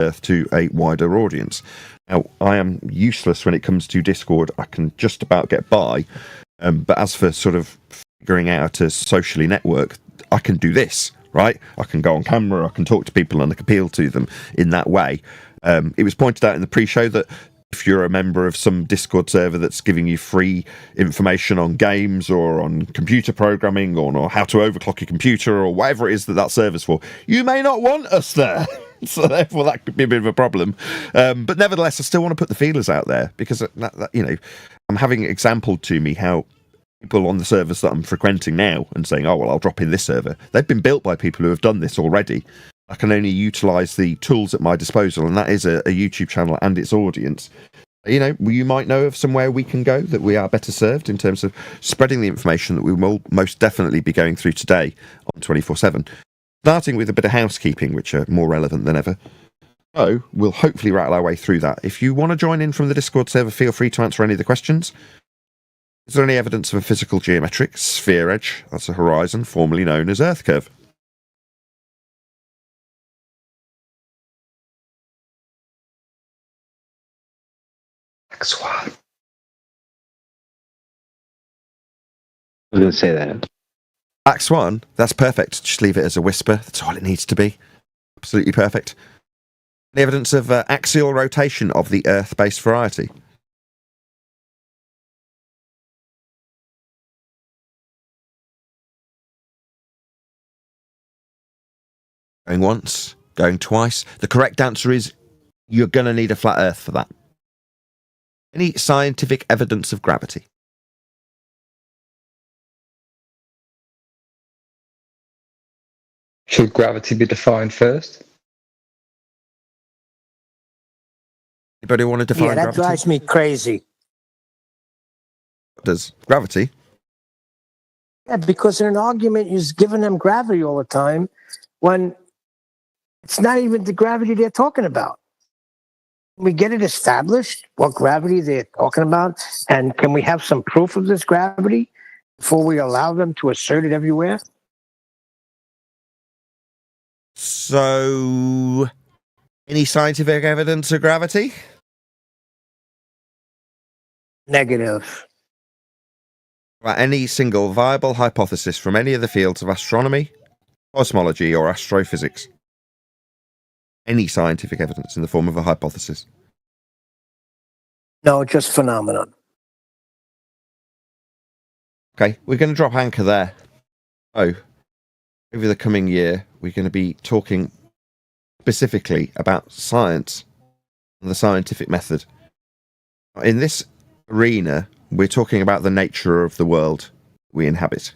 Earth to a wider audience. Now, I am useless when it comes to Discord. I can just about get by, but as for sort of figuring out how to socially network, I can do this, right? I can go on camera, I can talk to people, and I can appeal to them in that way. It was pointed out in the pre-show that if you're a member of some Discord server that's giving you free information on games or on computer programming or how to overclock your computer or whatever it is that server's for, you may not want us there. So therefore that could be a bit of a problem. But nevertheless, I still want to put the feelers out there because, I'm having exampled to me how people on the servers that I'm frequenting now and saying, oh, well, I'll drop in this server. They've been built by people who have done this already. I can only utilise the tools at my disposal, and that is a YouTube channel and its audience. You might know of somewhere we can go that we are better served in terms of spreading the information that we will most definitely be going through today on 24/7. Starting with a bit of housekeeping, which are more relevant than ever. So we'll hopefully rattle our way through that. If you want to join in from the Discord server, feel free to answer any of the questions. Is there any evidence of a physical geometric sphere edge? That's a horizon, formerly known as Earth curve. X1. I was going to say that. X1, that's perfect. Just leave it as a whisper. That's all it needs to be. Absolutely perfect. The evidence of axial rotation of the Earth-based variety. Going once, going twice. The correct answer is you're going to need a flat Earth for that. Any scientific evidence of gravity? Should gravity be defined first? Anybody want to define gravity? Yeah, that drives me crazy. What does gravity? Yeah, because in an argument, you're just giving them gravity all the time when it's not even the gravity they're talking about. Can we get it established, what gravity they're talking about? And can we have some proof of this gravity before we allow them to assert it everywhere? So, any scientific evidence of gravity? Negative. Right, any single viable hypothesis from any of the fields of astronomy, cosmology, or astrophysics? Any scientific evidence in the form of a hypothesis? No, just phenomenon. Okay, we're going to drop anchor there. Oh, over the coming year, we're going to be talking specifically about science and the scientific method. In this arena, we're talking about the nature of the world we inhabit.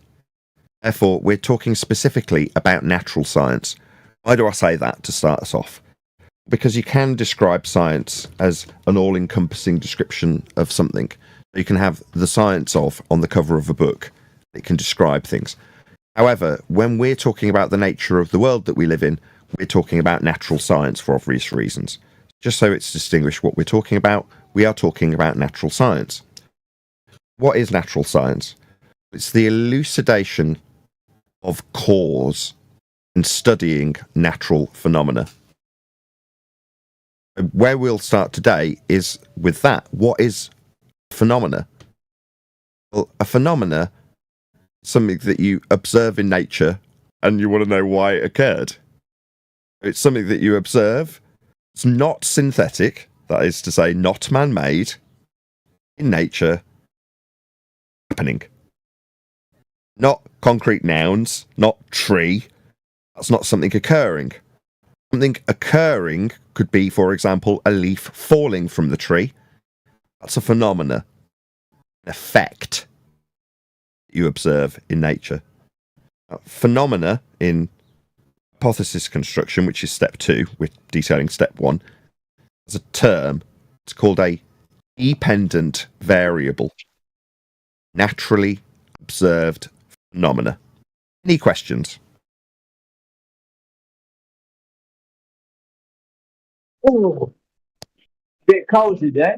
Therefore, we're talking specifically about natural science. Why do I say that to start us off? Because you can describe science as an all-encompassing description of something. You can have the science of on the cover of a book. It can describe things. However, when we're talking about the nature of the world that we live in, we're talking about natural science for obvious reasons. Just so it's distinguished what we're talking about, we are talking about natural science. What is natural science? It's the elucidation of cause in studying natural phenomena. Where we'll start today is with that. What is phenomena? Well, a phenomena is something that you observe in nature and you want to know why it occurred. It's something that you observe. It's not synthetic, that is to say, not man-made, in nature, happening. Not concrete nouns, not tree. That's not something occurring. Something occurring could be, for example, a leaf falling from the tree. That's a phenomena, an effect you observe in nature. Phenomena in hypothesis construction, which is step 2, we're detailing step 1, as a term. It's called a dependent variable. Naturally observed phenomena. Any questions? Oh, bit cold today.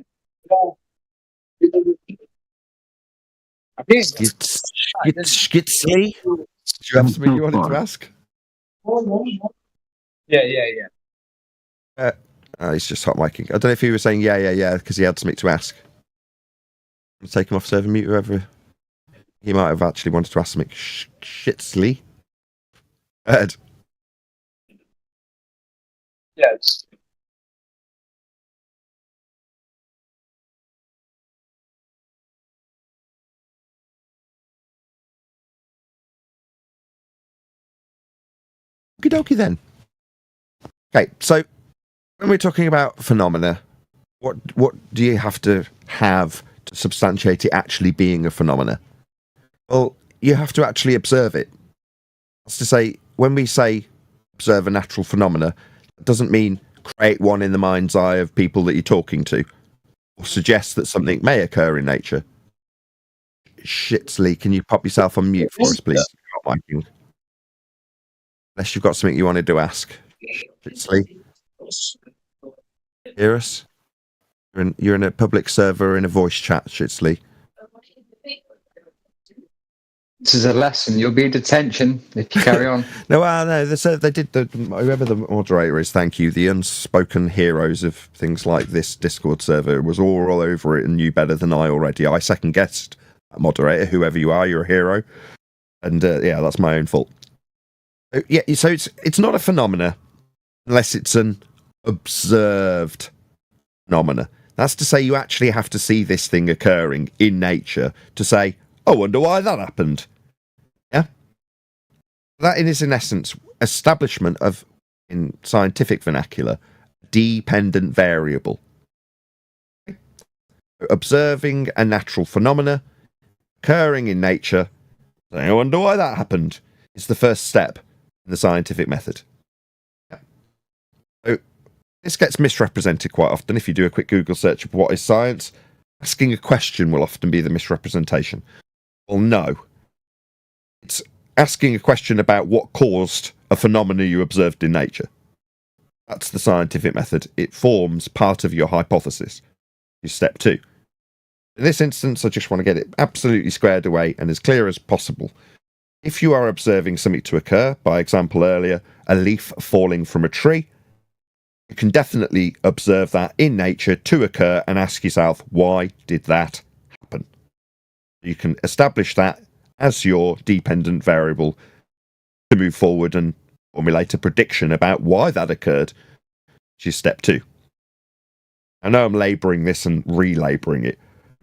Skitsly? Do you have something you wanted to ask? Yeah. He's just hot micing. I don't know if he was saying yeah, because he had something to ask. I'll take him off server mute, whoever. He might have actually wanted to ask something shitsly. Ed. Yes. Okie dokie then. Okay, so when we're talking about phenomena, what do you have to substantiate it actually being a phenomena? Well, you have to actually observe it. That's to say, when we say observe a natural phenomena, it doesn't mean create one in the mind's eye of people that you're talking to, or suggest that something may occur in nature. Shitsley, can you pop yourself on mute for us, please? Unless you've got something you wanted to ask. Shitsley, hear us? You're in a public server in a voice chat, Shitsley. This is a lesson. You'll be in detention if you carry on. No, they did. Whoever the moderator is, thank you. The unspoken heroes of things like this Discord server was all over it and knew better than I already. I second guessed that moderator, whoever you are, you're a hero, and yeah, that's my own fault. Yeah, so it's not a phenomena unless it's an observed phenomena. That's to say, you actually have to see this thing occurring in nature to say, I wonder why that happened. Yeah? That is, in essence, establishment of, in scientific vernacular, dependent variable. Observing a natural phenomena occurring in nature, saying, I wonder why that happened, is the first step in the scientific method. Yeah. So, this gets misrepresented quite often. If you do a quick Google search of what is science, asking a question will often be the misrepresentation. Well, no. It's asking a question about what caused a phenomena you observed in nature. That's the scientific method. It forms part of your hypothesis. Is step 2. In this instance, I just want to get it absolutely squared away and as clear as possible. If you are observing something to occur, by example earlier, a leaf falling from a tree, you can definitely observe that in nature to occur and ask yourself, why did that happen? You can establish that as your dependent variable to move forward and formulate a prediction about why that occurred, which is step 2. I know I'm labouring this and relabouring it.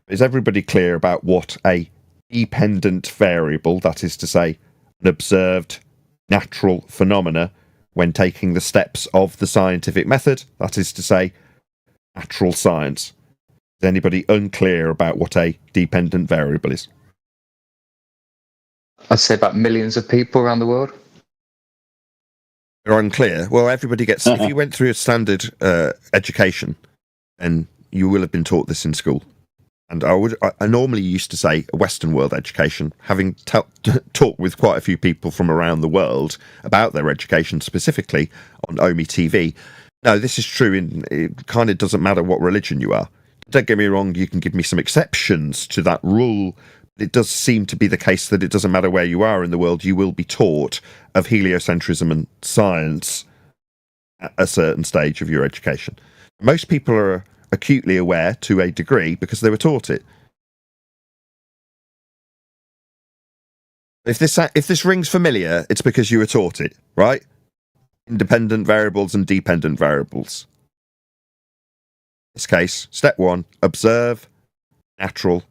Is everybody clear about what a dependent variable, that is to say, an observed natural phenomena, when taking the steps of the scientific method, that is to say, natural science? Is anybody unclear about what a dependent variable is? I'd say about millions of people around the world. They're unclear. Well, everybody gets. If you went through a standard education, and you will have been taught this in school. And I normally used to say a Western world education, having talked with quite a few people from around the world about their education, specifically on Omi TV. No, this is true. It kind of doesn't matter what religion you are. Don't get me wrong, you can give me some exceptions to that rule. It does seem to be the case that it doesn't matter where you are in the world, you will be taught of heliocentrism and science at a certain stage of your education. Most people are acutely aware to a degree because they were taught it. If this rings familiar, it's because you were taught it, right? Independent variables and dependent variables. In this case, step 1, observe natural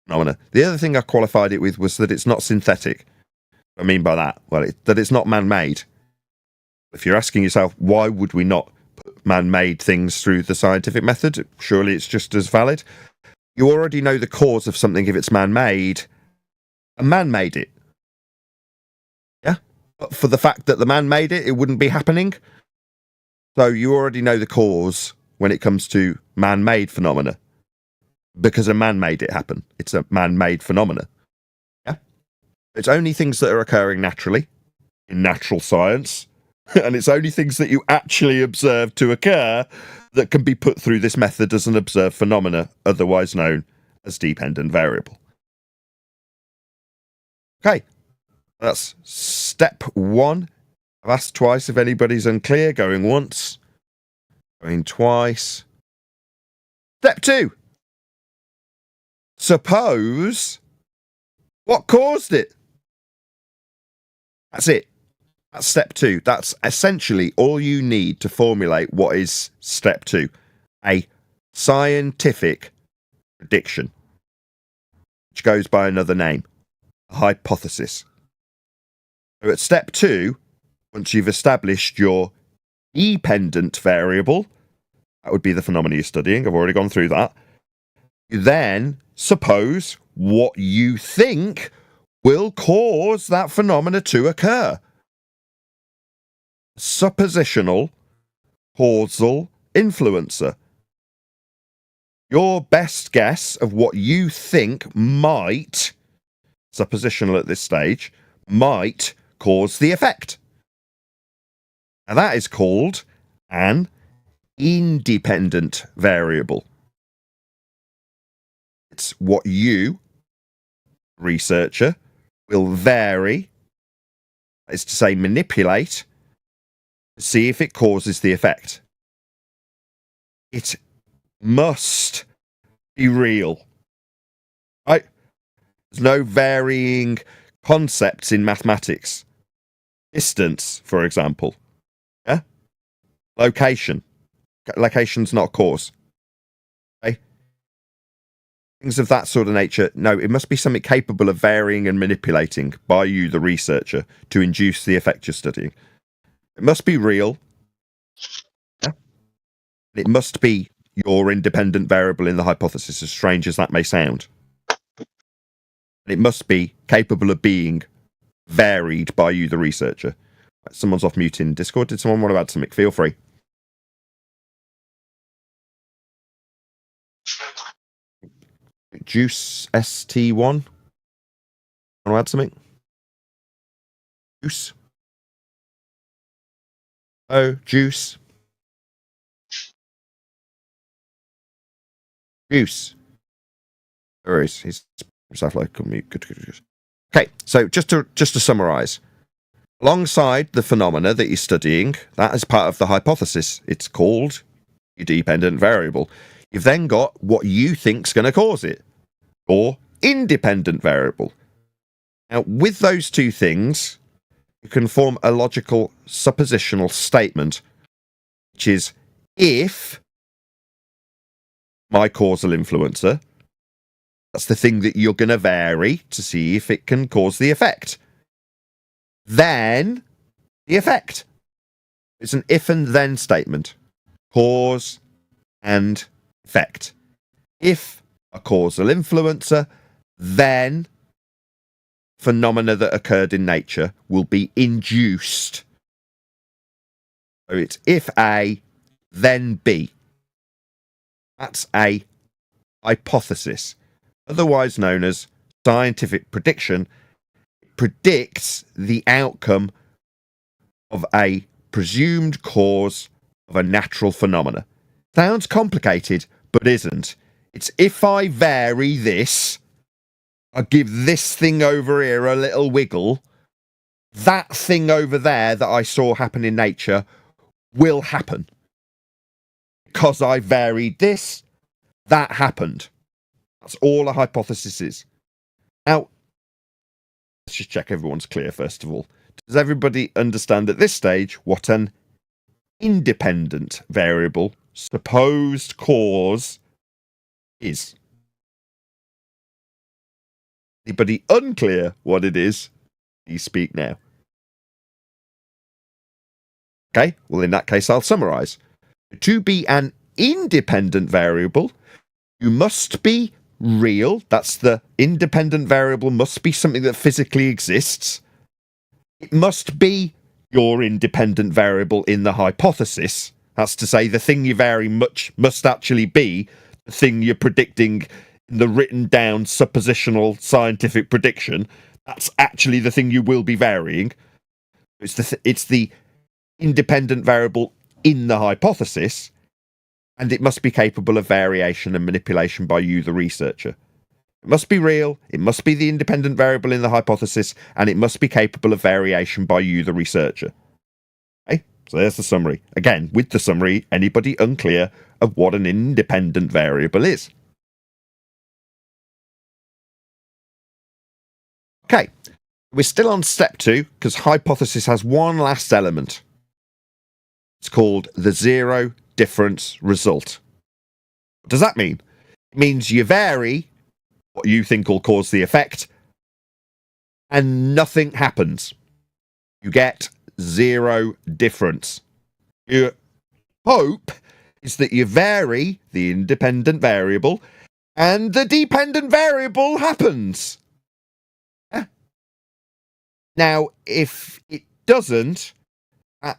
phenomena. The other thing I qualified it with was that it's not synthetic. What I mean by that? Well, that it's not man-made. If you're asking yourself, why would we not put man-made things through the scientific method? Surely it's just as valid. You already know the cause of something if it's man-made. A man made it. Yeah? But for the fact that the man made it, it wouldn't be happening. So you already know the cause when it comes to man-made phenomena. Because a man made it happen. It's a man-made phenomena. Yeah? It's only things that are occurring naturally, in natural science, and it's only things that you actually observe to occur that can be put through this method as an observed phenomena, otherwise known as dependent variable. Okay, that's step 1. I've asked twice if anybody's unclear, going once, Going twice. Step 2. Suppose what caused it. That's it. That's step 2. That's essentially all you need to formulate what is step 2. A scientific prediction, which goes by another name, a hypothesis. So at step 2, once you've established your dependent variable, that would be the phenomena you're studying. I've already gone through that. You then suppose what you think will cause that phenomena to occur. Suppositional causal influencer. Your best guess of what you think might, suppositional at this stage, might cause the effect. And that is called an independent variable. It's what you, researcher, will vary, that is to say manipulate, to see if it causes the effect. It must be real. Right? There's no varying concepts in mathematics. Distance, for example. Yeah? Location. Location's not a cause. Okay? Things of that sort of nature. No, it must be something capable of varying and manipulating by you, the researcher, to induce the effect you're studying. It must be real. Yeah? It must be your independent variable in the hypothesis, as strange as that may sound. And it must be capable of being varied by you, the researcher. Someone's off mute in Discord. Did someone want to add something? Feel free. Juice ST1. Want to add something? Juice. Oh, Juice. Juice. There is. He's like mute. Good. Okay, so just to summarize, alongside the phenomena that you're studying, that is part of the hypothesis. It's called your dependent variable. You've then got what you think's going to cause it, or independent variable. Now, with those two things, you can form a logical suppositional statement, which is if my causal influencer, that's the thing that you're going to vary to see if it can cause the effect, then the effect. It's an if and then statement. Cause and effect. If a causal influencer, then phenomena that occurred in nature will be induced. So it's if A, then B. That's a hypothesis, otherwise known as scientific prediction. It predicts the outcome of a presumed cause of a natural phenomena. Sounds complicated, but isn't. It's if I vary this, I give this thing over here a little wiggle, that thing over there that I saw happen in nature will happen. Because I varied this, that happened. That's all a hypothesis is. Now, let's just check everyone's clear first of all. Does everybody understand at this stage what an independent variable, supposed cause, is? Anybody unclear what it is? You speak now. Okay, well in that case I'll summarise. To be an independent variable, you must be real. That's the independent variable must be something that physically exists. It must be your independent variable in the hypothesis. That's to say the thing you vary much must actually be the thing you're predicting in the written down suppositional scientific prediction. That's actually the thing you will be varying. It's the independent variable in the hypothesis, and it must be capable of variation and manipulation by you, the researcher. It must be real, it must be the independent variable in the hypothesis, and it must be capable of variation by you, the researcher. Okay? So there's the summary. Again, with the summary, anybody unclear of what an independent variable is? Okay, we're still on step 2 because hypothesis has one last element. It's called the zero difference result. What does that mean? It means you vary what you think will cause the effect and nothing happens. You get zero difference. Your hope is that you vary the independent variable and the dependent variable happens. Now, if it doesn't, that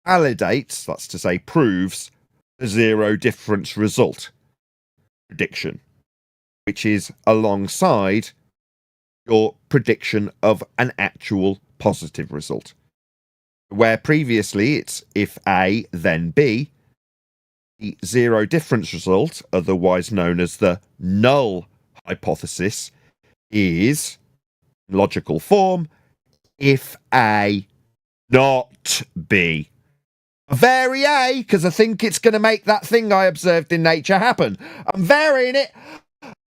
validates, that's to say proves, the zero difference result prediction, which is alongside your prediction of an actual positive result. Where previously it's if A, then B, the zero difference result, otherwise known as the null hypothesis, is, in logical form, if A, not B. I vary A because I think it's going to make that thing I observed in nature happen. I'm varying it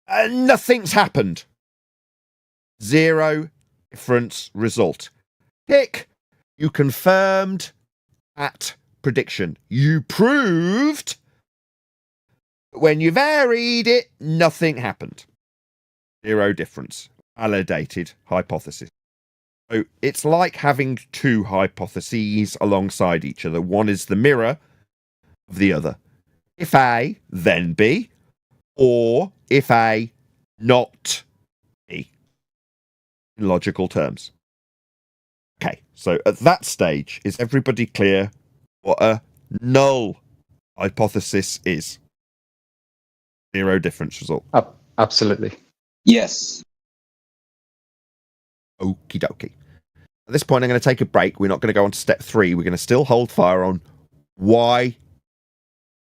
and nothing's happened. Zero difference result. Tick. You confirmed that prediction. You proved when you varied it, nothing happened. Zero difference. Validated hypothesis. So it's like having two hypotheses alongside each other. One is the mirror of the other. If A, then B, or if A, not B, in logical terms. Okay, so at that stage, is everybody clear what a null hypothesis is? Zero difference result. Absolutely. Yes. Okie dokie. At this point, I'm going to take a break. We're not going to go on to step 3. We're going to still hold fire on why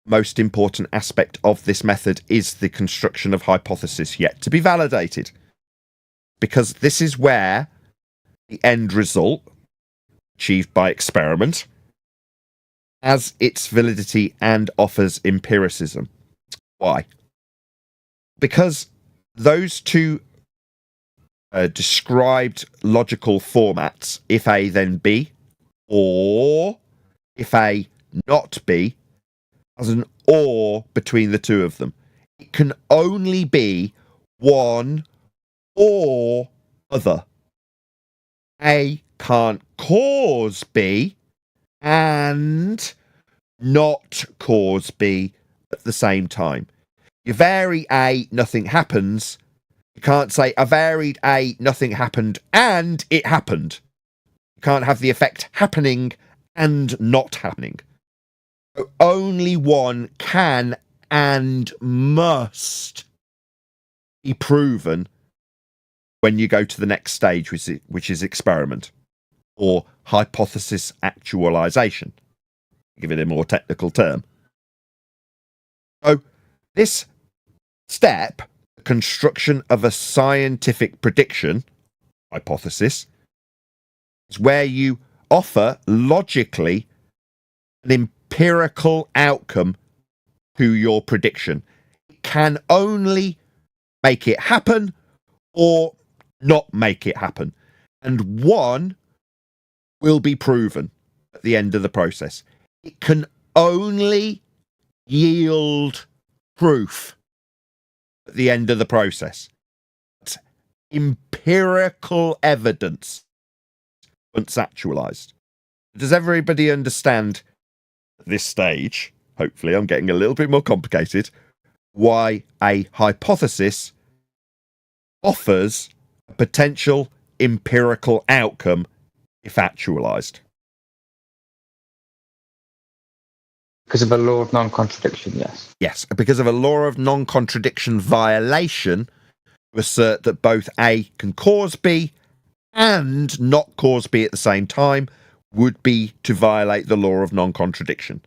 most important aspect of this method is the construction of hypothesis yet to be validated. Because this is where the end result, achieved by experiment, has its validity and offers empiricism. Why? Because those two described logical formats, if A then B, or if A not B, has an or between the two of them. It can only be one or other. A can't cause B and not cause B at the same time. You vary A, nothing happens. You can't say, I varied A, nothing happened, and it happened. You can't have the effect happening and not happening. So only one can and must be proven when you go to the next stage, which is experiment or hypothesis actualization. Give it a more technical term. So this step, construction of a scientific prediction hypothesis, is where you offer logically an empirical outcome to your prediction. It can only make it happen or not make it happen. And one will be proven at the end of the process. It can only yield proof at the end of the process. It's empirical evidence once actualized. Does everybody understand at this stage? Hopefully, I'm getting a little bit more complicated. Why a hypothesis offers a potential empirical outcome if actualized. Because of a law of non-contradiction, yes. Yes, because of a law of non-contradiction violation, to assert that both A can cause B and not cause B at the same time would be to violate the law of non-contradiction.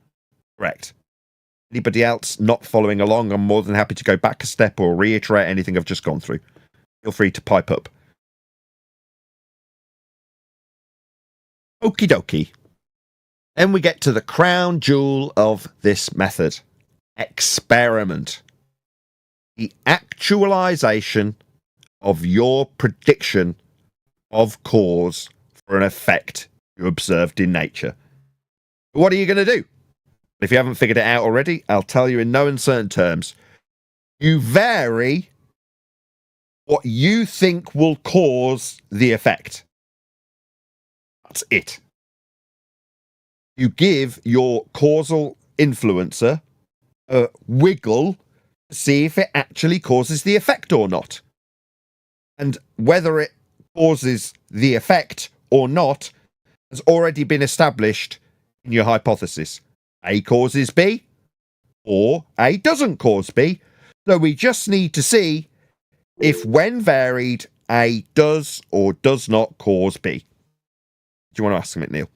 Correct. Anybody else not following along, I'm more than happy to go back a step or reiterate anything I've just gone through. Feel free to pipe up. Okie dokie. Then we get to the crown jewel of this method. Experiment. The actualization of your prediction of cause for an effect you observed in nature. What are you going to do? If you haven't figured it out already, I'll tell you in no uncertain terms. You vary what you think will cause the effect. That's it. You give your causal influencer a wiggle to see if it actually causes the effect or not. And whether it causes the effect or not has already been established in your hypothesis. A causes B, or A doesn't cause B. So we just need to see if, when varied, A does or does not cause B. Do you want to ask him it, Neil?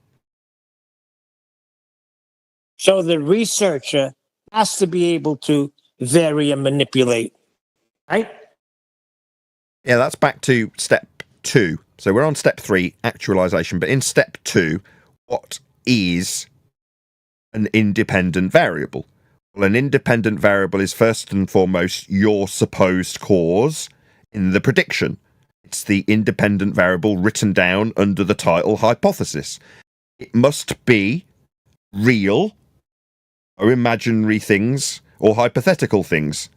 So the researcher has to be able to vary and manipulate, right? Yeah, that's back to step 2. So we're on step 3, actualization. But in step 2, what is an independent variable? Well, an independent variable is first and foremost your supposed cause in the prediction. It's the independent variable written down under the title hypothesis. It must be real or imaginary things or hypothetical things.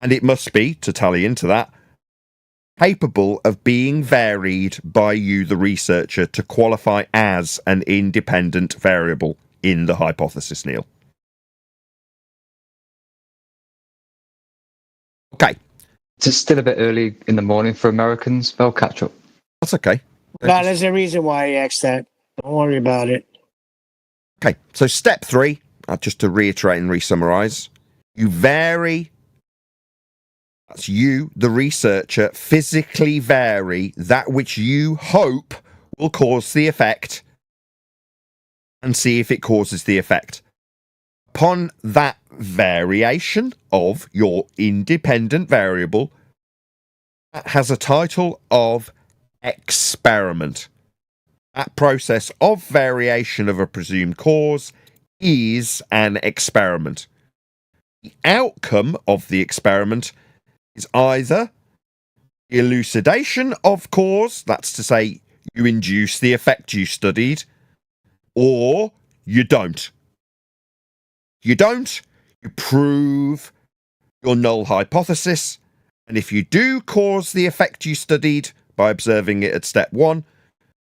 And it must be, to tally into that, capable of being varied by you, the researcher, to qualify as an independent variable in the hypothesis, Neil. Okay. It's still a bit early in the morning for Americans. They'll catch up. That's okay. No, there's a reason why I asked that. Don't worry about it. Okay, so step 3, just to reiterate and re-summarise, you vary, that's you, the researcher, physically vary that which you hope will cause the effect and see if it causes the effect. Upon that variation of your independent variable, that has a title of experiment. That process of variation of a presumed cause is an experiment. The outcome of the experiment is either elucidation of cause, that's to say, you induce the effect you studied, or you don't. You don't, you prove your null hypothesis, and if you do cause the effect you studied by observing it at step 1,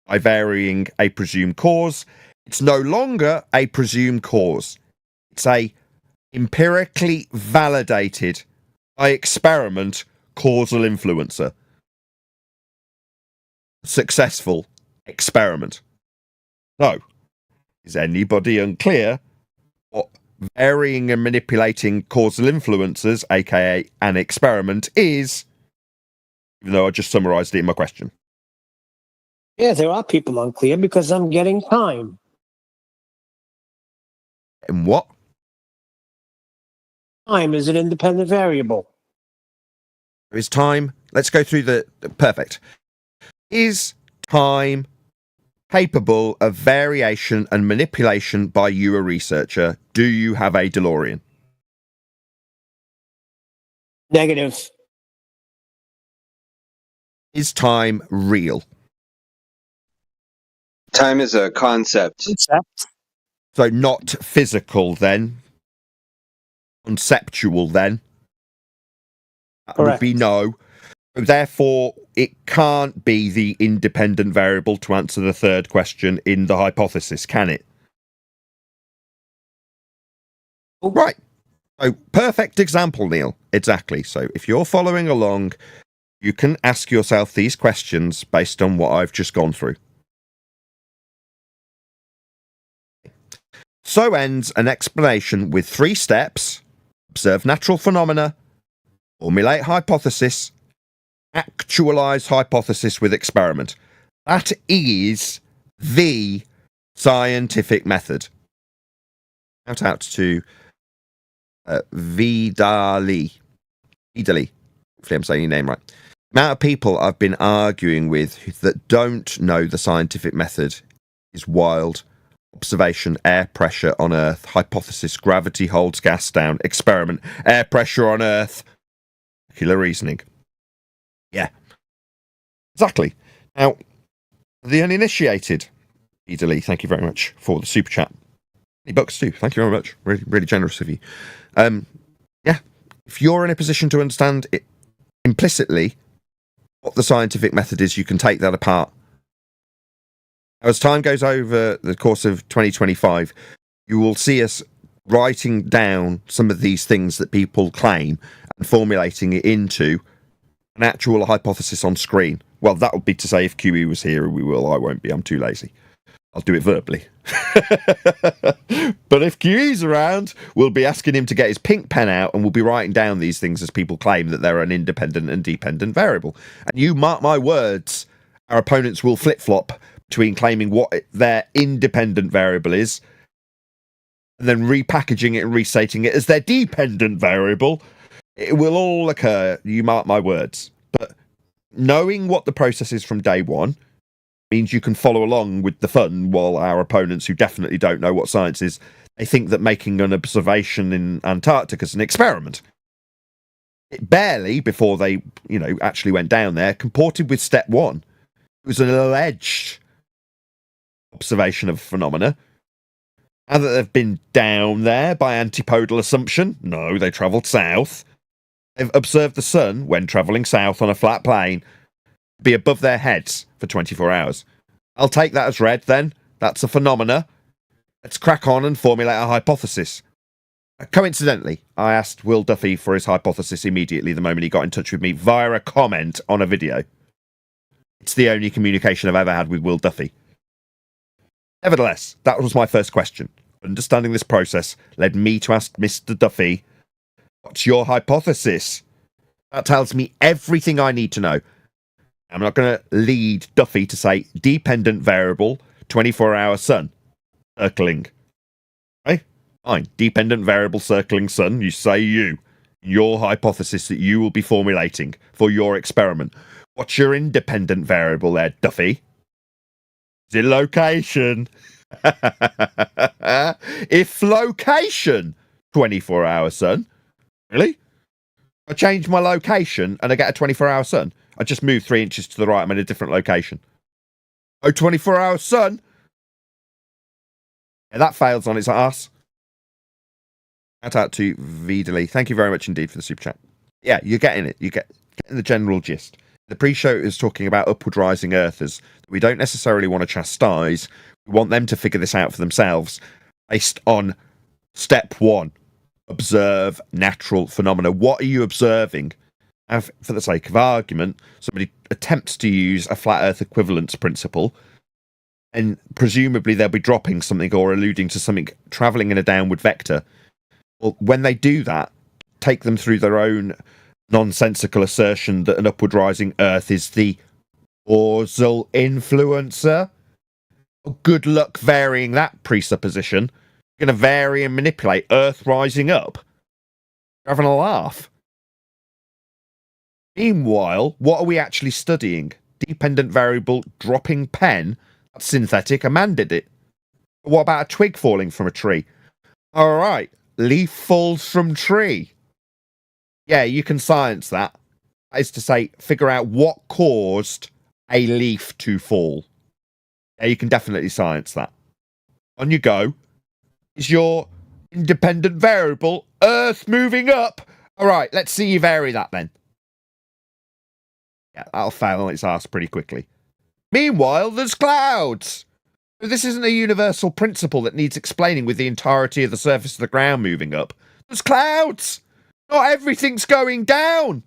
by varying a presumed cause, it's no longer a presumed cause. It's a empirically validated by experiment causal influencer. Successful experiment. So, is anybody unclear what varying and manipulating causal influencers, aka an experiment, is? Even though I just summarised it in my question. Yeah, there are people unclear because I'm getting time. And what? Time is an independent variable. Is time? Let's go through the perfect. Is time capable of variation and manipulation by you, a researcher? Do you have a DeLorean? Negative. Is time real? Time is a concept. Concept. So not physical then. Conceptual then. That would Correct. be no. Therefore, it can't be the independent variable to answer the third question in the hypothesis, can it? Right. So, perfect example, Neil. Exactly. So, if you're following along, you can ask yourself these questions based on what I've just gone through. So ends an explanation with 3 steps: observe natural phenomena, formulate hypothesis, actualize hypothesis with experiment. That is the scientific method. Shout out to Vidali. Hopefully I'm saying your name right. The amount of people I've been arguing with that don't know the scientific method is wild. observation, air pressure on Earth, hypothesis, gravity holds gas down, experiment, air pressure on Earth, molecular reasoning. Yeah. Exactly. Now, the uninitiated, Lee, thank you very much for the super chat. $20 too. Thank you very much. Really, really generous of you. Yeah. If you're in a position to understand it implicitly what the scientific method is, you can take that apart. As time goes over the course of 2025, you will see us writing down some of these things that people claim and formulating it into an actual hypothesis on screen. Well, that would be to say if QE was here, we will. I won't be. I'm too lazy. I'll do it verbally. But if QE's around, we'll be asking him to get his pink pen out and we'll be writing down these things as people claim that they're an independent and dependent variable. And you mark my words, our opponents will flip-flop between claiming what their independent variable is and then repackaging it and restating it as their dependent variable. It will all occur, you mark my words. But knowing what the process is from day one means you can follow along with the fun, while our opponents, who definitely don't know what science is, they think that making an observation in Antarctica is an experiment. It barely, before they, actually went down there, comported with step one. It was an alleged observation of phenomena. Now that they've been down there by antipodal assumption, no, they travelled south. They've observed the sun, when travelling south on a flat plane, be above their heads for 24 hours. I'll take that as read then. That's a phenomena. Let's crack on and formulate a hypothesis. Coincidentally, I asked Will Duffy for his hypothesis immediately the moment he got in touch with me via a comment on a video. It's the only communication I've ever had with Will Duffy. Nevertheless, that was my first question. Understanding this process led me to ask Mr. Duffy, what's your hypothesis? That tells me everything I need to know. I'm not going to lead Duffy to say dependent variable, 24-hour sun, circling. Okay? Fine. Dependent variable circling sun, you say your hypothesis that you will be formulating for your experiment. What's your independent variable there, Duffy? Is it location? If location, 24-hour sun. Really? I change my location and I get a 24-hour sun. I just moved 3 inches to the right. I'm in a different location. Oh, 24-hour sun? Yeah, that fails on its arse. Shout out to Vidali. Thank you very much indeed for the super chat. Yeah, you're getting it. You're getting the general gist. The pre-show is talking about upward rising earthers that we don't necessarily want to chastise. We want them to figure this out for themselves based on step one. Observe natural phenomena. What are you observing? And for the sake of argument, somebody attempts to use a flat earth equivalence principle, and presumably they'll be dropping something or alluding to something travelling in a downward vector. Well, when they do that, take them through their own nonsensical assertion that an upward rising earth is the causal influencer. Good luck varying that presupposition. You're going to vary and manipulate earth rising up. You're having a laugh. Meanwhile, what are we actually studying? Dependent variable dropping pen? That's synthetic. A man did it. What about a twig falling from a tree? All right. Leaf falls from tree. Yeah, you can science that. That is to say, figure out what caused a leaf to fall. Yeah, you can definitely science that. On you go. Is your independent variable Earth moving up? All right, let's see you vary that then. Yeah, that'll fail on its arse pretty quickly. Meanwhile, there's clouds. This isn't a universal principle that needs explaining with the entirety of the surface of the ground moving up. There's clouds. Not everything's going down.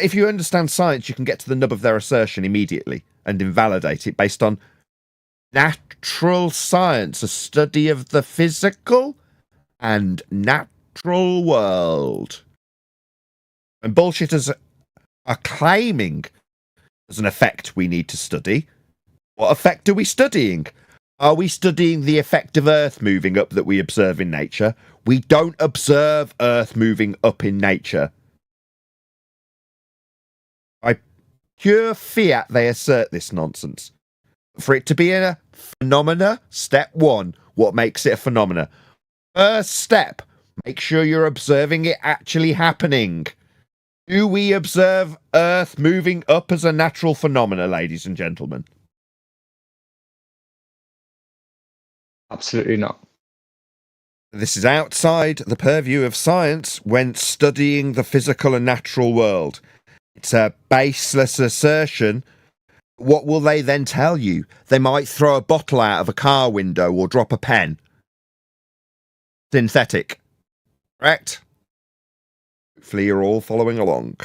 If you understand science, you can get to the nub of their assertion immediately and invalidate it based on natural science, a study of the physical and natural world. And bullshitters are claiming there's an effect we need to study. What effect are we studying? Are we studying the effect of Earth moving up that we observe in nature? We don't observe Earth moving up in nature. By pure fiat, they assert this nonsense. For it to be a phenomena, step one, what makes it a phenomena? First step, make sure you're observing it actually happening. Do we observe Earth moving up as a natural phenomena, ladies and gentlemen? Absolutely not. This is outside the purview of science when studying the physical and natural world. It's a baseless assertion. What will they then tell you? They might throw a bottle out of a car window or drop a pen. Synthetic. Correct? Hopefully you're all following along.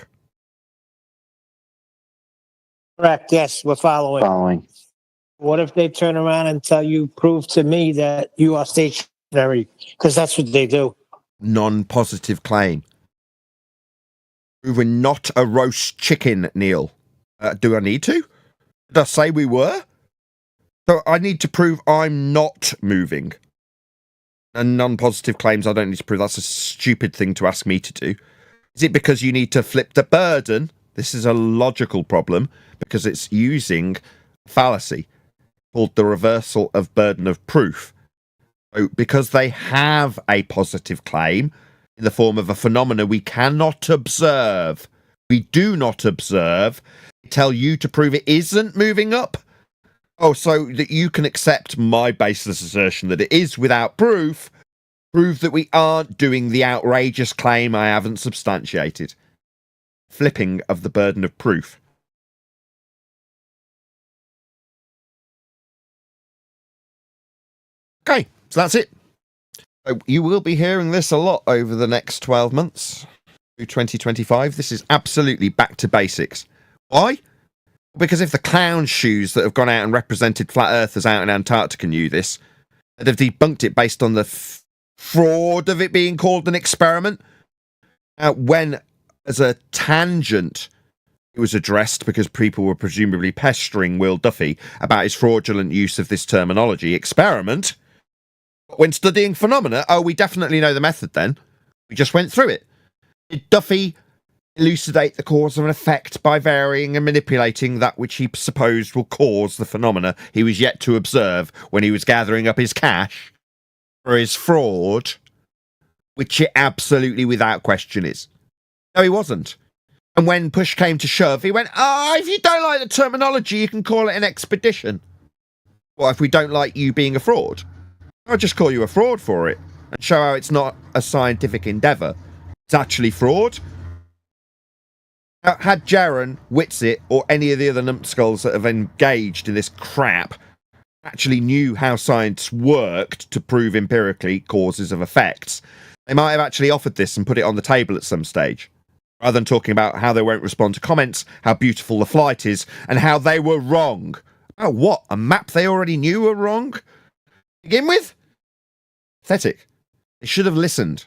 Correct. Yes, we're following. What if they turn around and tell you, prove to me that you are stationary? Because that's what they do. Non-positive claim. Proving not a roast chicken, Neil. Do I need to? Did I say we were? So I need to prove I'm not moving. And non-positive claims I don't need to prove. That's a stupid thing to ask me to do. Is it because you need to flip the burden? This is a logical problem because it's using fallacy called the reversal of burden of proof. So because they have a positive claim in the form of a phenomena we cannot observe, we do not observe, tell you to prove it isn't moving up. Oh, so that you can accept my baseless assertion that it is without proof, prove that we aren't doing the outrageous claim I haven't substantiated. Flipping of the burden of proof. Okay, so that's it. So you will be hearing this a lot over the next 12 months through 2025. This is absolutely back to basics. Why? Because if the clown shoes that have gone out and represented flat earthers out in Antarctica knew this, they'd have debunked it based on the fraud of it being called an experiment. When, as a tangent, it was addressed because people were presumably pestering Will Duffy about his fraudulent use of this terminology, experiment. When studying phenomena, oh, we definitely know the method then. We just went through it. Did Duffy elucidate the cause of an effect by varying and manipulating that which he supposed will cause the phenomena he was yet to observe when he was gathering up his cash for his fraud, which it absolutely without question is? No, he wasn't. And when push came to shove, he went, if you don't like the terminology, you can call it an expedition. Well, if we don't like you being a fraud, I'll just call you a fraud for it and show how it's not a scientific endeavour. It's actually fraud. Now, had Jaron, Whitsitt, or any of the other numbskulls that have engaged in this crap actually knew how science worked to prove empirically causes of effects, they might have actually offered this and put it on the table at some stage, rather than talking about how they won't respond to comments, how beautiful the flight is, and how they were wrong. Oh, what? A map they already knew were wrong? To begin with? Pathetic. They should have listened.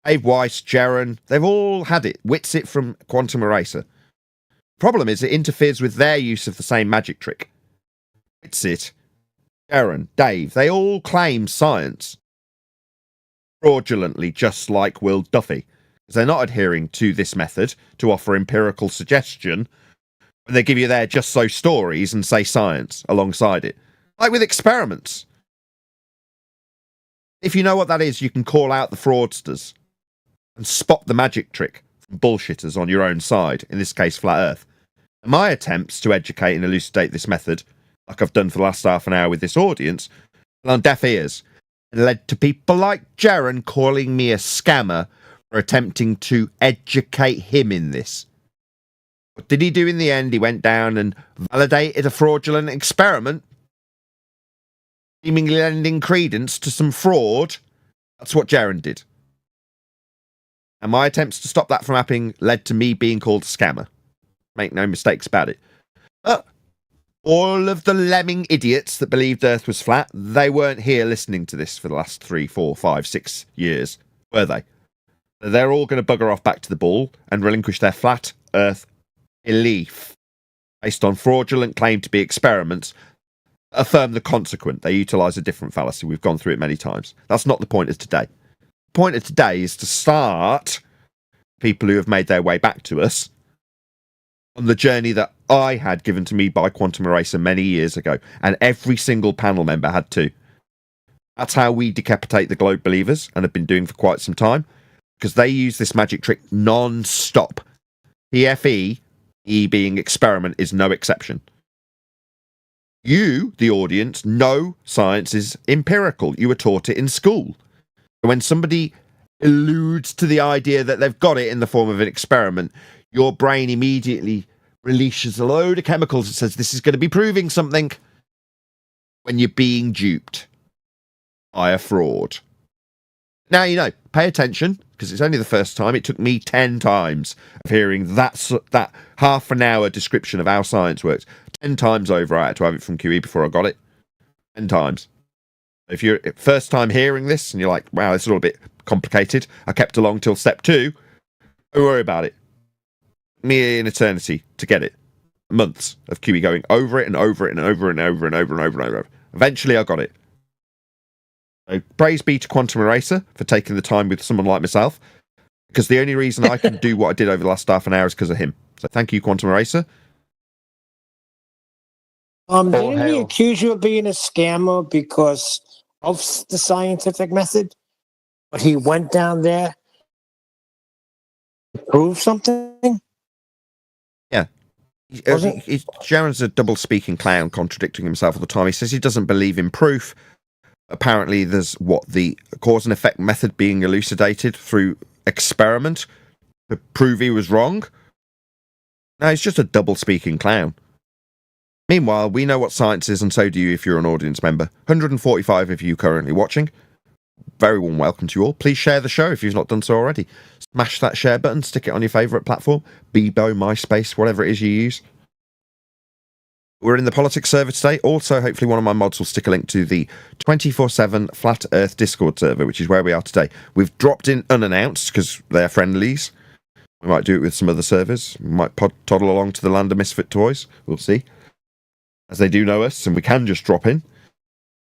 Dave Weiss, Jaron, they've all had it. Whitsitt from Quantum Eraser. Problem is, it interferes with their use of the same magic trick. Whitsitt, Jaron, Dave, they all claim science. Fraudulently, just like Will Duffy. Because they're not adhering to this method to offer empirical suggestion. But they give you their just so stories and say science alongside it. Like with experiments. If you know what that is, you can call out the fraudsters and spot the magic trick from bullshitters on your own side, in this case, Flat Earth. My attempts to educate and elucidate this method, like I've done for the last half an hour with this audience, fell on deaf ears. It led to people like Jaron calling me a scammer for attempting to educate him in this. What did he do in the end? He went down and validated a fraudulent experiment, seemingly lending credence to some fraud. That's what Jaron did. And my attempts to stop that from happening led to me being called a scammer. Make no mistakes about it. But all of the lemming idiots that believed Earth was flat, they weren't here listening to this for the last 3, 4, 5, 6 years, were they? They're all going to bugger off back to the ball and relinquish their flat Earth belief based on fraudulent claim to be experiments. Affirm the consequent. They utilise a different fallacy. We've gone through it many times. That's not the point of today. The point of today is to start people who have made their way back to us on the journey that I had given to me by Quantum Eraser many years ago, and every single panel member had too. That's how we decapitate the globe believers, and have been doing for quite some time, because they use this magic trick non-stop. PFE, E being experiment, is no exception. You, the audience, know science is empirical. You were taught it in school. When somebody alludes to the idea that they've got it in the form of an experiment, your brain immediately releases a load of chemicals that says this is going to be proving something, when you're being duped by a fraud. Now you know, pay attention, because it's only the first time. It took me 10 times of hearing that half an hour description of how science works. 10 times over I had to have it from QE before I got it. 10 times. If you're first time hearing this and you're like, wow, this is all a bit complicated, I kept along till step 2, don't worry about it. Me an eternity to get it. Months of QE going over it and over it and over and over and over and over and over. Eventually I got it. So praise be to Quantum Eraser for taking the time with someone like myself, because the only reason I can do what I did over the last half an hour is because of him. So thank you, Quantum Eraser. Didn't he hail. accuse you of being a scammer because of the scientific method? But he went down there to prove something? Jaron's a double-speaking clown, contradicting himself all the time. He says he doesn't believe in proof. Apparently there's the cause and effect method being elucidated through experiment to prove he was wrong. No, he's just a double-speaking clown. Meanwhile, we know what science is, and so do you if you're an audience member. 145 of you currently watching. Very warm welcome to you all. Please share the show if you've not done so already. Smash that share button, stick it on your favourite platform. Bebo, MySpace, whatever it is you use. We're in the politics server today. Also, hopefully one of my mods will stick a link to the 24/7 Flat Earth Discord server, which is where we are today. We've dropped in unannounced because they're friendlies. We might do it with some other servers. We might toddle along to the land of misfit toys. We'll see. As they do know us, and we can just drop in.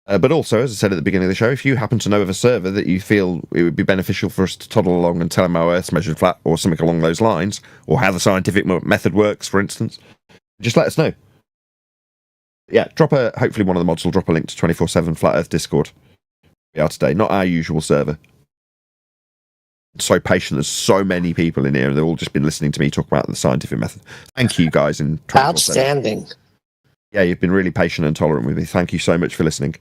But also, as I said at the beginning of the show, if you happen to know of a server that you feel it would be beneficial for us to toddle along and tell them how Earth's measured flat, or something along those lines, or how the scientific method works, for instance, just let us know. Yeah, hopefully one of the mods will drop a link to 24/7 Flat Earth Discord. We are today, not our usual server. I'm so patient, there's so many people in here, and they've all just been listening to me talk about the scientific method. Thank you guys in 24/7. Outstanding. Yeah, you've been really patient and tolerant with me. Thank you so much for listening.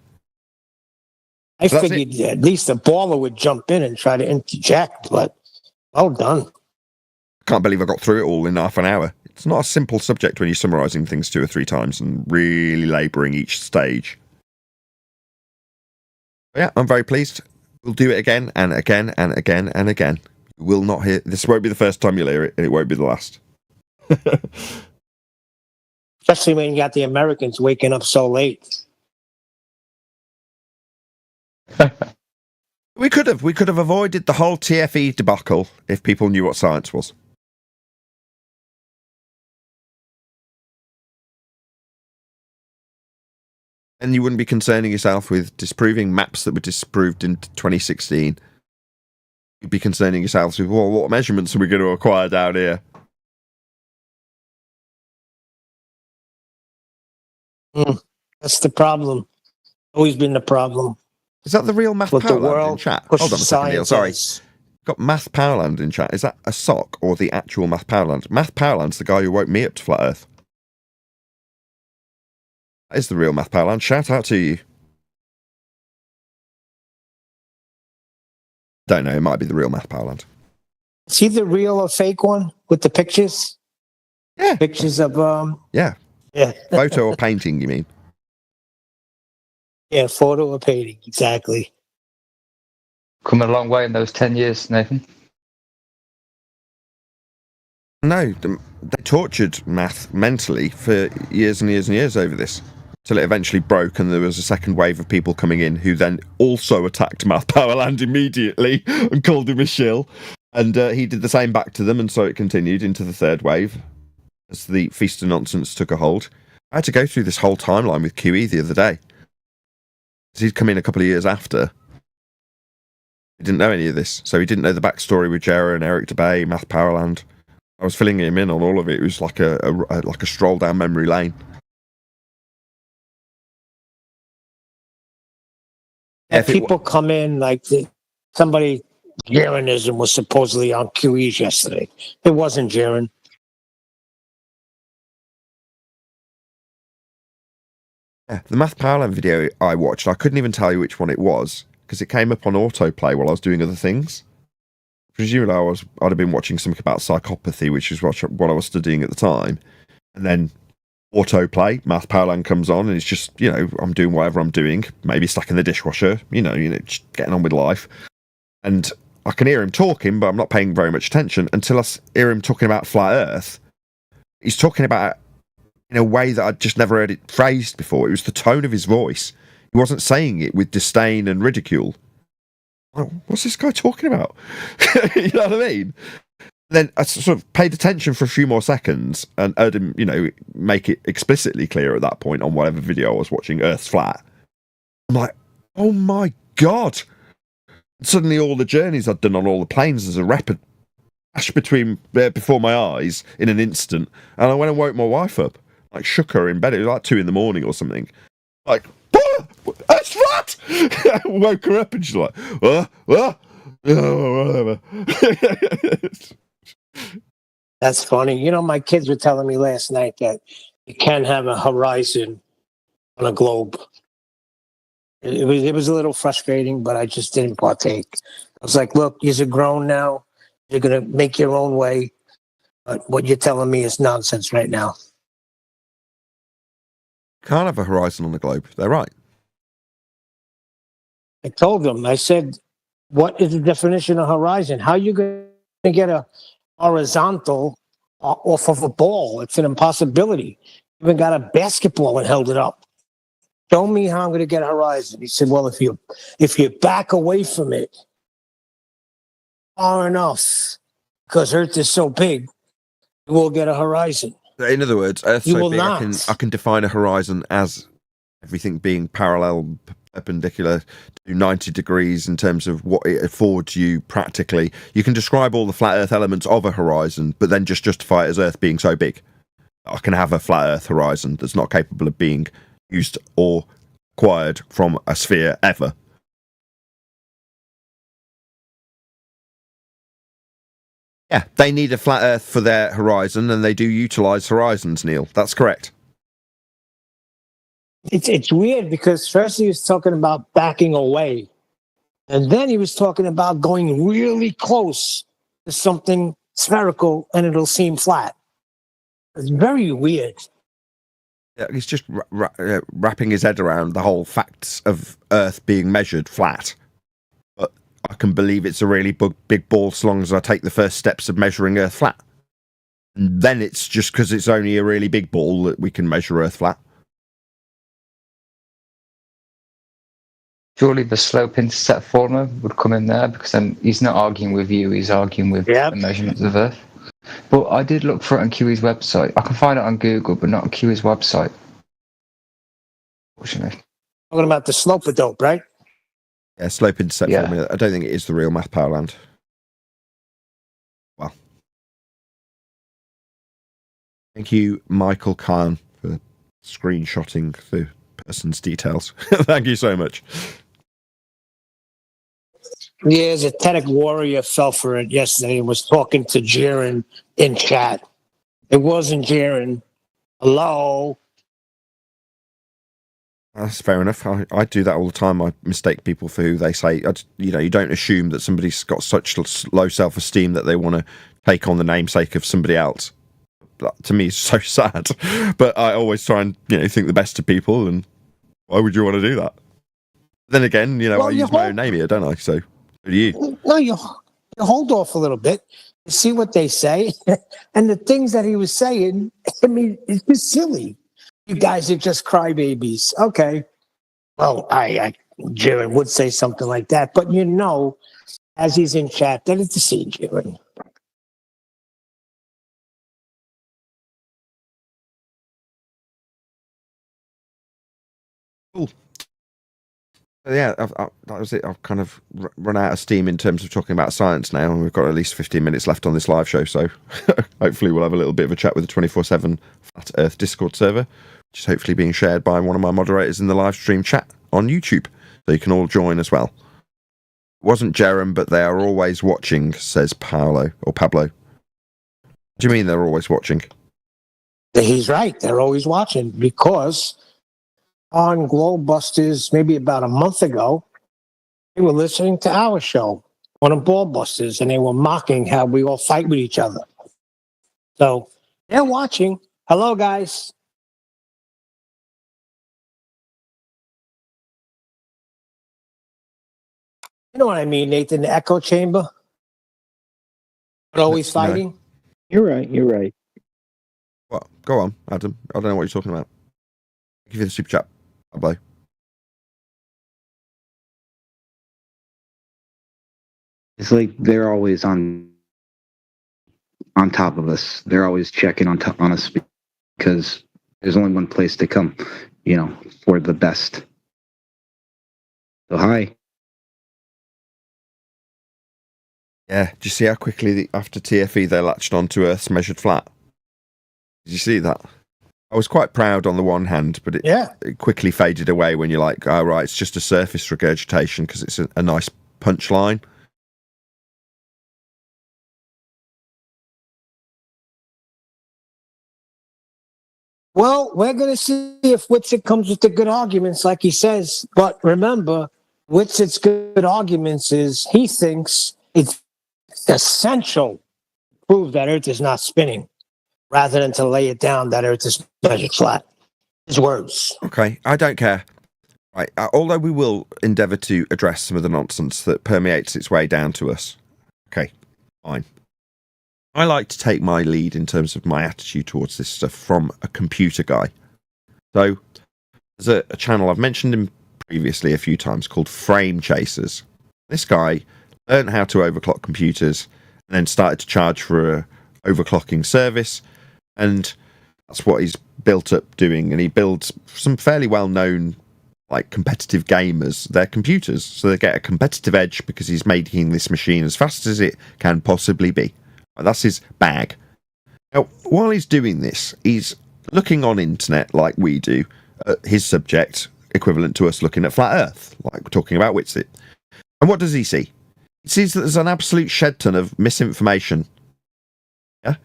I So that's figured at least the baller would jump in and try to interject, but well done. Can't believe I got through it all in half an hour. It's not a simple subject when you're summarising things 2 or 3 times and really labouring each stage. But yeah, I'm very pleased. We'll do it again and again and again and again. You will not hear... This won't be the first time you'll hear it, and it won't be the last. Especially when you got the Americans waking up so late. We could have avoided the whole TFE debacle if people knew what science was. And you wouldn't be concerning yourself with disproving maps that were disproved in 2016. You'd be concerning yourselves with, well, what measurements are we going to acquire down here? That's the problem. Always been the problem. Is that the real Math With the Powerland in world, chat? push Hold on a second, Neil. Sorry. scientists. Got Math Powerland in chat. Is that a sock or the actual Math Powerland? Math Powerland's the guy who woke me up to Flat Earth. That is the real Math Powerland. Shout out to you. Don't know. It might be the real Math Powerland. Is he the real or fake one with the pictures? Yeah. Pictures of Yeah. yeah. Photo or painting, you mean? Yeah, photo or painting, exactly. Come a long way in those 10 years, Nathan. No, they tortured math mentally for years and years and years over this, till it eventually broke, and there was a second wave of people coming in who then also attacked Math Powerland immediately and called him a shill, and he did the same back to them, and so it continued into the third wave as the Feast of Nonsense took a hold. I had to go through this whole timeline with QE the other day. He'd come in a couple of years after. He didn't know any of this, so he didn't know the backstory with Jera and Eric DeBay, Math Powerland. I was filling him in on all of it. It was like a stroll down memory lane. And people come in like somebody, Jeranism was supposedly on QE's yesterday. It wasn't Jaren. Yeah, the Math Powerland video I watched, I couldn't even tell you which one it was because it came up on autoplay while I was doing other things. Presumably, I'd have been watching something about psychopathy, which is what I was studying at the time, and then autoplay, Math Powerland comes on, and it's just, you know, I'm doing whatever I'm doing, maybe stacking the dishwasher, you know, just getting on with life, and I can hear him talking, but I'm not paying very much attention until I hear him talking about flat Earth. He's talking about it in a way that I'd just never heard it phrased before. It was the tone of his voice. He wasn't saying it with disdain and ridicule. Oh, what's this guy talking about? You know what I mean? Then I sort of paid attention for a few more seconds and heard him, you know, make it explicitly clear at that point on whatever video I was watching, Earth's flat. I'm like, oh my God. Suddenly all the journeys I'd done on all the planes as a rapid flash before my eyes in an instant. And I went and woke my wife up. Like, shook her in bed. It was like 2 a.m. or something. Like, Earth's flat! I woke her up and she's like, whatever. That's funny. You know, my kids were telling me last night that you can have a horizon on a globe. It was a little frustrating, but I just didn't partake. I was like, look, you're grown now. You're going to make your own way. But what you're telling me is nonsense right now. Can't have a horizon on the globe. They're right. I told them, I said, what is the definition of horizon? How are you going to get a horizontal off of a ball? It's an impossibility. You even got a basketball and held it up. Show me how I'm going to get a horizon. He said, well, if you back away from it far enough, because Earth is so big, you will get a horizon. In other words, Earth's You so will big, not. I can define a horizon as everything being parallel, perpendicular to 90 degrees in terms of what it affords you practically. You can describe all the flat Earth elements of a horizon, but then just justify it as Earth being so big. I can have a flat Earth horizon that's not capable of being used or acquired from a sphere ever. Yeah, they need a flat Earth for their horizon, and they do utilise horizons, Neil. That's correct. It's weird because first he was talking about backing away, and then he was talking about going really close to something spherical and it'll seem flat. It's very weird. Yeah, he's just wrapping his head around the whole facts of Earth being measured flat. But I can believe it's a really big ball so long as I take the first steps of measuring Earth flat. And then it's just because it's only a really big ball that we can measure Earth flat. Surely the slope intercept formula would come in there because then he's not arguing with you, he's arguing with the measurements of Earth. But I did look for it on QE's website. I can find it on Google, but not on QE's website. Fortunately. Talking about the slope-a-dope, right? Yeah, slope intercept formula. I don't think it is the real Math Powerland. Well. Thank you, Michael Khan, for screenshotting the person's details. Thank you so much. Yeah, Zetetic Warrior fell for it yesterday and was talking to Jaren in chat. It wasn't Jaren. Hello? That's fair enough. I do that all the time. I mistake people for who they say. You don't assume that somebody's got such low self-esteem that they want to take on the namesake of somebody else. That, to me, is so sad. But I always try and think the best of people, and why would you want to do that? Then again, I use my own name here, don't I? So do you? No, you hold off a little bit, see what they say, and the things that he was saying. I mean, it's just silly. You guys are just crybabies. Okay. Well, Jaren would say something like that, but as he's in chat, that it's the scene, Jaren. Cool. Yeah, that was it. I've kind of run out of steam in terms of talking about science now, and we've got at least 15 minutes left on this live show, so hopefully we'll have a little bit of a chat with the 24/7 Flat Earth Discord server, which is hopefully being shared by one of my moderators in the live stream chat on YouTube, so you can all join as well. It wasn't Jerem, but they are always watching, says Paolo, or Pablo. What do you mean they're always watching? He's right. They're always watching because on Globebusters, maybe about a month ago, they were listening to our show on a Ballbusters, and they were mocking how we all fight with each other. So they're watching. Hello, guys. You know what I mean, Nathan? The echo chamber. But always fighting. You're right. You're right. What? Go on, Adam. I don't know what you're talking about. I'll give you the super chat. Pablo. It's like they're always on top of us. They're always checking on us because there's only one place to come, for the best. So hi. Yeah, do you see how quickly after TFE they latched onto Earth's measured flat? Did you see that? I was quite proud on the one hand, but it quickly faded away when you're like, oh, right, it's just a surface regurgitation because it's a nice punchline. Well, we're going to see if Whitsitt comes with the good arguments, like he says. But remember, Whitsitt's good arguments is he thinks it's essential to prove that Earth is not spinning, rather than to lay it down that Earth is measured flat. His words. Okay, I don't care. Right, although we will endeavour to address some of the nonsense that permeates its way down to us. Okay, fine. I like to take my lead in terms of my attitude towards this stuff from a computer guy. So, there's a channel I've mentioned him previously a few times called Frame Chasers. This guy learned how to overclock computers and then started to charge for a overclocking service, and that's what he's built up doing. And he builds some fairly well-known like competitive gamers their computers, so they get a competitive edge because he's making this machine as fast as it can possibly be. That's his bag. Now, while he's doing this, he's looking on internet like we do at his subject, equivalent to us looking at flat Earth, like we're talking about Whitsitt. And what does he see? He sees that there's an absolute shed ton of misinformation. Yeah,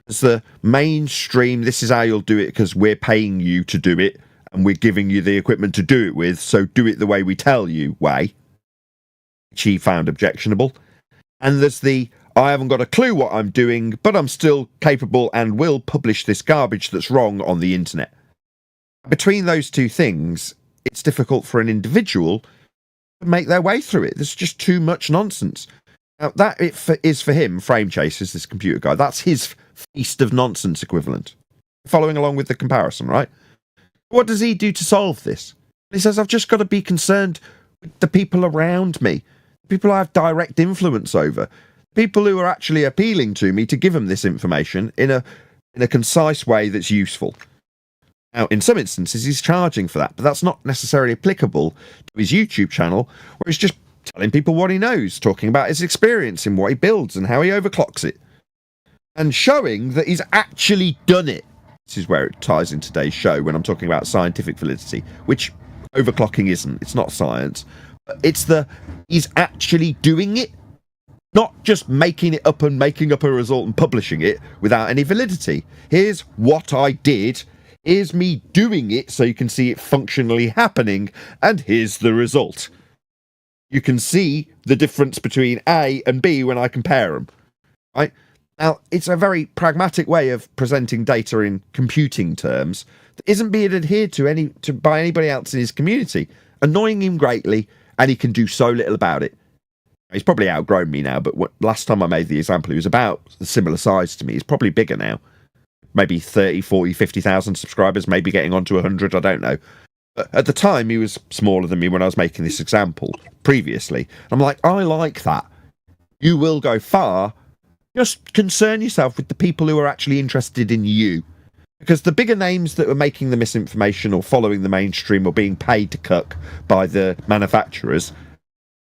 it's the mainstream. This is how you'll do it because we're paying you to do it, and we're giving you the equipment to do it with. So do it the way we tell you way, which he found objectionable. And there's the I haven't got a clue what I'm doing, but I'm still capable and will publish this garbage that's wrong on the internet. Between those two things, it's difficult for an individual to make their way through it. There's just too much nonsense. Now, that is for him, Frame Chasers, this computer guy. That's his feast of nonsense equivalent. Following along with the comparison, right? What does he do to solve this? He says, I've just got to be concerned with the people around me, people I have direct influence over, people who are actually appealing to me to give them this information in a concise way that's useful. Now, in some instances, he's charging for that, but that's not necessarily applicable to his YouTube channel, where he's just telling people what he knows, talking about his experience in what he builds and how he overclocks it, and showing that he's actually done it. This is where it ties in today's show when I'm talking about scientific validity, which overclocking isn't. It's not science. It's he's actually doing it. Not just making it up and making up a result and publishing it without any validity. Here's what I did. Here's me doing it so you can see it functionally happening. And here's the result. You can see the difference between A and B when I compare them. Right? Now, it's a very pragmatic way of presenting data in computing terms that isn't being adhered to by anybody else in his community, annoying him greatly, and he can do so little about it. He's probably outgrown me now, but last time I made the example, he was about a similar size to me. He's probably bigger now. Maybe 30, 40, 50,000 subscribers, maybe getting on to 100, I don't know. But at the time, he was smaller than me when I was making this example previously. I'm like, I like that. You will go far. Just concern yourself with the people who are actually interested in you. Because the bigger names that are making the misinformation or following the mainstream or being paid to cuck by the manufacturers,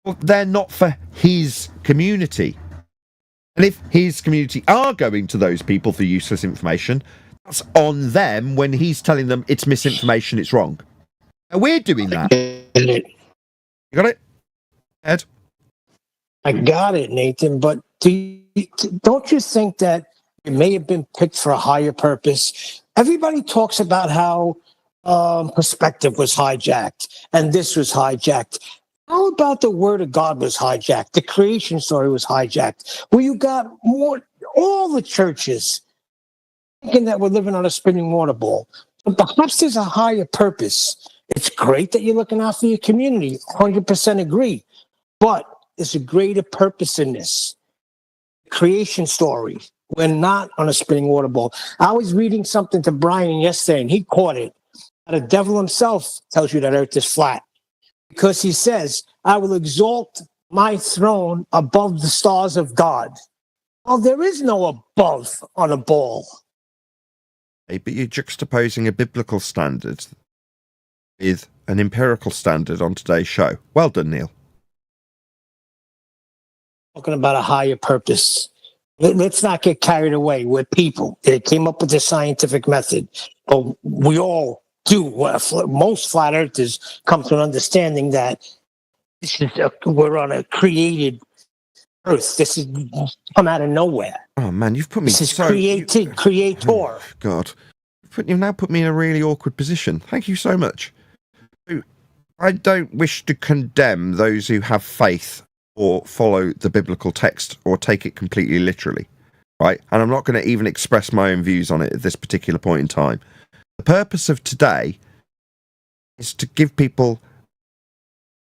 well, they're not for his community. And if his community are going to those people for useless information, that's on them when he's telling them it's misinformation, it's wrong. And we're doing that. You got it, Ed? I got it, Nathan. But don't you think that it may have been picked for a higher purpose? Everybody talks about how perspective was hijacked and this was hijacked. How about the word of God was hijacked? The creation story was hijacked. Well, you got all the churches thinking that we're living on a spinning water ball. But perhaps there's a higher purpose. It's great that you're looking out for your community. 100% agree. But there's a greater purpose in this. Creation story. We're not on a spinning water ball. I was reading something to Brian yesterday, and he caught it. The devil himself tells you that Earth is flat. Because he says, I will exalt my throne above the stars of God. Well, there is no above on a ball. Hey, but you're juxtaposing a biblical standard with an empirical standard on today's show. Well done, Neil. Talking about a higher purpose. Let's not get carried away with people. They came up with the scientific method. But we all do. Most flat earthers come to an understanding that we're on a created earth. This is come out of nowhere. Oh man, you've put me. This is creator. Oh, God, you've now put me in a really awkward position. Thank you so much. I don't wish to condemn those who have faith or follow the biblical text or take it completely literally, right? And I'm not going to even express my own views on it at this particular point in time. The purpose of today is to give people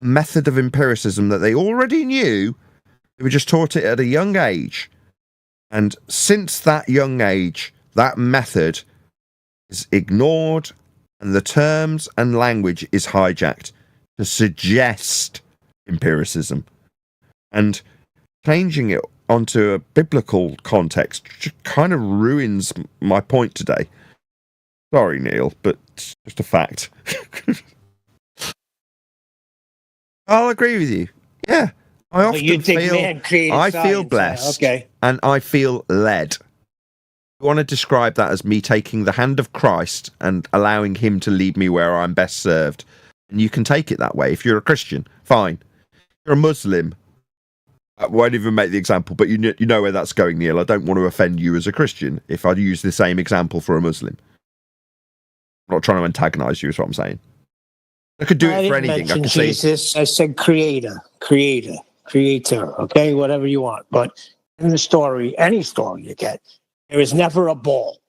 a method of empiricism that they already knew. They were just taught it at a young age. And since that young age, that method is ignored and the terms and language is hijacked to suggest empiricism. And changing it onto a biblical context just kind of ruins my point today. Sorry, Neil, but it's just a fact. I'll agree with you. Yeah. I often feel blessed, okay, and I feel led. I want to describe that as me taking the hand of Christ and allowing him to lead me where I'm best served. And you can take it that way. If you're a Christian, fine. If you're a Muslim, I won't even make the example, but you know where that's going, Neil. I don't want to offend you as a Christian if I use the same example for a Muslim. I'm not trying to antagonize you, is what I'm saying. I could do it for anything. I could say Jesus. I said creator, okay, whatever you want. But in the story, any story you get, there is never a ball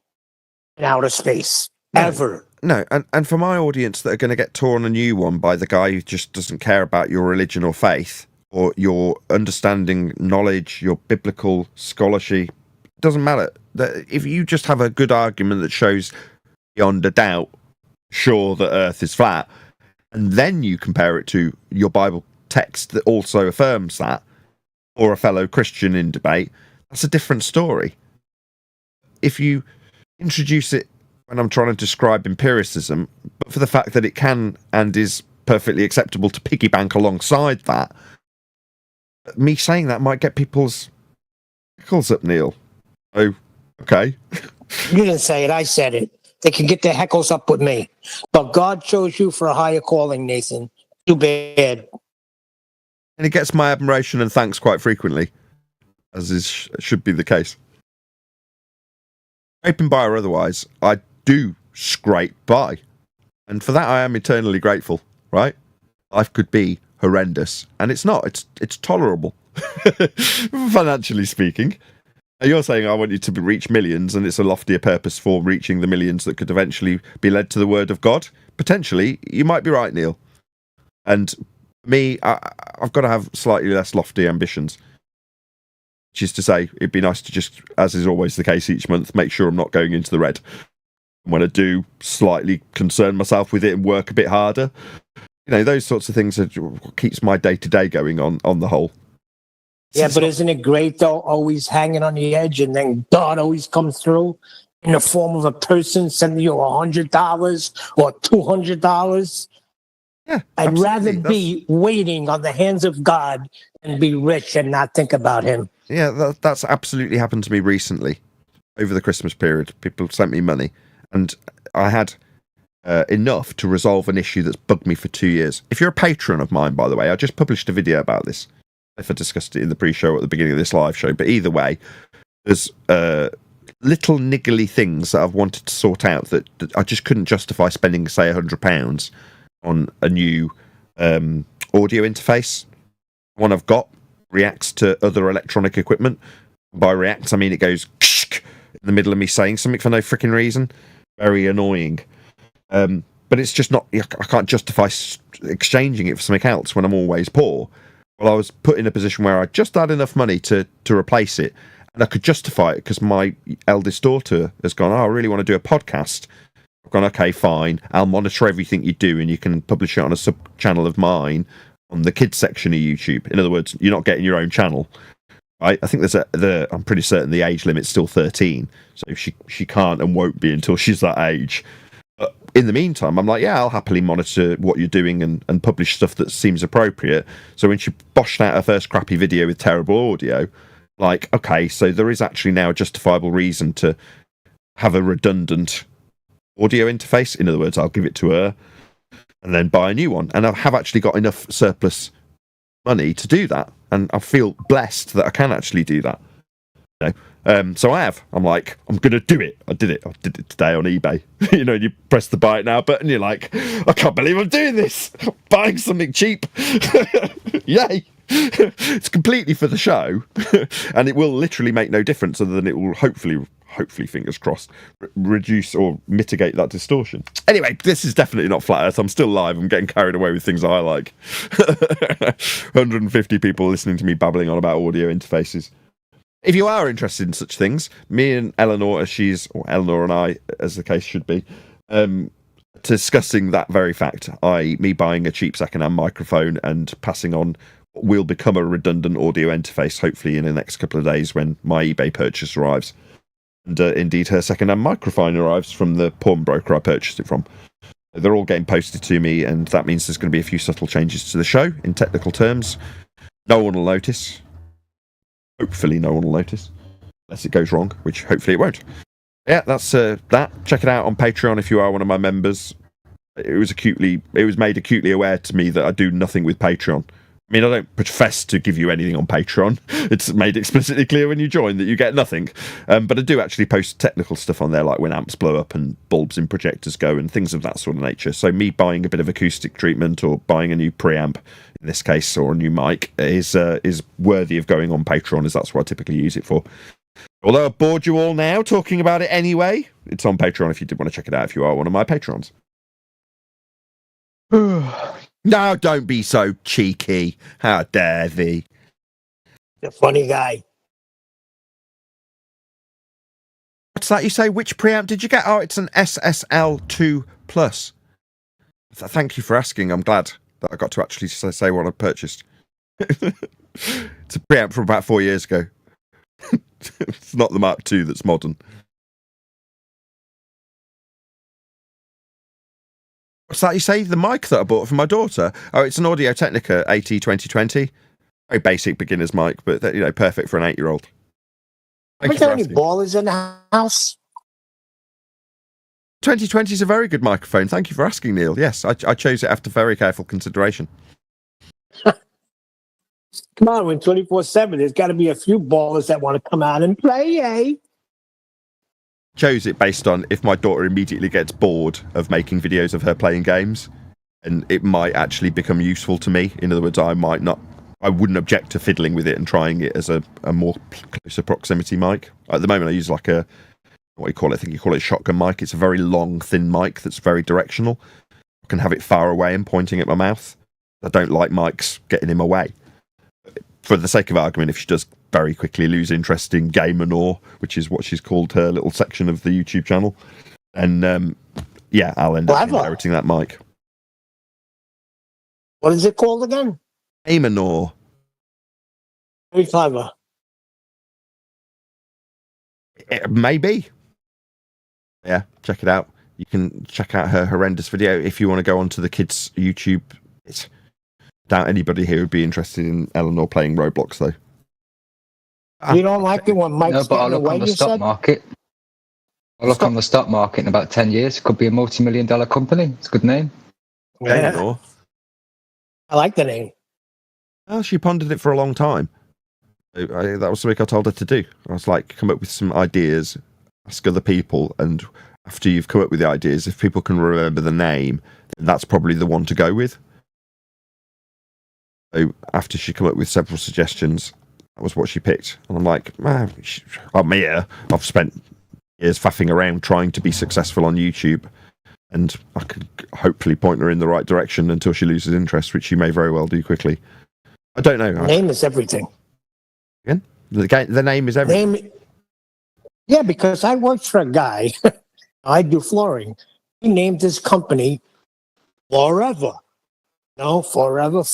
in outer space, ever. No, and for my audience that are going to get torn a new one by the guy who just doesn't care about your religion or faith, or your understanding, knowledge, your biblical scholarship, it doesn't matter. If you just have a good argument that shows beyond a doubt, sure, that Earth is flat, and then you compare it to your Bible text that also affirms that, or a fellow Christian in debate, that's a different story. If you introduce it when I'm trying to describe empiricism, but for the fact that it can and is perfectly acceptable to piggyback alongside that, me saying that might get people's heckles up, Neil. Oh, okay. You didn't say it, I said it. They can get their heckles up with me. But God chose you for a higher calling, Nathan. Too bad. And it gets my admiration and thanks quite frequently, as should be the case. Scraping by or otherwise, I do scrape by. And for that I am eternally grateful, right? Life could be horrendous, and it's not. It's tolerable, financially speaking. You're saying I want you to reach millions, and it's a loftier purpose for reaching the millions that could eventually be led to the word of God. Potentially, you might be right, Neil. And me, I've got to have slightly less lofty ambitions. Which is to say, it'd be nice to just, as is always the case each month, make sure I'm not going into the red. And when I do, slightly concern myself with it and work a bit harder. You know, those sorts of things are what keeps my day-to-day going on the whole. Yeah, but isn't it great, though, always hanging on the edge, and then God always comes through? in the form of a person sending you $100 or $200. Yeah, I'd absolutely. rather be waiting on the hands of God and be rich and not think about Him. Yeah, that's absolutely happened to me recently over the Christmas period. People sent me money, and I had enough to resolve an issue that's bugged me for 2 years. If you're a patron of mine, by the way, I just published a video about this. If I discussed it in the pre-show or at the beginning of this live show, but either way, there's little niggly things that I've wanted to sort out that I just couldn't justify spending, say, £100 on a new audio interface. One I've got reacts to other electronic equipment. By reacts, I mean it goes in the middle of me saying something for no freaking reason. Very annoying. But it's just not, I can't justify exchanging it for something else when I'm always poor. Well, I was put in a position where I just had enough money to replace it, and I could justify it because my eldest daughter has gone, oh, I really want to do a podcast. I've gone, okay, fine. I'll monitor everything you do, and you can publish it on a sub-channel of mine on the kids section of YouTube. In other words, you're not getting your own channel. Right? I think I'm pretty certain the age limit's still 13, so she can't and won't be until she's that age. But in the meantime, I'm like, yeah, I'll happily monitor what you're doing and publish stuff that seems appropriate. So when she boshed out her first crappy video with terrible audio, like, okay, so there is actually now a justifiable reason to have a redundant audio interface. In other words, I'll give it to her and then buy a new one. And I have actually got enough surplus money to do that. And I feel blessed that I can actually do that. You know? So I have. I'm like, I'm going to do it. I did it today on eBay. You know, you press the buy it now button, you're like, I can't believe I'm doing this. I'm buying something cheap. Yay. It's completely for the show. And it will literally make no difference other than it will hopefully, fingers crossed, reduce or mitigate that distortion. Anyway, this is definitely not Flat Earth. I'm still live. I'm getting carried away with things I like. 150 people listening to me babbling on about audio interfaces. If you are interested in such things, me and Eleanor, or Eleanor and I, as the case should be, discussing that very fact, i.e. me buying a cheap second-hand microphone and passing on what will become a redundant audio interface, hopefully in the next couple of days when my eBay purchase arrives. And indeed, her second-hand microphone arrives from the pawnbroker I purchased it from. They're all getting posted to me, and that means there's going to be a few subtle changes to the show in technical terms. No one will notice. Hopefully no one will notice, unless it goes wrong, which hopefully it won't. Yeah, that's that. Check it out on Patreon if you are one of my members. It was made acutely aware to me that I do nothing with Patreon. I mean, I don't profess to give you anything on Patreon. It's made explicitly clear when you join that you get nothing. But I do actually post technical stuff on there, like when amps blow up and bulbs in projectors go and things of that sort of nature. So me buying a bit of acoustic treatment or buying a new preamp, in this case, or a new mic, is worthy of going on Patreon, as that's what I typically use it for. Although I've bored you all now talking about it anyway, it's on Patreon if you did want to check it out if you are one of my patrons. No, don't be so cheeky. How dare thee? The funny guy. What's that you say? Which preamp did you get? Oh, it's an SSL2 Plus. Thank you for asking. I'm glad that I got to actually say what I purchased. It's a preamp from about 4 years ago. It's not the Mark II that's modern. What's that you say? The mic that I bought for my daughter? Oh, it's an Audio Technica AT2020. Very basic beginner's mic, but perfect for an 8-year-old. Are there any ballers in the house? 2020 is a very good microphone. Thank you for asking, Neil. Yes, I chose it after very careful consideration. Come on, when 24/7, there's got to be a few ballers that want to come out and play, eh? Chose it based on if my daughter immediately gets bored of making videos of her playing games, and it might actually become useful to me. In other words, I wouldn't object to fiddling with it and trying it as a more closer proximity mic. At the moment, I use like a, what do you call it? I think you call it a shotgun mic. It's a very long, thin mic that's very directional. I can have it far away and pointing at my mouth. I don't like mics getting in my way. For the sake of argument, if she does very quickly lose interest in Gamer-Nor, which is what she's called her little section of the YouTube channel, and I'll end up inheriting that mic. What is it called again? Gamer-Nor. Very clever. Maybe. Yeah, check it out. You can check out her horrendous video if you want to go onto the kids' YouTube. Doubt anybody here would be interested in Eleanor playing Roblox, though. You don't like it when Mike's No, but I'll getting look on away, the you stock said? market. I'll look on the stock market in about 10 years. It could be a multi-million-dollar company. It's a good name. Yeah, Eleanor. I like the name. Well, she pondered it for a long time. That was something I told her to do. I was like, come up with some ideas, ask other people, and after you've come up with the ideas, if people can remember the name, then that's probably the one to go with. So after she came up with several suggestions, that was what she picked. And I'm like, I'm here. I've spent years faffing around trying to be successful on YouTube, and I could hopefully point her in the right direction until she loses interest, which she may very well do quickly. I don't know. Name is everything. Again, the name is everything. Name. Yeah, because I worked for a guy. I do flooring. He named his company Forever. No, Forever,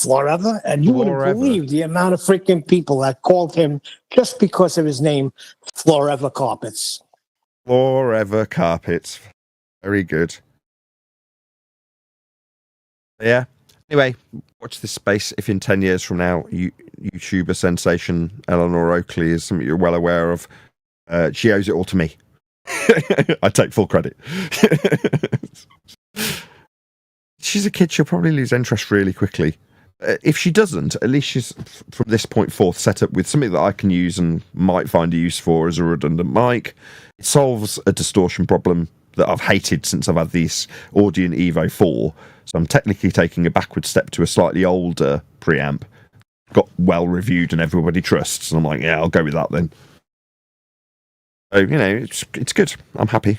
and you wouldn't Forever. believe the amount of freaking people that called him just because of his name, Forever Carpets. Forever Carpets. Very good. Yeah. Anyway, watch this space. If in 10 years from now, YouTuber sensation Eleanor Oakley is something you're well aware of, she owes it all to me. I take full credit. She's a kid. She'll probably lose interest really quickly. If she doesn't, at least she's, from this point forth, set up with something that I can use and might find a use for as a redundant mic. It solves a distortion problem that I've hated since I've had this Audient Evo 4. So I'm technically taking a backward step to a slightly older preamp. Got well reviewed and everybody trusts. And I'm like, yeah, I'll go with that then. So, it's good. I'm happy.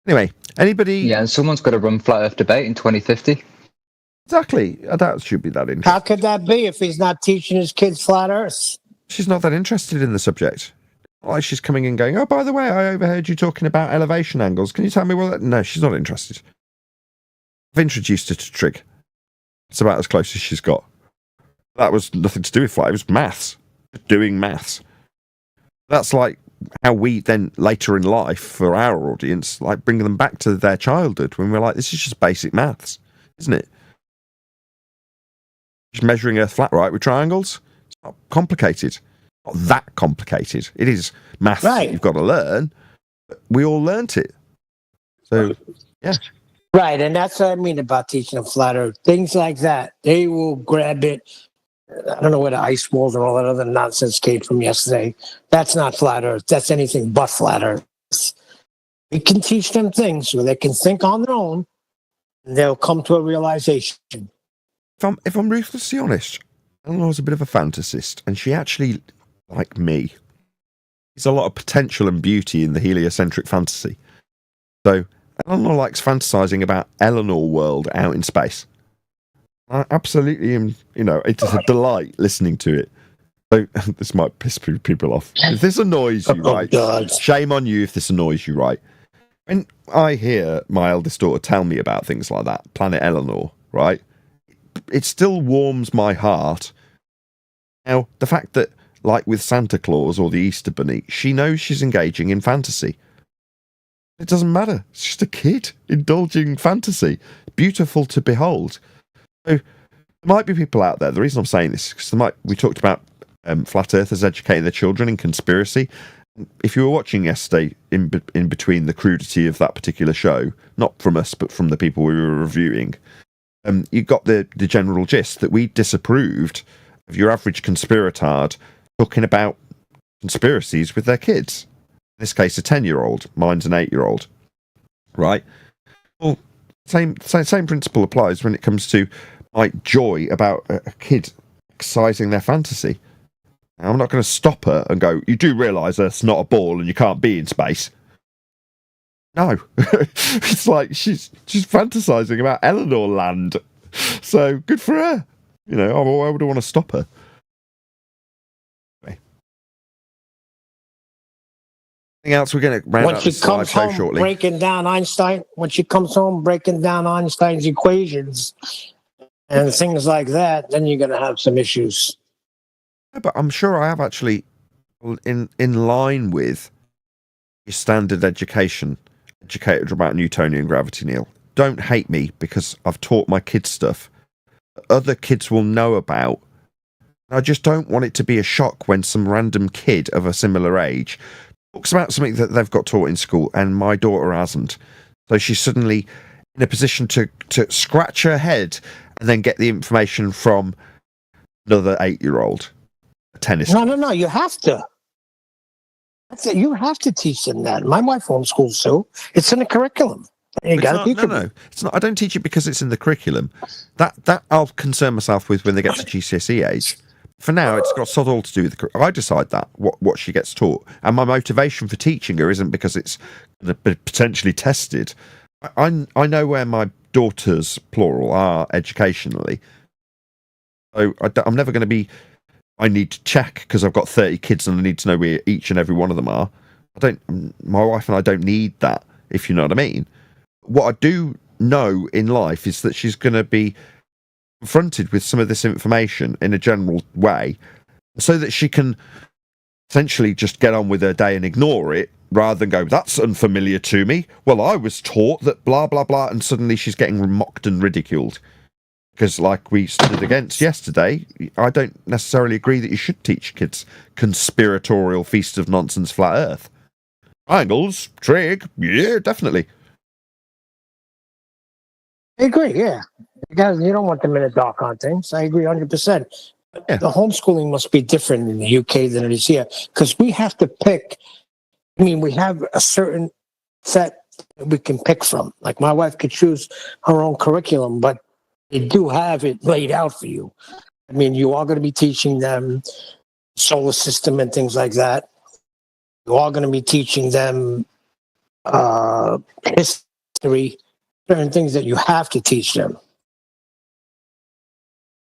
Anyway, anybody... Yeah, and someone's got to run Flat Earth Debate in 2050. Exactly. I doubt it should be that interesting. How could that be if he's not teaching his kids flat Earth? She's not that interested in the subject. Like she's coming in going, oh, by the way, I overheard you talking about elevation angles. Can you tell me what... No, she's not interested. I've introduced her to trig. It's about as close as she's got. That was nothing to do with flight. It was maths. Doing maths. That's like how we then later in life, for our audience, like bring them back to their childhood when we're like, this is just basic maths, isn't it? Just measuring Earth flat, right, with triangles. It's not complicated. Not that complicated. It is maths that you've got to learn. But we all learnt it. So, yeah. Right, and that's what I mean about teaching them flat Earth. Things like that. They will grab it. I don't know where the ice walls and all that other nonsense came from yesterday. That's not flat Earth. That's anything but flat Earth. We can teach them things where they can think on their own, and they'll come to a realization. If I'm ruthlessly honest, Eleanor's a bit of a fantasist, and she actually, like me, there's a lot of potential and beauty in the heliocentric fantasy. So Eleanor likes fantasizing about Eleanor world out in space. I absolutely am, it is a delight listening to it. So this might piss people off. If this annoys you, right? Shame on you if this annoys you, right? When I hear my eldest daughter tell me about things like that, Planet Eleanor, right? It still warms my heart. Now, the fact that, like with Santa Claus or the Easter Bunny, she knows she's engaging in fantasy. It doesn't matter. It's just a kid indulging fantasy. Beautiful to behold. So there might be people out there. The reason I'm saying this is because we talked about flat earthers educating their children in conspiracy. If you were watching yesterday, in between the crudity of that particular show, not from us but from the people we were reviewing, you got the general gist that we disapproved of your average conspiratard talking about conspiracies with their kids. In this case, a 10-year-old. Mine's an 8-year-old. Right? Well, same principle applies when it comes to like joy about a kid exercising their fantasy. Now, I'm not going to stop her and go, you do realise Earth's not a ball and you can't be in space. No. It's like she's fantasizing about Eleanor land. So good for her. Why would I want to stop her? Anyway. Anything else? We're going to round up this live show shortly. When she comes home breaking down Einstein's equations and things like that, then you're going to have some issues. Yeah, but I'm sure I have actually, in line with your standard education, educated about Newtonian gravity, Neil. Don't hate me because I've taught my kids stuff that other kids will know about. I just don't want it to be a shock when some random kid of a similar age talks about something that they've got taught in school and my daughter hasn't. So she's suddenly in a position to scratch her head and then get the information from another 8-year-old. A tennis. No. You have to. That's it. You have to teach them that. My wife homeschools too. It's in the curriculum. You got to teach them. No, it's not. I don't teach it because it's in the curriculum. That I'll concern myself with when they get to GCSE age. For now, it's got sod all to do with the. I decide that what she gets taught, and my motivation for teaching her isn't because it's potentially tested. I know where my daughters, plural, are educationally. So I'm never going to be. I need to check because I've got 30 kids and I need to know where each and every one of them are. My wife and I don't need that, if you know what I mean. What I do know in life is that she's going to be confronted with some of this information in a general way so that she can essentially just get on with her day and ignore it rather than go, that's unfamiliar to me. Well, I was taught that blah, blah, blah. And suddenly she's getting mocked and ridiculed. Because like we stood against yesterday, I don't necessarily agree that you should teach kids conspiratorial feast of nonsense flat earth. Triangles, trig, yeah, definitely. I agree, yeah. Because you don't want them in the dark on things. I agree 100%. Yeah. The homeschooling must be different in the UK than it is here. Because we have to pick, we have a certain set that we can pick from. Like my wife could choose her own curriculum, but they do have it laid out for you. You are going to be teaching them solar system and things like that. You are going to be teaching them history, certain things that you have to teach them.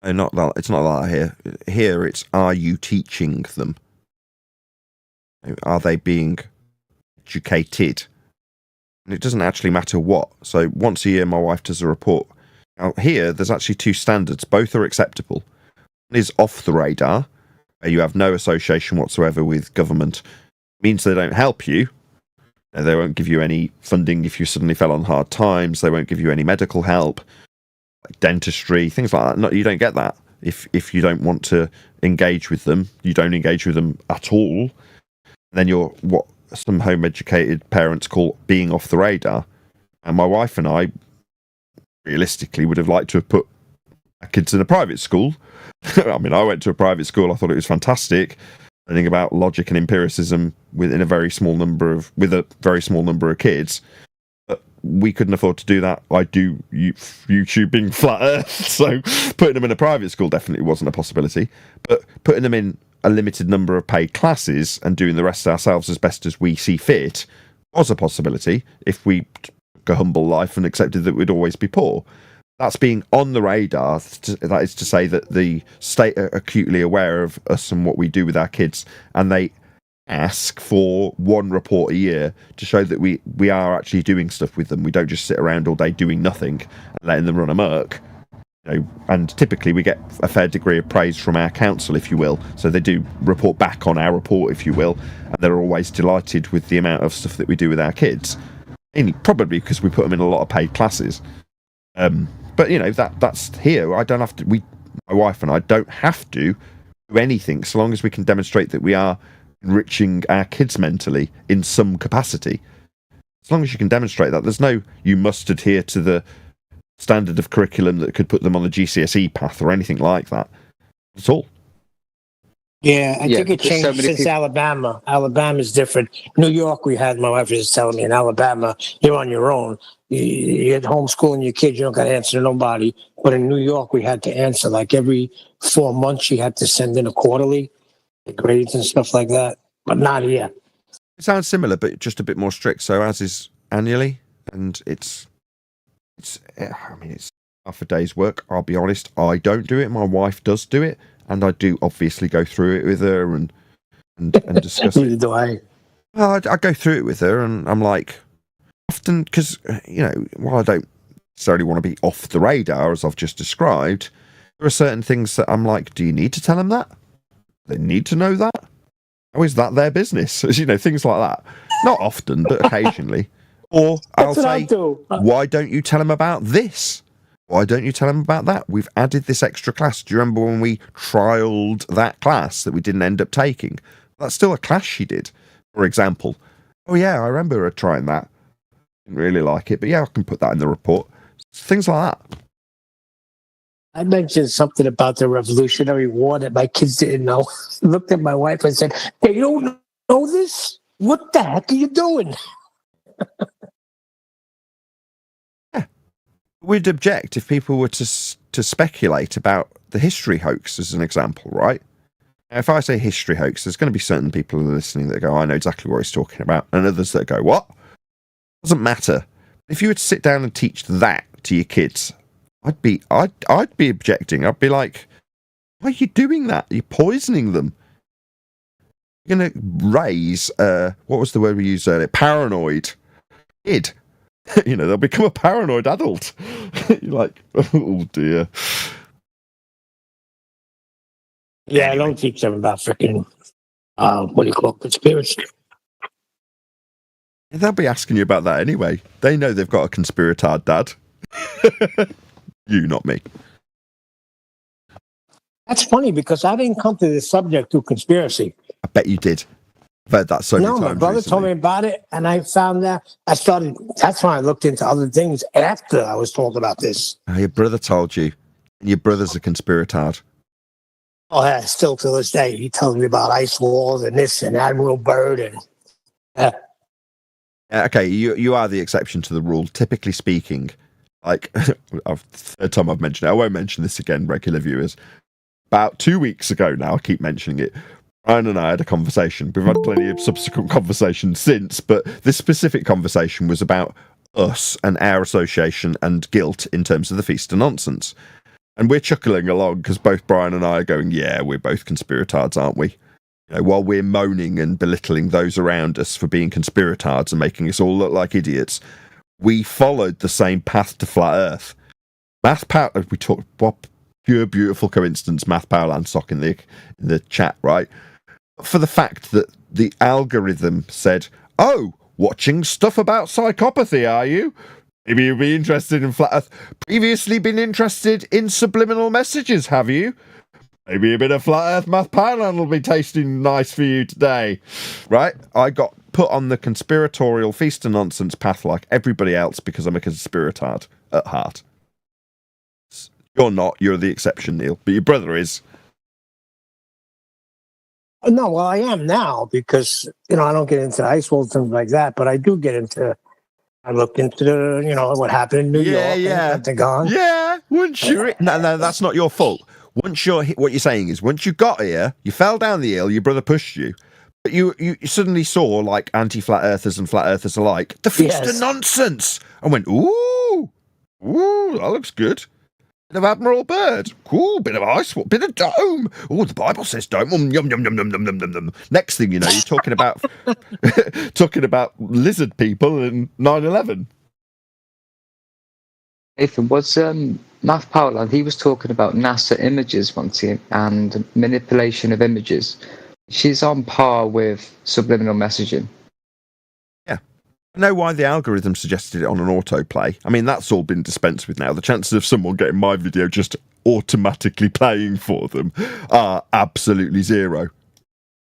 Not that. It's not that here. Here, it's are you teaching them? Are they being educated? And it doesn't actually matter what. So once a year, my wife does a report. Now, here, there's actually 2 standards. Both are acceptable. One is off the radar, where you have no association whatsoever with government. It means they don't help you. They won't give you any funding if you suddenly fell on hard times. They won't give you any medical help, like dentistry, things like that. No, you don't get that. If you don't want to engage with them, you don't engage with them at all. Then you're what some home-educated parents call being off the radar. And my wife and I realistically would have liked to have put our kids in a private school. I went to a private school. I thought it was fantastic, learning about logic and empiricism with a very small number of kids. But we couldn't afford to do that. I do YouTubing flat earth, so putting them in a private school definitely wasn't a possibility. But putting them in a limited number of paid classes and doing the rest ourselves as best as we see fit was a possibility if we a humble life and accepted that we'd always be poor. That's being on the radar. That is to say that the state are acutely aware of us and what we do with our kids, and they ask for 1 report a year to show that we are actually doing stuff with them. We don't just sit around all day doing nothing and letting them run amok. And typically we get a fair degree of praise from our council, if you will. So they do report back on our report, if you will, and they're always delighted with the amount of stuff that we do with our kids. Probably because we put them in a lot of paid classes. But that's here. I don't have to. My wife and I don't have to do anything so long as we can demonstrate that we are enriching our kids mentally in some capacity. As long as you can demonstrate that, there's no you must adhere to the standard of curriculum that could put them on the GCSE path or anything like that at all. Yeah, I think it changed since Alabama. Alabama's different. New York, my wife was telling me, in Alabama, you're on your own. You're homeschooling your kids, you don't got to answer to nobody. But in New York, we had to answer. Like every 4 months, you had to send in a quarterly, the grades and stuff like that. But not here. It sounds similar, but just a bit more strict. So as is annually, and it's half a day's work. I'll be honest, I don't do it. My wife does do it. And I do obviously go through it with her and discuss it. Do I? Well, I go through it with her, and I'm like, often, because, while I don't necessarily want to be off the radar, as I've just described, there are certain things that I'm like, do you need to tell them that? They need to know that? How is that their business? Things like that. Not often, but occasionally. Or I'll That's what I'll say, do. why don't you tell them about this? Why don't you tell them about that? We've added this extra class. Do you remember when we trialed that class that we didn't end up taking? That's still a class she did, for example. Oh, yeah, I remember her trying that. Didn't really like it, but yeah, I can put that in the report. Things like that. I mentioned something about the Revolutionary War that my kids didn't know. Looked at my wife and said, "They don't know this? What the heck are you doing?" We'd object if people were to speculate about the history hoax as an example, right? Now, if I say history hoax, there's going to be certain people who are listening that go, I know exactly what he's talking about, and others that go, what? Doesn't matter. If you were to sit down and teach that to your kids, I'd be objecting. I'd be like, why are you doing that? You're poisoning them. You're going to raise, what was the word we used earlier? Paranoid kid. You know, they'll become a paranoid adult. You're like, oh dear. Yeah, I don't teach them about freaking, what do you call it, conspiracy. They'll be asking you about that anyway. They know they've got a conspiratard dad. You, not me. That's funny because I didn't come to this subject through conspiracy. I bet you did. I've heard that so many times. No, my brother told me about it, and I found that that's when I looked into other things after I was told about this. Oh, your brother told you. Your brother's a conspiratard. Oh, yeah, still to this day, he tells me about ice walls and this and Admiral Byrd and. Okay, you are the exception to the rule. Typically speaking, like third time I've mentioned it, I won't mention this again, regular viewers. About 2 weeks ago now, I keep mentioning it. Brian and I had a conversation. We've had plenty of subsequent conversations since, but this specific conversation was about us and our association and guilt in terms of the Feast of Nonsense. And we're chuckling along because both Brian and I are going, yeah, we're both conspiratards, aren't we? You know, while we're moaning and belittling those around us for being conspiratards and making us all look like idiots, we followed the same path to flat Earth. We talked, what pure beautiful coincidence, Math Power and Sock in the chat, right? For the fact that the algorithm said, oh, watching stuff about psychopathy, are you? Maybe you'll be interested in flat Earth. Previously been interested in subliminal messages, have you? Maybe a bit of flat Earth Math Powerland will be tasting nice for you today. Right? I got put on the conspiratorial Feast of Nonsense path like everybody else because I'm a conspiratard at heart. You're not. You're the exception, Neil. But your brother is. No, well, I am now because, I don't get into ice walls and things like that, but I do get into, I look into what happened in New York. Yeah. And Pentagon. Yeah. Once you're no, that's not your fault. What you're saying is, once you got here, you fell down the hill, your brother pushed you, but you suddenly saw, like, anti-flat earthers and flat earthers alike, the Feast of Nonsense, and went, ooh, that looks good. Bit of Admiral Byrd, cool. Bit of ice, bit of dome. Oh, the Bible says dome. Yum yum yum yum yum yum yum yum. Next thing you know, you're talking about lizard people and 9/11. Nathan, was Math Powerland, he was talking about NASA images once and manipulation of images. She's on par with subliminal messaging. Yeah. I know why the algorithm suggested it on an autoplay. I mean, that's all been dispensed with now. The chances of someone getting my video just automatically playing for them are absolutely zero.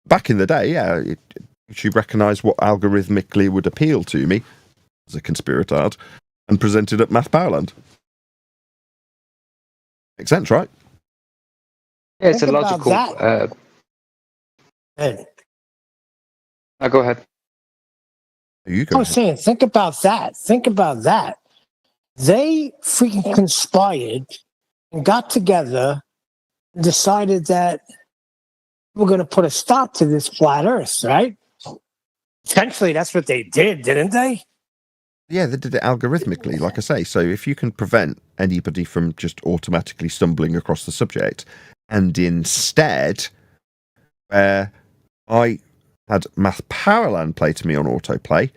Back in the day, yeah, she recognised what algorithmically would appeal to me as a conspiratard and presented at Math Powerland. Makes sense, right? Yeah, it's Think a logical. Go ahead. You go I was saying, think about that. Think about that. They freaking conspired and got together and decided that we're going to put a stop to this flat Earth, right? Essentially, that's what they did, didn't they? Yeah, they did it algorithmically, like I say. So if you can prevent anybody from just automatically stumbling across the subject, and instead, I had Math Powerland play to me on autoplay,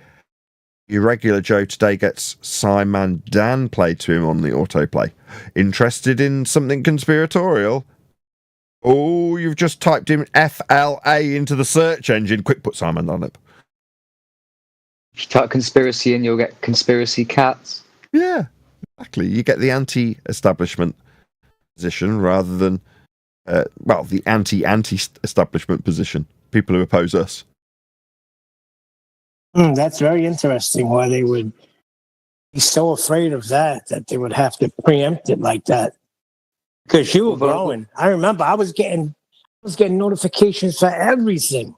your regular Joe today gets Simon Dan played to him on the autoplay. Interested in something conspiratorial? Oh, you've just typed in FLA into the search engine. Quick, put Simon Dan up. If you type conspiracy in, you'll get conspiracy cats. Yeah, exactly. You get the anti-establishment position rather than, the anti-establishment position. People who oppose us. That's very interesting. Why they would be so afraid of that they would have to preempt it like that. Because you were growing. I remember I was getting notifications for everything.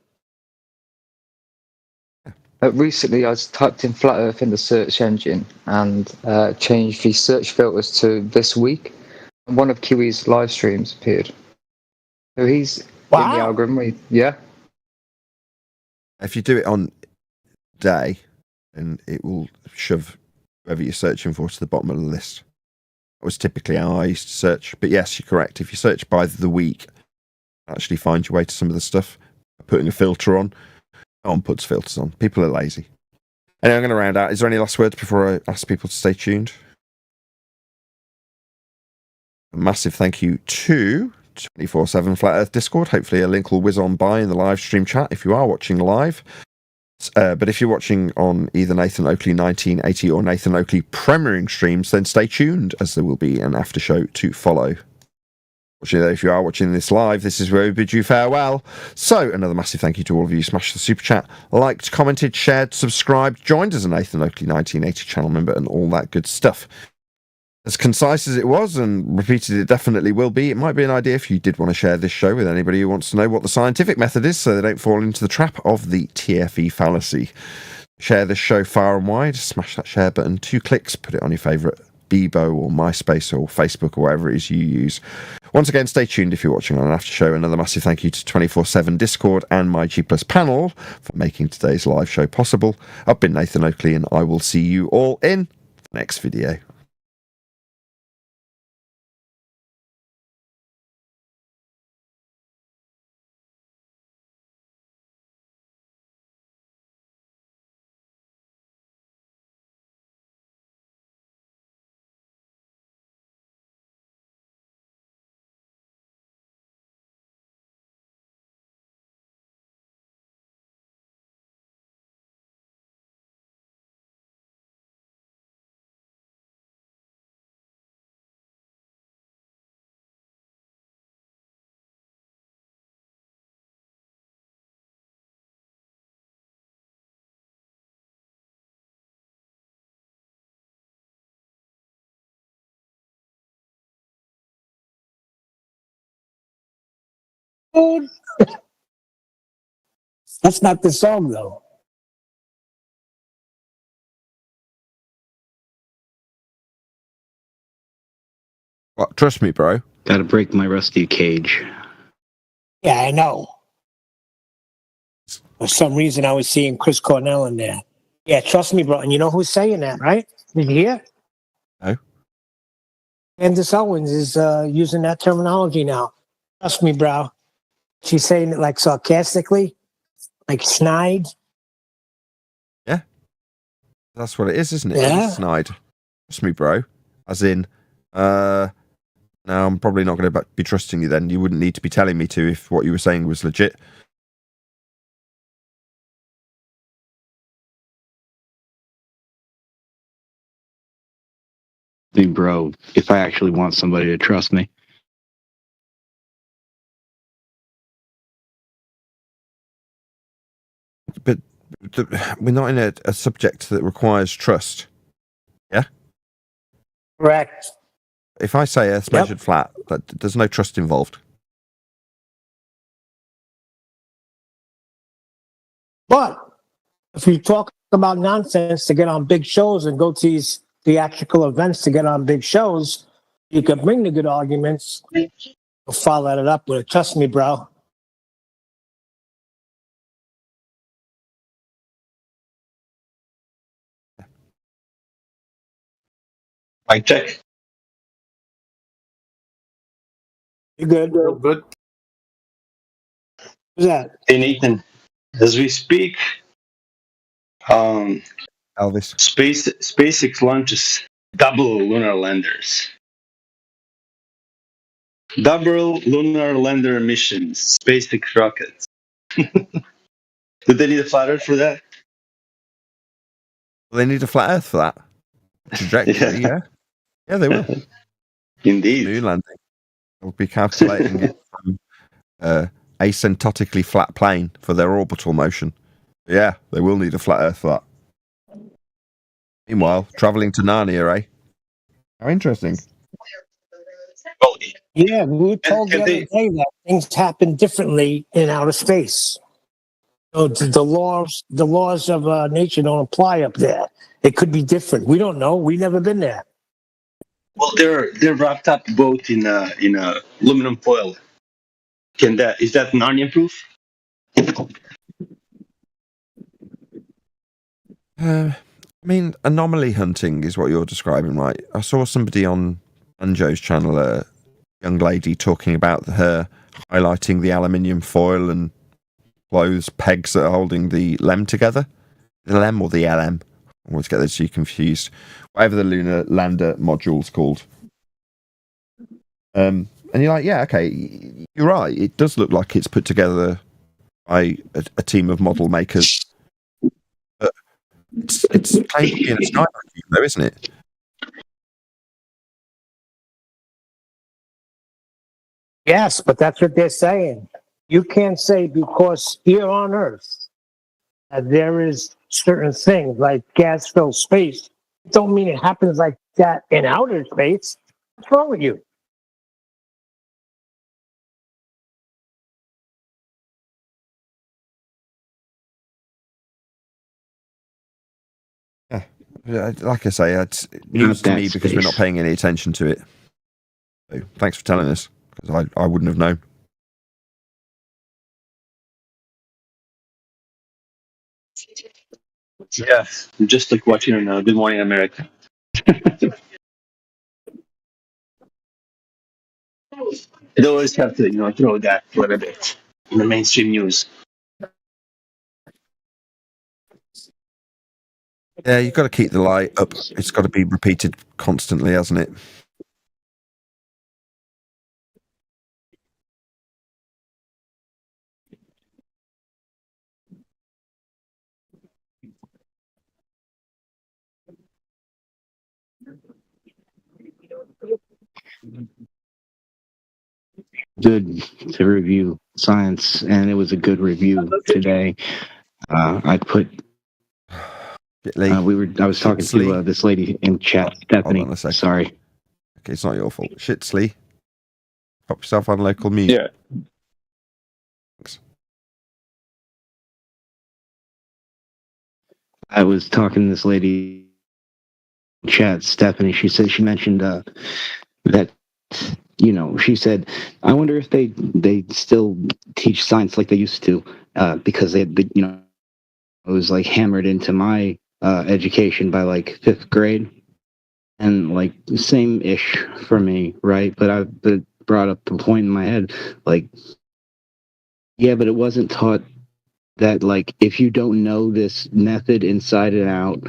Recently, I typed in flat Earth in the search engine and changed the search filters to this week. And one of Kiwi's live streams appeared. So he's in the algorithm. Yeah. If you do it on day, then it will shove whoever you're searching for to the bottom of the list. That was typically how I used to search. But yes, you're correct. If you search by the week, actually find your way to some of the stuff. Putting a filter on. No one puts filters on. People are lazy. Anyway, I'm going to round out. Is there any last words before I ask people to stay tuned? A massive thank you to 24/7 Flat Earth Discord. Hopefully a link will whiz on by in the live stream chat if you are watching live. But if you're watching on either Nathan Oakley 1980 or Nathan Oakley premiering streams, then stay tuned as there will be an after show to follow. Fortunately, if you are watching this live, this is where we bid you farewell. So, another massive thank you to all of you who smashed the super chat, liked, commented, shared, subscribed, joined as a Nathan Oakley 1980 channel member, and all that good stuff. As concise as it was, and repeated it definitely will be, it might be an idea if you did want to share this show with anybody who wants to know what the scientific method is so they don't fall into the trap of the TFE fallacy. Share this show far and wide, smash that share button, 2 clicks, put it on your favourite Bebo or MySpace or Facebook or whatever it is you use. Once again, stay tuned if you're watching on an after show. Another massive thank you to 24/7 Discord and my G Plus panel for making today's live show possible. I've been Nathan Oakley and I will see you all in the next video. That's not the song, though. Well, trust me, bro. Gotta break my rusty cage. Yeah, I know. For some reason, I was seeing Chris Cornell in there. Yeah, trust me, bro. And you know who's saying that, right? Did you hear? No. Candace Owens is using that terminology now. Trust me, bro. She's saying it like sarcastically, like snide. Yeah. That's what it is, isn't it? Yeah. Snide. Trust me, bro. As in, no, I'm probably not going to be trusting you then. You wouldn't need to be telling me to if what you were saying was legit. Hey, bro, if I actually want somebody to trust me. But we're not in a subject that requires trust. Yeah? Correct. If I say Earth's measured flat, there's no trust involved. But if you talk about nonsense to get on big shows and go to these theatrical events to get on big shows, you can bring the good arguments. You'll follow it up with it. Trust me, bro. Mic check. You good? Real good. Who's that? Hey Nathan, as we speak, Elvis. SpaceX launches double lunar landers. Double lunar lander missions, SpaceX rockets. Did they need a flat Earth for that? Well, they need a flat Earth for that trajectory. Yeah. Yeah, they will. Indeed. Moon landing. They'll be calculating it from asymptotically flat plane for their orbital motion. Yeah, they will need a flat Earth for that. Meanwhile, traveling to Narnia, eh? How interesting. Well, Yeah, we were told the and other they, day that things happen differently in outer space. So the laws of nature don't apply up there. It could be different. We don't know. We've never been there. well, they're wrapped up both in a aluminum foil. Is that Narnia proof? I mean, anomaly hunting is what you're describing, right? I saw somebody on Anjo's channel, a young lady, talking about her highlighting the aluminium foil and clothes pegs that are holding the LEM together. The LEM or the LM? I always get those two confused. Whatever the lunar lander module's called. And you're like, yeah, okay, you're right. It does look like it's put together by a team of model makers. But it's claimed to be in a sky vacuum, though, isn't it? Yes, but that's what they're saying. You can't say because here on Earth there is certain things like gas-filled space. Don't mean it happens like that in outer space. What's wrong with you? Like I say, it's news to me because we're not paying any attention to it. So thanks for telling us, because I wouldn't have known. Yeah, just like watching Good Morning America. They always have to, throw that a little bit in the mainstream news. Yeah, you've got to keep the light up. It's got to be repeated constantly, hasn't it? Good to review science, and it was a good review today. I put. I was talking to this lady in chat, Stephanie. Hold on a second. Sorry. Okay, it's not your fault. Shitsley. Pop yourself on local music. Yeah. Thanks. I was talking to this lady in chat, Stephanie. She mentioned that she said, I wonder if they still teach science like they used to, because it was like hammered into my education by like 5th grade, and like same ish for me, right? But I brought up the point in my head, like, yeah, but it wasn't taught that, like, if you don't know this method inside and out,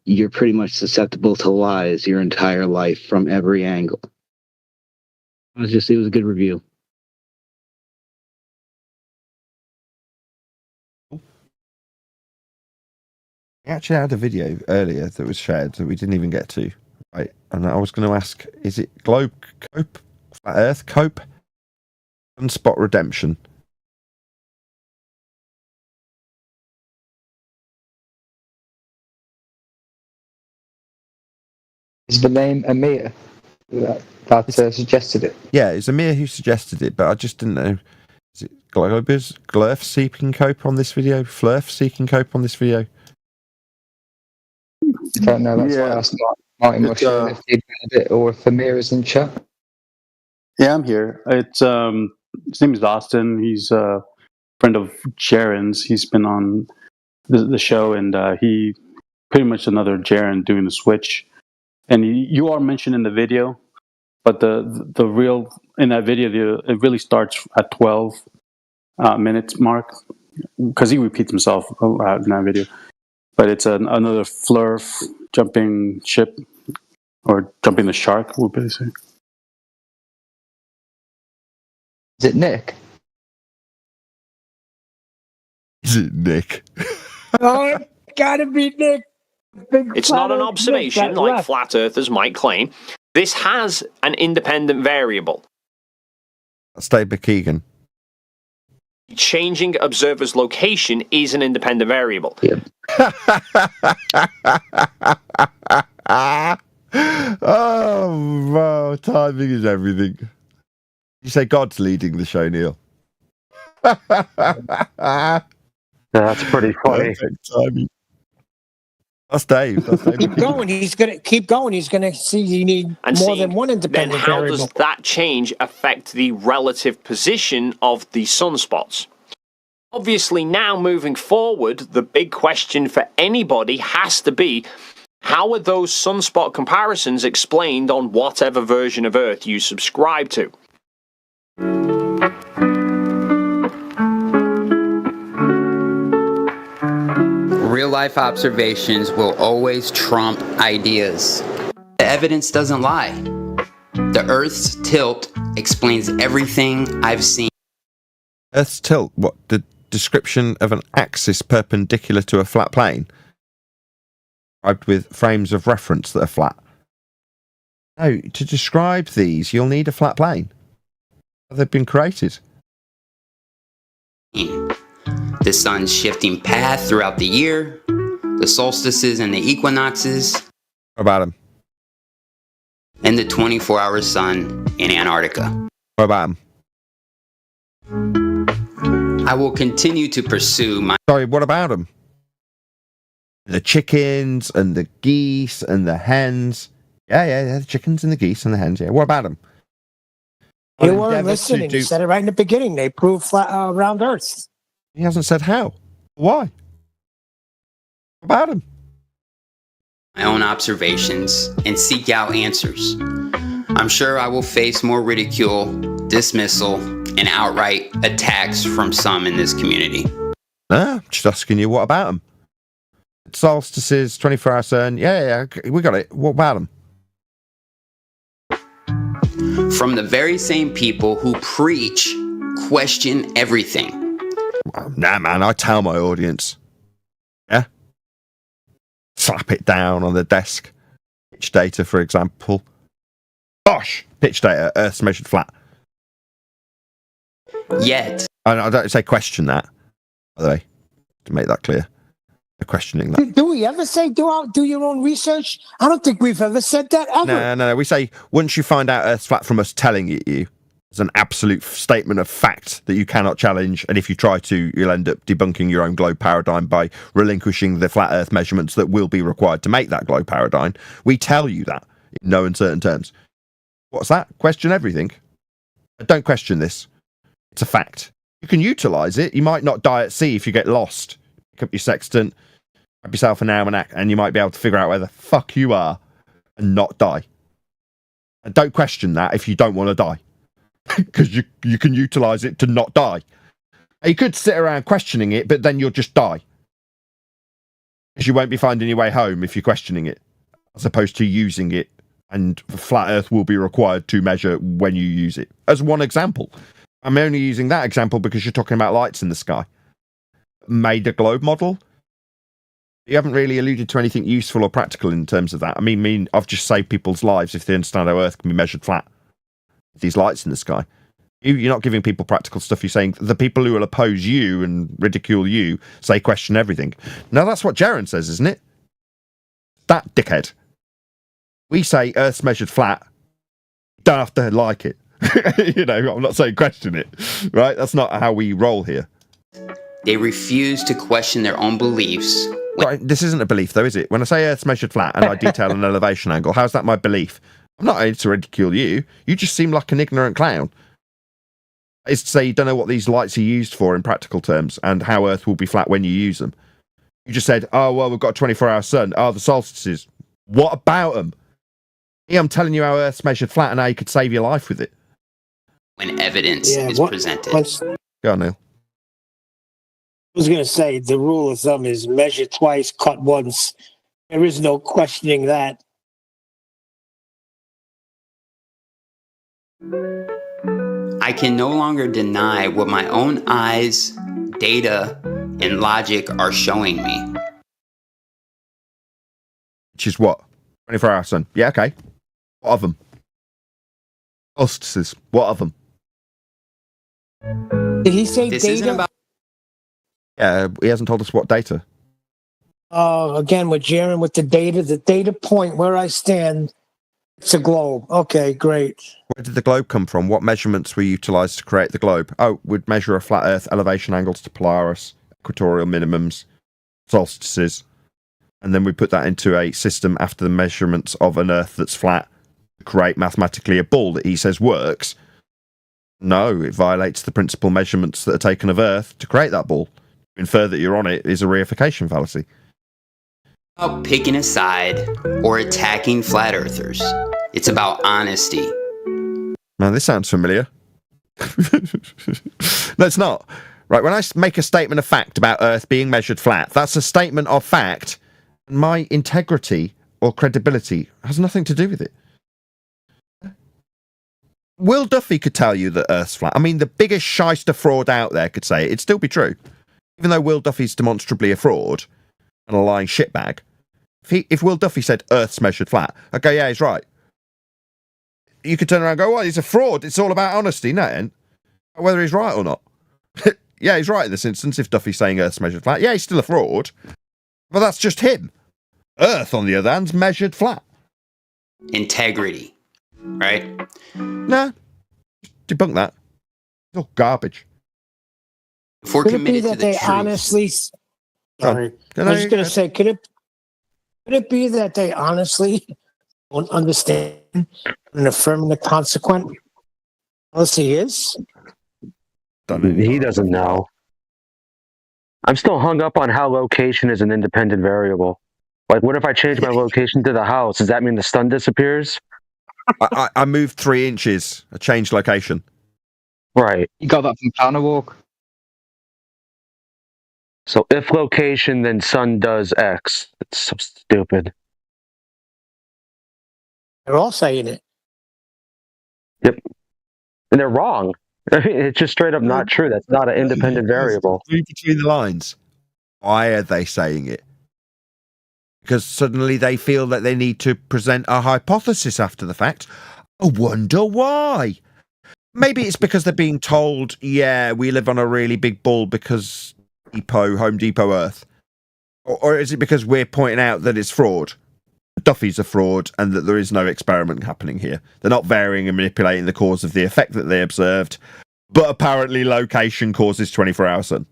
you're pretty much susceptible to lies your entire life from every angle. It was a good review. We actually had a video earlier that was shared that we didn't even get to, right? And I was going to ask, is it Globe Cope, Flat Earth Cope, Sunspot Redemption? Is the name Amir that suggested it? Yeah, it's Amir who suggested it, but I just didn't know. Is it Glurf seeking cope on this video? Flurf seeking cope on this video? I don't know. That's why I asked Martin Musher if he'd read it or if Amir is in chat. Yeah, I'm here. It's his name is Austin. He's a friend of Jaren's. He's been on the show, and he pretty much another Jaren doing the switch. And you are mentioned in the video, but the real in that video, it really starts at 12 minutes mark, because he repeats himself a lot in that video. But it's another Flurf jumping ship, or jumping the shark, we'll say. Is it Nick? Is it Nick? Oh, it gotta be Nick. Big It's flat not an Earth myth observation that like left. flat earthers might claim. This has an independent variable. That's Dave McKeegan. Changing observer's location is an independent variable. Oh, wow, timing is everything. You say God's leading the show, Neil. That's pretty funny. Perfect timing. That's Dave. That's Dave Keep McKeegan. going. He's gonna keep going. He's gonna see you need And more seeing than one then independent how variable. does that change affect the relative position of the sunspots? Obviously, now moving forward, the big question for anybody has to be, how are those sunspot comparisons explained on whatever version of Earth you subscribe to? Real life observations will always trump ideas. The evidence doesn't lie. The Earth's tilt explains everything I've seen. Earth's tilt, what? The description of an axis perpendicular to a flat plane? Described with frames of reference that are flat. No, to describe these, you'll need a flat plane. They've been created. The sun's shifting path throughout the year, the solstices and the equinoxes, What about them? and the 24-hour sun in Antarctica. What about them? I will continue to pursue my Sorry, what about them? The chickens and the geese and the hens. Yeah, the chickens and the geese and the hens. Yeah, what about them? You weren't listening. You said it right in the beginning. They proved flat round Earth. He hasn't said how. Why? What about him? my own observations and seek out answers. I'm sure I will face more ridicule, dismissal, and outright attacks from some in this community. Nah, just asking you, what about them? Solstices, 24-hour sun. Yeah, we got it. What about them? From the very same people who preach, question everything. Nah, man, I tell my audience. Yeah? Slap it down on the desk. Pitch data, for example. Bosh! Pitch data, Earth's measured flat. Yet, And I don't say question that, by the way, to make that clear. They're questioning that. Do we ever say do your own research? I don't think we've ever said that ever. No. We say once you find out Earth's flat from us telling it you, it's an absolute statement of fact that you cannot challenge. And if you try to, you'll end up debunking your own globe paradigm by relinquishing the flat Earth measurements that will be required to make that globe paradigm. We tell you that in no uncertain terms. What's that? Question everything. Don't question this. It's a fact. You can utilize it. You might not die at sea if you get lost. Pick up your sextant, grab yourself an almanac, and you might be able to figure out where the fuck you are and not die. And don't question that if you don't want to die. Because you can utilize it to not die. You could sit around questioning it, but then you'll just die. Because you won't be finding your way home if you're questioning it, as opposed to using it, and flat Earth will be required to measure when you use it. As one example. I'm only using that example because you're talking about lights in the sky. Made a globe model? You haven't really alluded to anything useful or practical in terms of that. I mean, I've just saved people's lives if they understand how Earth can be measured flat. These lights in the sky. You're not giving people practical stuff. You're saying the people who will oppose you and ridicule you say question everything. Now that's what Jaron says, isn't it? That dickhead. We say Earth's measured flat. Don't have to like it. You know, I'm not saying question it. Right? That's not how we roll here. they refuse to question their own beliefs. Right, this isn't a belief though, is it? When I say Earth's measured flat and I detail an elevation angle, how's that my belief? I'm not here to ridicule you. You just seem like an ignorant clown. Is to say you don't know what these lights are used for in practical terms and how Earth will be flat when you use them. You just said, oh, well, we've got a 24-hour sun. Oh, the solstices. What about them? Yeah, I'm telling you how Earth's measured flat and how you could save your life with it. When evidence is presented. Go on, Neil. I was going to say the rule of thumb is measure twice, cut once. There is no questioning that. I can no longer deny what my own eyes, data, and logic are showing me. which is what? 24-hour sun. Yeah, okay. What of them? Solstices. What of them? Did he say This data? isn't about Yeah, he hasn't told us what data. Again, with Jaron, with the data point where I stand, it's a globe. Okay, great. Where did the globe come from? What measurements were utilised to create the globe? Oh, we'd measure a flat Earth, elevation angles to Polaris, equatorial minimums, solstices, and then we put that into a system after the measurements of an Earth that's flat to create mathematically a ball that he says works. No, it violates the principal measurements that are taken of Earth to create that ball. To infer that you're on it is a reification fallacy. about picking a side or attacking flat earthers. It's about honesty. Now, this sounds familiar. No, it's not. Right, when I make a statement of fact about Earth being measured flat, that's a statement of fact. My integrity or credibility has nothing to do with it. Will Duffy could tell you that Earth's flat. I mean, the biggest shyster fraud out there could say it. It'd still be true. Even though Will Duffy's demonstrably a fraud and a lying shitbag, if Will Duffy said Earth's measured flat, I'd go, yeah, he's right. You could turn around and go, well, he's a fraud. It's all about honesty, no, it ain't. Whether he's right or not. Yeah, he's right in this instance if Duffy's saying Earth's measured flat. Yeah, he's still a fraud. But that's just him. Earth, on the other hand, is measured flat. Integrity, right? Nah, debunk that. It's all garbage. If we're Could it be committed to that the they truth, honestly? Sorry, I was just going to say, could it be that they honestly don't understand and affirming the consequent policy is? He doesn't know. I'm still hung up on how location is an independent variable. Like, what if I change my location to the house? Does that mean the sun disappears? I moved 3 inches. I changed location. Right. You got that from Planner Walk. So if location, then sun does X. It's so stupid. They're all saying it. Yep. And they're wrong. I mean, it's just straight up not true. That's not an independent variable. Read between the lines. Why are they saying it? Because suddenly they feel that they need to present a hypothesis after the fact. I wonder why. Maybe it's because they're being told, yeah, we live on a really big ball because Home Depot Earth. Or is it because we're pointing out that it's fraud? Duffy's a fraud and that there is no experiment happening here. They're not varying and manipulating the cause of the effect that they observed, but apparently location causes 24-hour sun.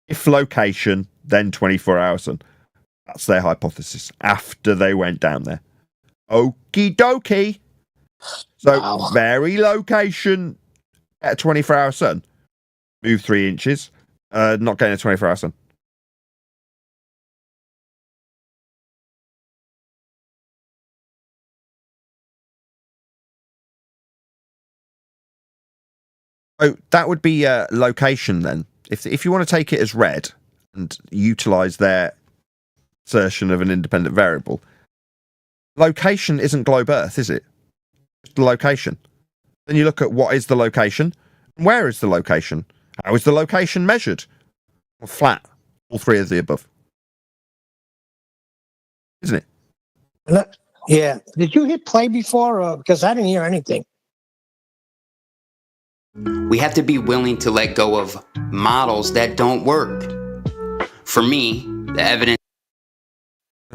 If location, then 24-hour sun. That's their hypothesis after they went down there. Okie dokie. So, Wow. vary location at a 24-hour sun. Move 3 inches. Not getting a 24-hour sun. Oh, that would be location then. If you want to take it as read and utilise their assertion of an independent variable, location isn't globe Earth, is it? It's the location. Then you look at what is the location, and where is the location? How is the location measured? Well, flat. All three of the above. Isn't it? Yeah. Did you hit play before? Because I didn't hear anything. we have to be willing to let go of models that don't work. For me, the evidence.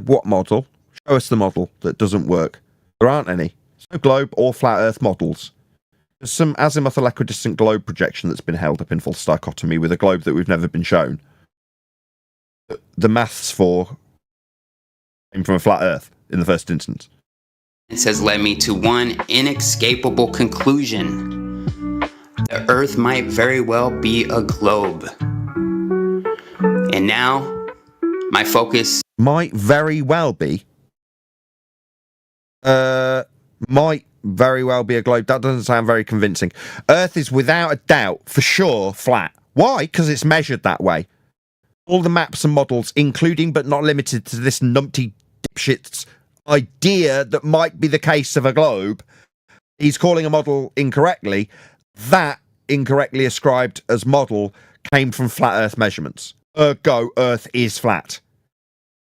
What model? Show us the model that doesn't work. There aren't any. There's no globe or flat Earth models. There's some azimuthal equidistant globe projection that's been held up in false dichotomy with a globe that we've never been shown. The maths for came from a flat Earth in the first instance. Has led me to one inescapable conclusion. The Earth might very well be a globe. And now, my focus... Might very well be. Might very well be a globe. That doesn't sound very convincing. Earth is without a doubt, for sure, flat. Why? Because it's measured that way. All the maps and models, including but not limited to this numpty dipshit's idea that might be the case of a globe, he's calling a model incorrectly. That incorrectly ascribed as model came from flat Earth measurements. Ergo, Earth is flat.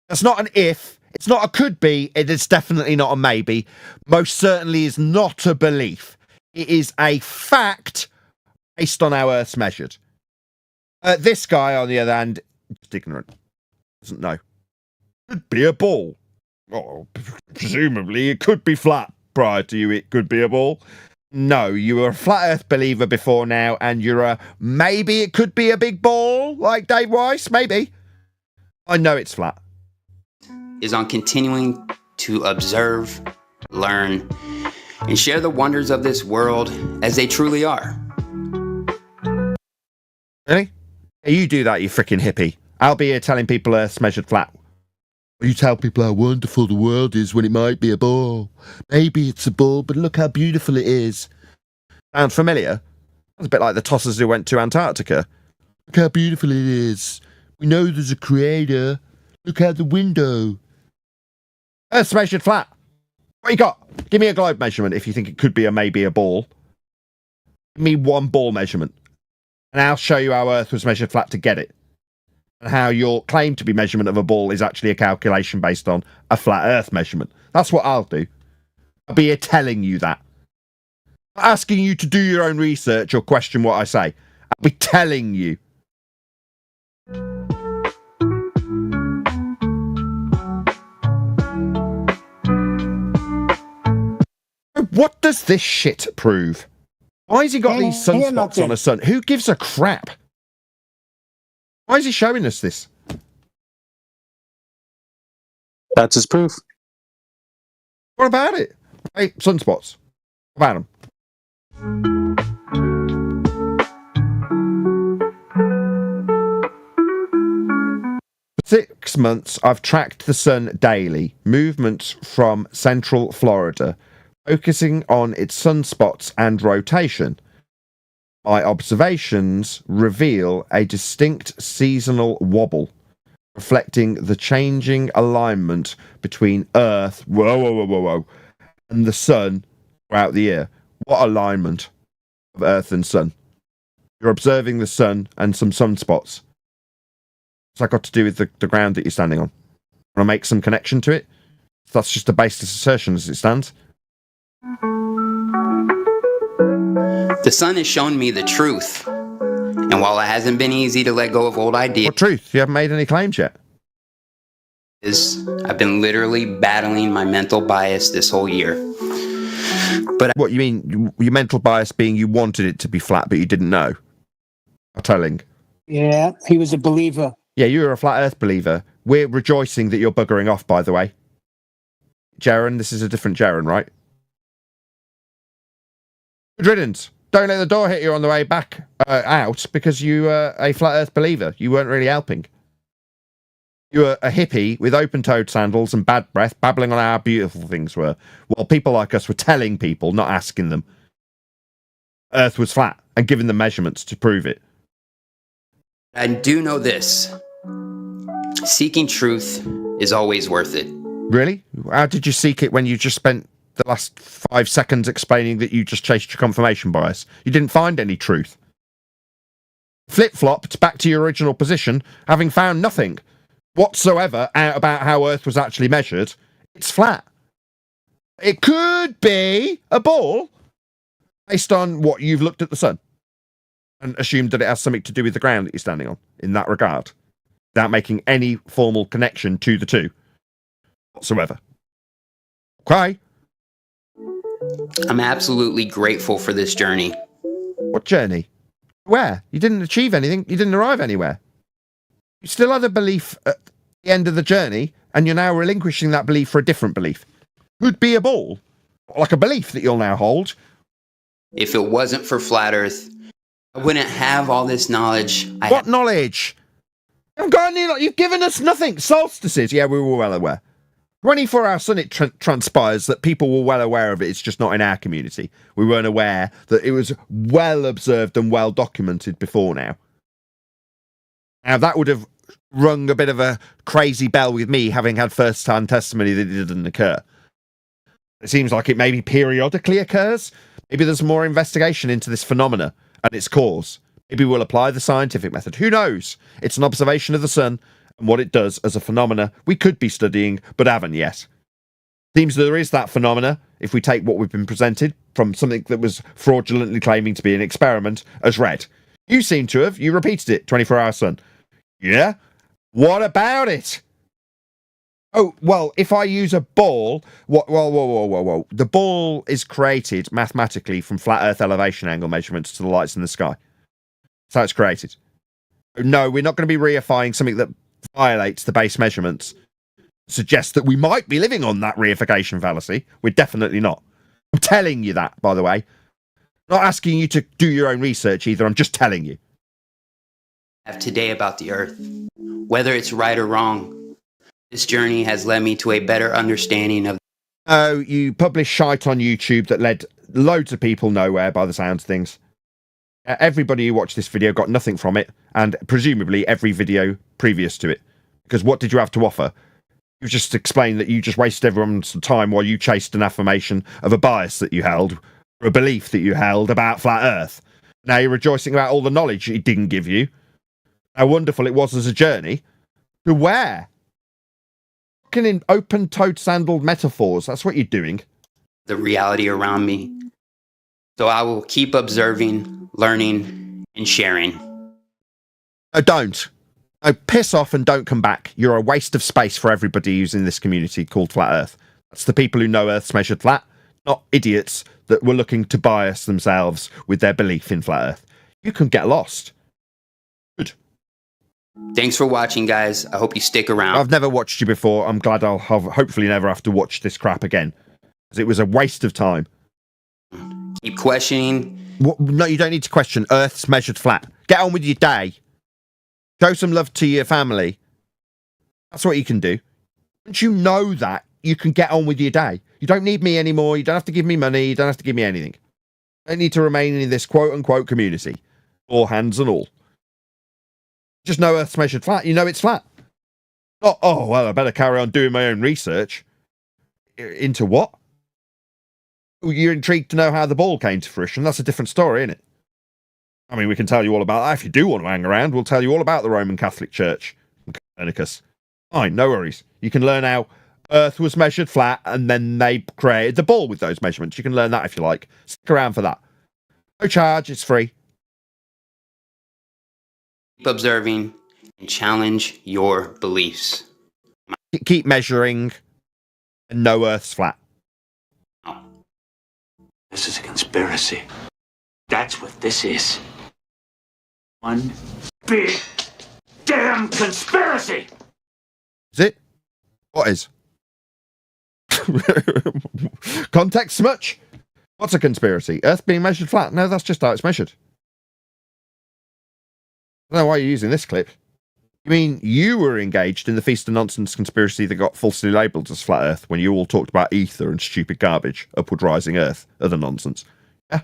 That's not an if, It's not a could be. It is definitely not a maybe. Most certainly is not a belief. It is a fact based on how Earth's measured. This guy, on the other hand, just ignorant. Doesn't know. Could be a ball. Oh, presumably it could be flat. Prior to you, it could be a ball. No, you were a flat Earth believer before now, and you're a maybe it could be a big ball, like Dave Weiss. Maybe. I know it's flat. Is on continuing to observe, learn, and share the wonders of this world as they truly are. Really? You do that, you freaking hippie. I'll be here telling people Earth's measured flat. You tell people how wonderful the world is when it might be a ball. Maybe it's a ball, but look how beautiful it is. Sound familiar? That's a bit like the tossers who went to Antarctica. Look how beautiful it is. We know there's a creator. Look out the window. Earth's measured flat. What you got? Give me a globe measurement if you think it could be maybe a ball. Give me one ball measurement. And I'll show you how Earth was measured flat to get it. And how your claim to be measurement of a ball is actually a calculation based on a flat Earth measurement. That's what I'll do. I'll be here telling you that. Not asking you to do your own research or question what I say. I'll be telling you. What does this shit prove? Why has he got these sunspots on a sun? Who gives a crap? Why is he showing us this? That's his proof. What about it? Hey, sunspots. What about them? For 6 months, I've tracked the sun daily, movements from central Florida, focusing on its sunspots and rotation. My observations reveal a distinct seasonal wobble, reflecting the changing alignment between Earth, and the sun throughout the year. What alignment of Earth and sun? You're observing the sun and some sunspots. What's that got to do with the ground that you're standing on? Want to make some connection to it? That's just a baseless assertion as it stands. The sun has shown me the truth. And while it hasn't been easy to let go of old ideas, What truth? You haven't made any claims yet. I've been literally battling my mental bias this whole year. But What you mean? Your mental bias being you wanted it to be flat, but you didn't know? I'm telling. Yeah, he was a believer. Yeah, you're a flat Earth believer. We're rejoicing that you're buggering off, by the way. Jaren, this is a different Jaren, right? Good riddance. Don't let the door hit you on the way back out because you were a flat Earth believer. You weren't really helping. You were a hippie with open-toed sandals and bad breath, babbling on how beautiful things were, while people like us were telling people, not asking them, Earth was flat and giving them measurements to prove it. I do know this. Seeking truth is always worth it. Really? How did you seek it when you just spent the last 5 seconds explaining that you just chased your confirmation bias? You didn't find any truth. Flip-flopped back to your original position, having found nothing whatsoever out about how Earth was actually measured. It's flat. It could be a ball based on what you've looked at the sun and assumed that it has something to do with the ground that you're standing on in that regard, without making any formal connection to the two whatsoever. Okay. I'm absolutely grateful for this journey. What journey? Where? You didn't achieve anything. You didn't arrive anywhere. You still had a belief at the end of the journey, and you're now relinquishing that belief for a different belief. Could be a ball. Like a belief that you'll now hold. If it wasn't for Flat Earth, I wouldn't have all this knowledge. What knowledge? You haven't got any, you've given us nothing. Solstices, yeah, we were well aware. 24-hour sun, it transpires that people were well aware of it. It's just not in our community. We weren't aware that it was well observed and well documented before now. Now, that would have rung a bit of a crazy bell with me, having had first-hand testimony that it didn't occur. It seems like it maybe periodically occurs. Maybe there's more investigation into this phenomena and its cause. Maybe we'll apply the scientific method. Who knows? It's an observation of the sun, and what it does as a phenomena we could be studying but haven't yet. Seems there is that phenomena if we take what we've been presented from something that was fraudulently claiming to be an experiment as read. You seem to have. You repeated it, 24-hour sun. Yeah? What about it? Oh, well, if I use a ball... Whoa. The ball is created mathematically from flat Earth elevation angle measurements to the lights in the sky. That's how it's created. No, we're not going to be reifying something that violates the base measurements. Suggests that we might be living on that reification fallacy. We're definitely not. I'm telling you that, by the way. Not asking you to do your own research either. I'm just telling you. Today about the Earth. Whether it's right or wrong, this journey has led me to a better understanding of... Oh, you publish shite on YouTube that led loads of people nowhere by the sounds of things. Everybody who watched this video got nothing from it, and presumably every video previous to it. Because what did you have to offer? You just explained that you just wasted everyone's time while you chased an affirmation of a bias that you held, or a belief that you held about flat Earth. Now you're rejoicing about all the knowledge it didn't give you. How wonderful it was as a journey. To where? Fucking in open-toed sandaled metaphors. That's what you're doing. The reality around me. So I will keep observing, learning, and sharing. No, don't. No, piss off and don't come back. You're a waste of space for everybody who's in this community called Flat Earth. That's the people who know Earth's measured flat, not idiots that were looking to bias themselves with their belief in Flat Earth. You can get lost. Good. Thanks for watching, guys. I hope you stick around. I've never watched you before. I'm glad I'll hopefully never have to watch this crap again. Because it was a waste of time. Keep questioning. What? No, you don't need to question Earth's measured flat. Get on with your day. Show some love to your family. That's what you can do. Once you know that, you can get on with your day. You don't need me anymore. You don't have to give me money. You don't have to give me anything. You don't need to remain in this quote-unquote community. All hands and all. Just know Earth's measured flat. You know it's flat. Not, oh, well, I better carry on doing my own research. Into what? You're intrigued to know how the ball came to fruition. That's a different story, isn't it? I mean, we can tell you all about that. If you do want to hang around, we'll tell you all about the Roman Catholic Church and Copernicus. Fine, no worries. You can learn how Earth was measured flat and then they created the ball with those measurements. You can learn that if you like. Stick around for that. No charge, it's free. Keep observing and challenge your beliefs. Keep measuring and know Earth's flat. This is a conspiracy. That's what this is. One big damn conspiracy! Is it? What is? Context much? What's a conspiracy? Earth being measured flat? No, that's just how it's measured. I don't know why you're using this clip. You mean you were engaged in the Feast of Nonsense conspiracy that got falsely labelled as flat Earth when you all talked about ether and stupid garbage, upward rising Earth, other nonsense? Yeah,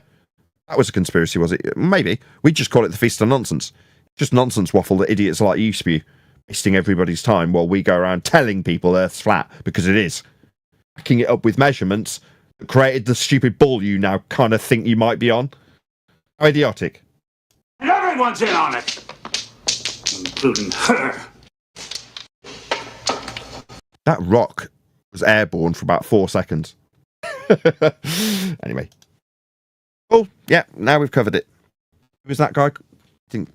that was a conspiracy, was it? Maybe. We'd just call it the Feast of Nonsense. Just nonsense waffle that idiots like you spew, wasting everybody's time while we go around telling people Earth's flat, because it is. Backing it up with measurements that created the stupid ball you now kind of think you might be on. How idiotic. And everyone's in on it! Including her. That rock was airborne for about 4 seconds. Anyway. Oh, yeah, now we've covered it. Who was that guy? Didn't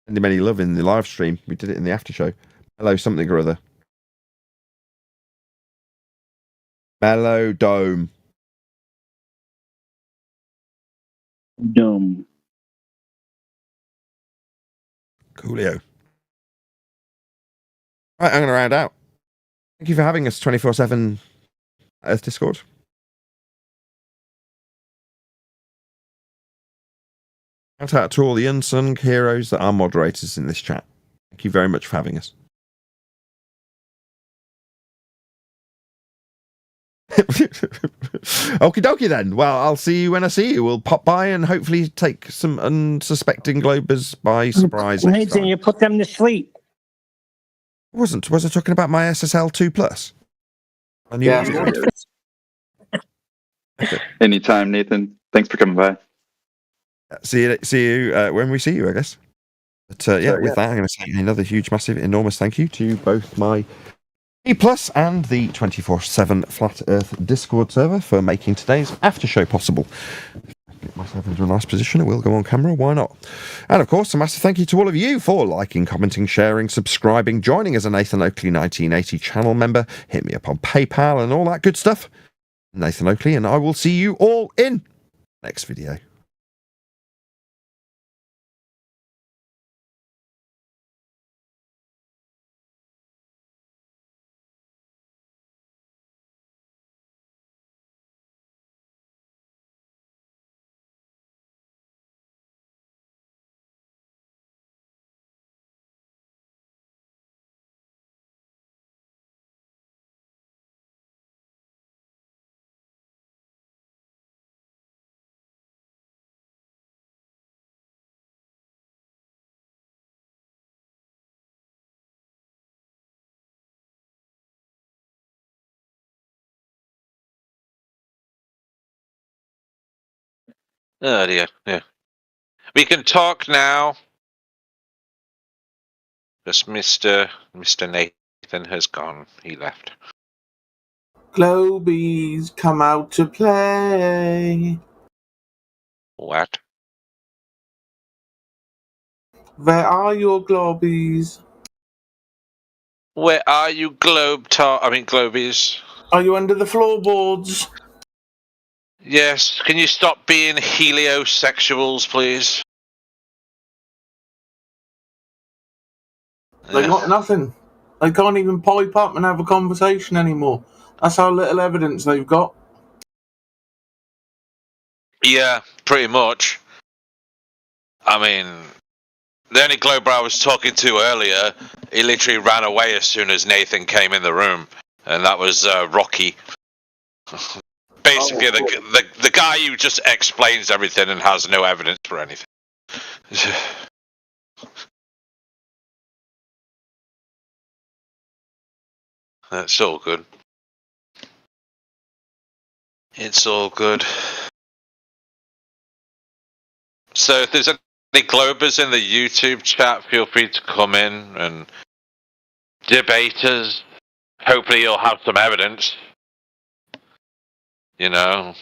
send him any love in the live stream. We did it in the after show. Hello, something or other. Mellow Dome. Dome. Coolio. Right, I'm going to round out. Thank you for having us 24/7 Earth Discord. Shout out to all the unsung heroes that are moderators in this chat. Thank you very much for having us. Okie dokie then. Well, I'll see you when I see you. We'll pop by and hopefully take some unsuspecting Globers by surprise. Nathan, you put them to sleep. Was I talking about my SSL 2 Plus? Yeah. Anytime, Nathan. Thanks for coming by. See you when we see you, I guess. But with that, I'm going to say another huge, massive, enormous thank you to both my E+ and the 24/7 Flat Earth Discord server for making today's after show possible. Get myself into a nice position, I will go on camera, why not? And of course, a massive thank you to all of you for liking, commenting, sharing, subscribing, joining as a Nathan Oakley 1980 channel member, hit me up on PayPal and all that good stuff. Nathan Oakley, and I will see you all in next video. Oh dear, yeah. We can talk now. Just Mr. Nathan has gone. He left. Globies, come out to play. What? Where are your Globies? Where are you, Globies? Are you under the floorboards? Yes. Can you stop being heliosexuals, please? They got nothing. They can't even pipe up and have a conversation anymore. That's how little evidence they've got. Yeah, pretty much. I mean, the only Glober I was talking to earlier, he literally ran away as soon as Nathan came in the room, and that was Rocky. Basically, the guy who just explains everything and has no evidence for anything. That's all good. It's all good. So if there's any Globers in the YouTube chat, feel free to come in and debate us. Hopefully you'll have some evidence. You know.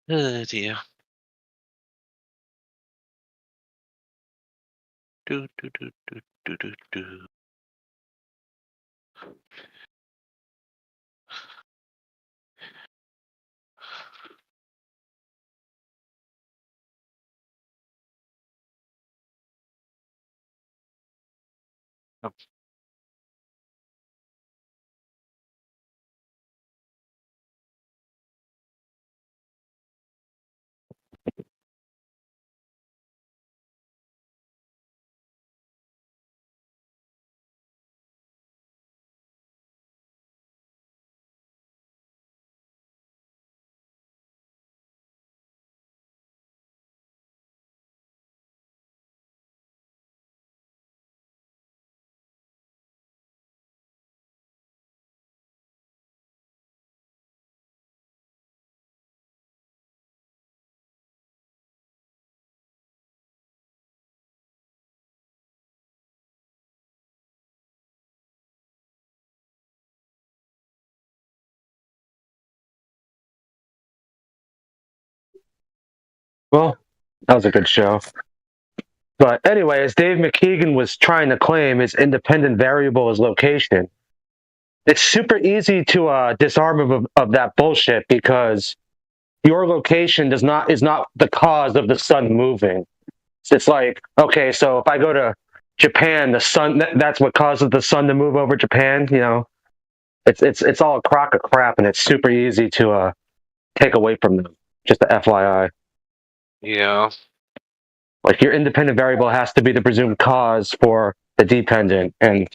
Oh dear. Do, do, do, do, do, do, do. Well, that was a good show. But anyway, as Dave McKeegan was trying to claim, his independent variable is location. It's super easy to disarm him of that bullshit because your location is not the cause of the sun moving. It's like, okay, so if I go to Japan, the sun that's what causes the sun to move over Japan. You know, it's all a crock of crap, and it's super easy to take away from them. Just the FYI. Yeah. Like your independent variable has to be the presumed cause for the dependent, and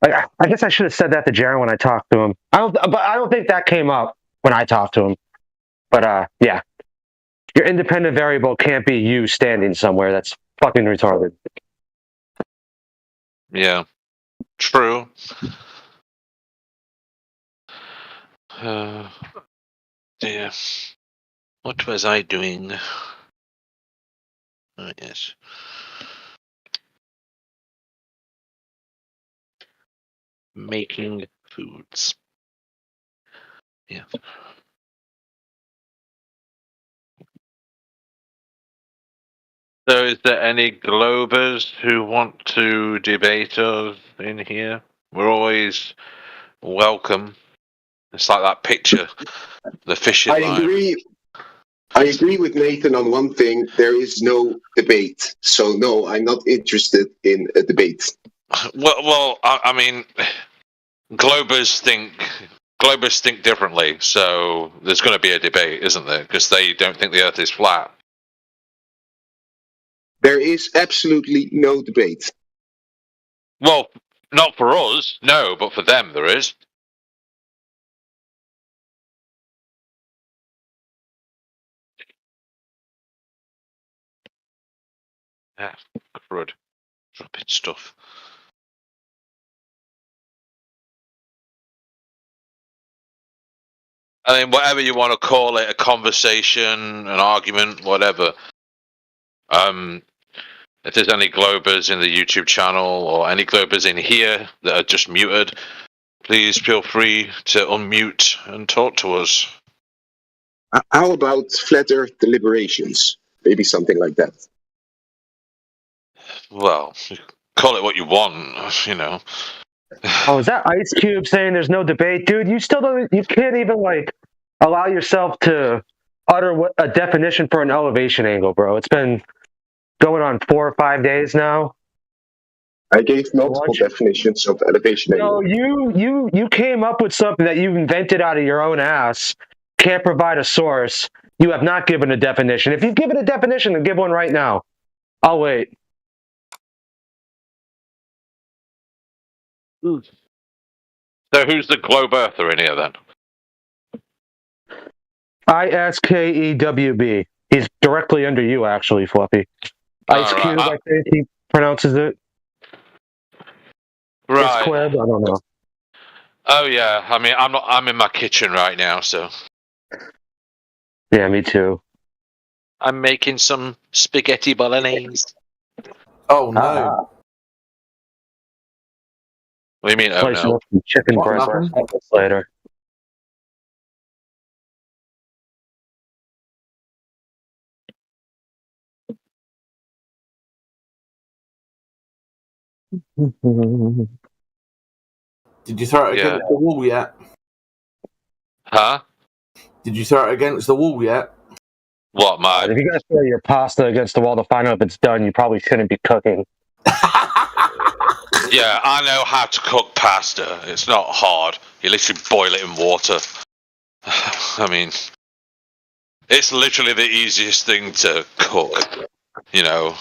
I guess I should have said that to Jaron when I talked to him. I don't think that came up when I talked to him. But yeah, your independent variable can't be you standing somewhere. That's fucking retarded. Yeah. True. Dear. What was I doing? Oh, yes. Making foods. Yeah. So is there any Globers who want to debate us in here? We're always welcome. It's like that picture, the fishing line. I agree with Nathan on one thing. There is no debate. So no, I'm not interested in a debate. Well, I mean, Globers think differently. So there's going to be a debate, isn't there? Because they don't think the Earth is flat. There is absolutely no debate. Well, not for us, no, but for them there is. Yeah, crud. Dropping stuff. I mean, whatever you want to call it, a conversation, an argument, whatever. If there's any Globers in the YouTube channel or any Globers in here that are just muted, please feel free to unmute and talk to us. How about flat Earth deliberations? Maybe something like that. Well, call it what you want, you know. Oh, is that Ice Cube saying there's no debate? Dude, you still don't, you can't even, like, allow yourself to utter a definition for an elevation angle, bro. It's been going on 4 or 5 days now. I gave multiple definitions of elevation angle. No, you came up with something that you invented out of your own ass. Can't provide a source. You have not given a definition. If you've given a definition, then give one right now. I'll wait. So who's the Globe Earther in here then? ISKEWB. He's directly under you, actually, Fluffy. Ice right. Cube, I think he pronounces it. Right. Quib, I don't know. Oh yeah, I mean, I'm in my kitchen right now, so. Yeah, me too. I'm making some spaghetti bolognese. Oh no. What do you mean, oh Slicing no? up some chicken What breast happened? later. Did you throw it against the wall yet? Huh? Did you throw it against the wall yet? What, mate? If you guys throw your pasta against the wall to find out if it's done, you probably shouldn't be cooking. Yeah, I know how to cook pasta. It's not hard. You literally boil it in water. I mean, it's literally the easiest thing to cook. You know.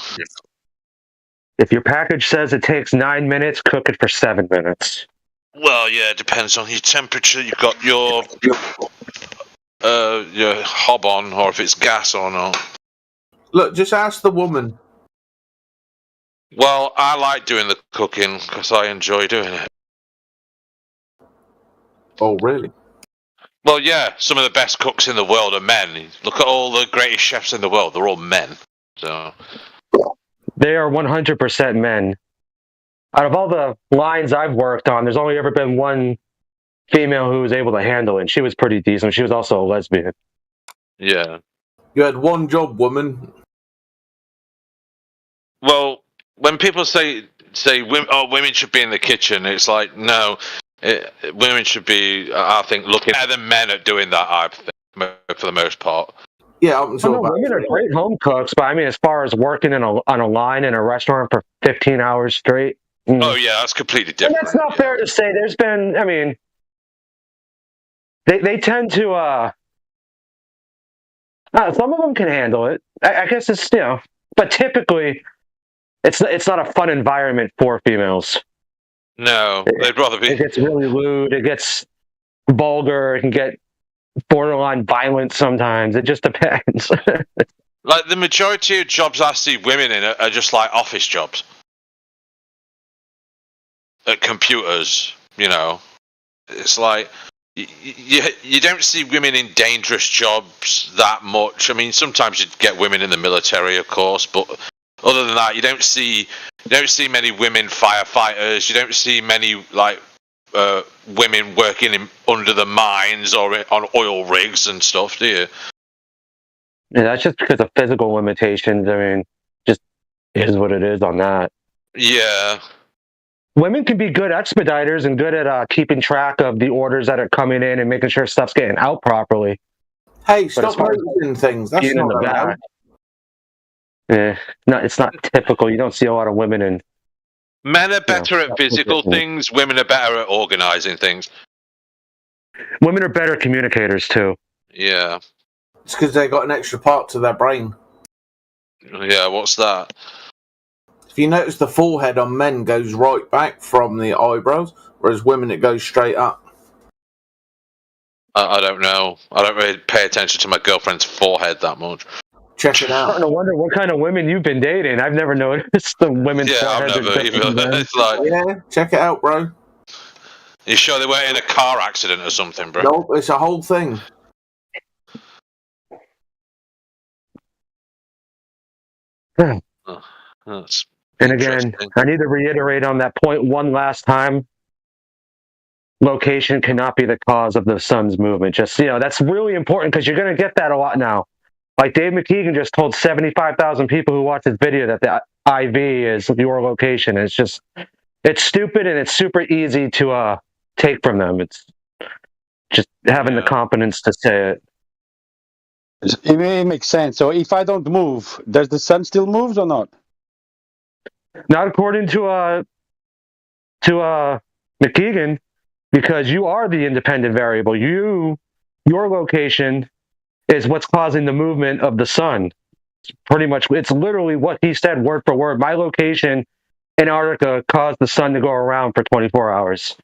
If your package says it takes 9 minutes, cook it for 7 minutes. Well, yeah, it depends on your temperature. You've got your hob on, or if it's gas or not. Look, just ask the woman. Well, I like doing the cooking because I enjoy doing it. Oh, really? Well, yeah, some of the best cooks in the world are men. Look at all the greatest chefs in the world; they're all men. So They are 100% men. Out of all the lines I've worked on, there's only ever been one female who was able to handle it, and she was pretty decent. She was also a lesbian. yeah. You had one job, woman. Well, when people say women should be in the kitchen, it's like no, women should be. I think looking better than men at doing that. I think for the most part. Yeah, I'm sure. Women are great home cooks, but I mean, as far as working on a line in a restaurant for 15 hours straight. Oh yeah, that's completely different. And that's not fair to say. There's been, I mean, they tend to. Some of them can handle it. I guess it's but typically, it's not a fun environment for females. No, they'd rather be. It gets really lewd. It gets vulgar. It can get borderline violent sometimes. It just depends. Like the majority of jobs I see women in are just like office jobs. At computers, you know. It's like you don't see women in dangerous jobs that much. I mean, sometimes you get women in the military, of course, but other than that, you don't see many women firefighters. You don't see many women working under the mines or on oil rigs and stuff, do you? Yeah, that's just because of physical limitations. I mean, just is what it is on that. Yeah. Women can be good expediters and good at keeping track of the orders that are coming in and making sure stuff's getting out properly. Hey, But as stop far as noticing things. That's being in not the allowed. back, no, it's not typical. You don't see a lot of women in. Men are better at physical positions. things. Women are better at organizing things. Women are better communicators too. Yeah. It's because they got an extra part to their brain. Yeah, what's that? If you notice, the forehead on men goes right back from the eyebrows, whereas women, it goes straight up. I don't know. I don't really pay attention to my girlfriend's forehead that much. Check it I'm out. starting to wonder what kind of women you've been dating. I've never noticed the women's Yeah, I've foreheads never are different than even. men. It's like, Yeah, check it out, bro. you sure they weren't in a car accident or something, bro? Nope, it's a whole thing. That's And again, interesting. I need to reiterate on that point one last time. Location cannot be the cause of the sun's movement. Just, that's really important because you're going to get that a lot now. Like Dave McKeegan just told 75,000 people who watched his video that the IV is your location. It's stupid and it's super easy to take from them. It's just having the competence to say it. It makes sense. So if I don't move, does the sun still move or not? Not according to McKeegan, because you are the independent variable. Your location is what's causing the movement of the sun. Pretty much, it's literally what he said word for word. My location, Antarctica, caused the sun to go around for 24 hours.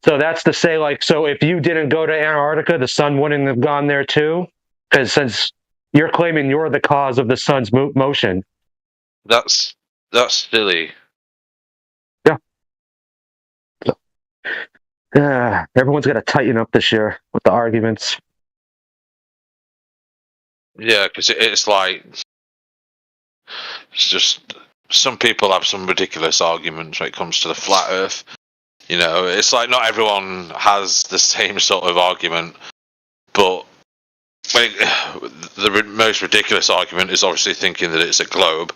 So that's to say, so if you didn't go to Antarctica, the sun wouldn't have gone there too? Because since you're claiming you're the cause of the sun's motion. That's silly. Yeah. Everyone's got to tighten up this year with the arguments. Yeah, because it's just some people have some ridiculous arguments when it comes to the flat Earth. It's like not everyone has the same sort of argument, but the most ridiculous argument is obviously thinking that it's a globe.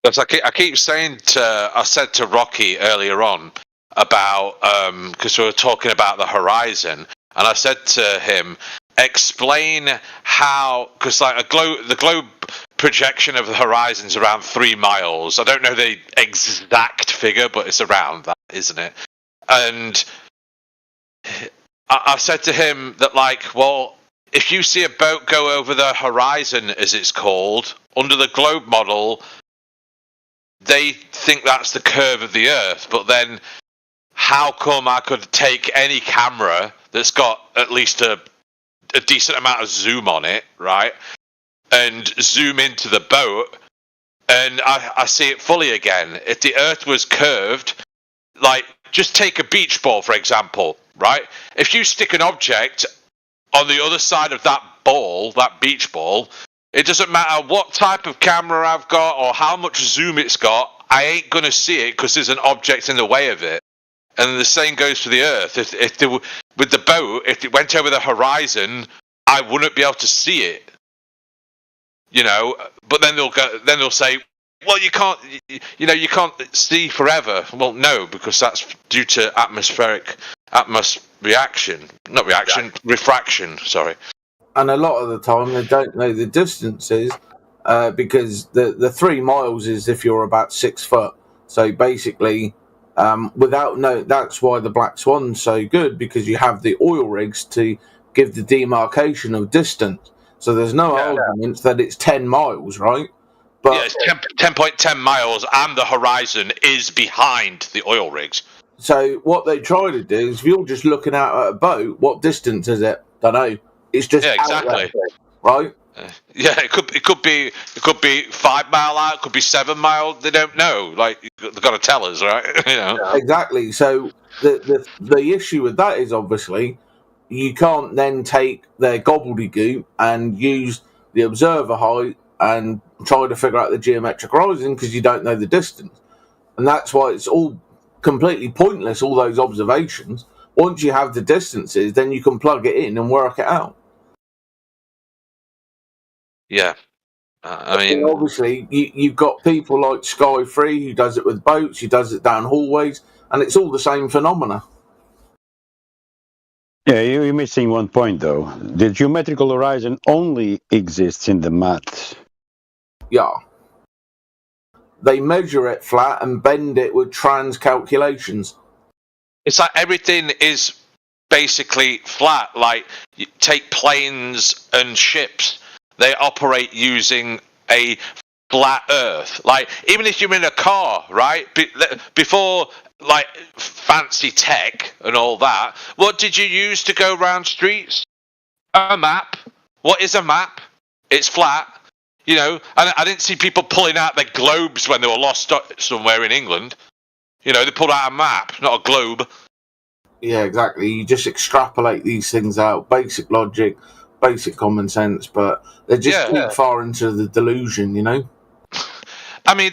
Because I keep saying I said to Rocky earlier on about because we were talking about the horizon, and I said to him, explain how, because the globe projection of the horizon is around 3 miles. I don't know the exact figure, but it's around that, isn't it? And I said to him that if you see a boat go over the horizon, as it's called, under the globe model, they think that's the curve of the Earth, but then how come I could take any camera that's got at least a decent amount of zoom on it, right, and zoom into the boat, and I see it fully again? If the Earth was curved, just take a beach ball, for example, right? If you stick an object on the other side of that ball, that beach ball, it doesn't matter what type of camera I've got or how much zoom it's got, I ain't going to see it because there's an object in the way of it. And the same goes for the Earth. With the boat, if it went over the horizon, I wouldn't be able to see it. But then they'll say, well, you can't see forever. Well, no, because that's due to refraction, sorry. And a lot of the time they don't know the distances because the 3 miles is if you're about 6 foot. So basically, that's why the Black Swan's so good, because you have the oil rigs to give the demarcation of distance. So there's no argument that it's 10 miles, right? But it's 10.10 miles, and the horizon is behind the oil rigs. So what they try to do is, if you're just looking out at a boat, what distance is it? Don't know. It's just exactly out there, right? Yeah, it could be 5 mile out, it could be 7 mile. They don't know. Like they've got to tell us, right? You know. Exactly. So the issue with that is obviously you can't then take their gobbledygook and use the observer height and try to figure out the geometric horizon because you don't know the distance, and that's why it's all completely pointless. All those observations. Once you have the distances, then you can plug it in and work it out. Yeah. I mean, obviously, you've got people like Sky Free who does it with boats, who does it down hallways, and it's all the same phenomena. Yeah, you're missing one point though. The geometrical horizon only exists in the maths. Yeah. They measure it flat and bend it with trans calculations. it's like everything is basically flat. Like you take planes and ships, they operate using a flat Earth. Like even if you're in a car, right? Before like fancy tech and all that, what did you use to go around streets? A map. What is a map? It's flat. You know, and I didn't see people pulling out their globes when they were lost somewhere in England. You know, they pulled out a map, not a globe. Yeah, exactly. You just extrapolate these things out. Basic logic, basic common sense, but they're just too far into the delusion, you know? I mean,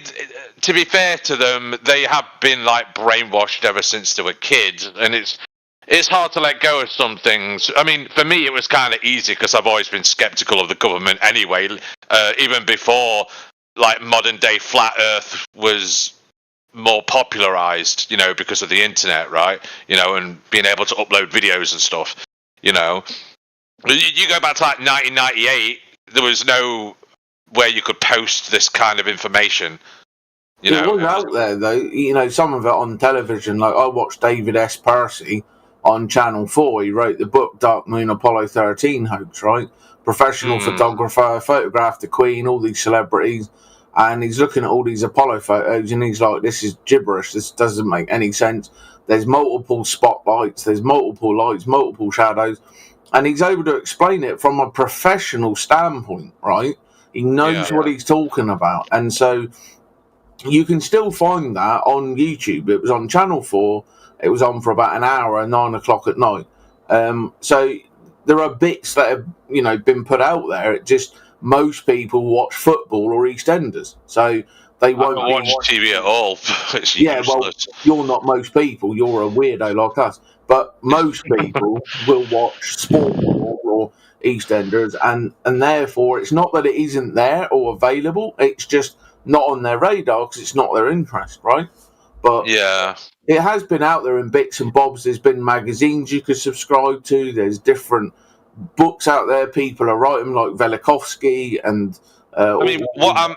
to be fair to them, they have been like brainwashed ever since they were kids, and it's hard to let go of some things. I mean, for me, it was kind of easy because I've always been skeptical of the government anyway, even before like modern day flat Earth was more popularized, you know, because of the internet, right? You know, and being able to upload videos and stuff, you know. You go back to like 1998, there was no where you could post this kind of information. You know, it was out there though. You know, some of it on television. Like I watched David S. Percy on Channel 4. He wrote the book Dark Moon Apollo 13 hoax, right? Professional photographer, photographed the Queen, all these celebrities, and he's looking at all these Apollo photos and he's like, this is gibberish. This doesn't make any sense. There's multiple spotlights, there's multiple lights, multiple shadows, and he's able to explain it from a professional standpoint, right? He knows what he's talking about. And so you can still find that on YouTube. It was on Channel 4. It was on for about an hour at 9 o'clock at night. So there are bits that have, you know, been put out there. It just, most people watch football or EastEnders. So they won't watch TV at all. It's useless. Well, you're not most people. You're a weirdo like us. But most people will watch sport or EastEnders, and therefore it's not that it isn't there or available. It's just not on their radar because it's not their interest, right? But it has been out there in bits and bobs. There's been magazines you could subscribe to. There's different books out there. People are writing like Velikovsky and. I mean, what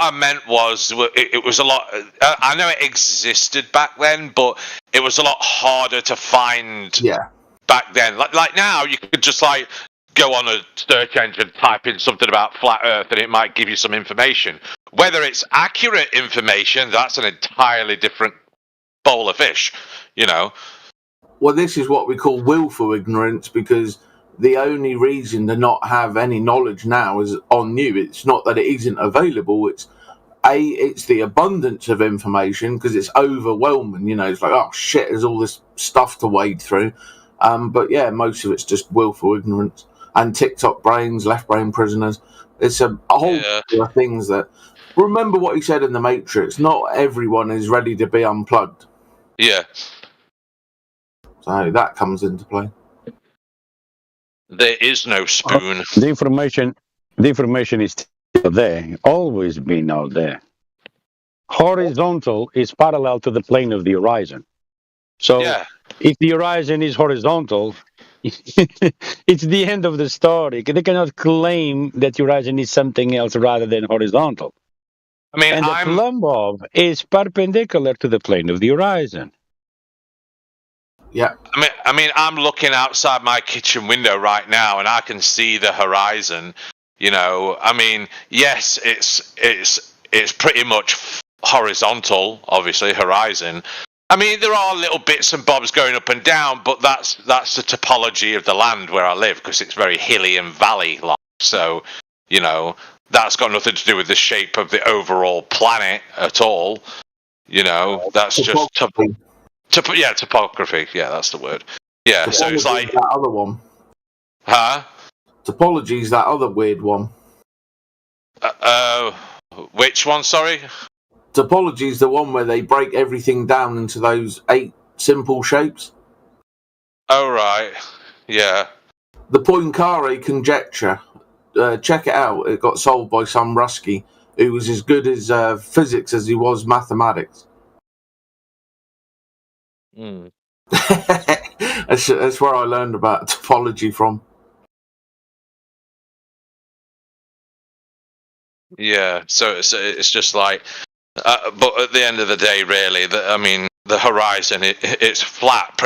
I meant was it was a lot. I know it existed back then, but it was a lot harder to find. Back then, like now, you could just like go on a search engine, type in something about flat Earth, and it might give you some information. Whether it's accurate information, that's an entirely different bowl of fish, you know. Well, this is what we call willful ignorance, because the only reason to not have any knowledge now is on you. It's not that it isn't available. It's the abundance of information because it's overwhelming. You know, it's like, oh shit, there's all this stuff to wade through. But yeah, most of it's just willful ignorance and TikTok brains, left brain prisoners. It's a whole lot of things that. Remember what he said in The Matrix. Not everyone is ready to be unplugged. Yeah. So that comes into play. There is no spoon. The information is still there, always been out there. Horizontal is parallel to the plane of the horizon. So if the horizon is horizontal, it's the end of the story. They cannot claim that the horizon is something else rather than horizontal. I mean, and the plumb bob is perpendicular to the plane of the horizon. Yeah. I mean, I'm looking outside my kitchen window right now, and I can see the horizon. You know, I mean, yes, it's pretty much horizontal, obviously, horizon. I mean, there are little bits and bobs going up and down, but that's the topology of the land where I live because it's very hilly and valley-like. So, You know, that's got nothing to do with the shape of the overall planet at all. You know, that's just topography. Yeah, that's the word. Yeah, so it's like that other one. Huh? Topology's that other weird one. Which one? Sorry. Topology's the one where they break everything down into those 8 simple shapes. Oh right. Yeah. The Poincare conjecture. Check it out. It got solved by some Rusky who was as good as physics as he was mathematics. That's where I learned about topology from. Yeah, so it's just like, but at the end of the day, really, I mean, the horizon it's flat,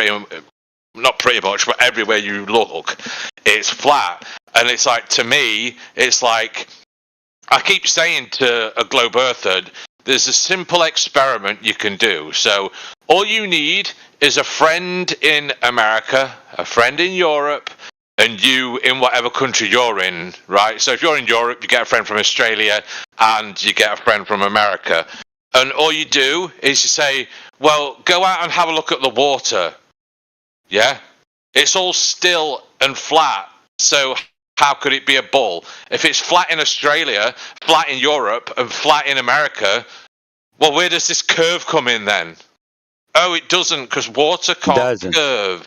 not pretty much, but everywhere you look, it's flat, and it's like, to me, it's like, I keep saying to a globe earther, there's a simple experiment you can do. So all you need is a friend in America, a friend in Europe, and you in whatever country you're in, right? So if you're in Europe, you get a friend from Australia and you get a friend from America. And all you do is you say, well, go out and have a look at the water. Yeah? It's all still and flat. So how could it be a ball? If it's flat in Australia, flat in Europe, and flat in America, well, where does this curve come in then? Oh, it doesn't, because water can't curve.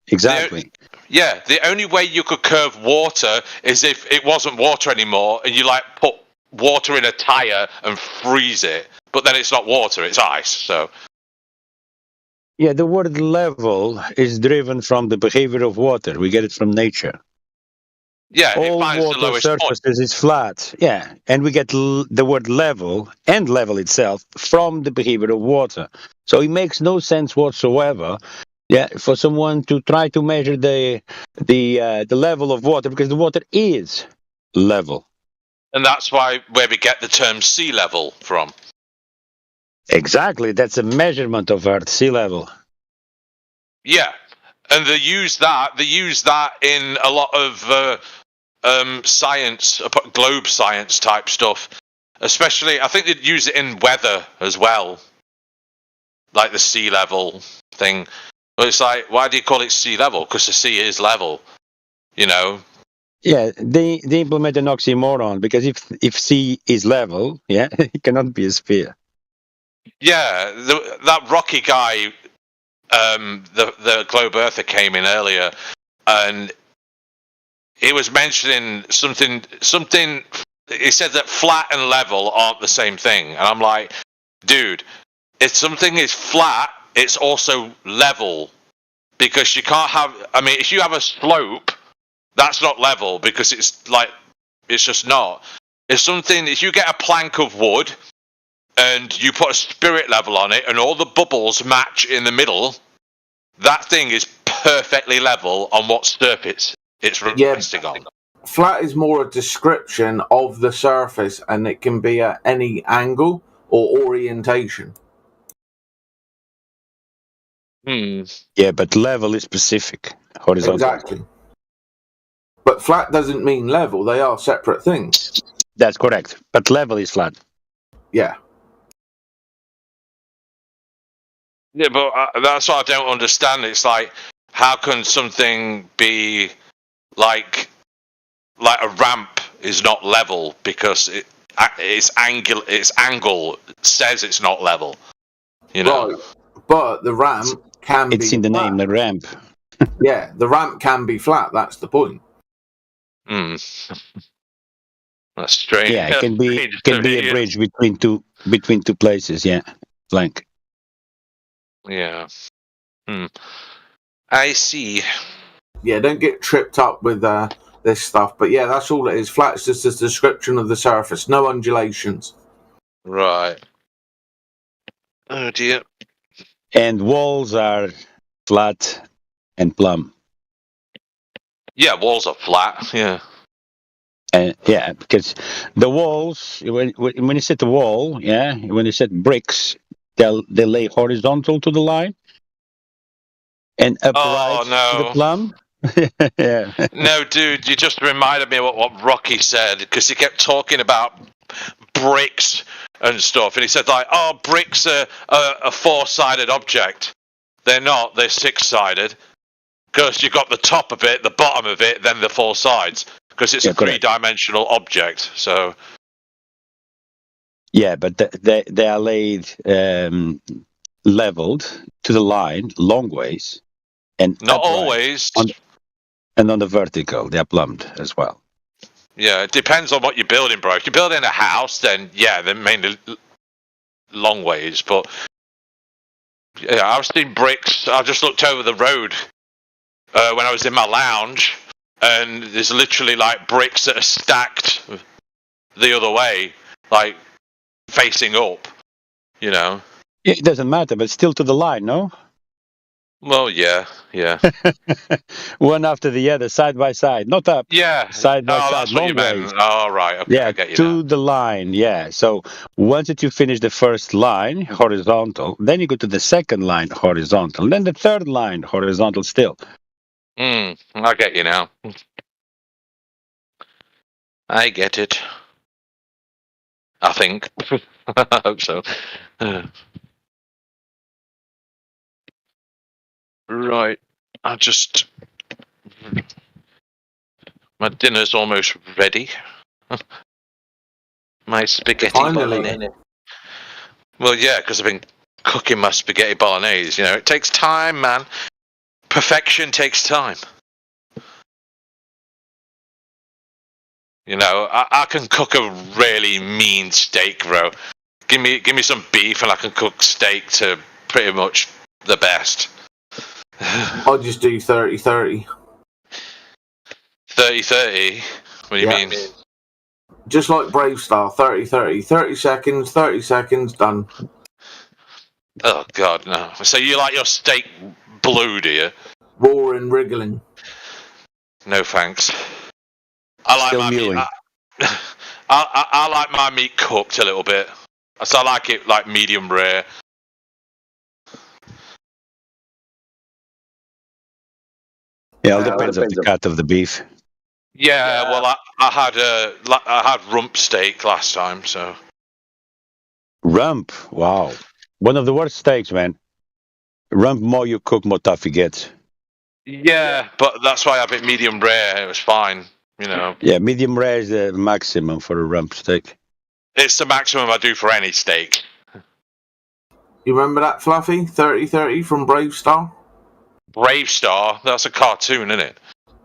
Exactly. The only way you could curve water is if it wasn't water anymore and you like put water in a tire and freeze it. But then it's not water, it's ice. So Yeah, the word level is driven from the behavior of water. We get it from nature. yeah, All it finds the water lowest point. surfaces is flat. Yeah, and we get the word level and level itself from the behavior of water. So it makes no sense whatsoever. Yeah, for someone to try to measure the level of water, because the water is level. And that's where we get the term sea level from. Exactly, that's a measurement of Earth sea level. Yeah, and they use that in a lot of science, globe science type stuff. Especially, I think they'd use it in weather as well, like the sea level thing. But it's like, why do you call it sea level? Because the sea is level, you know. Yeah, they implement an oxymoron, because if sea is level, yeah, it cannot be a sphere. Yeah, that Rocky guy, the globe earther came in earlier, and he was mentioning something. He said that flat and level aren't the same thing, and I'm like, dude, if something is flat, it's also level, because you can't have. I mean, if you have a slope, that's not level, because it's just not. If you get a plank of wood and you put a spirit level on it and all the bubbles match in the middle, that thing is perfectly level on what surface it's resting on. Flat is more a description of the surface, and it can be at any angle or orientation. Yeah, but level is specific, horizontal. Exactly. But flat doesn't mean level. They are separate things. That's correct. But level is flat. Yeah. Yeah, but that's what I don't understand. It's like, how can something be like a ramp is not level because its angle says it's not level. You know. Right. But the ramp can be. It's in the flat. name, the ramp. Yeah, the ramp can be flat. That's the point. That's strange. Yeah, it can be a bridge between two places. Yeah, blank. Yeah. I see. Yeah, don't get tripped up with this stuff. But yeah, that's all it is. Flat's just a description of the surface. No undulations. Right. Oh dear. And walls are flat and plumb. Yeah, walls are flat. Yeah. Yeah, because the walls, when you set the wall, yeah, when you set bricks, they lay horizontal to the line and upright to the plumb. Yeah. No, dude, you just reminded me of what Rocky said, because he kept talking about bricks and stuff, and he said like, "Oh, bricks are a four-sided object. They're not. They're six-sided, because you've got the top of it, the bottom of it, then the four sides, because it's a three-dimensional object." So. Yeah, but they are laid leveled to the line, long ways, and Not upright always. and on the vertical, they are plumbed as well. Yeah, it depends on what you're building, bro. If you're building a house, then yeah, they're mainly long ways. But yeah, I've seen bricks. I just looked over the road when I was in my lounge, and there's literally like bricks that are stacked the other way, like facing up. You know. It doesn't matter, but still to the line, no? Well, yeah. One after the other, side by side, not up. Yeah. Side by side, that's what long you ways. meant. Oh, right. Okay, Yeah, I get you to now. the line. Yeah. So once that you finish the first line horizontal, then you go to the second line horizontal, then the third line horizontal still. I get you now. I get it. I think. I hope so. Right. My dinner's almost ready. My spaghetti Finally. bolognese. Well, yeah, because I've been cooking my spaghetti bolognese. You know, it takes time, man. Perfection takes time. You know, I can cook a really mean steak, bro. Give me some beef and I can cook steak to pretty much the best. I'll just do 30-30. 30-30? What do you mean? Just like Brave Star, 30-30. 30 seconds, done. Oh, God, no. So you like your steak blue, do you? Raw and wriggling. No, thanks. I like my meat. I like my meat cooked a little bit. So I like it like medium rare. Yeah, it depends on the cut of the beef. Yeah, well, I had rump steak last time, so. Rump, wow, one of the worst steaks, man. Rump, more you cook, more tough it gets. Yeah, but that's why I have it medium rare. It was fine, you know. Yeah, medium rare is the maximum for a rump steak. It's the maximum I do for any steak. You remember that, Fluffy? 30-30 from Brave Star? Brave Star? That's a cartoon, isn't it?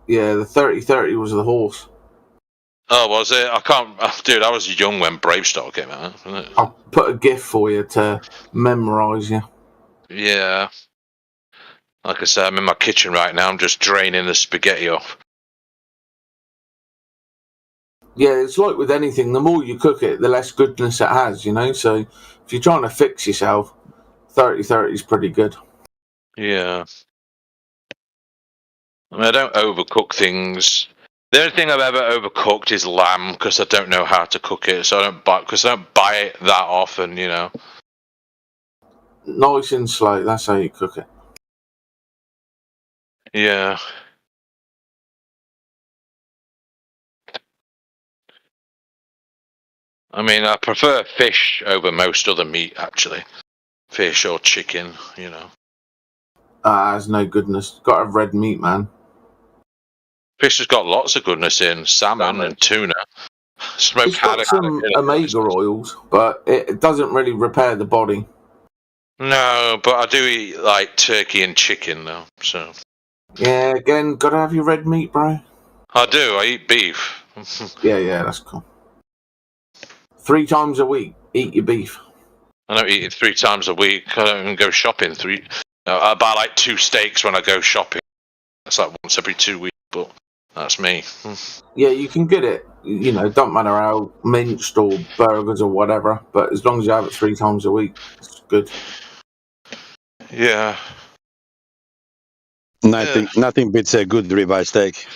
Yeah, the 30-30 was the horse. Oh, was it? I can't... Dude, I was young when Brave Star came out, wasn't it? I'll put a GIF for you to memorise you. Yeah. Like I said, I'm in my kitchen right now. I'm just draining the spaghetti off. Yeah, it's like with anything. The more you cook it, the less goodness it has, you know? So if you're trying to fix yourself, 30-30 is pretty good. Yeah. I mean, I don't overcook things. The only thing I've ever overcooked is lamb, because I don't know how to cook it. So I don't buy it that often, you know. Nice and slow, that's how you cook it. Yeah. I mean, I prefer fish over most other meat, actually. Fish or chicken, you know. There's no goodness. Got to have red meat, man. Fish has got lots of goodness in. Salmon and tuna. Smoked It's got some omega oils, but it doesn't really repair the body. No, but I do eat, like, turkey and chicken, though, so... Yeah, again, got to have your red meat, bro. I do, I eat beef. Yeah, that's cool. 3 times a week, eat your beef. I don't eat it 3 times a week. I don't even go shopping. I buy like 2 steaks when I go shopping. That's like once every 2 weeks, but that's me. Yeah, you can get it. You know, don't matter how minced or burgers or whatever, but as long as you have it 3 times a week, it's good. Yeah. Nothing beats a good ribeye steak.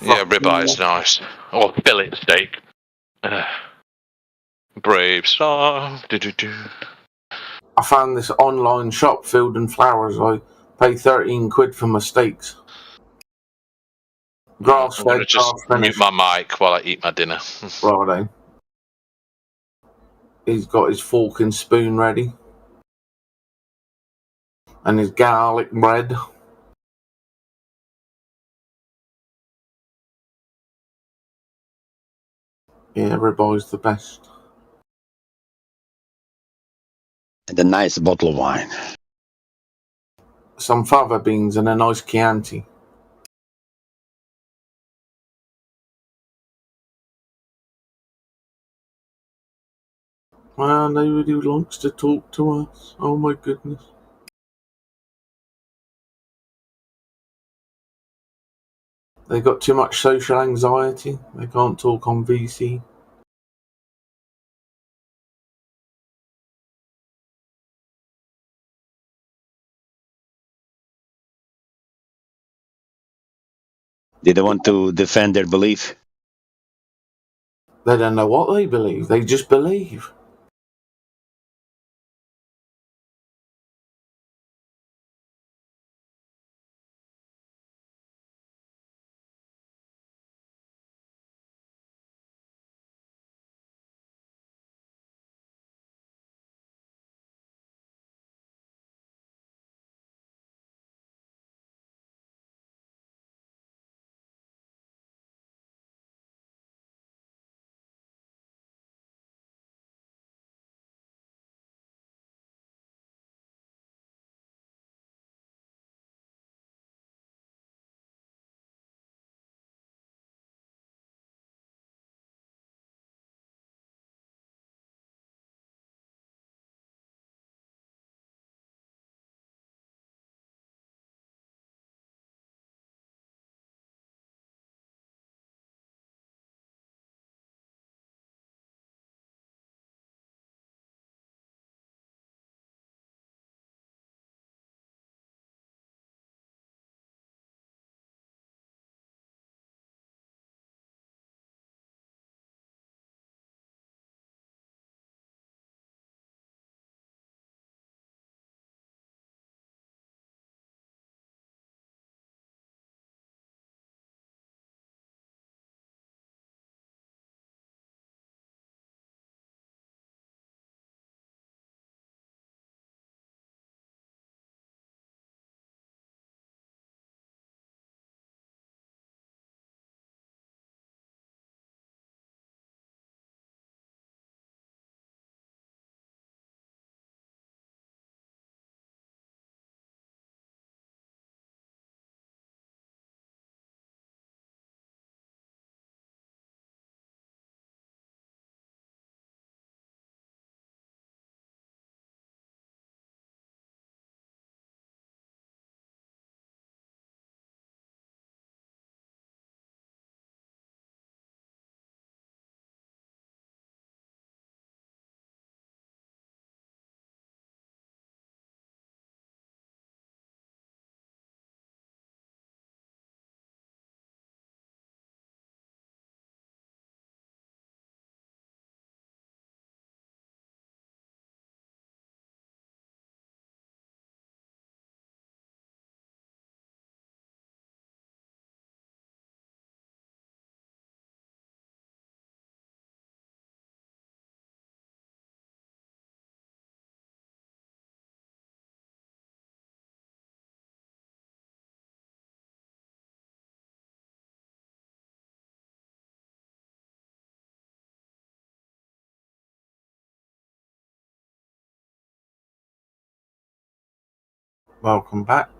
Yeah, ribeye's nice. Or fillet steak. Brave Star. I found this online shop, Field and Flowers. I pay 13 quid for my steaks. Grass I'm gonna fed, just grass mute finished. my mic while I eat my dinner. Righto. He's got his fork and spoon ready. And his garlic bread. Yeah, everybody's the best. And a nice bottle of wine. Some fava beans and a nice Chianti. Well, nobody likes to talk to us. Oh my goodness. They got too much social anxiety. They can't talk on VC. They don't want to defend their belief. They don't know what they believe. They just believe. Welcome back.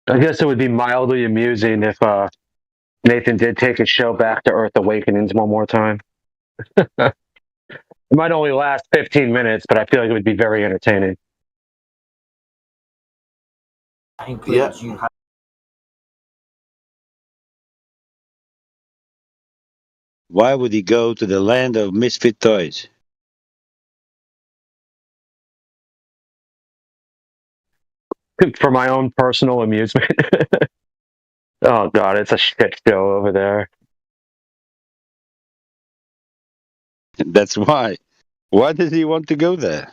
I guess it would be mildly amusing if Nathan did take his show back to Earth Awakenings one more time. It might only last 15 minutes, but I feel like it would be very entertaining. Yeah. Why would he go to the land of misfit toys? For my own personal amusement. Oh god, it's a shit show over there. That's why. Why does he want to go there?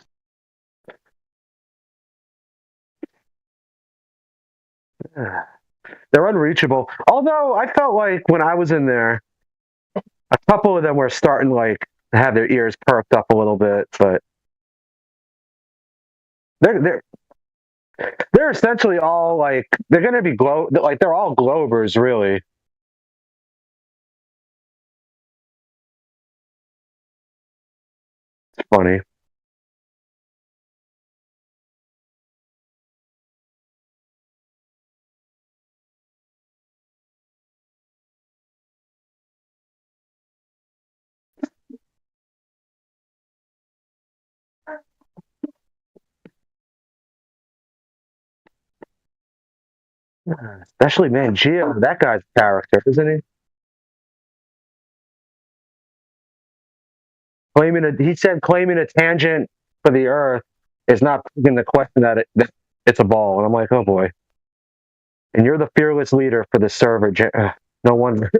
They're unreachable. Although I felt like when I was in there, a couple of them were starting like to have their ears perked up a little bit, but they're they're essentially all like they're gonna be like they're all Globers really. It's funny. Especially man, Gio, that guy's a character, isn't he? He said claiming a tangent for the Earth is not in the question that it's a ball, and I'm like, oh boy. And you're the fearless leader for the server. No wonder.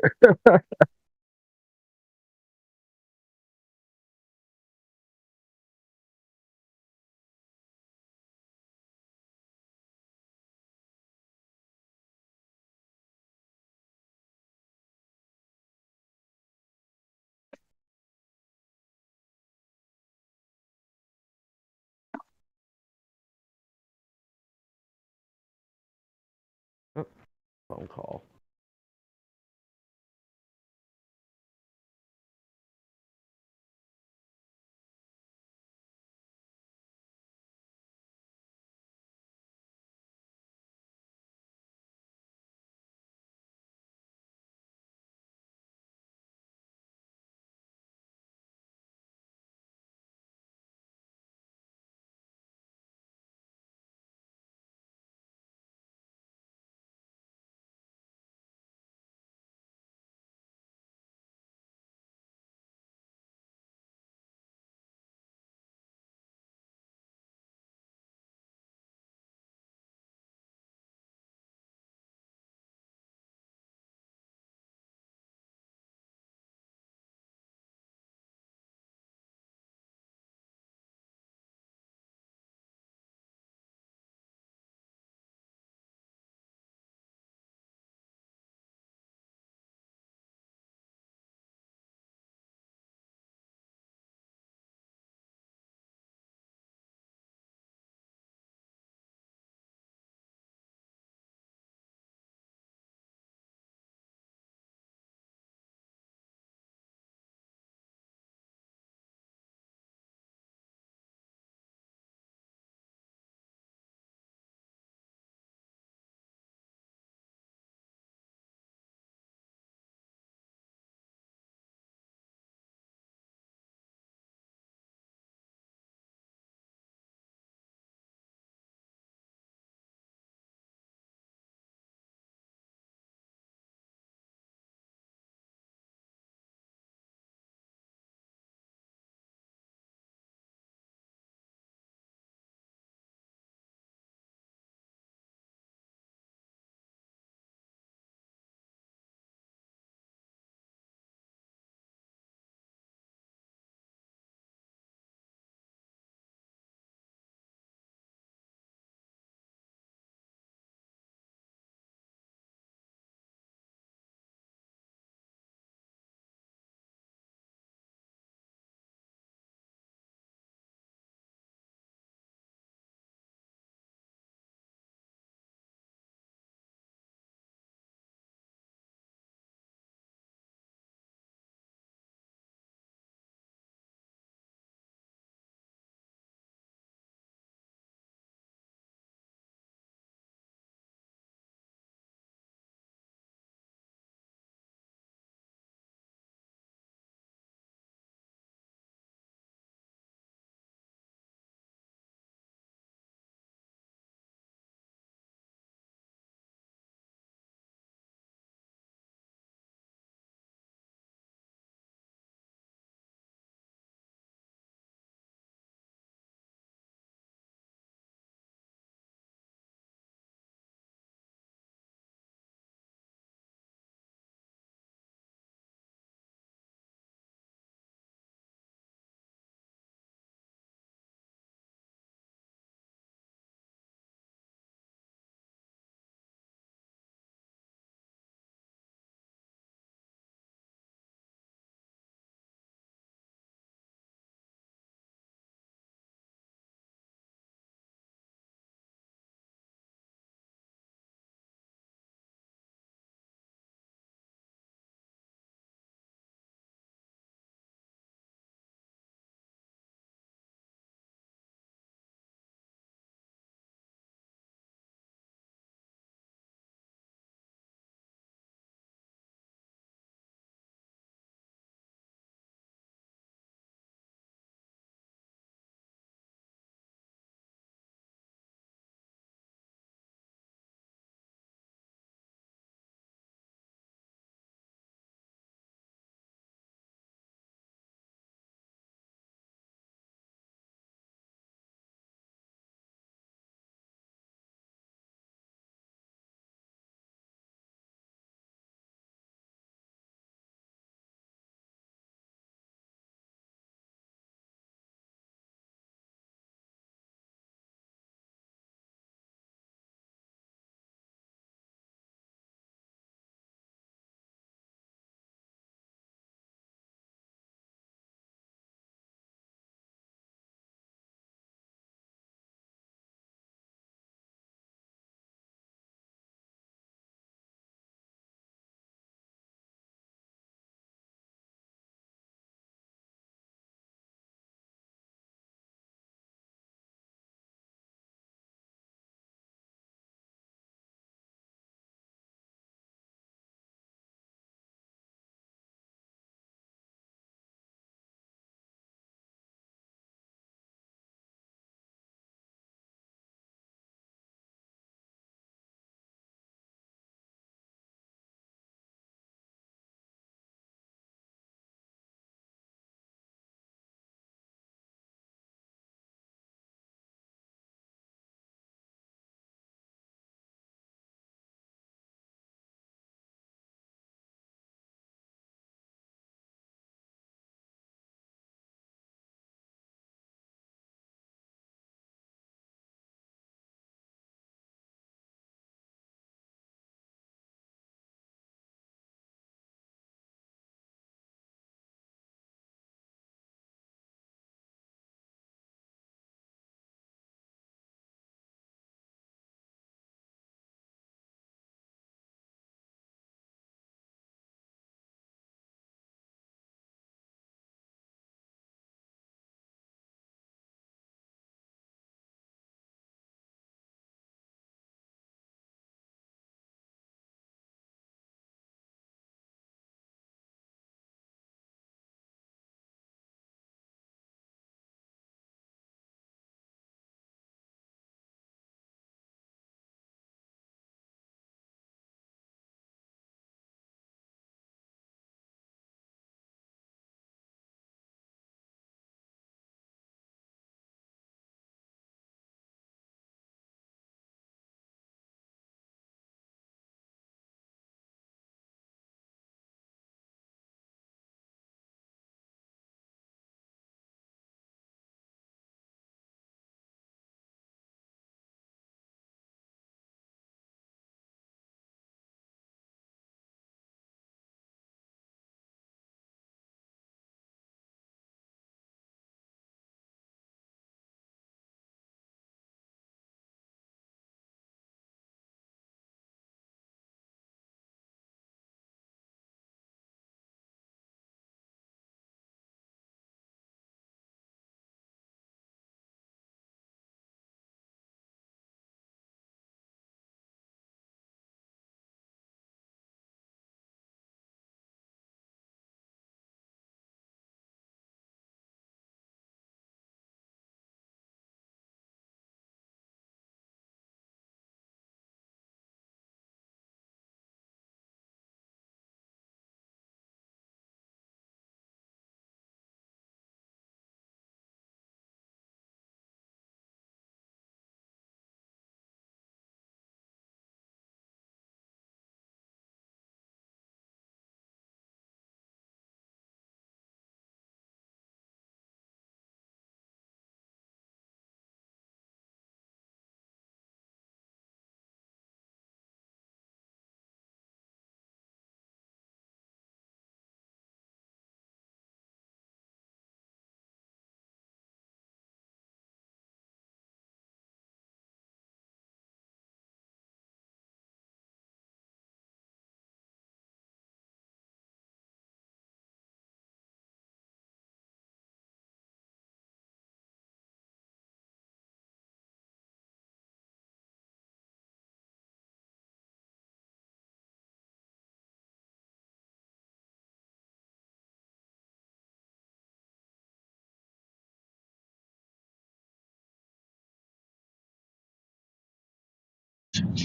Phone call.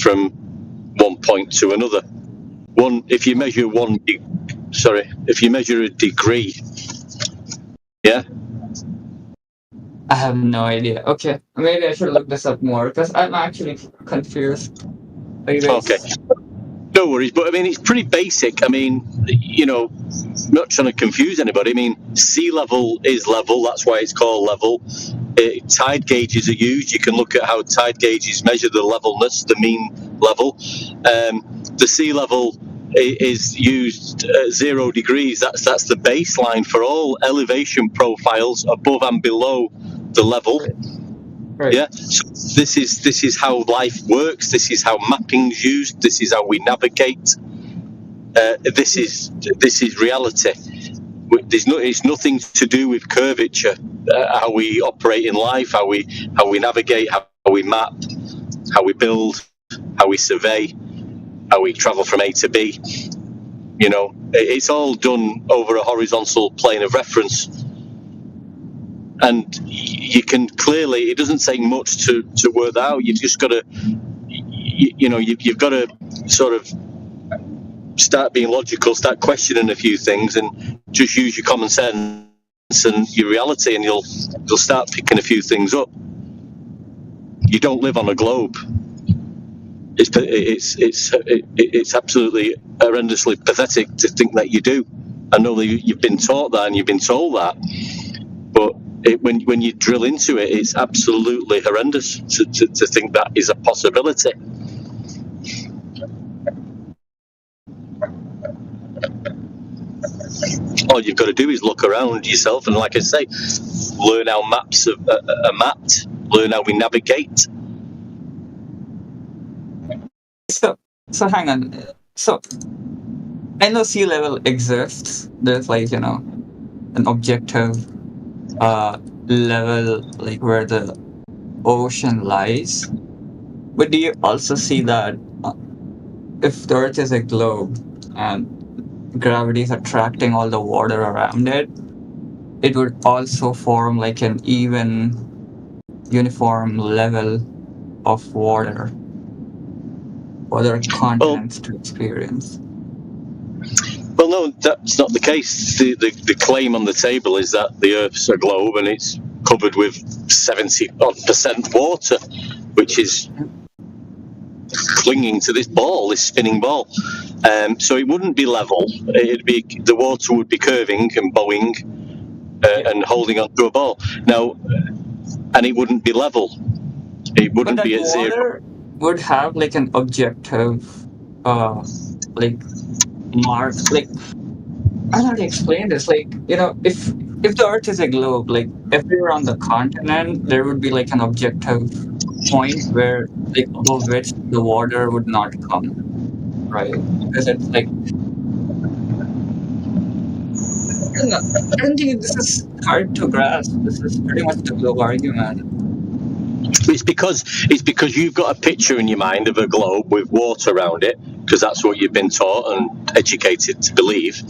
from one point to another. If you measure a degree, yeah. I have no idea. Okay, maybe I should look this up more because I'm actually confused. Okay. No worries, but I mean, it's pretty basic. I mean, not trying to confuse anybody. I mean, sea level is level. That's why it's called level. Tide gauges are used. You can look at how tide gauges measure the levelness, the mean level. The sea level is used at 0 degrees. That's the baseline for all elevation profiles above and below the level. Right. Yeah. So this is how life works. This is how mapping's used. This is how we navigate. This is reality. It's nothing to do with curvature. How we operate in life, how we navigate, how we map, how we build, how we survey, how we travel from A to B. It's all done over a horizontal plane of reference. And you can clearly, it doesn't take much to work that out. You've just got to, you've got to sort of start being logical, start questioning a few things, and just use your common sense and your reality, and you'll start picking a few things up. You don't live on a globe. It's absolutely horrendously pathetic to think that you do. I know that you've been taught that and you've been told that, but when you drill into it, it's absolutely horrendous to think that is a possibility. All you've got to do is look around yourself and, like I say, learn how maps are mapped, learn how we navigate. So hang on. So I know sea level exists. There's an objective level where the ocean lies. But do you also see that if the Earth is a globe and gravity is attracting all the water around it, it would also form an even uniform level of water for other continents to experience? Well, no, that's not the case. The claim on the table is that the Earth's a globe and it's covered with 70% water, which is clinging to this ball, this spinning ball. So it wouldn't be level. The water would be curving and bowing and holding onto a ball. Now, and it wouldn't be level. It wouldn't be at zero. Water would have an objective mark. I don't know how to explain this. If the Earth is a globe, everywhere on the continent there would be an objective point where above which the water would not come, right? Because it's I don't think this is hard to grasp. This is pretty much the globe argument. It's because you've got a picture in your mind of a globe with water around it, because that's what you've been taught and educated to believe.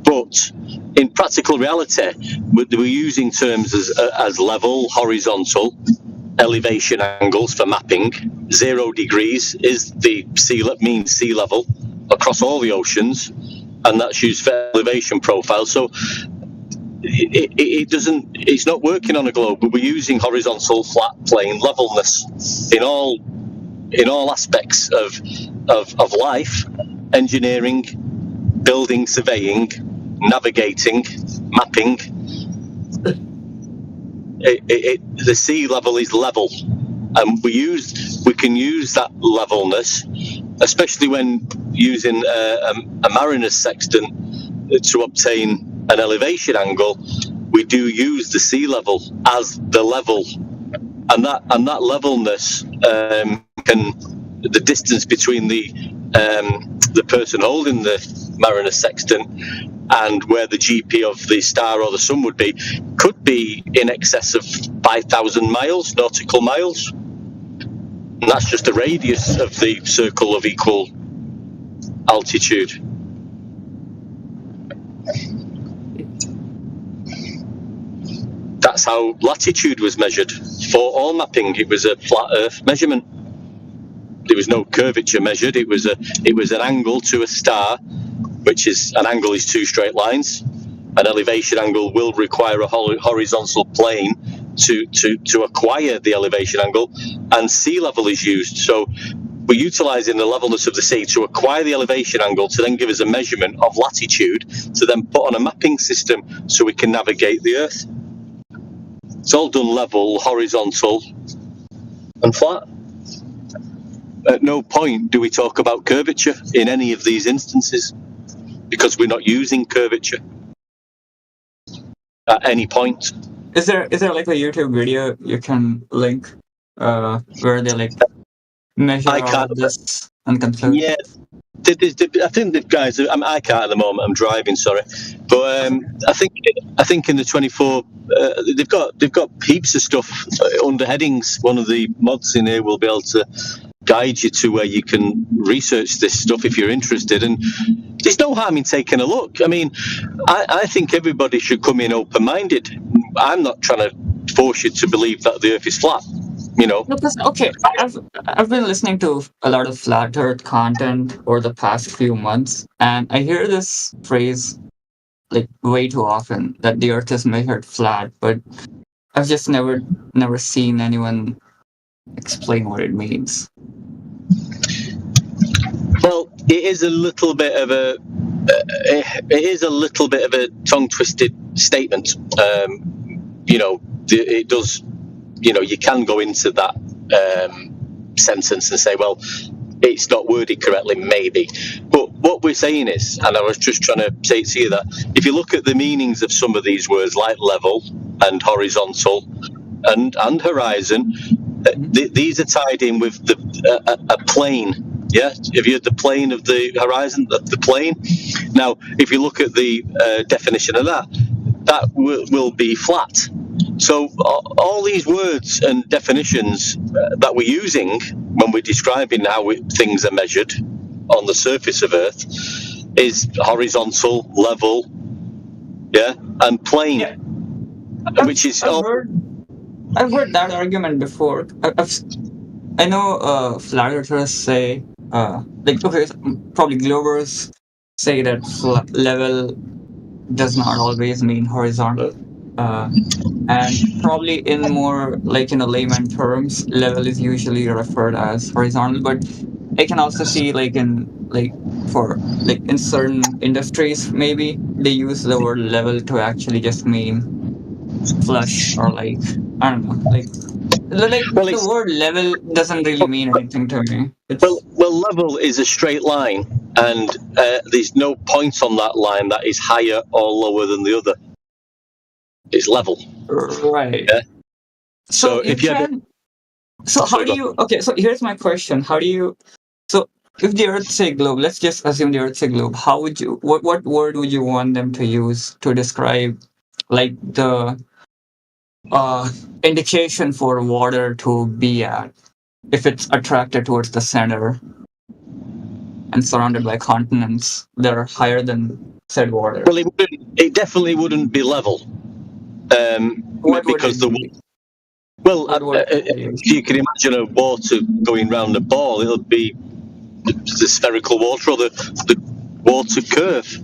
But in practical reality, we're using terms as level, horizontal, elevation angles for mapping. 0 degrees is the mean sea level across all the oceans, and that's used for elevation profile. So it's not working on a globe, but we're using horizontal, flat, plane levelness in all aspects of life: engineering, building, surveying, navigating, mapping. The sea level is level, and we can use that levelness, especially when using a mariner's sextant to obtain an elevation angle. We do use the sea level as the level, and that levelness the distance between the person holding the mariner's sextant and where the GP of the star or the sun would be could be in excess of 5,000 miles, nautical miles. And that's just the radius of the circle of equal altitude. That's how latitude was measured for all mapping. It was a flat Earth measurement. there was no curvature measured. It was an angle to a star, which is an angle is two straight lines. An elevation angle will require a horizontal plane to acquire the elevation angle, and sea level is used. So we're utilising the levelness of the sea to acquire the elevation angle to then give us a measurement of latitude to then put on a mapping system so we can navigate the Earth. It's all done level, horizontal, and flat. At no point do we talk about curvature in any of these instances, because we're not using curvature at any point. Is there like a YouTube video you can link where they like measure all of this and conclude? Yeah, I think the guys. I can't at the moment. I'm driving. Sorry, but I think in the 24 they've got heaps of stuff under headings. One of the mods in here will be able to guide you to where you can research this stuff if you're interested. And there's no harm in taking a look. I mean, I think everybody should come in open-minded. I'm not trying to force you to believe that the Earth is flat. You know. No, okay, I've been listening to a lot of flat Earth content over the past few months, and I hear this phrase like way too often, that the Earth is measured flat, but I've just never seen anyone explain what it means. Well, it is a little bit of a tongue-twisted statement. You know, it does. You know, you can go into that sentence and say, well, it's not worded correctly, maybe. But what we're saying is, and I was just trying to say to you that if you look at the meanings of some of these words, like level and horizontal and horizon, these are tied in with a plane. Yeah, have you heard the plane of the horizon, the plane? Now, if you look at the definition of that will be flat. So all these words and definitions that we're using when we're describing how things are measured on the surface of Earth is horizontal, level, yeah, and plane, which is I've heard that argument before. I know flat earthers say, probably Globers say that level does not always mean horizontal. And probably in more layman terms, level is usually referred as horizontal, but I can also see in certain industries maybe they use the word level to actually just mean flush, or I don't know, the word level doesn't really mean anything to me. Well, level is a straight line, and there's no point on that line that is higher or lower than the other. It's level. Right. Yeah. So if you how do you? Okay, so here's my question: how do you? So if the Earth say globe, let's just assume the Earth say globe. How would you? What word would you want them to use to describe the indication for water to be at, if it's attracted towards the center and surrounded by continents that are higher than said water? Well, it definitely wouldn't be level. Because if you can imagine a water going round a ball, it'll be the spherical water or the water curve.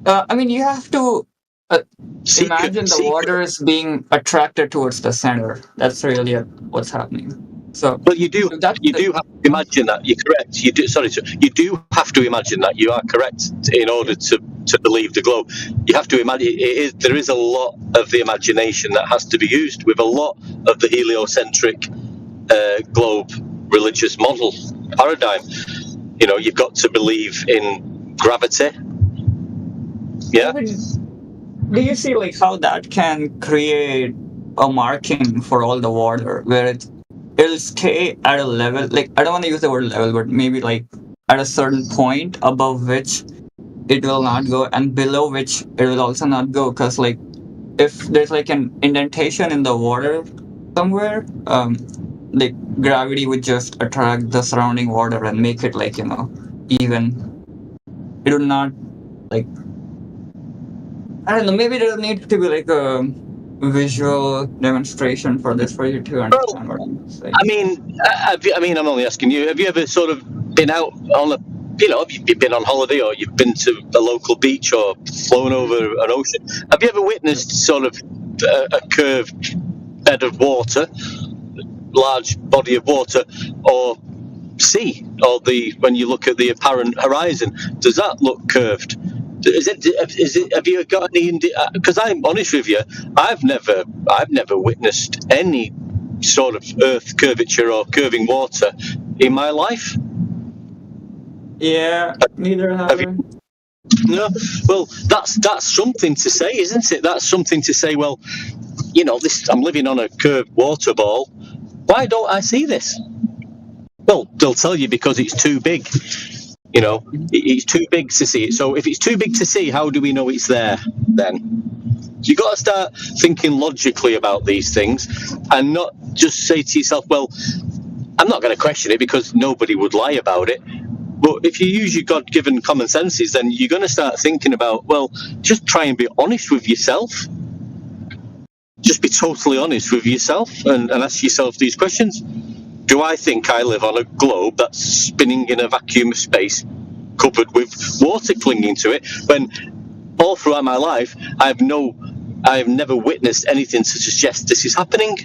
I mean, you have to imagine the water is being attracted towards the center. That's really what's happening. So, well, you do have to imagine that. You're correct. You do. Sorry, you do have to imagine that. You are correct in order to believe the globe. You have to imagine there is a lot of the imagination that has to be used with a lot of the heliocentric globe religious model paradigm. You know, you've got to believe in gravity. Yeah. Do you see how that can create a marking for all the water where it'll stay at a level, I don't want to use the word level, but maybe at a certain point above which it will not go, and below which it will also not go, because if there's an indentation in the water somewhere, gravity would just attract the surrounding water and make it even. It would not I don't know, maybe there needs to be visual demonstration for this for you to understand what I'm saying. I mean, I'm only asking you. Have you ever sort of been out on have you been on holiday, or you've been to a local beach, or flown over an ocean? Have you ever witnessed sort of a curved bed of water, large body of water, or sea, or when you look at the apparent horizon, does that look curved? Is it? Have you got any? Because I'm honest with you, I've never witnessed any sort of earth curvature or curving water in my life. Yeah, neither have I. No, well, that's something to say, isn't it? That's something to say. Well, I'm living on a curved water ball. Why don't I see this? Well, they'll tell you because it's too big. It's too big to see it. So if it's too big to see, how do we know it's there then? So you've got to start thinking logically about these things and not just say to yourself, well, I'm not going to question it because nobody would lie about it. But if you use your God-given common senses, then you're going to start thinking about, well, just try and be honest with yourself. Just be totally honest with yourself and ask yourself these questions. Do I think I live on a globe that's spinning in a vacuum of space covered with water clinging to it, when all throughout my life I have never witnessed anything to suggest this is happening?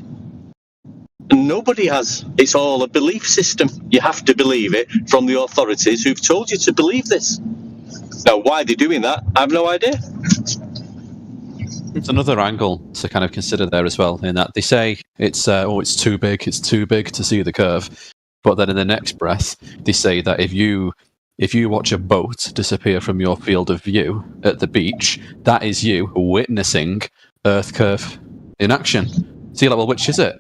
And nobody has. It's all a belief system. You have to believe it from the authorities who've told you to believe this. Now, why they're doing that, I have no idea. It's another angle to kind of consider there as well, in that they say it's too big to see the curve, but then in the next breath they say that if you watch a boat disappear from your field of view at the beach, that is you witnessing Earth curve in action. So you're like, well, which is it?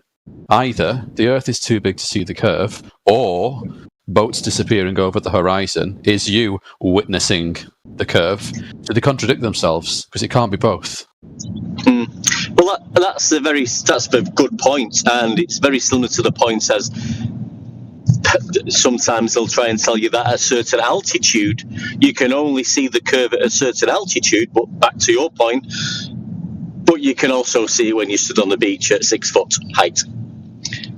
Either the Earth is too big to see the curve, or boats disappearing over the horizon is you witnessing the curve. So they contradict themselves, because it can't be both. Well, that's a good point, and it's very similar to the point as sometimes they'll try and tell you that at a certain altitude you can only see the curve at a certain altitude, but back to your point, but you can also see it when you stood on the beach at 6 foot height.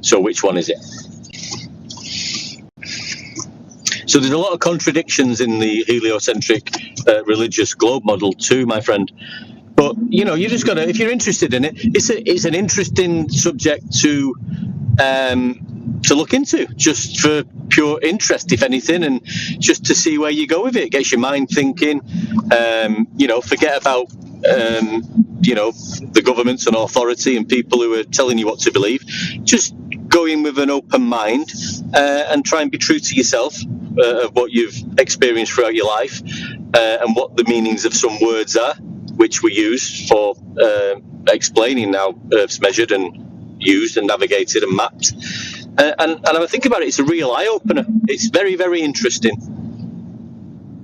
So which one is it? So there's a lot of contradictions in the heliocentric religious globe model too, my friend. But you just got to, if you're interested in it, it's an interesting subject to look into, just for pure interest, if anything, and just to see where you go with it. It gets your mind thinking. Forget about the governments and authority and people who are telling you what to believe. Just go in with an open mind and try and be true to yourself of what you've experienced throughout your life and what the meanings of some words are, which we use for explaining how Earth's measured and used and navigated and mapped. And I think about it, it's a real eye-opener. It's very, very interesting.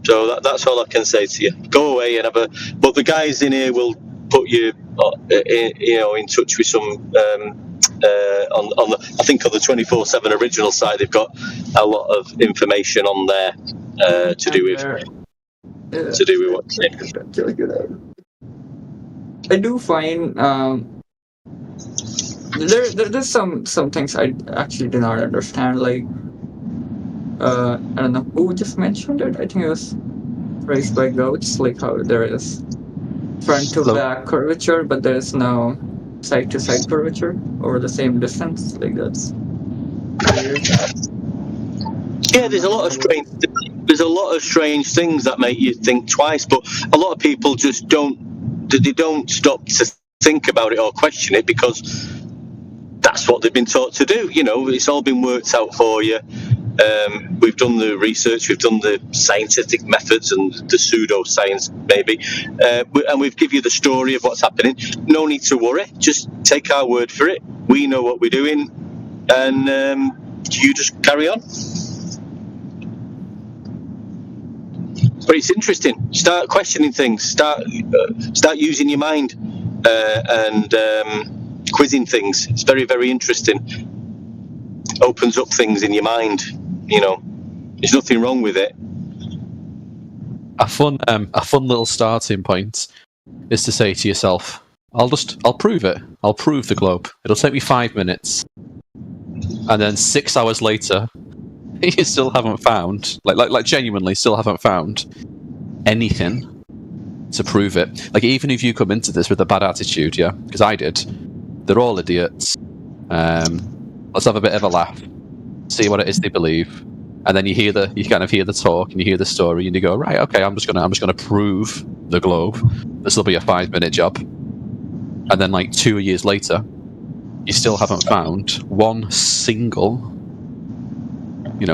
So that's all I can say to you. Go away and but the guys in here will put you, in touch with some, on the, I think on the 24/7 original side, they've got a lot of information on there to do with what's in. I do find there's some things I actually do not understand. Like I don't know who just mentioned it. I think it was raised by goats. Like how there is front to back curvature, but there is no side to side curvature over the same distance. Like that's weird. Yeah, there's a lot of strange things that make you think twice, but a lot of people just don't stop to think about it or question it because that's what they've been taught to do. It's all been worked out for you. We've done the research, we've done the scientific methods and the pseudoscience maybe, and we've given you the story of what's happening. No need to worry, just take our word for it. We know what we're doing, and you just carry on. But it's interesting. Start questioning things. Start using your mind and quizzing things. It's very, very interesting. Opens up things in your mind. There's nothing wrong with it. A fun little starting point is to say to yourself, I'll prove it. I'll prove the globe. It'll take me 5 minutes. And then 6 hours later, you still haven't found, like genuinely still haven't found anything to prove it. Like, even if you come into this with a bad attitude, yeah, because I did, they're all idiots. Let's have a bit of a laugh, see what it is they believe, and then you kind of hear the talk and you hear the story and you go, right, okay, I'm just gonna prove the globe. This will be a 5-minute job. And then, like, 2 years later, you still haven't found one single,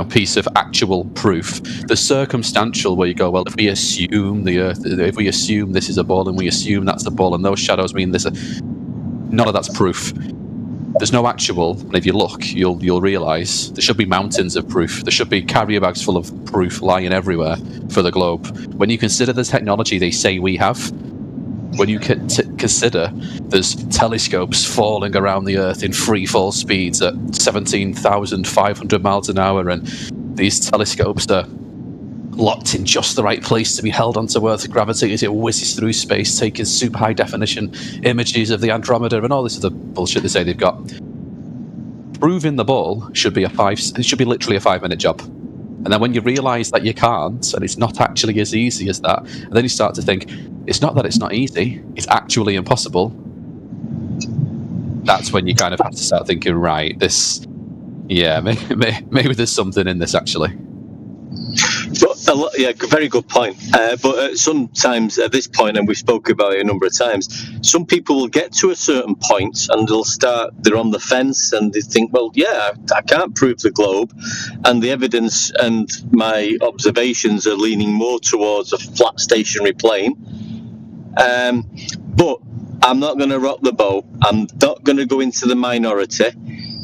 piece of actual proof. The circumstantial, where you go, well, if we assume the Earth, if we assume this is a ball and we assume that's the ball and those shadows mean this, none of that's proof. There's no actual, and if you look, you'll realise there should be mountains of proof. There should be carrier bags full of proof lying everywhere for the globe. When you consider the technology they say we have, when you consider there's telescopes falling around the Earth in free fall speeds at 17,500 miles an hour, and these telescopes are locked in just the right place to be held onto Earth's gravity as it whizzes through space, taking super high definition images of the Andromeda and all this other bullshit they say they've got. Proving the ball should be literally a 5-minute job. And then when you realise that you can't, and it's not actually as easy as that, and then you start to think, it's not that it's not easy, it's actually impossible. That's when you kind of have to start thinking, right, maybe there's something in this actually. But very good point. But sometimes at this point, and we spoke about it a number of times, some people will get to a certain point and they're on the fence and they think, well, yeah, I can't prove the globe, and the evidence and my observations are leaning more towards a flat stationary plane. But I'm not going to rock the boat. I'm not going to go into the minority,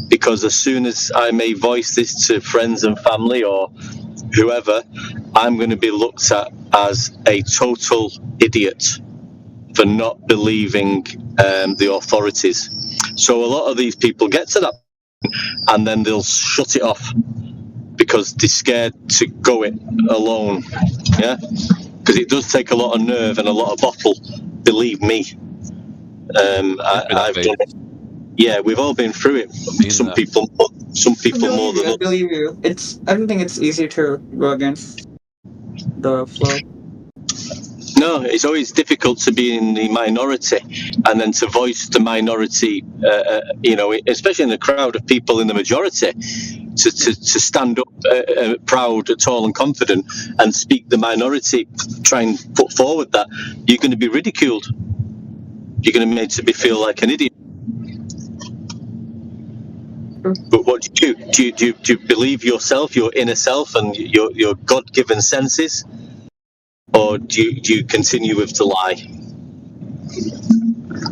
because as soon as I may voice this to friends and family or whoever, I'm going to be looked at as a total idiot for not believing the authorities. So a lot of these people get to that and then they'll shut it off because they're scared to go it alone. Yeah, because it does take a lot of nerve and a lot of bottle. Believe me, I've done it. Yeah, we've all been through it. Some people more than others. I believe you. I don't think it's easy to go against the flow. No, it's always difficult to be in the minority and then to voice the minority, especially in a crowd of people in the majority, to stand up proud, tall and confident and speak the minority, try and put forward that. You're going to be ridiculed. You're going to be made to feel like an idiot. But what do you do? Do you believe yourself, your inner self, and your God-given senses, or do you continue with the lie?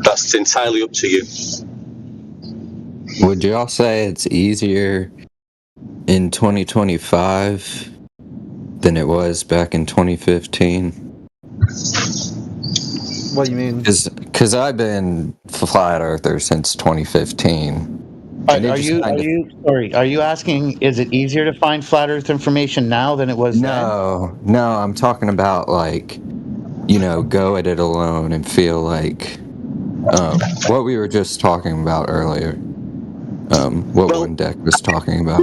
That's entirely up to you. Would you all say it's easier in 2025 than it was back in 2015? What do you mean? Because I've been flat earther since 2015. Are you asking, is it easier to find flat earth information now than it was then? No, I'm talking about, like, go at it alone and feel like what we were just talking about earlier. What Windeck was talking about.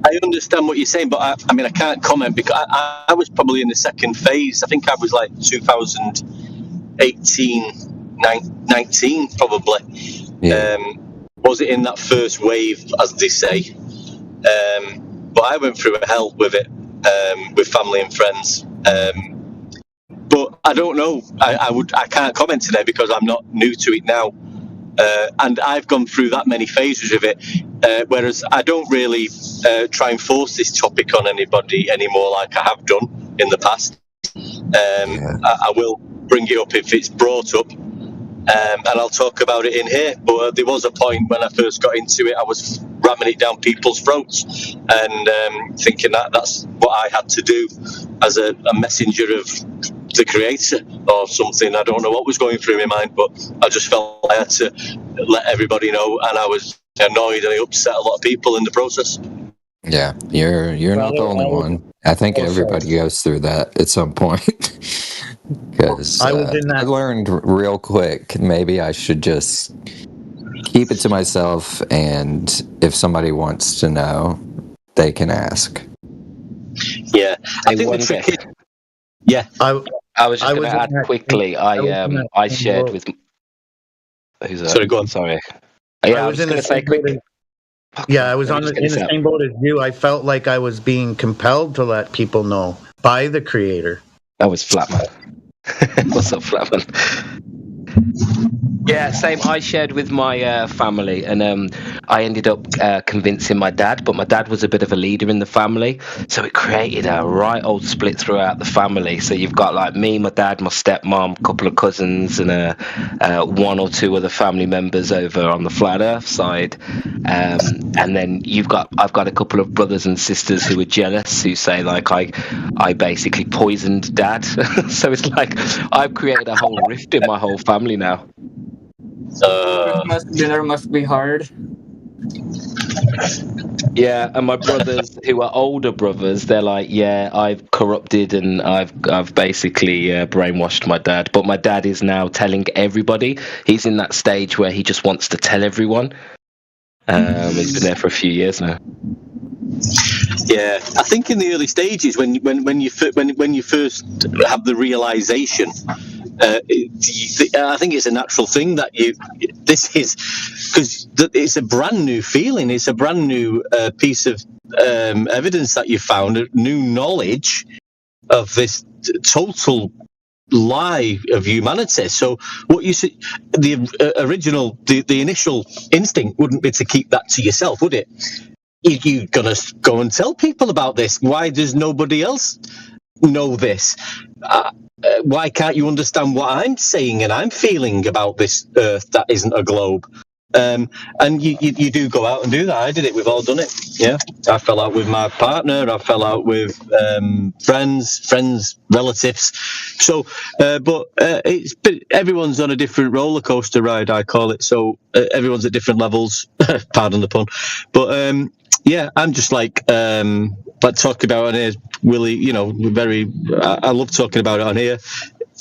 I understand what you're saying, but I can't comment because I was probably in the second phase. I think I was like 2018, 19 probably. Yeah. Was it in that first wave, as they say? But I went through hell with it, with family and friends. But I don't know. I can't comment today because I'm not new to it now, and I've gone through that many phases of it. Whereas I don't really try and force this topic on anybody anymore, like I have done in the past. I will bring it up if it's brought up. And I'll talk about it in here. But there was a point when I first got into it, I was ramming it down people's throats and thinking that's what I had to do as a messenger of the creator or something. I don't know what was going through my mind, but I just felt I had to let everybody know, and I was annoyed and I upset a lot of people in the process. Yeah, you're not the only one. I think everybody goes through that at some point. Because I was in that- I learned real quick, maybe I should just keep it to myself, and if somebody wants to know, they can ask. Yeah, I think the wonder- trick is, yeah. I was just I going was to in add that- quickly. I was in that I same shared boat. with. Who's that? Sorry, go on. Sorry. I Yeah, I was was in going the to say same boat quickly. Yeah, I was Let me on just the, get in this the out. same boat as you. I felt like I was being compelled to let people know by the creator. That was Flatman. What's up, Flatman? Yeah, same. I shared with my family, and I ended up convincing my dad, but my dad was a bit of a leader in the family, so it created a right old split throughout the family. So you've got like me, my dad, my stepmom, a couple of cousins, and one or two other family members over on the Flat Earth side, and then I've got a couple of brothers and sisters who are jealous, who say like I basically poisoned dad. So it's like I've created a whole rift in my whole family now. Christmas dinner must be hard. Yeah, and my brothers, who are older brothers, they're like, yeah, I've corrupted and I've basically brainwashed my dad. But my dad is now telling everybody. He's in that stage where he just wants to tell everyone. He's been there for a few years now. Yeah, I think in the early stages, when you first have the realization, I think it's a natural thing that this is because it's a brand new feeling. It's a brand new piece of evidence that you found, new knowledge of this total lie of humanity. So what you see, the original, the initial instinct wouldn't be to keep that to yourself, would it? You're gonna go and tell people about this. Why does nobody else know this? Why can't you understand what I'm saying and I'm feeling about this Earth that isn't a globe? And you do go out and do that. I did it. We've all done it. Yeah, I fell out with my partner. I fell out with friends, relatives. So, but everyone's on a different roller coaster ride, I call it. So everyone's at different levels. Pardon the pun. But yeah, I'm just like talking about it here, Willie. You know, I love talking about it on here.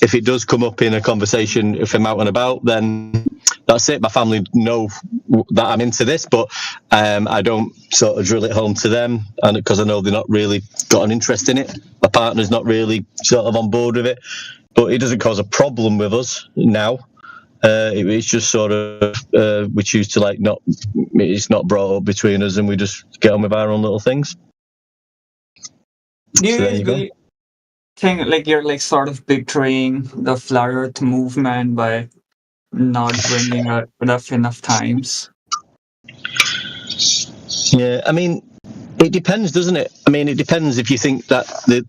If it does come up in a conversation, if I'm out and about, then that's it. My family know that I'm into this, but I don't sort of drill it home to them, and because I know they're not really got an interest in it. My partner's not really sort of on board with it, but it doesn't cause a problem with us now. It's just sort of we choose to it's not brought up between us, and we just get on with our own little things. Do you guys think like you're like sort of betraying the Flat Earth movement by not bringing it enough times? Yeah, I mean, it depends, doesn't it? I mean, it depends if you think that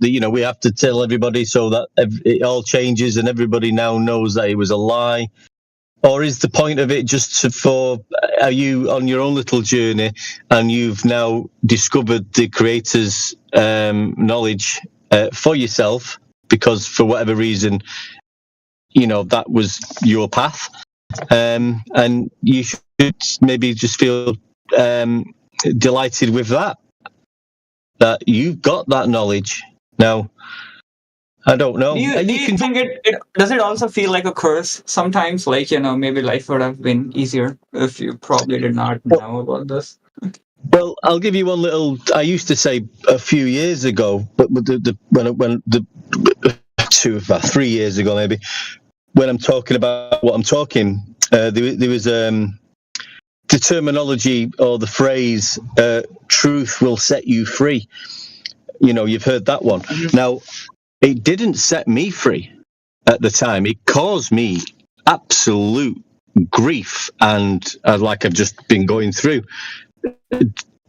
we have to tell everybody so that it all changes and everybody now knows that it was a lie. Or is the point of it just are you on your own little journey and you've now discovered the creator's knowledge for yourself because for whatever reason, that was your path. And you should maybe just feel delighted with that you've got that knowledge. Now, I don't know. Do you think does it also feel like a curse sometimes? Like, maybe life would have been easier if you probably did not know about this. Well, I'll give you one little. I used to say a few years ago, but when 3 years ago maybe, when I'm talking about what I'm talking, there was the terminology or the phrase "truth will set you free." You've heard that one. Now, it didn't set me free at the time. It caused me absolute grief, and like I've just been going through,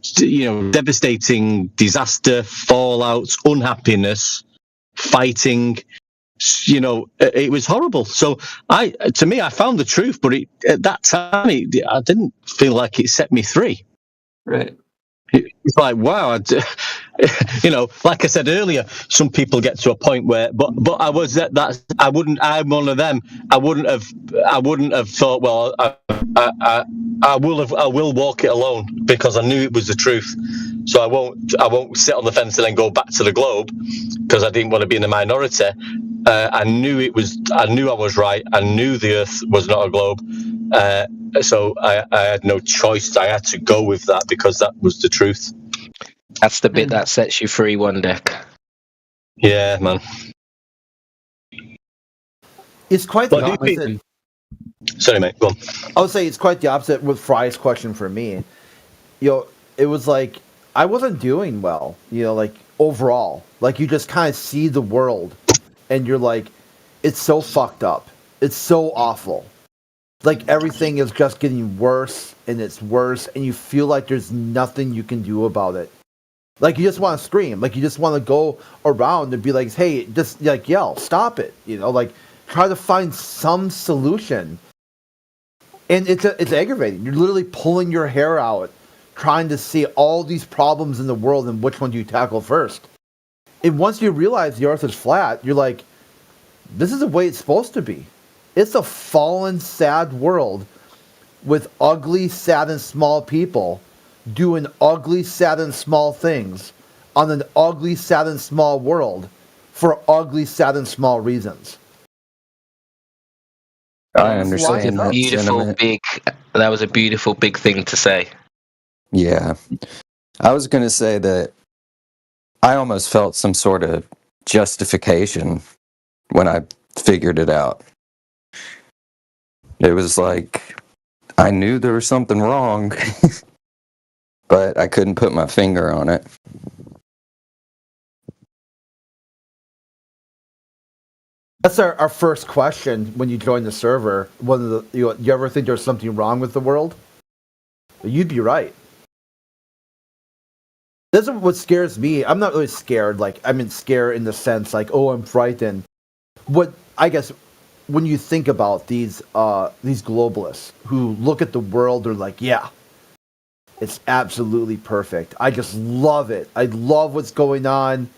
devastating disaster, fallouts, unhappiness, fighting. It was horrible. So I found the truth, but at that time, I didn't feel like it set me free. Right. It's like, wow, like I said earlier, some people get to a point where, but I was at that. I'm one of them. I wouldn't have thought, well, I will walk it alone because I knew it was the truth. So I won't sit on the fence and then go back to the globe because I didn't want to be in the minority. I knew it was. I knew I was right. I knew the Earth was not a globe. So I had no choice. I had to go with that because that was the truth. That's the bit that sets you free, One Deck. Yeah, man. It's quite the opposite. Sorry, mate. Go on. I would say it's quite the opposite with Fry's question for me. It was like I wasn't doing well. Like overall, like you just kind of see the world, and you're like, it's so fucked up. It's so awful. Like everything is just getting worse, and it's worse, and you feel like there's nothing you can do about it. Like you just want to scream. Like you just want to go around and be like, hey, just like yell, stop it. Like try to find some solution. And it's aggravating. You're literally pulling your hair out, trying to see all these problems in the world and which one do you tackle first. And once you realize the Earth is flat, you're like, this is the way it's supposed to be. It's a fallen, sad world with ugly, sad, and small people doing ugly, sad, and small things on an ugly, sad, and small world for ugly, sad, and small reasons. I understand that sentiment. That was a beautiful, big thing to say. Yeah. I was going to say that I almost felt some sort of justification when I figured it out. It was like, I knew there was something wrong, but I couldn't put my finger on it. That's our first question when you join the server. You ever think there's something wrong with the world? You'd be right. This is what scares me. I'm not really scared. Scared in the sense like, oh, I'm frightened. What I guess when you think about these globalists who look at the world, they're like, yeah, it's absolutely perfect. I just love it. I love what's going on.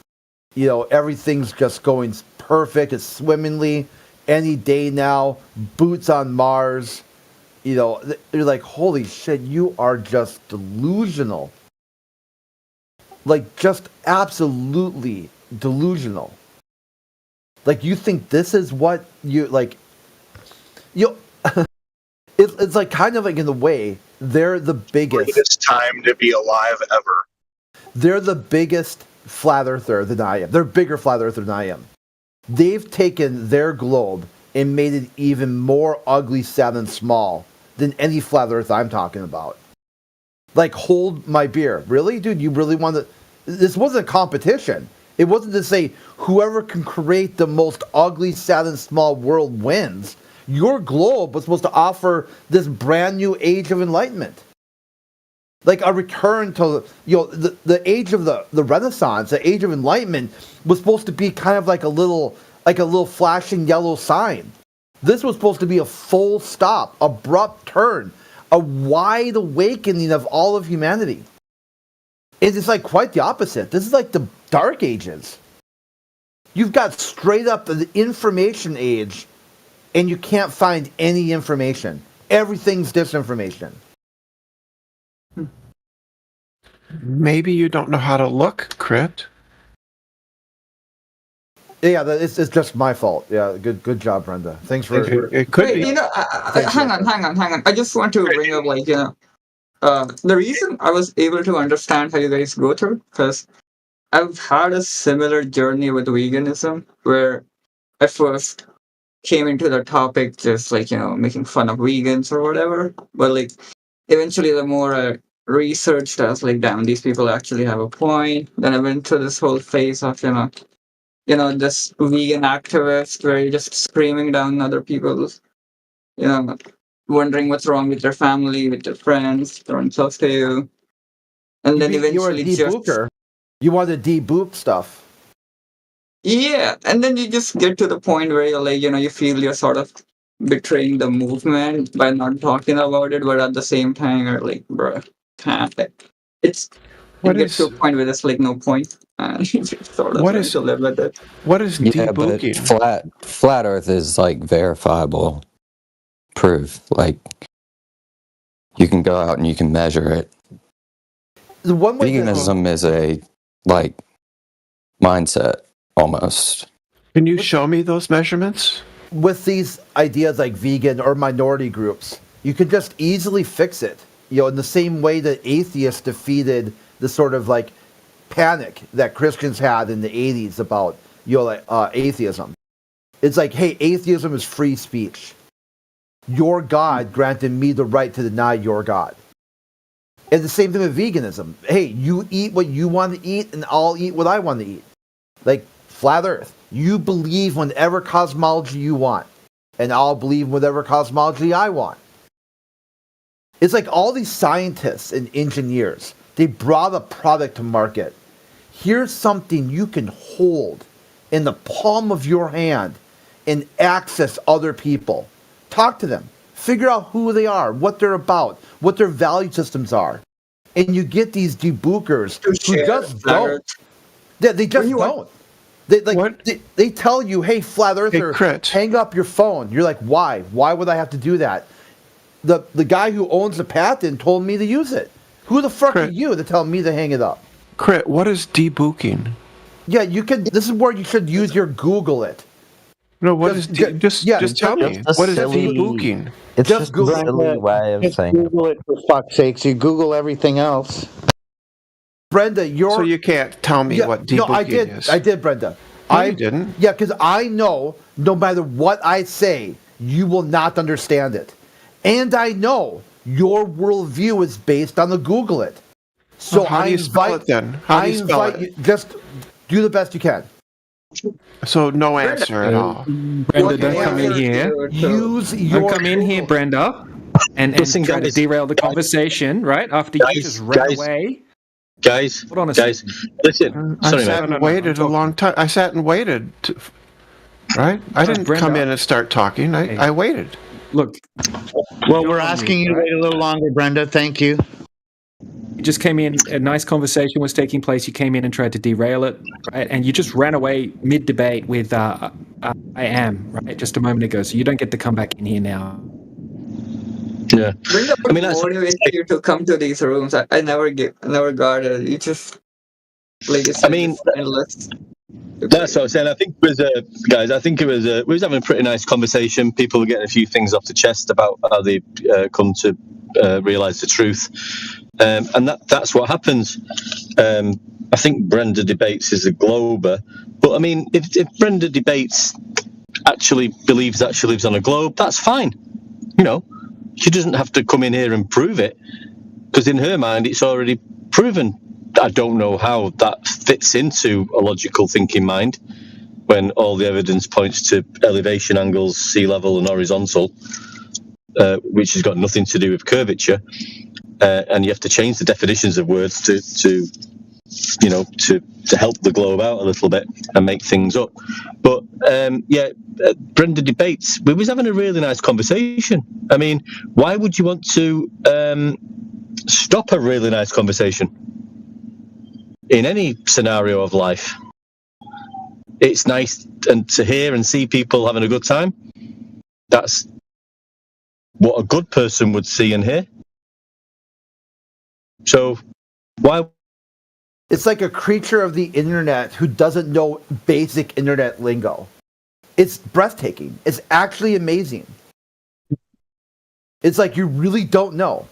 Everything's just going perfect. It's swimmingly. Any day now, boots on Mars. You're like, holy shit, you are just delusional. Like, just absolutely delusional. Like, you think this is what you, like, it's like kind of like in a way, they're the biggest. Greatest time to be alive ever. They're the biggest flat earther than I am. They're bigger flat earther than I am. They've taken their globe and made it even more ugly, sad, and small than any flat earth I'm talking about. Like, hold my beer. Really? Dude, you really want to... This wasn't a competition. It wasn't to say whoever can create the most ugly, sad, and small world wins. Your globe was supposed to offer this brand new age of enlightenment. Like a return to, the age of the Renaissance, the age of enlightenment was supposed to be kind of like a little flashing yellow sign. This was supposed to be a full stop, abrupt turn, a wide awakening of all of humanity. It's like quite the opposite. This is like the Dark Ages. You've got straight up the information age, and you can't find any information. Everything's disinformation. Maybe you don't know how to look, Crit. Yeah, it's just my fault. Yeah, good job, Brenda. Thanks for... It could be. Hang on. I just want to bring up, the reason I was able to understand how you guys go through, because I've had a similar journey with veganism, where I first came into the topic just making fun of vegans or whatever, but eventually the more I researched, I was like, damn, these people actually have a point. Then I went through this whole phase of this vegan activist where you're just screaming down other people, wondering what's wrong with their family, with their friends, throwing close to you. And then eventually you were a debooker. You want to debook stuff. Yeah, and then you just get to the point where you're you feel you're sort of betraying the movement by not talking about it, but at the same time you're like, bro, can't. It gets to a point where there's no point. And you just sort of to live with it. What is debooking? But flat Earth is verifiable proof. You can go out and you can measure it. The one way veganism is a mindset almost. Can you show me those measurements? With these ideas like vegan or minority groups, you can just easily fix it. In the same way that atheists defeated the sort of like panic that Christians had in the 80s about atheism. It's like, hey, atheism is free speech. Your God granted me the right to deny your God. And the same thing with veganism. Hey, you eat what you want to eat, and I'll eat what I want to eat. Like flat Earth. You believe whatever cosmology you want, and I'll believe whatever cosmology I want. It's like all these scientists and engineers, they brought a product to market. Here's something you can hold in the palm of your hand and access other people. Talk to them. Figure out who they are, what they're about, what their value systems are. And you get these debookers who just don't. They just don't. They tell you, hey, flat earther, hang up your phone. You're like, why? Why would I have to do that? The guy who owns the patent told me to use it. Who the fuck are you to tell me to hang it up? Crit, what is debooking? Yeah, you can. This is where you should use your Google it. No, what is just tell me. What is debooking? It's just a Google silly way of saying it. Google it for fuck's sakes. You Google everything else. Brenda, so you can't tell me what debooking is. I did, Brenda. No, you didn't. Yeah, because I know no matter what I say, you will not understand it. And I know your worldview is based on the Google it. So how do you spell it then? How do you spell it? You, just do the best you can. So no answer at all. Brenda, don't come in here. Don't come in here, Brenda, and try to derail the conversation, right? After you just ran away. Guys, hold on a second. Listen. I sat and waited a long time. I sat and waited. Right? I didn't come in and start talking. I waited. Look. Well, we're asking you to wait a little longer, Brenda. Thank you. You just came in, a nice conversation was taking place. You came in and tried to derail it, right? And you just ran away mid-debate with I am, right? Just a moment ago. So you don't get to come back in here now. Yeah. I mean, motivate you to come to these rooms. I never got it. You just like it's endless. That's what I was saying. I think it was, guys. I think it was. We was having a pretty nice conversation. People were getting a few things off the chest about how they come to realise the truth, and that's what happens. I think Brenda Debates is a glober, but I mean, if Brenda Debates actually believes that she lives on a globe, that's fine. She doesn't have to come in here and prove it, because in her mind, it's already proven. I don't know how that fits into a logical thinking mind when all the evidence points to elevation angles, sea level and horizontal, which has got nothing to do with curvature. And you have to change the definitions of words to help the globe out a little bit and make things up. But Brenda Debates, we was having a really nice conversation. I mean, why would you want to stop a really nice conversation? In any scenario of life, it's nice and to hear and see people having a good time. That's what a good person would see and hear. So why? It's like a creature of the internet who doesn't know basic internet lingo. It's breathtaking. It's actually amazing. It's like you really don't know.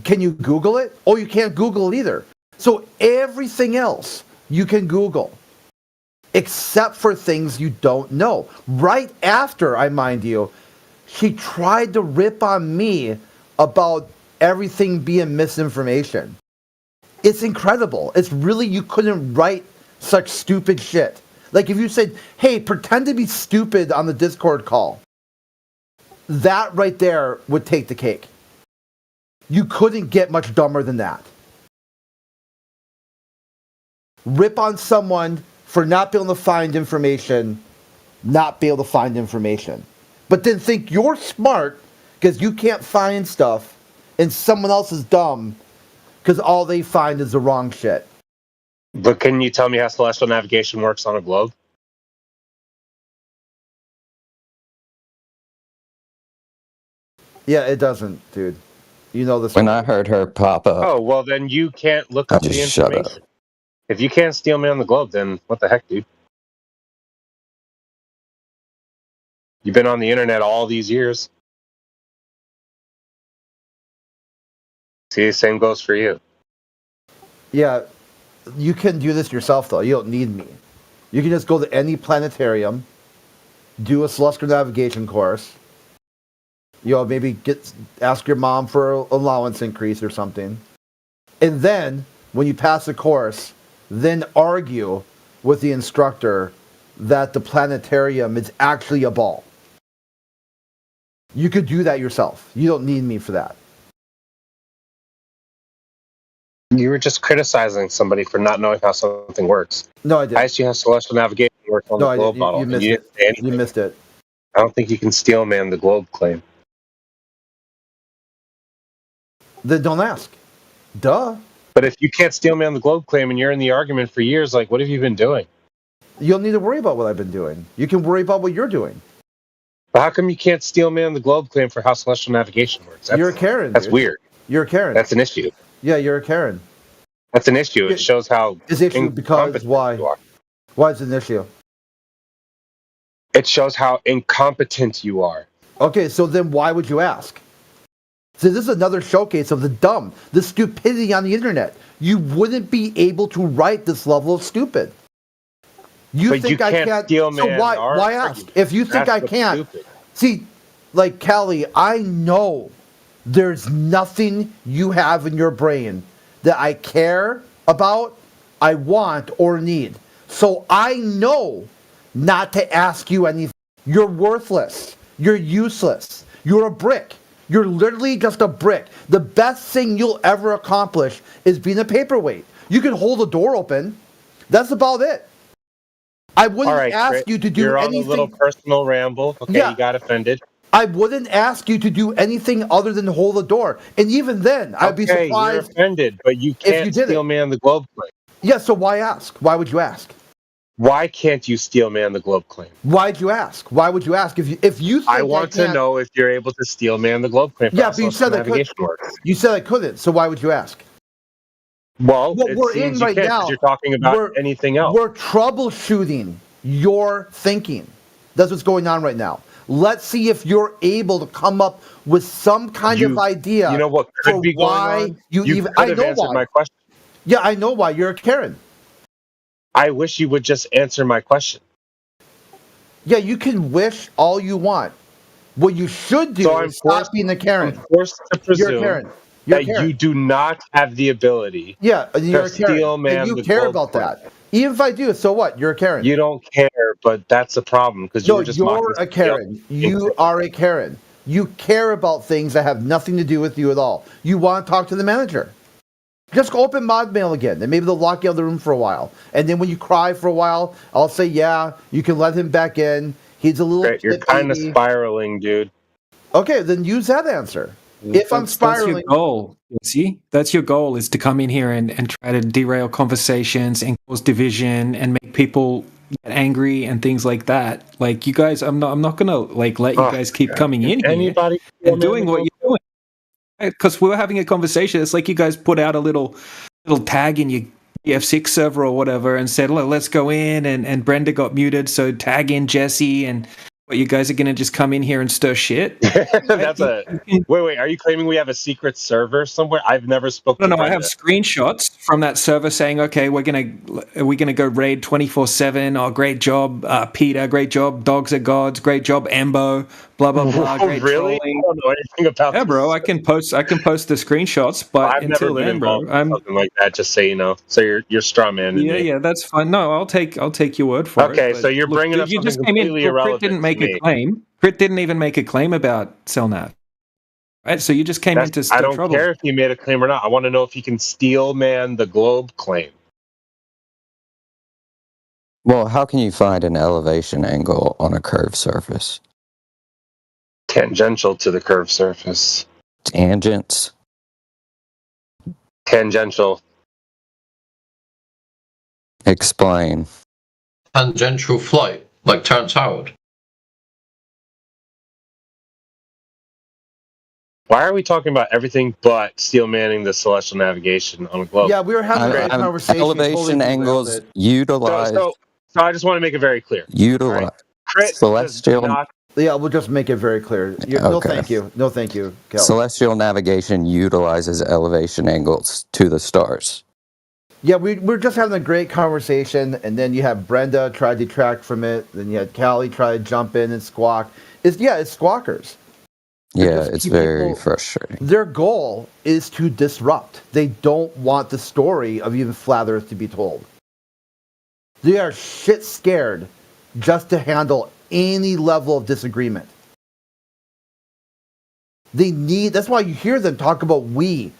Can you Google it? Oh, you can't Google it either. So everything else you can Google, except for things you don't know. Right after, I mind you, she tried to rip on me about everything being misinformation. It's incredible. It's really, you couldn't write such stupid shit. Like if you said, hey, pretend to be stupid on the Discord call. That right there would take the cake. You couldn't get much dumber than that. Rip on someone for not being able to find information, but then think you're smart because you can't find stuff and someone else is dumb because all they find is the wrong shit. But can you tell me how celestial navigation works on a globe? Yeah, it doesn't, dude. You know this. When I heard her pop up, Oh, well, then you can't look up the just shut up. information. If you can't steal me on the globe, then what the heck, dude? You've been on the internet all these years. See, same goes for you. Yeah, you can do this yourself, though. You don't need me. You can just go to any planetarium, do a celestial navigation course. Maybe ask your mom for an allowance increase or something. And then, when you pass the course, then argue with the instructor that the planetarium is actually a ball. You could do that yourself. You don't need me for that. You were just criticizing somebody for not knowing how something works. No, I didn't. I asked you how celestial navigation works on the globe model. You missed didn't say anything. You missed it. I don't think you can steel man the globe claim. Then don't ask. Duh. But if you can't steel man the globe claim and you're in the argument for years, like, what have you been doing? You don't need to worry about what I've been doing. You can worry about what you're doing. But how come you can't steel man the globe claim for how celestial navigation works? You're a Karen. That's dude. weird. You're a Karen. That's an issue. Yeah, you're a Karen. That's an issue. It shows how It's an issue because why? You are. Why is it an issue? It shows how incompetent you are. Okay, so then why would you ask? So this is another showcase of the stupidity on the internet. You wouldn't be able to write this level of stupid. But you can't steel so man why ask? If you think I can't, stupid. see, like Callie, I know there's nothing you have in your brain that I care about, I want, or need. So I know not to ask you anything. You're worthless. You're useless. You're a brick. You're literally just a brick. The best thing you'll ever accomplish is being a paperweight. You can hold a door open. That's about it. I wouldn't ask you to do You're anything. on a little personal ramble. Okay, Yeah. You got offended. I wouldn't ask you to do anything other than hold the door. And even then, I'd be surprised. You're offended, but you can't steel man the globe claim. Yeah, so why ask? Why would you ask? Why can't you steel man the globe claim? Why'd you ask? Why would you ask? If you think I want to know if you're able to steel man the globe claim. Yeah, but you said I couldn't. You said I couldn't, so why would you ask? Well, What it we're seems in you right can't, now, 'cause you're talking about anything else. We're troubleshooting your thinking. That's what's going on right now. Let's see if you're able to come up with some kind of idea. You know what could be going on? You could have answered my question. Yeah, I know why. You're a Karen. I wish you would just answer my question. Yeah, you can wish all you want. What you should do is stop being a Karen. I'm forced to presume You're a Karen. that you do not have the ability you're to a Karen. steel man And you the care globe about claim. that. Even if I do, so what? You're a Karen. You don't care, but that's a problem because No, you're just you're a Karen. You are a Karen. You care about things that have nothing to do with you at all. You want to talk to the manager. Just go open mod mail again, and maybe they'll lock you out of the room for a while. And then when you cry for a while, I'll say, yeah, you can let him back in. He's a little. Great. You're kind of spiraling, dude. Okay, then use that answer. If I'm spiraling, that's your goal. See, that's your goal, is to come in here and try to derail conversations and cause division and make people get angry and things like that. Like, you guys, I'm not gonna let you guys keep coming in here and doing what you're doing. Because we were having a conversation. It's like you guys put out a little tag in your EF6 server or whatever and said, look, let's go in, and Brenda got muted, so tag in Jesse, and what, you guys are going to just come in here and stir shit? Wait, are you claiming we have a secret server somewhere? I've never spoken to No, I have screenshots from that server saying, okay, we're gonna go raid 24/7. Oh, great job, Peter. Great job, Dogs Are Gods. Great job, Embo. Blah blah blah. Oh, Great really? trolling. I don't know anything about Yeah, bro. I can post the screenshots, but I've until never been then, bro, involved in something like that. Just so you know. So you're straw man. Yeah, that's fine. No, I'll take your word for it. Okay, but so you're look, bringing up you just something came in. completely Crit irrelevant didn't make to a me. claim. Crit didn't even make a claim about Cellnav. Right, so you just came in to stir I don't trouble. care if he made a claim or not. I want to know if he can steel man the globe claim. Well, how can you find an elevation angle on a curved surface? Tangential to the curved surface. Tangents? Tangential. Explain. Tangential flight, like Terrence Howard. Why are we talking about everything but steel manning the celestial navigation on a globe? yeah, we were having a great conversation. Elevation angles derailed it. utilize So I just want to make it very clear. utilize Crit celestial. does not Yeah, we'll just make it very clear. No, Okay. thank you. No, thank you, Kel. Celestial navigation utilizes elevation angles to the stars. Yeah, we're just having a great conversation, and then you have Brenda try to detract from it. Then you had Callie try to jump in and squawk. It's squawkers. Yeah, it's very frustrating. Their goal is to disrupt. They don't want the story of even Flat Earth to be told. They are shit scared just to handle any level of disagreement. That's why you hear them talk about we.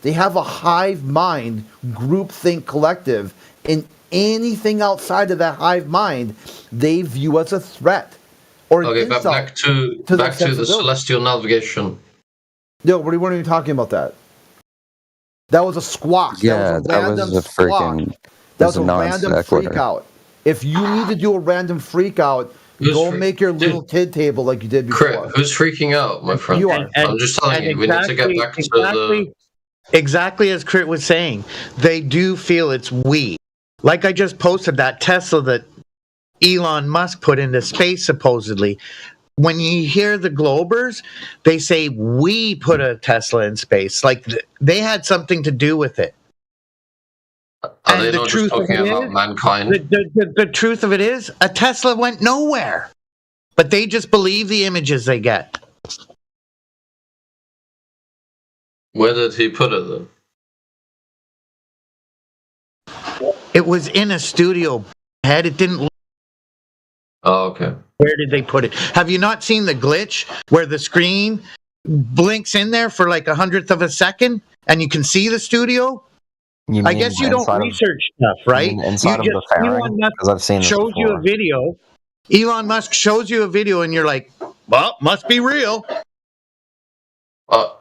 They have a hive mind, groupthink collective, and anything outside of that hive mind, they view as a threat. Or Okay, but back to the celestial navigation. No, we weren't even talking about that. That was a squawk. Yeah, that was a random squawk. That was a random freak out. If you need to do a random freak out, go make your little kid table like you did before. Correct. Who's freaking out, my friend? You are. I'm just telling you, we need to get back to the... Exactly as Crit was saying, they do feel it's we. Like I just posted that Tesla that Elon Musk put into space, supposedly. When you hear the Globers, they say we put a Tesla in space. Like they had something to do with it. Are they not just talking about mankind? The truth of it is, a Tesla went nowhere. But they just believe the images they get. Where did he put it then? It was in a studio. It didn't. Oh, okay. Where did they put it? Have you not seen the glitch where the screen blinks in there for like 1/100th of a second and you can see the studio? I guess you don't research stuff, right? Inside of the fairing? Because I've seen this shows you a video. Elon Musk shows you a video and you're like, well, must be real.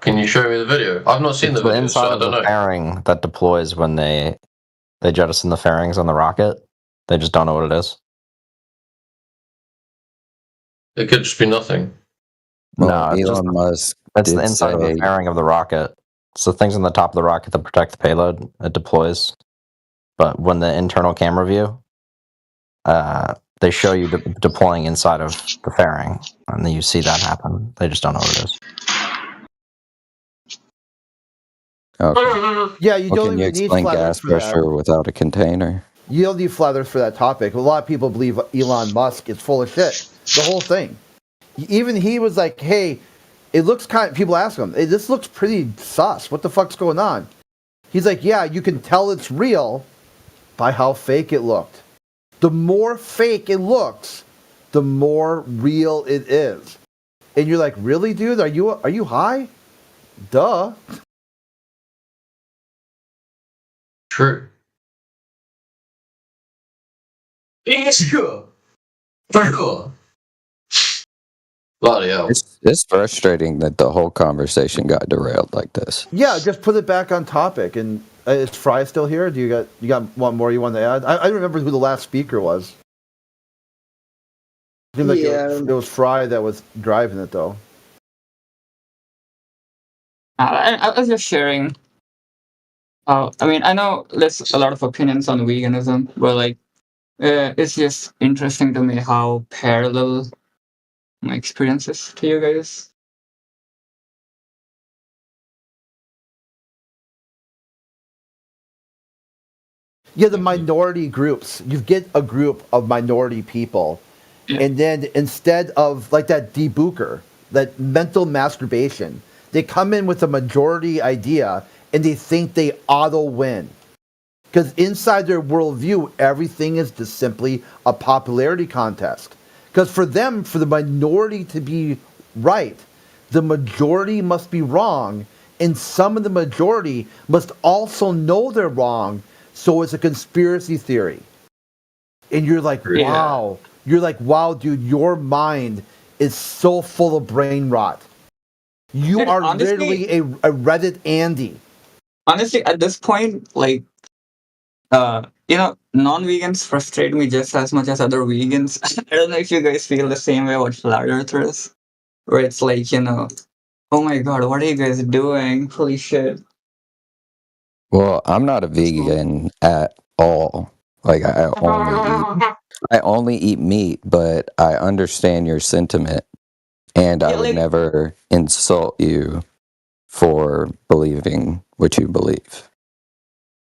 Can you show me the video? I've not seen the video, inside so I of don't the know. fairing that deploys when they jettison the fairings on the rocket. They just don't know what it is. It could just be nothing. No, Elon Musk. It's the inside of the fairing of the rocket. So things on the top of the rocket that protect the payload, it deploys. But when the internal camera view, they show you deploying inside of the fairing, and then you see that happen. They just don't know what it is. Okay. Yeah, you Well, don't can you even need explain Flat Earth gas for that. pressure without a container? You don't need Flat Earth for that topic. A lot of people believe Elon Musk is full of shit. The whole thing. Even he was like, hey, it looks people ask him, hey, this looks pretty sus. What the fuck's going on? He's like, yeah, you can tell it's real by how fake it looked. The more fake it looks, the more real it is. And you're like, really, dude? Are you high? Duh. True. It's true. For sure. Bloody hell. It's frustrating that the whole conversation got derailed like this. Yeah, just put it back on topic. And is Fry still here? Do you got one more you want to add? I remember who the last speaker was. It seemed like it was Fry that was driving it, though. I was just sharing. I mean, I know there's a lot of opinions on veganism, but like, it's just interesting to me how parallel my experience is to you guys. Yeah, the minority groups. You get a group of minority people, and then instead of like that debooker, that mental masturbation, they come in with a majority idea and they think they auto win. Because inside their worldview, everything is just simply a popularity contest. Because for them, for the minority to be right, the majority must be wrong, and some of the majority must also know they're wrong. So it's a conspiracy theory. And you're like, wow. You're like, wow, dude, your mind is so full of brain rot. You And are honestly- literally a Reddit Andy. Honestly, at this point, like, non-vegans frustrate me just as much as other vegans. I don't know if you guys feel the same way about flat earthers, where it's like, oh my god, what are you guys doing? Holy shit. Well, I'm not a vegan at all. Like I only eat I only eat meat, but I understand your sentiment, and I would never insult you for believing what you believe.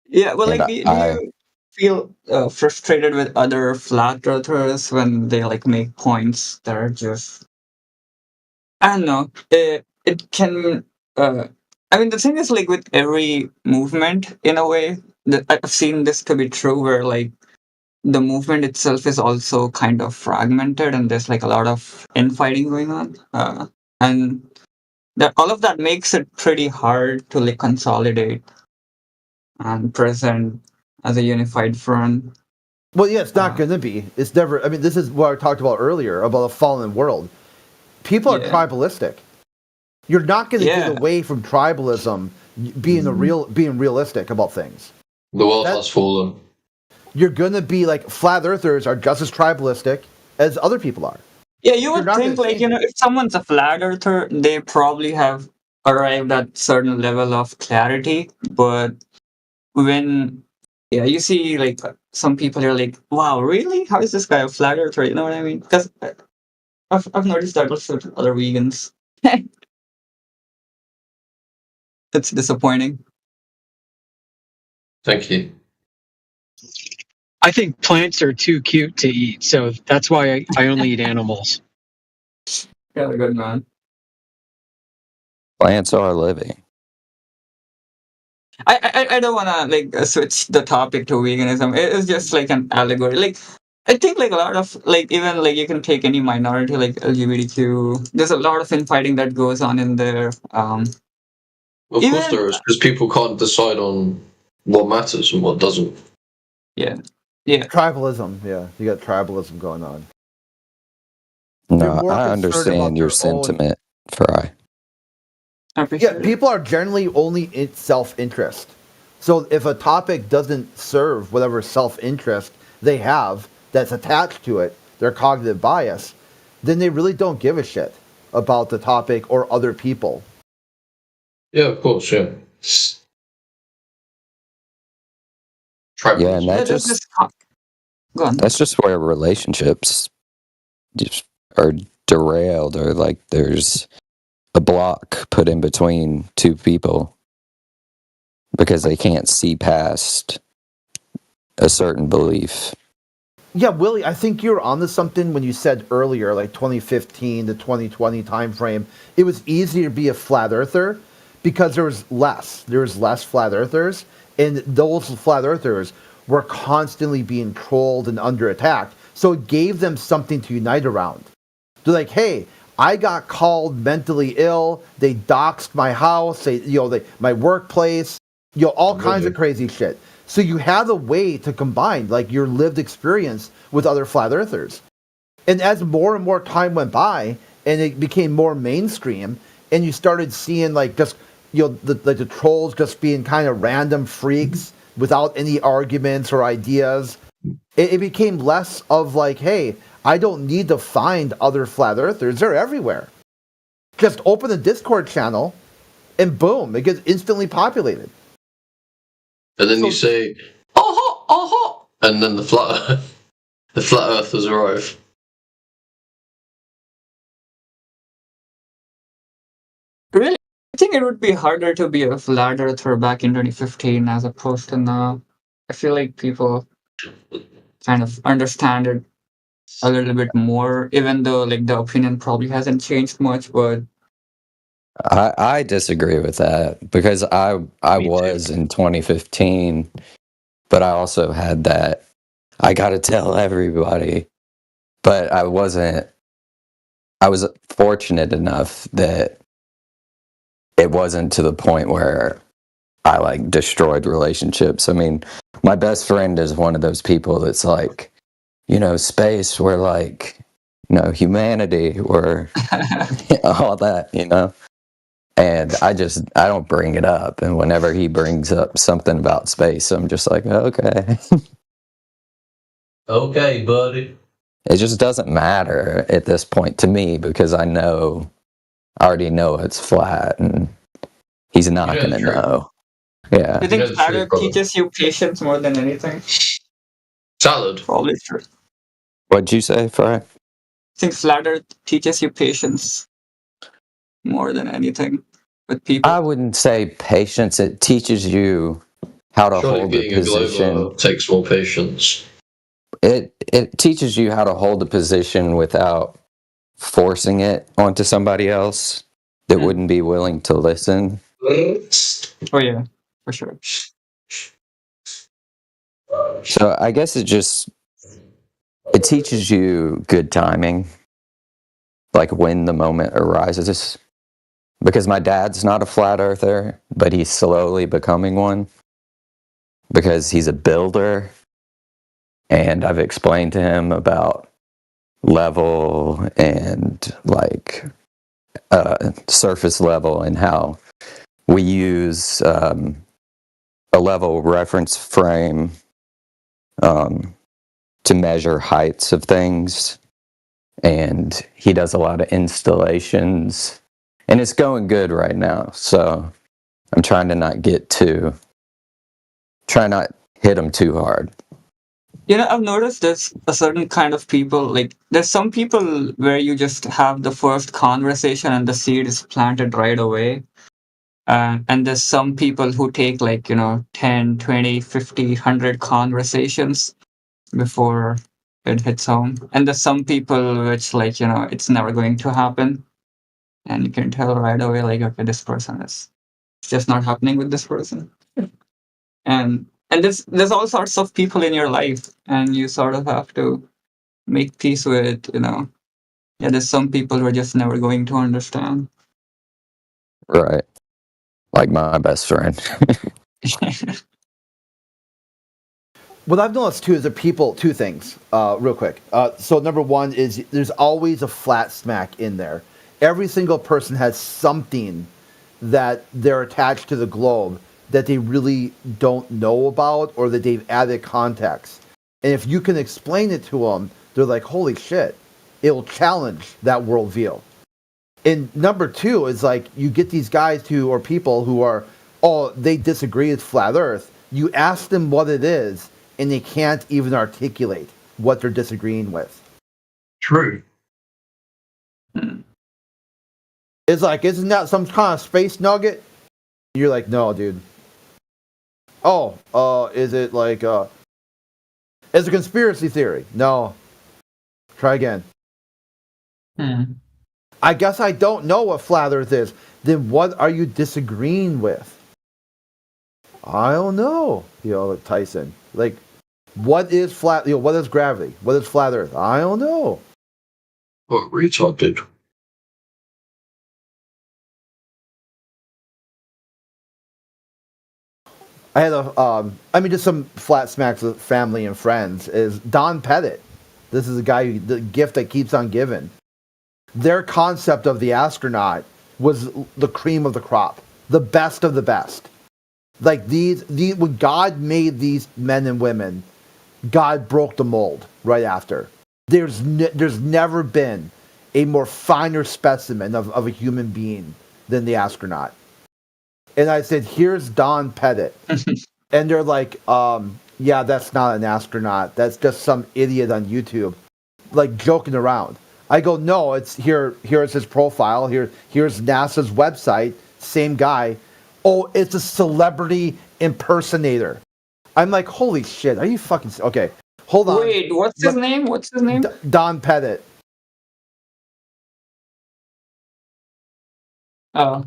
Yeah, well, And like, do you feel frustrated with other flat earthers when they like make points that are just, I don't know. It can. I mean, the thing is, like, with every movement, in a way, that I've seen this to be true, where like the movement itself is also kind of fragmented, and there's like a lot of infighting going on, and that all of that makes it pretty hard to like consolidate and present as a unified front. Well, yeah, it's not going to be. It's never. I mean, this is what I talked about earlier about a fallen world. People are tribalistic. You're not going to get away from tribalism being being realistic about things. The world has fallen. You're going to be like flat earthers are just as tribalistic as other people are. Yeah, you would think, like, if someone's a flat earther, they probably have arrived at certain level of clarity. But when, you see, like, some people are like, wow, really? How is this guy a flat earther? You know what I mean? Because I've noticed that also with other vegans. It's disappointing. Thank you. I think plants are too cute to eat, so that's why I only eat animals. Yeah, good man. Plants are living. I don't want to like switch the topic to veganism. It's just like an allegory. Like, I think like a lot of like, even like you can take any minority like LGBTQ. There's a lot of infighting that goes on in there. Of course there is, because people can't decide on what matters and what doesn't. Yeah. Tribalism. Yeah, you got tribalism going on. No, I understand your sentiment, Fry. Yeah, people are generally only in self-interest. So if a topic doesn't serve whatever self-interest they have that's attached to it, their cognitive bias, then they really don't give a shit about the topic or other people. Yeah, of course, yeah. Yeah, and that's just where relationships just are derailed, or like there's a block put in between two people because they can't see past a certain belief. Yeah, Willie, I think you're onto something when you said earlier, like 2015 to 2020 timeframe, it was easier to be a flat earther because there was less flat earthers, and those flat earthers were constantly being trolled and under attack. So it gave them something to unite around. They're like, hey, I got called mentally ill. They doxed my house. My workplace. All kinds of crazy shit. So you have a way to combine like your lived experience with other flat earthers. And as more and more time went by, and it became more mainstream, and you started seeing like just the trolls just being kind of random freaks without any arguments or ideas, it became less of like, hey, I don't need to find other flat earthers. They're everywhere. Just open a Discord channel and boom, it gets instantly populated. And then you say, aha, and then the flat earthers arrive. Really? I think it would be harder to be a flat earther back in 2015 as opposed to now. I feel like people kind of understand it a little bit more, even though like the opinion probably hasn't changed much. But I disagree with that because I was in 2015, but I also had that I got to tell everybody. But I was fortunate enough that it wasn't to the point where I like destroyed relationships. I mean, my best friend is one of those people that's like, space where like, humanity or all that, And I don't bring it up. And whenever he brings up something about space, I'm just like, okay. Okay, buddy. It just doesn't matter at this point to me because I already know it's flat and he's not going to know. Yeah. I think salad teaches you patience more than anything. Salad? Probably true. What'd you say, Fry? I think flat Earth teaches you patience more than anything with people. I wouldn't say patience. It teaches you how to Surely hold a being a position. Glober takes more patience. It teaches you how to hold a position without forcing it onto somebody else that wouldn't be willing to listen. Oh yeah, for sure. So I guess it teaches you good timing, like when the moment arises. Because my dad's not a flat earther, but he's slowly becoming one because he's a builder. And I've explained to him about level and like surface level and how we use a level reference frame to measure heights of things. And he does a lot of installations. And it's going good right now. So I'm trying to not hit him too hard. You know, I've noticed there's a certain kind of people, like, there's some people where you just have the first conversation and the seed is planted right away. And there's some people who take, like, 10, 20, 50, 100 conversations before it hits home. And there's some people which, like, it's never going to happen. And you can tell right away, like, okay, this person it's just not happening with this person. And there's all sorts of people in your life, and you sort of have to make peace with, yeah, there's some people who are just never going to understand. Right. Like my best friend. What I've noticed too is that people, two things, real quick. So number one is there's always a flat smack in there. Every single person has something that they're attached to the globe that they really don't know about or that they've added context. And if you can explain it to them, they're like, holy shit, it'll challenge that worldview. And number two is like you get these guys who or people who are, they disagree with flat Earth. You ask them what it is, and they can't even articulate what they're disagreeing with. True. It's like, isn't that some kind of space nugget? You're like, no, dude. Is it like, it's a conspiracy theory? No. Try again. I guess I don't know what flat Earth is. Then what are you disagreeing with? I don't know. Like Tyson. Like, what is flat? What is gravity? What is flat Earth? I don't know. What retard did? I had just some flat smacks with family and friends. Is Don Pettit. This is a guy, the gift that keeps on giving. Their concept of the astronaut was the cream of the crop, the best of the best. Like these when God made these men and women, God broke the mold right after. There's never been a more finer specimen of a human being than the astronaut. And I said, here's Don Pettit. And they're like, yeah, that's not an astronaut. That's just some idiot on YouTube, like joking around. I go, no, it's here's his profile. Here's NASA's website. Same guy. Oh, it's a celebrity impersonator. I'm like, holy shit, are you fucking... Okay, hold on. Wait, what's his name? Don Pettit. Oh.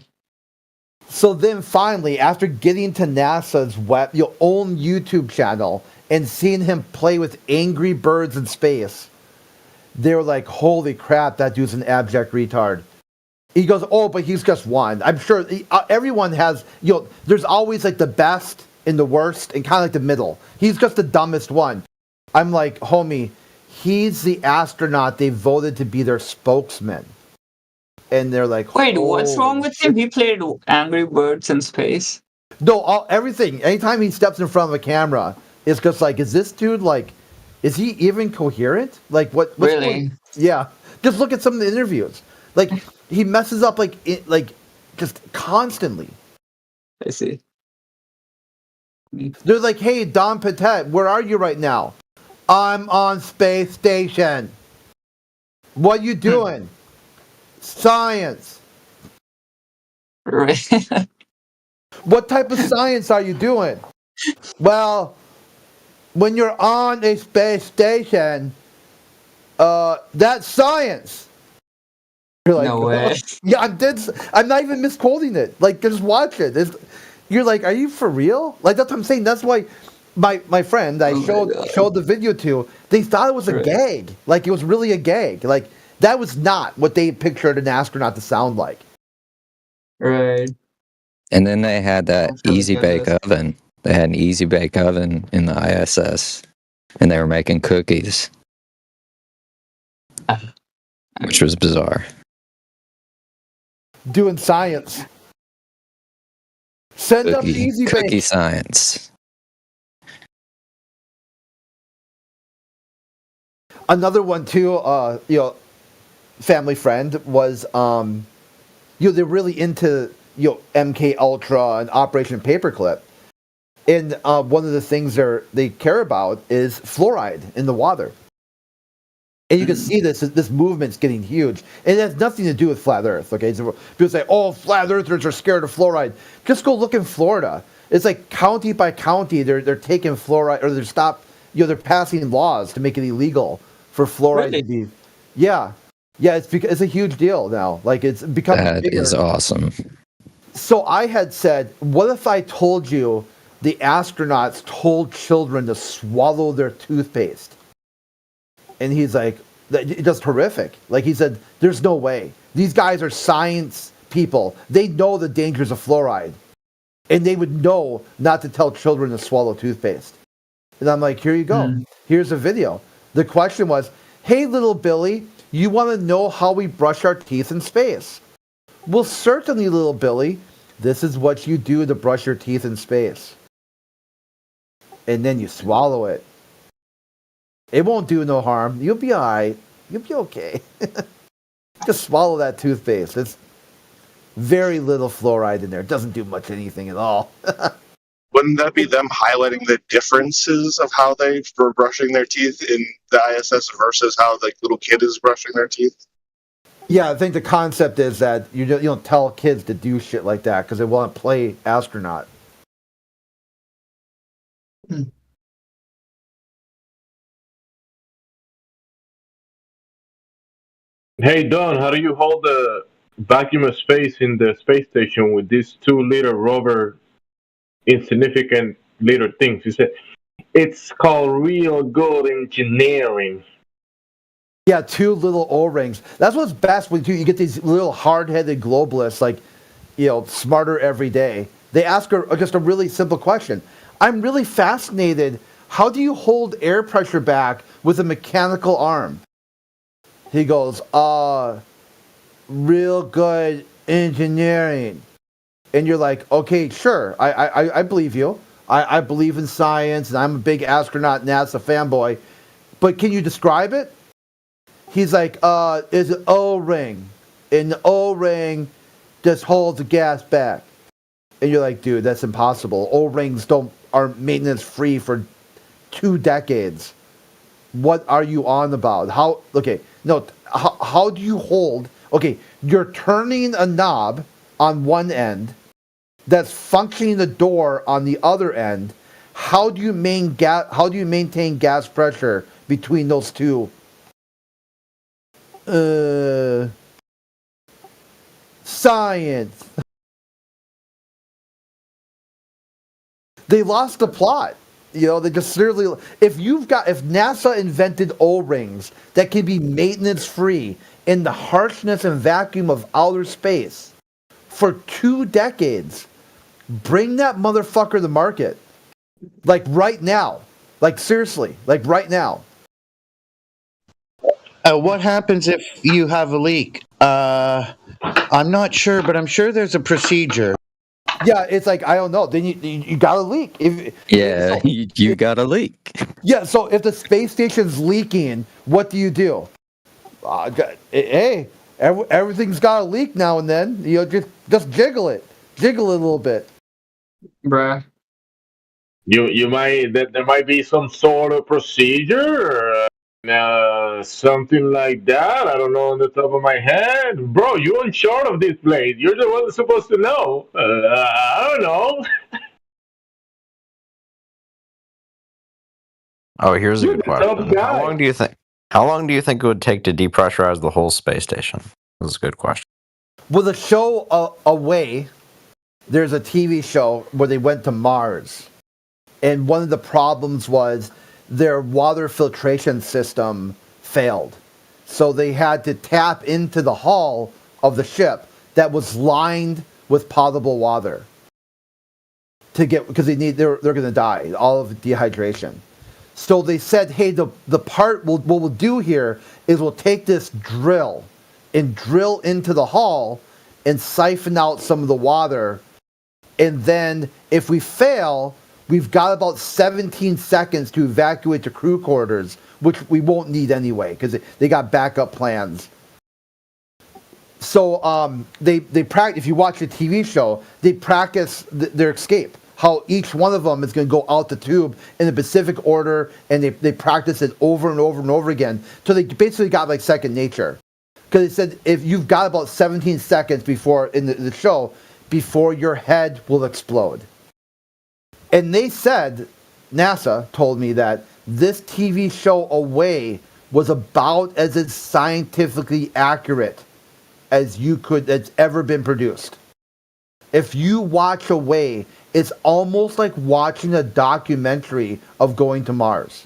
So then finally, after getting to NASA's own YouTube channel and seeing him play with Angry Birds in space, they were like, holy crap, that dude's an abject retard. He goes, but he's just one. I'm sure everyone has, there's always like the best and the worst and kind of like the middle. He's just the dumbest one. I'm like, homie, he's the astronaut they voted to be their spokesman. And they're like, wait, what's wrong with him? He played Angry Birds in space. No, everything. Anytime he steps in front of a camera, it's just like, is this dude like, is he even coherent? Like, what's really? Yeah. Just look at some of the interviews. Like, he messes up like just constantly. I see. They're like, hey, Don Pettit, where are you right now? I'm on space station. What you doing? Science. What type of science are you doing? Well, when you're on a space station, that's science. You're like, No way. Yeah, I'm not even misquoting it. Like, just watch it. You're like, are you for real? Like, that's what I'm saying. That's why my friend I showed the video to, they thought it was a gag. Like, it was really a gag. Like, that was not what they pictured an astronaut to sound like. Right. And then they had that easy bake oven. They had an easy bake oven in the ISS, and they were making cookies, which was bizarre. Doing science. Send up easy Cookie bake. science. Another one too, family friend was, they're really into, MK Ultra and Operation Paperclip. And one of the things they care about is fluoride in the water. And you can see this movement's getting huge. And it has nothing to do with flat Earth, okay? So people say, oh, flat Earthers are scared of fluoride. Just go look in Florida. It's like county by county, they're taking fluoride, or they're passing laws to make it illegal for fluoride to be. Yeah. Yeah, it's a huge deal now. Like, it's becoming That bigger. is awesome. So I had said, what if I told you the astronauts told children to swallow their toothpaste? And he's like, it's just horrific. Like, he said, there's no way. These guys are science people. They know the dangers of fluoride. And they would know not to tell children to swallow toothpaste. And I'm like, here you go. Here's a video. The question was, hey, little Billy, you want to know how we brush our teeth in space? Well, certainly, little Billy. This is what you do to brush your teeth in space. And then you swallow it. It won't do no harm. You'll be all right. You'll be okay. Just swallow that toothpaste. It's very little fluoride in there. It doesn't do much anything at all. Wouldn't that be them highlighting the differences of how they were brushing their teeth in the ISS versus how the little kid is brushing their teeth? Yeah, I think the concept is that you don't tell kids to do shit like that because they want to play astronaut. Hey Don, how do you hold the vacuum of space in the space station with these 2-liter rubber insignificant little things? You said it's called real good engineering. Yeah, 2 little O-rings. That's what's best when you get these little hard-headed globalists, like, smarter every day. They ask just a really simple question. I'm really fascinated. How do you hold air pressure back with a mechanical arm? He goes, real good engineering. And you're like, okay, sure, I believe you. I believe in science, and I'm a big astronaut NASA fanboy. But can you describe it? He's like, it's an O-ring. And the O-ring just holds the gas back. And you're like, dude, that's impossible. O-rings aren't maintenance free for 2 decades. What are you on about? How do you hold? Okay, you're turning a knob on one end that's functioning the door on the other end. How do you maintain gas pressure between those two? Science. They lost the plot. They just literally. If NASA invented O-rings that can be maintenance free in the harshness and vacuum of outer space for 2 decades, bring that motherfucker to market. Like right now. Like seriously. Like right now. What happens if you have a leak? I'm not sure, but I'm sure there's a procedure. Yeah, it's like, I don't know. Then you got a leak. You got a leak. Yeah, so if the space station's leaking, what do you do? Hey, everything's got a leak now and then. Just jiggle it. Jiggle it a little bit. Bruh. You might that there might be some sort of procedure, or, something like that. I don't know on the top of my head, bro. You're in charge of this place. You're the one that's supposed to know. I don't know. Oh, here's a You're good the top question. guy. How long do you think it would take to depressurize the whole space station? This is a good question. Well, the show Away, there's a TV show where they went to Mars. And one of the problems was their water filtration system failed. So they had to tap into the hull of the ship that was lined with potable water to get, because they're going to die, all of dehydration. So they said, hey, the part what we'll do here is we'll take this drill and drill into the hull and siphon out some of the water. And then if we fail, we've got about 17 seconds to evacuate the crew quarters, which we won't need anyway because they got backup plans. So they practice. If you watch the TV show, they practice their escape. How each one of them is going to go out the tube in the Pacific order, and they practice it over and over and over again. So they basically got like second nature. Because they said if you've got about 17 seconds before in the show, before your head will explode. And they said, NASA told me that this TV show Away was about as scientifically accurate as that's ever been produced. If you watch Away, it's almost like watching a documentary of going to Mars.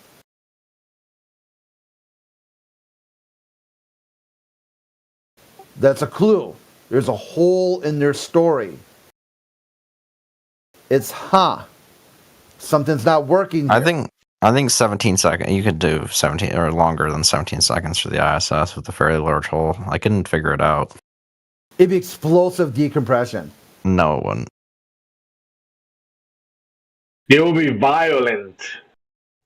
That's a clue. There's a hole in their story. It's something's not working here. I think 17 seconds. You could do 17 or longer than 17 seconds for the ISS with a fairly large hole. I couldn't figure it out. It'd be explosive decompression. No, it wouldn't. It will be violent.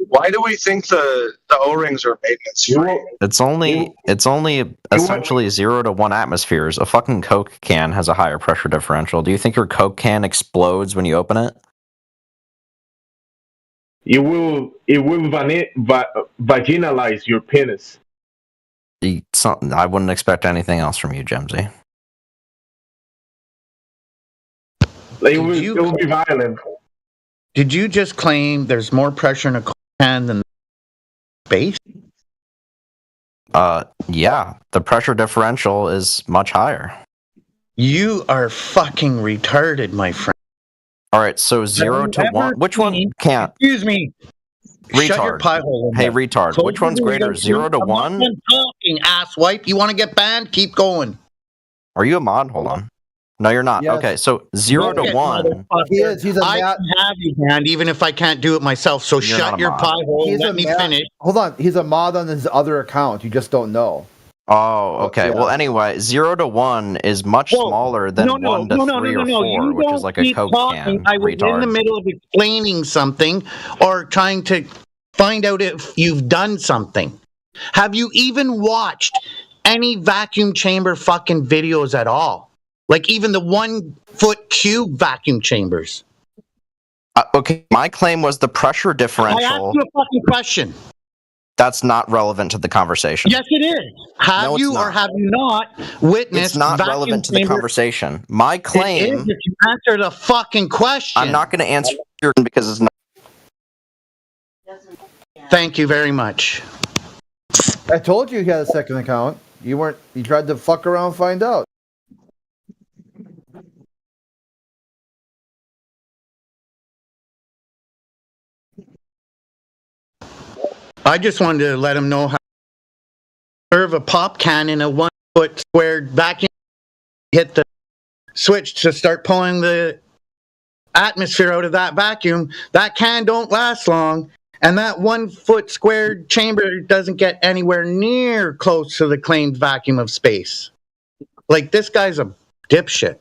Why do we think the O-rings are maintenance free? It's only essentially 0 to 1 atmospheres. A fucking Coke can has a higher pressure differential. Do you think your Coke can explodes when you open it? It will vaginalize your penis. I wouldn't expect anything else from you, Jemsy. It will be violent. Did you just claim there's more pressure in a Coke can than space? Yeah. The pressure differential is much higher. You are fucking retarded, my friend. All right, so 0 to 1. Which one can't? Excuse me. Retard. Shut your pie hole. Hey, retard. Which one's greater, 0 to 1? I'm not talking, asswipe. You want to get banned? Keep going. Are you a mod? Hold on. No, you're not. Yes. Okay, so 0 to 1. He is. He's a I can have you banned even if I can't do it myself. So You're not shut a your mod. pie hole. He's Let a me mod. finish. Hold on. He's a mod on his other account. You just don't know. Oh, okay. Yeah. Well, anyway, 0 to 1 is much smaller than 1 to 3 or 4, which is like a Coke can. I was in the middle of explaining something or trying to find out if you've done something. Have you even watched any vacuum chamber fucking videos at all? Like even the 1 foot cube vacuum chambers. Okay, my claim was the pressure I differential. asked you a fucking question. That's not relevant to the conversation. Yes, it is. Have No, it's you or not. have you not witnessed? It's not vacuum relevant to the chamber- conversation. My claim. It is if you answer the fucking question. I'm not going to answer your because it's not. Thank you very much. I told you he had a second account. You weren't. You tried to fuck around and find out. I just wanted to let him know how to serve a pop can in a 1 foot squared vacuum. Hit the switch to start pulling the atmosphere out of that vacuum. That can don't last long. And that 1 foot squared chamber doesn't get anywhere near close to the claimed vacuum of space. Like, this guy's a dipshit.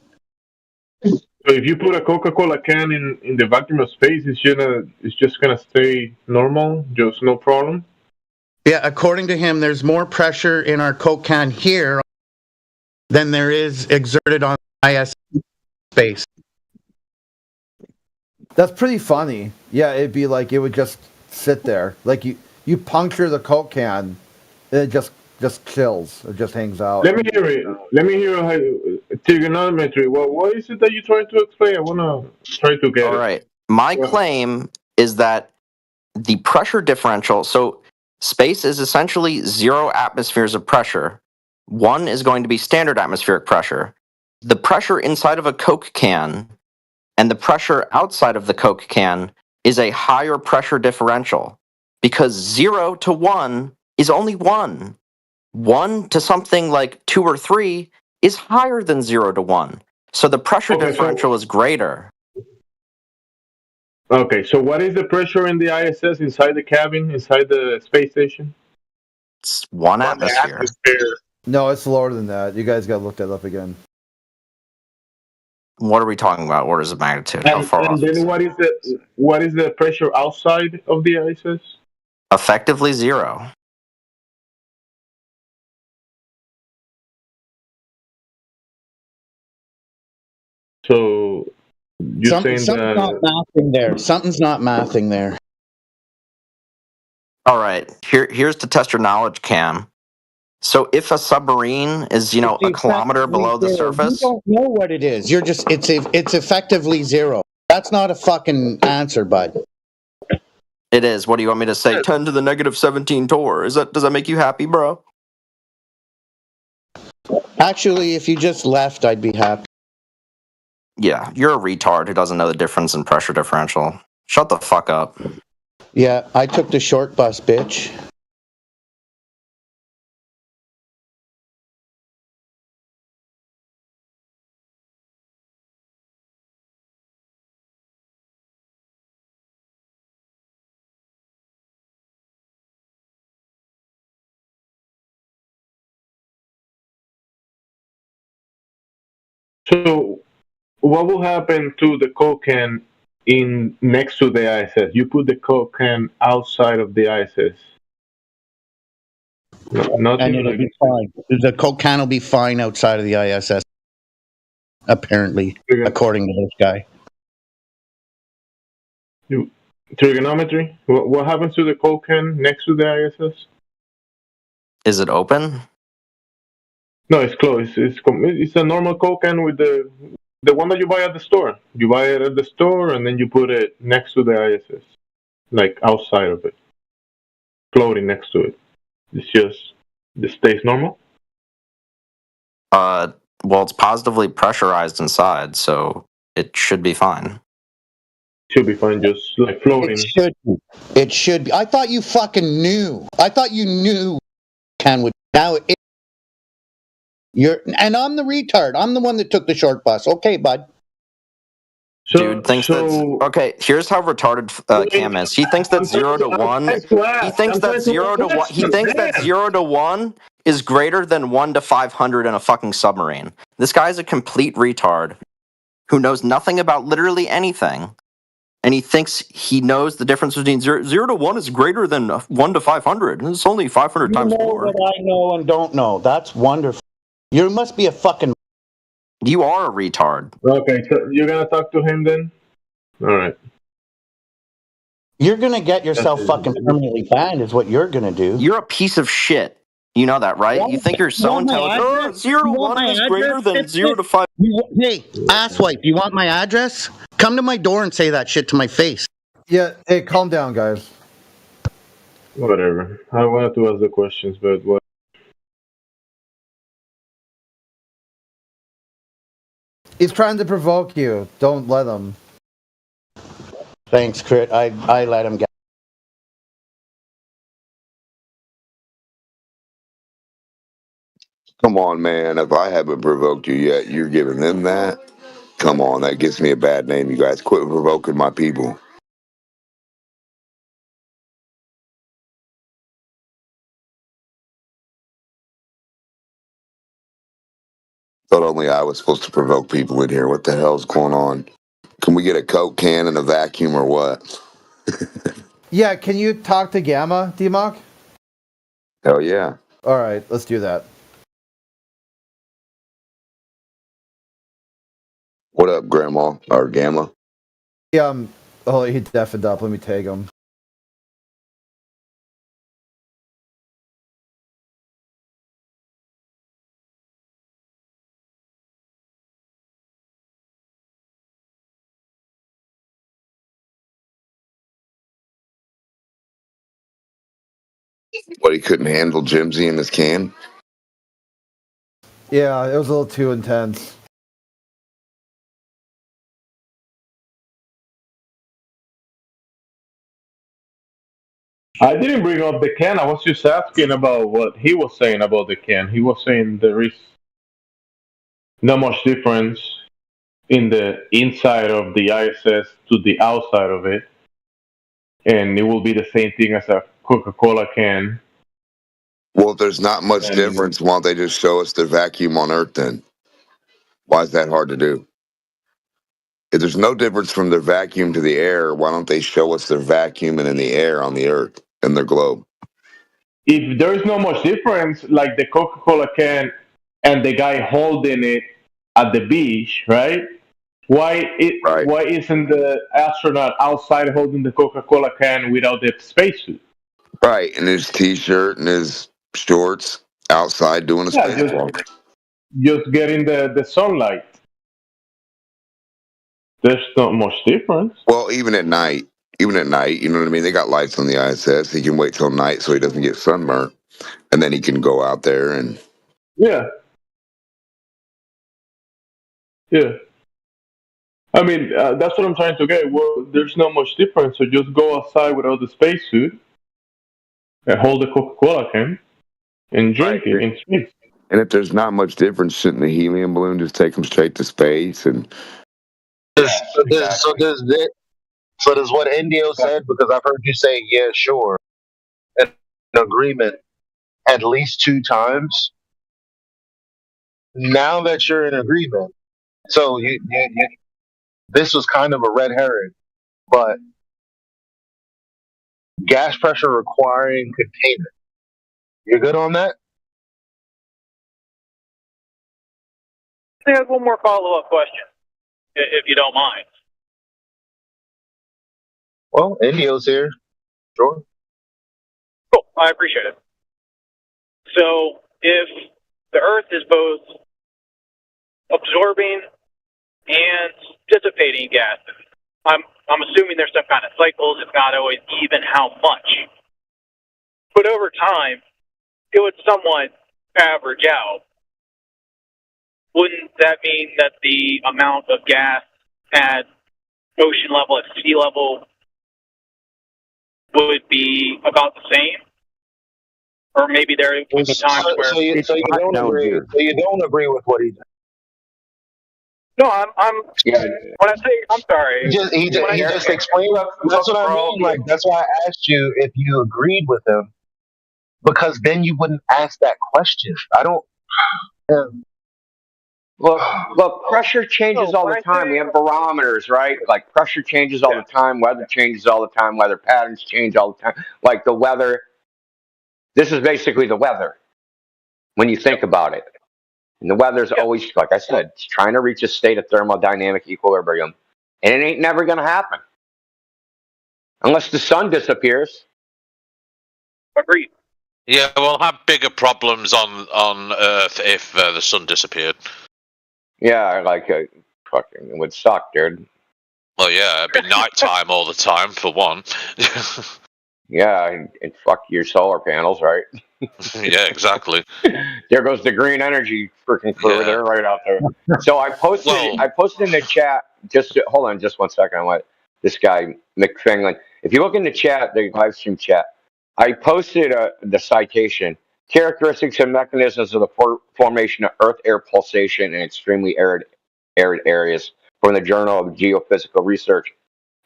So if you put a Coca-Cola can in the vacuum of space, it's just gonna stay normal, just no problem. Yeah, according to him, there's more pressure in our Coke can here than there is exerted on ISS space. That's pretty funny. Yeah, it'd be like it would just sit there, like you puncture the Coke can, and it just chills. It just hangs out. Let me hear it. Let me hear how trigonometry. What is it that you're trying to explain? I wanna try to get All it. right. My Go ahead. claim is that the pressure differential, so space is essentially 0 atmospheres of pressure. 1 is going to be standard atmospheric pressure. The pressure inside of a Coke can and the pressure outside of the Coke can is a higher pressure differential because 0 to 1 is only 1. 1 to something like 2 or 3 is higher than 0 to 1. So the pressure differential is greater. Okay, so what is the pressure in the ISS inside the cabin, inside the space station? It's 1 atmosphere. No, it's lower than that. You guys got to look that up again. What are we talking about? Orders of magnitude? How far And off? then what is the pressure outside of the ISS? Effectively 0. So you're saying Something's not that mathing there. Something's not mathing there. All right. Here's to test your knowledge, Cam. So if a submarine is, a kilometer below the surface, You don't know what it is. You're just it's effectively 0. That's not a fucking answer, bud. it is. What do you want me to say? 10 to the negative 17 torr. Does that make you happy, bro? Actually, if you just left, I'd be happy. Yeah, you're a retard who doesn't know the difference in pressure differential. Shut the fuck up. Yeah, I took the short bus, bitch. so what will happen to the Coke can in next to the ISS? You put the Coke can outside of the ISS. Nothing. And it'll be fine. The Coke can will be fine outside of the ISS. Apparently, according to this guy. Trigonometry. What happens to the Coke can next to the ISS? Is it open? No, it's closed. It's a normal Coke can with the one that you buy at the store. You buy it at the store and then you put it next to the ISS, like outside of it, floating next to it. It stays normal. Well, it's positively pressurized inside, so it should be fine. Should be fine, just like floating. It should be. I thought you fucking knew. I thought you knew can would. Now and I'm the retard. I'm the one that took the short bus. Okay, bud. Dude thinks that's okay. Here's how retarded Cam is. He thinks that 0 to 1. He thinks that 0 to 1. He thinks that 0 to 1 is greater than 1 to 500 in a fucking submarine. This guy's a complete retard who knows nothing about literally anything, and he thinks he knows the difference between 0 to 1 is greater than 1 to 500. It's only 500 times more. What I know and don't know. That's wonderful. You must be a fucking. You are a retard. Okay, so you're gonna talk to him then? All right. You're gonna get yourself fucking permanently banned, is what you're gonna do. You're a piece of shit. You know that, right? You think you're so intelligent. Oh, 0 to 1 is greater than 0 to 5. Hey, asswipe, you want my address? Come to my door and say that shit to my face. Yeah, hey, calm down, guys. Whatever. I wanted to ask the questions, but what? He's trying to provoke you. Don't let him. Thanks, Crit. I let him get. Come on, man. If I haven't provoked you yet, you're giving them that? Come on, that gives me a bad name, you guys. Quit provoking my people. Thought only I was supposed to provoke people in here. What the hell's going on? Can we get a Coke can and a vacuum or what? Yeah, can you talk to Gamma, D-Mock? Hell yeah. All right, let's do that. What up, Grandma? Or Gamma? Oh, he deafened up. Let me tag him. What, he couldn't handle Jimsy in his can? Yeah, it was a little too intense. I didn't bring up the can. I was just asking about what he was saying about the can. He was saying there is not much difference in the inside of the ISS to the outside of it, and it will be the same thing as a Coca-Cola can. Well, if there's not much difference, why don't they just show us their vacuum on Earth then? Why is that hard to do? If there's no difference from their vacuum to the air, why don't they show us their vacuum and in the air on the Earth and their globe? If there is not much difference, like the Coca-Cola can and the guy holding it at the beach, right? Why isn't the astronaut outside holding the Coca-Cola can without the spacesuit? Right, in his T-shirt and his shorts outside doing a Yeah, spacewalk. just getting the sunlight. There's not much difference. Well, even at night, you know what I mean? They got lights on the ISS. He can wait till night so he doesn't get sunburnt, and then he can go out there and. Yeah. Yeah. I mean, that's what I'm trying to get. Well, there's not much difference, so just go outside without the spacesuit and hold the Coca-Cola can and drink it in space. And if there's not much difference, shouldn't the helium balloon just take him straight to space? And So does what Indio said, because I've heard you say, yeah, sure, an agreement at least 2 times. Now that you're in agreement, so you this was kind of a red herring, but gas pressure requiring containment. You're good on that? I have one more follow-up question, if you don't mind. Well, Indio's here. Sure. Cool. I appreciate it. So, if the Earth is both absorbing and dissipating gases, I'm assuming there's some kind of cycles. It's not always even how much. But over time, it would somewhat average out. Wouldn't that mean that the amount of gas at ocean level, at sea level, would be about the same? Or maybe there would be times where... So you don't agree. So you don't agree with what he did. No, I'm. Yeah. When I say, I'm sorry. He just explained. That's what I mean. Like, that's why I asked you if you agreed with him, because then you wouldn't ask that question. I don't. Look, pressure changes all the time. We have barometers, right? Like pressure changes all the time, weather changes all the time, weather patterns change all the time. Like the weather, this is basically the weather when you think about it. And the weather's always, like I said, it's trying to reach a state of thermodynamic equilibrium. And it ain't never going to happen. Unless the sun disappears. Agreed. Yeah, we'll have bigger problems on Earth if the sun disappeared. Yeah, like fucking, it would suck, dude. Well, yeah, it'd be nighttime all the time, for one. Yeah, and fuck your solar panels, right? Yeah, exactly. There goes the green energy freaking crew. They're right out there. So I posted in the chat, hold on just 1 second. I want this guy, McFinlan. If you look in the chat, the live stream chat, I posted the citation, characteristics and mechanisms of the formation of Earth air pulsation in extremely arid areas from the Journal of Geophysical Research,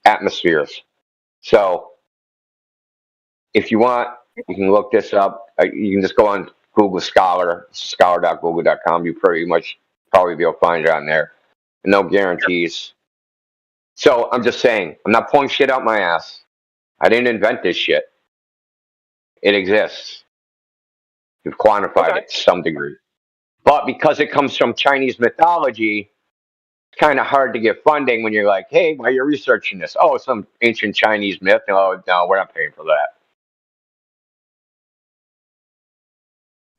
Atmospheres. So if you want, you can look this up. You can just go on Google Scholar, scholar.google.com. You pretty much probably be able to find it on there. No guarantees. So I'm just saying, I'm not pulling shit out my ass. I didn't invent this shit. It exists. We've quantified it to some degree. But because it comes from Chinese mythology, it's kind of hard to get funding when you're like, hey, why are you researching this? Oh, some ancient Chinese myth. No, no, we're not paying for that.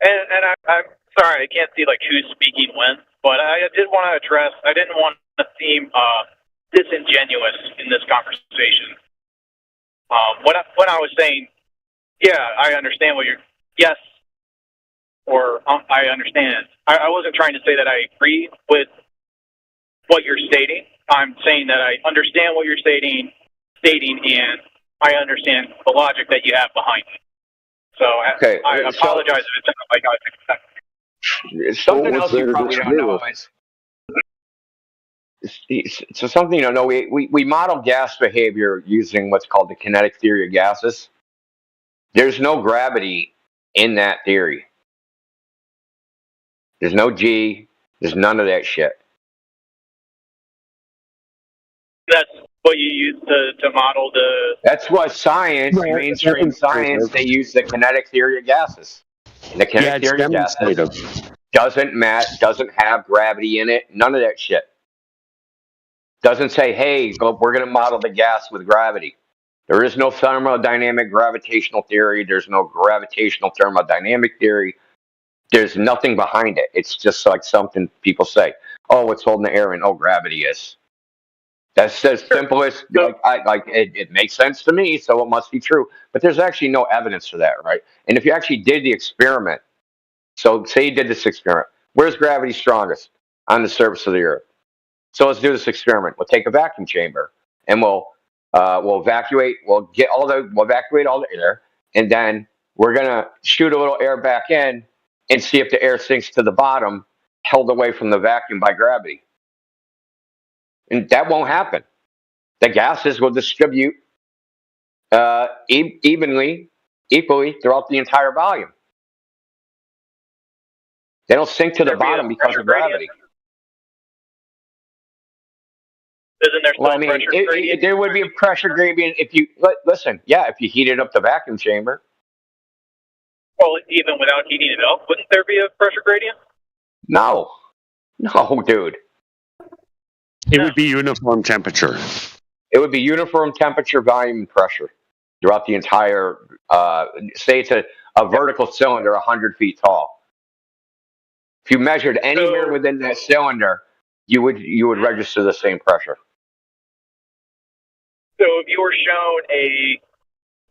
And I'm sorry, I can't see like who's speaking when, but I did want to address. I didn't want to seem disingenuous in this conversation. When I was saying, yeah, I understand what you're. Yes, or I understand. I wasn't trying to say that I agree with what you're stating. I'm saying that I understand what you're stating, and I understand the logic that you have behind it. So Okay, I apologize if it sounds like I something else you probably don't know is so something you don't know. We model gas behavior using what's called the kinetic theory of gases. There's no gravity in that theory. There's no G. There's none of that shit. That's what you use to model the. That's what science, mainstream science, they use the kinetic theory of gases. And the kinetic theory of gases doesn't have gravity in it. None of that shit. Doesn't say, hey, we're going to model the gas with gravity. There is no thermodynamic gravitational theory. There's no gravitational thermodynamic theory. There's nothing behind it. It's just like something people say. Oh, what's holding the air in? Oh, gravity is. That's the simplest. It makes sense to me, so it must be true. But there's actually no evidence for that, right? And if you actually did the experiment, so say you did this experiment, where's gravity strongest? On the surface of the Earth. So let's do this experiment. We'll take a vacuum chamber and we'll evacuate. We'll evacuate all the air, and then we're gonna shoot a little air back in and see if the air sinks to the bottom, held away from the vacuum by gravity. And that won't happen. The gases will distribute equally throughout the entire volume. They don't sink to the bottom because of gravity. Isn't there still pressure gradient? There would be a pressure gradient if you listen. Yeah, if you heated up the vacuum chamber. Well, even without heating it up, wouldn't there be a pressure gradient? No, dude. It would be uniform temperature. It would be uniform temperature, volume, and pressure throughout the entire. Say it's a vertical cylinder, 100 feet tall. If you measured anywhere within that cylinder, you would register the same pressure. So if you were shown a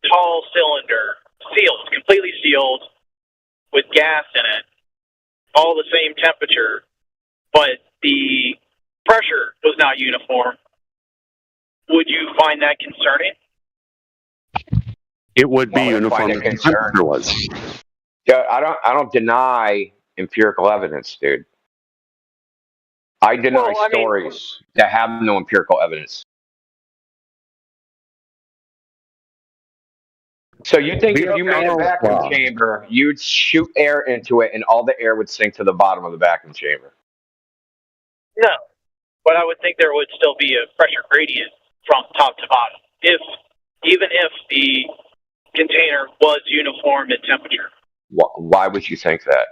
tall cylinder, sealed, completely sealed, with gas in it, all the same temperature, but the pressure was not uniform, would you find that concerning? It would be uniform. Temperature was. Yeah, I don't deny empirical evidence, dude. I deny stories that have no empirical evidence. So you think if you made a vacuum chamber, you'd shoot air into it and all the air would sink to the bottom of the vacuum chamber? No, but I would think there would still be a pressure gradient from top to bottom, even if the container was uniform in temperature. Why would you think that?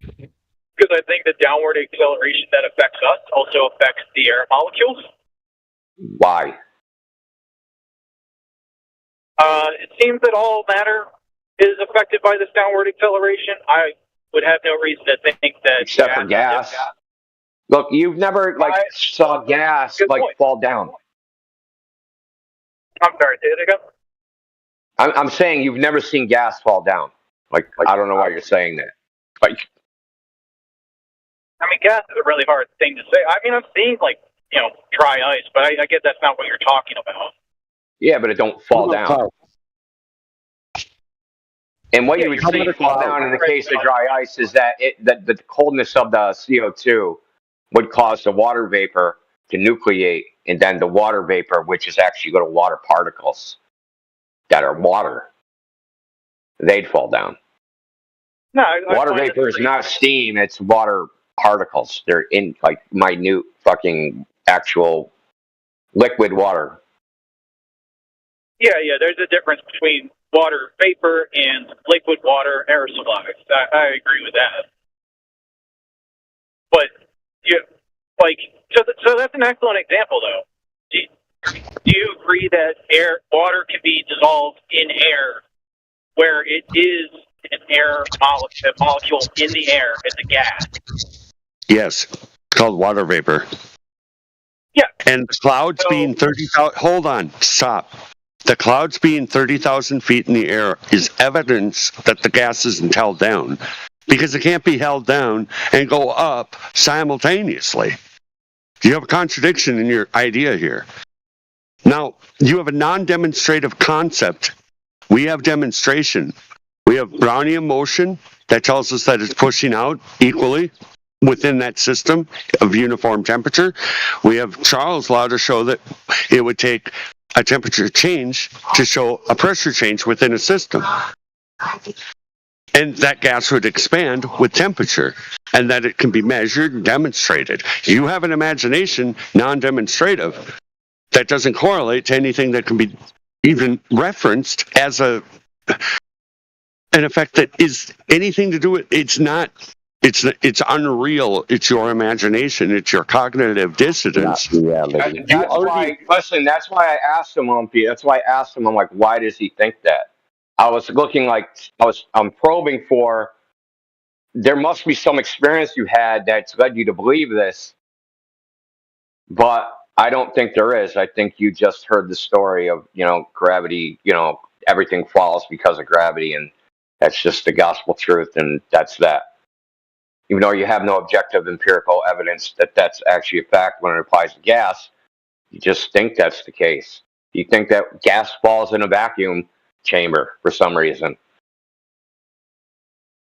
Because I think the downward acceleration that affects us also affects the air molecules. Why? It seems that all matter is affected by this downward acceleration. I would have no reason to think that. Except for gas. Look, you've never saw gas fall down. I'm sorry, say it again. I'm saying you've never seen gas fall down. Like I don't know why you're saying that. Like, I mean, gas is a really hard thing to say. I mean, I'm seeing dry ice, but I get that's not what you're talking about. Yeah, but it don't fall down. And what you would see fall down in the case of dry ice is that the coldness of the CO2 would cause the water vapor to nucleate, and then the water vapor, which is actually little water particles that are water, they'd fall down. No, water vapor is not steam; it's water particles. They're in minute fucking actual liquid water. Yeah. There's a difference between water vapor and liquid water aerosolized. I agree with that. But Like, so that's an excellent example, though. Do you agree that water can be dissolved in air, where it is an air molecule in the air? It's a gas. Yes, called water vapor. Yeah. And the clouds being 30,000. Hold on, stop. The clouds being 30,000 feet in the air is evidence that the gas isn't held down, because it can't be held down and go up simultaneously. You have a contradiction in your idea here. Now, you have a non-demonstrative concept. We have demonstration. We have Brownian motion that tells us that it's pushing out equally within that system of uniform temperature. We have Charles' law to show that it would take a temperature change to show a pressure change within a system. And that gas would expand with temperature, and that it can be measured and demonstrated. You have an imagination, non-demonstrative, that doesn't correlate to anything that can be even referenced as an effect that is anything to do with. It's unreal. It's your imagination. It's your cognitive dissonance. That's why I asked him, Lumpy. That's why I asked him. I'm like, why does he think that? I was looking I'm probing for. There must be some experience you had that's led you to believe this, but I don't think there is. I think you just heard the story of gravity. Everything falls because of gravity, and that's just the gospel truth, and that's that. Even though you have no objective empirical evidence that that's actually a fact when it applies to gas, you just think that's the case. You think that gas falls in a vacuum chamber for some reason.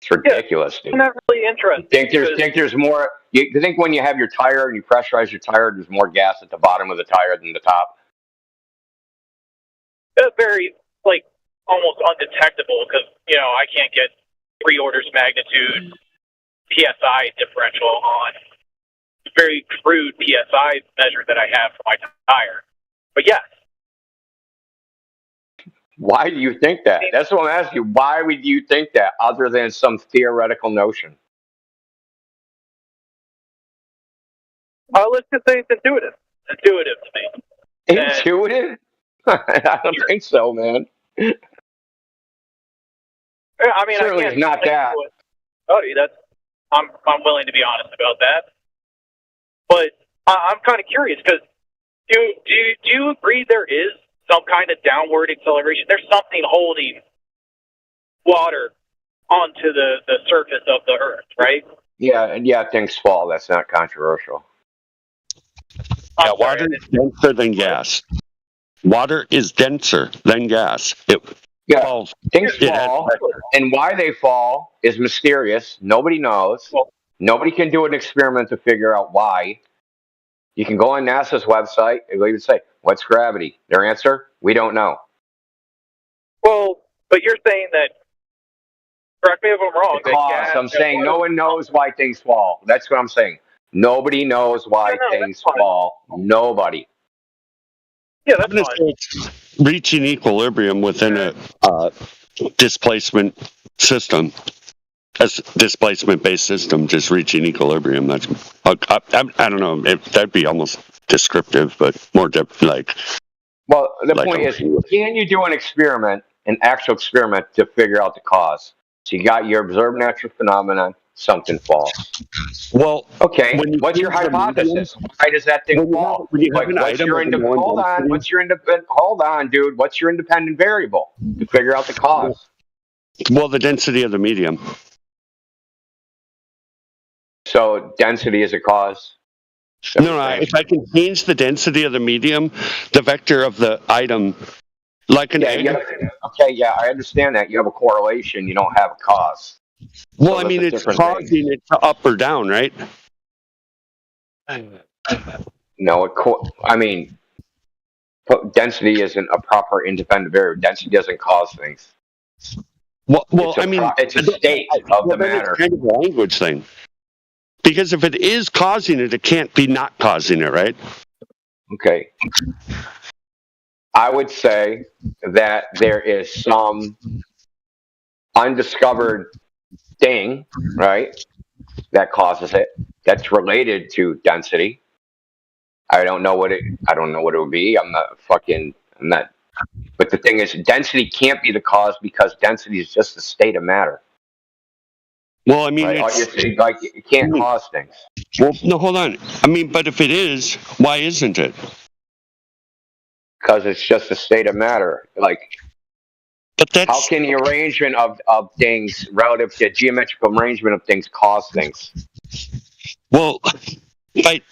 It's ridiculous, dude. I'm not really interested. Think there's more? You think when you have your tire and you pressurize your tire, there's more gas at the bottom of the tire than the top? It's very, almost undetectable because, I can't get 3 orders magnitude PSI differential on the very crude PSI measure that I have for my tire. But yes. Why do you think that? That's what I'm asking you. Why would you think that other than some theoretical notion? Let's just say it's intuitive. Intuitive to me. Intuitive? I don't think so, man. I mean, certainly I can't it's not that. I'm willing to be honest about that. But I'm kind of curious because do you agree there is some kind of downward acceleration? There's something holding water onto the surface of the earth, right? Yeah, things fall. That's not controversial. Yeah, water is denser than gas. Water is denser than gas. Things fall, and why they fall is mysterious. Nobody knows. Nobody can do an experiment to figure out why. You can go on NASA's website and even say, "What's gravity?" Their answer: we don't know. Well, but you're saying that. Correct me if I'm wrong. I'm saying no one knows why things fall. That's what I'm saying. Nobody knows why things fall. Nobody. Yeah, that's fine. Reaching equilibrium within a displacement system. As displacement-based system, just reaching equilibrium. That's I don't know. That'd be almost descriptive, but more like. Well, the point is, can you do an actual experiment, to figure out the cause? So you got your observed natural phenomenon, something falls. Well, okay. What's your hypothesis? Why does that thing fall? Hold on, dude. What's your independent variable to figure out the cause? Well, the density of the medium. So density is a cause? No, if I can change the density of the medium, the vector of the item, like an egg. I understand that. You have a correlation. You don't have a cause. Well, I mean, it's causing it to up or down, right? No, density isn't a proper independent variable. Density doesn't cause things. Well, it's a state of the matter. It's kind of a language thing. Because if it is causing it, it can't be not causing it, right? Okay. I would say that there is some undiscovered thing, right, that causes it. That's related to density. I don't know what it would be. I'm not. But the thing is, density can't be the cause because density is just a state of matter. Well, I mean, right? It can't cause things. Well, no, hold on. I mean, but if it is, why isn't it? Because it's just a state of matter. But that's how can the arrangement of things relative to geometrical arrangement of things cause things? Well,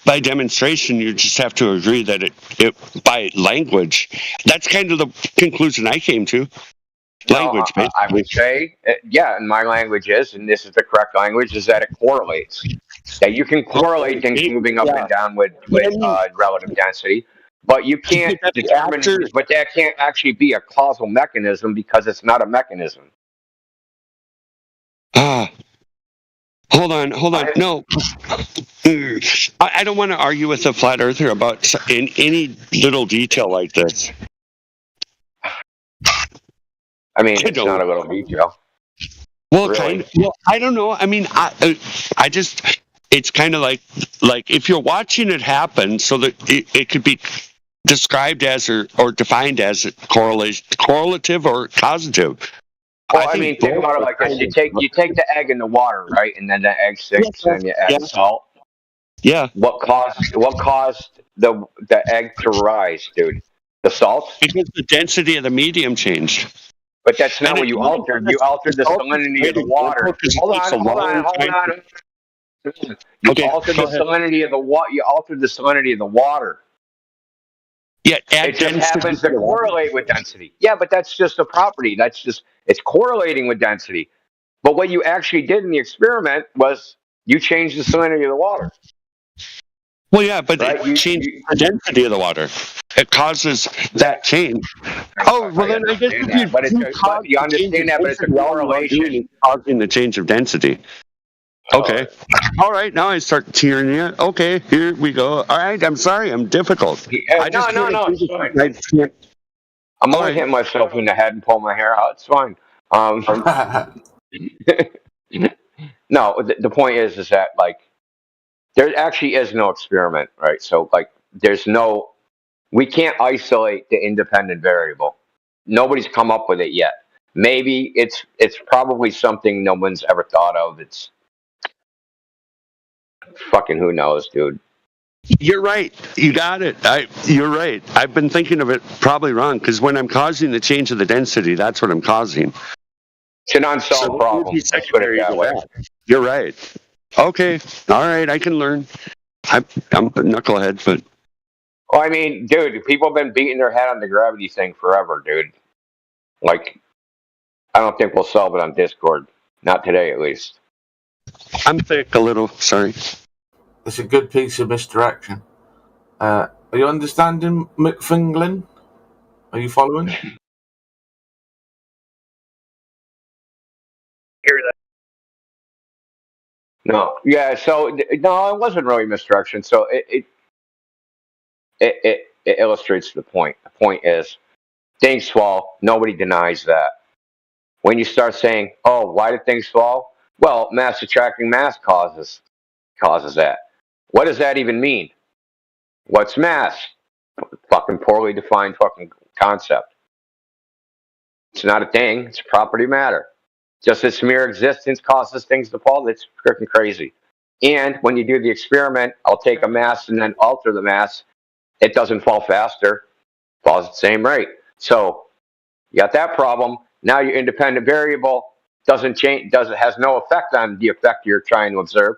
by demonstration, you just have to agree that it by language. That's kind of the conclusion I came to. Language, no, I would say, and my language is, and this is the correct language, is that it correlates. That you can correlate things moving up and down with relative density, but you can't determine. But that can't actually be a causal mechanism because it's not a mechanism. Hold on. No, I don't want to argue with a flat earther about in any little detail like this. I mean, it's not a little detail. Well, really? Well, I don't know. I mean, I just, it's kind of like if you're watching it happen, so that it could be described as or defined as correlative or causative. Well, I mean, think about it like this: you take the egg in the water, right, and then the egg sinks, and you add salt. Yeah. What caused the egg to rise, dude? The salt? Because the density of the medium changed. But that's not what you altered. You altered the salinity of the water. Hold on. You altered the salinity of the water. You altered the salinity of the water. Yeah, it just happens to correlate with density. Yeah, but that's just a property. It's correlating with density. But what you actually did in the experiment was you changed the salinity of the water. Well, yeah, but it changed the density of the water. It causes that change. Oh, well, then I guess you understand that, but it's a correlation causing the change of density. Okay. All right. Now I start tearing you. Okay. Here we go. All right. I'm sorry. I'm difficult. No. It's fine. I'm only hitting myself in the head and pulling my hair out. It's fine. No, the point is that there actually is no experiment, right? So we can't isolate the independent variable. Nobody's come up with it yet. Maybe it's probably something no one's ever thought of. It's fucking who knows, dude. You're right. You got it. You're right. I've been thinking of it probably wrong because when I'm causing the change of the density, that's what I'm causing. It's an unsolved problem. Let's put it that way. You're right. Okay. All right. I can learn. I'm a knucklehead, but. Well, I mean, dude, people have been beating their head on the gravity thing forever, dude. I don't think we'll solve it on Discord. Not today, at least. I'm thick a little. Sorry. It's a good piece of misdirection. Are you understanding, McFinglin? Are you following? Hear that? No. Yeah. So no, it wasn't really misdirection. So it illustrates the point. The point is, things fall. Nobody denies that. When you start saying, "Oh, why did things fall?" Well, mass attracting mass causes that. What does that even mean? What's mass? Fucking poorly defined fucking concept. It's not a thing. It's property matter. Just its mere existence causes things to fall. That's freaking crazy. And when you do the experiment, I'll take a mass and then alter the mass. It doesn't fall faster. It falls at the same rate. So you got that problem. Now your independent variable doesn't change. Has no effect on the effect you're trying to observe.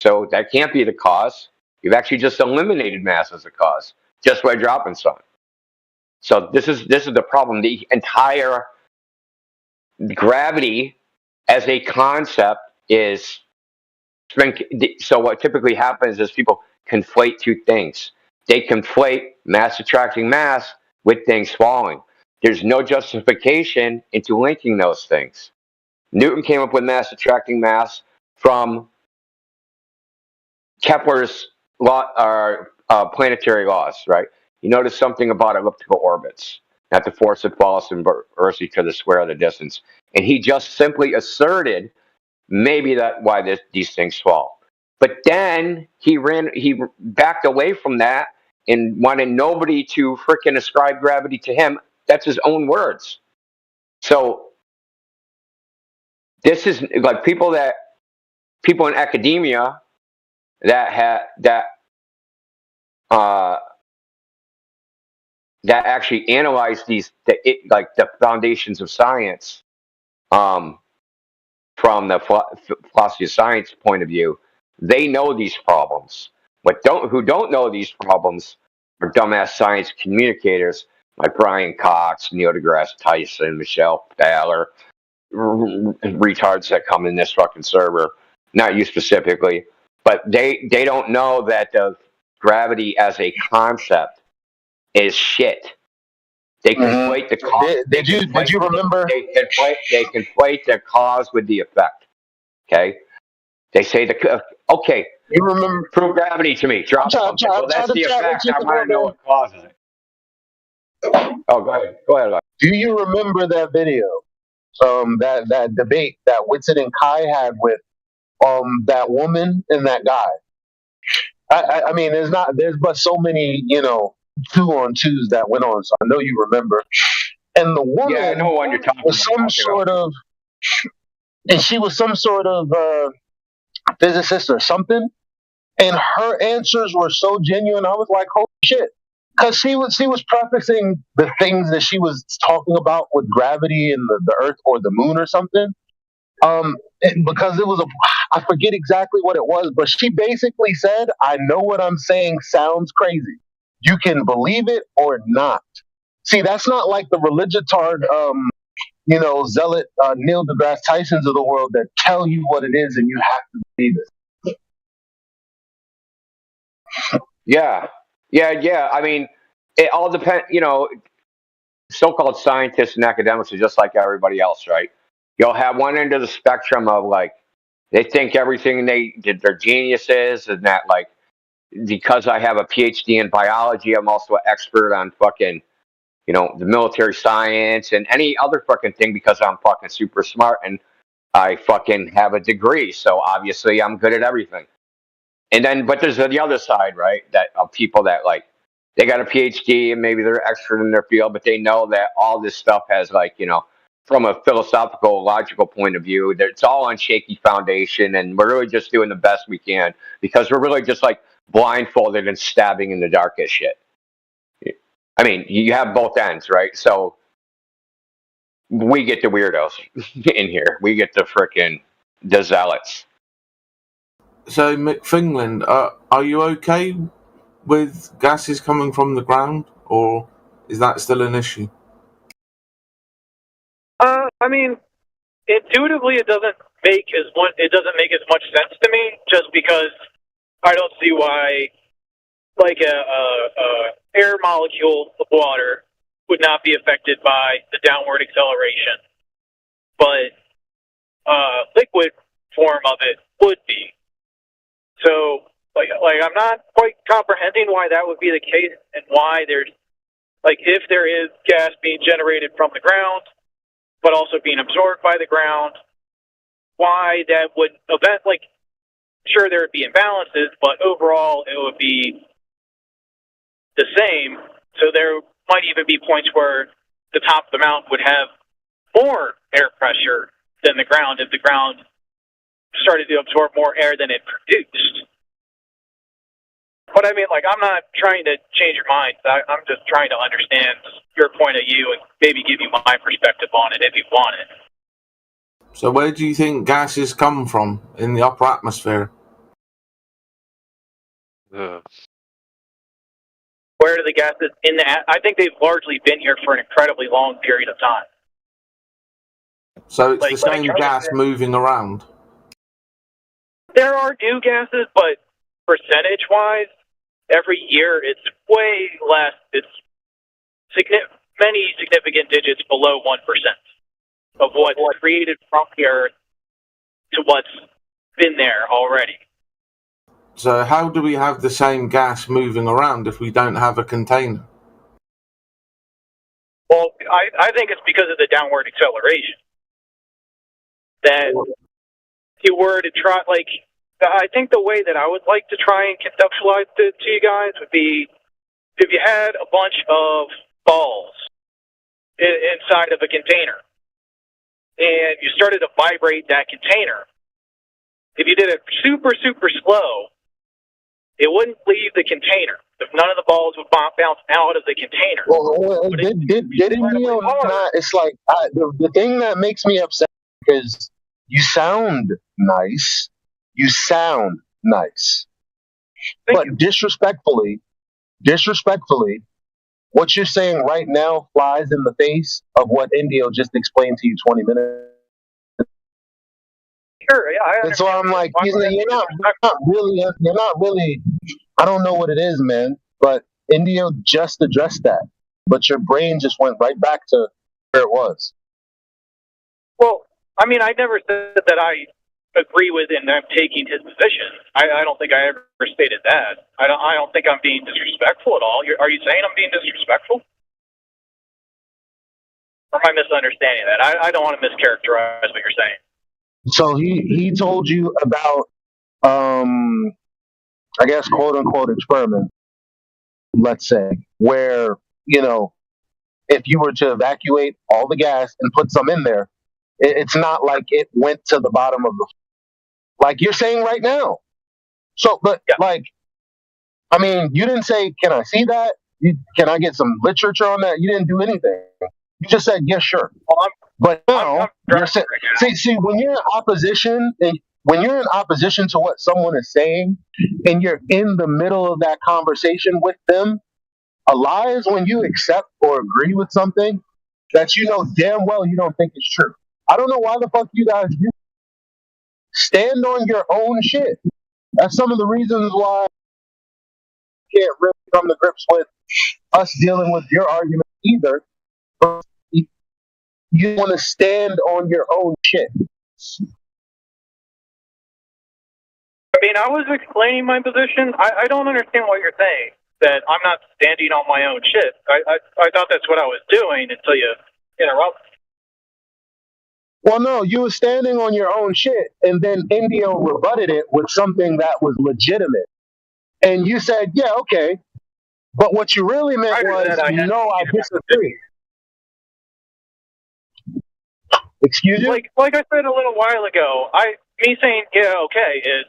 So that can't be the cause. You've actually just eliminated mass as a cause just by dropping some. So this is the problem. The entire gravity as a concept is. So what typically happens is people conflate two things. They conflate mass attracting mass with things falling. There's no justification into linking those things. Newton came up with mass attracting mass from Kepler's planetary laws, right? You notice something about elliptical orbits, that the force that follows inversely to the square of the distance. And he just simply asserted Maybe that's why these things fall. But then he backed away from that and wanted nobody to frickin' ascribe gravity to him. That's his own words. So this is like people in academia that actually analyze like the foundations of science from the philosophy of science point of view. They know these problems. Who don't know these problems are dumbass science communicators like Brian Cox, Neil deGrasse Tyson, Michelle Thaler, retards that come in this fucking server. Not you specifically, but they don't know that the gravity as a concept is shit. They conflate the cause. Did you remember? They conflate the cause with the effect. Okay. They say okay. You remember? Prove gravity to me. Drop something. Well, that's the effect. I want to know what causes it. Oh, go ahead. Go ahead. Do you remember that video? That debate that Whitson and Kai had with that woman and that guy. I mean, there's but so many 2-on-2s that went on, so I know you remember. And the woman, I know what you're talking was and she was some sort of physicist or something, and her answers were so genuine. I was like, holy shit. Because she was prefacing the things that she was talking about with gravity and the Earth or the Moon or something. Because it was I forget exactly what it was, but she basically said, I know what I'm saying sounds crazy. You can believe it or not. See, that's not like the religitard, zealot Neil deGrasse Tysons of the world that tell you what it is and you have to believe it. Yeah. I mean, it all depends. So-called scientists and academics are just like everybody else, right? You'll have one end of the spectrum of like they think everything they're geniuses, and that like because I have a PhD in biology, I'm also an expert on fucking the military science and any other fucking thing because I'm fucking super smart and I fucking have a degree, so obviously I'm good at everything. And then, but there's the other side, right? That of people that like they got a PhD and maybe they're expert in their field, but they know that all this stuff has like from a philosophical, logical point of view, that it's all on shaky foundation, and we're really just doing the best we can because we're really just like blindfolded and stabbing in the dark as shit. I mean, you have both ends, right? So we get the weirdos in here. We get the zealots. So, McFingland, are you okay with gases coming from the ground, or is that still an issue? I mean, intuitively, it doesn't make as much sense to me, just because I don't see why, like a air molecule of water would not be affected by the downward acceleration, but liquid form of it would be. So, like I'm not quite comprehending why that would be the case, and why there's if there is gas being generated from the ground, but also being absorbed by the ground, why that would sure there would be imbalances, but overall it would be the same. So there might even be points where the top of the mountain would have more air pressure than the ground if the ground started to absorb more air than it produced. But I mean, I'm not trying to change your mind. I'm just trying to understand your point of view and maybe give you my perspective on it if you want it. So where do you think gases come from in the upper atmosphere? Where do the gases in the? I think they've largely been here for an incredibly long period of time. So it's the same gas moving around. There are new gases, but percentage-wise, every year it's way less. It's many significant digits below 1% of what's created from the Earth to what's been there already. So how do we have the same gas moving around if we don't have a container? Well, I think it's because of the downward acceleration. That you were to try, like, I think the way that I would like to try and conceptualize it to you guys would be if you had a bunch of balls inside of a container and you started to vibrate that container. If you did it super, super slow, it wouldn't leave the container. If none of the balls would bounce out of the container. Well, didn't Neo not? It's like the thing that makes me upset is you sound nice, but disrespectfully, what you're saying right now flies in the face of what Indio just explained to you 20 minutes. Sure, yeah. And so I'm like, you're not really. I don't know what it is, man. But Indio just addressed that, but your brain just went right back to where it was. Well, I mean, I never said that I agree with and I'm taking his position. I don't think I ever stated that. I don't think I'm being disrespectful at all. Are you saying I'm being disrespectful? Or am I misunderstanding that? I don't want to mischaracterize what you're saying. So he told you about, I guess, quote unquote experiment, let's say, where, if you were to evacuate all the gas and put some in there, it's not like it went to the bottom of the, like you're saying right now. So, but like, I mean, you didn't say, can I see that? Can I get some literature on that? You didn't do anything. You just said, yes, sure. Well, but now, you're saying, see, when you're in opposition, and when you're in opposition to what someone is saying, and you're in the middle of that conversation with them, a lie is when you accept or agree with something that you know damn well you don't think is true. I don't know why the fuck you guys do. Stand on your own shit. That's some of the reasons why I can't really come to grips with us dealing with your argument either. You want to stand on your own shit. I mean, I was explaining my position. I don't understand what you're saying, that I'm not standing on my own shit. I thought that's what I was doing until you interrupted. Well, no, you were standing on your own shit, and then Indio rebutted it with something that was legitimate. And you said, yeah, okay. But what you really meant was, no, I disagree. Excuse you? Like I said a little while ago, me saying, yeah, okay, is,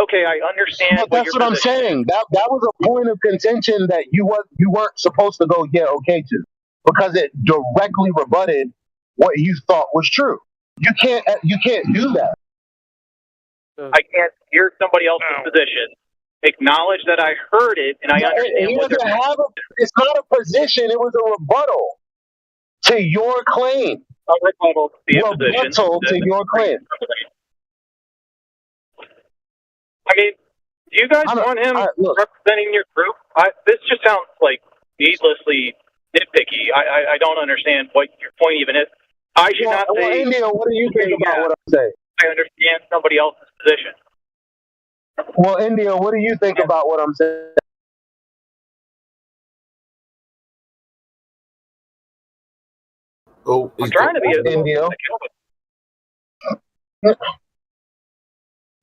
okay, I understand. But that's what I'm saying. That was a point of contention that you weren't supposed to go, yeah, okay to, because it directly rebutted what you thought was true. You can't do that. I can't hear somebody else's position, acknowledge that I heard it, and I understand what they're saying. It's not a position, it was a rebuttal to your claim. A rebuttal to the position. Rebuttal to your claim. I mean, do you guys want him representing your group? This just sounds like needlessly nitpicky. I don't understand what your point even is. I should not say. Indio, what do you think about what I'm saying? I understand somebody else's position. Well, Indio, what do you think about what I'm saying? Oh, I'm trying to be Indio.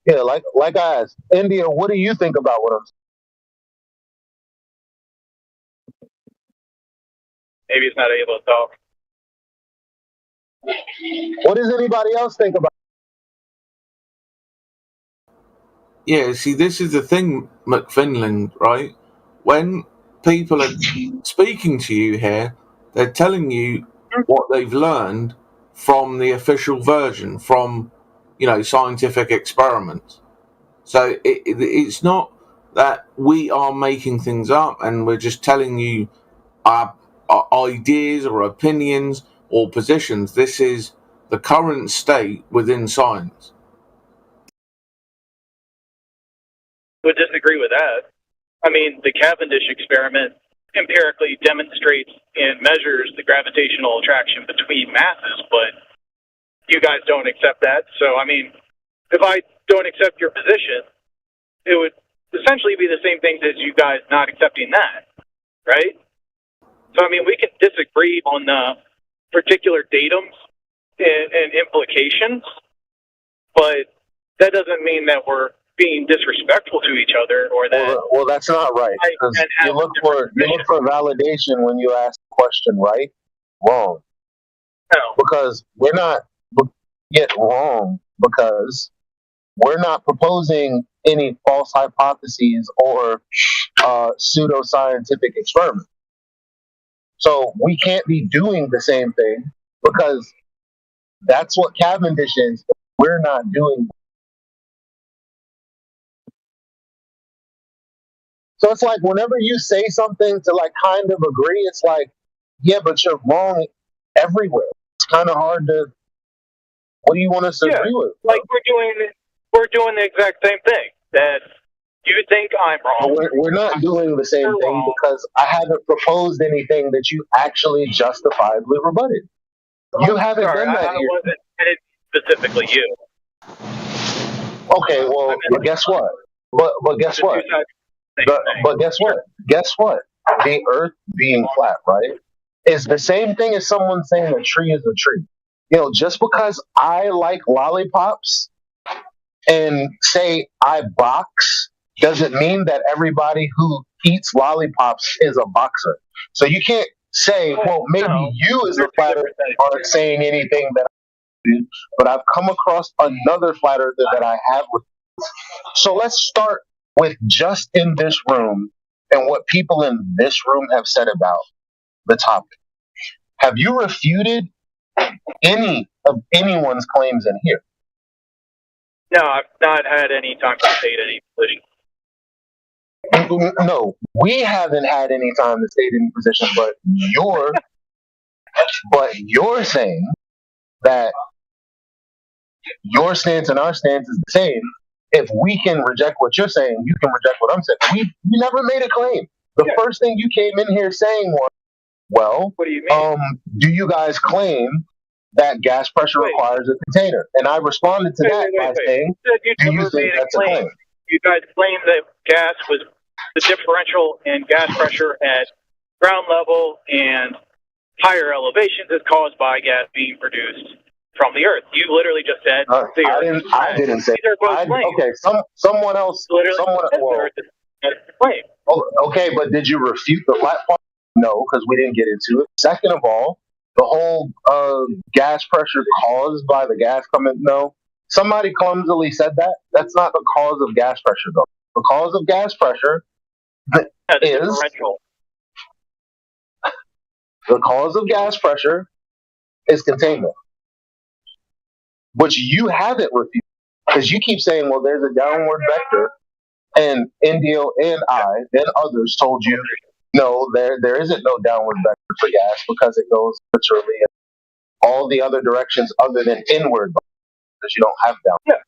Yeah, like I asked, Indio, what do you think about what I'm saying? Maybe he's not able to talk. What does anybody else think about? Yeah, see, this is the thing, McFinland, right? When people are speaking to you here, they're telling you what they've learned from the official version, from, scientific experiments. So it's not that we are making things up and we're just telling you our ideas or opinions or positions. This is the current state within science. Would disagree with that. I mean, the Cavendish experiment empirically demonstrates and measures the gravitational attraction between masses, but you guys don't accept that. So, I mean, if I don't accept your position, it would essentially be the same thing as you guys not accepting that, right? So, I mean, we can disagree on the particular datums and implications, but that doesn't mean that we're being disrespectful to each other or that. Well, that's not right. Because you look for validation when you ask a question, right? Wrong. No. Because we're not yet wrong because we're not proposing any false hypotheses or pseudoscientific experiments. So we can't be doing the same thing because that's what Cavendish is. We're not doing. So it's like whenever you say something to like kind of agree, it's like, yeah, but you're wrong everywhere. It's kind of hard to. What do you want us to agree with? Like we're doing the exact same thing. That you think I'm wrong. We're not doing the same thing because I haven't proposed anything that you actually justifiably rebutted. You haven't done that I here. wasn't headed specifically you. Okay, well, but guess what? But guess what? But guess what? Guess what? The Earth being flat, right, is the same thing as someone saying a tree is a tree. You know, just because I like lollipops and say I box doesn't mean that everybody who eats lollipops is a boxer. So you can't say, well, maybe you as a flat earther aren't saying anything that I do, but I've come across another flat earther that I have with. So let's start with just in this room and what people in this room have said about the topic. Have you refuted any of anyone's claims in here? No, I've not had any time to state any position. No, we haven't had any time to state any position, but you're saying that your stance and our stance is the same. If we can reject what you're saying, you can reject what I'm saying. We never made a claim. The first thing you came in here saying was, well, what do you mean? Do you guys claim that gas pressure requires a container? And I responded to that by saying, do you think that's a claim? You guys claim that gas was the differential in gas pressure at ground level and higher elevations is caused by gas being produced from the Earth. You literally just said the Earth. I didn't say. These are both claims. Okay, someone else. Claim. Okay, but did you refute the flat part? No, because we didn't get into it. Second of all, the whole gas pressure caused by the gas coming. No, somebody clumsily said that. That's not the cause of gas pressure, though. The cause of gas pressure is the cause of gas pressure is containment, which you haven't refuted because you keep saying, well, there's a downward vector, and Indio and I and others told you, no, there isn't no downward vector for gas because it goes literally in all the other directions other than inward because you don't have downward. Yeah.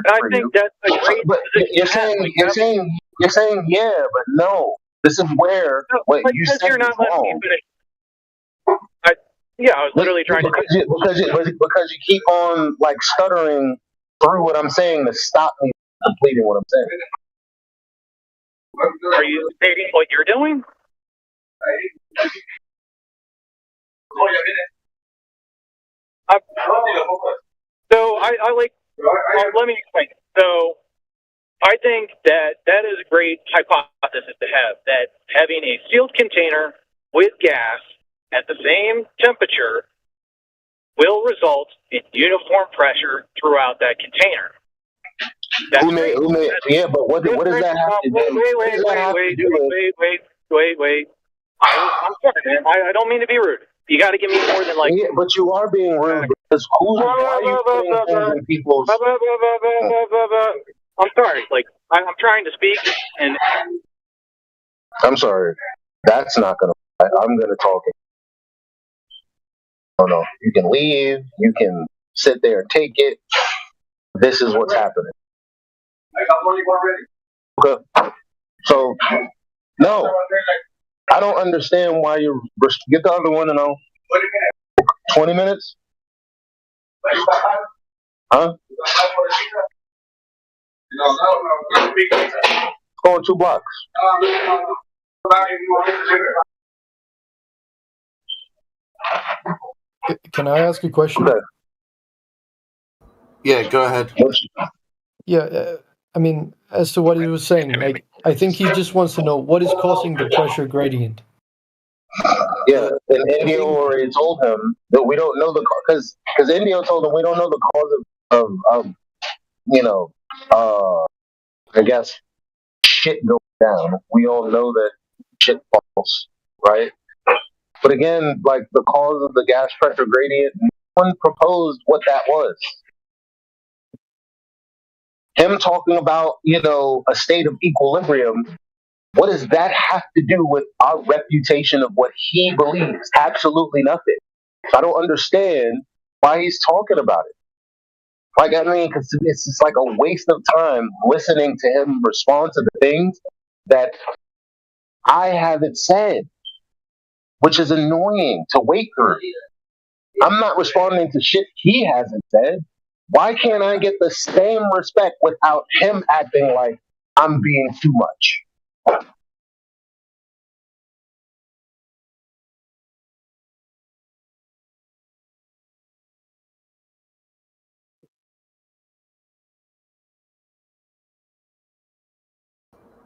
I think that's a great. But you're saying yeah, but no. This is where what you said you're not is wrong. letting me finish. I was literally trying to because you keep on like stuttering through what I'm saying to stop me from completing what I'm saying. Are you stating what you're doing? So I like. Let me explain. So I think that is a great hypothesis to have. That having a sealed container with gas at the same temperature will result in uniform pressure throughout that container. Yeah, but what does that have to do? Wait. I'm sorry, man. I don't mean to be rude. You got to give me more than like. Yeah, but you are being rude because why are you putting things in people's? I'm sorry. Like I'm trying to speak, and I'm sorry. That's not gonna. I'm gonna talk. No. You can leave. You can sit there and take it. This is what's happening. I got money already. Okay. So, no. I don't understand why you get the other one and all. 20 minutes? Huh? Going 2 blocks. Can I ask a question? Okay. Yeah, go ahead. Yeah, I mean, as to what he was saying, like, I think he just wants to know what is causing the pressure gradient. Yeah, and Indio already told him that we don't know the because Indio told him we don't know the cause of you know I guess shit going down. We all know that shit falls, right? But again, like the cause of the gas pressure gradient, no one proposed what that was. Him talking about, a state of equilibrium, what does that have to do with our reputation of what he believes? Absolutely nothing. I don't understand why he's talking about it. Like, I mean, because it's just like a waste of time listening to him respond to the things that I haven't said, which is annoying to wait through. I'm not responding to shit he hasn't said. Why can't I get the same respect without him acting like I'm being too much?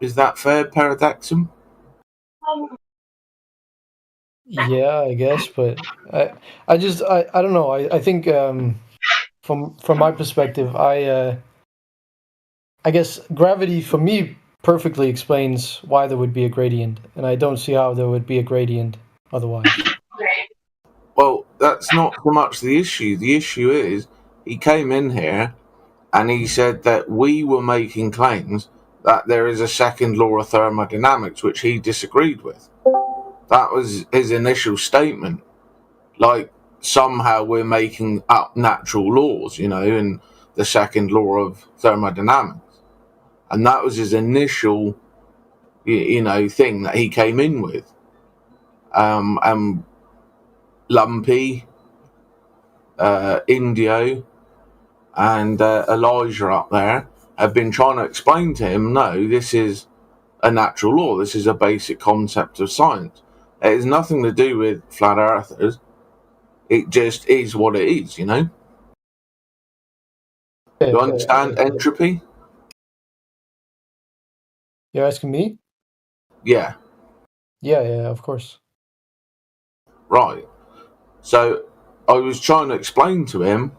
Is that fair, Paradoxum? Yeah, I guess, but I don't know. I think from my perspective, I guess gravity for me perfectly explains why there would be a gradient, and I don't see how there would be a gradient otherwise. Well, that's not so much the issue. The issue is he came in here and he said that we were making claims that there is a second law of thermodynamics, which he disagreed with. That was his initial statement. Like, somehow we're making up natural laws, in the second law of thermodynamics. And that was his initial, thing that he came in with. And Lumpy, Indio, and Elijah up there have been trying to explain to him, no, this is a natural law. This is a basic concept of science. It has nothing to do with flat earthers. It just is what it is, You understand entropy? You're asking me? Yeah. Yeah, of course. Right. So I was trying to explain to him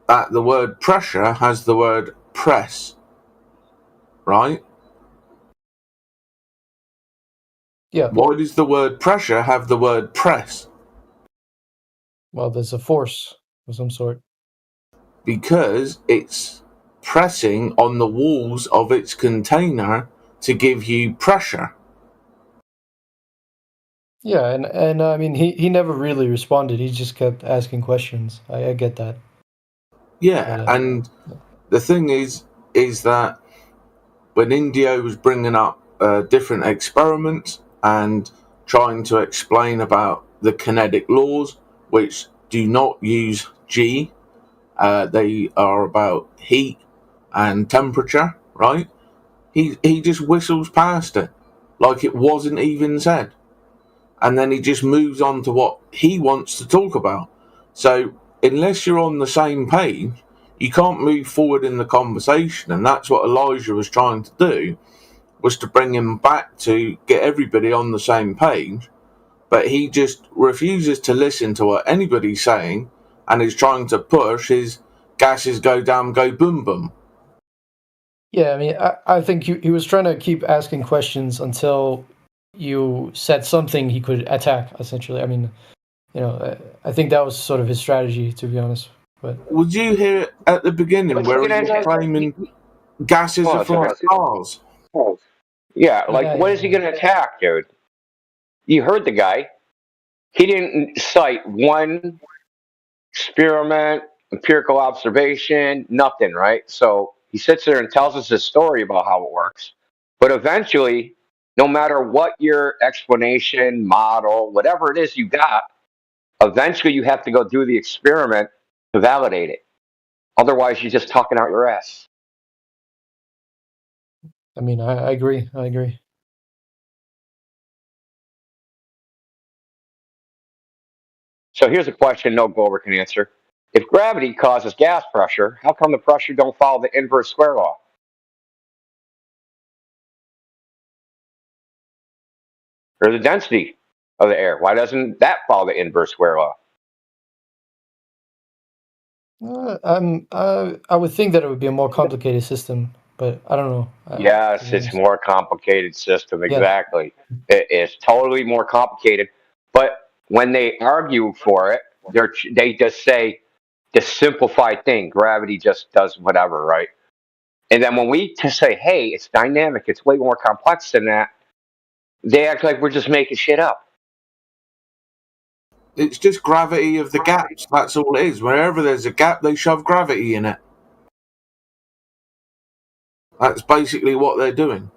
that the word pressure has the word press. Right? Yeah. Why does the word pressure have the word press? Well, there's a force of some sort. Because it's pressing on the walls of its container to give you pressure. Yeah, and I mean, he never really responded. He just kept asking questions. I get that. Yeah, and the thing is that when Indio was bringing up different experiments and trying to explain about the kinetic laws, which do not use G, they are about heat and temperature, right? He just whistles past it like it wasn't even said. And then he just moves on to what he wants to talk about. So unless you're on the same page, you can't move forward in the conversation. And that's what Elijah was trying to do, was to bring him back to get everybody on the same page. But he just refuses to listen to what anybody's saying and is trying to push his gases go down, go boom boom. Yeah, I mean, I think he was trying to keep asking questions until you said something he could attack, essentially. I mean, I think that was sort of his strategy, to be honest. But would you hear it at the beginning where he was claiming gases are from stars? Yeah, what is he going to attack, dude? You heard the guy. He didn't cite one experiment, empirical observation, nothing, right? So he sits there and tells us his story about how it works. But eventually, no matter what your explanation, model, whatever it is you got, eventually you have to go do the experiment to validate it. Otherwise, you're just talking out your ass. I mean, I agree. So here's a question no Glover can answer. If gravity causes gas pressure, how come the pressure don't follow the inverse square law? Or the density of the air? Why doesn't that follow the inverse square law? I would think that it would be a more complicated system, but I don't know. Yes, it's more complicated system. Exactly. It is totally more complicated. But when they argue for it, they just say the simplified thing. Gravity just does whatever, right? And then when we just say, hey, it's dynamic, it's way more complex than that, they act like we're just making shit up. It's just gravity of the gaps. That's all it is. Wherever there's a gap, they shove gravity in it. That's basically what they're doing.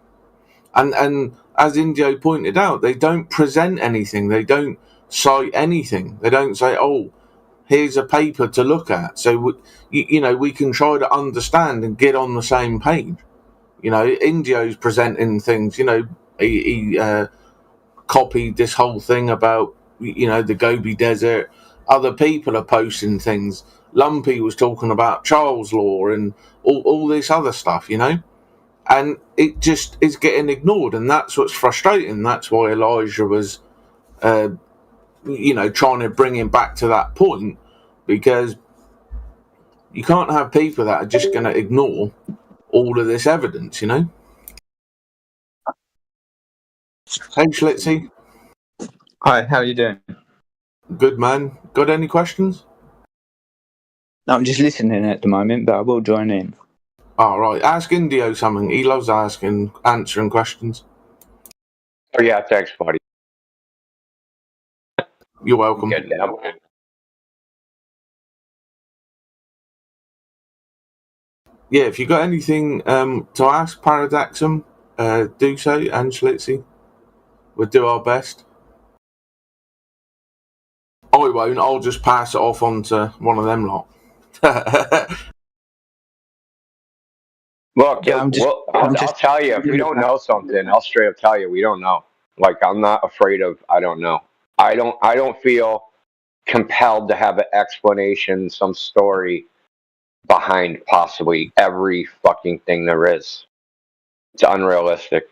And as Indio pointed out, they don't present anything. They don't cite anything. They don't say, oh, here's a paper to look at. So, we can try to understand and get on the same page. Indio's presenting things. He copied this whole thing about, the Gobi Desert. Other people are posting things. Lumpy was talking about Charles Law and all this other stuff, and it just is getting ignored, and that's what's frustrating. That's why Elijah was, trying to bring him back to that point, because you can't have people that are just going to ignore all of this evidence, Hey, Schlitzy. Hi, how are you doing? Good, man. Got any questions? No, I'm just listening at the moment, but I will join in. All right. Ask Indio something. He loves answering questions. Oh, yeah, thanks, buddy. You're welcome. Yeah, if you got anything to ask Paradaxum, do so, and Schlitzy. We'll do our best. I won't. I'll just pass it off onto one of them lot. Look, I'll tell you, if we don't know something, I'll straight up tell you we don't know. Like, I'm not afraid of I don't know. I don't feel compelled to have an explanation, some story behind possibly every fucking thing there is. It's unrealistic.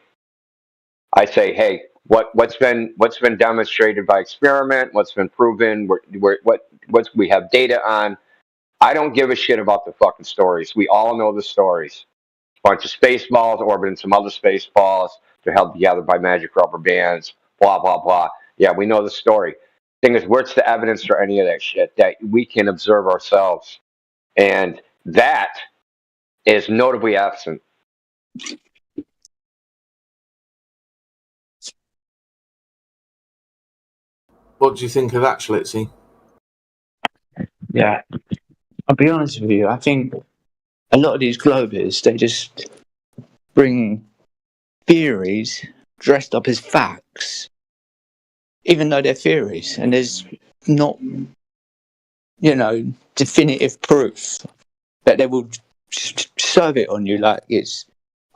I say, hey, what's been demonstrated by experiment, what's been proven, what we have data on. I don't give a shit about the fucking stories. We all know the stories. Bunch of space balls orbiting some other space balls. They're held together by magic rubber bands. Blah blah blah. Yeah, we know the story. Thing is, where's the evidence for any of that shit that we can observe ourselves? And that is notably absent. What do you think of that, Schlitzy? Yeah, I'll be honest with you. I think a lot of these Globers, they just bring theories dressed up as facts, even though they're theories, and there's not, definitive proof that they will serve it on you like it's,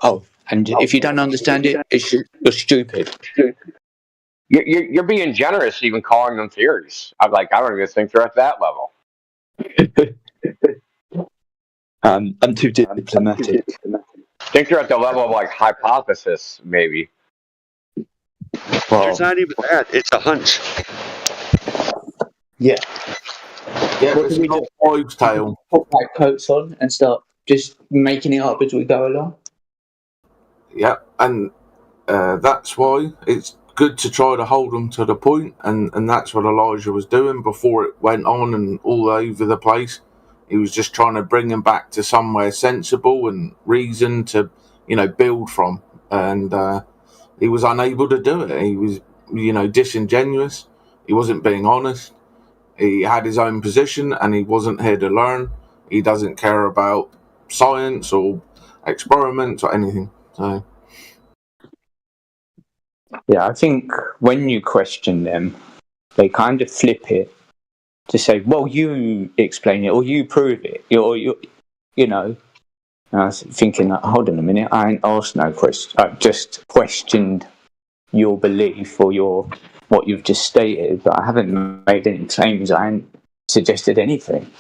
and if you don't understand it, you're stupid. You're being generous, even calling them theories. I don't even think they're at that level. I'm too diplomatic. I think they're at the level of hypothesis, maybe. Well, it's not even that. It's a hunch. Yeah. Yeah, what do we do? Wives' tale. Put white coats on and start just making it up as we go along. Yeah, and that's why it's good to try to hold them to the point, and that's what Elijah was doing before it went on and all over the place. He was just trying to bring him back to somewhere sensible and reason to, build from. And he was unable to do it. He was, disingenuous. He wasn't being honest. He had his own position and he wasn't here to learn. He doesn't care about science or experiments or anything. So. Yeah, I think when you question them, they kind of flip it to say, well, you explain it or you prove it. And I was thinking, hold on a minute, I ain't asked no question. I've just questioned your belief or what you've just stated, but I haven't made any claims. I ain't suggested anything.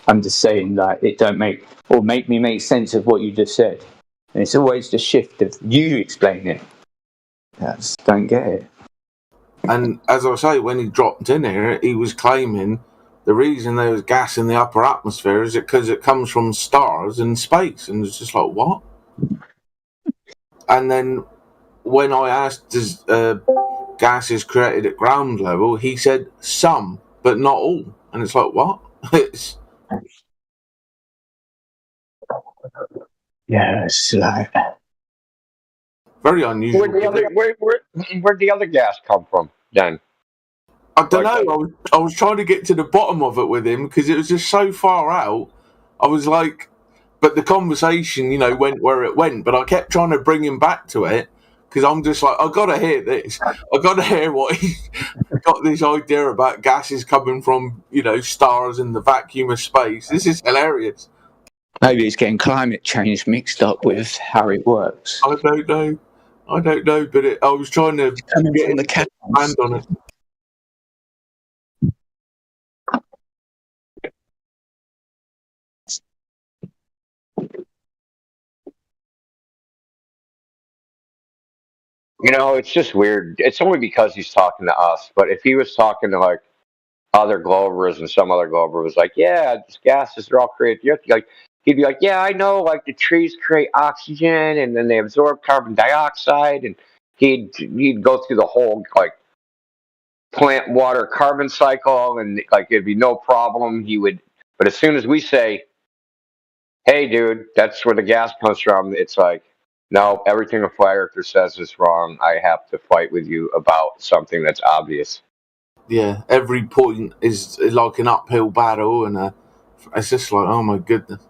I'm just saying that it don't make me make sense of what you just said. And it's always the shift of you explaining it. I just don't get it. And as I say, when he dropped in here, he was claiming the reason there was gas in the upper atmosphere is because it comes from stars and space. And it's just like, what? And then when I asked, does gas is created at ground level, he said some, but not all. And it's like, what? It's it's like very unusual. Where'd the other gas come from then? I don't know. I was trying to get to the bottom of it with him because it was just so far out. I was like, but the conversation, went where it went. But I kept trying to bring him back to it because I'm just like, I got to hear this. I got to hear what he got this idea about gases coming from, stars in the vacuum of space. This is hilarious. Maybe he's getting climate change mixed up with how it works. I don't know, but I was trying to get him to hand on it. It's just weird. It's only because he's talking to us. But if he was talking to like other Globers and some other Glober was like, yeah, these gases are all created. He'd be like, yeah, I know. Like the trees create oxygen and then they absorb carbon dioxide, and he'd go through the whole like plant, water, carbon cycle, and like it'd be no problem. But as soon as we say, hey, dude, that's where the gas comes from, it's like, no, everything a flat earther says is wrong. I have to fight with you about something that's obvious. Yeah, every point is like an uphill battle, and it's just like, oh my goodness.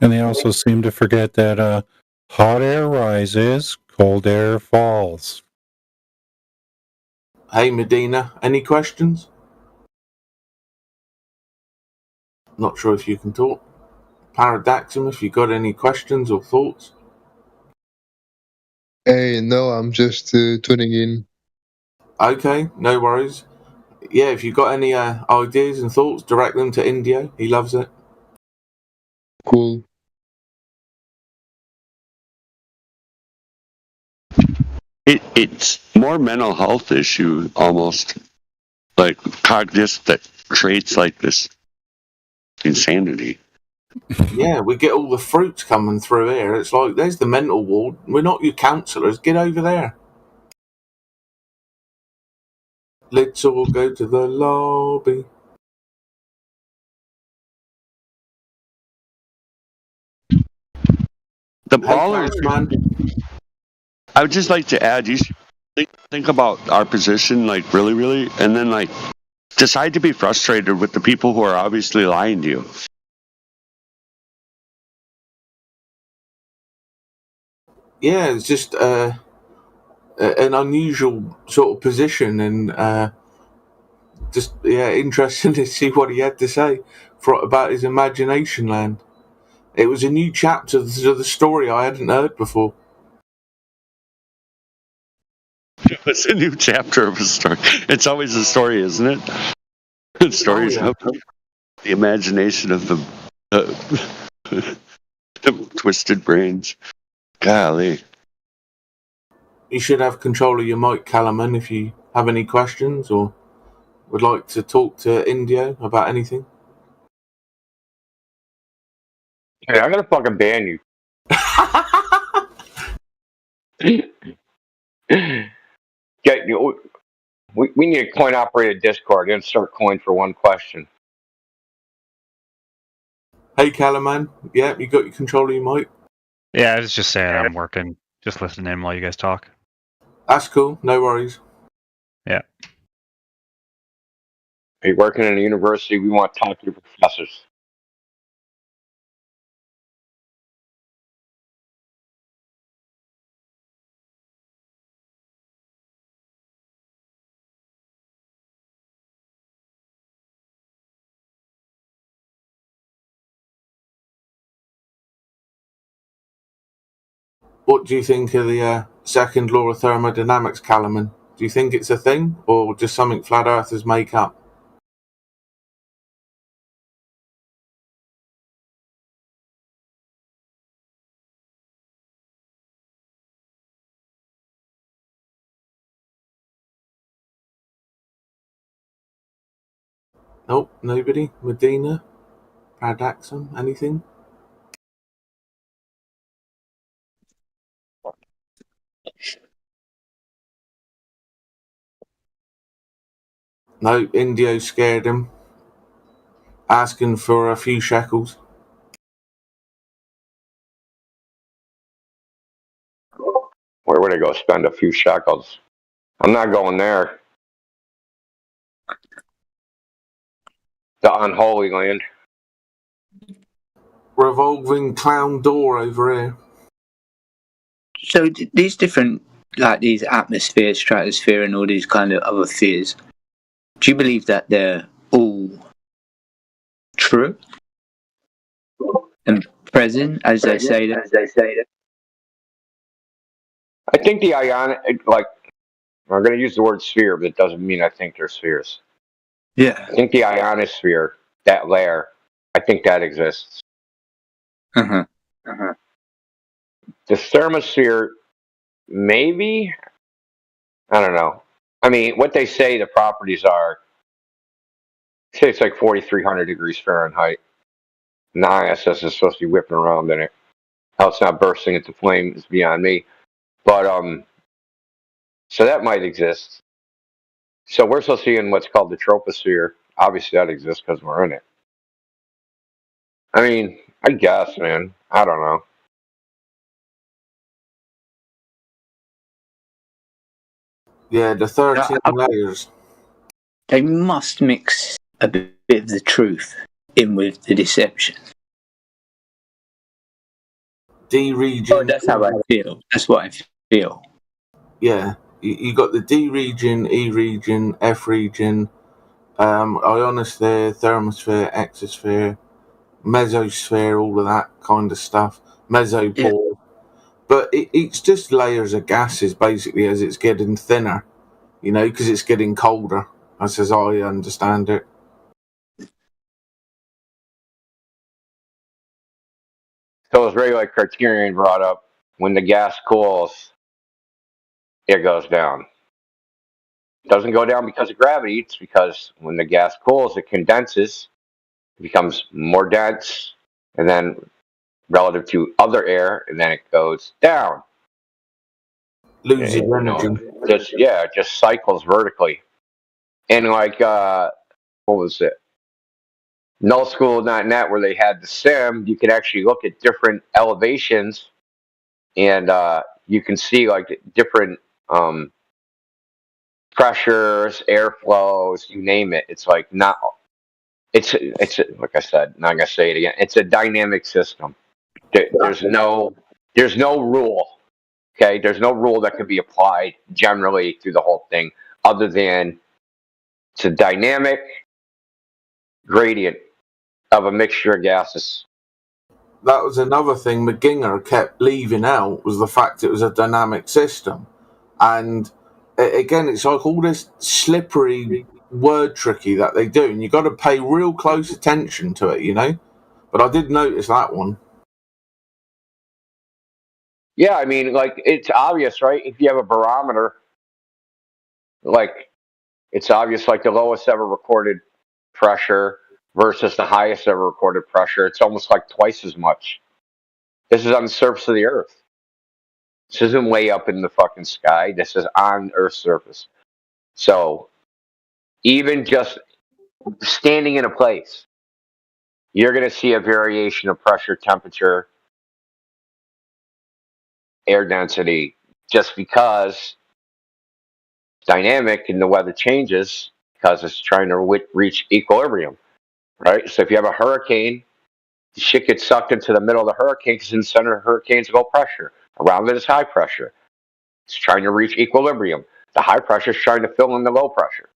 And they also seem to forget that hot air rises, cold air falls. Hey, Medina, any questions? Not sure if you can talk. Paradaxum, if you got any questions or thoughts? Hey, no, I'm just tuning in. Okay, no worries. Yeah, if you got any ideas and thoughts, direct them to India. He loves it. Cool. It's more mental health issue almost, like cognitive that creates like this insanity. Yeah, we get all the fruits coming through here. It's like, there's the mental ward. We're not your counsellors. Get over there. Let's all go to the lobby. The ballers, man. I would just like to add, you should think about our position, like really, really, and then like decide to be frustrated with the people who are obviously lying to you. Yeah, it's just an unusual sort of position, and just interesting to see what he had to say about his imagination land. It was a new chapter to the story I hadn't heard before. It's a new chapter of a story. It's always a story, isn't it? The stories of the imagination of the twisted brains. Golly. You should have control of your mic, Calaman, if you have any questions or would like to talk to Indio about anything. Hey, I'm gonna fucking ban you. We need a coin operated Discord. Insert coin for one question. Hey, Calaman. Yeah, you got your control of your mic? Yeah, I was just saying I'm working. Just listening in while you guys talk. That's cool. No worries. Yeah. Are you working in a university? We want to talk to your professors. What do you think of the second law of thermodynamics, Calaman? Do you think it's a thing or just something flat earthers make up? Nope, nobody. Medina, Bradaxon, anything? No, Indio scared him, asking for a few shekels. Where would I go spend a few shekels? I'm not going there. The unholy land. Revolving clown door over here. So these different, like these atmosphere, stratosphere, and all these kind of other fears, do you believe that they're all true and present as they say that? I think the ionic, like, I'm going to use the word sphere, but it doesn't mean I think they're spheres. Yeah. I think the ionosphere, that layer, I think that exists. Uh-huh. The thermosphere, maybe? I don't know. I mean, what they say the properties are, say it's like 4,300 degrees Fahrenheit. And the ISS is supposed to be whipping around in it. How it's not bursting into flame is beyond me. But, so that might exist. So we're supposed to be in what's called the troposphere. Obviously, that exists because we're in it. I mean, I guess, man. I don't know. Yeah, the 13 layers. They must mix a bit of the truth in with the deception. D region. Oh, that's how I feel. That's what I feel. Yeah, you got the D region, E region, F region, ionosphere, thermosphere, exosphere, mesosphere, all of that kind of stuff. Mesopore. Yeah. But it's just layers of gases basically as it's getting thinner, you know, because it's getting colder, as I understand it. So as regular Criterion brought up, when the gas cools, it goes down. It doesn't go down because of gravity. It's because when the gas cools, it condenses, it becomes more dense, and then relative to other air, and then it goes down. Loses energy. It just cycles vertically. And like, what was it? Nullschool.net, where they had the sim, you can actually look at different elevations, and you can see like different pressures, airflows, you name it. It's like not. It's like I said. Not gonna say it again. It's a dynamic system. There's no rule. Okay, there's no rule that can be applied generally through the whole thing, other than it's a dynamic gradient of a mixture of gases. That was another thing McGinger kept leaving out, was the fact it was a dynamic system. And again, it's like all this slippery word tricky that they do, and you got to pay real close attention to it, you know. But I did notice that one. Yeah, I mean, like, it's obvious, right? If you have a barometer, like, it's obvious, like the lowest ever recorded pressure versus the highest ever recorded pressure. It's almost like twice as much. This is on the surface of the Earth. This isn't way up in the fucking sky. This is on Earth's surface. So, even just standing in a place, you're going to see a variation of pressure, temperature, air density, just because it's dynamic and the weather changes because it's trying to reach equilibrium, right? So if you have a hurricane, the shit gets sucked into the middle of the hurricane because in the center of the hurricane is low pressure. Around it is high pressure. It's trying to reach equilibrium. The high pressure is trying to fill in the low pressure.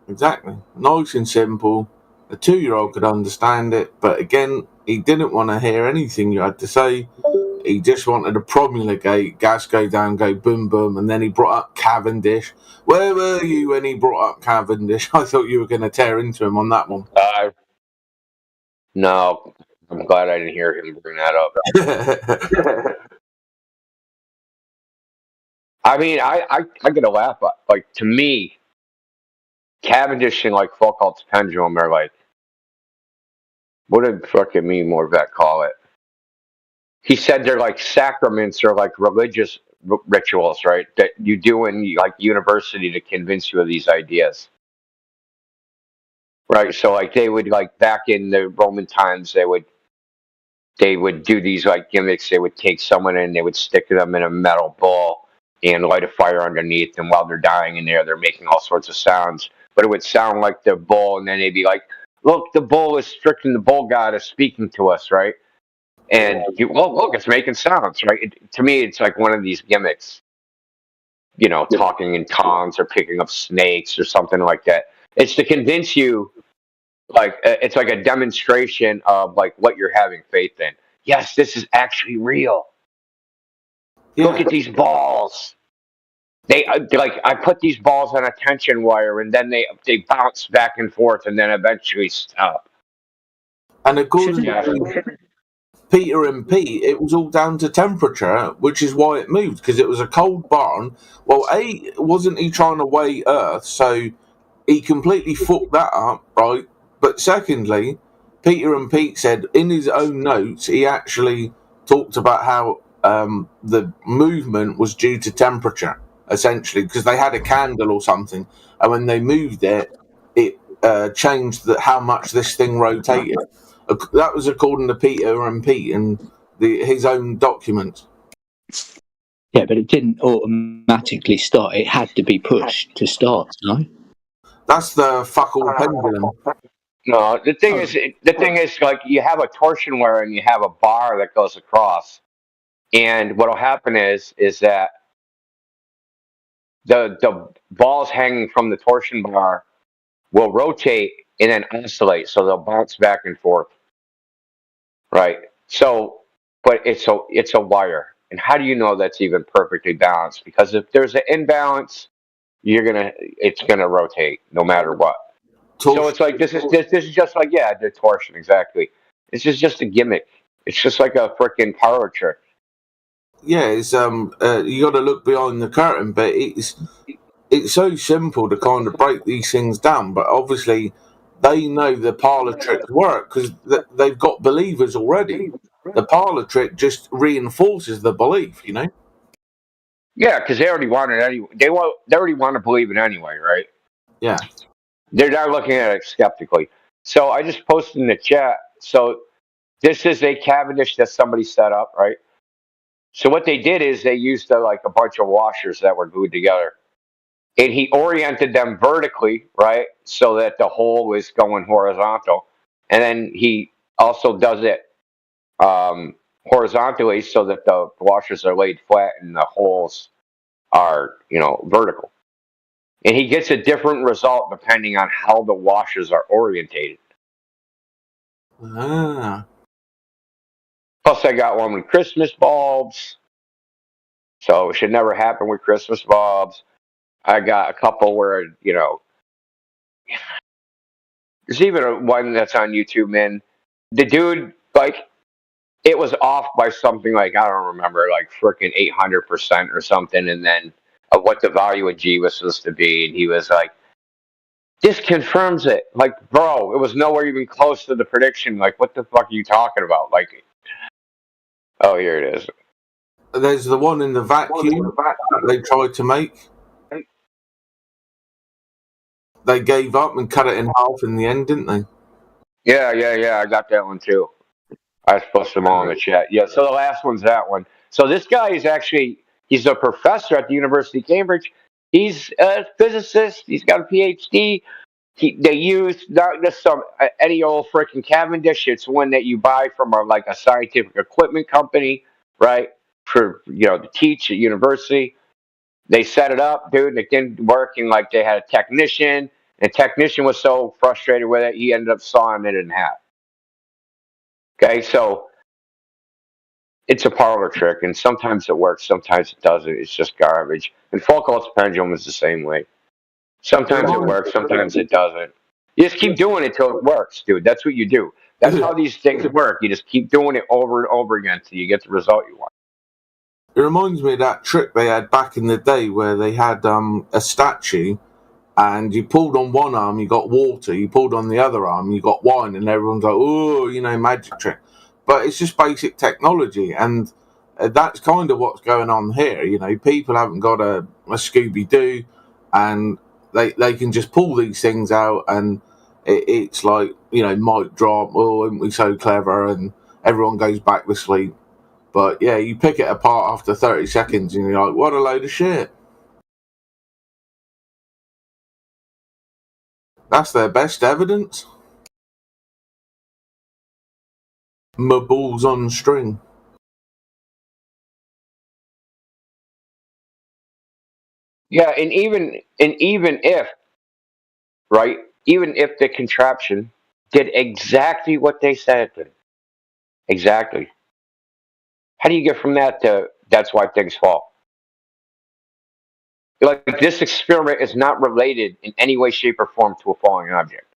Exactly. Nice and simple. A 2-year-old could understand it, but again, he didn't want to hear anything you had to say. He just wanted to promulgate, gas go down, go boom boom, and then he brought up Cavendish. Where were you when he brought up Cavendish? I thought you were going to tear into him on that one. No, I'm glad I didn't hear him bring that up. I mean, I get a laugh, but like to me, Cavendish and like Foucault's pendulum are like, what did fucking me Morvet call it? He said they're like sacraments or like religious rituals, right? That you do in like university to convince you of these ideas, right? So like they would like back in the Roman times, they would do these like gimmicks. They would take someone and they would stick them in a metal bowl and light a fire underneath, and while they're dying in there, they're making all sorts of sounds. But it would sound like the bull, and then they'd be like, "Look, the bull is stricken. The bull god is speaking to us, right?" And well, look, it's making sounds, right? To me, it's like one of these gimmicks, you know, talking in tongues or picking up snakes or something like that. It's to convince you, like it's like a demonstration of like what you're having faith in. Yes, this is actually real. Look at these balls. They like I put these balls on a tension wire, and then they bounce back and forth, and then eventually stop. And according to Peter and Pete, it was all down to temperature, which is why it moved, because it was a cold barn. Well, wasn't he trying to weigh Earth, so he completely fucked that up, right? But secondly, Peter and Pete said in his own notes, he actually talked about how the movement was due to temperature, essentially, because they had a candle or something, and when they moved it, it changed how much this thing rotated. That was according to Peter and Pete and his own documents. Yeah, but it didn't automatically start. It had to be pushed to start, no? That's the fuck all pendulum. No, the thing is, like you have a torsion wire and you have a bar that goes across, and what'll happen is that the balls hanging from the torsion bar will rotate and then oscillate, so they'll bounce back and forth. Right. So, but it's a wire, and how do you know that's even perfectly balanced? Because if there's an imbalance, it's gonna rotate no matter what. So it's like this is just like the torsion exactly. This is just a gimmick. It's just like a freaking parlor trick. Yeah, it's you got to look behind the curtain, but it's so simple to kind of break these things down. But obviously, they know the parlor tricks work because they've got believers already. The parlor trick just reinforces the belief, you know. Yeah, because they already want it anyway. They already want to believe it anyway, right? Yeah. They're not looking at it skeptically. So I just posted in the chat. So this is a Cavendish that somebody set up, right? So what they did is they used like a bunch of washers that were glued together. And he oriented them vertically, right? So that the hole is going horizontal. And then he also does it horizontally so that the washers are laid flat and the holes are, vertical. And he gets a different result depending on how the washers are orientated. Ah. Plus, I got one with Christmas bulbs. So it should never happen with Christmas bulbs. I got a couple where, there's even one that's on YouTube, man. The dude, like, it was off by something like, I don't remember, like freaking 800% or something. And then of what the value of G was supposed to be. And he was like, this confirms it. Like, bro, it was nowhere even close to the prediction. Like, what the fuck are you talking about? Like, oh, here it is. There's the one in the vacuum they tried to make. They gave up and cut it in half in the end, didn't they? Yeah. I got that one too. I posted them all in the chat. Yeah, so the last one's that one. So this guy is he's a professor at the University of Cambridge. He's a physicist. He's got a PhD. They use not just any old freaking Cavendish. It's one that you buy from a scientific equipment company, right? For to teach at university. They set it up, dude, and it didn't work. And they had a technician, and the technician was so frustrated with it, he ended up sawing it in half. Okay, so it's a parlor trick, and sometimes it works, sometimes it doesn't. It's just garbage. And Foucault's pendulum is the same way. Sometimes it works, sometimes it doesn't. You just keep doing it till it works, dude. That's what you do. That's how these things work. You just keep doing it over and over again until you get the result you want. It reminds me of that trick they had back in the day where they had a statue, and you pulled on one arm, you got water. You pulled on the other arm, you got wine, and everyone's like, "Oh, magic trick." But it's just basic technology, and that's kind of what's going on here. People haven't got a Scooby Doo, and they can just pull these things out, and it's like mic drop. Oh, aren't we so clever? And everyone goes back to sleep. But yeah, you pick it apart after 30 seconds, and you're like, "What a load of shit!" That's their best evidence. My balls on string. Yeah, and even if, right, even if the contraption did exactly what they said it did, exactly. How do you get from that to that's why things fall? Like, this experiment is not related in any way, shape, or form to a falling object.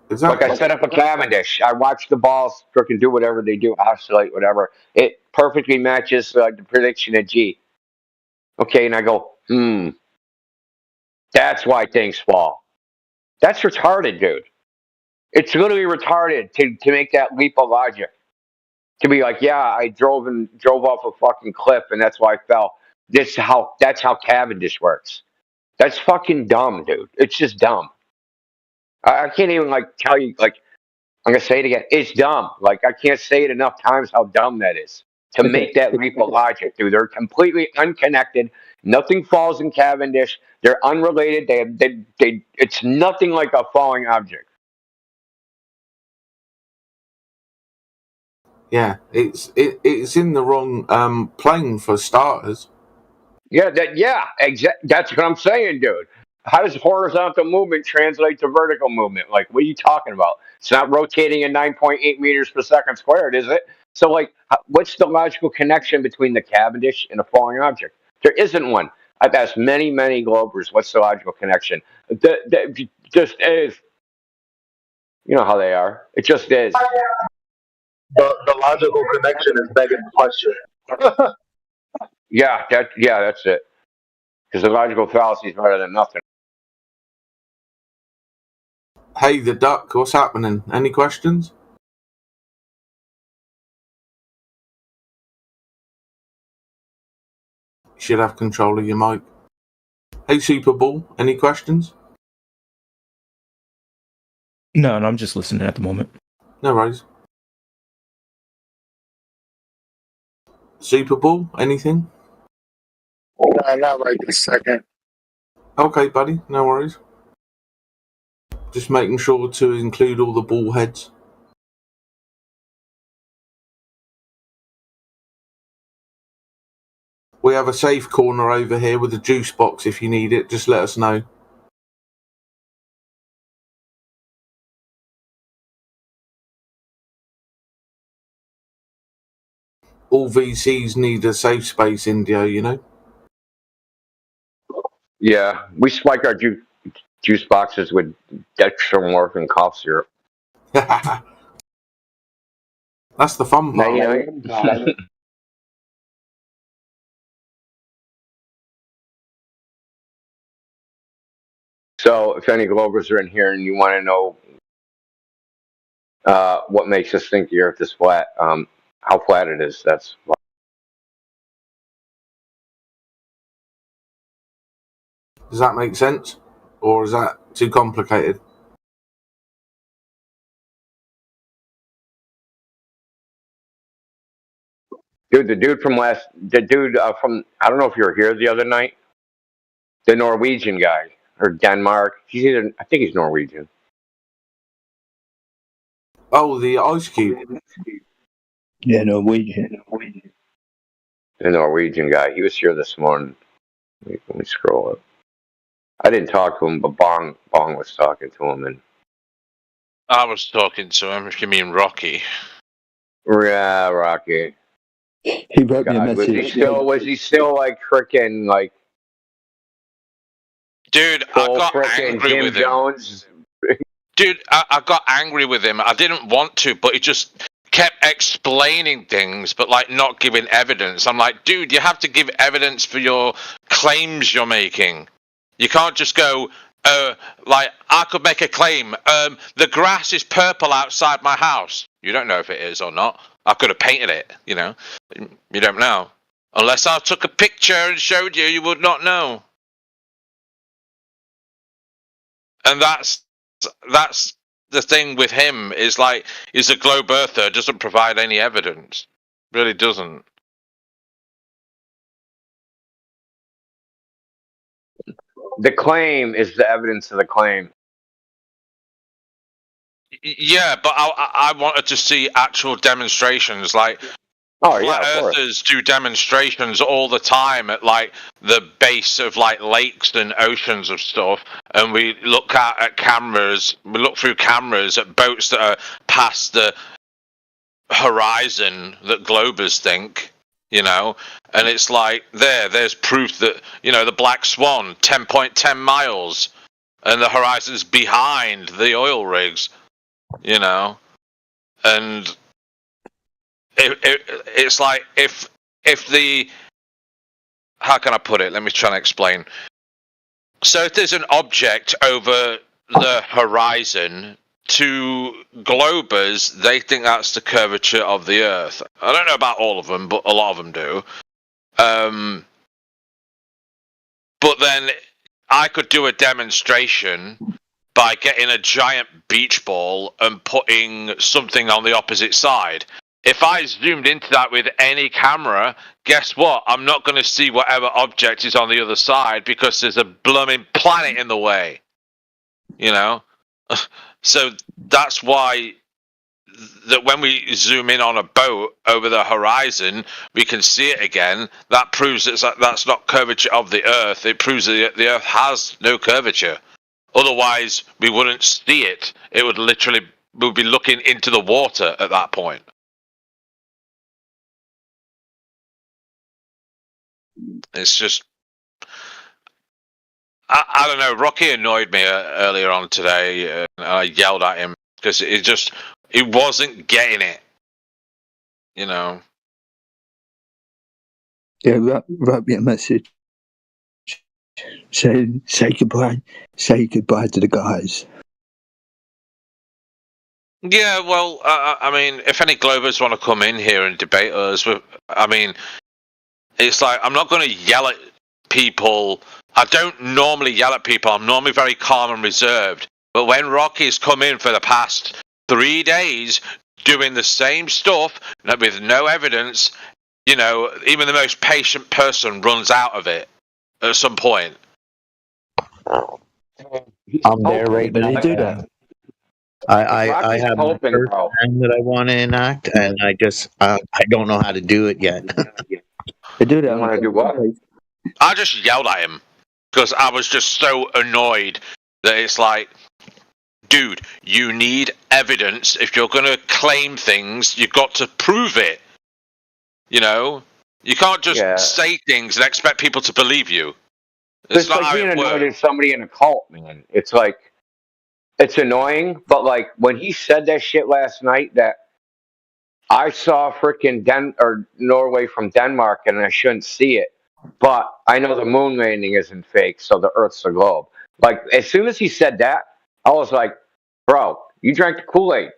Like, I set up a Cavendish. I watch the balls freaking do whatever they do, oscillate, whatever. It perfectly matches the prediction at G. Okay, and I go, that's why things fall. That's retarded, dude. It's literally retarded to make that leap of logic. To be like, yeah, I drove off a fucking cliff, and that's why I fell. That's how Cavendish works. That's fucking dumb, dude. It's just dumb. I can't even tell you, I'm gonna say it again. It's dumb. I can't say it enough times how dumb that is to make that leap of logic, dude. They're completely unconnected. Nothing falls in Cavendish. They're unrelated. They it's nothing like a falling object. Yeah, it's in the wrong plane for starters. Yeah, that's what I'm saying, dude. How does horizontal movement translate to vertical movement? What are you talking about? It's not rotating at 9.8 meters per second squared, is it? So, what's the logical connection between the Cavendish and a falling object? There isn't one. I've asked many, many Globers, what's the logical connection? Just is. You know how they are. It just is. The logical connection is begging the question. Yeah, that's it. Because the logical fallacy is better than nothing. Hey, the duck, what's happening? Any questions? You should have control of your mic. Hey, Super Bull, any questions? No, I'm just listening at the moment. No worries. Super Bull, anything? No, not right this second. Okay, buddy, no worries. Just making sure to include all the ball heads. We have a safe corner over here with a juice box if you need it. Just let us know. All VCs need a safe space, India, Yeah, we spike our juice boxes with dextromorphin cough syrup. That's the fun part. So, if any Globers are in here and you want to know what makes us think the Earth is flat, how flat it is, that's why. Does that make sense? Or is that too complicated? Dude, the dude from I don't know if you were here the other night, the Norwegian guy, or Denmark. I think he's Norwegian. Oh, the Ice Cube. Yeah, Norwegian. The Norwegian guy. He was here this morning. Let me scroll up. I didn't talk to him, but Bong was talking to him, and I was talking to him. If you mean Rocky. Yeah, Rocky. He wrote me a message. Was he still freaking Dude, I got angry with him. Jones. Dude, I got angry with him. I didn't want to, but kept explaining things, but like not giving evidence. I'm like, dude, you have to give evidence for your claims you're making. You can't just go, like, I could make a claim. The grass is purple outside my house. You don't know if it is or not. I could have painted it, you know. You don't know. Unless I took a picture and showed you, you would not know. And that's the thing with him, is like, he's a globe earther, doesn't provide any evidence. Really doesn't. The claim is the evidence of the claim. Yeah, but I wanted to see actual demonstrations. Like, flat earthers do demonstrations all the time at like the base of like lakes and oceans of stuff, and we look at cameras. We look through cameras at boats that are past the horizon that globers think, you know, and it's like there's proof that, you know, the Black Swan 10.10 miles, and the horizon's behind the oil rigs, you know, and it's like if the, how can I put it? Let me try and explain. So if there's an object over the horizon, to globers, they think that's the curvature of the Earth. I don't know about all of them, but a lot of them do. But then I could do a demonstration by getting a giant beach ball and putting something on the opposite side. If I zoomed into that with any camera, guess what? I'm not going to see whatever object is on the other side because there's a blooming planet in the way. You know? So that's why that when we zoom in on a boat over the horizon, we can see it again. That proves that's not curvature of the Earth. It proves that the Earth has no curvature. Otherwise, we wouldn't see it. It would literally, we'd be looking into the water at that point. It's just, I don't know. Rocky annoyed me earlier on today, and I yelled at him because he wasn't getting it. You know. Yeah, write me a message. Say goodbye. Say goodbye to the guys. Yeah, well, I mean, if any globers want to come in here and debate us, I mean, it's like, I'm not going to yell at people. I don't normally yell at people. I'm normally very calm and reserved. But when Rocky's come in for the past 3 days doing the same stuff with no evidence, you know, even the most patient person runs out of it at some point. I'm there right now. Do that. I have my first time that I want to enact, and I don't know how to do it yet. I do that. Want to do what? I just yelled at him because I was just so annoyed that it's like, dude, you need evidence. If you're going to claim things, you've got to prove it. You know, you can't just say things and expect people to believe you. It's like being annoyed at somebody in a cult, man. It's like, it's annoying, but like when he said that shit last night, that I saw freaking Norway from Denmark and I shouldn't see it, but I know the moon landing isn't fake, so the Earth's a globe. Like, as soon as he said that, I was like, bro, you drank the Kool-Aid.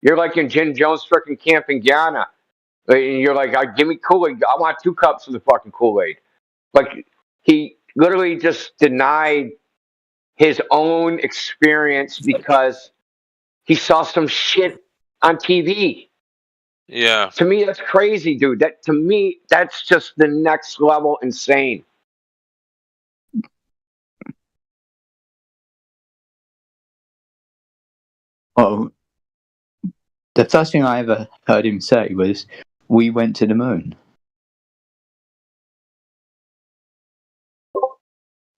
You're like in Jim Jones' freaking camp in Guyana. And you're like, give me Kool-Aid. I want 2 cups of the fucking Kool-Aid. Like, he literally just denied his own experience because he saw some shit on TV. Yeah. To me, that's crazy, dude. To me, that's just the next level insane. Oh, the first thing I ever heard him say was, "We went to the moon."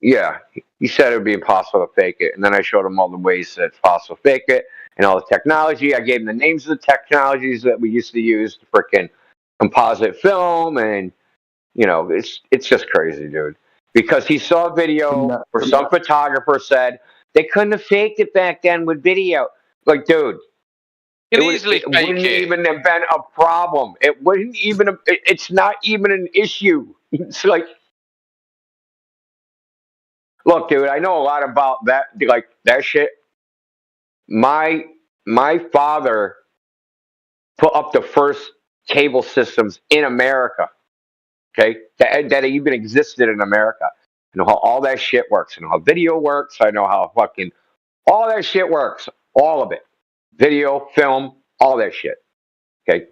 Yeah, he said it would be impossible to fake it, and then I showed him all the ways that it's possible to fake it and all the technology. I gave him the names of the technologies that we used to use, the freaking composite film, and you know, it's just crazy, dude. Because he saw a video where some photographer said they couldn't have faked it back then with video. Like, dude, You can easily it fake wouldn't it. even have been a problem. It wouldn't even. It's not even an issue. It's like, look, dude, I know a lot about that. Like that shit. My father put up the first cable systems in America. Okay, that even existed in America. I know how all that shit works. I know how video works. I know how fucking all that shit works. All of it, video, film, all that shit. Okay.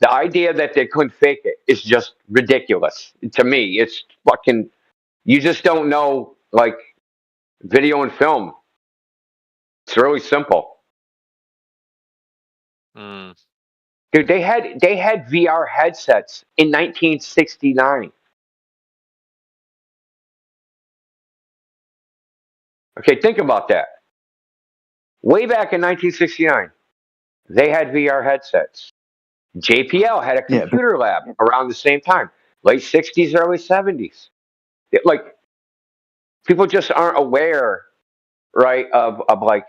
The idea that they couldn't fake it is just ridiculous. To me, it's fucking, you just don't know, like, video and film. It's really simple. Mm. Dude, they had VR headsets in 1969. Okay, think about that. Way back in 1969, they had VR headsets. JPL had a computer lab around the same time, late 60s, early 70s. Like, people just aren't aware, right, of like,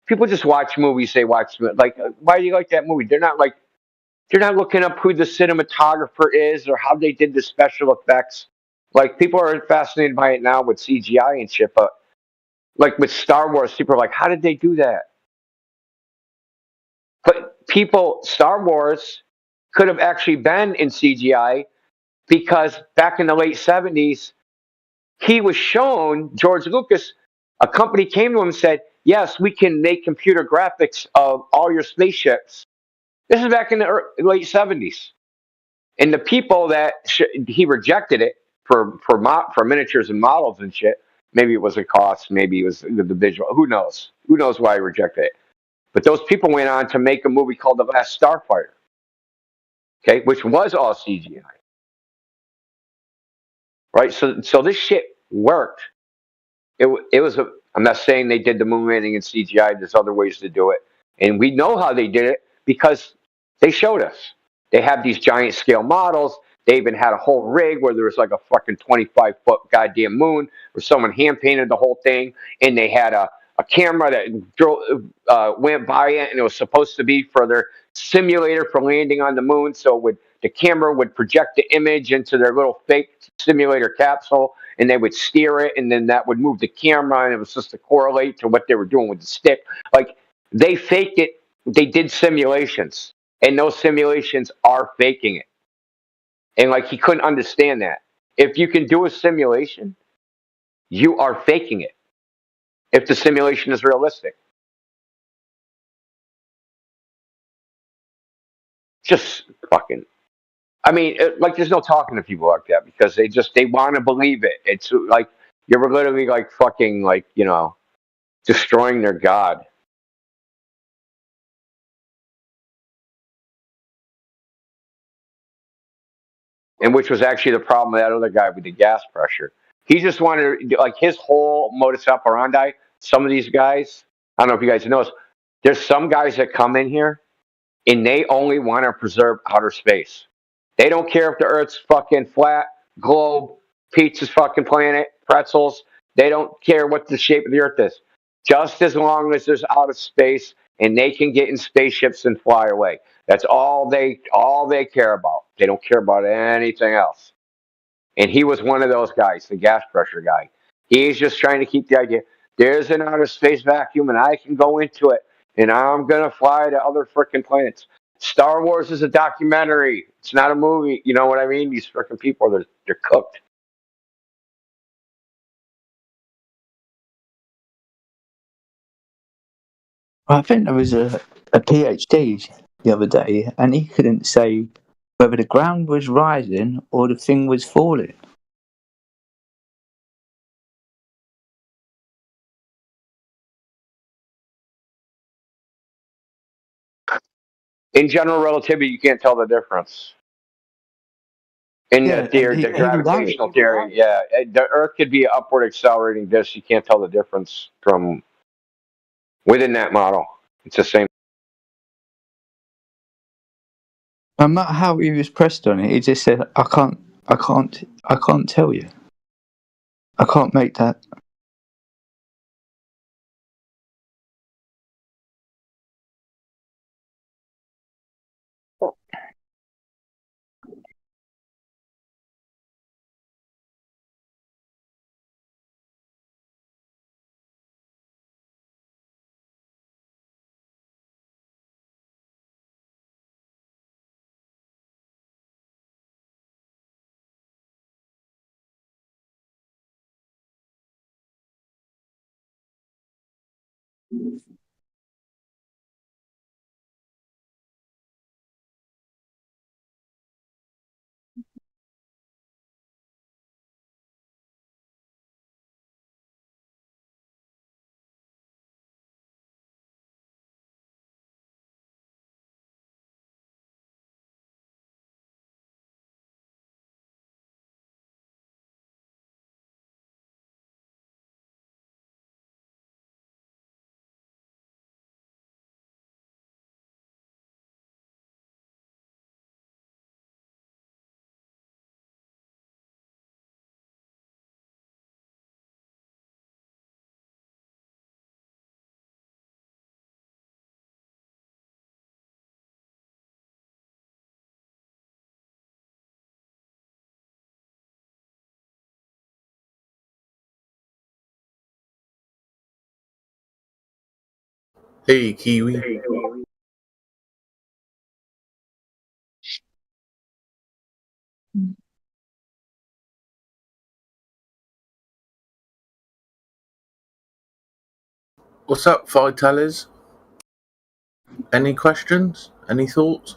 people just watch movies, they watch, like, why do you like that movie? They're not looking up who the cinematographer is or how they did the special effects. Like, people are fascinated by it now with CGI and shit, but like with Star Wars, people are like, how did they do that? But Star Wars could have actually been in CGI because back in the late 70s, he was shown, George Lucas, a company came to him and said, yes, we can make computer graphics of all your spaceships. This is back in the late 70s. And the people that he rejected it for miniatures and models and shit. Maybe it was a cost, maybe it was the visual. Who knows? Who knows why he rejected it? But those people went on to make a movie called The Last Starfighter, okay, which was all CGI, right? So this shit worked. It was a. I'm not saying they did the moon landing in CGI. There's other ways to do it, and we know how they did it because they showed us. They have these giant scale models. They even had a whole rig where there was like a fucking 25-foot goddamn moon where someone hand painted the whole thing, and they had a camera that went by it, and it was supposed to be for their simulator for landing on the moon. So the camera would project the image into their little fake simulator capsule, and they would steer it, and then that would move the camera, and it was just to correlate to what they were doing with the stick. Like, they faked it. They did simulations, and those simulations are faking it. And like, he couldn't understand that. If you can do a simulation, you are faking it. If the simulation is realistic. Just fucking, I mean, like, there's no talking to people like that because they want to believe it. It's like, you're literally like fucking, like, destroying their god. And which was actually the problem with that other guy with the gas pressure. He just wanted, like, his whole modus operandi. Some of these guys, I don't know if you guys know this, there's some guys that come in here and they only want to preserve outer space. They don't care if the Earth's fucking flat, globe, pizza's fucking planet, pretzels. They don't care what the shape of the Earth is. Just as long as there's outer space and they can get in spaceships and fly away. That's all they care about. They don't care about anything else. And he was one of those guys, the gas pressure guy. He's just trying to keep the idea, there's an outer space vacuum and I can go into it and I'm going to fly to other freaking planets. Star Wars is a documentary. It's not a movie. You know what I mean? These freaking people, they're cooked. I think there was a PhD the other day, and he couldn't say whether the ground was rising or the thing was falling. In general relativity, you can't tell the difference. In the theory, the gravitational theory, yeah, the Earth could be an upward accelerating disk. You can't tell the difference from within that model. It's the same. No matter how he was pressed on it, he just said, I can't tell you. I can't make that. Hey, Kiwi. What's up, Vitalis? Any questions? Any thoughts?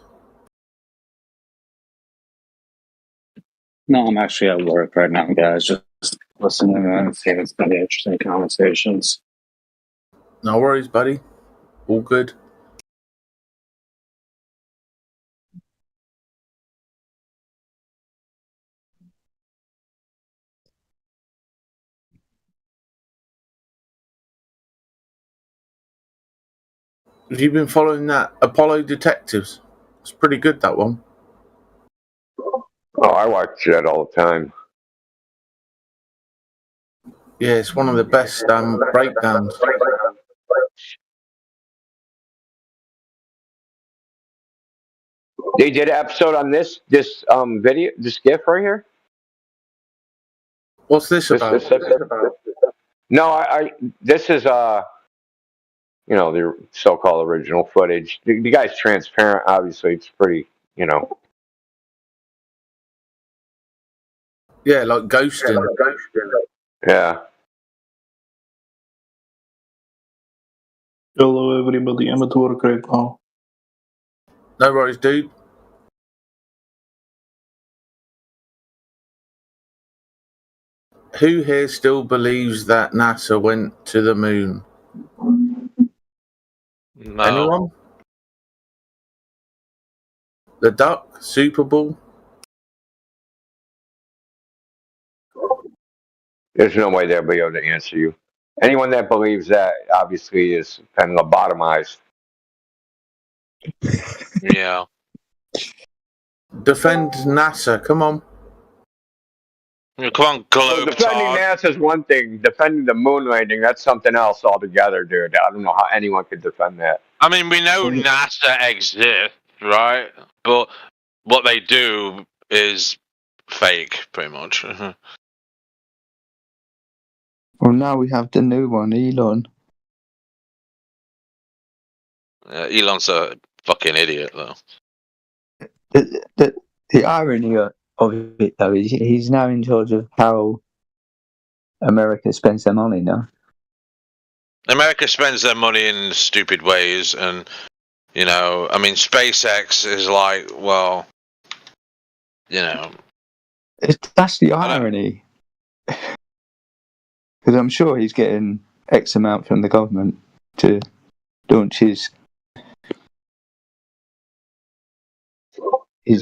No, I'm actually at work right now, guys. Just listening and seeing it's pretty interesting conversations. No worries, buddy. All good. Have you been following that Apollo Detectives? It's pretty good, that one. Oh, I watch that all the time. Yeah, it's one of the best breakdowns. They did an episode on this video, this GIF right here. What's this about? No, this is you know, the so-called original footage. The guy's transparent. Obviously, it's pretty, you know. Yeah, like ghosting. Yeah. Hello everybody, I'm at work right now. No worries, dude. Who here still believes that NASA went to the moon? No. Anyone? The Duck? Super Bowl? There's no way they'll be able to answer you. Anyone that believes that obviously is kind of lobotomized. Yeah. Defend NASA, come on. Come on, So defending NASA is one thing. Defending the moon landing, that's something else altogether, dude. I don't know how anyone could defend that. I mean, we know NASA exists, right? But what they do is fake, pretty much. Well, now we have the new one, Elon. Elon's a fucking idiot, though. The irony of it, though, is he's now in charge of how America spends their money now. America spends their money in stupid ways, and, you know, I mean, SpaceX is like, well, you know. That's the irony. Because I'm sure he's getting X amount from the government to launch his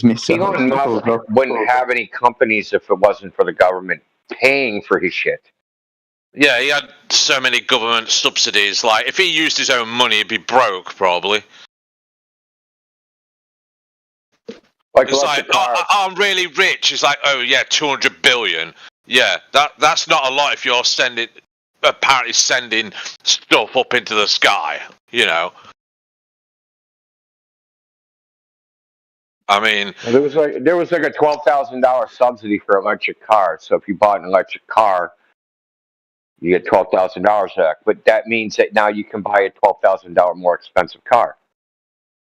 missile. Elon Musk wouldn't have any companies if it wasn't for the government paying for his shit. Yeah, he had so many government subsidies. Like, if he used his own money, he'd be broke, probably. It's like, oh, I'm really rich. It's like, oh yeah, 200 billion. Yeah, that's not a lot if you're apparently sending stuff up into the sky. You know. I mean, there was like a $12,000 subsidy for electric cars. So if you bought an electric car, you get $12,000 back. But that means that now you can buy a $12,000 more expensive car.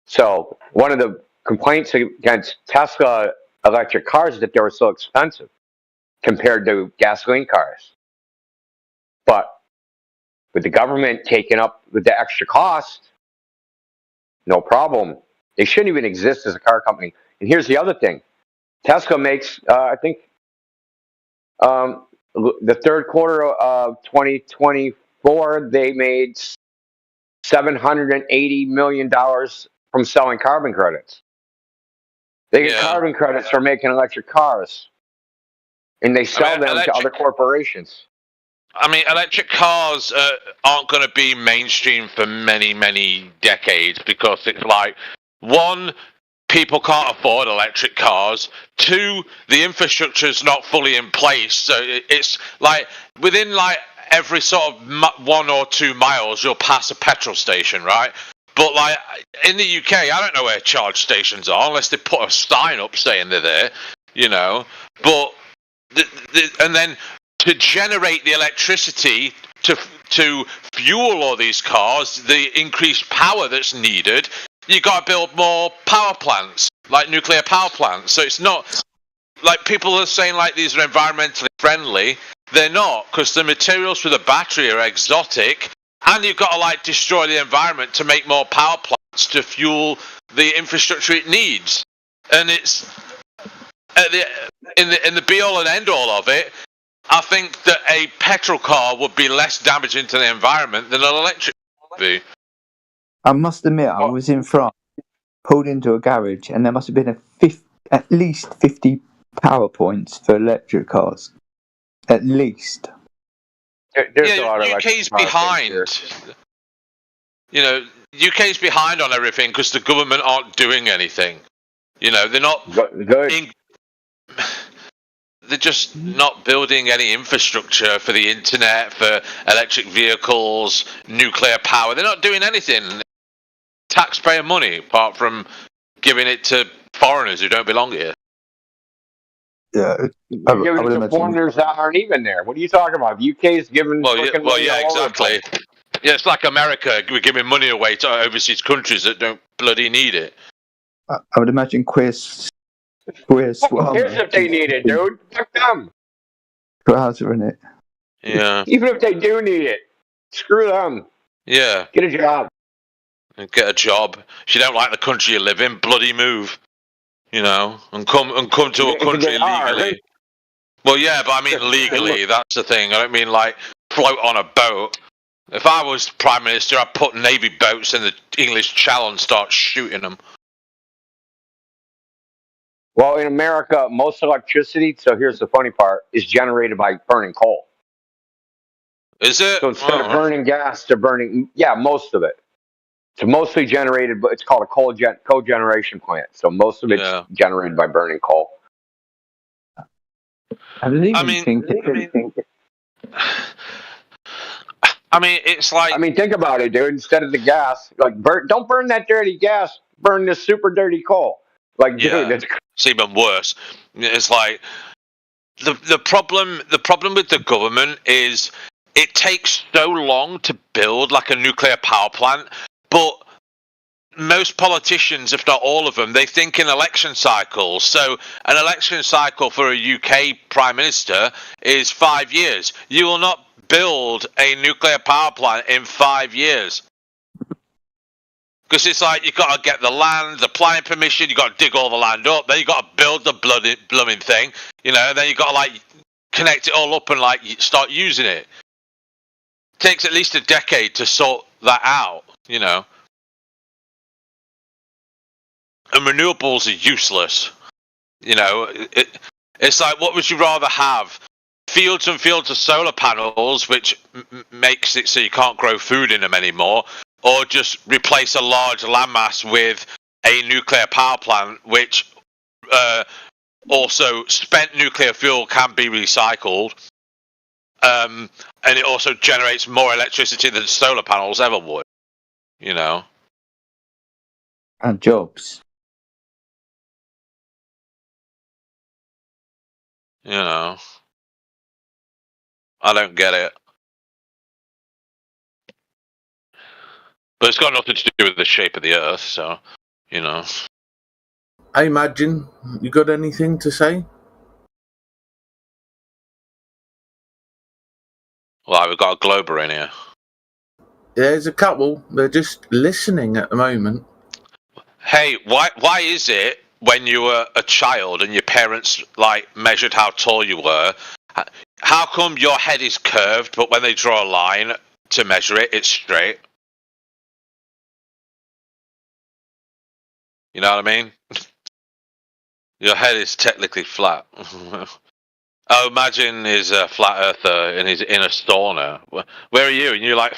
So one of the complaints against Tesla electric cars is that they were so expensive compared to gasoline cars. But With the government taking up with the extra cost, no problem. They shouldn't even exist as a car company. And here's the other thing. Tesla makes, I think, the third quarter of 2024, they made $780 million from selling carbon credits. They get carbon credits for making electric cars, and they sell them to other corporations. I mean, electric cars aren't going to be mainstream for many, many decades because it's like, one, people can't afford electric cars. Two, the infrastructure is not fully in place. So it's like within like every sort of 1 or 2 miles, you'll pass a petrol station, right? But like in the UK, I don't know where charge stations are unless they put a sign up saying they're there, you know. But and then to generate the electricity to fuel all these cars, the increased power that's needed, you got to build more power plants, like nuclear power plants. So it's not like people are saying like these are environmentally friendly. They're not, because the materials for the battery are exotic, and you've got to like destroy the environment to make more power plants to fuel the infrastructure it needs. And it's in the be all and end all of it. I think that a petrol car would be less damaging to the environment than an electric car would be. I must admit, I was in France, pulled into a garage, and there must have been at least 50 power points for electric cars. At least. There's a lot of UK's behind. You know, UK's behind on everything because the government aren't doing anything. You know, they're not. They're just not building any infrastructure for the internet, for electric vehicles, nuclear power. They're not doing anything. Taxpayer money, apart from giving it to foreigners who don't belong here. Yeah, You're giving it to foreigners that aren't even there. What are you talking about? The UK's giving. Well, yeah, exactly. Yeah, it's like America. We're giving money away to overseas countries that don't bloody need it. I would imagine queer Here's if they need it, dude. Fuck them. Trouser in it. Yeah. Even if they do need it, screw them. Yeah. Get a job. And get a job. If you don't like the country you live in, bloody move. You know, and come to a country legally. Well, yeah, but I mean legally. That's the thing. I don't mean like float on a boat. If I was Prime Minister, I'd put Navy boats in the English Channel and start shooting them. Well, in America, most electricity, so here's the funny part, is generated by burning coal. Is it? So instead of burning gas, they're burning, most of it. It's mostly generated, but it's called a cogeneration plant. So most of it's generated by burning coal. I mean, it's like. I mean, think about it, dude. Instead of the gas, like, don't burn that dirty gas. Burn this super dirty coal. Like, dude, it's even worse. It's like the problem with the government is it takes so long to build like a nuclear power plant, but most politicians, if not all of them, they think in election cycles. So an election cycle for a UK Prime Minister is 5 years. You will not build a nuclear power plant in 5 years. Because it's like you've got to get the land, the planning permission, you've got to dig all the land up, then you've got to build the blooming thing, you know, and then you've got to like connect it all up and like start using it. It takes at least a decade to sort that out, you know. And renewables are useless. You know, it's like, what would you rather have? Fields and fields of solar panels, which makes it so you can't grow food in them anymore, or just replace a large landmass with a nuclear power plant, which also spent nuclear fuel can be recycled, and it also generates more electricity than solar panels ever would, you know. And jobs. You know. I don't get it. But it's got nothing to do with the shape of the Earth, so, you know. I imagine. You got anything to say? Well, we've got a Glober in here. There's a couple. They're just listening at the moment. Hey, why is it when you were a child and your parents like measured how tall you were, how come your head is curved, but when they draw a line to measure it, it's straight? You know what I mean? Your head is technically flat. Oh, imagine he's a flat earther and he's in a sauna. Where are you? And you're like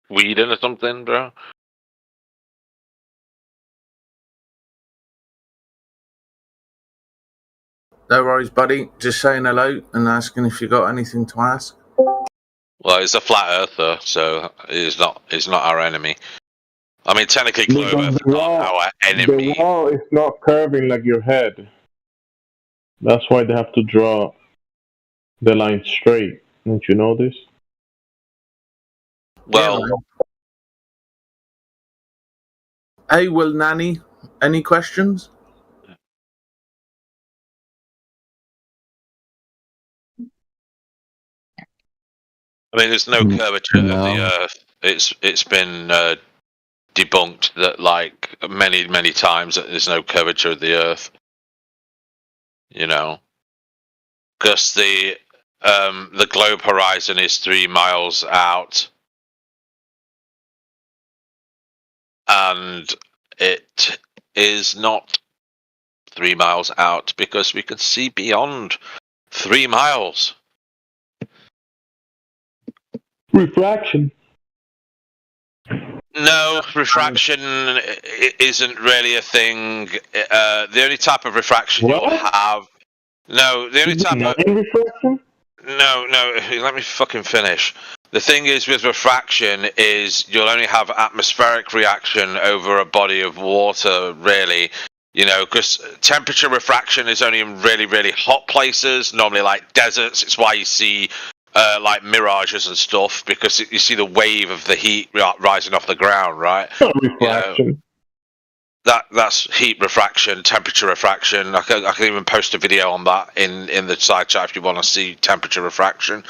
Sweden or something, bro? No worries, buddy. Just saying hello and asking if you got anything to ask. Well, he's a flat earther, so he's not our enemy. I mean, technically, Globe Because Earth is not our enemy. The wall is not curving like your head. That's why they have to draw the line straight. Don't you know this? Well, hey, Will Nanny, any questions? I mean, there's no curvature of the Earth. It's been debunked that like many times that there's no curvature of the Earth. You know, because the globe horizon is 3 miles out, and it is not 3 miles out because we can see beyond 3 miles. Refraction. No, refraction isn't really a thing. The only type of refraction you'll have. No, the only type of refraction. No, let me fucking finish. The thing is with refraction is you'll only have atmospheric reaction over a body of water, really. You know, because temperature refraction is only in really hot places, normally like deserts. It's why you see like mirages and stuff, because you see the wave of the heat rising off the ground, right? Refraction. You know, that's heat refraction, temperature refraction. I can even post a video on that in the side chat if you want to see temperature refraction.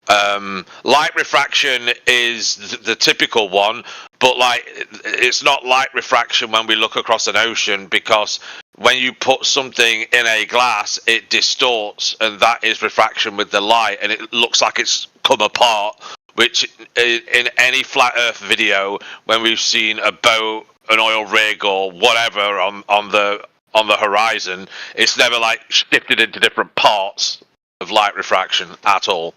Light refraction is the typical one, but like it's not light refraction when we look across an ocean, because when you put something in a glass, it distorts, and that is refraction with the light, and it looks like it's come apart. Which in any flat Earth video, when we've seen a boat, an oil rig, or whatever on the horizon, it's never like shifted into different parts of light refraction at all.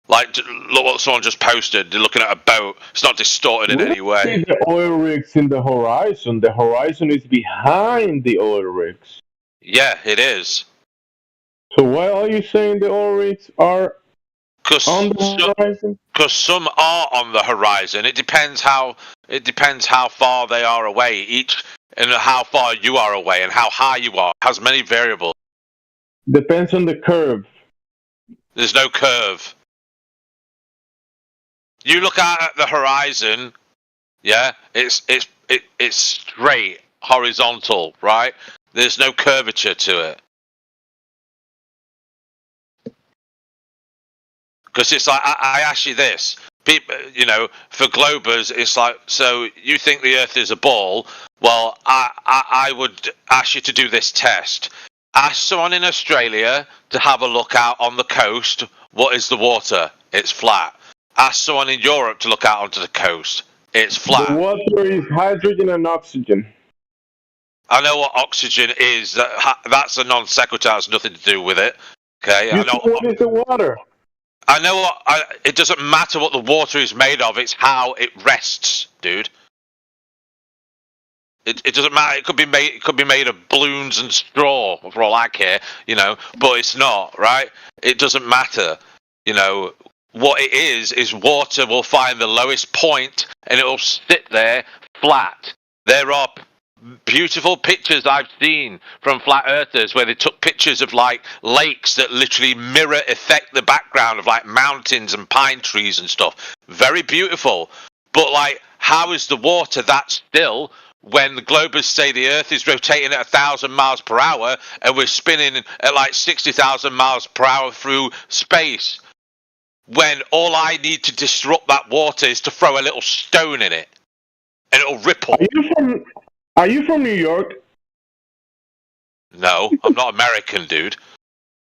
Like, look what someone just posted. They're looking at a boat. It's not distorted in any way. See the oil rigs in the horizon. The horizon is behind the oil rigs. Yeah, it is. So why are you saying the oil rigs are on the horizon? Because some are on the horizon. It depends how far they are away. Each and how far you are away and how high you are has many variables. Depends on the curve. There's no curve. You look out at the horizon, yeah, it's straight, horizontal, right? There's no curvature to it. Because it's like, I ask you this, people, you know, for Globers, it's like, so you think the Earth is a ball? Well, I would ask you to do this test. Ask someone in Australia to have a look out on the coast. What is the water? It's flat. Ask someone in Europe to look out onto the coast. It's flat. The water is hydrogen and oxygen. I know what oxygen is. That's a non sequitur. Has nothing to do with it. Okay. You know what is the water? I know it doesn't matter what the water is made of. It's how it rests, dude. It doesn't matter. It could be made of balloons and straw, for all I care. You know, but it's not, right? It doesn't matter. You know. What it is water will find the lowest point and it will sit there flat. There are beautiful pictures I've seen from flat earthers where they took pictures of like lakes that literally mirror effect the background of like mountains and pine trees and stuff. Very beautiful. But like, how is the water that still when the globers say the Earth is rotating at 1,000 miles per hour and we're spinning at like 60,000 miles per hour through space? when all I need to disrupt that water is to throw a little stone in it, and it'll ripple. Are you from New York? No, I'm not American, dude.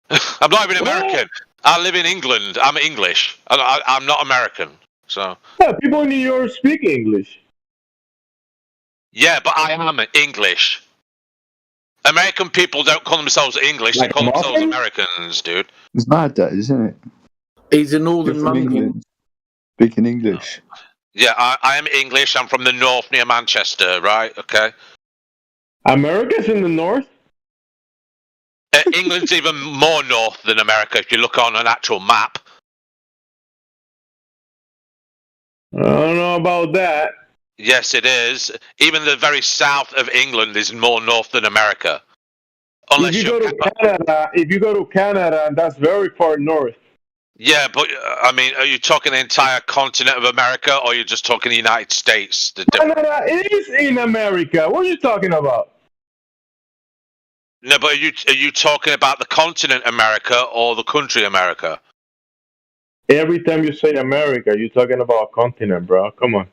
I'm not even American. I live in England. I'm English. I'm not American. So. Yeah, people in New York speak English. Yeah, but I am English. American people don't call themselves English. Like they call themselves muffin? Americans, dude. It's mad, that, isn't it? He's a You're northern from monkey. England, speaking English. Yeah, I am English. I'm from the north near Manchester, right? Okay. America's in the north? England's even more north than America if you look on an actual map. I don't know about that. Yes, it is. Even the very south of England is more north than America. Unless if you go to Canada, that's very far north. Yeah, but I mean, are you talking the entire continent of America, or are you just talking the United States? Canada is in America. What are you talking about? No, but are you talking about the continent America or the country America? Every time you say America, you're talking about a continent, bro. Come on.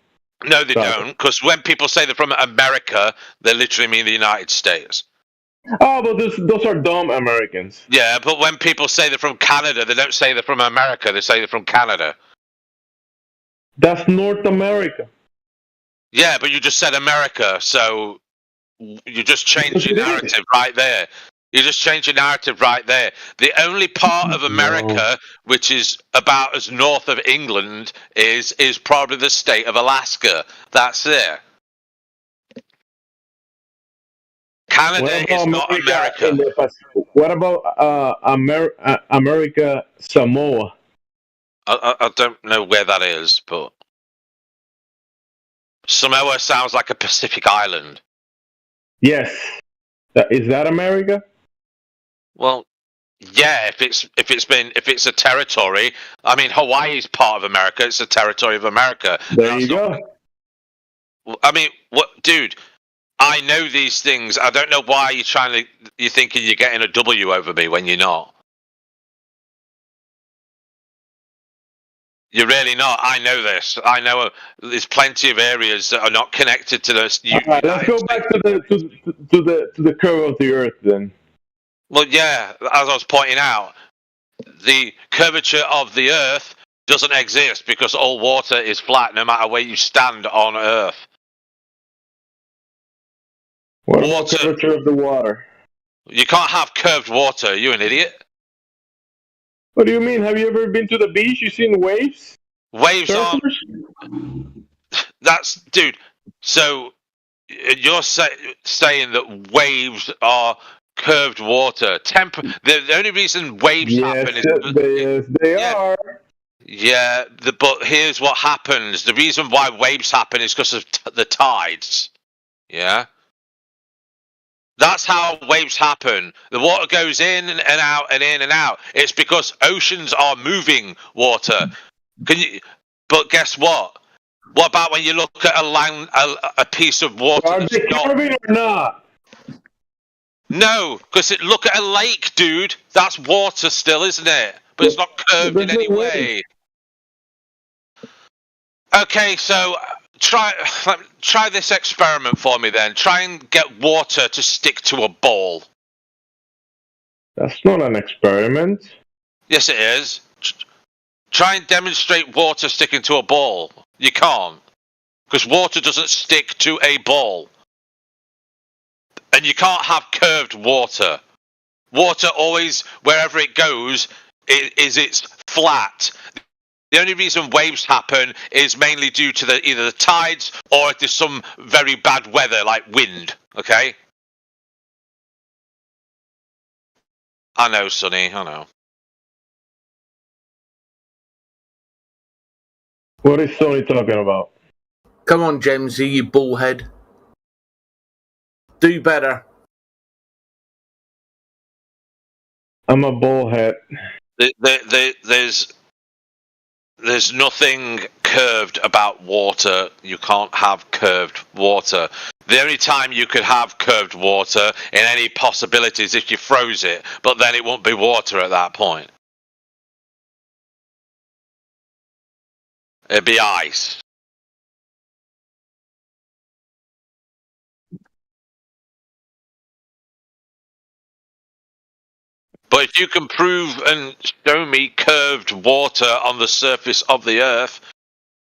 No, they don't, because when people say they're from America, they literally mean the United States. Oh, but those are dumb Americans. Yeah, but when people say they're from Canada, they don't say they're from America, they say they're from Canada. That's North America. Yeah, but you just said America, so you just changed your narrative right there. You just changed your narrative right there. The only part of America which is about as north of England is probably the state of Alaska. That's it. Canada is not America. What about America Samoa? I don't know where that is, but Samoa sounds like a Pacific island. Yes. Is that America? Well, yeah, if it's a territory. I mean, Hawaii's part of America. It's a territory of America. There you go. I mean, what, dude? I know these things. I don't know why you're thinking you're getting a W over me when you're not. You're really not. I know this. I know there's plenty of areas that are not connected to this. All right, let's go back to the curve of the Earth then. Well, yeah, as I was pointing out, the curvature of the Earth doesn't exist because all water is flat no matter where you stand on Earth. What about the curvature of the water? You can't have curved water. Are you an idiot? What do you mean? Have you ever been to the beach? You seen waves? Waves aren't. That's, dude. So you're saying that waves are curved water. The only reason waves happen is yes, they are. Yeah, but here's what happens. The reason why waves happen is because of the tides. Yeah. That's how waves happen. The water goes in and out and in and out. It's because oceans are moving water. But guess what? What about when you look at a piece of water? Are they curving or not? No, because look at a lake, dude. That's water still, isn't it? But it's not curved in any way. Okay, so try this experiment for me then. Try and get water to stick to a ball. That's not an experiment. Yes, it is. Try and demonstrate water sticking to a ball. You can't. Because water doesn't stick to a ball. And you can't have curved water. Water always, wherever it goes, it's flat. The only reason waves happen is mainly due to either the tides or if there's some very bad weather like wind. Okay? I know, Sonny. I know. What is Sonny talking about? Come on, Jamesy, you bullhead. Do better. I'm a bullhead. There's nothing curved about water. You can't have curved water. The only time you could have curved water in any possibility is if you froze it, but then it won't be water at that point. It'd be ice. But if you can prove and show me curved water on the surface of the Earth,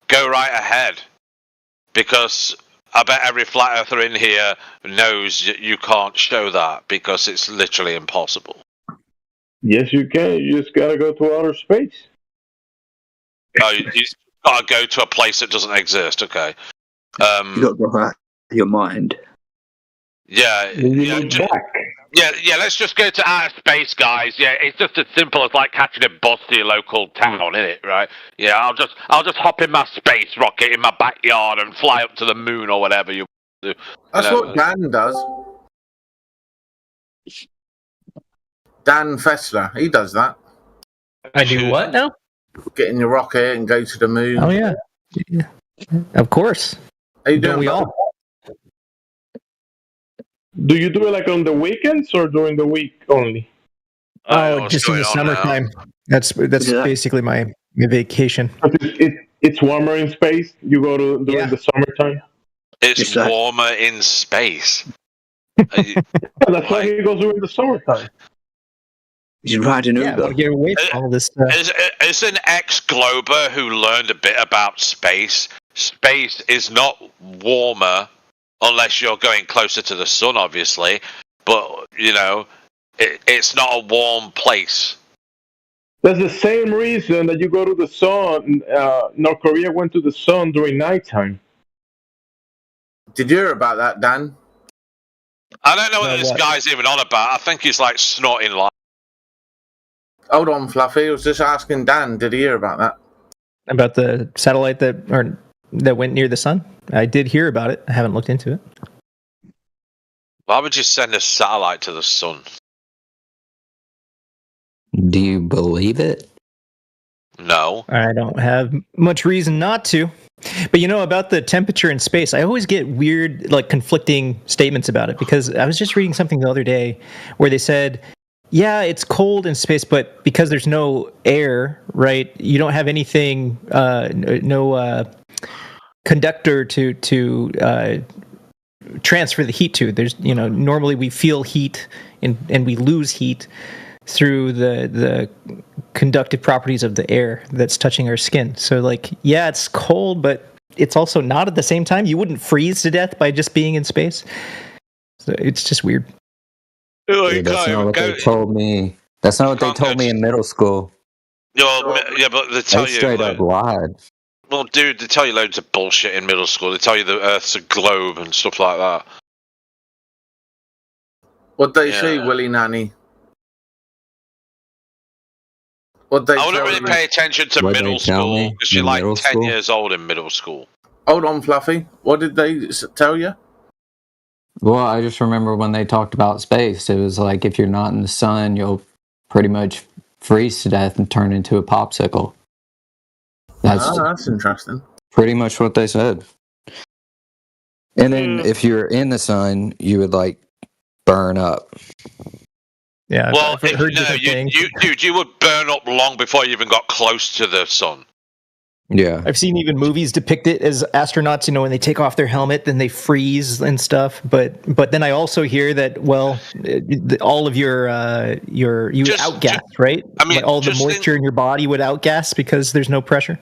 go right ahead. Because I bet every flat earther in here knows you can't show that because it's literally impossible. Yes, you can. You just gotta go to outer space. Oh, you just gotta go to a place that doesn't exist. Okay. You got to go out of your mind. Yeah. Yeah. Let's just go to outer space, guys. Yeah, it's just as simple as like catching a bus to your local town, isn't it? Right? Yeah. I'll just hop in my space rocket in my backyard and fly up to the moon or whatever you do. That's what Dan does. Dan Fessler, he does that. I do what now? Get in your rocket and go to the moon. Oh yeah, of course. How you Don't doing, we bud? all? Do you do it like on the weekends or during the week only? Oh, just in the summertime. That's basically my vacation. It's warmer in space. You go to during the summertime. It's warmer in space. That's why he goes during the summertime. He's riding Uber. I want to get away from all this stuff. As an ex-glober who learned a bit about space, space is not warmer unless you're going closer to the sun, obviously. But, you know, it's not a warm place. That's the same reason that you go to the sun. North Korea went to the sun during nighttime. Did you hear about that, Dan? I don't know what this guy's even on about. I think he's like snorting light. Hold on, Fluffy. I was just asking Dan. Did he hear about that? About the satellite that went near the sun? I did hear about it. I haven't looked into it. Why would you send a satellite to the sun? Do you believe it? No. I don't have much reason not to. But you know, about the temperature in space, I always get weird, like conflicting statements about it, because I was just reading something the other day where they said, yeah, it's cold in space, but because there's no air, right, you don't have anything, no conductor to transfer the heat to. There's, you know, normally we feel heat and we lose heat through the conductive properties of the air that's touching our skin. So, like, yeah, it's cold, but it's also not at the same time. You wouldn't freeze to death by just being in space. So it's just weird. Dude, that's not what they told me. That's not what they told me in middle school. Yeah, but they tell They you straight up lied. Well, dude, they tell you loads of bullshit in middle school. They tell you the Earth's a globe and stuff like that. What they say, Willie Nanny? What they I wouldn't tell really me? pay attention to What'd middle they tell school me because you're in like 10 middle school? years old in middle school. Hold on, Fluffy. What did they tell you? Well, I just remember when they talked about space, it was like if you're not in the sun, you'll pretty much freeze to death and turn into a popsicle. That's interesting. Pretty much what they said. And then if you're in the sun, you would like burn up. Yeah. Well, you would burn up long before you even got close to the sun. Yeah. I've seen even movies depict it as astronauts, you know, when they take off their helmet, then they freeze and stuff. But then I also hear that, well, all of you outgas, right? I mean, like all the moisture in your body would outgas because there's no pressure.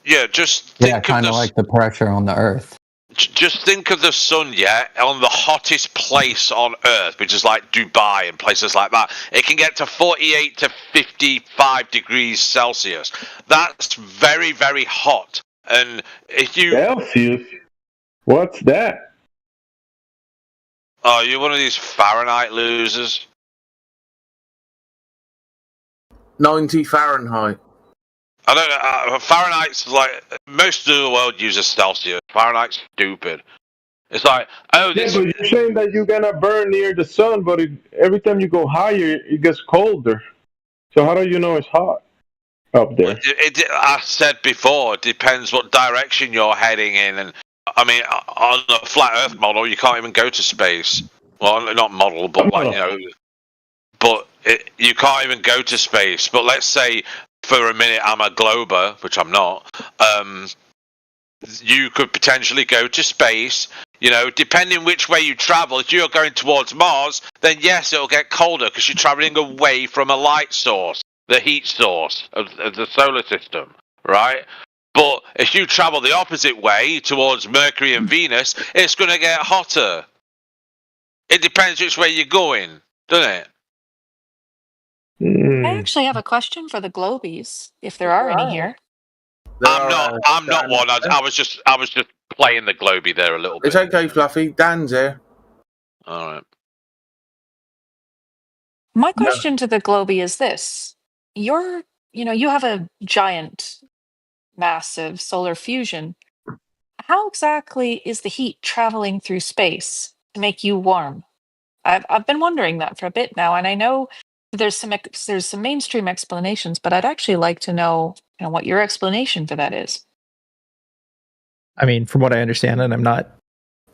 Yeah, just Yeah, kind of like the pressure on the Earth. Just think of the sun, yeah, on the hottest place on Earth, which is like Dubai and places like that. It can get to 48 to 55 degrees Celsius. That's very, very hot. And if you... Celsius? What's that? Oh, you're one of these Fahrenheit losers? 90 Fahrenheit. I don't know. Fahrenheit's like... Most of the world uses Celsius. Fahrenheit's stupid. It's like, Yeah, but you're saying that you're gonna burn near the sun, but every time you go higher, it gets colder. So how do you know it's hot up there? I said before, it depends what direction you're heading in. And I mean, on the flat Earth model, you can't even go to space. Well, not model, but like, you know, but you can't even go to space. But let's say for a minute I'm a glober, which I'm not, you could potentially go to space. You know, depending which way you travel, if you're going towards Mars, then yes, it'll get colder because you're traveling away from a light source, the heat source of the solar system, right? But if you travel the opposite way towards Mercury and Venus, it's going to get hotter. It depends which way you're going, doesn't it? I actually have a question for the Globies, if there are any here. I'm not one. I was just playing the Globey there a little bit. It's okay, Fluffy. Dan's here. All right. My question to the Globey is this: you have a giant, massive solar fusion. How exactly is the heat traveling through space to make you warm? I've been wondering that for a bit now, and I know there's some mainstream explanations, but I'd actually like to know, what your explanation for that is. I mean, from what I understand, and I'm not,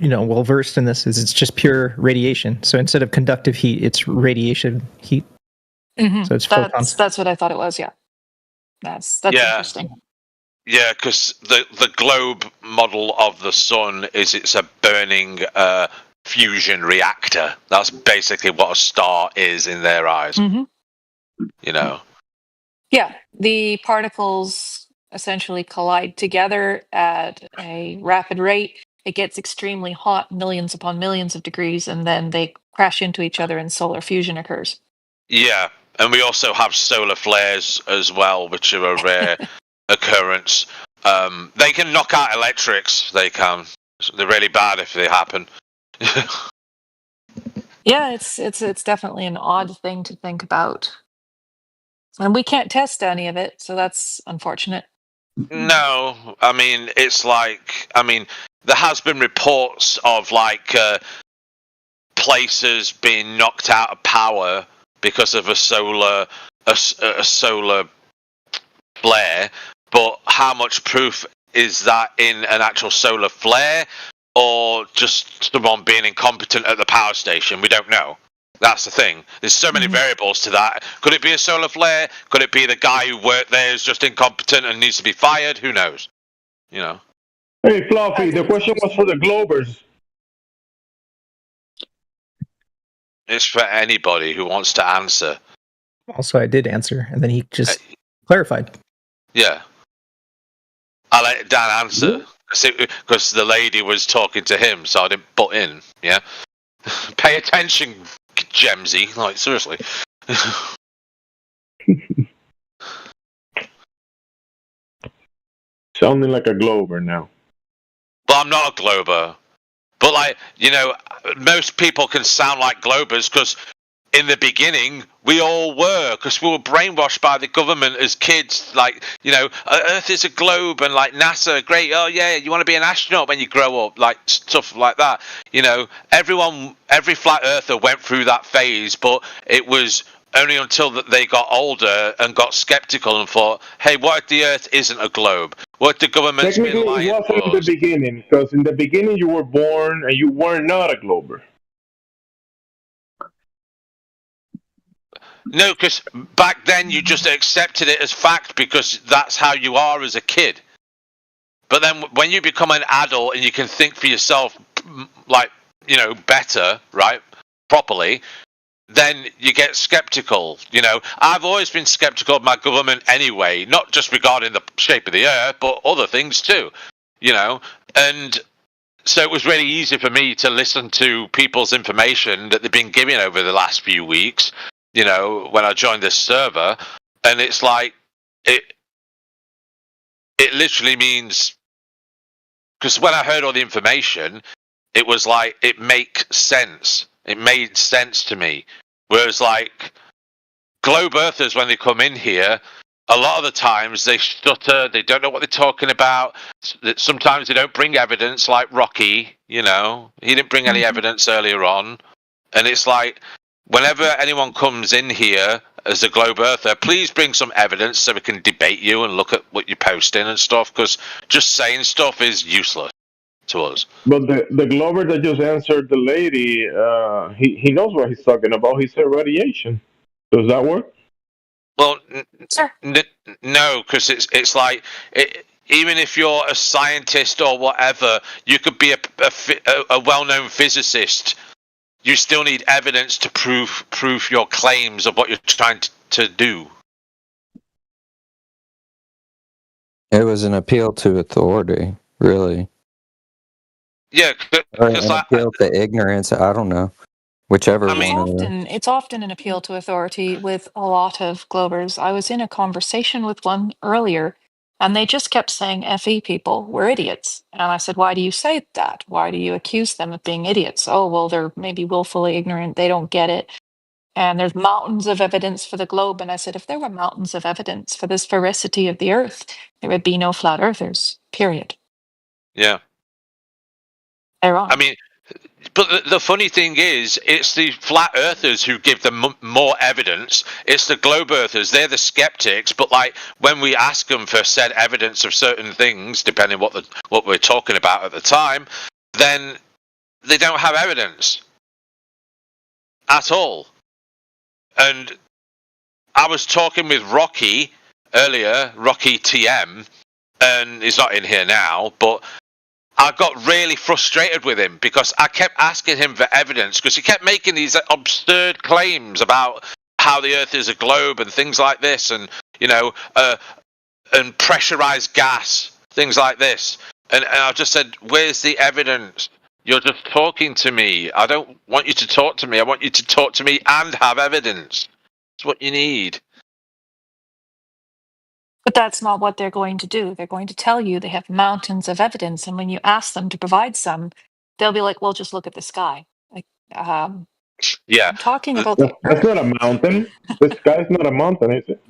well versed in this, is it's just pure radiation. So instead of conductive heat, it's radiation heat. Mm-hmm. So it's photons. That's what I thought it was. Yeah, that's interesting. Yeah, because the globe model of the sun is it's a burning fusion reactor. That's basically what a star is in their eyes. Mm-hmm. Yeah, the particles essentially collide together at a rapid rate. It gets extremely hot, millions upon millions of degrees, and then they crash into each other and solar fusion occurs. Yeah, and we also have solar flares as well, which are a rare occurrence. They can knock out electrics. They can. They're really bad if they happen. Yeah, it's definitely an odd thing to think about, and we can't test any of it, so that's unfortunate. No, I mean there has been reports of places being knocked out of power because of a solar flare, but how much proof is that in an actual solar flare or just someone being incompetent at the power station? We don't know. That's the thing. There's so many variables to that. Could it be a solar flare? Could it be the guy who worked there is just incompetent and needs to be fired? Who knows? Hey, Fluffy, the question was for the Globers. It's for anybody who wants to answer. Also, I did answer, and then he just clarified. Yeah. I let Dan answer because the lady was talking to him, so I didn't butt in. Yeah. Pay attention, Gemsy. Like, seriously. Sounding like a Glober now. But I'm not a Glober. But most people can sound like Globers because in the beginning we all were, because we were brainwashed by the government as kids. Earth is a globe, and NASA, great. Oh yeah, you want to be an astronaut when you grow up, stuff like that. Every flat earther went through that phase, but it was only until they got older and got skeptical and thought, hey, what if the Earth isn't a globe? What if the government's been lying? Technically, it wasn't in the beginning, because in the beginning you were born and you were not a glober. No, because back then you just accepted it as fact because that's how you are as a kid. But then when you become an adult and you can think for yourself, better, right, properly, then you get skeptical. I've always been skeptical of my government anyway, not just regarding the shape of the earth, but other things too, and so it was really easy for me to listen to people's information that they've been giving over the last few weeks, when I joined this server, and it's like, it literally means, because when I heard all the information, it was like, it makes sense. It made sense to me. Whereas globe earthers, when they come in here, a lot of the times they stutter, they don't know what they're talking about. Sometimes they don't bring evidence, like Rocky, he didn't bring any evidence earlier on. And it's like, whenever anyone comes in here as a globe earther, please bring some evidence so we can debate you and look at what you're posting and stuff, because just saying stuff is useless to us. But the Glover that just answered the lady, he knows what he's talking about. He said radiation. Does that work? Well, Sir. no, because it's like even if you're a scientist or whatever, you could be a well-known physicist. You still need evidence to prove your claims of what you're trying to do. It was an appeal to authority, really. Yeah, Or because an appeal to ignorance. I don't know. Whichever It's often an appeal to authority with a lot of Globers. I was in a conversation with one earlier, and they just kept saying FE people, we're idiots. And I said, why do you say that? Why do you accuse them of being idiots? Oh, well, they're maybe willfully ignorant. They don't get it. And there's mountains of evidence for the globe. And I said, if there were mountains of evidence for this veracity of the earth, there would be no flat earthers, period. Yeah. They're wrong. I mean, but the funny thing is, it's the flat earthers who give them more evidence. It's the globe earthers. They're the skeptics. But like when we ask them for said evidence of certain things, depending what we're talking about at the time, then they don't have evidence at all. And I was talking with Rocky earlier, Rocky TM, and he's not in here now, but I got really frustrated with him because I kept asking him for evidence because he kept making these absurd claims about how the Earth is a globe and things like this, and and pressurized gas, things like this. And I just said, where's the evidence? You're just talking to me. I don't want you to talk to me. I want you to talk to me and have evidence. That's what you need. But that's not what they're going to do. They're going to tell you they have mountains of evidence, and when you ask them to provide some, they'll be like, "Well, just look at the sky." Like, yeah, I'm talking about the That's Earth. not a mountain. The sky's not a mountain, is it?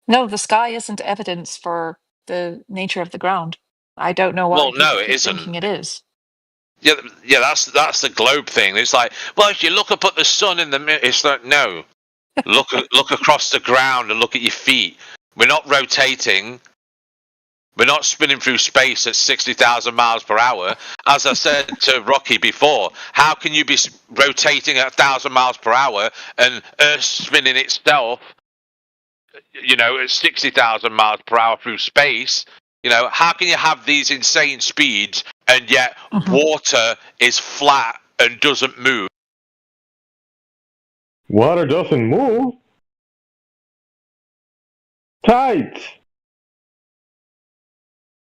No, the sky isn't evidence for the nature of the ground. I don't know why Well, people no, it keep isn't. thinking it is. Yeah, that's the globe thing. It's like, well, if you look up at the sun in the mirror, it's like, no, look across the ground and look at your feet. We're not rotating. We're not spinning through space at 60,000 miles per hour. As I said to Rocky before, how can you be rotating at 1,000 miles per hour and Earth spinning itself, at 60,000 miles per hour through space? How can you have these insane speeds and yet water is flat and doesn't move? Water doesn't move. Tides.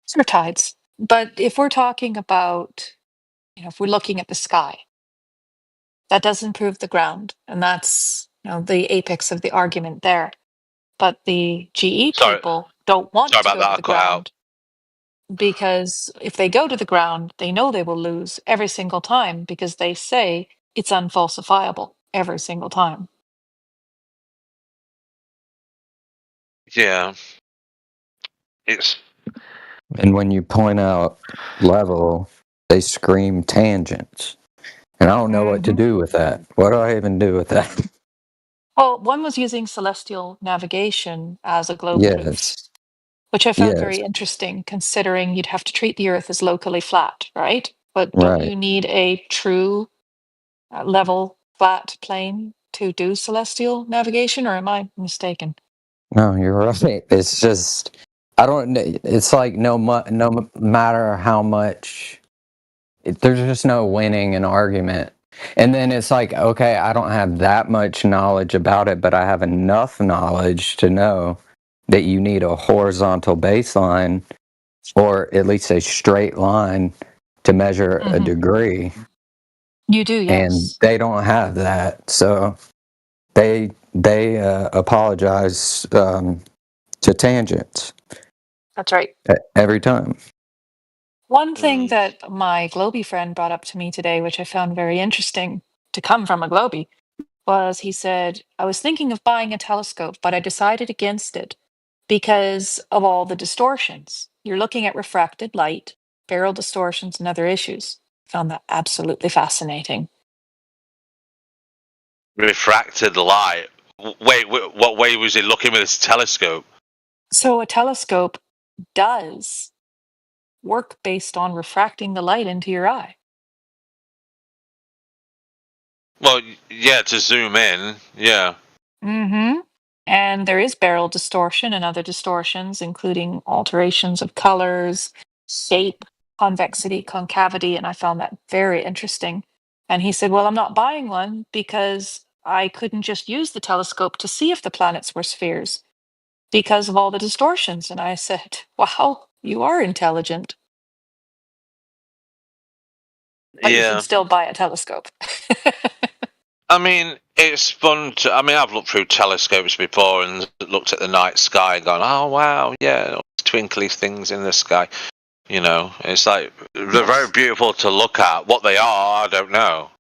Sure, tides. But if we're talking about, if we're looking at the sky, that doesn't prove the ground, and that's the apex of the argument there. But the GE people don't want to go to the ground because if they go to the ground, they know they will lose every single time because they say it's unfalsifiable every single time. Yeah. And when you point out level, they scream tangents. And I don't know what to do with that. What do I even do with that? Well, one was using celestial navigation as a globe proof, Yes. which I found Yes. very interesting, considering you'd have to treat the Earth as locally flat, right? But don't you Right. need a true level flat plane to do celestial navigation, or am I mistaken? No, you're right. It's just, I don't know. It's like no matter how much, there's just no winning an argument. And then it's like, okay, I don't have that much knowledge about it, but I have enough knowledge to know that you need a horizontal baseline or at least a straight line to measure a degree. You do, yes. And they don't have that. So they apologize to tangents That's right. every time. One thing that my Globie friend brought up to me today, which I found very interesting to come from a Globie, was he said, I was thinking of buying a telescope, but I decided against it because of all the distortions. You're looking at refracted light, barrel distortions, and other issues. Found that absolutely fascinating. Refracted light. Wait, what way was he looking with his telescope? So a telescope does work based on refracting the light into your eye. Well, yeah, to zoom in, yeah. And And there is barrel distortion and other distortions, including alterations of colors, shape, convexity, concavity. And I found that very interesting. And he said, well, I'm not buying one because I couldn't just use the telescope to see if the planets were spheres because of all the distortions. And I said, wow, you are intelligent. But you Yeah. should still buy a telescope. I mean, it's fun to. I mean, I've looked through telescopes before and looked at the night sky and gone, "Oh wow, yeah, twinkly things in the sky." You know, it's like they're very beautiful to look at. What they are, I don't know.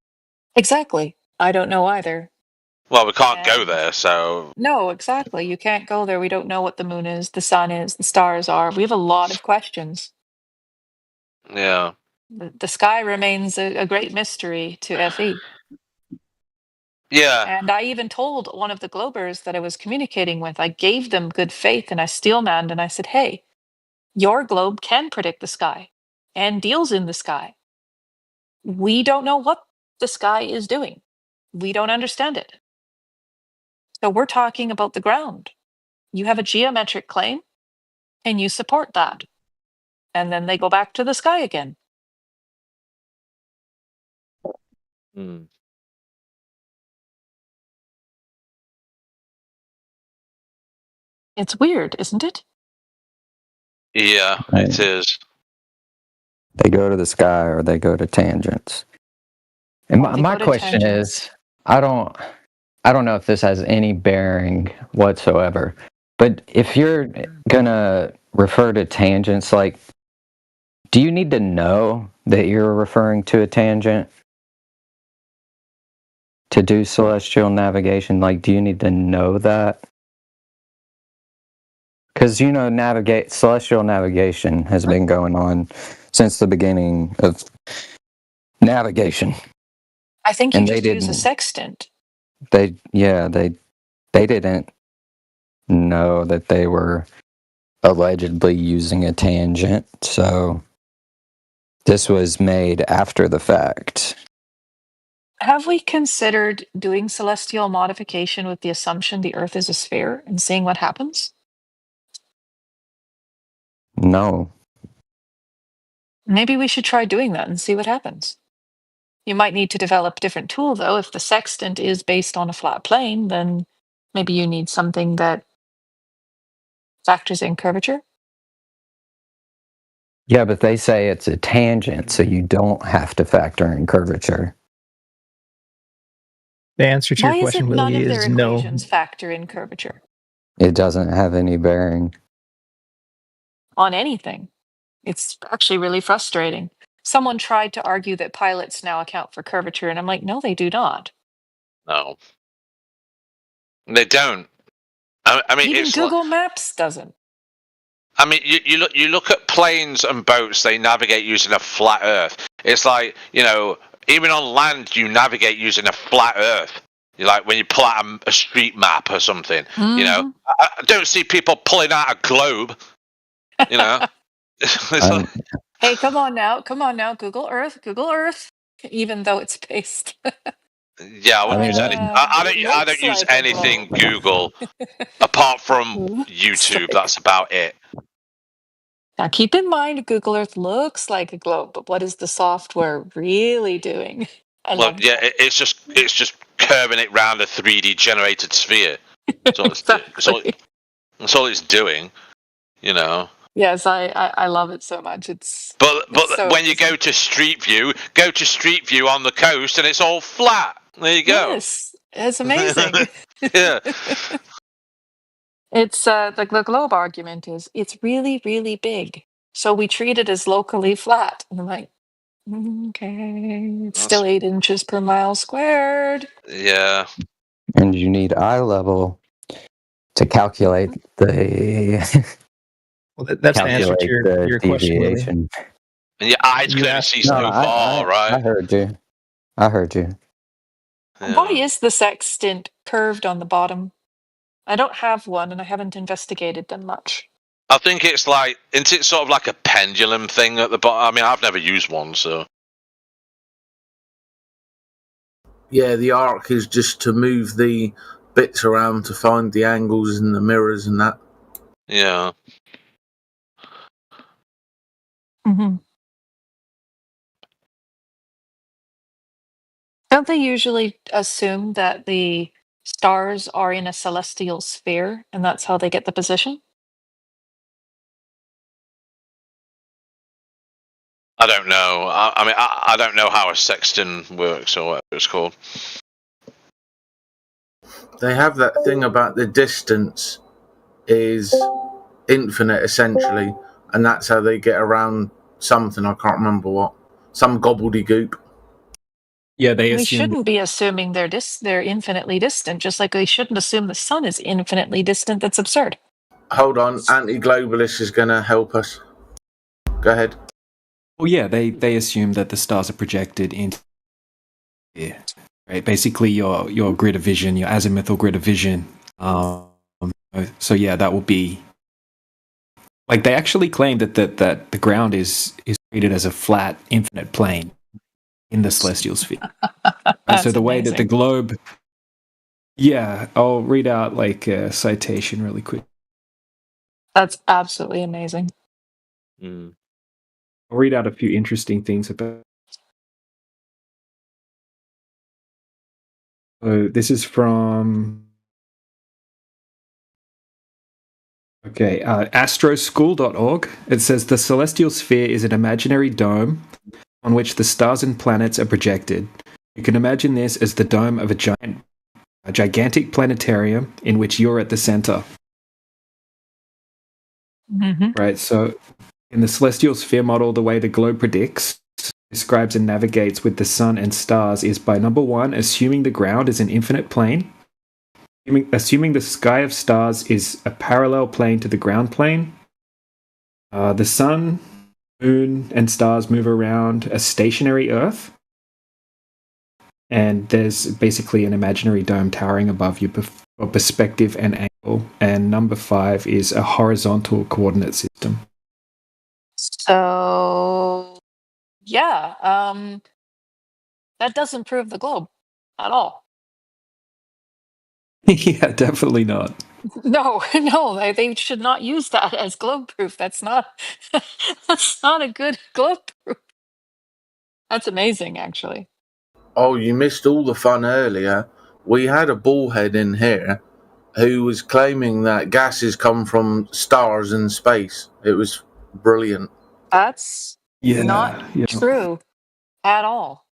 Exactly. I don't know either. Well, we can't go there, so No, exactly. You can't go there. We don't know what the moon is, the sun is, the stars are. We have a lot of questions. yeah. The sky remains a great mystery to FE. Yeah. And I even told one of the Globers that I was communicating with, I gave them good faith and I steelmanned and I said, hey, your globe can predict the sky and deals in the sky. We don't know what the sky is doing. We don't understand it. So we're talking about the ground. You have a geometric claim and you support that. And then they go back to the sky again. Hmm. It's weird, isn't it? Yeah, it is. They go to the sky or they go to tangents. And my go to question tangents. is, I don't know if this has any bearing whatsoever, but if you're gonna refer to tangents, like, do you need to know that you're referring to a tangent to do celestial navigation? Like, do you need to know that? Because, you know, celestial navigation has been going on since the beginning of navigation. I think you And just they use a didn't. sextant. They didn't know that they were allegedly using a tangent, so this was made after the fact. Have we considered doing celestial modification with the assumption the Earth is a sphere and seeing what happens? No. Maybe we should try doing that and see what happens. You might need to develop a different tool, though. If the sextant is based on a flat plane, then maybe you need something that factors in curvature. Yeah, but they say it's a tangent, so you don't have to factor in curvature. The answer to Why your is it question, none Willie, of their is no. equations factor in curvature It doesn't have any bearing. on anything? It's actually really frustrating. Someone tried to argue that pilots now account for curvature, and I'm like, no, they do not. No, they don't. I mean, Even it's Google Maps doesn't. I mean, you look at planes and boats; they navigate using a flat Earth. It's like, you know, even on land, you navigate using a flat Earth. You like when you pull out a street map or something. You know, I don't see people pulling out a globe. You know, it's like, Hey, come on now, Google Earth, even though it's based. yeah, I wouldn't use anything. I don't use anything Google apart from YouTube. That's about it. Now, keep in mind, Google Earth looks like a globe, but what is the software really doing? Well, yeah, it's just curving it round a 3D generated sphere. That's all, that's all it's doing. You know. Yes, I love it so much. But so when you go to Street View on the coast, and it's all flat. There you go. Yes, it's amazing. Yeah. It's the globe argument is it's really, really big. So we treat it as locally flat. And I'm like, okay, it's still 8 inches per mile squared. Yeah. And you need eye level to calculate the Well, that's the answer to your question, Willie. deviation. And your eyes can only see so far, right? I heard you. Why is the sextant curved on the bottom? I don't have one and I haven't investigated them much. I think it's like, isn't it sort of like a pendulum thing at the bottom? I mean, I've never used one, so. Yeah, the arc is just to move the bits around to find the angles and the mirrors and that. Yeah. Hmm. Don't they usually assume that the stars are in a celestial sphere and that's how they get the position? I don't know. I mean, I don't know how a sextant works or whatever it's called. They have that thing about the distance is infinite, essentially, and that's how they get around something. I can't remember what. Some gobbledygook. Yeah, they We assume. shouldn't be assuming they're infinitely distant, just like we shouldn't assume the sun is infinitely distant. That's absurd. Hold on, anti-globalist is going to help us. Go ahead. Well, yeah, they assume that the stars are projected into here, right? Basically, your grid of vision, your azimuthal grid of vision. So yeah, that will be like they actually claim that the ground is treated as a flat, infinite plane in the celestial sphere. Right? So the way that the globe. Yeah, I'll read out like a citation really quick. That's absolutely amazing. I'll read out a few interesting things about. So this is from astroschool.org. It says the celestial sphere is an imaginary dome on which the stars and planets are projected. You can imagine this as the dome of a gigantic planetarium in which you're at the center. Mm-hmm. Right, so in the celestial sphere model, the way the globe predicts, describes and navigates with the sun and stars is by number one, assuming the ground is an infinite plane, assuming the sky of stars is a parallel plane to the ground plane. The sun, moon, and stars move around a stationary Earth, and there's basically an imaginary dome towering above you for perspective and angle. And number 5 is a horizontal coordinate system. So, yeah, that doesn't prove the globe at all. Yeah, definitely not. No, they should not use that as globe proof. That's not a good globe proof. That's amazing, actually. Oh, you missed all the fun earlier. We had a bullhead in here who was claiming that gases come from stars in space. It was brilliant. That's not true at all.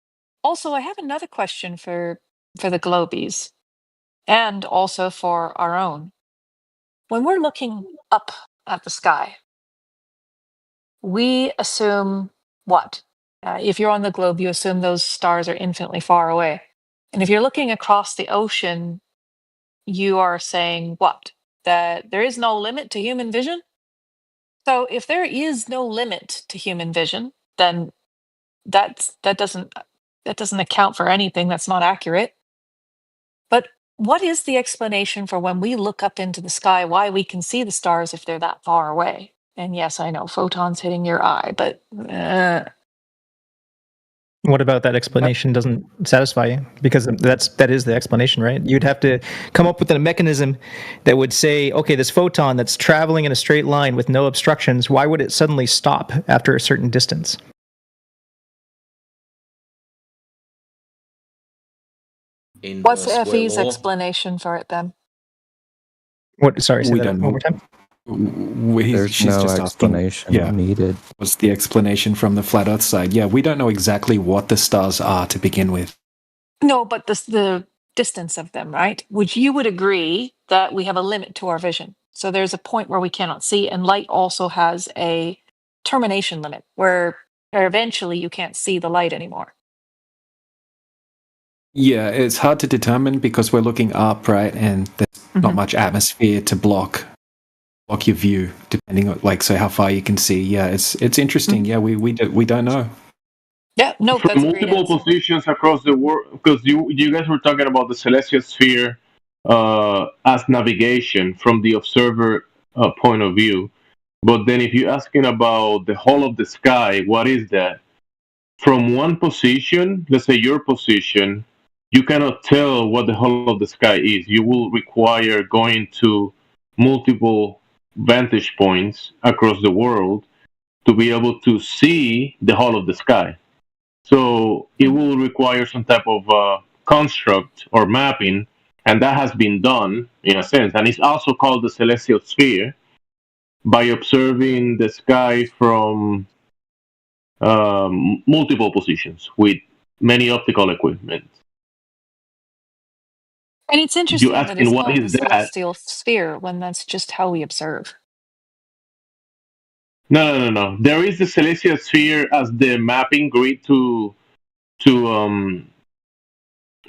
Also, I have another question for the globies and also for our own. When we're looking up at the sky, we assume what? If you're on the globe, you assume those stars are infinitely far away. And if you're looking across the ocean, you are saying what? That there is no limit to human vision? So if there is no limit to human vision, then that doesn't account for anything. That's not accurate. But what is the explanation for when we look up into the sky, why we can see the stars if they're that far away? And yes, I know photons hitting your eye, but what about that explanation doesn't satisfy you? Because that is the explanation, right? You'd have to come up with a mechanism that would say, okay, this photon that's traveling in a straight line with no obstructions, why would it suddenly stop after a certain distance? What's FE's explanation for it then? What? Sorry, say we that don't one more time. She's no just explanation needed. What's the explanation from the flat Earth side? Yeah, we don't know exactly what the stars are to begin with. No, but the distance of them, right? Which you would agree that we have a limit to our vision. So there's a point where we cannot see, and light also has a termination limit where eventually you can't see the light anymore. Yeah, it's hard to determine because we're looking up, right? And there's not much atmosphere to block your view, depending on so how far you can see. Yeah, it's interesting. Yeah, we don't know. Yeah, no, From that's a multiple great answer. positions across the world, because you guys were talking about the celestial sphere as navigation from the observer point of view. But then if you're asking about the whole of the sky, what is that? From one position, let's say your position, you cannot tell what the whole of the sky is. You will require going to multiple vantage points across the world to be able to see the whole of the sky. So it will require some type of construct or mapping, and that has been done in a sense. And it's also called the celestial sphere by observing the sky from multiple positions with many optical equipment. And it's You interesting that asking it's what called the is that? celestial sphere when that's just how we observe. No. There is the celestial sphere as the mapping grid to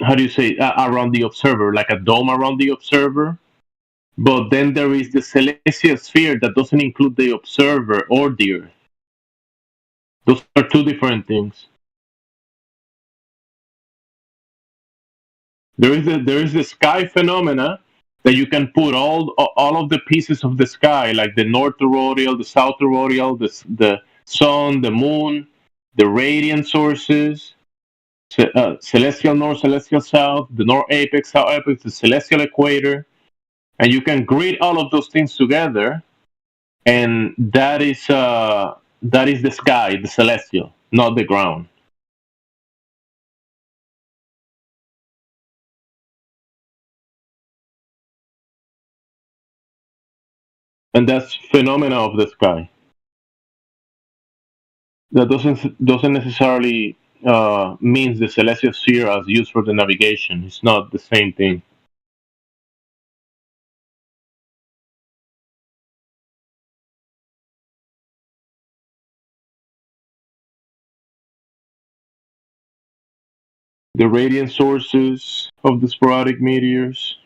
how do you say around the observer, like a dome around the observer. But then there is the celestial sphere that doesn't include the observer or the Earth. Those are two different things. There is the sky phenomena that you can put all of the pieces of the sky, like the north aurorial, the south aurorial, the sun, the moon, the radiant sources, celestial north, celestial south, the north apex, south apex, the celestial equator, and you can grid all of those things together, and that is the sky, the celestial, not the ground. And that's phenomena of the sky. That doesn't necessarily means the celestial sphere as used for the navigation. It's not the same thing. The radiant sources of the sporadic meteors.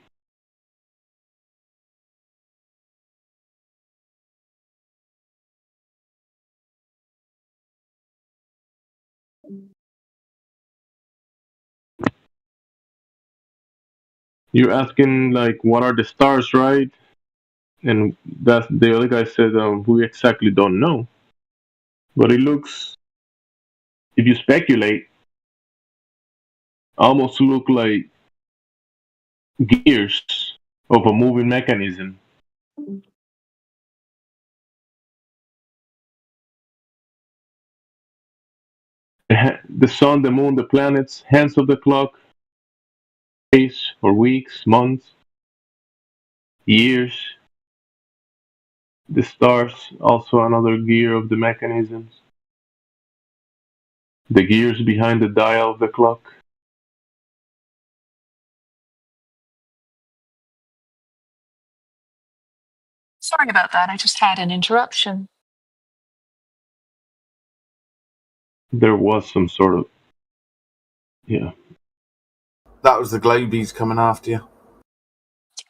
You're asking like what are the stars, right? And that's the other guy said we exactly don't know, but it looks, if you speculate, almost look like gears of a moving mechanism. The sun, the moon, the planets, hands of the clock, days or weeks, months, years. The stars, also another gear of the mechanisms. The gears behind the dial of the clock. Sorry about that. I just had an interruption. There was some sort of, yeah. That was the Globies coming after you.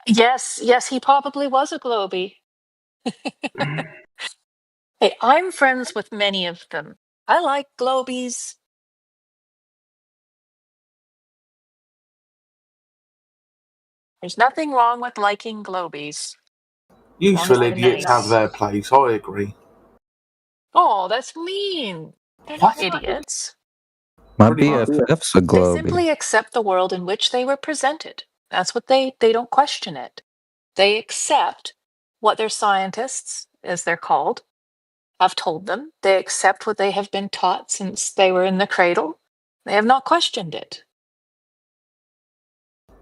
Yes, he probably was a Globie. Hey, I'm friends with many of them. I like Globies. There's nothing wrong with liking Globies. Useful idiots have their place, I agree. Oh, that's mean. They're not idiots. My BFF's a They Globie. simply accept the world in which they were presented. That's what they don't question it. They accept what their scientists, as they're called, have told them. They accept what they have been taught since they were in the cradle. They have not questioned it.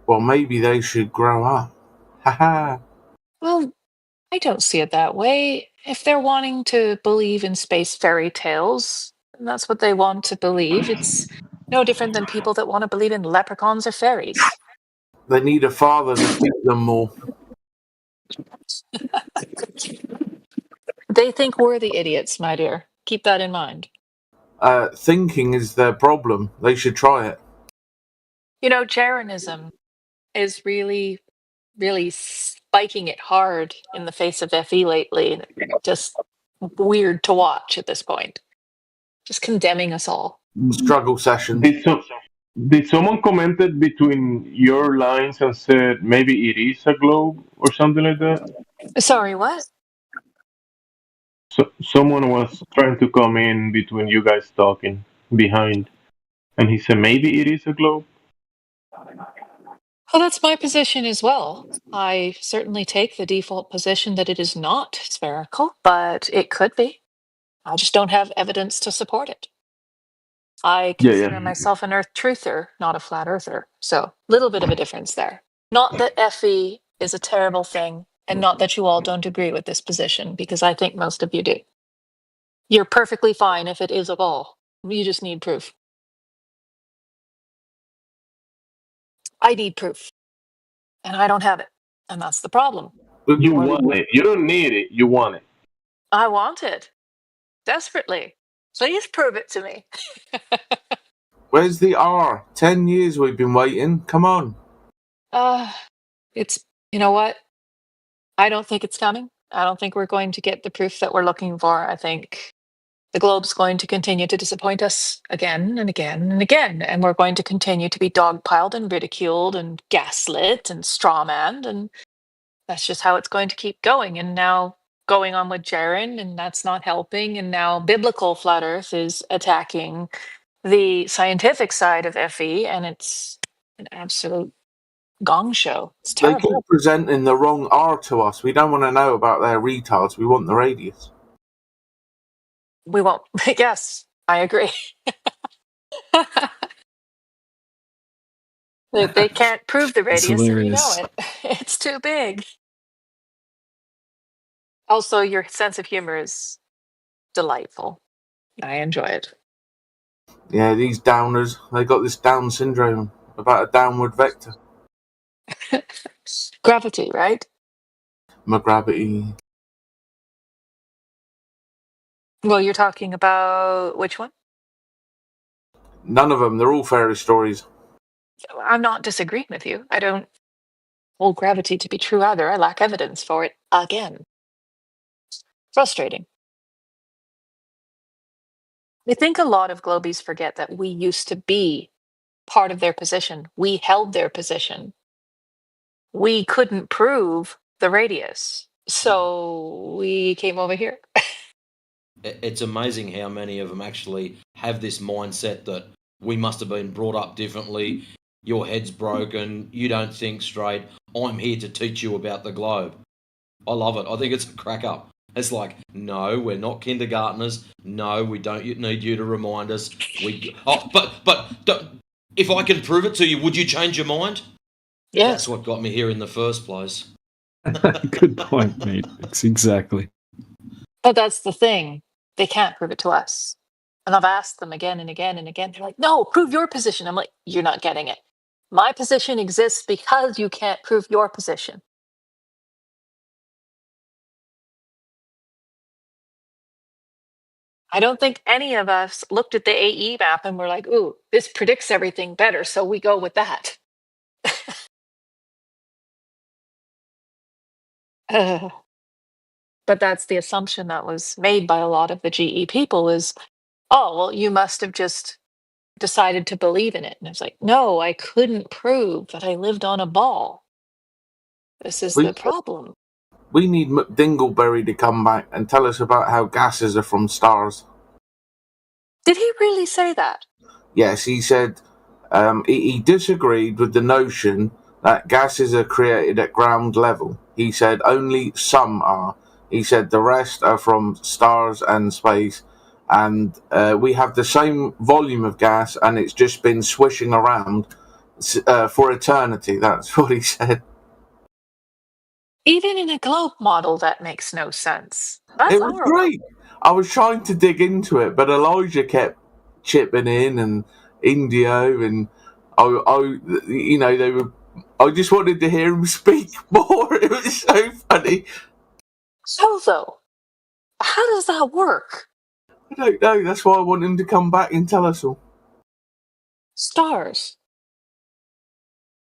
Well, maybe they should grow up. Haha. Well, I don't see it that way. If they're wanting to believe in space fairy tales, and that's what they want to believe, it's no different than people that want to believe in leprechauns or fairies. They need a father to teach them more. They think we're the idiots, my dear. Keep that in mind. Thinking is their problem. They should try it. You know, Jeranism is really, really spiking it hard in the face of FE lately. Just weird to watch at this point. Just condemning us all. Struggle session. Did someone commented between your lines and said maybe it is a globe or something like that? Sorry, what? So someone was trying to come in between you guys talking behind, and he said maybe it is a globe. Well, that's my position as well. I certainly take the default position that it is not spherical, but it could be. I just don't have evidence to support it. I Yeah, consider yeah. myself an earth truther, not a flat earther. So, little bit of a difference there. Not that FE is a terrible thing, and not that you all don't agree with this position, because I think most of you do. You're perfectly fine if it is a ball. You just need proof. I need proof, and I don't have it, and that's the problem. You want it. You don't need it. You want it. I want it desperately. Please prove it to me. Where's the R? 10 years we've been waiting. Come on. It's, you know what? I don't think it's coming. I don't think we're going to get the proof that we're looking for. I think the globe's going to continue to disappoint us again and again and again. And we're going to continue to be dogpiled and ridiculed and gaslit and strawmanned. And that's just how it's going to keep going. And now going on with Jaren, and that's not helping. And now biblical flat earth is attacking the scientific side of FE, and it's an absolute gong show. It's They keep terrible. presenting the wrong R to us. We don't want to know about their retards. We want the radius. We won't. Yes, I agree. They can't prove the It's radius, and you know hilarious. it. It's too big. Also, your sense of humor is delightful. I enjoy it. Yeah, these downers, they got this Down syndrome about a downward vector. Gravity, right? My gravity. Well, you're talking about which one? None of them. They're all fairy stories. I'm not disagreeing with you. I don't hold gravity to be true either. I lack evidence for it again. Frustrating. I think a lot of Globies forget that we used to be part of their position. We held their position. We couldn't prove the radius. So we came over here. It's amazing how many of them actually have this mindset that we must have been brought up differently. Your head's broken. You don't think straight. I'm here to teach you about the globe. I love it. I think it's a crack up. It's like, no, we're not kindergartners. No, we don't need you to remind us. But if I can prove it to you, would you change your mind? Yes. That's what got me here in the first place. Good point, mate. It's exactly. But that's the thing. They can't prove it to us. And I've asked them again and again and again. They're like, no, prove your position. I'm like, you're not getting it. My position exists because you can't prove your position. I don't think any of us looked at the AE map and were like, ooh, this predicts everything better, so we go with that. But that's the assumption that was made by a lot of the GE people is, oh, well, you must have just decided to believe in it. And it's like, no, I couldn't prove that I lived on a ball. This is the problem. We need McDingleberry to come back and tell us about how gases are from stars. Did he really say that? Yes, he said he disagreed with the notion that gases are created at ground level. He said only some are. He said the rest are from stars and space, and we have the same volume of gas, and it's just been swishing around for eternity. That's what he said. Even in a globe model, that makes no sense. That's It was horrible. great. I was trying to dig into it, but Elijah kept chipping in, and Indio, and they were. I just wanted to hear him speak more. It was so funny. So though, how does that work? I don't know. That's why I want him to come back and tell us all. Stars.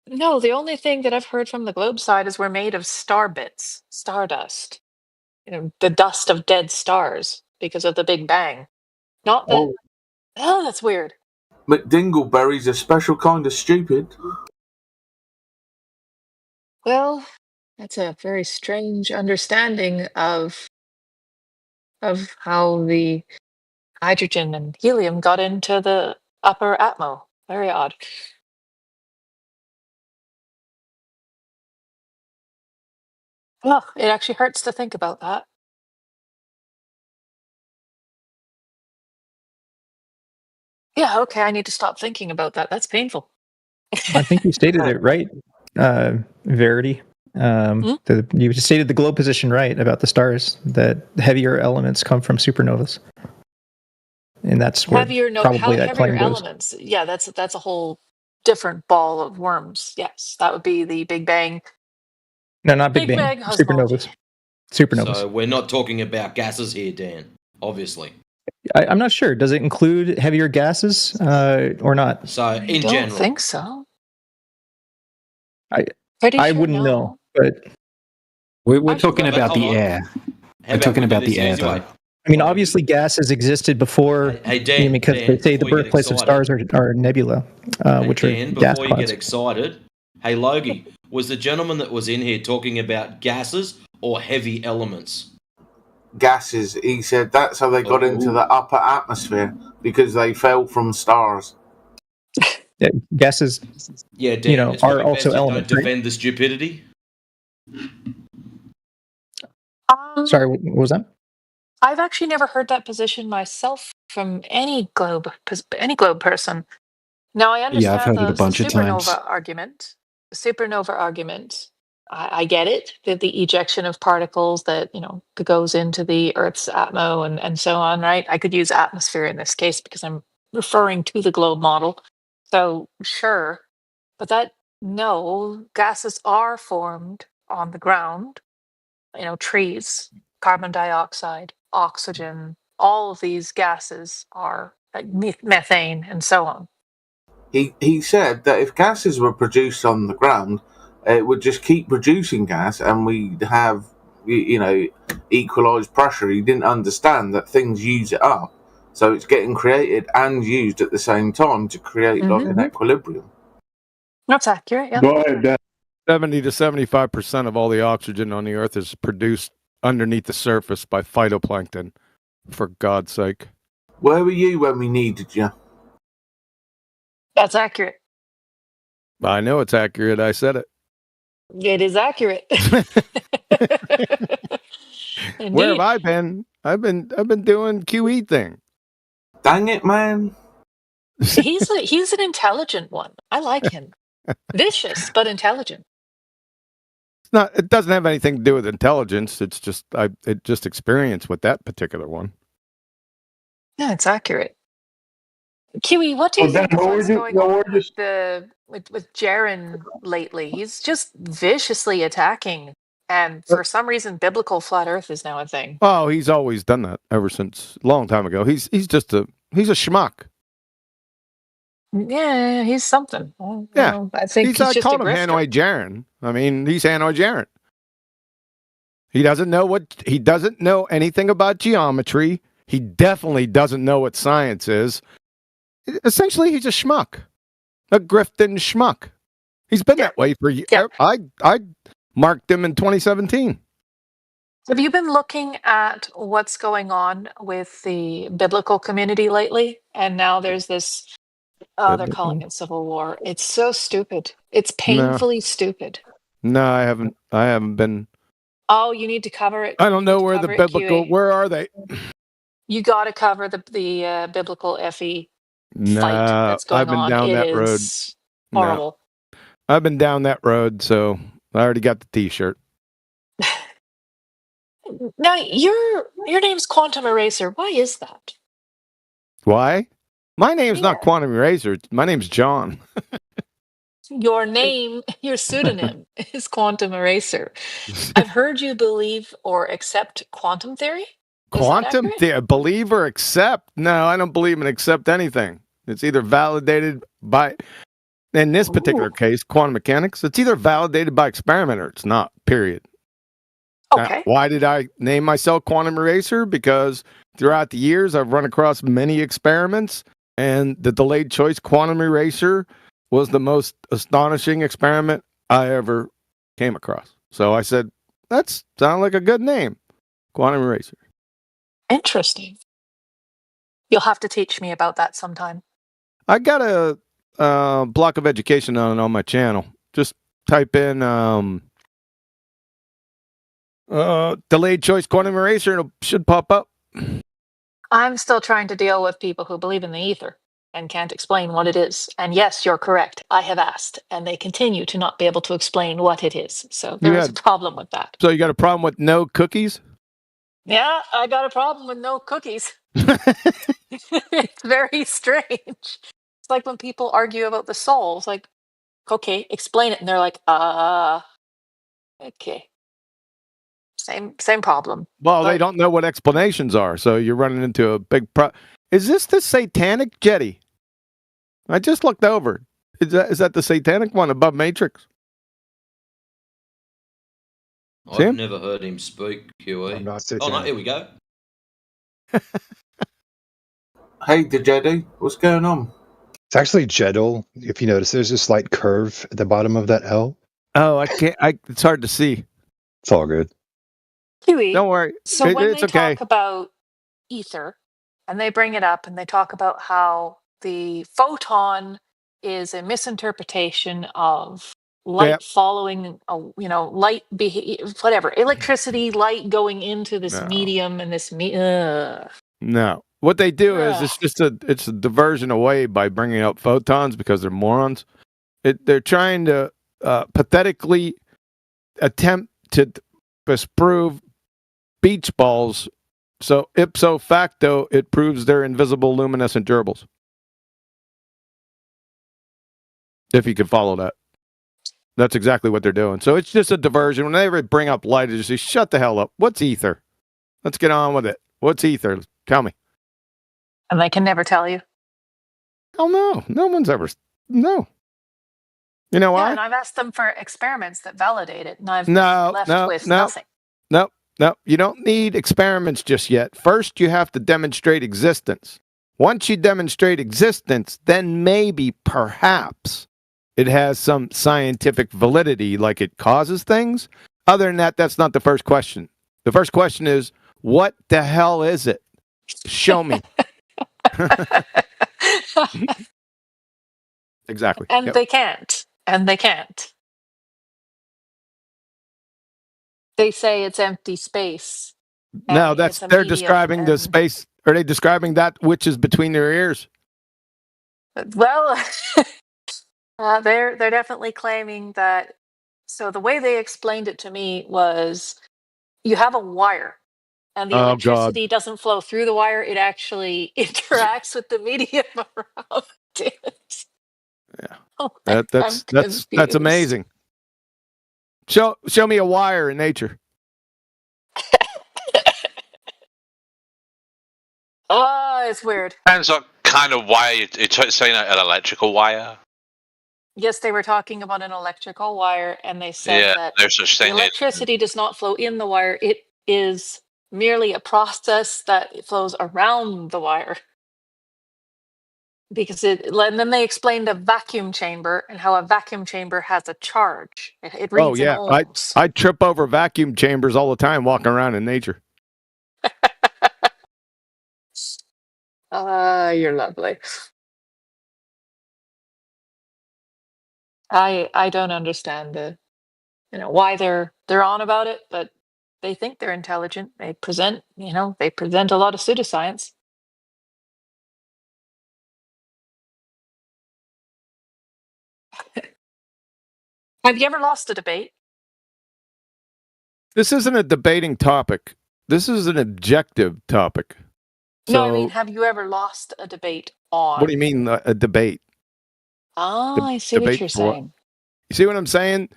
No, the only thing that I've heard from the globe side is we're made of star bits, stardust. The dust of dead stars because of the Big Bang. Not that. Oh, that's weird. McDingleberry's a special kind of stupid. Well, that's a very strange understanding of how the hydrogen and helium got into the upper atmo. Very odd. Well, it actually hurts to think about that. Yeah, okay, I need to stop thinking about that. That's painful. I think you stated it right, Verity. You just stated the globe position right about the stars. That heavier elements come from supernovas, and that's where probably that heavier claim goes. elements. Yeah, that's a whole different ball of worms. Yes, that would be the Big Bang. No, not Big Big Bang. Bang cosmology. Supernovas. So we're not talking about gases here, Dan. Obviously. I'm not sure. Does it include heavier gases or not? So in Don't general, think so. I Pretty I sure wouldn't no. know, but We're Actually, talking but about hold the on. air. How We're about talking we do about this the air, easy way? though. I mean, obviously, gases existed before. Hey, Dan, because Dan, they say the before you get birthplace of excited- stars are nebula, which Dan, are gas before you clouds. get excited, hey Logie, was the gentleman that was in here talking about gases or heavy elements? Gases. He said that's how they got into the upper atmosphere because they fell from stars. Yeah, gases, Yeah, Dan, it's are probably also best you elements, don't right? defend the stupidity. Sorry, what was that? I've actually never heard that position myself from any globe person. Now I Yeah, I've understand heard it a the bunch of times. supernova argument. The supernova argument. I get it. The ejection of particles that goes into the Earth's atmo and so on. Right. I could use atmosphere in this case because I'm referring to the globe model. So sure, but gases are formed on the ground. Trees, carbon dioxide, oxygen, all of these gases are like methane and so on. He said that if gases were produced on the ground, it would just keep producing gas, and we'd have equalized pressure. He didn't understand that things use it up, so it's getting created and used at the same time to create like an equilibrium. That's accurate. Yeah. Go ahead, Dan. 70 to 75% of all the oxygen on the Earth is produced underneath the surface by phytoplankton. For God's sake. Where were you when we needed you? That's accurate. I know it's accurate. I said it. It is accurate. Where have I been? I've been doing QE thing. Dang it, man. He's an intelligent one. I like him. Vicious but intelligent. It doesn't have anything to do with intelligence. It's just experience with that particular one. No, it's accurate. Kiwi, what do you think is what's going on with Jaren lately? He's just viciously attacking, and for some reason, biblical flat Earth is now a thing. Oh, he's always done that ever since a long time ago. He's a schmuck. Yeah, he's something. Yeah, I think he's I just called a him grifter. Hanoi Jaren. I mean, he's Hanoi Jaren. He doesn't know anything about geometry. He definitely doesn't know what science is. Essentially, he's a schmuck, a grifting schmuck. He's been that way for years. Yeah. I marked him in 2017. Have you been looking at what's going on with the biblical community lately? And now there's this, they're calling it civil war. It's so stupid. It's painfully stupid. No, I haven't been. Oh, you need to cover it. I don't know where the biblical. Where are they? You got to cover the biblical FE fight that's going I've been on. down that road. Horrible. No. I've been down that road, so I already got the T-shirt. Now your name's Quantum Eraser. Why is that? Why? My name's not Quantum Eraser. My name's John. Your name, your pseudonym is Quantum Eraser. I've heard you believe or accept quantum theory. Quantum theory? Believe or accept? No, I don't believe and accept anything. It's either validated by, in this particular case, quantum mechanics, it's either validated by experiment or it's not, period. Okay. Now, why did I name myself Quantum Eraser? Because throughout the years, I've run across many experiments, and the delayed choice quantum eraser was the most astonishing experiment I ever came across. So I said, that sounds like a good name, Quantum Eraser. Interesting. You'll have to teach me about that sometime. I got a block of education on my channel. Just type in Delayed choice quantum eraser should pop up. I'm still trying to deal with people who believe in the ether and can't explain what it is. And yes, you're correct. I have asked, and they continue to not be able to explain what it is. So there is a problem with that. So you got a problem with no cookies? Yeah, I got a problem with no cookies. It's very strange. It's like when people argue about the soul. It's like, okay, explain it. And they're like, okay. Same problem. Well, they don't know what explanations are, so you're running into a big Is this the satanic jetty? I just looked over. Is that the satanic one above Matrix? I've never heard him speak, QE. Oh, no, here we go. Hey, the Jedi, what's going on? It's actually Jedel. If you notice, there's a slight curve at the bottom of that L. Oh, I can't. It's hard to see. It's all good. QE. Don't worry. So when it's they okay. talk about ether, and they bring it up, and they talk about how the photon is a misinterpretation of light following, light, whatever, electricity, light going into this medium and this No. What they do is it's a diversion away by bringing up photons because they're morons. They're trying to pathetically attempt to disprove beach balls. So ipso facto, it proves they're invisible luminescent gerbils. If you could follow that. That's exactly what they're doing. So it's just a diversion. Whenever they bring up light, they just say, shut the hell up. What's ether? Let's get on with it. What's ether? Tell me. And they can never tell you. Oh, no. No one's ever. No. You know why? And I've asked them for experiments that validate it, and I've left with nothing. No, you don't need experiments just yet. First, you have to demonstrate existence. Once you demonstrate existence, then maybe, perhaps, it has some scientific validity, like it causes things. Other than that, that's not the first question. The first question is, what the hell is it? Show me. Exactly. And they can't. And they can't. They say it's empty space. No, they're describing the space. Are they describing that which is between their ears? Well, they're definitely claiming that. So the way they explained it to me was, you have a wire, and the electricity doesn't flow through the wire. It actually interacts with the medium around it. Yeah, oh, that's amazing. Show me a wire in nature. Oh, it's weird. Depends what kind of wire you're saying. An electrical wire. Yes, they were talking about an electrical wire, and they said that there's such the thing. electricity does not flow in the wire. It is merely a process that flows around the wire. Because and then they explained a vacuum chamber and how a vacuum chamber has a charge. It reads in ohms. I trip over vacuum chambers all the time walking around in nature. You're lovely. I don't understand why they're on about it, but they think they're intelligent. They present a lot of pseudoscience. Have you ever lost a debate? This isn't a debating topic. This is an objective topic. No, I mean, have you ever lost a debate on? What do you mean a debate? I see what you're saying. You see what I'm saying?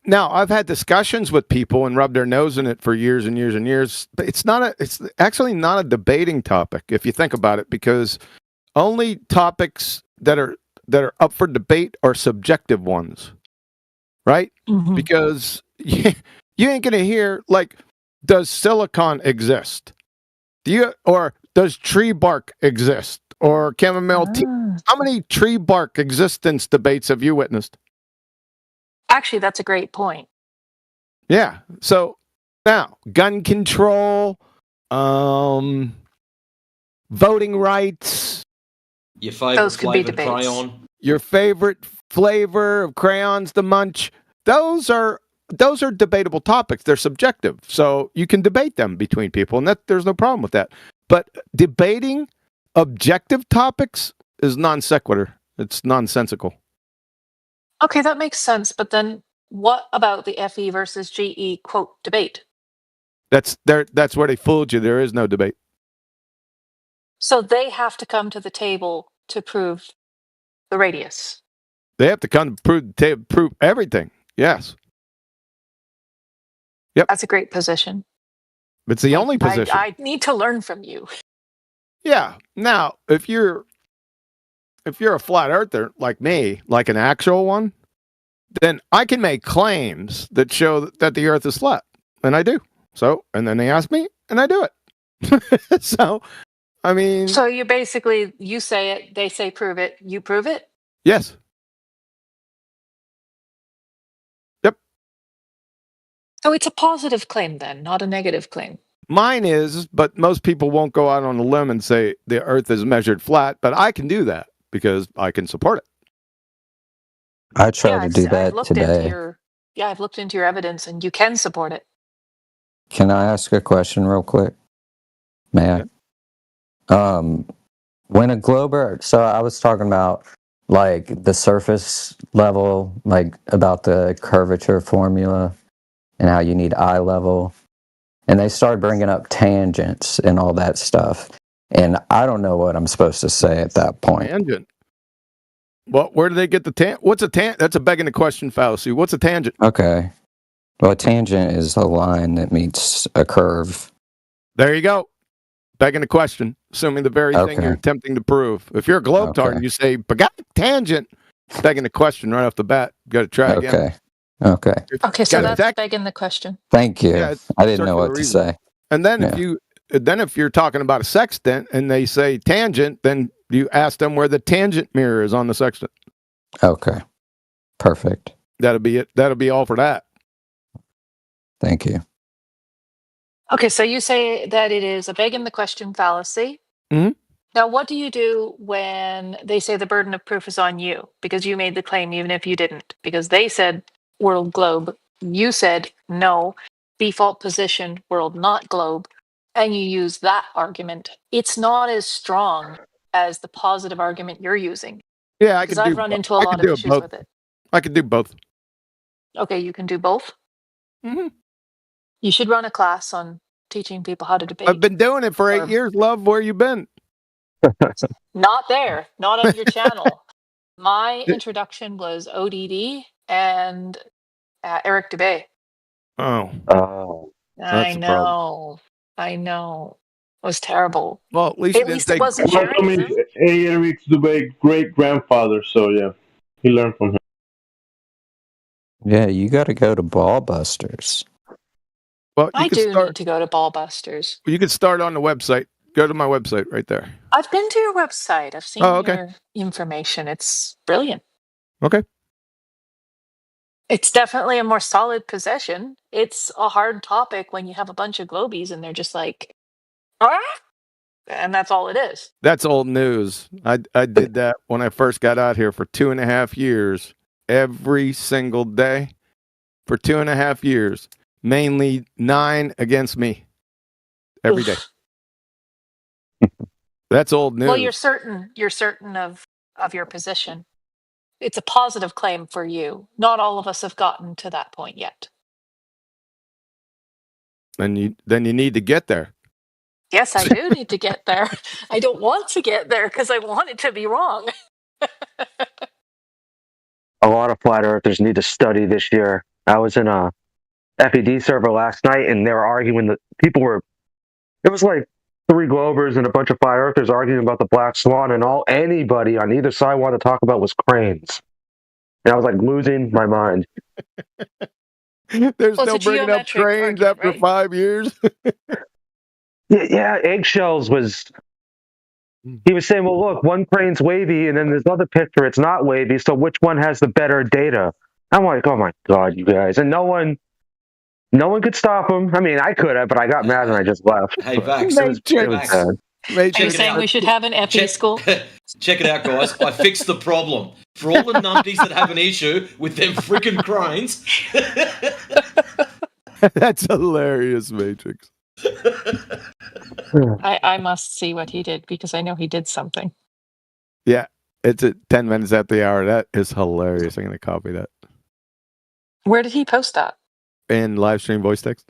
Now, I've had discussions with people and rubbed their nose in it for years and years and years. But it's actually not a debating topic if you think about it, because only topics that are up for debate are subjective ones, right? Mm-hmm. Because you ain't gonna hear like, does silicon exist? Or does tree bark exist? Or chamomile tea? How many tree bark existence debates have you witnessed? Actually, that's a great point. Yeah. So now, gun control, voting rights. Your favorite flavored crayon. Your favorite flavor of crayons to munch. Those are those are debatable topics. They're subjective, so you can debate them between people, and there's no problem with that. But debating objective topics is non sequitur. It's nonsensical. Okay, that makes sense. But then what about the FE versus GE quote debate? That's where they fooled you. There is no debate. So they have to come to the table to prove the radius. They have to come to prove everything. Yes. Yep. That's a great position. It's the only position. I need to learn from you. Yeah. Now, if you're a flat earther like me, like an actual one, then I can make claims that show that the earth is flat. And I do. So, and then they ask me, and I do it. So, I mean. So you basically, you say it, they say prove it, you prove it? Yes. Yep. So it's a positive claim then, not a negative claim. Mine is, but most people won't go out on a limb and say the earth is measured flat, but I can do that because I can support it. I tried to do that today. I've looked into your evidence and you can support it. Can I ask a question real quick? May I? When a globe, so I was talking about like the surface level, like about the curvature formula and how you need eye level. And they started bringing up tangents and all that stuff. And I don't know what I'm supposed to say at that point. Tangent? Well, where do they get the tangent? What's a tangent? That's a begging the question fallacy. What's a tangent? Okay. Well, a tangent is a line that meets a curve. There you go. Begging the question, assuming the very thing you're attempting to prove. If you're a globetrother and you say, but got a tangent, begging the question right off the bat. Got to try again. Okay. Okay, so that's begging the question. Thank you. Yeah, I didn't know what to say. And then if you're talking about a sextant and they say tangent, then you ask them where the tangent mirror is on the sextant. Okay. Perfect. That'll be it. That'll be all for that. Thank you. Okay, so you say that it is a begging the question fallacy. Mm-hmm. Now, what do you do when they say the burden of proof is on you? Because you made the claim even if you didn't. Because they said world globe. You said no, default position, world not globe. And you use that argument. It's not as strong as the positive argument you're using. Yeah, because I've run into a lot of issues with it. I can do both. Okay, you can do both? Mm-hmm. You should run a class on teaching people how to debate. I've been doing it for 8 years, love. Where you been? Not there. Not on your channel. My introduction was ODD and Eric Dubay. Oh. I know. It was terrible. Well, at least it wasn't sharing. Eric Dubay great grandfather, so yeah, he learned from him. Yeah, you got to go to Ballbusters. Well, I do need to go to Ballbusters. You can start on the website. Go to my website right there. I've been to your website. I've seen your information. It's brilliant. Okay. It's definitely a more solid possession. It's a hard topic when you have a bunch of globies and they're just like, ah! And that's all it is. That's old news. I did that when I first got out here for 2.5 years, every single day for 2.5 years, mainly 9 against me every day. That's old news. Well, you're certain of your position. It's a positive claim for you. Not all of us have gotten to that point yet. Then you need to get there. Yes, I do need to get there. I don't want to get there because I want it to be wrong. A lot of flat earthers need to study this year. I was in a FED server last night and they were arguing that it was like 3 Globers and a bunch of flat earthers arguing about the black swan, and anybody on either side wanted to talk about was cranes. And I was like losing my mind. There's no bringing up cranes after 5 years. Yeah, eggshells was. He was saying, well, look, one crane's wavy, and then there's another picture, it's not wavy, so which one has the better data? I'm like, oh my God, you guys. And no one could stop him. I mean, I could have, but I got mad and I just left. Hey, Vax, It was bad. Are you Matrix. saying we should have an FE school? Check it out, guys. I fixed the problem. For all the numpties that have an issue with them freaking cranes. That's hilarious, Matrix. I must see what he did because I know he did something. Yeah, it's at 10 minutes at the hour. That is hilarious. I'm going to copy that. Where did he post that? In live stream voice text.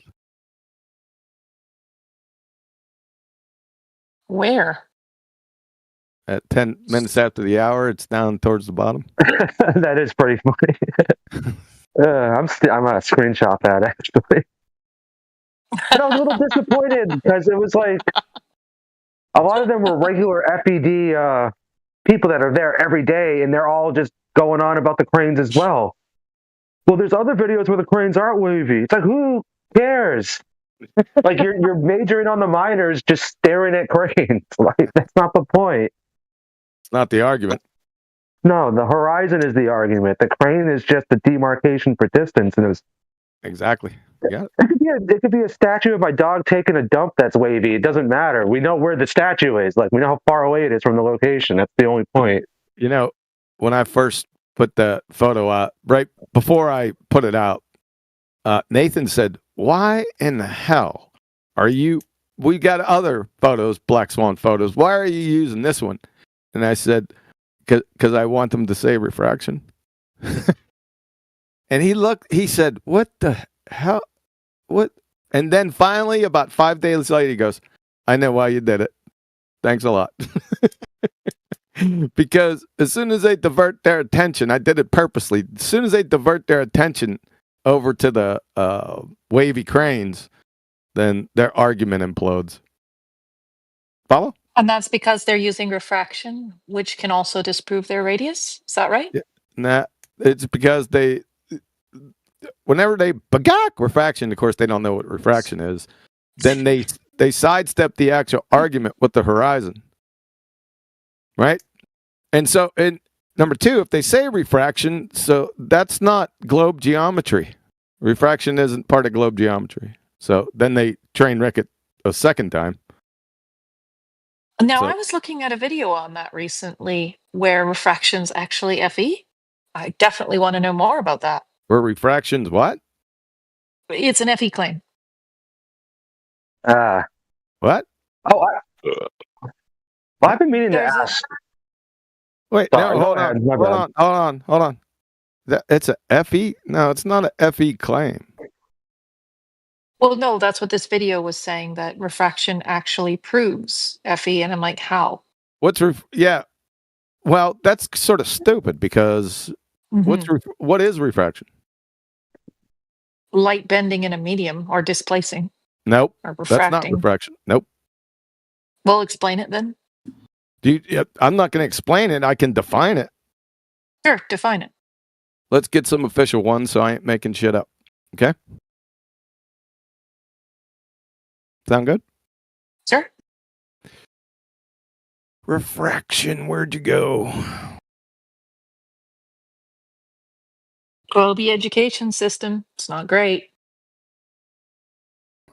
Where? At 10 minutes after the hour, it's down towards the bottom. That is pretty funny. I'm on a screenshot that actually. But I was a little disappointed because it was like a lot of them were regular FED people that are there every day, and they're all just going on about the cranes as well. Well, there's other videos where the cranes aren't wavy. It's like, who cares? Like you're majoring on the miners, just staring at cranes. Like that's not the point. It's not the argument. No, the horizon is the argument. The crane is just the demarcation for distance, and it was exactly. Yeah. It could be a statue of my dog taking a dump that's wavy. It doesn't matter. We know where the statue is. Like we know how far away it is from the location. That's the only point. You know, when I first put the photo out, right before I put it out, Nathan said, "Why in the hell are you? We got other photos, Black Swan photos. Why are you using this one?" And I said, "Because I want them to say refraction." And he said, "What the hell? What?" And then finally, about 5 days later, he goes, "I know why you did it. Thanks a lot." Because as soon as they divert their attention, I did it purposely. As soon as they divert their attention over to the wavy cranes, then their argument implodes. Follow? And that's because they're using refraction, which can also disprove their radius. Is that right? Yeah. Nah, it's because whenever they bagak refraction, of course, they don't know what refraction is. Then they sidestep the actual argument with the horizon, right? And so, in number two, if they say refraction, so that's not globe geometry. Refraction isn't part of globe geometry. So then they train wreck it a second time. Now, So- I was looking at a video on that recently where refraction's actually FE. I definitely want to know more about that. Where refraction's what? It's an FE claim. What? Oh, I've been meaning to There's a- ask. Wait, Sorry, no, go ahead. My bad. hold on. It's a FE? No, it's not a FE claim. Well, no, that's what this video was saying, that refraction actually proves FE. And I'm like, how? Yeah. Well, that's sort of stupid because what is refraction? Light bending in a medium or displacing. Nope. Or That's not refracting. refraction. Nope. Well, explain it then. I'm not going to explain it. I can define it. Sure, define it. Let's get some official ones so I ain't making shit up. Okay? Sound good? Sure. Refraction, where'd you go? Globe education system. It's not great.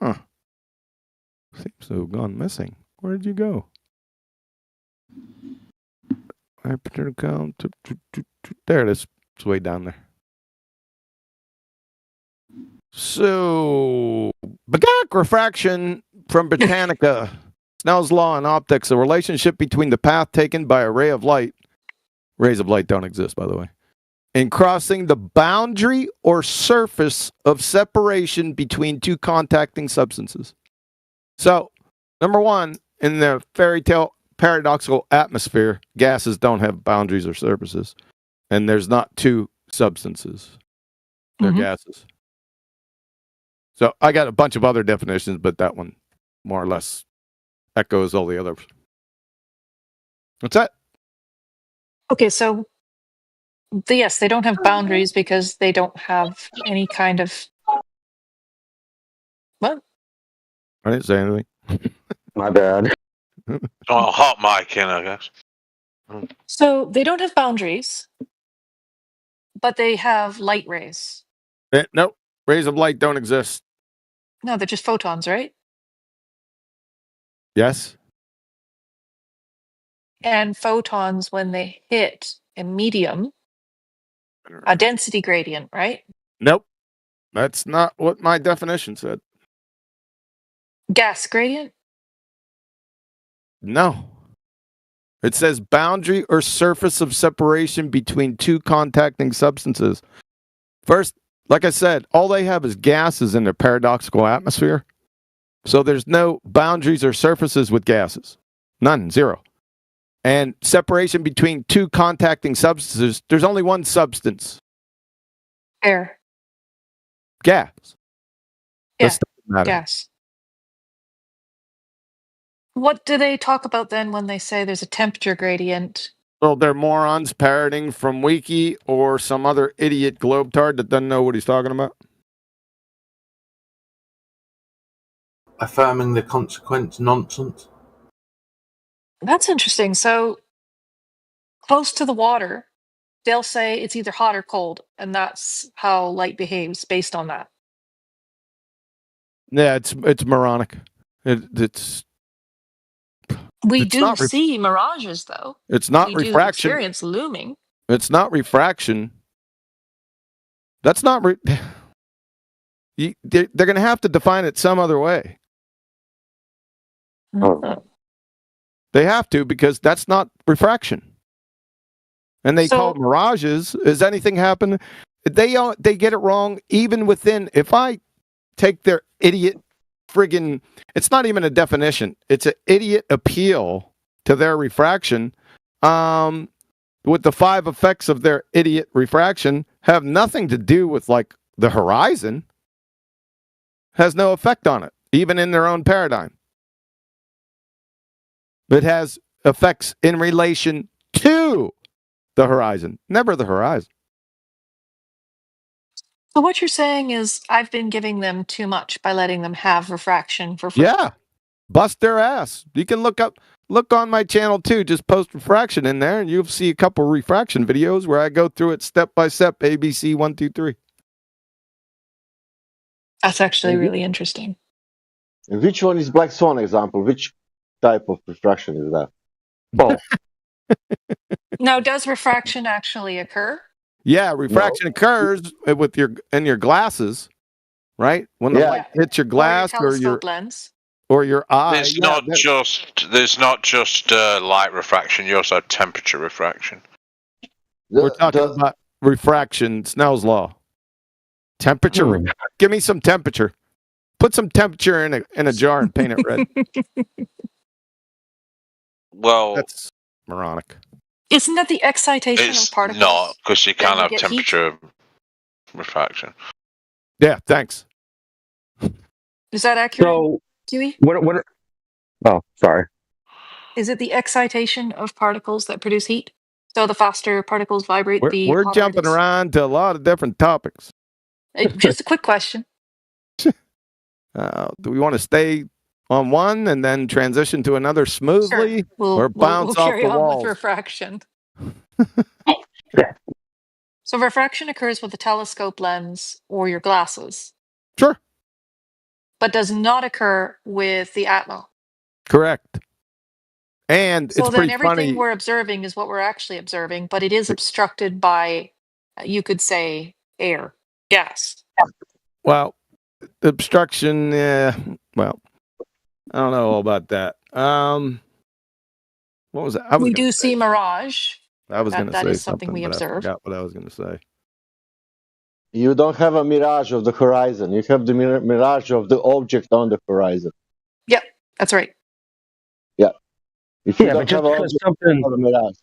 Huh. Seems to have gone missing. Where'd you go? There it is. It's way down there. So, Bagak refraction from Britannica. Snell's law in optics, a relationship between the path taken by a ray of light. Rays of light don't exist, by the way. In crossing the boundary or surface of separation between two contacting substances. So, number one, in the fairy tale paradoxical atmosphere, gases don't have boundaries or surfaces. And there's not two substances. They're gases. So I got a bunch of other definitions, but that one more or less echoes all the others. What's that? Okay, so yes, they don't have boundaries because they don't have any kind of. What? I didn't say anything. My bad. Oh, hot mic in, I guess. So they don't have boundaries, but they have light rays. Nope. Rays of light don't exist. No, they're just photons, right? Yes. and photons when they hit a medium, a density gradient, right? Nope. That's not what my definition said. Gas gradient? No. It says boundary or surface of separation between two contacting substances. First, like I said, all they have is gases in their paradoxical atmosphere. So there's no boundaries or surfaces with gases. None, zero. And separation between two contacting substances, there's only one substance. Air. Gas. Yeah, That doesn't matter. gas. What do they talk about then when they say there's a temperature gradient? Well, they're morons parroting from Wiki or some other idiot globetard that doesn't know what he's talking about. Affirming the consequence nonsense. That's interesting. So close to the water, they'll say it's either hot or cold, and that's how light behaves based on that. Yeah, it's moronic. It's We It's do not see mirages, though. It's not we do refraction. experience looming. It's not refraction. That's not. They're going to have to define it some other way. They have to, because that's not refraction. And they call it mirages. Does anything happen? They get it wrong even within. If I take their idiot friggin', it's not even a definition. It's an idiot appeal to their refraction. With the 5 effects of their idiot refraction have nothing to do with like the horizon. Has no effect on it, even in their own paradigm. It has effects in relation to the horizon, never the horizon. So what you're saying is I've been giving them too much by letting them have refraction for free. Yeah, bust their ass. You can look on my channel too. Just post refraction in there, and you'll see a couple refraction videos where I go through it step by step, ABC 1, 2, 3. That's actually really interesting. And which one is Black Swan example? Which type of refraction is that? Both. Now, does refraction actually occur? Yeah, refraction occurs with your glasses, right? When the light hits your glass or your telescope lens. or your eye. There's not just light refraction. You also have temperature refraction. We're talking about refraction, Snell's law. Temperature. Give me some temperature. Put some temperature in a jar and paint it red. Well, that's moronic. Isn't that the excitation It's of particles? not, because you can't you have get heat? temperature refraction. Yeah, thanks. Is that accurate, So, Dewey? what? Oh, sorry. Is it the excitation of particles that produce heat? So the faster particles vibrate, the We're hotter it jumping is? around to a lot of different topics. Just a quick question. Do we want to stay on one and then transition to another smoothly, or bounce we'll off carry the on walls? with refraction. So refraction occurs with the telescope lens or your glasses. Sure. But does not occur with the Atmo. Correct. And So it's then pretty everything funny. we're observing is what we're actually observing, but it is obstructed by, you could say, air, gas. Well, obstruction. Well, I don't know all about that. What was that? We do see mirage. I was going to That say is something we but I observe. forgot what I was going to say. You don't have a mirage of the horizon. You have the mirage of the object on the horizon. Yep, that's right. Yeah. If you Yeah, don't but just have an because object, you don't have a mirage.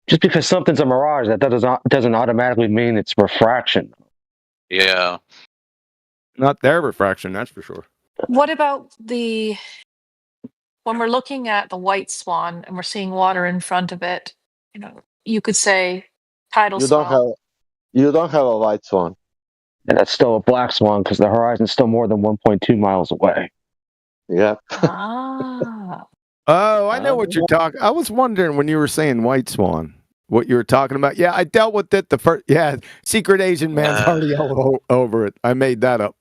just because something's a mirage, that doesn't automatically mean it's refraction. Yeah. Not their refraction, that's for sure. What about when we're looking at the white swan and we're seeing water in front of it, you could say tidal You swell. don't have a white swan. And that's still a black swan because the horizon's still more than 1.2 miles away. Yeah. Ah. Oh, I know what you're talking. I was wondering when you were saying white swan, what you were talking about. Yeah, I dealt with it the first. Yeah, Secret Asian Man's already all over it. I made that up.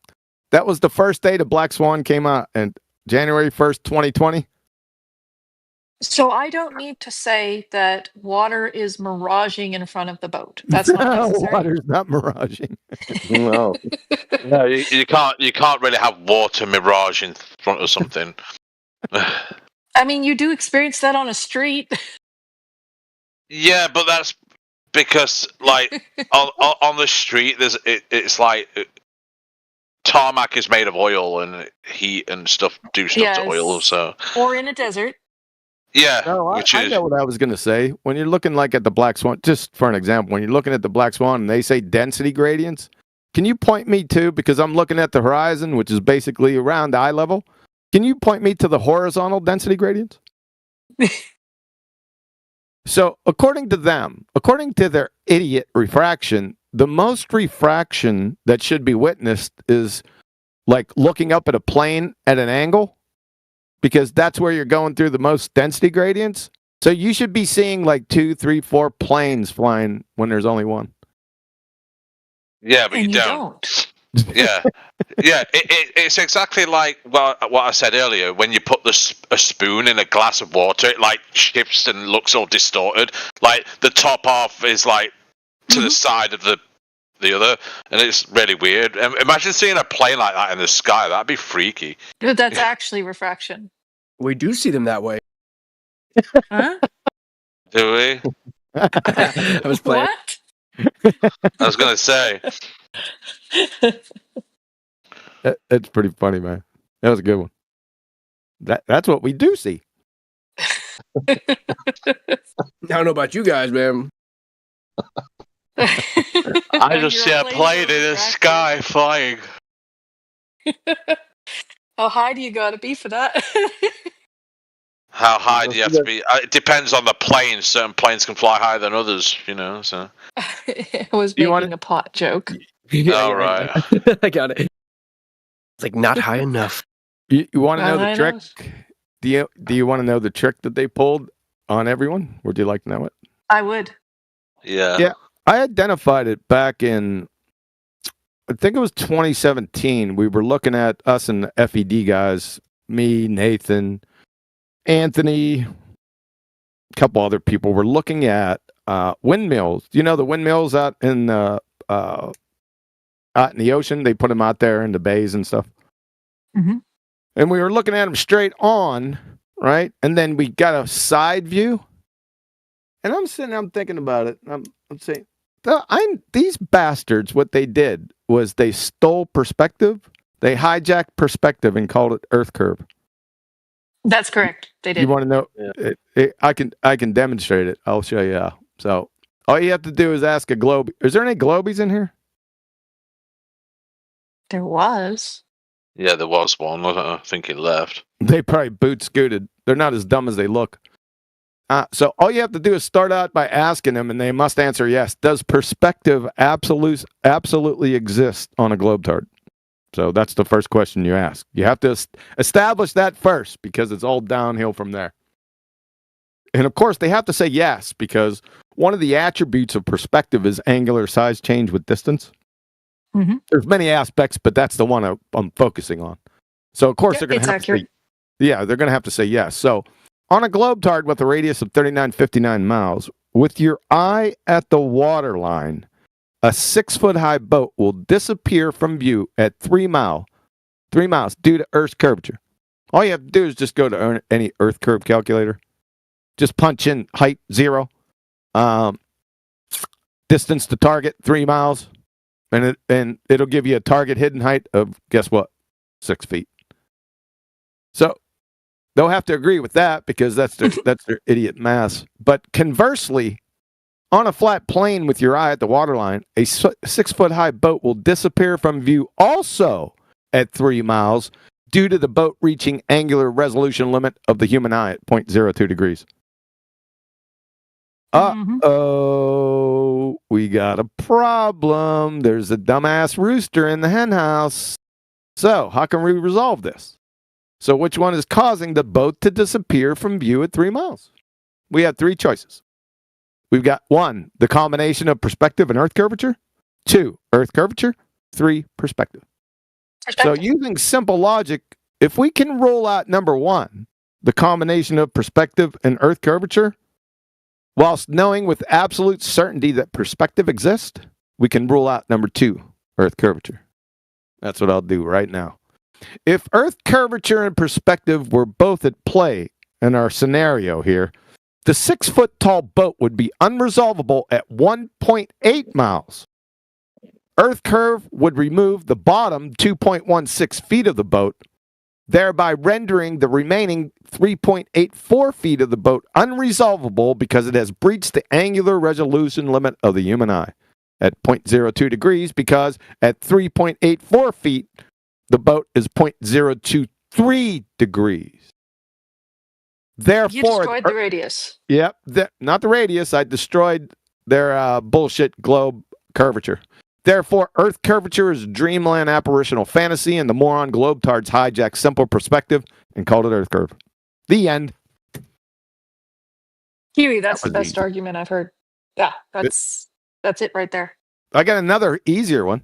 That was the first day the Black Swan came out, and January 1st, 2020. So I don't need to say that water is miraging in front of the boat. That's not necessary. Water's not miraging. No. No, you can't really have water mirage in front of something. I mean, you do experience that on a street. Yeah, but that's because like on the street, it's like tarmac is made of oil and heat and stuff do stuff to oil. So Or in a desert. yeah, No, which I is know what I was going to say. When you're looking like at the Black Swan, just for an example, when you're looking at the Black Swan and they say density gradients, can you point me to, because I'm looking at the horizon, which is basically around eye level, can you point me to the horizontal density gradients? So according to them, according to their idiot refraction, the most refraction that should be witnessed is like looking up at a plane at an angle, because that's where you're going through the most density gradients. So you should be seeing like 2, 3, 4 planes flying when there's only one. yeah, but And you you don't. Yeah, yeah. It's exactly like what I said earlier. When you put a spoon in a glass of water, it like shifts and looks all distorted. Like the top half is like to the side of the other, and it's really weird. Imagine seeing a plane like that in the sky. That'd be freaky. That's actually refraction. We do see them that way. Huh? Do we? I was playing. What? I was gonna say. That's pretty funny, man. That was a good one. That's what we do see. I don't know about you guys, man. I just see a plane in the sky flying. How high do you gotta be for that? How high do you have to be? It depends on the plane. Certain planes can fly higher than others, you know. So. I was making a pot joke. All right. I got it. It's like not high enough. You want to know Not the high trick? Do you want to know the trick that they pulled on everyone? Would you like to know it? I would. Yeah. Yeah, I identified it back in, I think it was 2017. We were looking at us and the FED guys, me, Nathan, Anthony, a couple other people. Were looking at windmills. You know the windmills out in the ocean? They put them out there in the bays and stuff. Mm-hmm. And we were looking at them straight on, right? And then we got a side view. And I'm sitting there, I'm thinking about it. I'm saying, these bastards, what they did was they stole perspective. They hijacked perspective and called it Earth curve. That's correct. They did. You want to know? I can demonstrate it. I'll show you how. So all you have to do is ask a globe. Is there any globies in here? There was. Yeah, there was one. I think it left. They probably boot scooted. They're not as dumb as they look. So all you have to do is start out by asking them, and they must answer yes. Does perspective absolutely exist on a globetard? So that's the first question you ask. You have to establish that first, because it's all downhill from there. And of course, they have to say yes, because one of the attributes of perspective is angular size change with distance. Mm-hmm. There's many aspects, but that's the one I'm focusing on. So of course they're going to have to say, they're going to have to say yes. So on a globetard with a radius of 3959 miles, with your eye at the waterline, a 6-foot-high boat will disappear from view at 3 miles due to Earth's curvature. All you have to do is just go to any Earth curve calculator. Just punch in height 0, distance to target 3 miles, and it'll give you a target hidden height of, guess what, 6 feet. So they'll have to agree with that, because that's their idiot math. But conversely, on a flat plane with your eye at the waterline, a 6-foot-high boat will disappear from view also at 3 miles due to the boat reaching angular resolution limit of the human eye at 0.02 degrees. Uh-oh, we got a problem. There's a dumbass rooster in the hen house. So how can we resolve this? So which one is causing the boat to disappear from view at 3 miles? We have 3 choices. We've got 1, the combination of perspective and Earth curvature. 2, Earth curvature. 3, perspective. So using simple logic, if we can roll out number 1, the combination of perspective and Earth curvature? Whilst knowing with absolute certainty that perspective exists, we can rule out number 2, Earth curvature. That's what I'll do right now. If Earth curvature and perspective were both at play in our scenario here, the 6-foot-tall boat would be unresolvable at 1.8 miles. Earth curve would remove the bottom 2.16 feet of the boat, thereby rendering the remaining 3.84 feet of the boat unresolvable because it has breached the angular resolution limit of the human eye at 0.02 degrees, because at 3.84 feet, the boat is 0.023 degrees. Therefore, You destroyed the radius. Yep, not the radius. I destroyed their bullshit globe curvature. Therefore, Earth curvature is a dreamland apparitional fantasy, and the moron globetards hijacked simple perspective and called it Earth curve. The end. Huey, that's the was best easy. argument I've heard. Yeah, that's it right there. I got another easier one.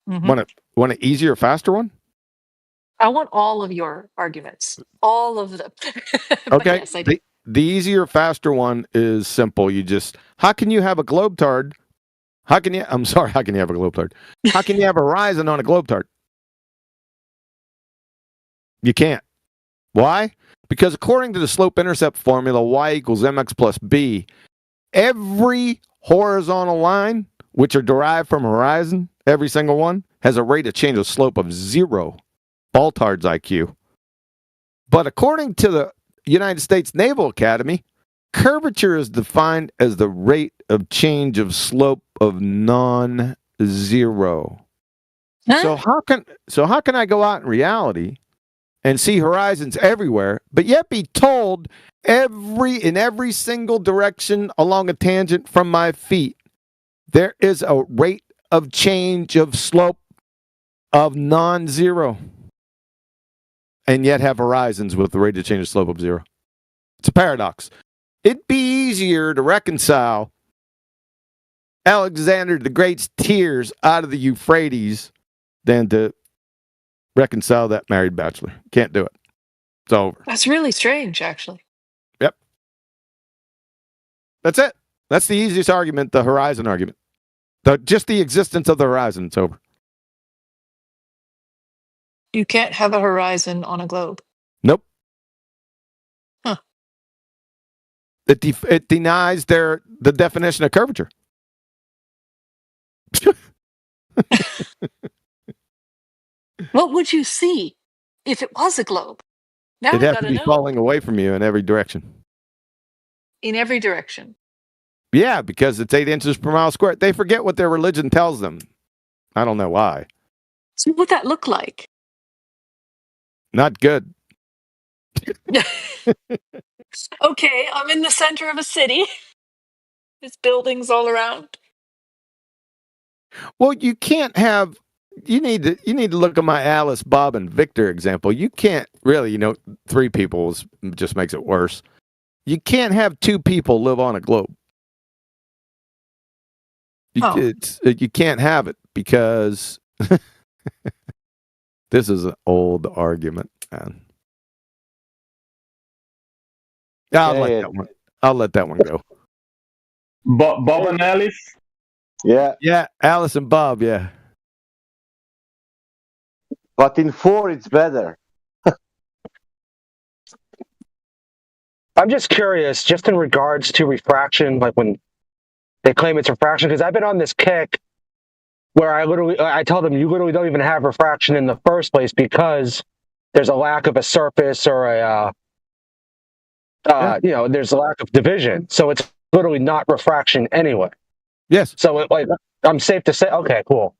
Mhm. Want an easier, faster one? I want all of your arguments. All of them. But Okay. yes, I do. The easier, faster one is simple. How can you have a globetard? How can you have a globetard? How can you have a horizon on a globetard? You can't. Why? Because according to the slope-intercept formula, y equals mx plus b, every horizontal line, which are derived from horizon, every single one, has a rate of change of slope of 0. Baltard's IQ. But according to the United States Naval Academy, curvature is defined as the rate of change of slope of non-zero. So how can I go out in reality and see horizons everywhere, but yet be told in every single direction along a tangent from my feet, there is a rate of change of slope of non-zero, and yet have horizons with the rate of change of slope of 0? It's a paradox. It'd be easier to reconcile Alexander the Great's tears out of the Euphrates than to reconcile that married bachelor. Can't do it. It's over. That's really strange, actually. Yep. That's it. That's the easiest argument, the horizon argument. Just the existence of the horizon, it's over. You can't have a horizon on a globe. Nope. Huh. It denies the definition of curvature. What would you see if it was a globe? Now It'd I have to gotta be know. falling away from you in every direction. In every direction. Yeah, because it's 8 inches per mile squared. They forget what their religion tells them. I don't know why. So what would that look like? Not good. Okay, I'm in the center of a city. There's buildings all around. Well, you can't have. You need to look at my Alice, Bob, and Victor example. You can't really, 3 people just makes it worse. You can't have 2 people live on a globe. You can't have it because this is an old argument, man. I'll let that one go. Bob and Alice? Yeah, Alice and Bob, yeah. But in 4, it's better. I'm just curious, just in regards to refraction, like when they claim it's refraction, because I've been on this kick where I tell them you literally don't even have refraction in the first place because there's a lack of a surface or there's a lack of division. So it's literally not refraction anyway. Yes. So I'm safe to say, okay, cool.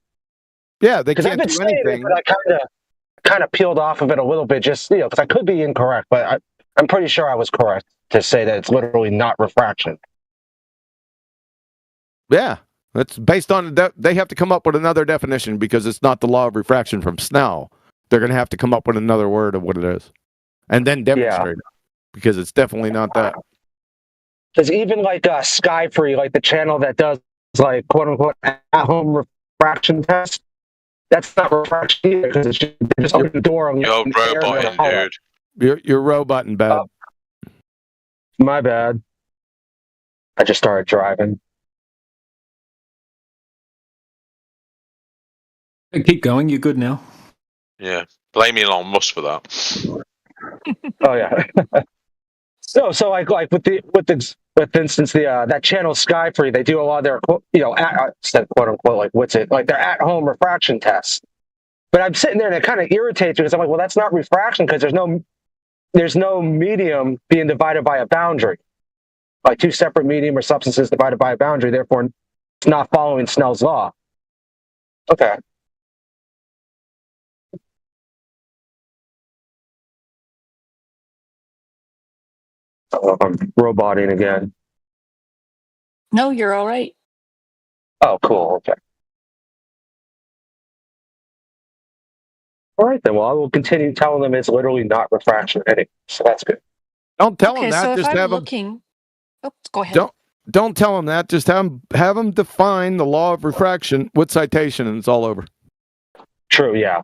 Yeah, they Because I've can't been do saying anything. it, but I kind of peeled off of it a little bit, just because I could be incorrect, but I'm pretty sure I was correct to say that it's literally not refraction. Yeah, that's based on they have to come up with another definition because it's not the law of refraction from Snell. They're going to have to come up with another word of what it is, and then demonstrate it because it's definitely not that. Because even like Skyfree, like the channel that does like quote unquote at-home refraction test, that's not refraction either because it's just open the door and Yo, robot, dude. You're roboting bad. My bad. I just started driving. Hey, keep going. You're good now. Yeah. Blame Elon Musk for that. Oh yeah. So like with instance the that channel Sky Free, they do a lot of their quote unquote like what's it like their at home refraction tests. But I'm sitting there and it kind of irritates me because I'm like, well, that's not refraction because there's no medium being divided by a boundary, like two separate medium or substances divided by a boundary. Therefore, it's not following Snell's law. Okay. I'm roboting again. No, you're all right. Oh, cool. Okay. All right, then. Well, I will continue telling them it's literally not refraction anyway. So that's good. Don't tell Okay, them that. so if Just I'm have them. looking, oh, go ahead. Don't tell them that. Just have them define the law of refraction with citation, and it's all over. True. Yeah.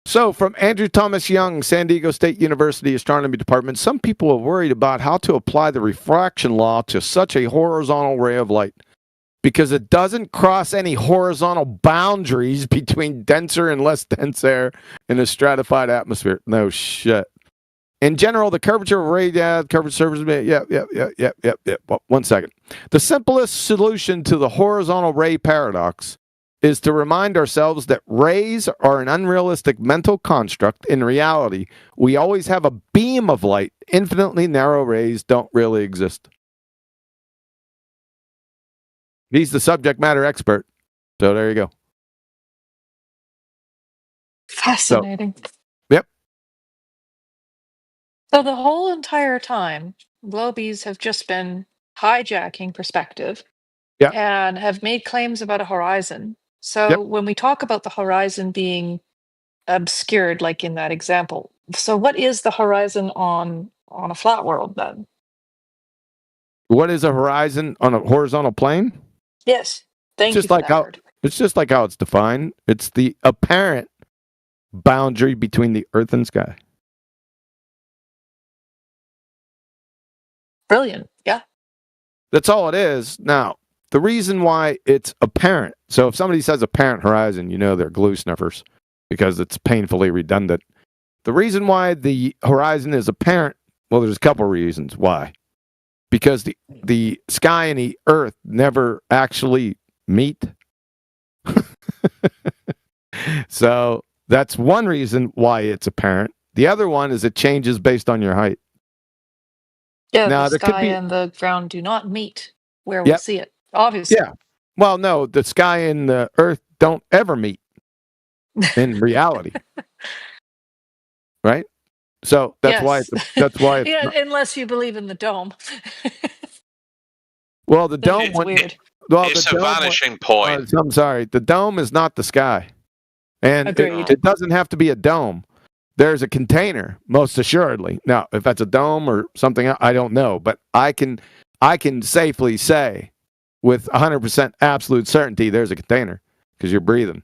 So, from Andrew Thomas Young, San Diego State University Astronomy Department, some people are worried about how to apply the refraction law to such a horizontal ray of light because it doesn't cross any horizontal boundaries between denser and less dense air in a stratified atmosphere. No shit. In general, the curvature of ray, curvature surface, yeah. Well, 1 second. The simplest solution to the horizontal ray paradox is to remind ourselves that rays are an unrealistic mental construct. In reality, we always have a beam of light. Infinitely narrow rays don't really exist. He's the subject matter expert. So there you go. Fascinating. Yep. So the whole entire time, Globies have just been hijacking perspective and have made claims about a horizon. So when we talk about the horizon being obscured, like in that example, so what is the horizon on a flat world then? What is a horizon on a horizontal plane? Yes. Thank you for that word. It's just like how it's defined. It's the apparent boundary between the earth and sky. Brilliant. Yeah. That's all it is. Now, the reason why it's apparent, so if somebody says apparent horizon, you know they're glue sniffers because it's painfully redundant. The reason why the horizon is apparent, well, there's a couple reasons why. Because the sky and the earth never actually meet. So that's one reason why it's apparent. The other one is it changes based on your height. Yeah, Now, the there could sky be- and the ground do not meet where we'll Yep. see it. Obviously. Yeah. Well, no, the sky and the earth don't ever meet in reality. Right? So that's why it's yeah, not- unless you believe in the dome. well, the Then dome it's one- weird. well, It's the a dome vanishing point. I'm sorry. The dome is not the sky. And Agreed. it doesn't have to be a dome. There's a container, most assuredly. Now, if that's a dome or something else, I don't know. But I can safely say with 100% absolute certainty there's a container because you're breathing.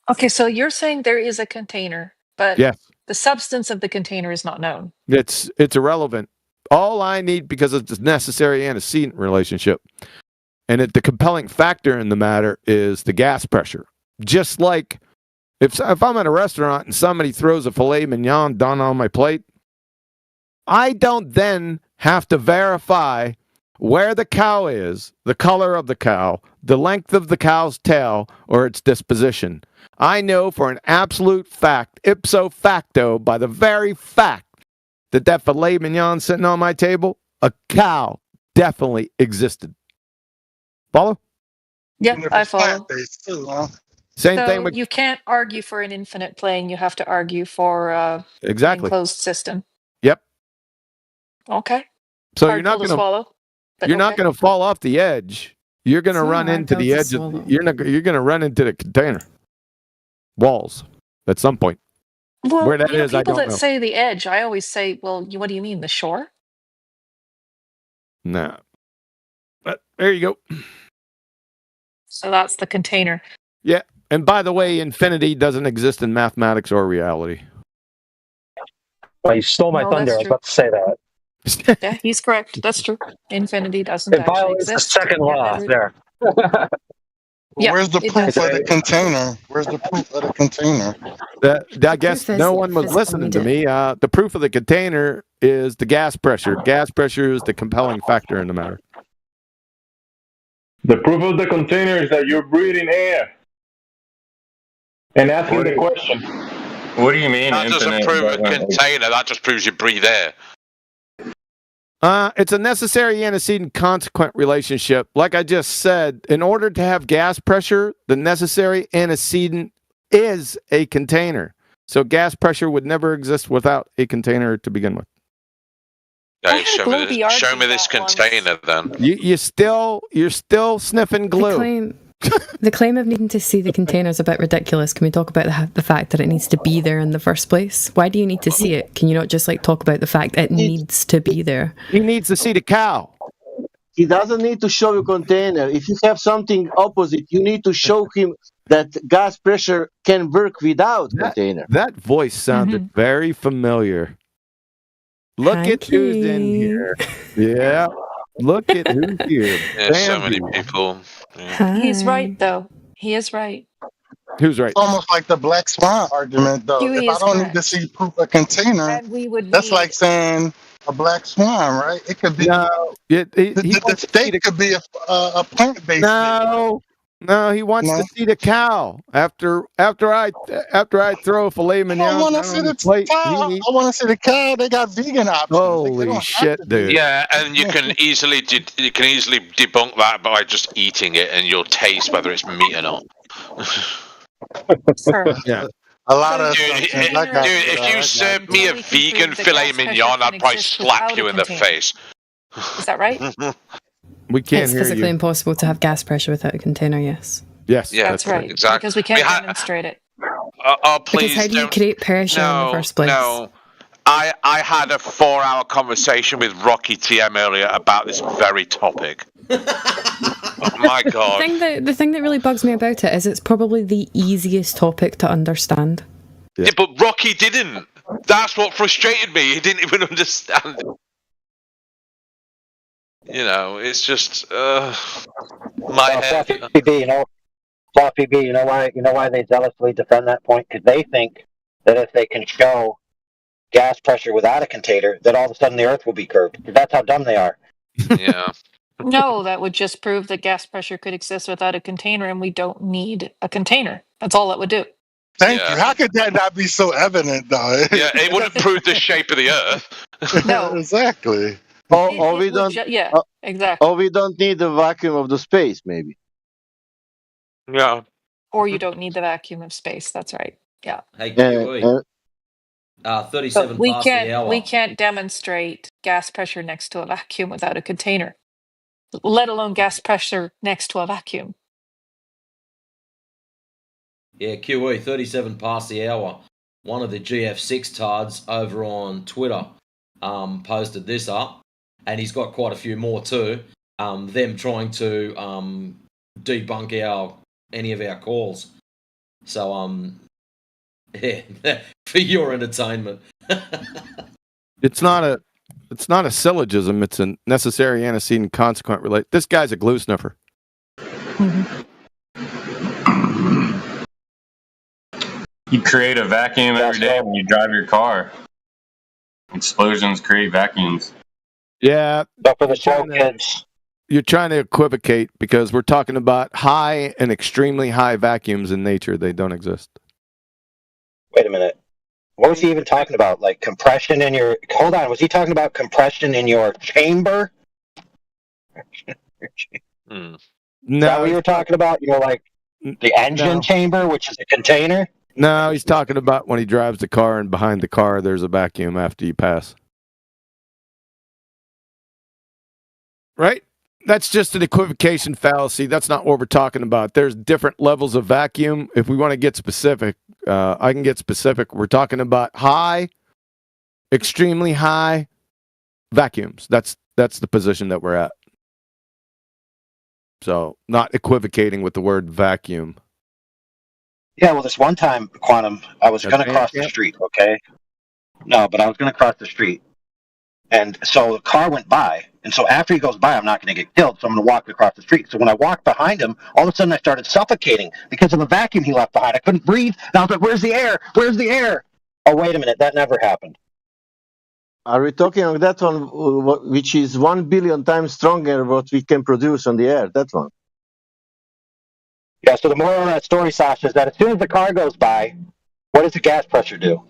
Okay, so you're saying there is a container, but Yes. the substance of the container is not known. It's irrelevant. All I need, because it's a necessary antecedent relationship, and the compelling factor in the matter is the gas pressure. Just like if I'm at a restaurant and somebody throws a filet mignon done on my plate, I don't then have to verify where the cow is, the color of the cow, the length of the cow's tail, or its disposition. I know for an absolute fact, ipso facto, by the very fact that filet mignon sitting on my table, a cow definitely existed. Follow? Yeah, I follow. Same So thing with you can't argue for an infinite plane. You have to argue for an exactly. enclosed system. Yep. Okay. So Hard you're not pill to going swallow. but you're not okay. going to fall off the edge. You're going to It's not run hard into pill the to edge. swallow. You're going to run into the container walls at some point. Well, Where that is, I people don't that know. say the edge, I always say, well, what do you mean, the shore? No. But there you go. So that's the container. Yeah. And by the way, infinity doesn't exist in mathematics or reality. Well, you stole my No, thunder. I that's was true. about to say that. Yeah, he's correct. That's true. Infinity doesn't It actually violates the exist. second Yeah, law Edward. there. Yeah, Where's the it proof does. of the container? Where's the proof of the container? I guess no one was listening to me. The proof of the container is the gas pressure. Gas pressure is the compelling factor in the matter. The proof of the container is that you're breathing air and asking the question. What do you mean? That doesn't prove a container. That just proves you breathe air. It's a necessary antecedent consequent relationship. Like I just said, in order to have gas pressure, the necessary antecedent is a container. So gas pressure would never exist without a container to begin with. Okay, show me this container then. You're still sniffing glue. The claim of needing to see the container is a bit ridiculous. Can we talk about the fact that it needs to be there in the first place? Why do you need to see it? Can you not just talk about the fact it needs to be there? He needs to see the cow. He doesn't need to show you container. If you have something opposite, you need to show him that gas pressure can work without container. That voice sounded very familiar. Look at who's in here. Yeah. Look at who's here. There's so many people. Yeah. He's right, though. He is right. Who's right? It's almost like the black swan argument, though. Huey If I is don't correct. need to see proof of container, And we would that's need- like saying a black swan, right? It could be. No, the steak could be a plant-based. No, he wants to see the cow. After I throw a filet mignon. I want to see the cow. I want to see the cow. They got vegan options. Holy shit, dude! Yeah, and you can easily debunk that by just eating it, and you'll taste whether it's meat or not. Yeah. A lot of dude, if you served me a vegan filet mignon, I'd probably slap you in the face. Is that right? We can't It's hear physically you. impossible to have gas pressure without a container, yes. Yes, Yeah, That's right. exactly. Because we can't demonstrate it. Oh, please Because how do you don't. create pressure in the first place? No, I had a 4-hour conversation with Rocky TM earlier about this very topic. Oh my god! The thing that really bugs me about it is it's probably the easiest topic to understand. Yeah, but Rocky didn't. That's what frustrated me. He didn't even understand. You know, it's just my head. Fluffy B, Fluffy B, you know why they zealously defend that point? Because they think that if they can show gas pressure without a container, that all of a sudden the Earth will be curved. That's how dumb they are. Yeah. No, that would just prove that gas pressure could exist without a container, and we don't need a container. That's all that would do. Thank you. How could that not be so evident, though? Yeah, it wouldn't prove the shape of the Earth. No. Exactly. Or we don't. Exactly. Or we don't need the vacuum of the space, maybe. Yeah. Or you don't need the vacuum of space. That's right. Yeah. Hey, Kiwi. 37 But we past the hour. can't demonstrate gas pressure next to a vacuum without a container, let alone gas pressure next to a vacuum. Yeah, QE, 37 past the hour. One of the GF6 tards over on Twitter posted this up, and he's got quite a few more too. Them trying to debunk any of our calls. So, yeah, for your entertainment. It's not a syllogism. It's a necessary antecedent consequent relate. This guy's a glue sniffer. You create a vacuum every day when you drive your car. Explosions create vacuums. Yeah. But for the slow kids. You're trying to equivocate because we're talking about high and extremely high vacuums in nature. They don't exist. Wait a minute. What was he even talking about? Like compression in your... Hold on. Was he talking about compression in your chamber? No. Is that what you were talking about? You know, like the engine chamber, which is a container? No, he's talking about when he drives the car and behind the car there's a vacuum after you pass. Right? That's just an equivocation fallacy. That's not what we're talking about. There's different levels of vacuum. If we want to get specific, I can get specific. We're talking about high, extremely high vacuums. That's the position that we're at. So, not equivocating with the word vacuum. Yeah, well, this one time, Quantum, I was going to cross the street, okay? No, but I was going to cross the street. And so the car went by. And so after he goes by, I'm not going to get killed. So I'm going to walk across the street. So when I walked behind him, all of a sudden I started suffocating because of the vacuum he left behind. I couldn't breathe. And I was like, where's the air? Where's the air? Oh, wait a minute. That never happened. Are we talking on that one, which is 1 billion times stronger what we can produce on the air? That one. Yeah, so the moral of that story, Sasha, is that as soon as the car goes by, what does the gas pressure do?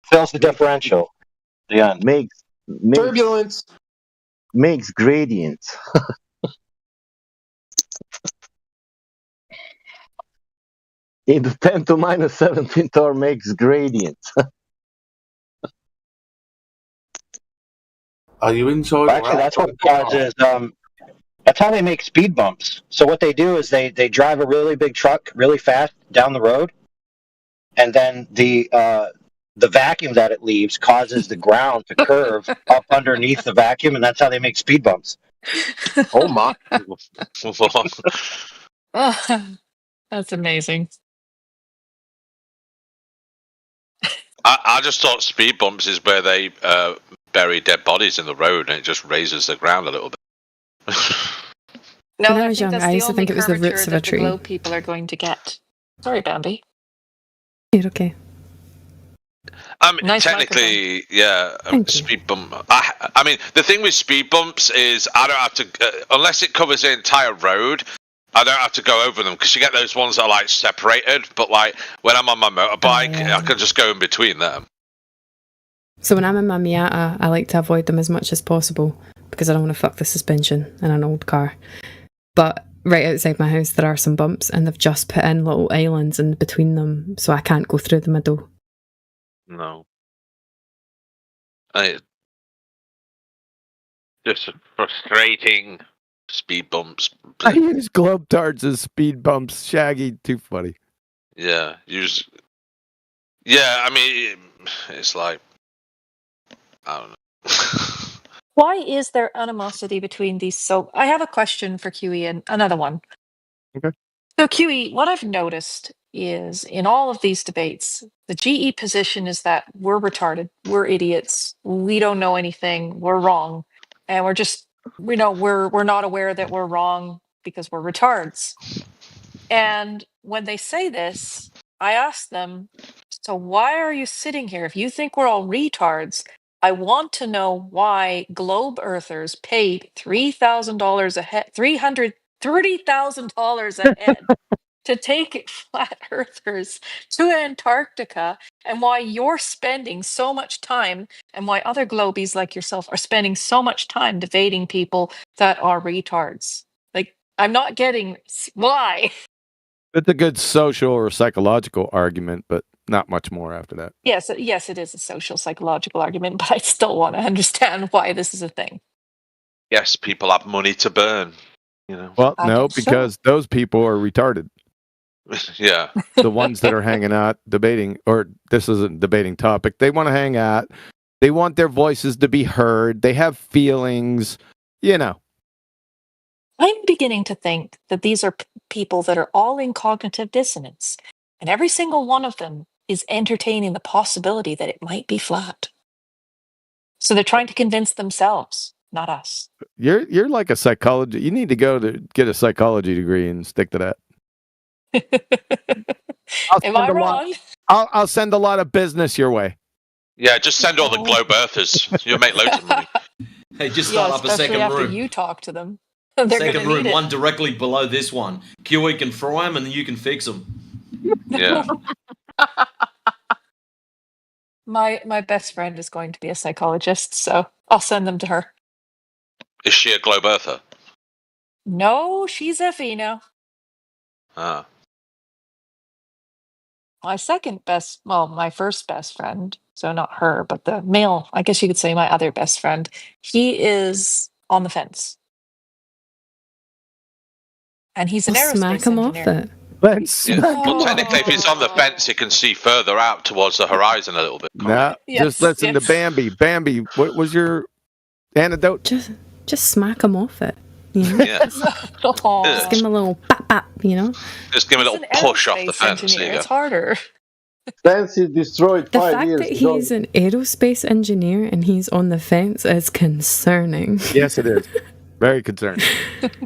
Fills the differential. The end. Makes Turbulence. Makes gradients. Into 10 to minus 17 torr makes gradients. Are you inside? Well, actually, that's what causes. That's how they make speed bumps. So what they do is they drive a really big truck really fast down the road, and then the vacuum that it leaves causes the ground to curve up underneath the vacuum, and that's how they make speed bumps. Oh my! That's amazing. I just thought speed bumps is where they bury dead bodies in the road and it just raises the ground a little bit. No, When I I was think young, that's I the used to only think it was the curvature roots of that a tree. the globe people are going to get. Sorry, Bambi. You're okay. Nice technically, yeah, Thank you. speed bump. I mean, the thing with speed bumps is I don't have to, unless it covers the entire road, I don't have to go over them because you get those ones that are like separated. But like when I'm on my motorbike, I can just go in between them. So when I'm in my Miata, I like to avoid them as much as possible because I don't want to fuck the suspension in an old car. But right outside my house, there are some bumps, and they've just put in little islands in between them, so I can't go through the middle. No. Just frustrating speed bumps. I use globetards as speed bumps. Shaggy, too funny. Yeah, yeah, I mean, it's like, I don't know. Why is there animosity between these? So I have a question for QE and another one. Okay. So QE, what I've noticed is in all of these debates, the GE position is that we're retarded, we're idiots, we don't know anything, we're wrong, and we're just, we're not aware that we're wrong because we're retards. And when they say this, I ask them, so why are you sitting here? If you think we're all retards, I want to know why globe earthers paid $3,000 a head, $330,000 a head to take flat earthers to Antarctica, and why you're spending so much time, and why other globies like yourself are spending so much time debating people that are retards. Like, I'm not getting why. It's a good social or psychological argument, but not much more after that. Yes, it is a social psychological argument, but I still want to understand why this is a thing. Yes, people have money to burn. Well, I no, guess so. because those people are retarded. Yeah. The ones that are hanging out debating, or this isn't a debating topic, they want to hang out. They want their voices to be heard. They have feelings, I'm beginning to think that these are people that are all in cognitive dissonance, and every single one of them is entertaining the possibility that it might be flat. So they're trying to convince themselves, not us. You're like a psychologist. You need to go to get a psychology degree and stick to that. Am I wrong? I'll send a lot of business your way. Yeah, just send all the globe earthers. You'll make loads of money. Hey, just start up a especially second after room. you talk to them. They're Second gonna room, need it. one directly below this one. QE can fry them and then you can fix them. Yeah. My best friend is going to be a psychologist, so I'll send them to her. Is she a globe earther? No, she's FE now. Ah. My my first best friend, so not her, but the male, I guess you could say my other best friend, he is on the fence. And he's an aerospace Smack him off engineer. it. Well, technically, if he's on the fence, he can see further out towards the horizon a little bit. No, just listen to Bambi. Bambi, what was your antidote? Just smack him off it. You know? Yeah. Just give him a little pop, pop, Just give him a little push off the fence. There you It's go. harder. Fence is destroyed The 5 fact years that ago. he's an aerospace engineer and he's on the fence is concerning. Yes, it is. Very concerning.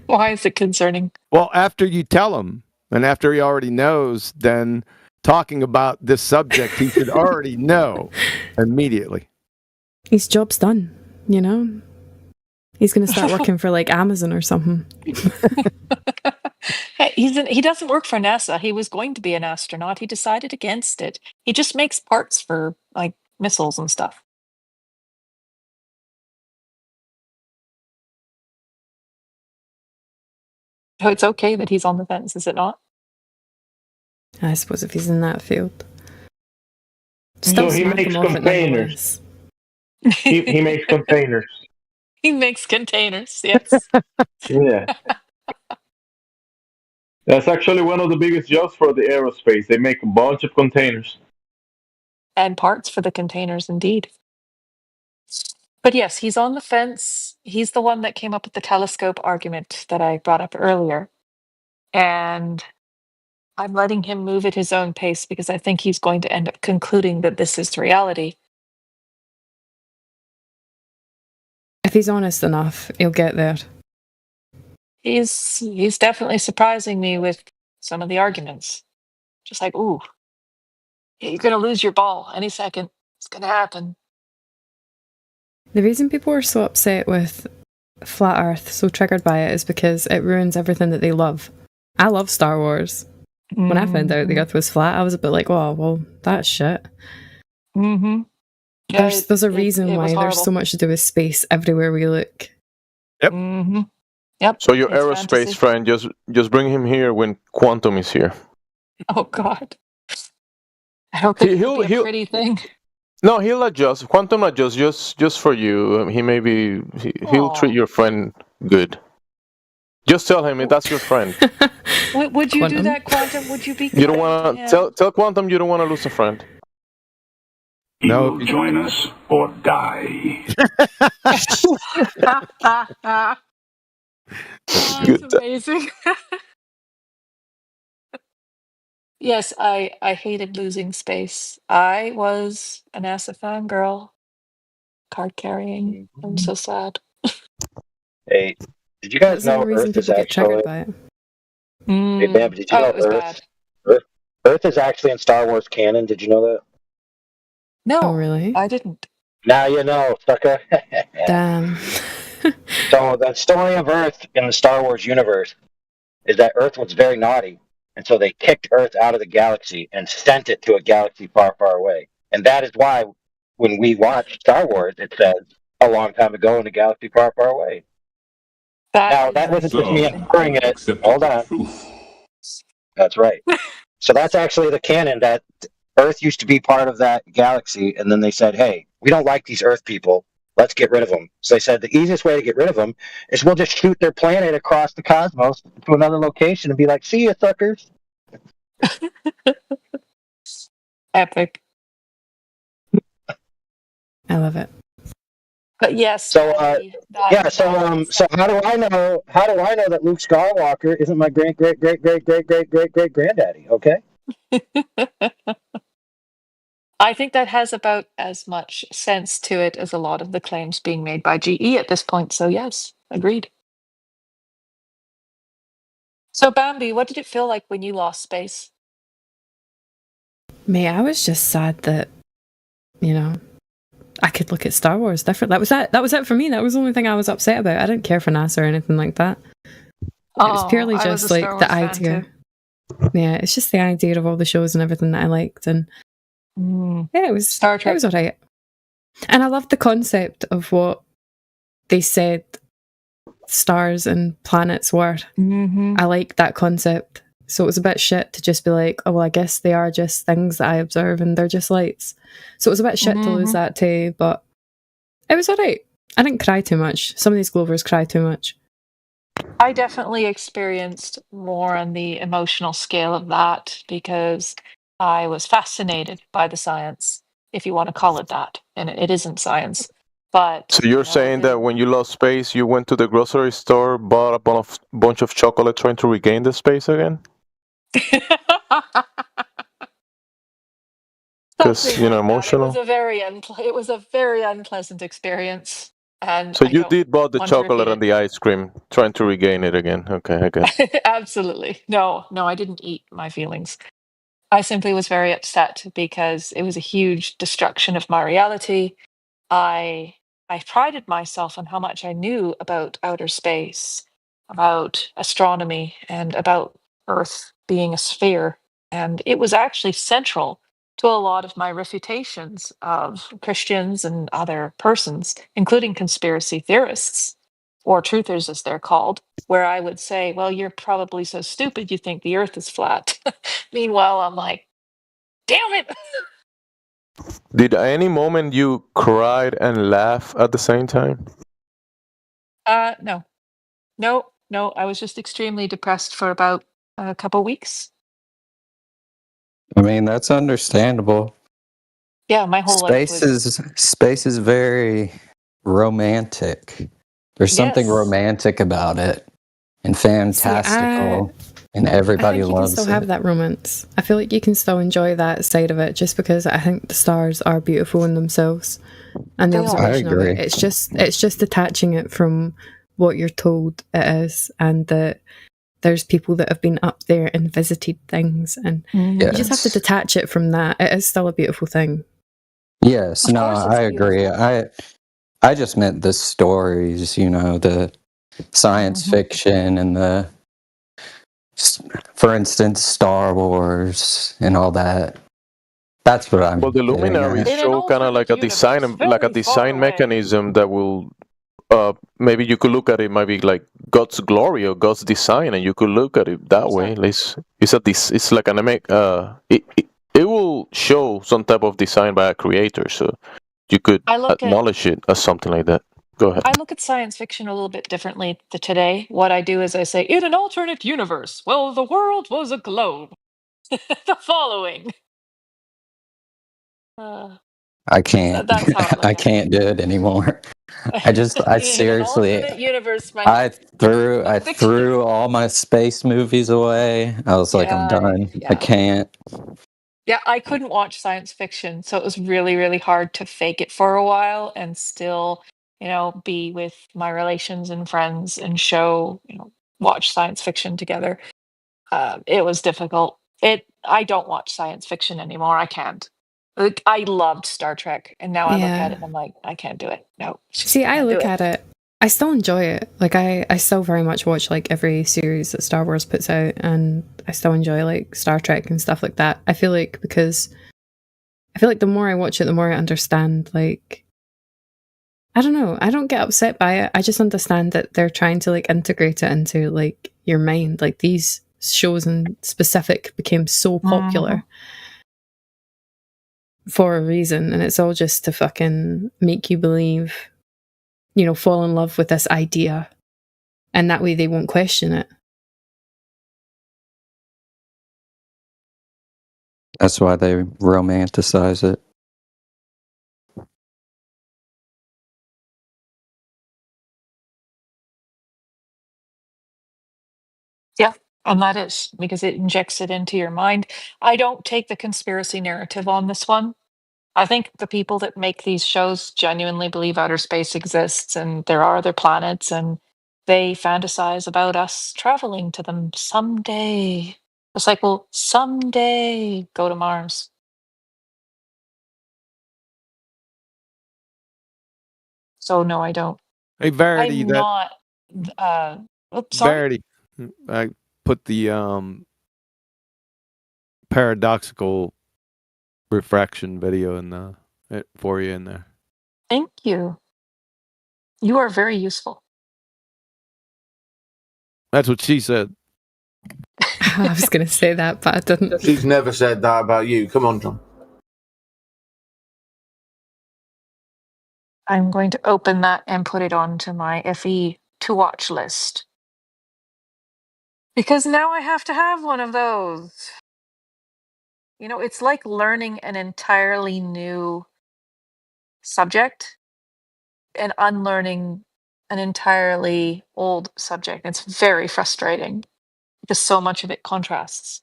Why is it concerning? Well, after you tell him, and after he already knows, then talking about this subject, he should already know immediately. His job's done, you know? He's going to start working for like Amazon or something. Hey, he doesn't work for NASA. He was going to be an astronaut. He decided against it. He just makes parts for like missiles and stuff. So it's okay that he's on the fence, is it not? I suppose if he's in that field. So Still he smack makes him off it containers. nonetheless. He makes containers. He makes containers, yes. Yeah. That's actually one of the biggest jobs for the aerospace. They make a bunch of containers. And parts for the containers, indeed. But yes, he's on the fence. He's the one that came up with the telescope argument that I brought up earlier. And I'm letting him move at his own pace because I think he's going to end up concluding that this is reality. If he's honest enough, he'll get there. He's definitely surprising me with some of the arguments. Just like, ooh, you're going to lose your ball any second. It's going to happen. The reason people are so upset with Flat Earth, so triggered by it, is because it ruins everything that they love. I love Star Wars. When I found out the Earth was flat, I was a bit like, oh, well, that's shit. Mm-hmm. Yeah, There's a reason it was why there's so horrible. much to do with space everywhere we look. Yep. Mm-hmm. Yep. So your It's aerospace fantasy. friend, just bring him here when Quantum is here. Oh, God. I don't think it'll be a He'll pretty thing. no, he'll adjust. Quantum adjust just for you. He'll treat your friend good. Just tell him that's your friend. Would you do Quantum. that, Quantum? Would you be You don't kind want to to tell Quantum you don't want to lose a friend. No. Join us or die. him? That's amazing. Yes, I hated losing space. I was a NASA fangirl. Card carrying. I'm so sad. Hey, did you guys That's the know reason Earth is people get triggered actually? by it. Hey, Bam, did you know it was bad. Earth is actually in Star Wars canon? Did you know that? No, Oh, really? I didn't. Now you know, sucker. Damn. So the story of Earth in the Star Wars universe is that Earth was very naughty, and so they kicked Earth out of the galaxy and sent it to a galaxy far, far away. And that is why when we watch Star Wars, it says a long time ago in a galaxy far, far away. Now that wasn't just me inferring it. Hold on. That's right. So that's actually the canon, that Earth used to be part of that galaxy, and then they said, hey, we don't like these Earth people. Let's get rid of them. So they said the easiest way to get rid of them is we'll just shoot their planet across the cosmos to another location and be like, see you, suckers. Epic. I love it. But yes. So so how do I know that Luke Skywalker isn't my great granddaddy? Okay. I think that has about as much sense to it as a lot of the claims being made by GE at this point. So yes, agreed. So Bambi, what did it feel like when you lost space? Mate, I was just sad that, you know, I could look at Star Wars different. That was it for me. That was the only thing I was upset about. I didn't care for NASA or anything like that. It was purely I was just a like Star the Wars fan idea. too. Yeah, it's just the idea of all the shows and everything that I liked, and yeah, it was Star Trek. It was alright. And I loved the concept of what they said stars and planets were. Mm-hmm. I liked that concept. So it was a bit shit to just be like, oh, well, I guess they are just things that I observe and they're just lights. So it was a bit shit to lose that too, but it was alright. I didn't cry too much. Some of these Glovers cry too much. I definitely experienced more on the emotional scale of that because I was fascinated by the science, if you want to call it that. And it isn't science. But So you're saying that when you lost space, you went to the grocery store, bought a bunch of chocolate, trying to regain the space again? because Something like that. emotional. It was a very unpleasant experience, and So I you don't did bought the want to chocolate repeat and the ice cream, trying to regain it again. Okay, I got it. it. Absolutely. No, I didn't eat my feelings. I simply was very upset because it was a huge destruction of my reality. I prided myself on how much I knew about outer space, about astronomy, and about Earth being a sphere. And it was actually central to a lot of my refutations of Christians and other persons, including conspiracy theorists, or truthers as they're called, where I would say, well, you're probably so stupid you think the Earth is flat. Meanwhile, I'm like, damn it. Did at any moment you cried and laugh at the same time? No. No, I was just extremely depressed for about a couple weeks. I mean, that's understandable. Yeah, my whole life was. Space is very romantic. There's something Yes. romantic about it and See, fantastical, and I everybody think you can still loves have it. that romance. I feel like you can still enjoy that side of it just because I think the stars are beautiful in themselves and the They are. observation I of it. agree. It's just detaching it from what you're told it is, and that there's people that have been up there and visited things, and you just have to Yes. detach it from that. It is still a beautiful thing. Yes, Of no, course it's I agree. beautiful. I just meant the stories, the science Mhm. fiction and for instance, Star Wars and all that. That's what I'm Well, the getting luminaries at. In an show kind of like alternate universe, like a very far design away. mechanism that will maybe you could look at it maybe like God's glory or God's design, and you could look at it that way. It's like it will show some type of design by a creator, so you could I look at acknowledge it as something like that. Go ahead. I look at science fiction a little bit differently today. What I do is I say, in an alternate universe, well, the world was a globe. The following. I can't. That's how I look I at it. can't do it anymore. I In an seriously, alternate universe, my I a fiction. threw all my space movies away. I was like, I'm done. I can't. Yeah, I couldn't watch science fiction, so it was really, really hard to fake it for a while and still, be with my relations and friends and watch science fiction together. It was difficult. I don't watch science fiction anymore. I can't. Like, I loved Star Trek, and now I look at it Yeah. and I'm like, I can't do it. No, See, I can't do look it. at it. I still enjoy it. Like I still very much watch like every series that Star Wars puts out, and I still enjoy like Star Trek and stuff like that. I feel like the more I watch it, the more I understand. Like, I don't know. I don't get upset by it. I just understand that they're trying to like integrate it into like your mind. Like these shows in specific became so popular for a reason, and it's all just to fucking make you believe, fall in love with this idea, and that way they won't question it. That's why they romanticize it. Yeah, and that is because it injects it into your mind. I don't take the conspiracy narrative on this one. I think the people that make these shows genuinely believe outer space exists and there are other planets, and they fantasize about us traveling to them someday. It's like, well, someday go to Mars. So no, I don't. Hey, Verity, I'm that not. Sorry. Verity, I put the paradoxical refraction video for you in there. Thank you. You are very useful. That's what she said. I was going to say that, but I didn't. She's never said that about you. Come on, John. I'm going to open that and put it onto my FE to watch list. Because now I have to have one of those. It's like learning an entirely new subject and unlearning an entirely old subject. It's very frustrating because so much of it contrasts.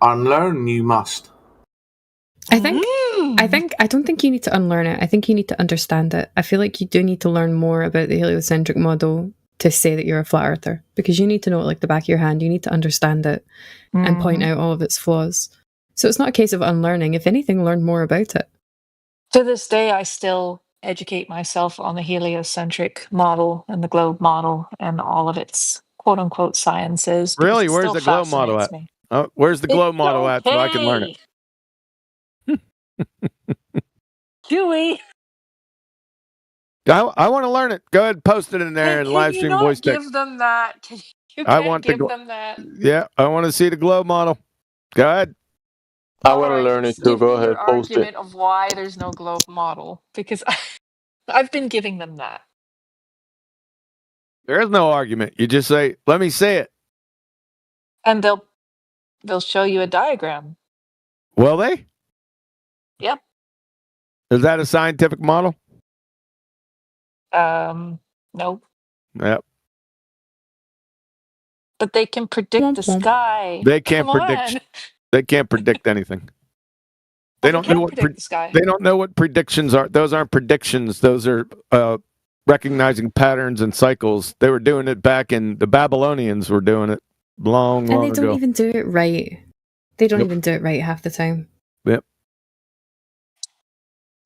Unlearn you must. I don't think you need to unlearn it. I think you need to understand it. I feel like you do need to learn more about the heliocentric model to say that you're a flat earther, because you need to know it like the back of your hand. You need to understand it and point out all of its flaws. So it's not a case of unlearning. If anything, learn more about it. To this day, I still educate myself on the heliocentric model and the globe model and all of its quote unquote sciences. because Really? it Where's still the globe model at? fascinates me. Oh, where's the globe It's model at so I can learn it? Chewy. I want to learn it. Go ahead, post it in there and live Can you stream not voice text. give them that? You I can't want give them that. Yeah, I want to see the globe model. Go ahead. I want to learn it too. Give Go me ahead, your post it. argument of why there's no globe model, because I've been giving them that. There is no argument. You just say, "Let me see it." And they'll show you a diagram. Will they? Yep. Is that a scientific model? No. Yep. But they can predict the sky. They can't Come predict. on. They can't predict anything. They don't know what predict the sky. they don't know what predictions are. Those aren't predictions. Those are recognizing patterns and cycles. They were doing it back in the Babylonians were doing it long And they ago. don't even do it right. They don't Nope. even do it right half the time. Yep.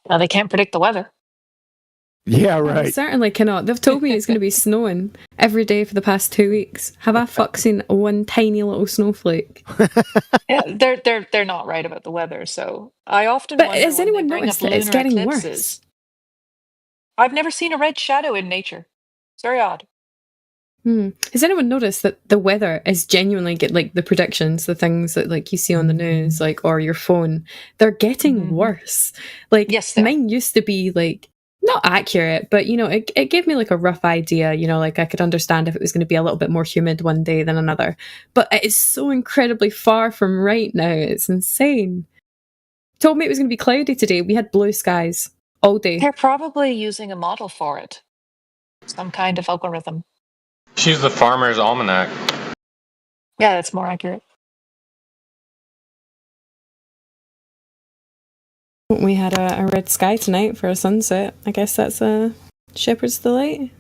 Now they can't predict the weather. Yeah, They right. certainly cannot. They've told me it's going to be snowing every day for the past 2 weeks. Have I seen one tiny little snowflake? Yeah, they're not right about the weather. So I often But wonder has when anyone they bring noticed up that it's lunar getting eclipses. worse? I've never seen a red shadow in nature. It's very odd. Has anyone noticed that the weather is genuinely like the predictions, the things that like you see on the news, like or your phone, they're getting worse. Like mine used to be like not accurate, but you know, it gave me like a rough idea, you know, like I could understand if it was going to be a little bit more humid one day than another. But it is so incredibly far from right now. It's insane. Told me it was going to be cloudy today. We had blue skies all day. They're probably using a model for it. Some kind of algorithm. She's the Farmer's Almanac. Yeah, that's more accurate. We had a red sky tonight for a sunset. I guess that's a shepherd's delight.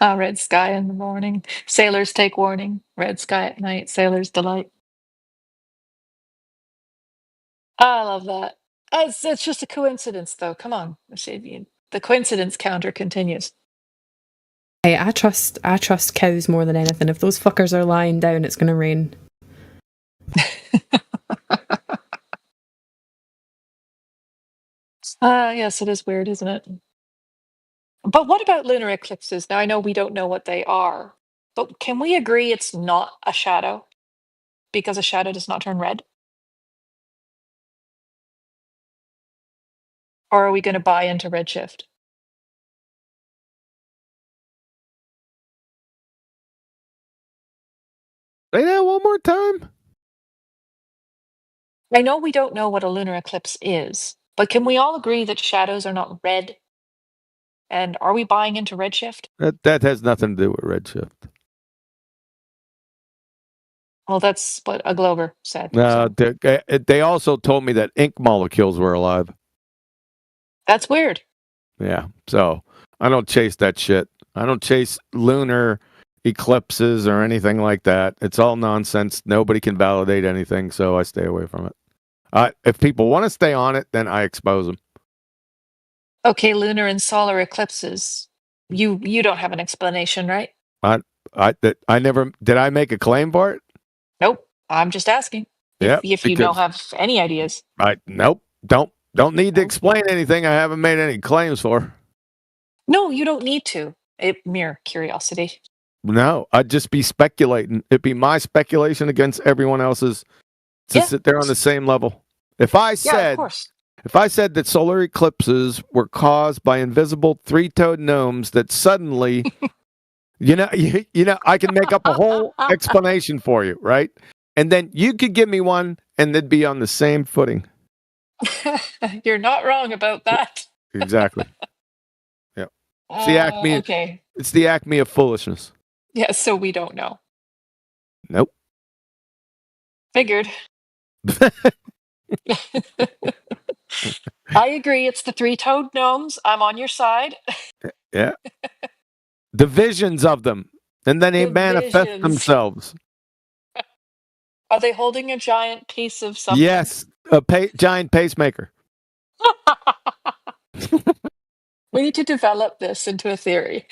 Red sky in the morning. Sailors take warning. Red sky at night. Sailors delight. I love that. It's just a coincidence, though. Come on. The coincidence counter continues. Hey, I trust cows more than anything. If those fuckers are lying down, it's going to rain. Yes, it is weird, isn't it? But what about lunar eclipses? Now, I know we don't know what they are, but can we agree it's not a shadow? Because a shadow does not turn red? Or are we going to buy into redshift? Say that one more time. I know we don't know what a lunar eclipse is, but can we all agree that shadows are not red? And are we buying into redshift? That has nothing to do with redshift. Well, that's what a Glover said. They also told me that ink molecules were alive. That's weird. Yeah, so I don't chase that shit. I don't chase lunar eclipses or anything like that. It's all nonsense. Nobody can validate anything, so I stay away from it. If people want to stay on it, then I expose them. Okay, lunar and solar eclipses. You don't have an explanation, right? I never did. I make a claim for it. Nope. I'm just asking. Yeah, If you don't have any ideas. Nope. Don't need to explain anything I haven't made any claims for. No, you don't need to. Mere curiosity. No, I'd just be speculating. It'd be my speculation against everyone else's to sit there on the same level. If I said, of course. If I said that solar eclipses were caused by invisible three-toed gnomes that suddenly, you know, I can make up a whole explanation for you, right? And then you could give me one, and they'd be on the same footing. You're not wrong about that. Exactly. Yeah. It's the acme. Okay. It's the acme of foolishness. Yeah, so we don't know. Nope. Figured. I agree. It's the three-toed gnomes. I'm on your side. Yeah. Divisions of them. And then they manifest Divisions. themselves. Are they holding a giant piece of something? Yes. A giant pacemaker. We need to develop this into a theory.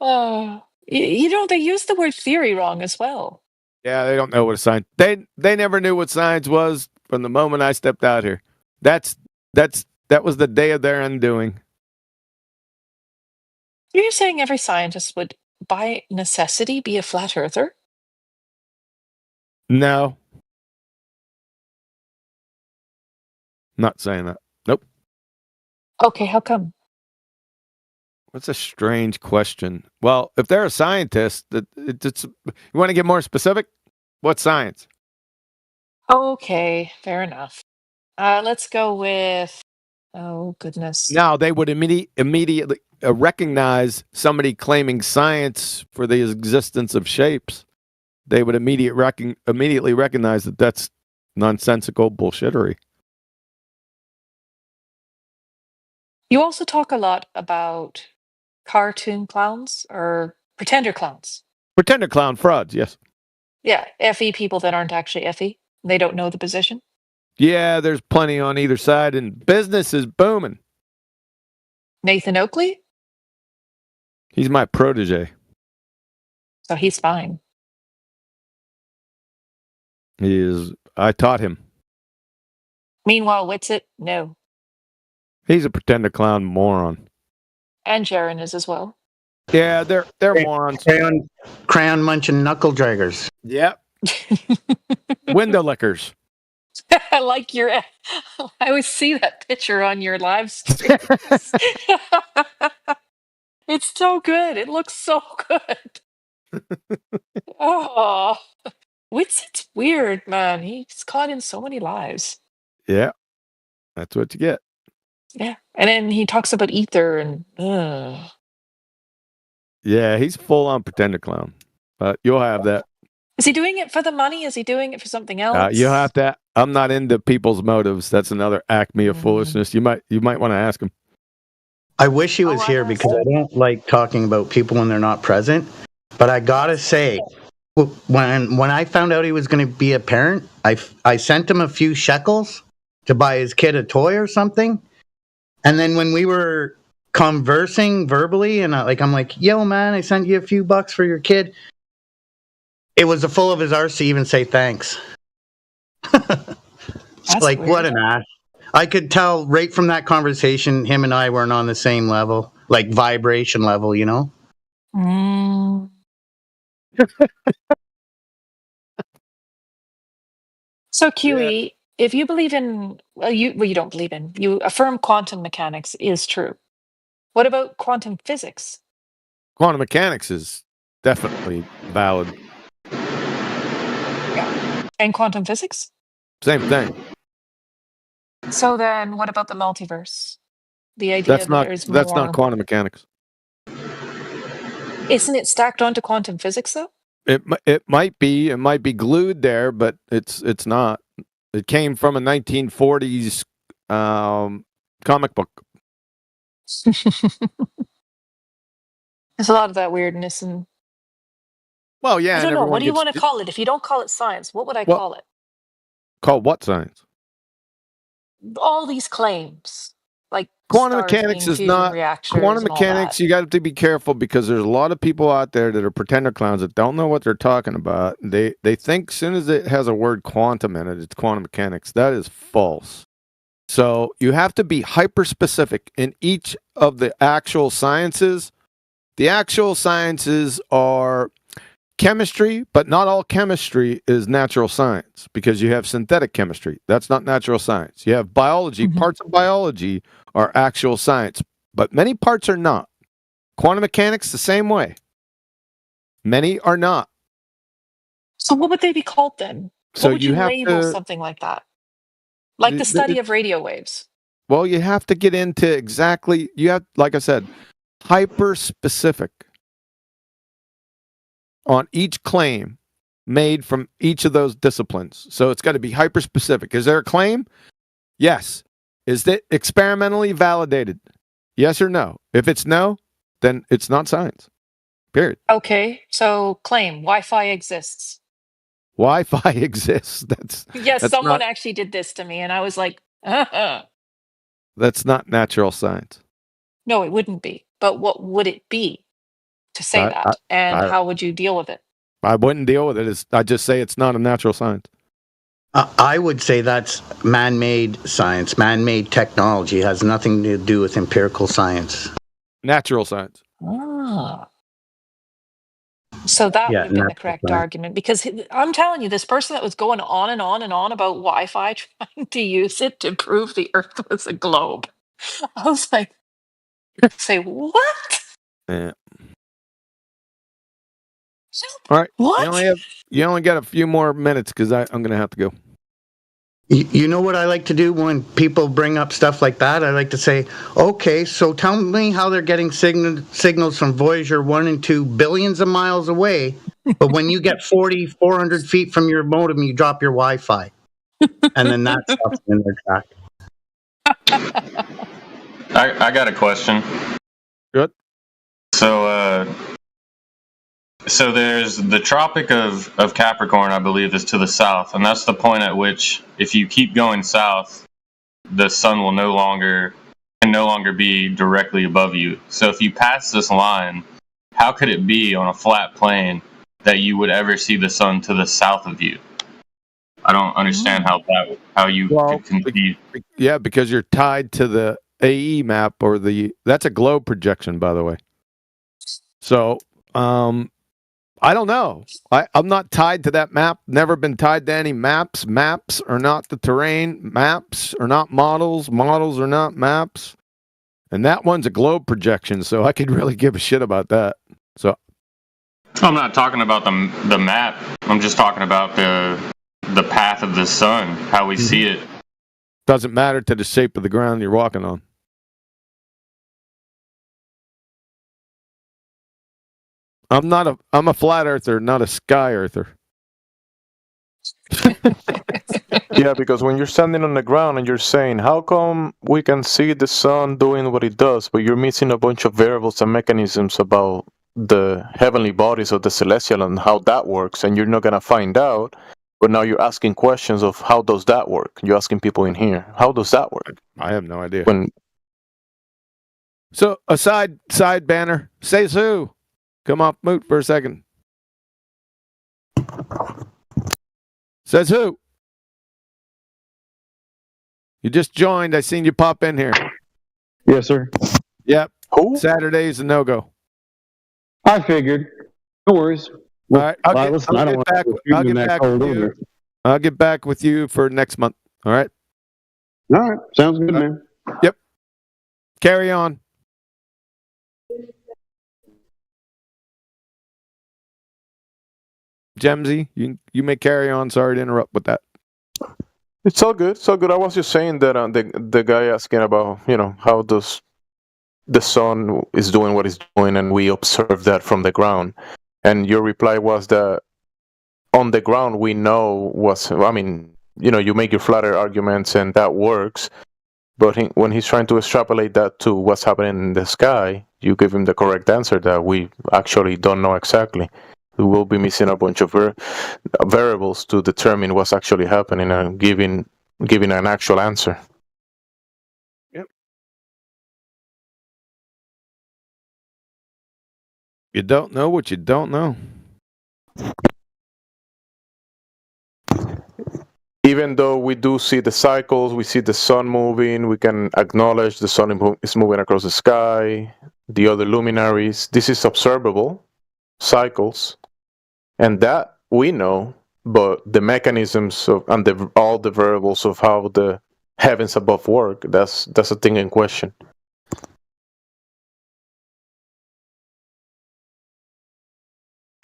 You know, they use the word theory wrong as well. Yeah, they don't know what a science. They never knew what science was from the moment I stepped out here. That was the day of their undoing. You're saying every scientist would, by necessity, be a flat earther? No. Not saying that. Nope. Okay, how come? That's a strange question. Well, if they're a scientist, you want to get more specific? What science? Okay, fair enough. Let's go with. Oh goodness. No, they would immediately recognize somebody claiming science for the existence of shapes. They would immediately recognize that that's nonsensical bullshittery. You also talk a lot about cartoon clowns or pretender clowns. Pretender clown frauds, yes. Yeah, FE people that aren't actually FE. They don't know the position. Yeah, there's plenty on either side, and business is booming. Nathan Oakley? He's my protege. So he's fine. He is. I taught him. Meanwhile, Witsit, no. He's a pretender clown moron. And Jaren is as well. Yeah, they're morons. Crayon munching knuckle draggers. Yep. Window lickers. I like your. I always see that picture on your live stream. It's so good. It looks so good. Oh, Witsit's weird, man. He's caught in so many lives. Yeah, that's what you get. Yeah, and then he talks about ether and. Yeah, he's full on pretender clown. But you'll have that. Is he doing it for the money? Is he doing it for something else? You'll have that. I'm not into people's motives. That's another acme of foolishness. You might want to ask him. I wish he was here because I don't like talking about people when they're not present. But I gotta say, when I found out he was going to be a parent, I sent him a few shekels to buy his kid a toy or something. And then when we were conversing verbally, and I'm like, yo, man, I sent you a few bucks for your kid. It was full of his arse to even say thanks. Like, weird. What an ass. I could tell right from that conversation, him and I weren't on the same level, like vibration level, you know? Mm. So QE, if you believe in, you don't believe in, you affirm quantum mechanics is true. What about quantum physics? Quantum mechanics is definitely valid. Yeah. And quantum physics? Same thing. So then what about the multiverse? The idea That's not quantum mechanics. Isn't it stacked onto quantum physics though? It might be glued there, but it's not. It came from a 1940s comic book. There's a lot of that weirdness and. Well, yeah. I don't know. What do you want to call it? If you don't call it science, what would I call it? Call what science? All these claims, like quantum mechanics is not quantum mechanics. You got to be careful because there's a lot of people out there that are pretender clowns that don't know what they're talking about. They think as soon as it has a word quantum in it, it's quantum mechanics. That is false. So you have to be hyper specific in each of the actual sciences. The actual sciences are chemistry, but not all chemistry is natural science because you have synthetic chemistry. That's not natural science. You have biology. Mm-hmm. Parts of biology are actual science, but many parts are not. Quantum mechanics, the same way. Many are not. So what would they be called then? So what would you label something like that? Like the study of radio waves? Well, you have to get into exactly, you have, like I said, hyper specific on each claim. made from each of those disciplines. So it's got to be hyper specific. Is there a claim? Yes. Is it experimentally validated? Yes or no? If it's no, then it's not science. Period. Okay, so claim Wi-Fi exists. Wi-Fi exists. Yes, that's someone not actually did this to me, and I was like, that's not natural science. no, it wouldn't be. But what would it be to say I- that? And I- how would you deal with it? I wouldn't deal with it. I just say it's not a natural science. I would say that's man-made science, man-made technology. It has nothing to do with empirical science. Natural science. Ah. So that Yeah, would have been the natural correct science. argument, because I'm telling you, this person that was going on and on and on about Wi-Fi, trying to use it to prove the Earth was a globe. I was like, say what? Yeah. All right. What? You only got a few more minutes because I'm going to have to go. You know what I like to do when people bring up stuff like that? I like to say, okay, so tell me how they're getting signals from Voyager 1 and 2 billions of miles away, but when you get 400 feet from your modem, you drop your Wi-Fi. And then that stops in their track. I got a question. Good. So there's the Tropic of Capricorn, I believe, is to the south, and that's the point at which, if you keep going south, the sun will no longer be directly above you. So if you pass this line, how could it be on a flat plane that you would ever see the sun to the south of you? I don't understand how you could conceive. Yeah, because you're tied to the AE map that's a globe projection, by the way. So, I don't know. I'm not tied to that map. Never been tied to any maps. Maps are not the terrain. Maps are not models. Models are not maps. And that one's a globe projection, so I could really give a shit about that. So I'm not talking about the map. I'm just talking about the path of the sun, how we see it. Doesn't matter to the shape of the ground you're walking on. I'm a flat earther, not a sky earther. Yeah, because when you're standing on the ground and you're saying, how come we can see the sun doing what it does, but you're missing a bunch of variables and mechanisms about the heavenly bodies of the celestial and how that works, and you're not going to find out, but now you're asking questions of how does that work? You're asking people in here, how does that work? I have no idea. So a side banner, says who? Come off mute for a second. Says who? You just joined. I seen you pop in here. Yes, sir. Yep. Who? Saturday's a no-go. I figured. No worries. All right. I'll get back with you for next month. All right. All right. Sounds good, man. Yep. Carry on. Gemsy, you may carry on. Sorry to interrupt with that. It's all good. It's all good. I was just saying that the guy asking about, how does the sun is doing what it's doing, and we observe that from the ground. And your reply was that on the ground we know you make your flat earth arguments and that works. But when he's trying to extrapolate that to what's happening in the sky, you give him the correct answer that we actually don't know exactly. We will be missing a bunch of variables to determine what's actually happening and giving an actual answer. Yep. You don't know what you don't know. Even though we do see the cycles, we see the sun moving, we can acknowledge the sun is moving across the sky, the other luminaries. This is observable cycles, and that we know, but the mechanisms and all the variables of how the heavens above work, that's a thing in question.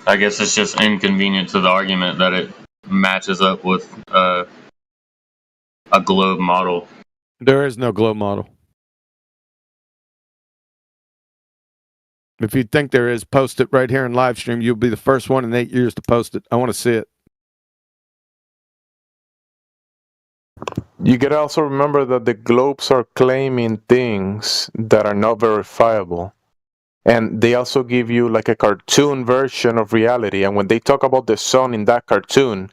I guess it's just inconvenient to the argument that it matches up with a globe model. There is no globe model. If you think there is, post it right here in live stream. You'll be the first one in 8 years to post it. I want to see it. You gotta also remember that the globes are claiming things that are not verifiable. And they also give you like a cartoon version of reality. And when they talk about the sun in that cartoon,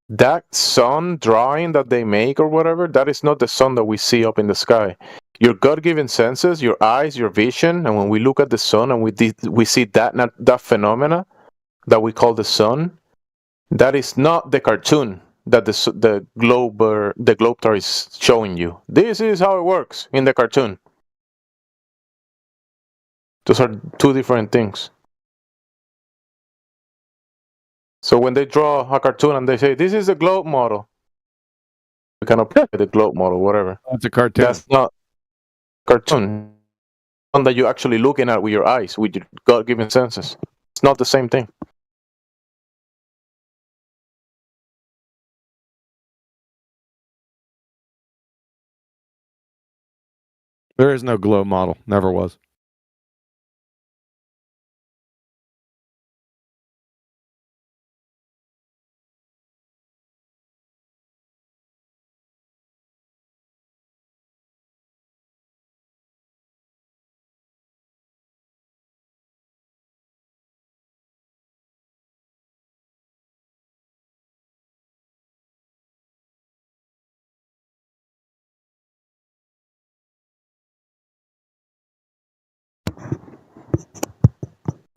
that sun drawing that they make or whatever, that is not the sun that we see up in the sky. Your God-given senses, your eyes, your vision, and when we look at the sun and we see that phenomena that we call the sun, that is not the cartoon that the Globetar is showing you. This is how it works in the cartoon. Those are two different things. So when they draw a cartoon and they say, this is the globe model, we cannot play the globe model, whatever. That's a cartoon. That's not cartoon. One that you're actually looking at with your eyes, with your God-given senses. It's not the same thing. There is no globe model. Never was.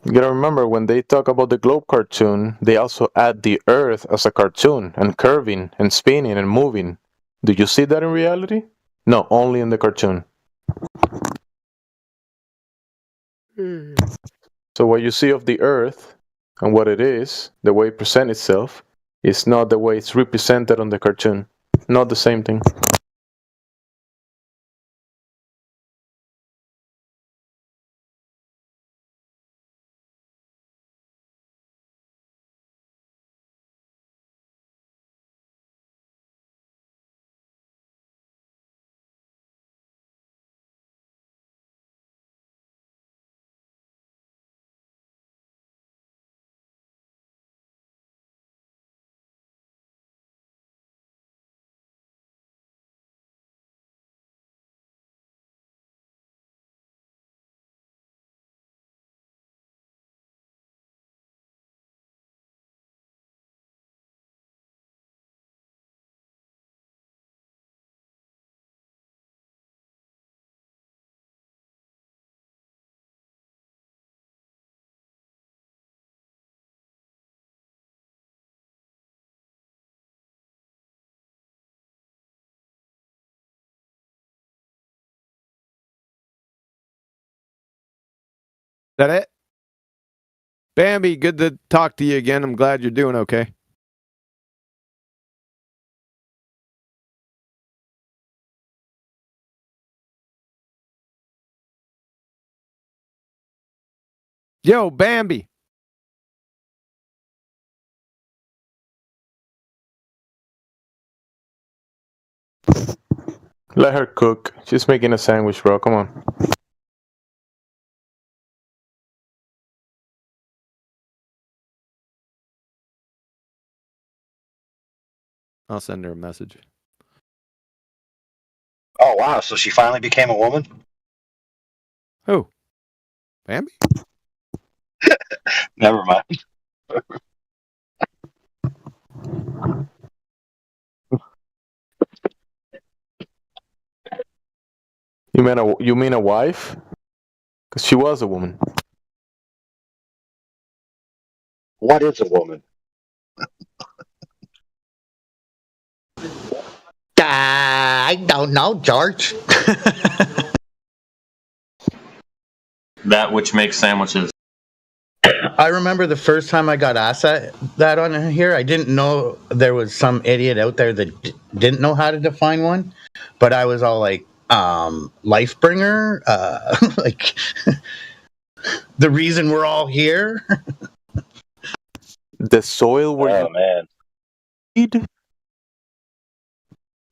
You gotta remember, when they talk about the globe cartoon, they also add the Earth as a cartoon, and curving, and spinning, and moving. Do you see that in reality? No, only in the cartoon. So what you see of the Earth, and what it is, the way it presents itself, is not the way it's represented on the cartoon. Not the same thing. That it? Bambi, good to talk to you again. I'm glad you're doing okay. Yo, Bambi. Let her cook. She's making a sandwich, bro. Come on. I'll send her a message. Oh wow! So she finally became a woman. Who? Bambi? Never mind. You mean a wife? Because she was a woman. What is a woman? I don't know, George. That which makes sandwiches. I remember the first time I got asked that on here. I didn't know there was some idiot out there that didn't know how to define one, but I was all like, life bringer, like the reason we're all here. The soil where Oh man. you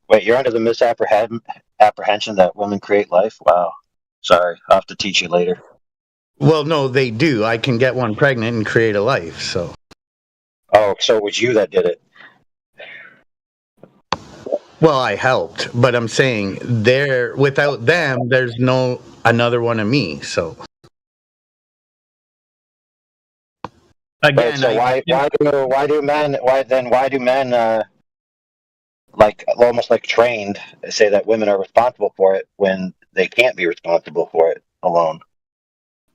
Wait, you're under the misapprehension that women create life? Wow. Sorry, I'll have to teach you later. Well, no, they do. I can get one pregnant and create a life. So. Oh, so it was you that did it. Well, I helped, but I'm saying without them, there's no another one of me. So. Again, right, so why do men like almost like trained say that women are responsible for it when they can't be responsible for it alone?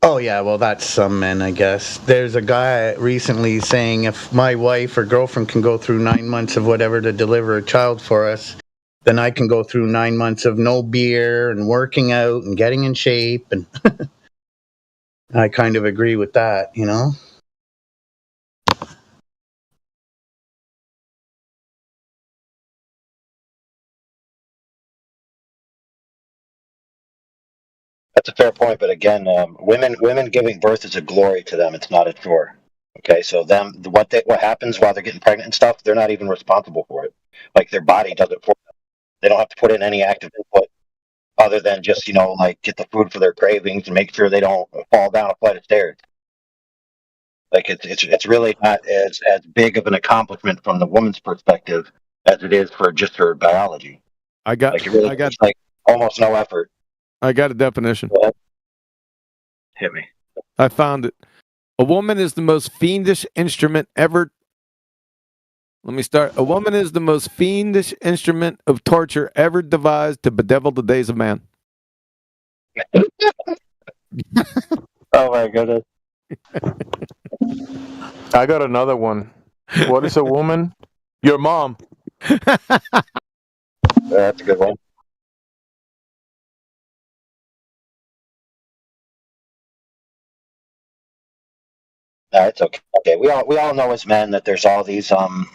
Oh yeah, well that's some men, I guess. There's a guy recently saying if my wife or girlfriend can go through 9 months of whatever to deliver a child for us, then I can go through 9 months of no beer and working out and getting in shape, and I kind of agree with that, you know. That's a fair point, but again, women giving birth is a glory to them. It's not a chore. Okay, so what happens while they're getting pregnant and stuff, they're not even responsible for it. Like their body does it for them. They don't have to put in any active input other than just like get the food for their cravings and make sure they don't fall down a flight of stairs. Like it's really not as big of an accomplishment from the woman's perspective as it is for just her biology. It's like almost no effort. I got a definition. Hit me. I found it. A woman is the most fiendish instrument ever. Let me start. A woman is the most fiendish instrument of torture ever devised to bedevil the days of man. Oh my goodness. I got another one. What is a woman? Your mom. That's a good one. It's okay. Okay, we all know as men that there's all these tropes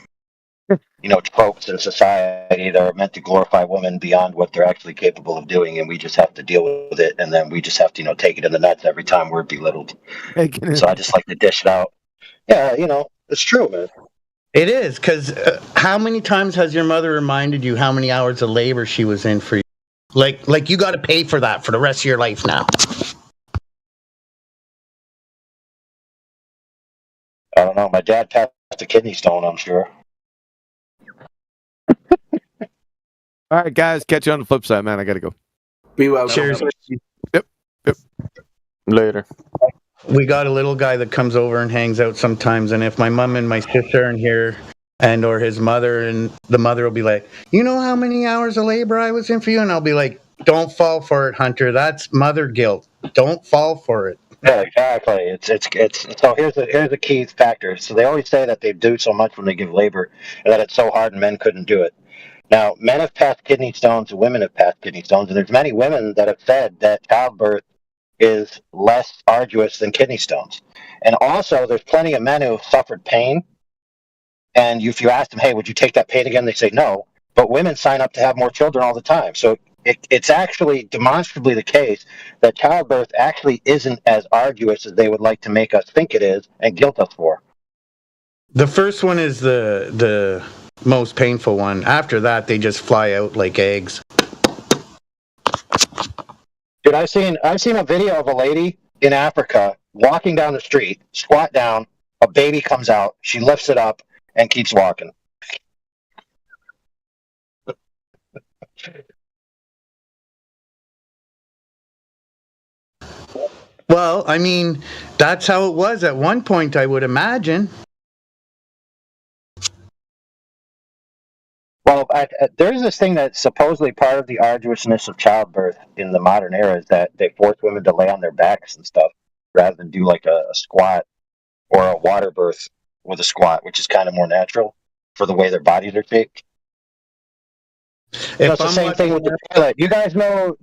in society that are meant to glorify women beyond what they're actually capable of doing, and we just have to deal with it, and then we just have to take it in the nuts every time we're belittled. So I just like to dish it out. Yeah, it's true, man. It is, because how many times has your mother reminded you how many hours of labor she was in for you? Like you got to pay for that for the rest of your life now. I don't know. My dad passed a kidney stone, I'm sure. All right, guys, catch you on the flip side, man. I got to go. Be well. Cheers. Yep. Later. We got a little guy that comes over and hangs out sometimes, and if my mom and my sister aren't here, or his mother, and the mother will be like, you know how many hours of labor I was in for you? And I'll be like, don't fall for it, Hunter. That's mother guilt. Don't fall for it. Yeah, exactly. It's so here's the key factor. So they always say that they do so much when they give labor, and that it's so hard and men couldn't do it. Now, men have passed kidney stones, and women have passed kidney stones, and there's many women that have said that childbirth is less arduous than kidney stones. And also, there's plenty of men who have suffered pain, and if you ask them, hey, would you take that pain again? They say no. But women sign up to have more children all the time. So it's actually demonstrably the case that childbirth actually isn't as arduous as they would like to make us think it is and guilt us for. The first one is the most painful one. After that, they just fly out like eggs. Dude, I've seen a video of a lady in Africa walking down the street, squat down, a baby comes out, she lifts it up and keeps walking. Well, I mean, that's how it was at one point, I would imagine. Well, there's this thing that's supposedly part of the arduousness of childbirth in the modern era is that they force women to lay on their backs and stuff rather than do like a squat or a water birth with a squat, which is kind of more natural for the way their bodies are shaped. It's the same thing with the toilet. Do you guys know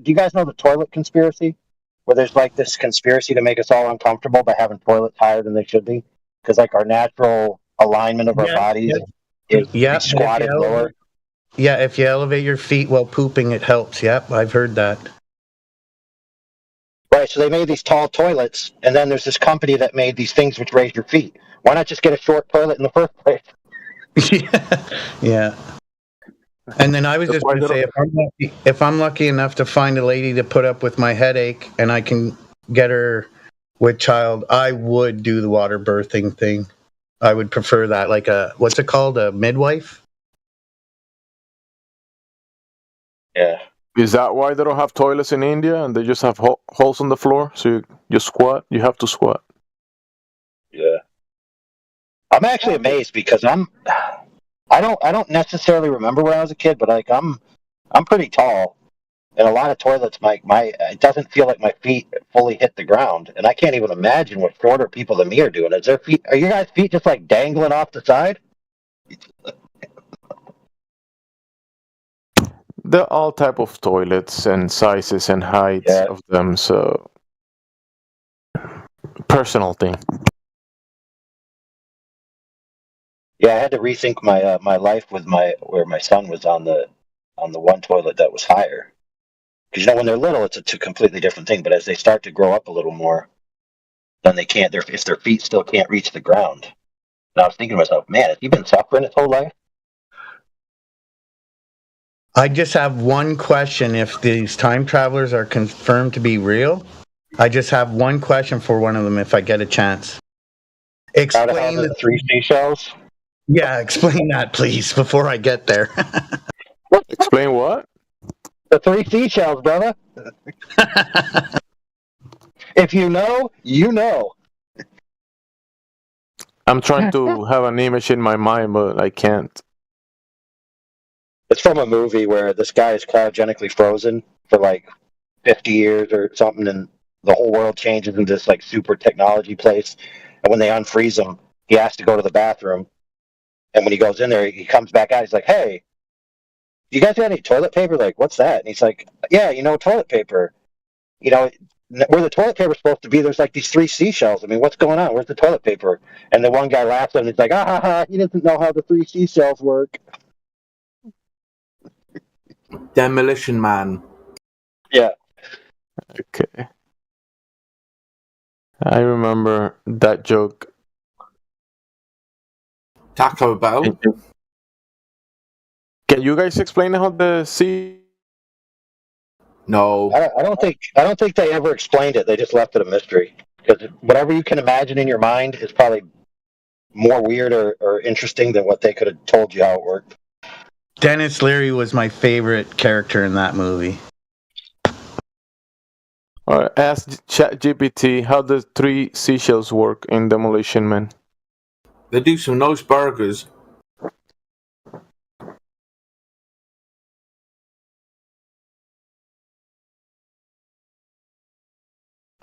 the toilet conspiracy? Where there's like this conspiracy to make us all uncomfortable by having toilets higher than they should be? Because like our natural alignment of our bodies is squatted lower. Yeah, if you elevate your feet while pooping, it helps. Yep, I've heard that. Right, so they made these tall toilets, and then there's this company that made these things which raise your feet. Why not just get a short toilet in the first place? Yeah. And then I was just going to say, if I'm lucky enough to find a lady to put up with my headache, and I can get her with child, I would do the water birthing thing. I would prefer that, like what's it called, a midwife? Yeah. Is that why they don't have toilets in India and they just have holes on the floor? So you squat. You have to squat. Yeah. I'm actually amazed because I don't necessarily remember when I was a kid, but like I'm pretty tall, and a lot of toilets, my it doesn't feel like my feet fully hit the ground, and I can't even imagine what shorter people than me are doing. Are your guys' feet just like dangling off the side? There are all type of toilets and sizes and heights of them. So personal thing. Yeah, I had to rethink my my life with where my son was on the one toilet that was higher. Because when they're little, it's a completely different thing. But as they start to grow up a little more, then they can't. If their feet still can't reach the ground. And I was thinking to myself, man, has he been suffering his whole life? I just have one question. If these time travelers are confirmed to be real, I just have one question for one of them if I get a chance. Explain the 3 seashells. Yeah, explain that, please, before I get there. Explain what? The 3 seashells, brother. If you know, you know. I'm trying to have an image in my mind, but I can't. It's from a movie where this guy is cryogenically frozen for like 50 years or something, and the whole world changes into this like super technology place. And when they unfreeze him, he has to go to the bathroom. And when he goes in there, he comes back out. He's like, "Hey, you guys got any toilet paper?" Like, "What's that?" And he's like, "Yeah, toilet paper. Where the toilet paper's supposed to be, there's like these 3 seashells. I mean, what's going on? Where's the toilet paper?" And the one guy laughs at him. He's like, "Ah, ha, ha, he doesn't know how the 3 seashells work." Demolition Man. Yeah. Okay. I remember that joke. Taco Bell. Can you guys explain how the sea? No. I don't think they ever explained it. They just left it a mystery. Because whatever you can imagine in your mind is probably more weird or interesting than what they could have told you how it worked. Dennis Leary was my favorite character in that movie. Ask ChatGPT how the 3 seashells work in Demolition Man. They do some nice burgers.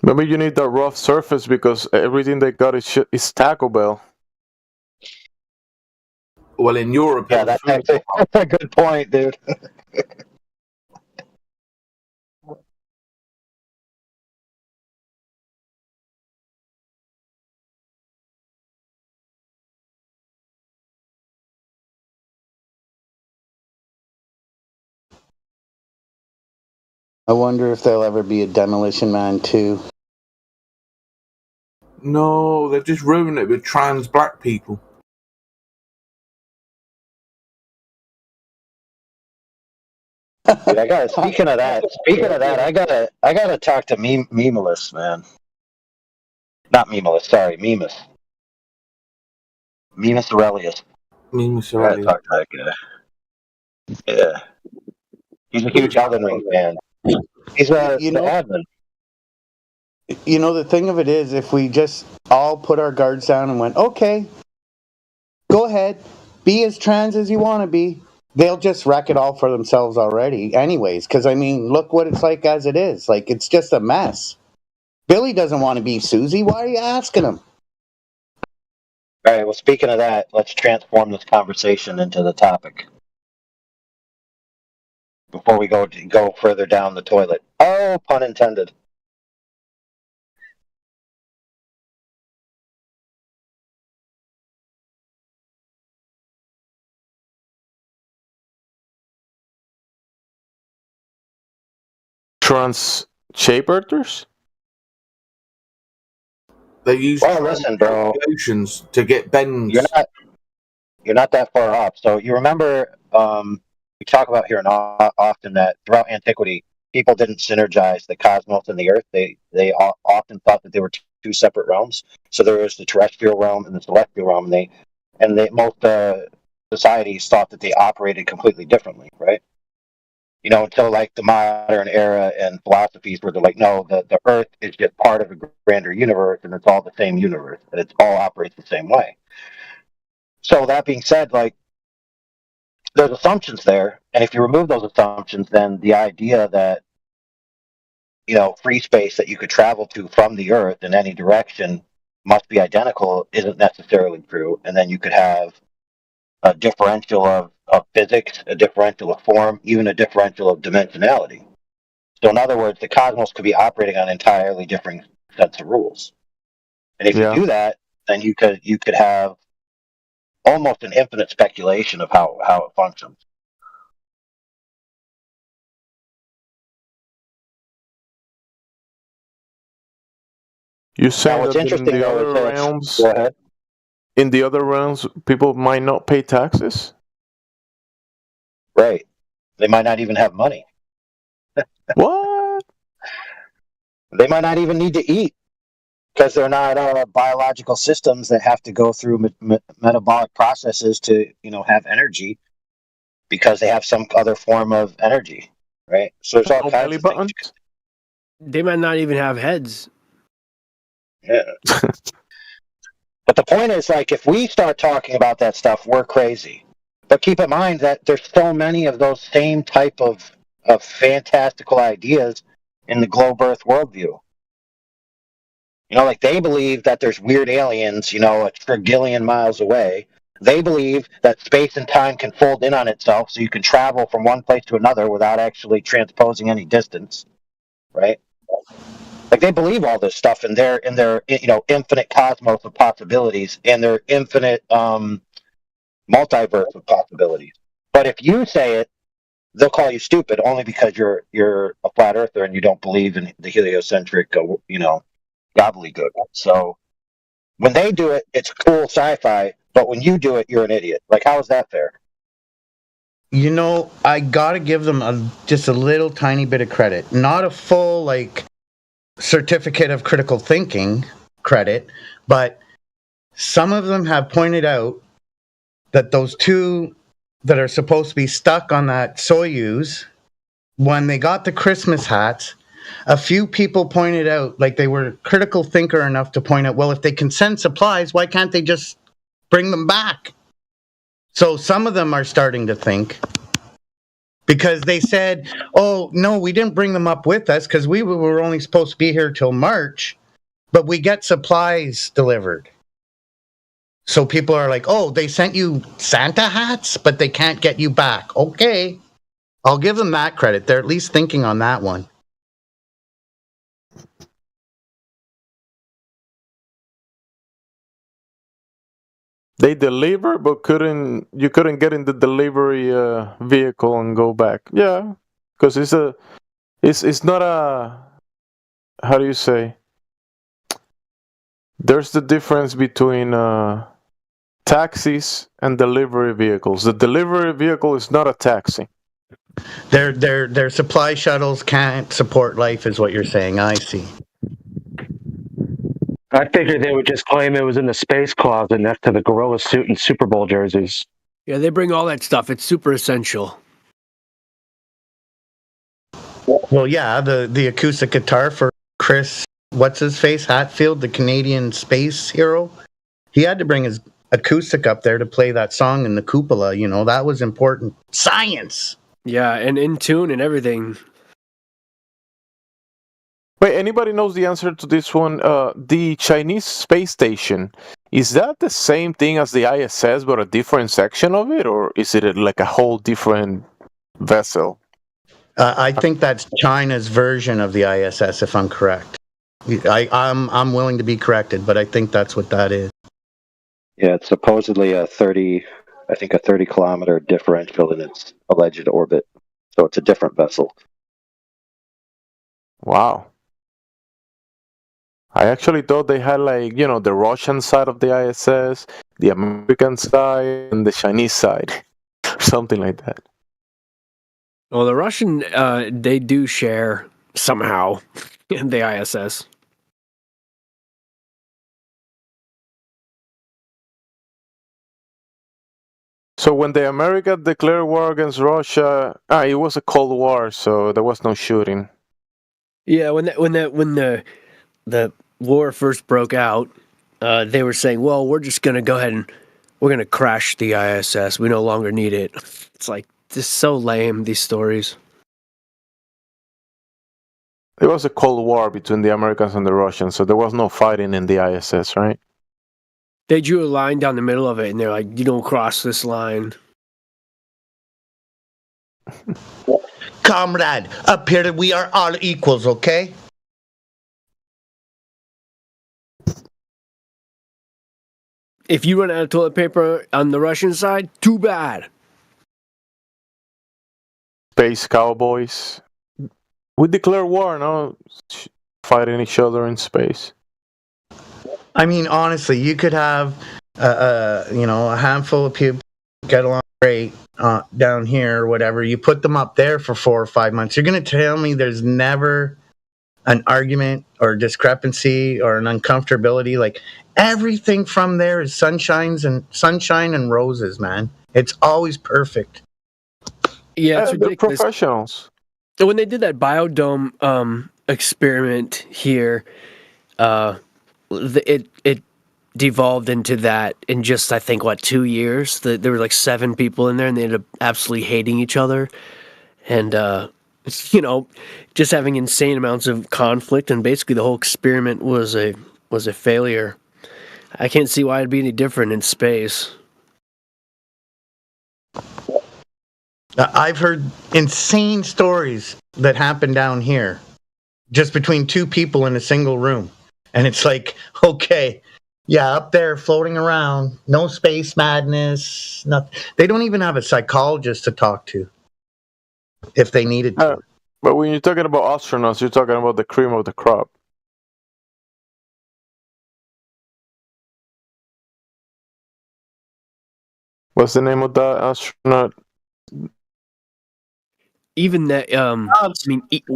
Maybe you need that rough surface because everything they got is Taco Bell. Well, in Europe, yeah, that's a good point, dude. I wonder if there'll ever be a Demolition Man 2. No, they've just ruined it with trans black people. Dude, speaking of that, I gotta talk to Memeless, man. Not Memeless, sorry, Memus. Memus Aurelius. Memus Aurelius. I gotta talk to that guy. Yeah. He's a huge Elden Ring fan. He's the admin. The thing of it is, if we just all put our guards down and went, okay, go ahead, be as trans as you want to be, they'll just wreck it all for themselves already anyways. Because, I mean, look what it's like as it is. Like, it's just a mess. Billy doesn't want to be Susie. Why are you asking him? All right, well, speaking of that, let's transform this conversation into the topic. Before we go further down the toilet. Oh, pun intended. Trans shape earthers? They use listen, bro, to get bends. You're not that far off. So you remember we talk about here often that throughout antiquity, people didn't synergize the cosmos and the earth. They often thought that they were two separate realms. So there is the terrestrial realm and the celestial realm, and most societies thought that they operated completely differently, right? You know, until like the modern era and philosophies where they're like, no, the Earth is just part of a grander universe, and it's all the same universe, and it all operates the same way. So that being said, like, there's assumptions there, and if you remove those assumptions, then the idea that, you know, free space that you could travel to from the Earth in any direction must be identical isn't necessarily true, and then you could have a differential of physics, a differential of form, even a differential of dimensionality. So in other words, the cosmos could be operating on entirely different sets of rules. And if Yeah. you do that, then you could have almost an infinite speculation of how it functions. You Now, say what's that in interesting the though other is that realms, go ahead. in the other realms, people might not pay taxes. Right. They might not even have money. What? They might not even need to eat because they're not biological systems that have to go through metabolic processes to, you know, have energy because they have some other form of energy, right? So there's all No kinds belly of things. buttons? They might not even have heads. Yeah. But the point is, like, if we start talking about that stuff, we're crazy. But keep in mind that there's so many of those same type of fantastical ideas in the globe Earth worldview. You know, like they believe that there's weird aliens, you know, a trillion miles away. They believe that space and time can fold in on itself so you can travel from one place to another without actually transposing any distance, right? Like they believe all this stuff in their you know, infinite cosmos of possibilities and their infinite multiverse of possibilities. But if you say it, they'll call you stupid only because you're a flat earther and you don't believe in the heliocentric, you know, gobbledygook. So when they do it, it's cool sci-fi. But when you do it, you're an idiot. Like, how is that fair? You know, I gotta give them just a little tiny bit of credit. Not a full, like, certificate of critical thinking credit, but some of them have pointed out that those two that are supposed to be stuck on that Soyuz, when they got the Christmas hats, a few people pointed out, like they were critical thinker enough to point out, well, if they can send supplies, why can't they just bring them back? So some of them are starting to think, because they said, oh, no, we didn't bring them up with us because we were only supposed to be here till March, but we get supplies delivered. So people are like, oh, they sent you Santa hats, but they can't get you back. Okay. I'll give them that credit. They're at least thinking on that one. They deliver, but you couldn't get in the delivery vehicle and go back. Yeah, because it's not a, how do you say? There's the difference between taxis and delivery vehicles. The delivery vehicle is not a taxi. Their supply shuttles can't support life, is what you're saying. I see. I figured they would just claim it was in the space closet next to the gorilla suit and Super Bowl jerseys. Yeah, they bring all that stuff. It's super essential. Well, yeah, the acoustic guitar for Chris, what's his face, Hatfield, the Canadian space hero. He had to bring his acoustic up there to play that song in the cupola. You know, that was important. Science. Yeah, and in tune and everything. Wait, anybody knows the answer to this one? The Chinese space station, is that the same thing as the ISS, but a different section of it, or is it like a whole different vessel? I think that's China's version of the ISS, if I'm correct. I'm willing to be corrected, but I think that's what that is. Yeah, it's supposedly a 30 kilometer differential in its alleged orbit. So it's a different vessel. Wow. I actually thought they had, like, you know, the Russian side of the ISS, the American side, and the Chinese side. Something like that. Well, the Russian, they do share somehow in the ISS. So when the America declared war against Russia, it was a Cold War, so there was no shooting. Yeah, when the war first broke out, they were saying, "Well, we're just going to go ahead and we're going to crash the ISS. We no longer need it." It's like just so lame, these stories. It was a Cold War between the Americans and the Russians, so there was no fighting in the ISS, right? They drew a line down the middle of it, and they're like, "You don't cross this line." Comrade, up here we are all equals, okay? If you run out of toilet paper on the Russian side, too bad. Space cowboys. We declare war, no? Fighting each other in space. I mean, honestly, you could have, a handful of people get along great down here or whatever. You put them up there for 4 or 5 months. You're going to tell me there's never an argument or discrepancy or an uncomfortability? Like, everything from there is sunshine and roses, man. It's always perfect. Yeah, it's ridiculous. They're professionals. So when they did that biodome experiment here, it devolved into that in just, I think, 2 years. There were like 7 people in there, and they ended up absolutely hating each other, and just having insane amounts of conflict. And basically, the whole experiment was a failure. I can't see why it'd be any different in space. I've heard insane stories that happen down here, just between 2 people in a single room. And it's like, okay, yeah, up there floating around, no space madness, nothing. They don't even have a psychologist to talk to if they needed to. But when you're talking about astronauts, you're talking about the cream of the crop. What's the name of that astronaut? Even that,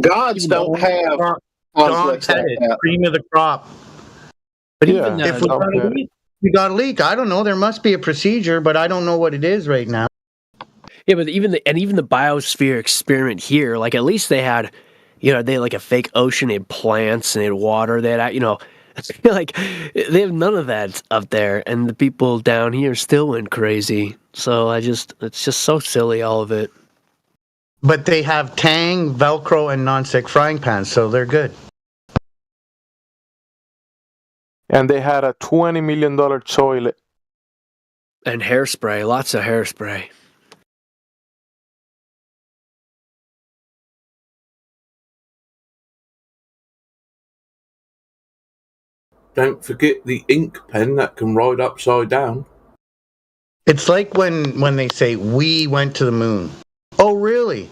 gods don't have conflicts like that. Cream of the crop. But even if we got a leak, I don't know. There must be a procedure, but I don't know what it is right now. Yeah, but even the biosphere experiment here, like, at least they had, they had like a fake ocean, they had plants and they had water. They had, like, they have none of that up there, and the people down here still went crazy. So it's just so silly, all of it. But they have Tang, Velcro, and non-stick frying pans, so they're good. And they had a $20 million toilet. And hairspray, lots of hairspray. Don't forget the ink pen that can ride upside down. It's like when they say, we went to the moon. Oh, really?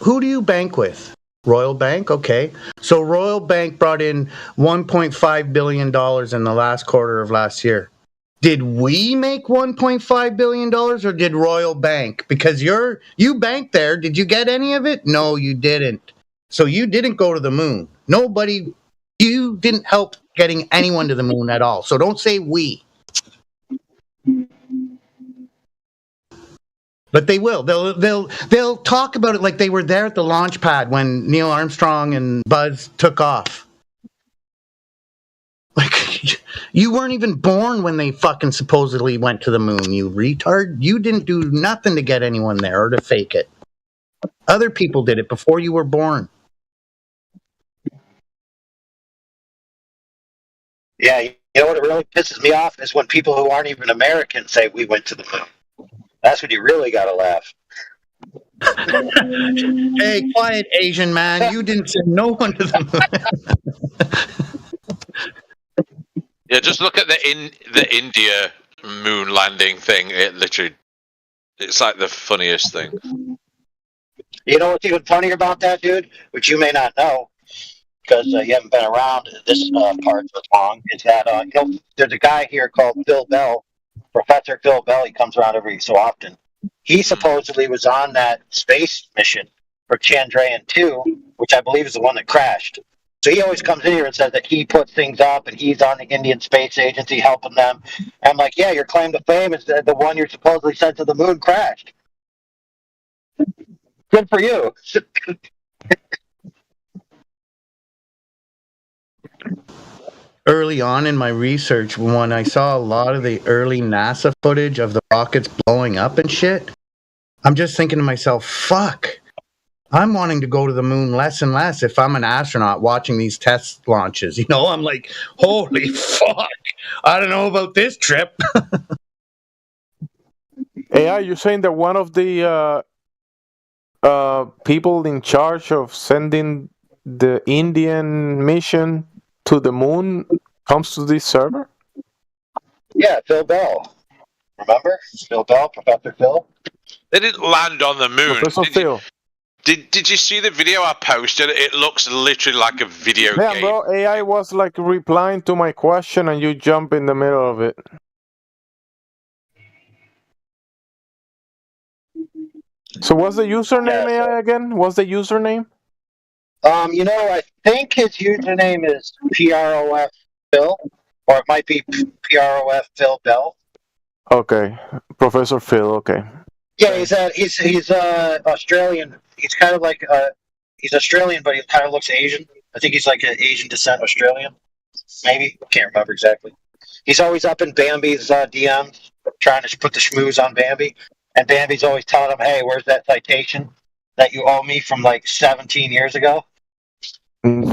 Who do you bank with? Royal Bank? Okay. So Royal Bank brought in $1.5 billion in the last quarter of last year. Did we make $1.5 billion or did Royal Bank? Because you banked there. Did you get any of it? No, you didn't. So you didn't go to the moon. You didn't help getting anyone to the moon at all. So don't say we. But they will. They'll talk about it like they were there at the launch pad when Neil Armstrong and Buzz took off. Like, you weren't even born when they fucking supposedly went to the moon, you retard. You didn't do nothing to get anyone there or to fake it. Other people did it before you were born. Yeah, you know what really pisses me off is when people who aren't even American say we went to the moon. That's when you really gotta laugh. Hey, quiet Asian man, you didn't send no one to the moon. Yeah, just look at the India moon landing thing. It's like the funniest thing. You know what's even funnier about that, dude? Which you may not know, because you haven't been around this part so long, is that there's a guy here called Phil Bell, Professor Phil Bell. He comes around every so often. He supposedly was on that space mission for Chandrayaan-2, which I believe is the one that crashed. So he always comes in here and says that he puts things up and he's on the Indian Space Agency helping them. And I'm like, yeah, your claim to fame is that the one you're supposedly sent to the moon crashed. Good for you. Early on in my research, when I saw a lot of the early NASA footage of the rockets blowing up and shit, I'm just thinking to myself, fuck, I'm wanting to go to the moon less and less if I'm an astronaut watching these test launches. You know, I'm like, holy fuck, I don't know about this trip. AI, you're saying that one of the people in charge of sending the Indian mission to the moon comes to this server? Yeah, Phil Bell. Remember? Phil Bell, Professor Phil? They didn't land on the moon. Professor Phil. Did you see the video I posted? It looks literally like a video Yeah, game. bro, AI was like replying to my question and you jump in the middle of it. So what's the username, AI, again? What's the username? You know, I think his username is PROF Phil, or it might be PROF Phil Bell. Okay, Professor Phil, okay. Yeah, he's Australian. He's kind of like he's Australian, but he kind of looks Asian. I think he's like an Asian descent Australian. Maybe, can't remember exactly. He's always up in Bambi's DMs, trying to put the schmooze on Bambi, and Bambi's always telling him, "Hey, where's that citation that you owe me from like 17 years ago?" He's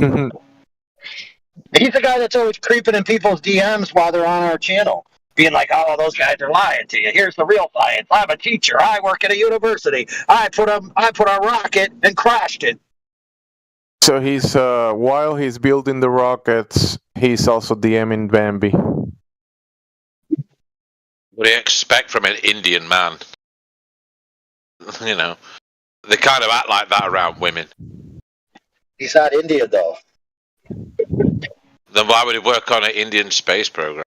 the guy that's always creeping in people's DMs while they're on our channel, being like, "Oh, those guys are lying to you. Here's the real science. I'm a teacher. I work at a university. I put a rocket and crashed it." So he's while he's building the rockets, he's also DMing Bambi. What do you expect from an Indian man? You know, they kind of act like that around women. He's not Indian, though. Then why would he work on an Indian space program?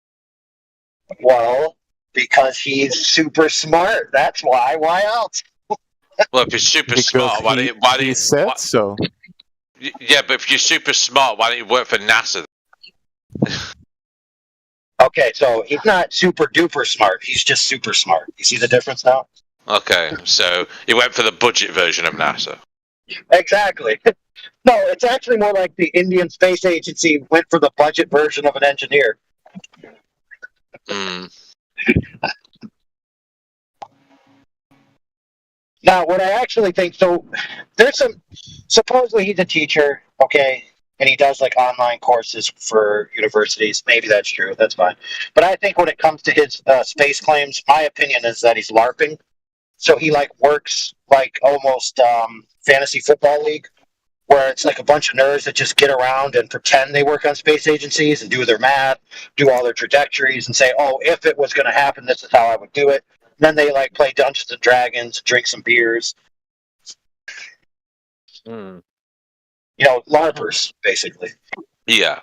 Well, because he's super smart. That's why. Why else? Well, if he's super smart, why do you said so? Yeah, but if you're super smart, why don't you work for NASA? Okay, so he's not super duper smart. He's just super smart. You see the difference now? Okay, so he went for the budget version of NASA. Exactly. No, it's actually more like the Indian Space Agency went for the budget version of an engineer. Now, what I actually think, so there's supposedly he's a teacher, okay, and he does like online courses for universities. Maybe that's true. That's fine. But I think when it comes to his space claims, my opinion is that he's LARPing. So he like works like almost fantasy football league, where it's like a bunch of nerds that just get around and pretend they work on space agencies and do their math, do all their trajectories, and say, "Oh, if it was going to happen, this is how I would do it." And then they like play Dungeons and Dragons, drink some beers. You know, LARPers, basically. Yeah.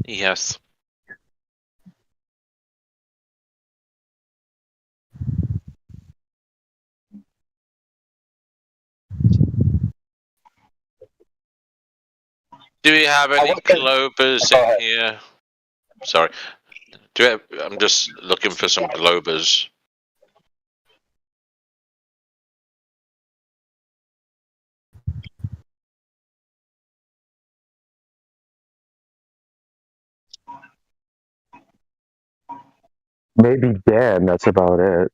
Yes. Do we have any Globers in here? Sorry. I'm just looking for some Globers. Maybe Dan, that's about it.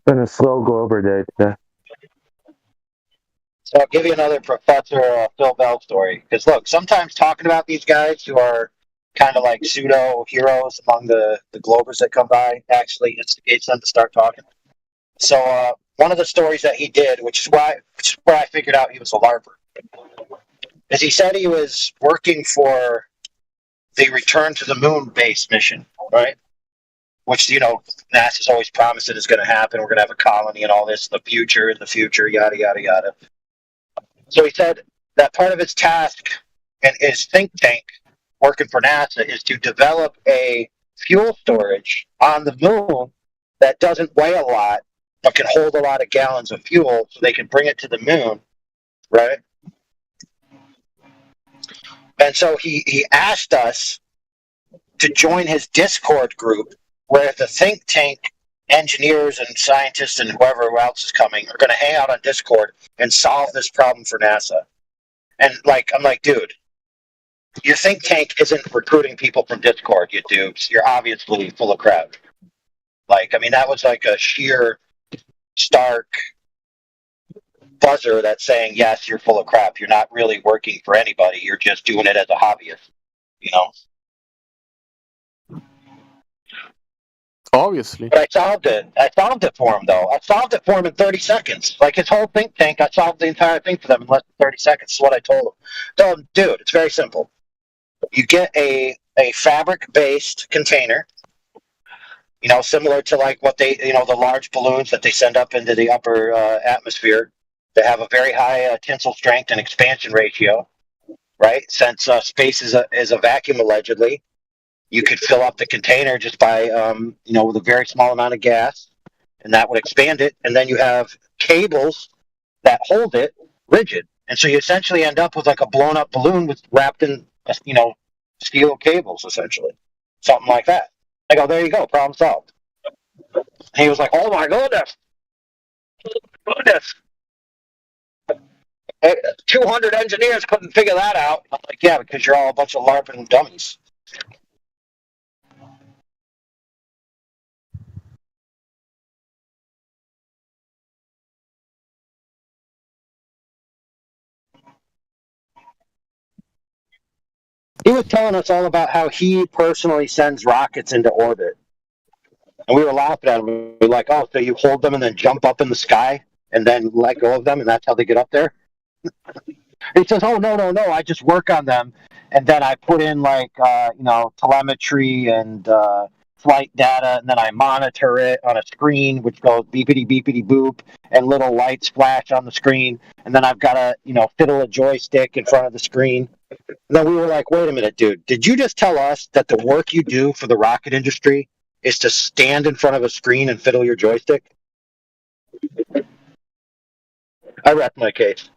Been a slow Glover day today. So I'll give you another Professor Phil Bell story. Because look, sometimes talking about these guys who are kind of like pseudo heroes among the Globers that come by actually instigates them to start talking. So one of the stories that he did, which is where I figured out he was a LARPer, is he said he was working for the Return to the Moon base mission, right? Which, you know, NASA's always promised it is going to happen. We're going to have a colony and all this in the future, yada, yada, yada. So he said that part of his task and his think tank working for NASA is to develop a fuel storage on the moon that doesn't weigh a lot but can hold a lot of gallons of fuel so they can bring it to the moon, right? And so he asked us to join his Discord group where the think tank engineers and scientists and whoever else is coming are going to hang out on Discord and solve this problem for NASA. And I'm like, dude, your think tank isn't recruiting people from Discord, you dupes. You're obviously full of crap. That was like a sheer, stark buzzer that's saying, yes, you're full of crap. You're not really working for anybody. You're just doing it as a hobbyist, you know? Obviously. But I solved it. I solved it for him, though. I solved it for him in 30 seconds. Like his whole think tank, I solved the entire thing for them in less than 30 seconds. That's what I told him. Told him, dude, it's very simple. You get a fabric-based container, similar to like what they, the large balloons that they send up into the upper atmosphere. They have a very high tensile strength and expansion ratio, right? Since space is a vacuum, allegedly, you could fill up the container just by, with a very small amount of gas, and that would expand it. And then you have cables that hold it rigid, and so you essentially end up with like a blown up balloon wrapped in, steel cables, essentially, something like that. I go, there you go, problem solved. And he was like, oh my goodness. 200 engineers couldn't figure that out. I'm like, yeah, because you're all a bunch of LARPing dummies. He was telling us all about how he personally sends rockets into orbit. And we were laughing at him. We were like, oh, so you hold them and then jump up in the sky and then let go of them, and that's how they get up there? He says, oh, no, I just work on them, and then I put in, telemetry and flight data, and then I monitor it on a screen, which goes beepity, beepity, boop, and little lights flash on the screen, and then I've got to, fiddle a joystick in front of the screen. And then we were like, wait a minute, dude, did you just tell us that the work you do for the rocket industry is to stand in front of a screen and fiddle your joystick? I wrecked my case.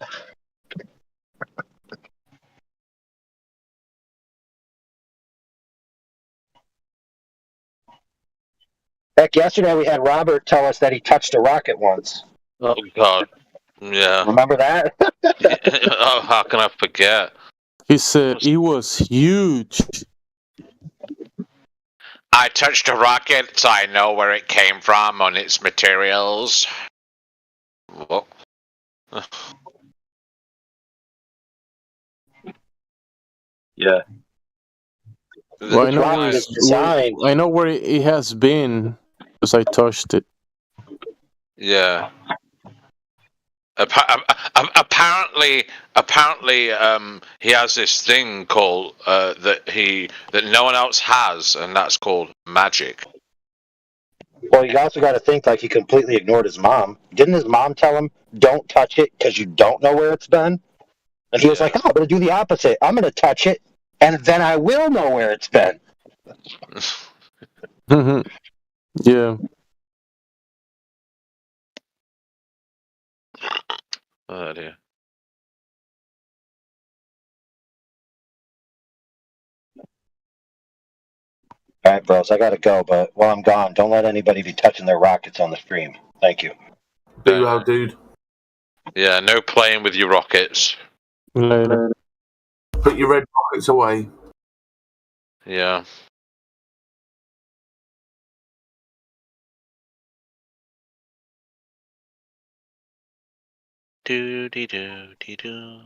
Heck, yesterday we had Robert tell us that he touched a rocket once. Oh God, yeah. Remember that? Oh, how can I forget? He said it was huge. I touched a rocket, so I know where it came from on its materials. Whoa. Yeah. Well, I know where it has been because I touched it. Yeah. Apparently, he has this thing called that no one else has, and that's called magic. Well, you also got to think like he completely ignored his mom. Didn't his mom tell him, "Don't touch it because you don't know where it's been"? And he was like, "Oh, I'm going to do the opposite. I'm going to touch it, and then I will know where it's been." Yeah. Oh dear. All right, bros, I got to go, but while I'm gone, don't let anybody be touching their rockets on the stream. Thank you. Be well, dude. Yeah, no playing with your rockets. Later. Put your red rockets away. Yeah. Do dee do dee do.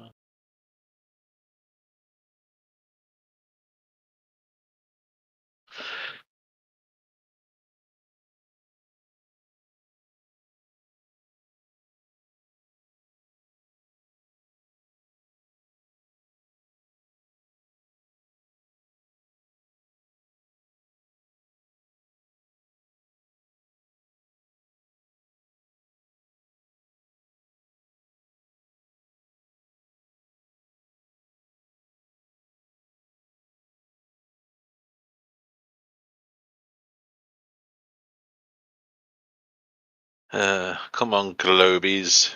Come on, Globies.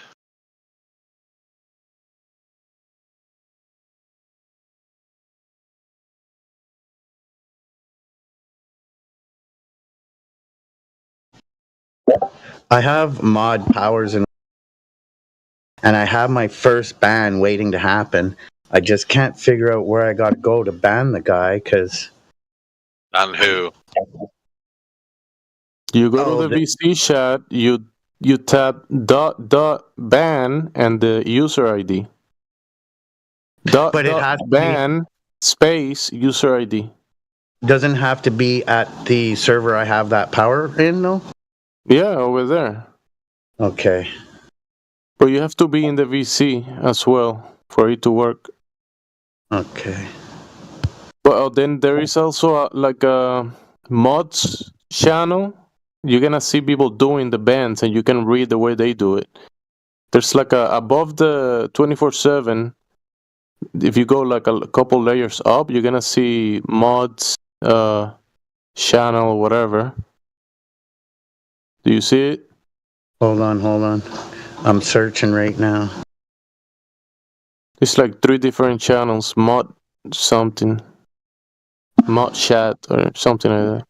I have mod powers and I have my first ban waiting to happen. I just can't figure out where I got to go to ban the guy because. And who? You go to the VC chat, you tap dot ban and the user ID. Dot But it has to be- ban space user ID. Doesn't have to be at the server I have that power in, though? Yeah, over there. Okay. But you have to be in the VC as well for it to work. Okay. Well, then there is also like a mods channel. You're gonna see people doing the bans, and you can read the way they do it. There's like above the 24/7. If you go like a couple layers up, you're gonna see mods, channel, whatever. Do you see it? Hold on. I'm searching right now. It's like 3 different channels. Mod something. Mod chat or something like that.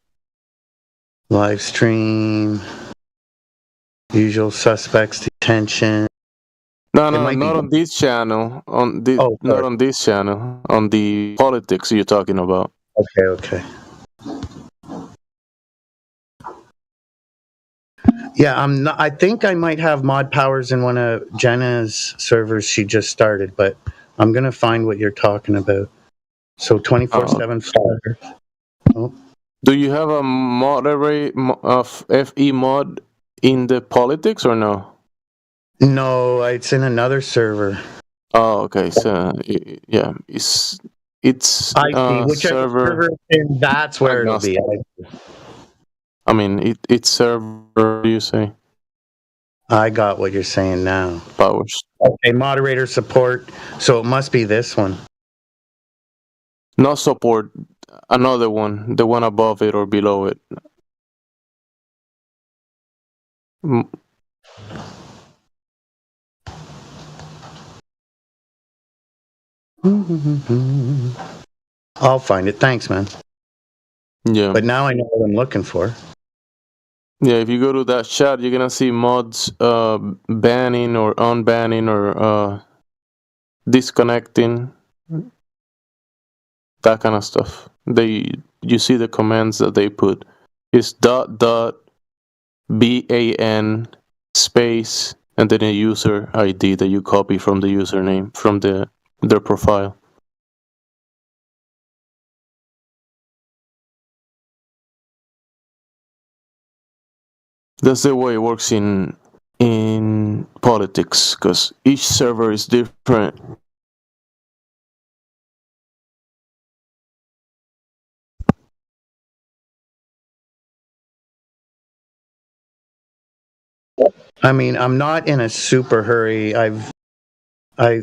Live stream. Usual suspects detention. No, not on this channel. Not on this channel. On the politics you're talking about. Okay. Yeah, I think I might have mod powers in one of Jenna's servers she just started, but I'm gonna find what you're talking about. So 24/7 server. Oh. Do you have a moderate of FE mod in the politics or no? No, it's in another server. Oh, okay. So yeah, it's I see. Whichever server it's in, that's where it'll be. I mean, it's server. You say? I got what you're saying now. Powers. Okay, moderator support. So it must be this one. Not support. Another one. The one above it or below it. I'll find it. Thanks, man. Yeah. But now I know what I'm looking for. Yeah, if you go to that chat, you're gonna see mods banning or unbanning or disconnecting, that kind of stuff. You see the commands that they put. It's .ban space and then a user ID that you copy from the username from their profile. That's the way it works in politics, because each server is different. I mean, I'm not in a super hurry. I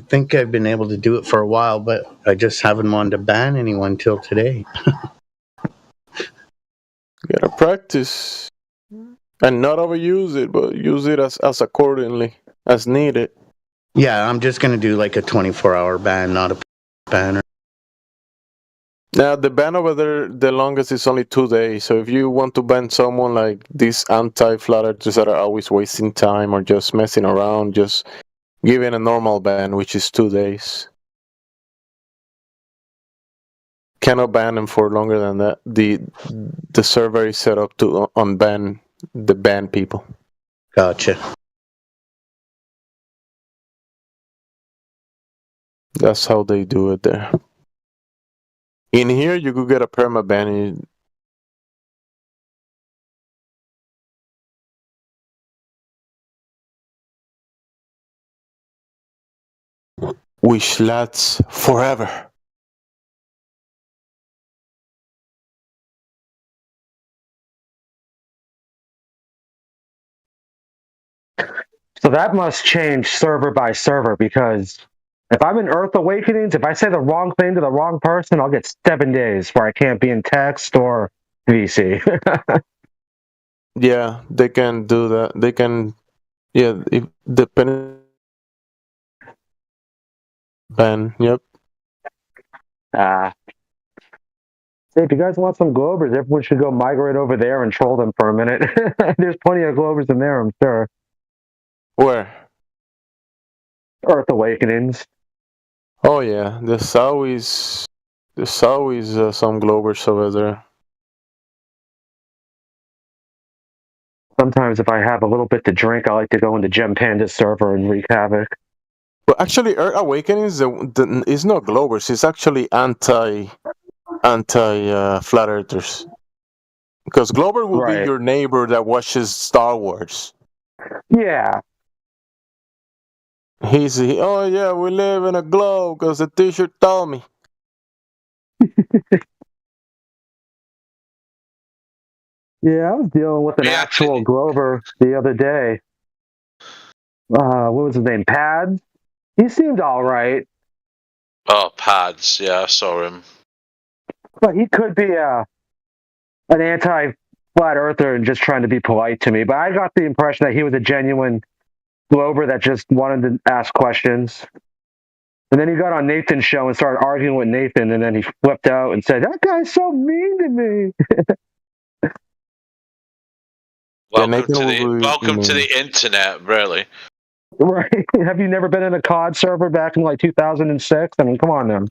think I've been able to do it for a while, but I just haven't wanted to ban anyone till today. Gotta practice. And not overuse it, but use it as accordingly, as needed. Yeah, I'm just going to do like a 24-hour ban, not a banner. Now, the ban over there, the longest is only 2 days. So if you want to ban someone like these anti-flat earthers that are always wasting time or just messing around, just give it a normal ban, which is 2 days. Cannot ban them for longer than that. The server is set up to unban the banned people. Gotcha. That's how they do it there. In here, you could get a permaban. Wish lads forever. So that must change server by server, because if I'm in Earth Awakenings, if I say the wrong thing to the wrong person, I'll get 7 days where I can't be in text or VC. Yeah, they can do that. They can, yeah, if depending ban. Yep. Hey, if you guys want some Globers, everyone should go migrate over there and troll them for a minute. There's plenty of Globers in there, I'm sure. Where? Earth Awakenings. Oh yeah, there's always some Globers over there. Sometimes if I have a little bit to drink, I like to go into Gem Panda's server and wreak havoc. But actually, Earth Awakenings is not Globers. It's actually anti flat earthers. Because Glober will be your neighbor that watches Star Wars. Yeah. Oh yeah, we live in a globe because the T-shirt told me. Yeah, I was dealing with an actual Glover the other day. What was his name? Pads? He seemed all right. Oh, Pads. Yeah, I saw him. But he could be an anti-flat earther and just trying to be polite to me. But I got the impression that he was a genuine Glover that just wanted to ask questions. And then he got on Nathan's show and started arguing with Nathan, and then he flipped out and said, "That guy's so mean to me." Welcome to the internet, really. Right? Have you never been in a COD server back in like 2006? I mean, come on now.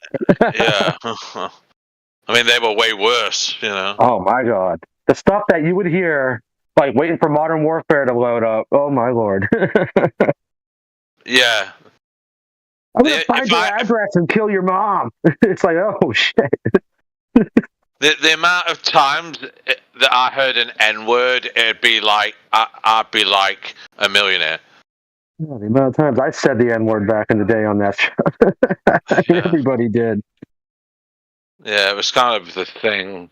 Yeah. I mean, they were way worse, you know. Oh my God, the stuff that you would hear, like waiting for Modern Warfare to load up. Oh my Lord. Yeah. I'm gonna find your address and kill your mom. It's like, oh shit. The amount of times that I heard an N-word, it'd be like I'd be like a millionaire. Yeah, the amount of times I said the N-word back in the day on that show. Everybody did. Yeah, it was kind of the thing.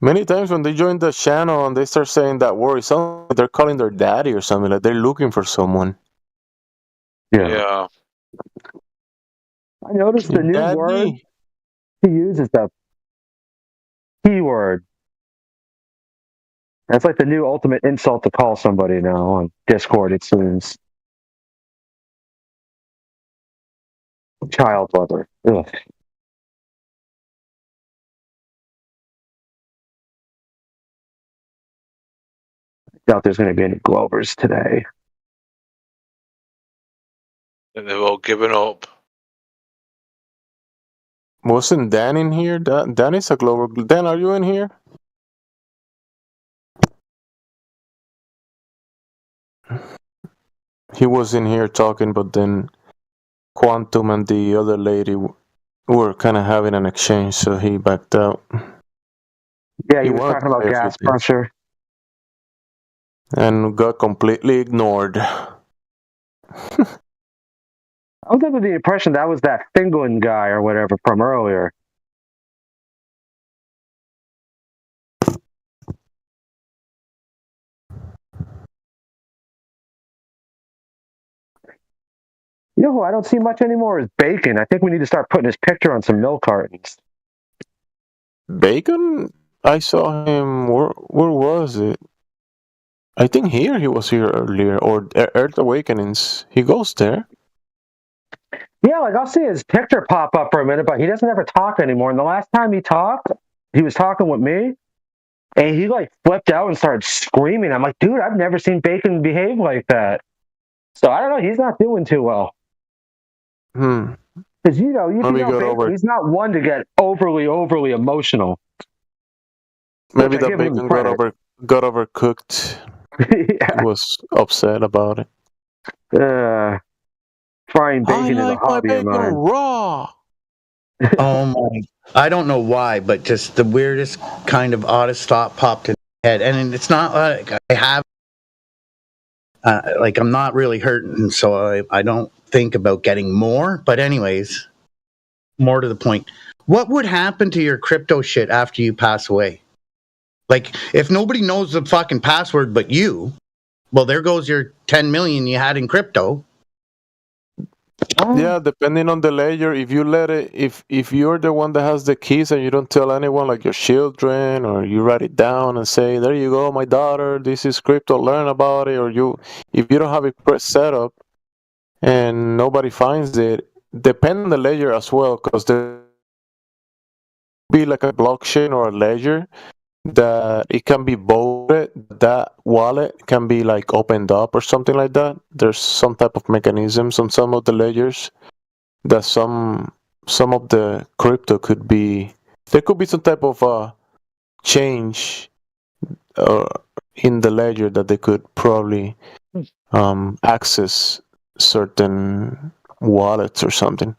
Many times when they join the channel and they start saying that word, it sounds like they're calling their daddy or something, like they're looking for someone. Yeah. I noticed the new word he uses, the P-word. That's like the new ultimate insult to call somebody now on Discord, it seems. Child lover. Ugh. I doubt there's going to be any Glovers today. And they've all given up. Wasn't Dan in here? Dan is a Glover. Dan, are you in here? He was in here talking, but then Quantum and the other lady were kind of having an exchange, so he backed out. Yeah, he was talking about gas pressure. And got completely ignored. I was under the impression that was that Finland guy or whatever from earlier. You know who I don't see much anymore is Bacon. I think we need to start putting his picture on some milk cartons. Bacon? I saw him. Where was it? I think he was here earlier, or Earth Awakenings. He goes there. Yeah, like I'll see his picture pop up for a minute, but he doesn't ever talk anymore. And the last time he talked, he was talking with me, and he like flipped out and started screaming. I'm like, dude, I've never seen Bacon behave like that. So I don't know. He's not doing too well. Because you know Bacon, he's not one to get overly emotional. Maybe the Bacon got overcooked. Yeah. He was upset about it. Frying bacon is a hobby of mine. Raw. Oh my! I don't know why, but just the weirdest kind of oddest thought popped in my head, and it's not like I have. Like I'm not really hurting, so I don't think about getting more. But anyways, more to the point, what would happen to your crypto shit after you pass away? Like, if nobody knows the fucking password but you, well, there goes your 10 million you had in crypto. Yeah, depending on the ledger, if you let it, if you're the one that has the keys and you don't tell anyone, like your children, or you write it down and say, "There you go, my daughter. This is crypto. Learn about it." Or if you don't have it set up and nobody finds it, depend on the ledger as well, because there be like a blockchain or a ledger that it can be voted, that wallet can be like opened up or something like that. There's some type of mechanisms on some of the ledgers that some of the crypto could be, there could be some type of change in the ledger that they could probably access certain wallets or something.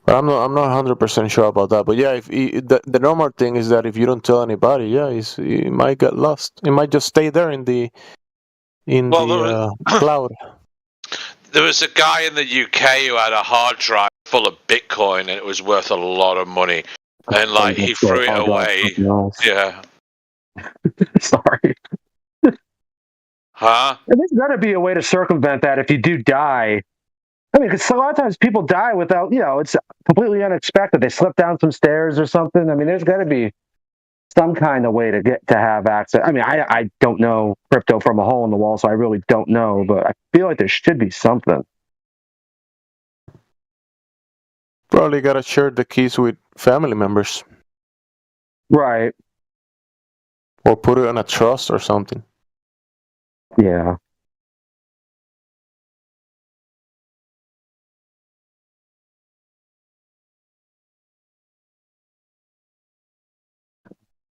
But I'm not 100% sure about that. But yeah, if the normal thing is that if you don't tell anybody, yeah, it might get lost. It might just stay there in the cloud. There was a guy in the UK who had a hard drive full of Bitcoin, and it was worth a lot of money. And like he threw it away. Yeah. Sorry. Huh? There's got to be a way to circumvent that if you do die. I mean, because a lot of times people die without, it's completely unexpected. They slip down some stairs or something. I mean, there's got to be some kind of way to get to have access. I mean, I don't know crypto from a hole in the wall, so I really don't know, but I feel like there should be something. Probably gotta share the keys with family members. Right. Or put it in a trust or something. Yeah.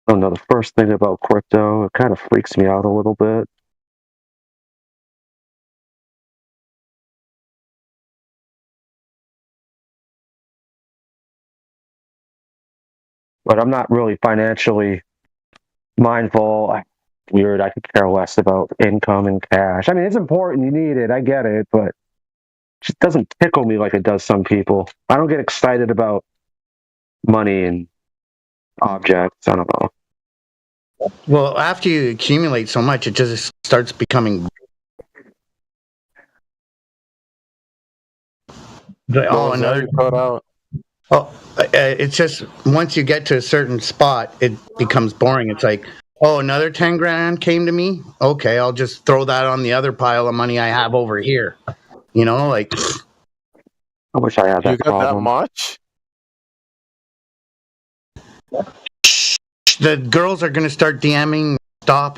I don't know, the first thing about crypto, it kind of freaks me out a little bit. But I'm not really financially mindful. Weird, I could care less about income and cash. I mean, it's important, you need it, I get it, but it just doesn't tickle me like it does some people. I don't get excited about money and objects. I don't know. Well, after you accumulate so much, it just starts becoming. Another cut out. Oh, it's just once you get to a certain spot, it becomes boring. It's like, oh, another 10 grand came to me. Okay, I'll just throw that on the other pile of money I have over here. Like. I wish I had that. You got problem. that much? The girls are going to start DMing. Stop.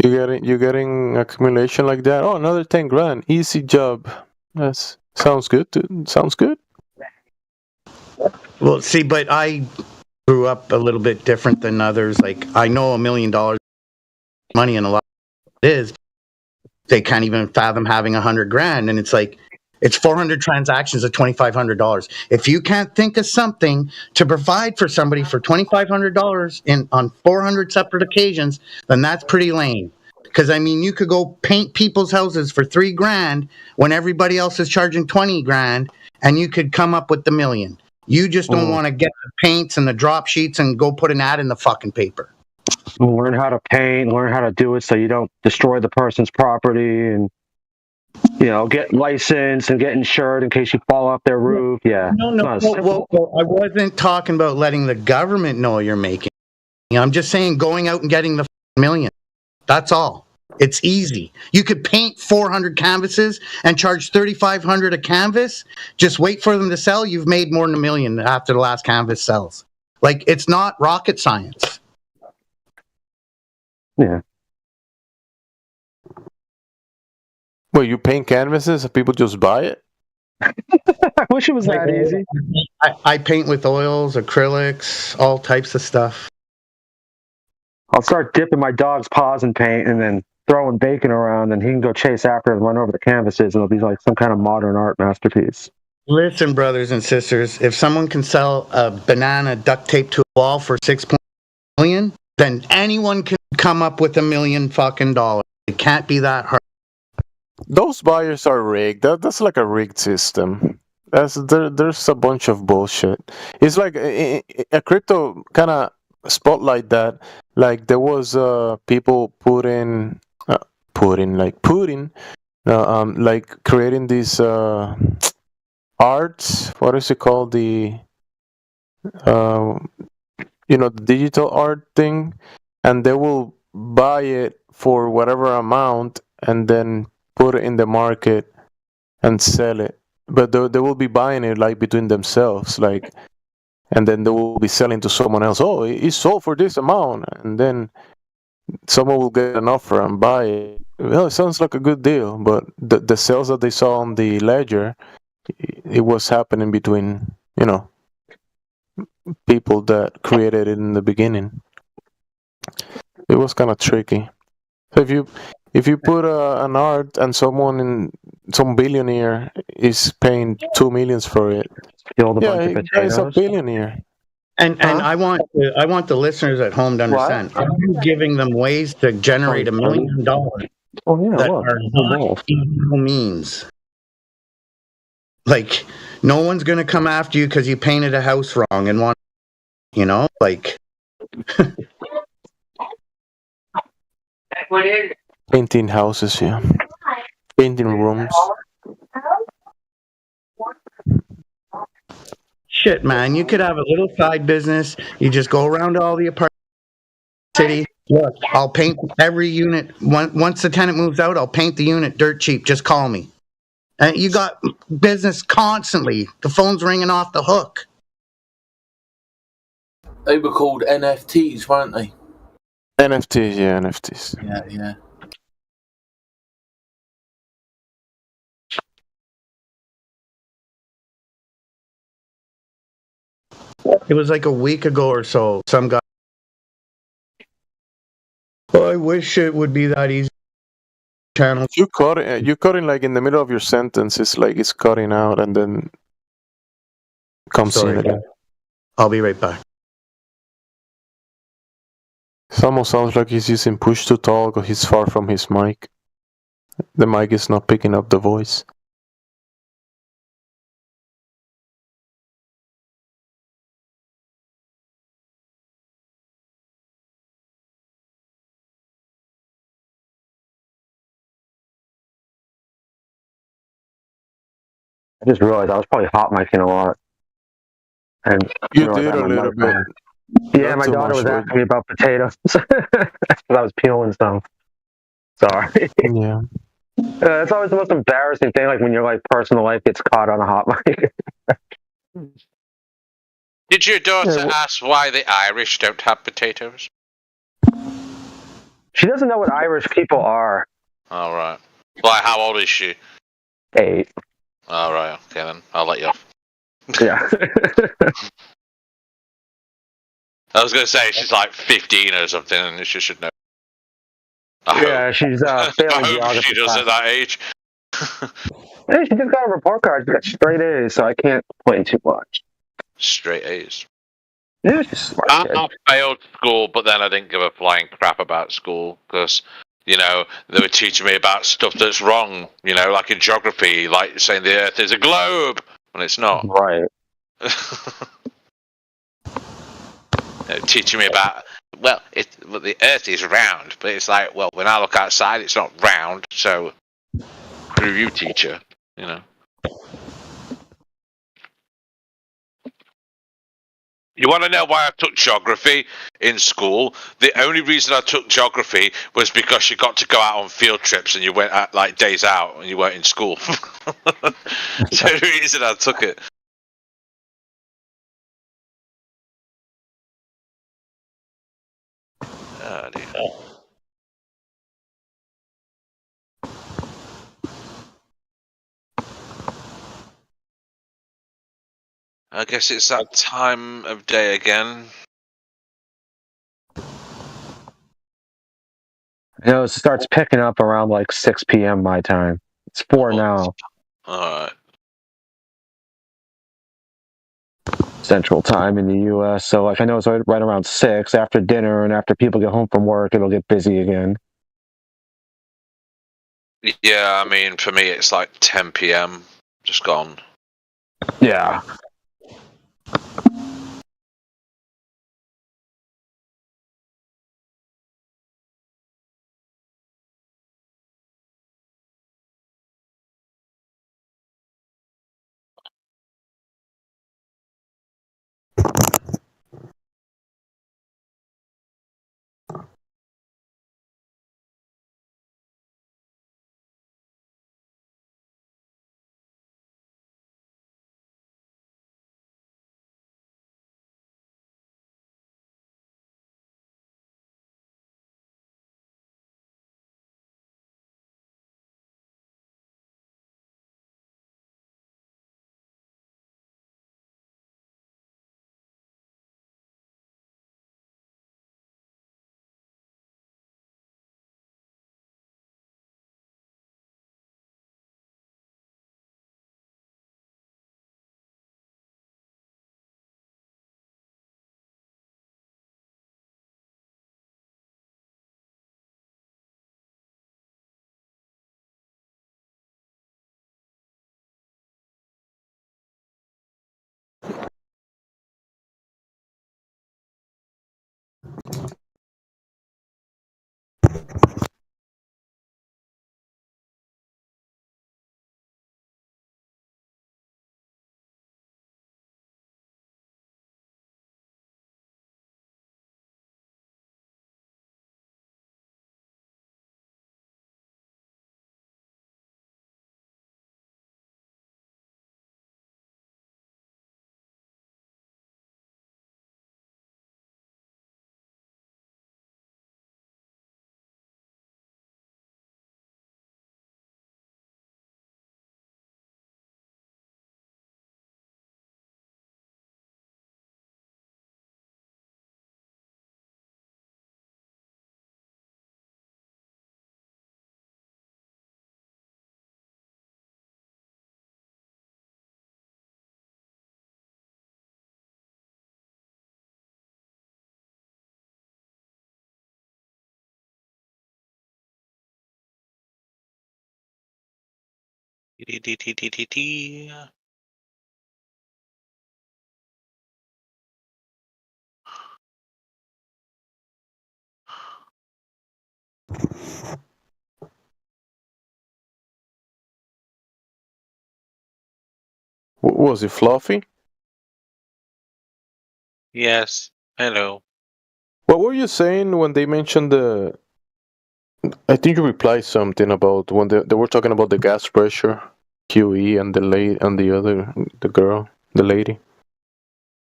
You getting accumulation like that? Oh, another 10 grand. Easy job. That sounds good. Sounds good. Well, see, but I grew up a little bit different than others. Like, I know $1 million money, and a lot of it is. They can't even fathom having 100 grand, and it's like, it's 400 transactions of $2,500. If you can't think of something to provide for somebody for $2,500 on 400 separate occasions, then that's pretty lame. Because I mean, you could go paint people's houses for $3 grand when everybody else is charging 20 grand, and you could come up with the $1 million. You just don't want to get the paints and the drop sheets and go put an ad in the fucking paper. Learn how to paint, learn how to do it so you don't destroy the person's property, and get licensed and get insured in case you fall off their roof. Yeah. No. Well, I wasn't talking about letting the government know you're making. I'm just saying going out and getting the $1 million. That's all. It's easy. You could paint 400 canvases and charge $3,500 a canvas. Just wait for them to sell. You've made more than $1 million after the last canvas sells. Like, it's not rocket science. Yeah. Well, you paint canvases and people just buy it? I wish it was that easy. I paint with oils, acrylics, all types of stuff. I'll start dipping my dog's paws in paint and then throwing bacon around, and he can go chase after it and run over the canvases, and it'll be like some kind of modern art masterpiece. Listen, brothers and sisters, if someone can sell a banana duct taped to a wall for $6 million, then anyone can come up with $1 million fucking dollars. It can't be that hard. Those buyers are rigged. That's like a rigged system. There's a bunch of bullshit. It's like a crypto kind of spotlight that, like, there was people put Putin, like creating these arts. What is it called? The the digital art thing, and they will buy it for whatever amount and then put it in the market and sell it. But they will be buying it like between themselves, like, and then they will be selling to someone else. Oh, it's sold for this amount, and then someone will get an offer and buy it. Well, it sounds like a good deal, but the sales that they saw on the ledger, it was happening between people that created it in the beginning. It was kind of tricky. So if you put an art and some billionaire is paying $2 million for it, yeah, guy's a billionaire. And I want the listeners at home to understand. I'm giving them ways to generate $1 million that are not illegal means. Like, no one's gonna come after you because you painted a house wrong and want, like. Painting houses, yeah. Painting rooms. Shit, man, you could have a little side business. You just go around to all the apartments in the city. Look, I'll paint every unit. Once the tenant moves out, I'll paint the unit dirt cheap. Just call me. And you got business constantly. The phone's ringing off the hook. They were called NFTs, weren't they? NFTs, yeah, NFTs. Yeah. It was like a week ago or so. Some guy. I wish it would be that easy. Channel. You caught it like in the middle of your sentence. It's like it's cutting out and then comes in again. I'll be right back. It almost sounds like he's using push to talk or he's far from his mic. The mic is not picking up the voice. I just realized I was probably hot micing a lot. And you did a little bit. Yeah, my daughter was asking me about potatoes because I was peeling stuff. Sorry. Yeah. It's always the most embarrassing thing, like when your personal life gets caught on a hot mic. Did your daughter ask why the Irish don't have potatoes? She doesn't know what Irish people are. All right. Like, how old is she? 8. All right. Okay, then I'll let you off. Yeah. I was going to say she's like 15 or something, and she should know. Yeah, she's failing I hope geography she does class. at that age. Hey, she just got a report card. She got straight A's, so I can't complain too much. Straight A's. Yeah, she's smart. I failed school, but then I didn't give a flying crap about school because, they were teaching me about stuff that's wrong, like in geography, like saying the Earth is a globe, when it's not. Right. Teaching me about, the Earth is round, but it's like, well, when I look outside, it's not round, so screw you, teacher, You want to know why I took geography in school? The only reason I took geography was because you got to go out on field trips and you went out, like days out and you weren't in school. That's the only reason I took it. Oh, dear. I guess it's that time of day again. It starts picking up around 6 p.m. my time. It's 4 now. Alright. Central time in the U.S. So I know it's right around 6 after dinner, and after people get home from work, it'll get busy again. Yeah, I mean, for me, it's like 10 p.m. Just gone. Yeah. Was it Fluffy? Yes. Hello. What were you saying when they mentioned the? I think you replied something about when they were talking about the gas pressure, QE, and the other the girl, the lady.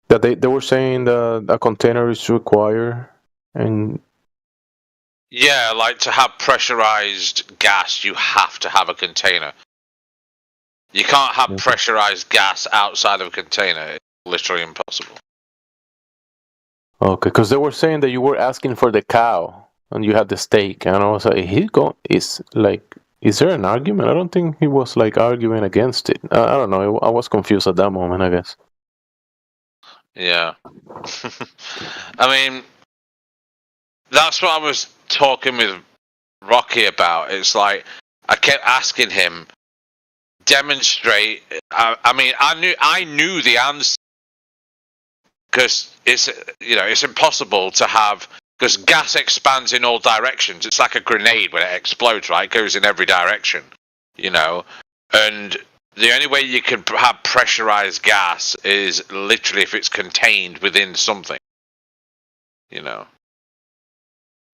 That they were saying that a container is required, and Yeah, like to have pressurized gas, you have to have a container. You can't have pressurized gas outside of a container. It's literally impossible. okay, because they were saying that you were asking for the cow and you had the steak, and I was like, is there an argument? I don't think he was like arguing against it. I don't know. I was confused at that moment, I guess. Yeah. I mean, that's what I was talking with Rocky about. It's like I kept asking him, demonstrate. I mean, I knew the answer because it's impossible to have, because gas expands in all directions. It's like a grenade when it explodes, right? It goes in every direction, and the only way you can have pressurized gas is literally if it's contained within something, Yeah.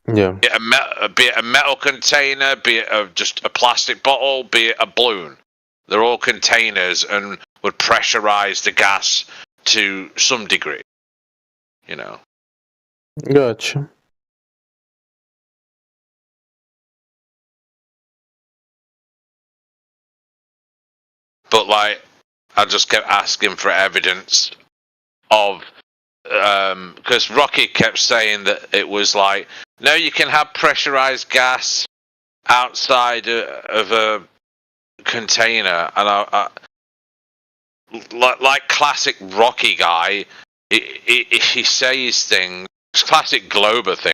Be it a metal container, be it just a plastic bottle, be it a balloon. They're all containers and would pressurize the gas to some degree, Gotcha. But like, I just kept asking for evidence of, because Rocky kept saying that it was like, no, you can have pressurized gas outside of a container, and I like classic Rocky guy, if he says things, it's classic Glober thing.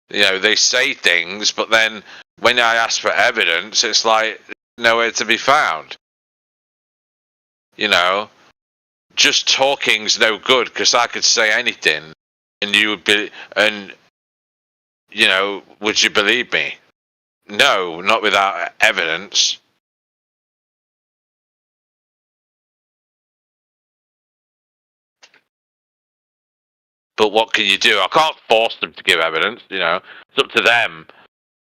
They say things, but then when I ask for evidence, it's like nowhere to be found. Just talking's no good, because I could say anything, and you would be, and would you believe me? No, not without evidence. But what can you do? I can't force them to give evidence. You know, it's up to them.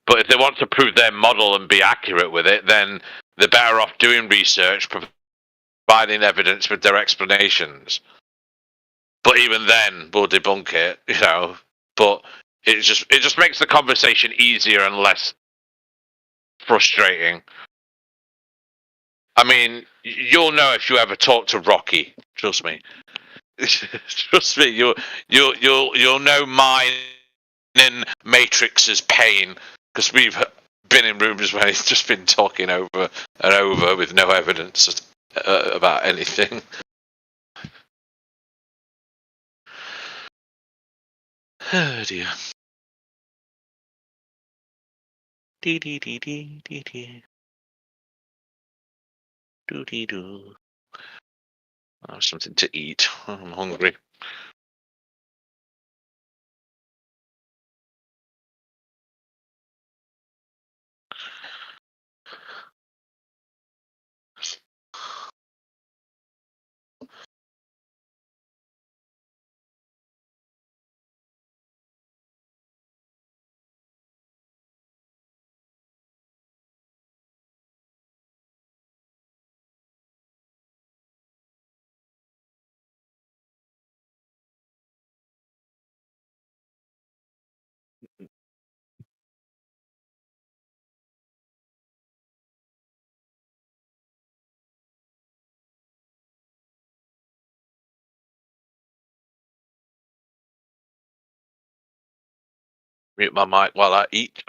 But if they want to prove their model and be accurate with it, then they're better off doing research, providing evidence with their explanations. But even then, we'll debunk it. You know, but it just makes the conversation easier and less frustrating. I mean, you'll know if you ever talk to Rocky. Trust me. Trust me. You'll know mine and Matrix's pain because we've been in rooms where he's just been talking over and over with no evidence about anything. Oh dear. Dee dee dee dee dee dee. Doo dee doo. I have something to eat. I'm hungry. Mute my mic while I eat.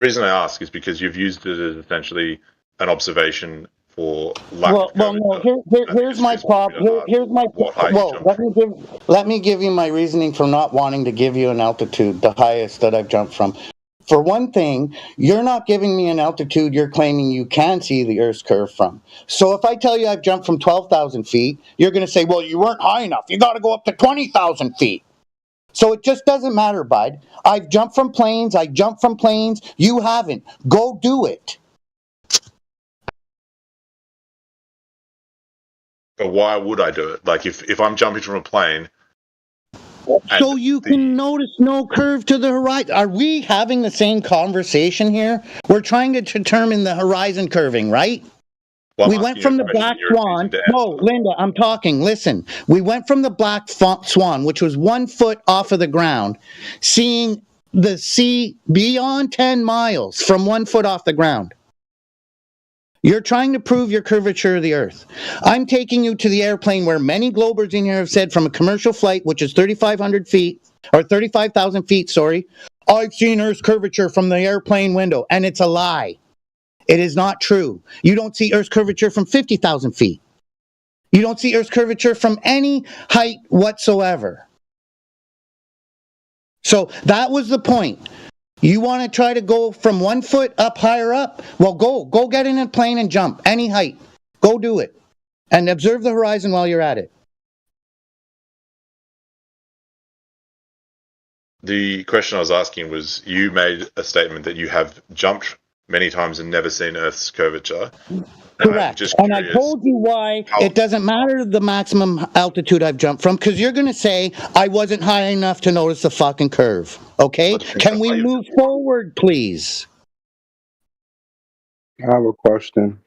The reason I ask is because you've used it as essentially an observation for lack Well, of well, curvature. no. Here's my problem. Here's my what height you well. jump Let me give you my reasoning for not wanting to give you an altitude, the highest that I've jumped from. For one thing, you're not giving me an altitude you're claiming you can see the Earth's curve from. So if I tell you I've jumped from 12,000 feet, you're going to say, well, you weren't high enough. You got to go up to 20,000 feet. So it just doesn't matter, bud. I've jumped from planes. I jumped from planes. You haven't. Go do it. But why would I do it? Like if I'm jumping from a plane, So you can notice no curve to the horizon. Are we having the same conversation here? We're trying to determine the horizon curving, right? Well, we went from the black swan. No, Linda, I'm talking. Listen, we went from the black swan, which was 1 foot off of the ground, seeing the sea beyond 10 miles from 1 foot off the ground. You're trying to prove your curvature of the Earth. I'm taking you to the airplane where many Globers in here have said from a commercial flight, which is 3,500 feet, or 35,000 feet, sorry, I've seen Earth's curvature from the airplane window, and it's a lie. It is not true. You don't see Earth's curvature from 50,000 feet. You don't see Earth's curvature from any height whatsoever. So that was the point. You want to try to go from 1 foot up higher up? Well, go get in a plane and jump any height. Go do it. And observe the horizon while you're at it. The question I was asking was, you made a statement that you have jumped many times and never seen Earth's curvature. Correct. And I told you why it doesn't matter the maximum altitude I've jumped from, because you're going to say I wasn't high enough to notice the fucking curve. Okay? Can we move forward, please? I have a question.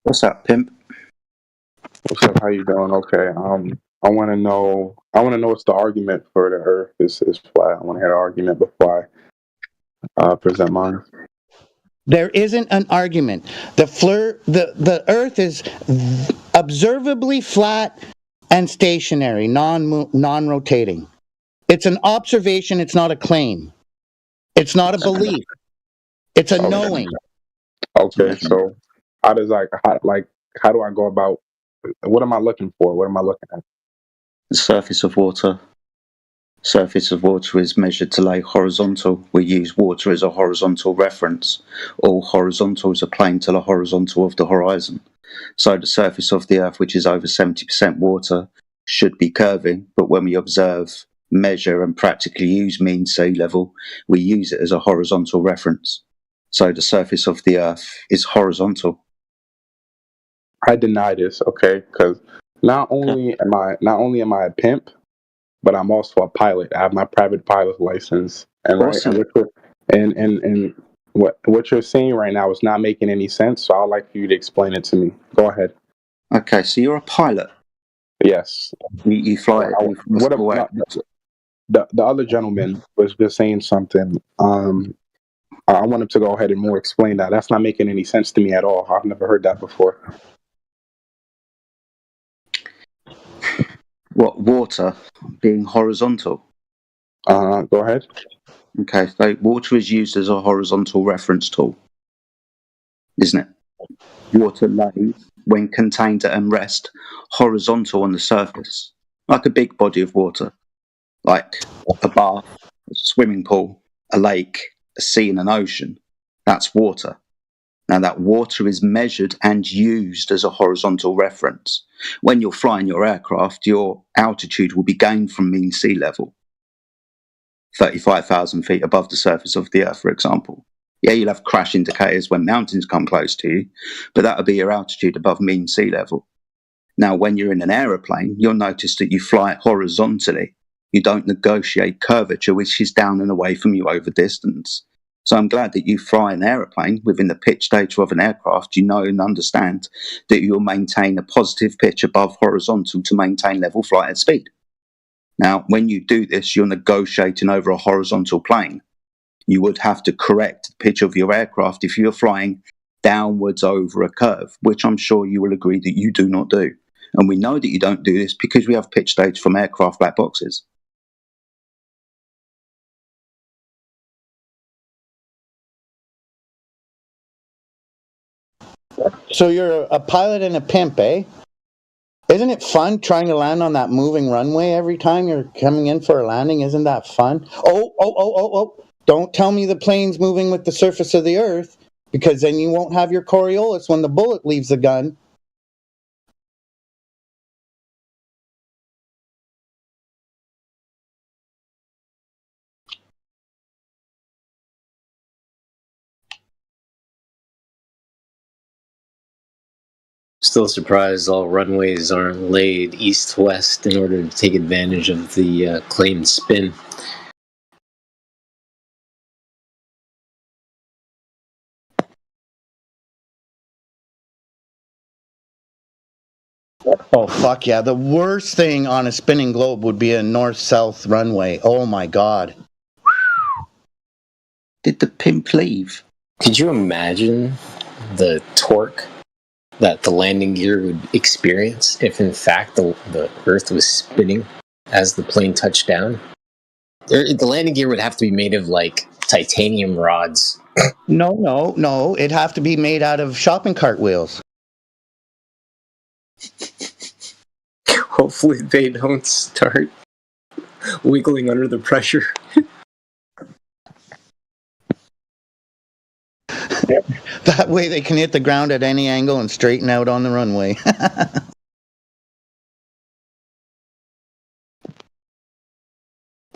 What's up, pimp? What's up? How you doing? Okay. I want to know what's the argument for the Earth is flat. I want to hear the argument before I present mine. There isn't an argument. The Earth is observably flat and stationary, non-rotating. It's an observation. It's not a claim. It's not a belief. It's a knowing. Okay, so how do I go about? What am I looking for? What am I looking at? The surface of water. Surface of water is measured to lay horizontal. We use water as a horizontal reference. All horizontals are plane to the horizontal of the horizon. So the surface of the Earth, which is over 70% water, should be curving, but when we observe, measure and practically use mean sea level, we use it as a horizontal reference. So the surface of the Earth is horizontal. I deny this, okay? Because not only am I a pimp, but I'm also a pilot. I have my private pilot license, and Awesome. and what you're saying right now is not making any sense. So I'd like for you to explain it to me. Go ahead. Okay, so you're a pilot. Yes. You fly. The other gentleman was just saying something. I want him to go ahead and more explain that. That's not making any sense to me at all. I've never heard that before. What, water being horizontal? Go ahead. Okay, so water is used as a horizontal reference tool, isn't it? Water lays, when contained at rest, horizontal on the surface, like a big body of water, like a bath, a swimming pool, a lake, a sea and an ocean. That's water. Now that water is measured and used as a horizontal reference. When you're flying your aircraft, your altitude will be gained from mean sea level, 35,000 feet above the surface of the Earth, for example. Yeah, you'll have crash indicators when mountains come close to you, but that'll be your altitude above mean sea level. Now, when you're in an aeroplane, you'll notice that you fly horizontally. You don't negotiate curvature, which is down and away from you over distance. So I'm glad that you fly an aeroplane within the pitch data of an aircraft. You know and understand that you'll maintain a positive pitch above horizontal to maintain level flight at speed. Now, when you do this, you're negotiating over a horizontal plane. You would have to correct the pitch of your aircraft if you're flying downwards over a curve, which I'm sure you will agree that you do not do. And we know that you don't do this because we have pitch data from aircraft black boxes. So you're a pilot and a pimp, eh? Isn't it fun trying to land on that moving runway every time you're coming in for a landing? Isn't that fun? Oh. Don't tell me the plane's moving with the surface of the Earth, because then you won't have your Coriolis when the bullet leaves the gun. Still surprised all runways aren't laid east-west in order to take advantage of the claimed spin. Oh, fuck yeah. The worst thing on a spinning globe would be a north-south runway. Oh, my God. Did the pimp leave? Could you imagine the torque that the landing gear would experience if, in fact, the Earth was spinning as the plane touched down? The landing gear would have to be made of, like, titanium rods. No. It'd have to be made out of shopping cart wheels. Hopefully they don't start wiggling under the pressure. That way they can hit the ground at any angle and straighten out on the runway.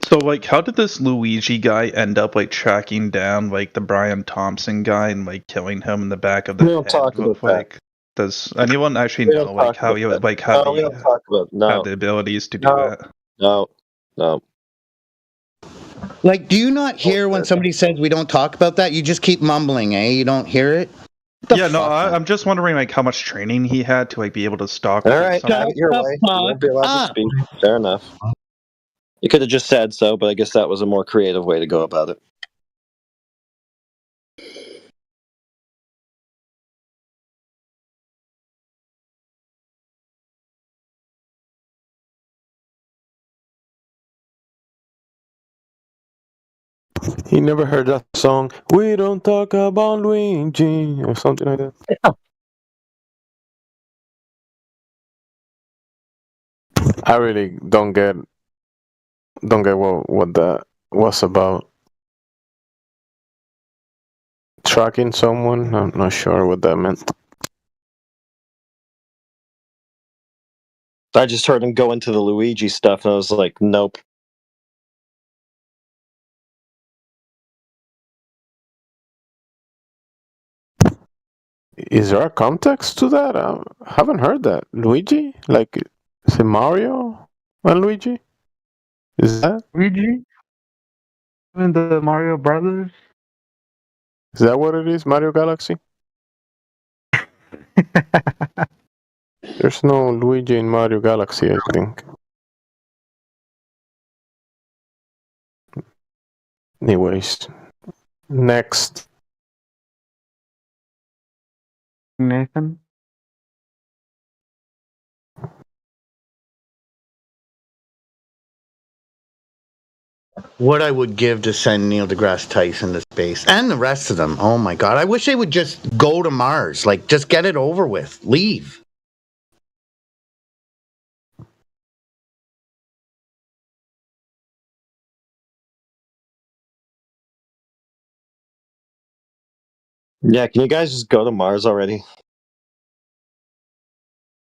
So, like, how did this Luigi guy end up, like, tracking down, like, the Brian Thompson guy and, like, killing him in the back of the head? Talk about like, does anyone actually know, like, how he, like, how we don't talk about have the abilities to do that? No. Like, do you not hear when somebody says we don't talk about that? You just keep mumbling, eh? You don't hear it? Yeah, no, I'm just wondering, like, how much training he had to, like, be able to stalk. All right, have it your way. You won't be allowed to speak. Fair enough. You could have just said so, but I guess that was a more creative way to go about it. He never heard that song, "We Don't Talk About Luigi," or something like that. Yeah. I really don't get what that was about. Tracking someone? I'm not sure what that meant. I just heard him go into the Luigi stuff, and I was like, nope. Is there a context to that? I haven't heard that. Luigi? Like, is it Mario and Luigi? Is that? Luigi? Even the Mario Brothers? Is that what it is? Mario Galaxy? There's no Luigi in Mario Galaxy, I think. Anyways, next. Nathan? What I would give to send Neil deGrasse Tyson to space, and the rest of them. Oh my God. I wish they would just go to Mars. Like, just get it over with. Leave. Yeah, can you guys just go to Mars already?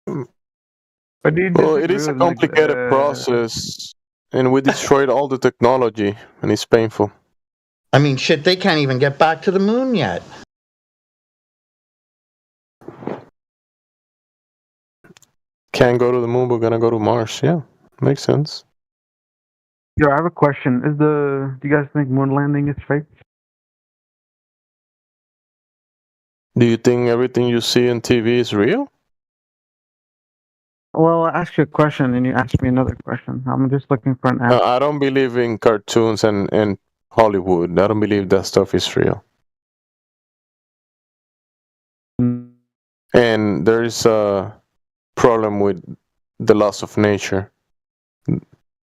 Well, it is a complicated process, and we destroyed all the technology, and it's painful. I mean, shit, they can't even get back to the moon yet. Can't go to the moon, but gonna go to Mars. Yeah, makes sense. Yo, I have a question. Do you guys think moon landing is fake? Do you think everything you see on TV is real? Well, I asked you a question and you asked me another question. I'm just looking for an answer. I don't believe in cartoons and Hollywood. I don't believe that stuff is real. And there is a problem with the loss of nature.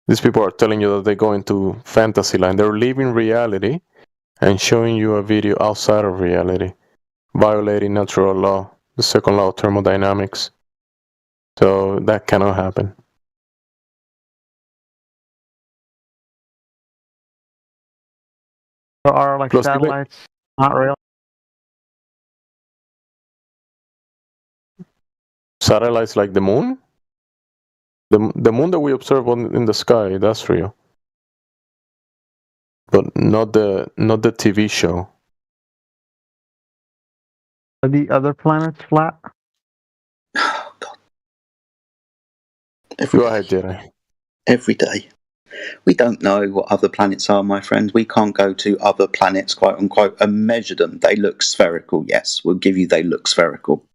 These people are telling you that they go into fantasy land. They're leaving reality and showing you a video outside of reality, violating natural law. the second law of thermodynamics. So that cannot happen. So are like Plus, satellites not real? satellites like the moon, the moon that we observe in the sky, that's real, but not the TV show. Are the other planets flat? Go ahead, Jedi. Every day. We don't know what other planets are, my friend. We can't go to other planets, quote unquote, and measure them. They look spherical. Yes, we'll give you they look spherical.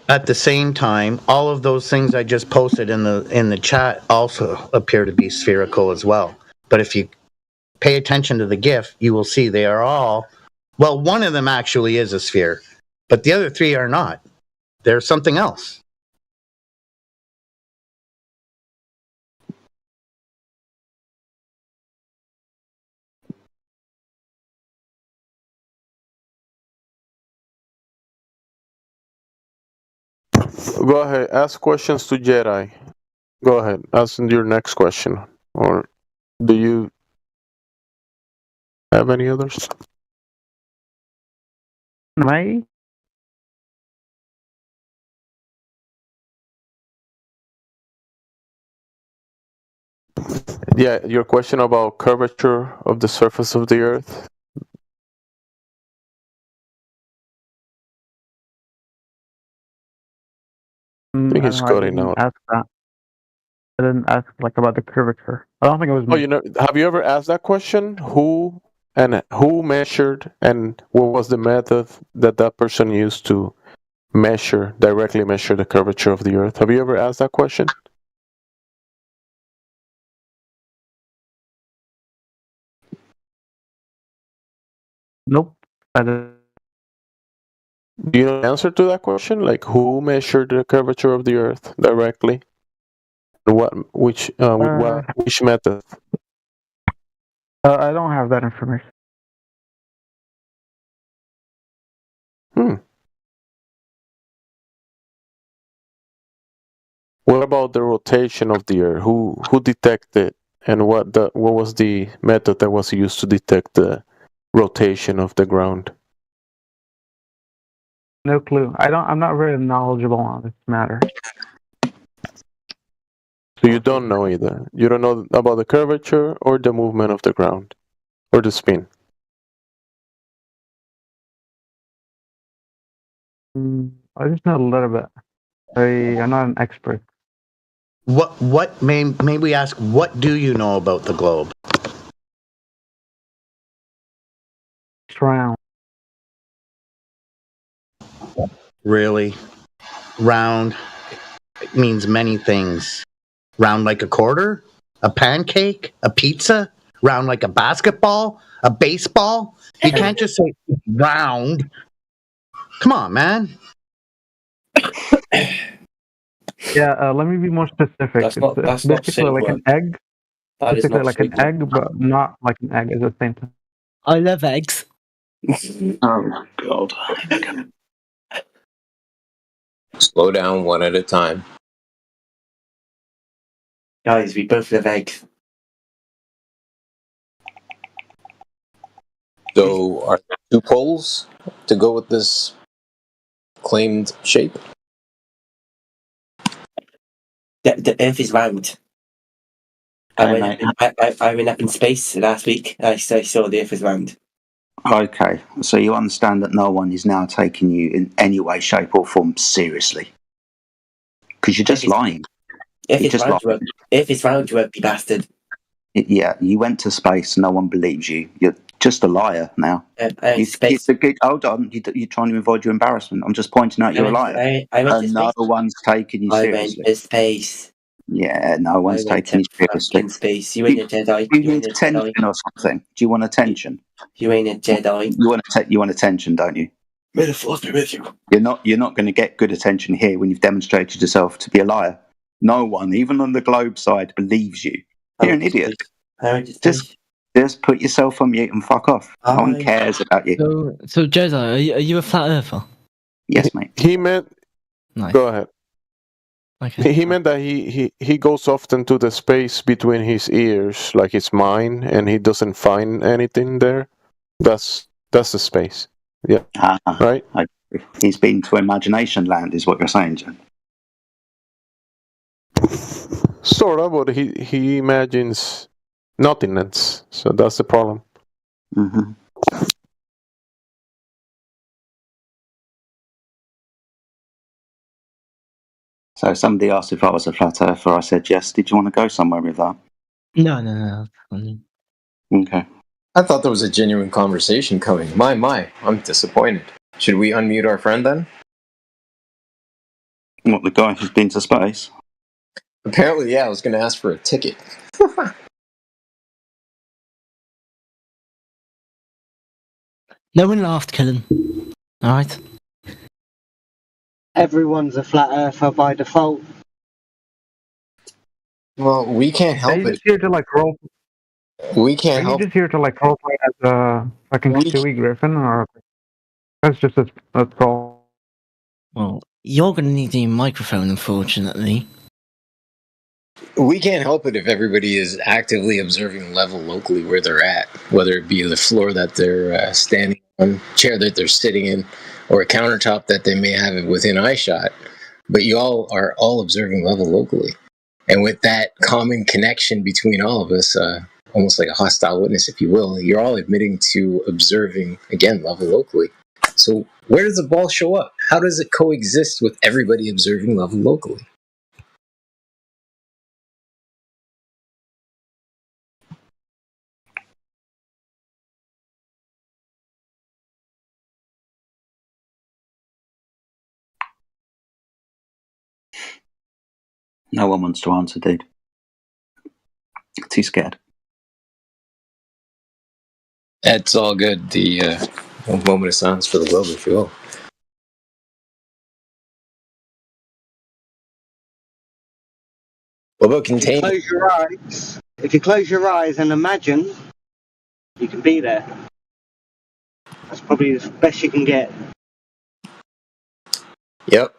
At the same time, all of those things I just posted in the chat also appear to be spherical as well. But if you pay attention to the GIF, you will see they are all, well, one of them actually is a sphere, but the other three are not. They're something else. Go ahead, ask questions to Jedi. Go ahead, ask your next question. Or do you have any others? May? Yeah, your question about curvature of the surface of the Earth. I think it's cutting didn't out. ask that. I didn't ask like about the curvature. I don't think it was Oh, me. have you ever asked that question? Who measured, and what was the method that person used to directly measure the curvature of the Earth? Have you ever asked that question? Nope. I didn't. Do you know the answer to that question? Like, who measured the curvature of the Earth directly? Which method? I don't have that information. What about the rotation of the Earth? Who detected, and what was the method that was used to detect the rotation of the ground? No clue. I'm not very knowledgeable on this matter. So you don't know either. You don't know about the curvature or the movement of the ground or the spin. I just know a little bit. I'm not an expert. What may we ask, what do you know about the globe? It's round. Really? Round means many things. Round like a quarter? A pancake? A pizza? Round like a basketball? A baseball? You can't just say round. Come on, man. Yeah, let me be more specific. That's not basically like an egg. That is basically not like an Sigma. egg, but not like an egg at the same time. I love eggs. Oh my god. Slow down one at a time. Guys, we both love eggs. So, are there 2 poles to go with this claimed shape? The Earth is round. I went up in space last week. I saw the Earth is round. Okay, so you understand that no one is now taking you in any way, shape, or form seriously. Because you're just lying. If it's round, you ugly bastard. Yeah, you went to space, no one believes you. You're just a liar now. Hold on, you're trying to avoid your embarrassment. I'm just pointing out you're a liar. No one's taking you seriously. I went to space. Yeah, no one's taking you seriously. Space. You ain't a Jedi. You need attention or something. Do you want attention? You ain't a Jedi. You want attention, don't you? May the Force be with you. You're not going to get good attention here when you've demonstrated yourself to be a liar. No one, even on the globe side, believes you. You're an idiot. Just put yourself on mute and fuck off. No one cares about you. So Jose, are you a flat earther? Yes, mate. He meant. Nice. Go ahead. Okay. He meant that he goes often to the space between his ears, like his mind, and he doesn't find anything there. That's the space. Yeah. Right. He's been to Imagination Land, is what you're saying, Jen. Sort of, but he imagines nothingness. So that's the problem. Mm-hmm. So somebody asked if I was a flat earther. I said yes. Did you want to go somewhere with that? No. Okay. I thought there was a genuine conversation coming. My, I'm disappointed. Should we unmute our friend then? What, the guy who's been to space? Apparently, yeah. I was going to ask for a ticket. No one laughed, Killen. All right. Everyone's a flat earther by default. Well, we can't help Are you it. just here to like role? We can't Are help. you just here to like roleplay as a fucking Stewie Griffin, or that's just a troll? Well, you're going to need a microphone, unfortunately. We can't help it if everybody is actively observing level locally where they're at, whether it be the floor that they're standing on, chair that they're sitting in, or a countertop that they may have within eyeshot. But you all are all observing level locally. And with that common connection between all of us, almost like a hostile witness, if you will, you're all admitting to observing, again, level locally. So where does the ball show up? How does it coexist with everybody observing level locally? No one wants to answer, dude. Too scared. It's all good. The moment of silence for the globe, if you will. What about containment? If you close your eyes and imagine, you can be there. That's probably the best you can get. Yep.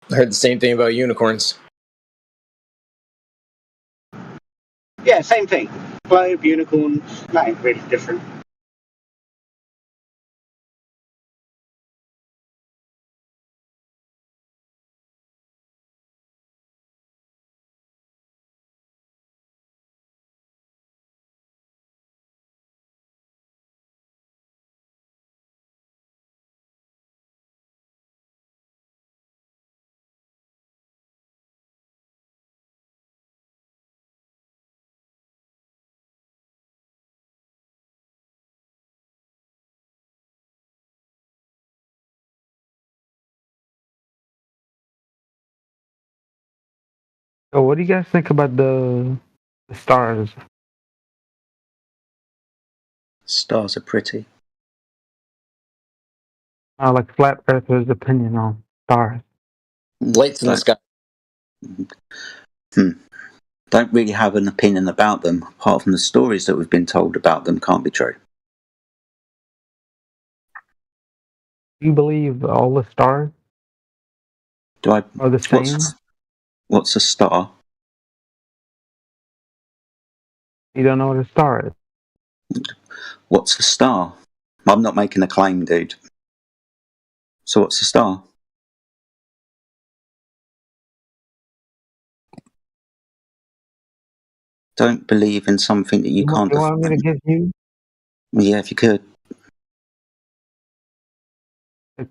I heard the same thing about unicorns. Yeah, same thing. Globe, unicorns, nothing really different. So, what do you guys think about the stars? Stars are pretty. Like flat earthers' opinion on stars. Lights in the sky. Don't really have an opinion about them, apart from the stories that we've been told about them can't be true. Do you believe all the stars are the same? What's a star? You don't know what a star is. What's a star? I'm not making a claim, dude. So what's a star? Don't believe in something that you can't You want me to give you? Yeah, if you could.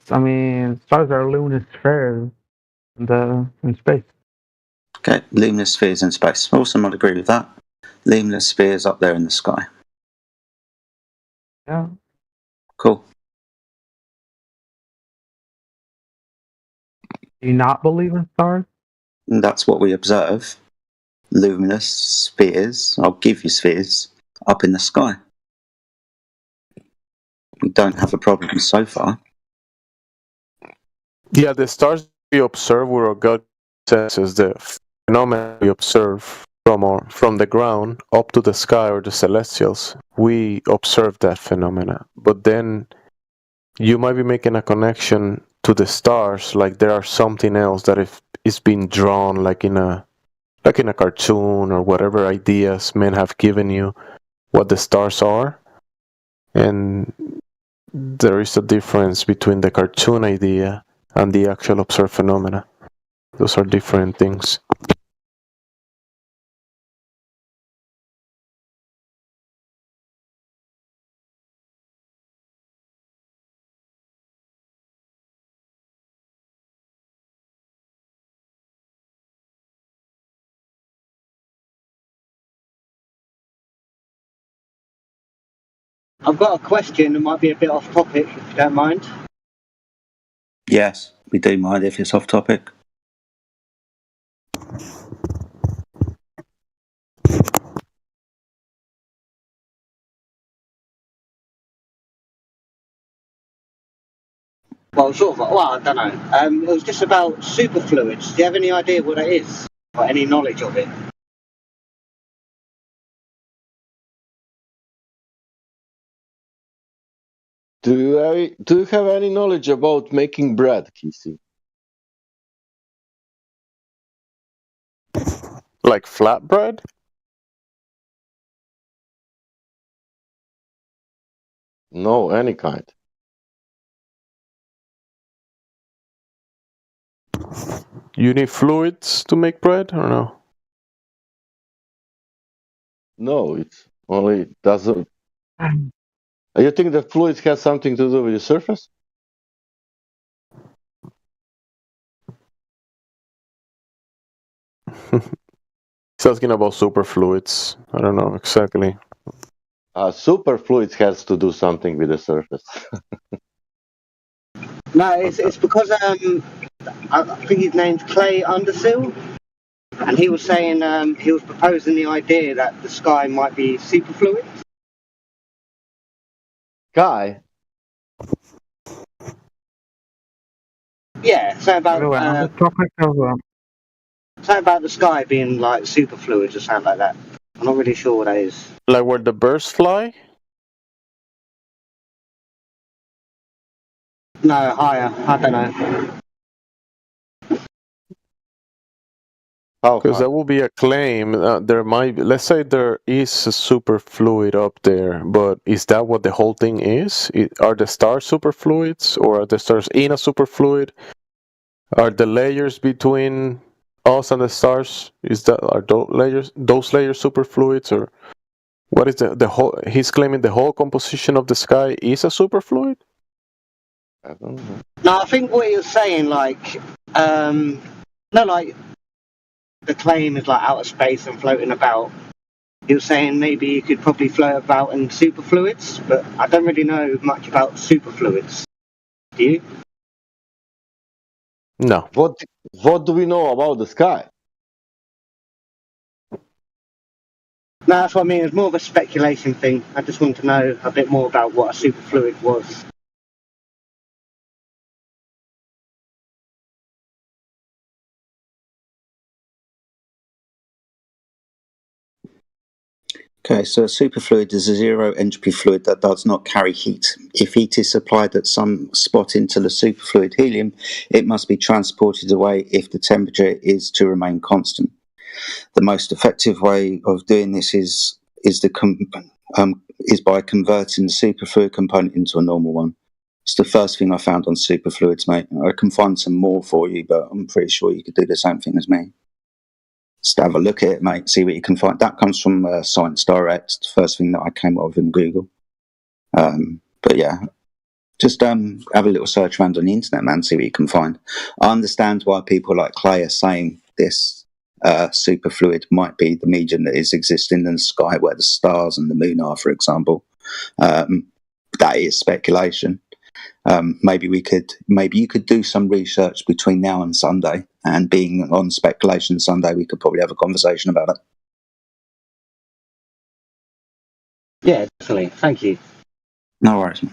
Stars are luminous spheres in space. Okay, luminous spheres in space. Also, I'd agree with that. Luminous spheres up there in the sky. Yeah. Cool. Do you not believe in stars? And that's what we observe. Luminous spheres, I'll give you spheres, up in the sky. We don't have a problem so far. Yeah, the stars we observe were our gut senses, the phenomena we observe from the ground up to the sky or the celestials, we observe that phenomena. But then you might be making a connection to the stars, like there are something else that if is being drawn, like in a cartoon or whatever ideas men have given you, what the stars are, and there is a difference between the cartoon idea and the actual observed phenomena. Those are different things. I've got a question that might be a bit off topic, if you don't mind. Yes, we do mind if it's off topic. Well, sort of. Well, I don't know. It was just about superfluids. Do you have any idea what that is, or any knowledge of it? Do you have any knowledge about making bread, Kissy? Like flatbread? No, any kind. You need fluids to make bread or no? No, it's only doesn't. You think the fluids has something to do with the surface? He's asking about superfluids. I don't know exactly. Superfluids has to do something with the surface. No, it's because I think his name's Clay Undersill, and he was saying he was proposing the idea that the sky might be superfluid. Sky? Yeah, something about Another topic of something about the sky being like superfluid or something like that. I'm not really sure what that is. Like where the birds fly? No, higher. I don't know. Because that will be a claim. There might, let's say, there is a superfluid up there, but is that what the whole thing is? Are the stars superfluids, or are the stars in a superfluid? Are the layers between us and the stars? Are those layers superfluids, or what is the whole? He's claiming the whole composition of the sky is a superfluid. I don't know. No, I think what he was saying, like, no, like the claim is like outer space and floating about. He was saying maybe you could probably float about in superfluids, but I don't really know much about superfluids. Do you? No. What do we know about the sky? No, that's what I mean. It's more of a speculation thing. I just want to know a bit more about what a superfluid was. Okay, so a superfluid is a zero entropy fluid that does not carry heat. If heat is supplied at some spot into the superfluid helium, it must be transported away if the temperature is to remain constant. The most effective way of doing this is by converting the superfluid component into a normal one. It's the first thing I found on superfluids, mate. I can find some more for you, but I'm pretty sure you could do the same thing as me. Just have a look at it, mate. See what you can find. That comes from Science Direct. The first thing that I came up with in Google. But yeah, just have a little search around on the internet, man. See what you can find. I understand why people like Clay are saying this superfluid might be the medium that is existing in the sky, where the stars and the moon are, for example. That is speculation. Maybe you could do some research between now and Sunday, and being on Speculation Sunday, we could probably have a conversation about it. Yeah, definitely. Thank you. No worries, man.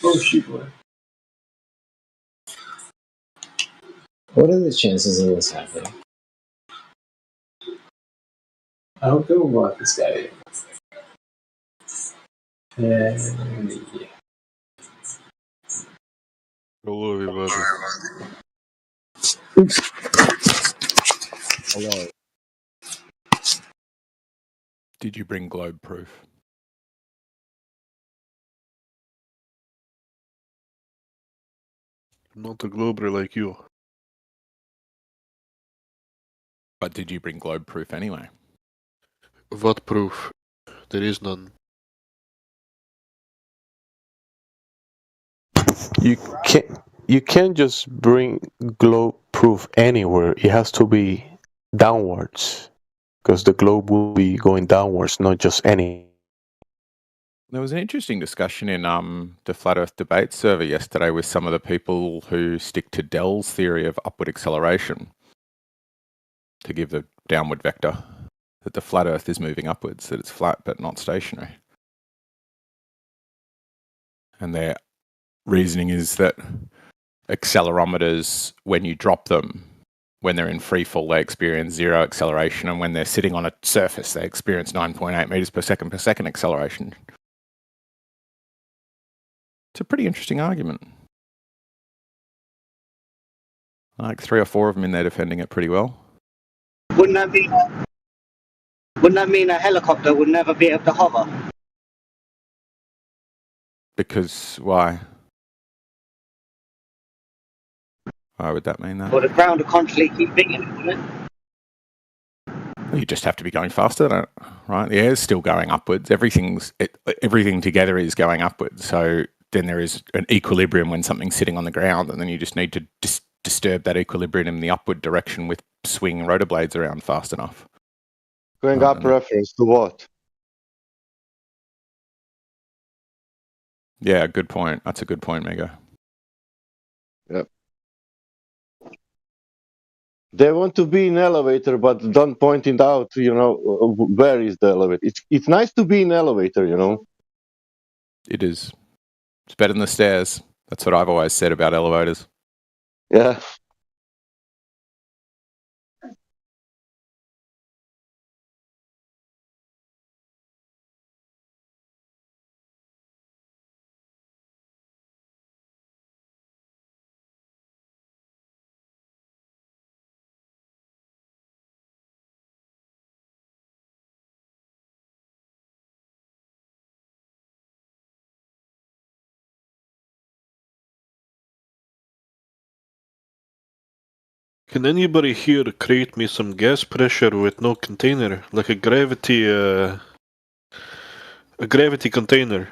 Oh, shit, boy. What are the chances of this happening? I hope they will block this guy. Yeah. Hello, everybody. Hello. Did you bring globe proof? I'm not a glober like you. But did you bring globe proof anyway? What proof? There is none. You can't just bring globe proof anywhere. It has to be downwards, because the globe will be going downwards, not just any. There was an interesting discussion in the Flat Earth debate server yesterday with some of the people who stick to Dell's theory of upward acceleration to give the downward vector, that the flat Earth is moving upwards, that it's flat but not stationary. And their reasoning is that accelerometers, when you drop them, when they're in free fall, they experience zero acceleration, and when they're sitting on a surface, they experience 9.8 meters per second acceleration. It's a pretty interesting argument. Like 3 or 4 of them in there defending it pretty well. Wouldn't that mean a helicopter would never be able to hover? Because why? Why would that mean that? Well, the ground would constantly keep beating it, wouldn't it? You just have to be going faster, right? The air's still going upwards. Everything together is going upwards. So then there is an equilibrium when something's sitting on the ground, and then you just need to disturb that equilibrium in the upward direction with swinging rotor blades around fast enough. Going up reference to what? Yeah, good point. That's a good point, Mego. Yep. They want to be in elevator, but don't point it out, where is the elevator. It's nice to be in elevator, It is. It's better than the stairs. That's what I've always said about elevators. Yeah. Can anybody here create me some gas pressure with no container, like a gravity container?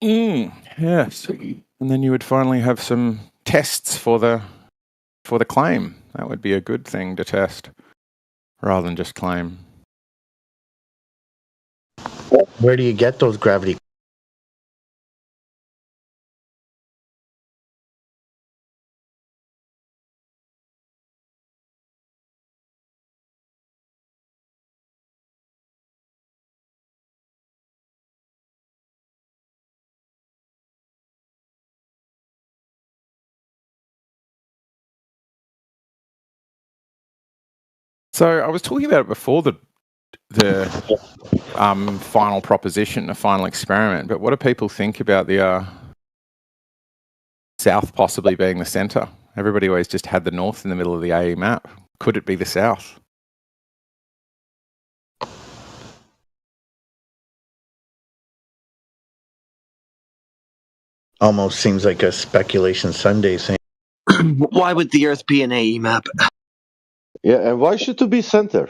Yes. And then you would finally have some tests for the claim. That would be a good thing to test, rather than just claim. Where do you get those gravity? So I was talking about it before the final proposition, the final experiment. But what do people think about the south possibly being the centre? Everybody always just had the north in the middle of the AE map. Could it be the south? Almost seems like a speculation Sunday thing. Why would the Earth be an AE map? Yeah, and why should it be center?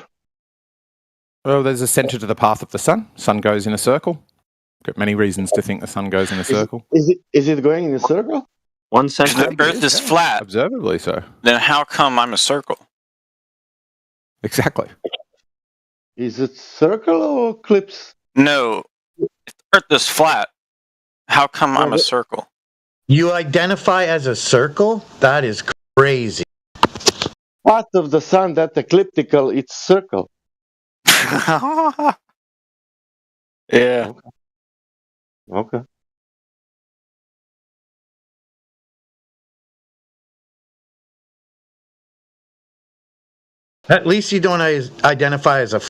Well, there's a centre to the path of the sun. Sun goes in a circle. Got many reasons to think the sun goes in a circle. Is it going in a circle? One If the Earth is flat, observably so. then how come I'm a circle? Exactly. Is it circle or ellipse? No. If the Earth is flat, how come I'm a circle? You identify as a circle? That is crazy. Part of the sun that ecliptical, it's circle. Yeah. Okay. At least you don't identify as a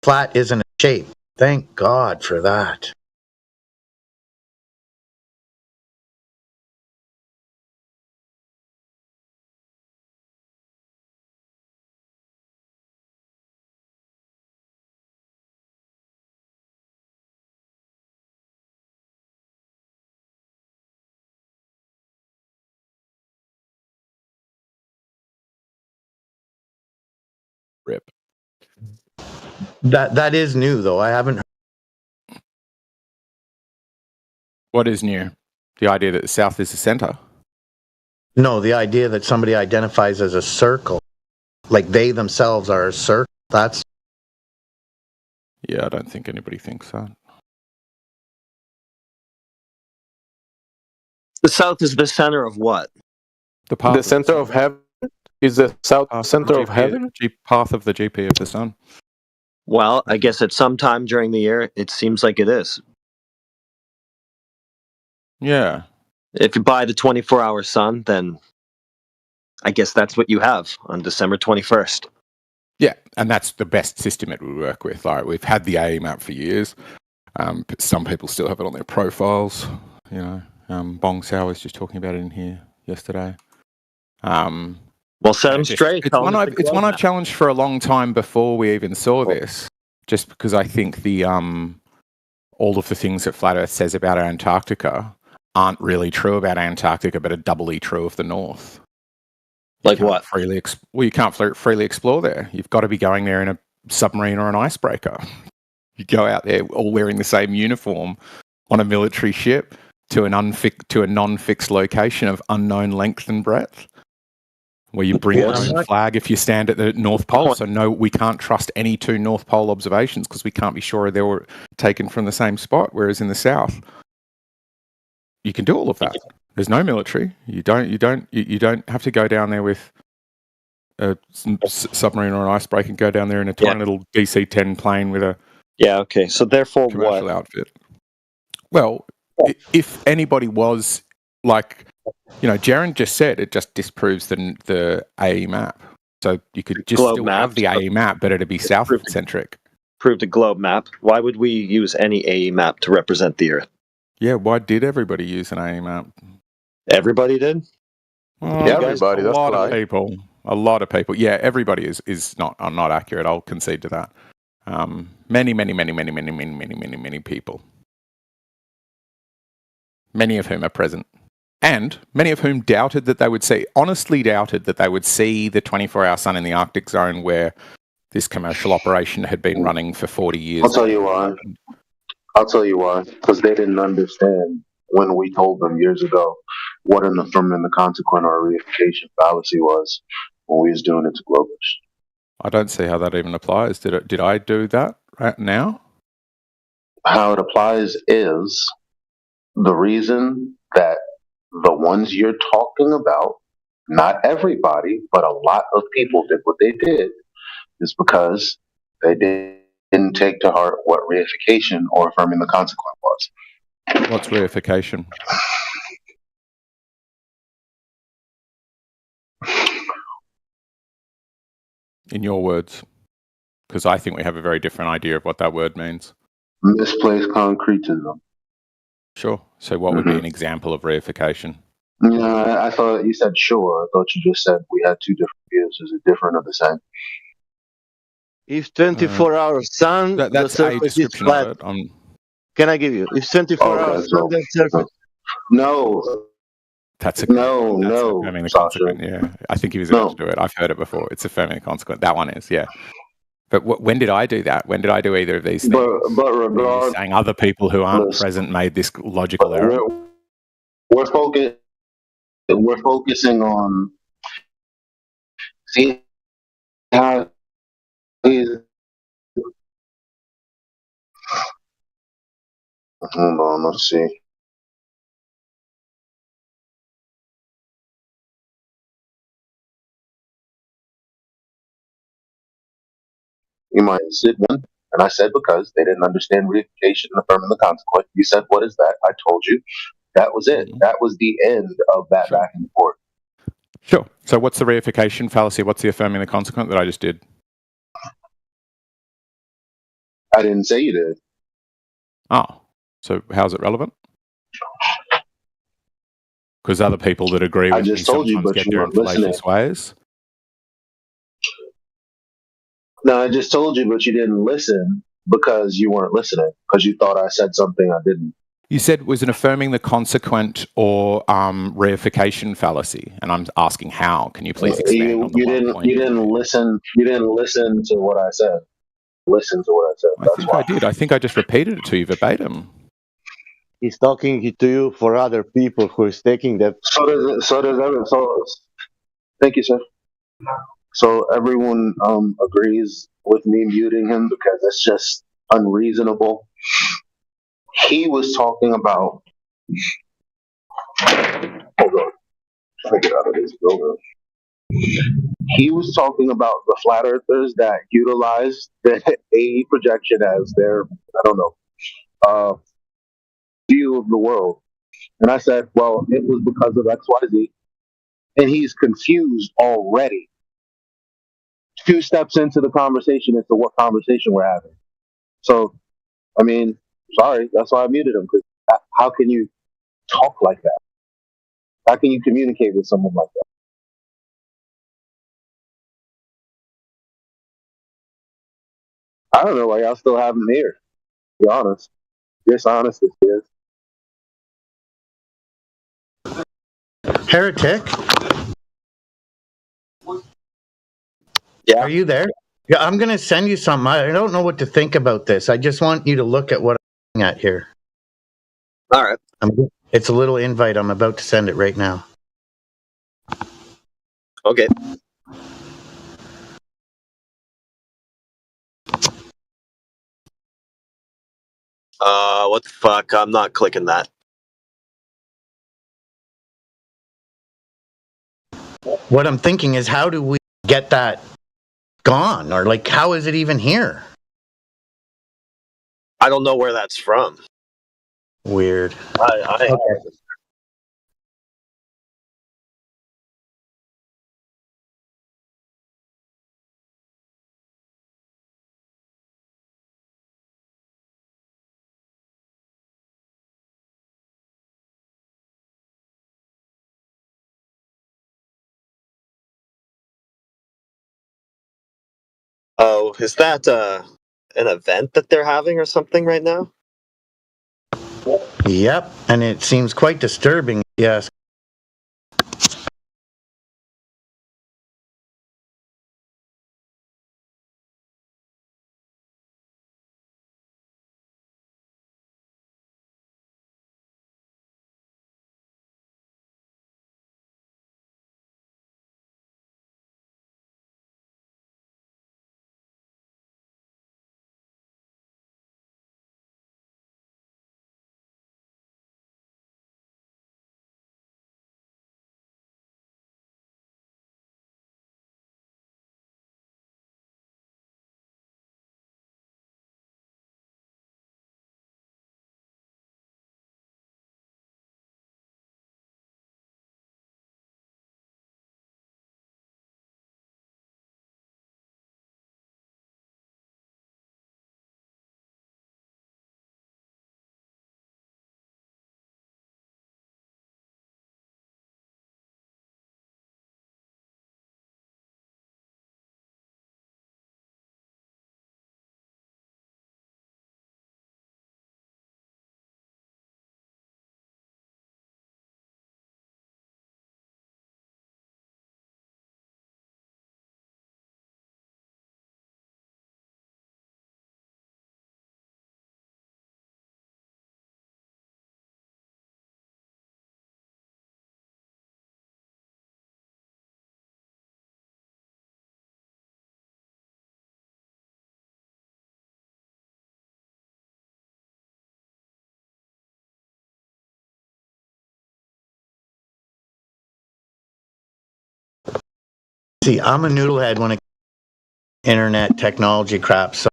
flat isn't a shape. Thank God for that. Rip. That is new though. I haven't. What is new? The idea that the South is the center. No, the idea that somebody identifies as a circle, like they themselves are a circle. That's. Yeah, I don't think anybody thinks that. The South is the center of what? The center of heaven is the South center of heaven. Path of the GP of the sun. Well, I guess at some time during the year, it seems like it is. Yeah. If you buy the 24-hour sun, then I guess that's what you have on December 21st. Yeah, and that's the best system it would work with. Like, we've had the AE map for years. But some people still have it on their profiles. You know, Bong Sao was just talking about it in here yesterday. Well, set them straight. It's one I've challenged for a long time before we even saw this. Just because I think the all of the things that Flat Earth says about Antarctica aren't really true about Antarctica, but are doubly true of the North. Like what? You can't freely explore there. You've got to be going there in a submarine or an icebreaker. You go out there all wearing the same uniform on a military ship to a non-fixed location of unknown length and breadth, where you bring your own flag if you stand at the North Pole. So no, we can't trust any two North Pole observations because we can't be sure they were taken from the same spot. Whereas in the South, you can do all of that. There's no military. You don't have to go down there with a submarine or an icebreaker and go down there in a tiny little DC-10 plane with a okay. So therefore, commercial outfit. Well, if anybody was like, Jaren just said, it just disproves the AE map. So you could just still have the AE map, but it'd be south-centric. Prove the globe map. Why would we use any AE map to represent the Earth? Yeah, why did everybody use an AE map? Everybody did? Well, everybody. A lot of people. A lot of people. Yeah, everybody is not accurate. I'll concede to that. Many people. Many of whom are present. And many of whom honestly doubted that they would see the 24-hour sun in the Arctic zone where this commercial operation had been running for 40 years. I'll tell you why. Because they didn't understand when we told them years ago what an affirming the consequent or reification fallacy was when we was doing it to Globers. I don't see how that even applies. Did I do that right now? How it applies is the reason that the ones you're talking about, not everybody, but a lot of people did what they did, is because they didn't take to heart what reification or affirming the consequent was. What's reification? In your words, because I think we have a very different idea of what that word means. Misplaced concretism. Sure. So what would be an example of reification? Yeah, I thought you said sure. I thought you just said we had two different views. Is it different or the same? If 24-hour sun, that's the surface is flat. Can I give you? If 24-hour sun, the surface. No. No. Affirming the consequent. Yeah, I think he was about to do it. I've heard it before. It's affirming the consequent. That one is, yeah. But when did I do that? When did I do either of these things? But regardless, saying other people who aren't present made this logical error. We're focusing on see how he's. Hold on, let's see. You might have said one, and I said because they didn't understand reification and affirming the consequent. You said, what is that? I told you. That was it. That was the end of that back and forth. Sure. So what's the reification fallacy? What's the affirming the consequent that I just did? I didn't say you did. Oh, so how's it relevant? Because other people that agree with I just me told you, sometimes but get you there in weren't listening. fallacious ways. No, I just told you, but you didn't listen because you weren't listening, because you thought I said something I didn't. You said was an affirming the consequent or reification fallacy, and I'm asking how. Can you please expand on the one point? You didn't listen. You didn't listen to what I said. Listen to what I said. I think I did. I think I just repeated it to you verbatim. He's talking to you for other people who is taking that. So thank you, sir. So everyone agrees with me muting him because it's just unreasonable. He was talking about. Hold on. Trying to get out of this building. He was talking about the flat earthers that utilize the AE projection as their, view of the world. And I said, well, it was because of XYZ. And he's confused already. 2 steps into the conversation as to what conversation we're having. So, I mean, sorry, that's why I muted him. Because how can you talk like that? How can you communicate with someone like that? I don't know why y'all still have him here. To be honest. Dishonest as he is. Heretic? Yeah. Are you there? Yeah, I'm going to send you something. I don't know what to think about this. I just want you to look at what I'm looking at here. All right. It's a little invite. I'm about to send it right now. Okay. What the fuck? I'm not clicking that. What I'm thinking is, how do we get that gone? Or, like, how is it even here? I don't know where that's from. Weird. Okay. Oh, is that an event that they're having or something right now? Yep, and it seems quite disturbing, yes. See, I'm a noodlehead when it comes to internet technology crap, so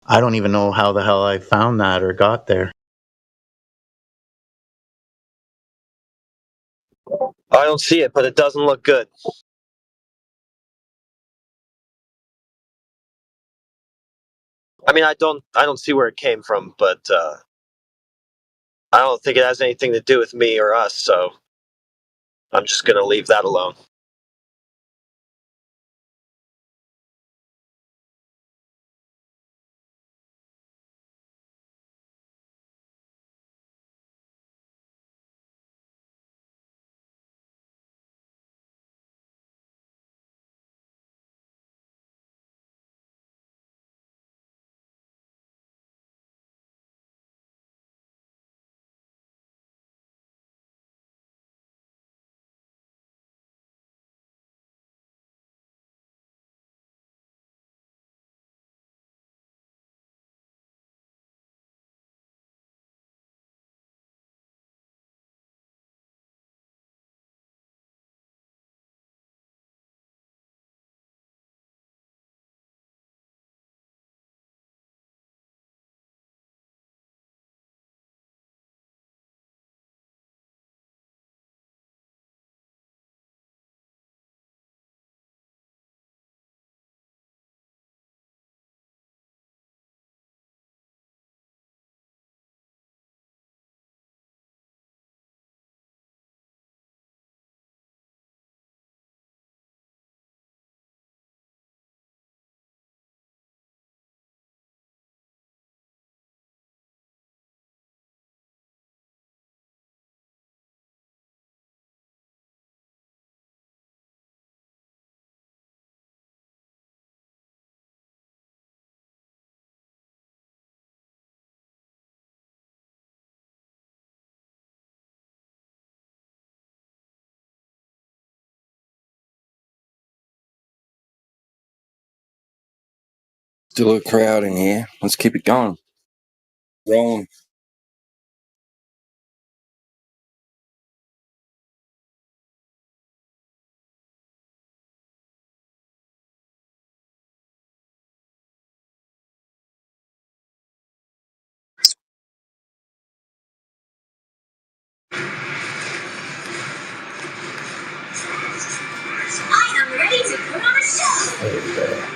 I don't even know how the hell I found that or got there. I don't see it, but it doesn't look good. I mean, I don't see where it came from, but I don't think it has anything to do with me or us, so I'm just gonna leave that alone. Still a crowd in here. Let's keep it going. Rolling. I am ready to put on a show.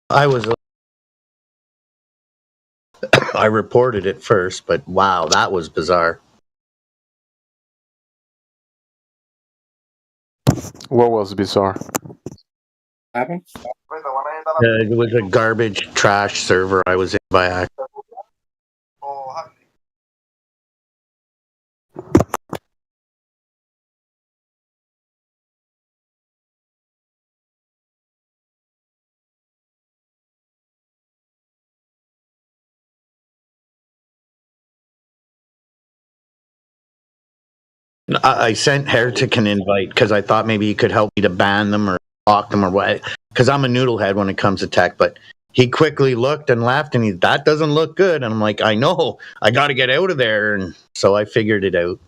I was. I reported it first, but wow, that was bizarre. What was bizarre? Happened? It was a garbage trash server I was in by accident. I sent Heretic an invite because I thought maybe he could help me to ban them or block them or what. Because I'm a noodlehead when it comes to tech, but he quickly looked and laughed and that doesn't look good. And I'm like, I know, I got to get out of there. And so I figured it out.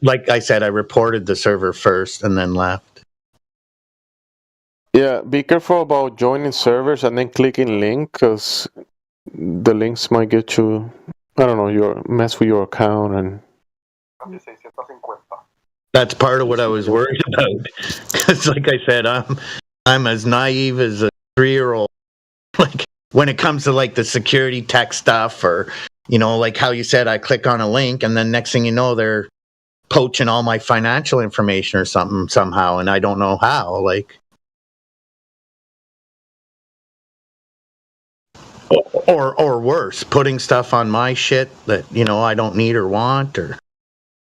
Like I said, I reported the server first and then left. Yeah, be careful about joining servers and then clicking link because the links might get you, I don't know, mess with your account and. That's part of what I was worried about. Because, like I said, I'm as naive as a 3-year-old. Like when it comes to like the security tech stuff, or like how you said, I click on a link and then next thing you know, they're poaching all my financial information or something somehow, and I don't know how. Like, Or worse, putting stuff on my shit that, I don't need or want or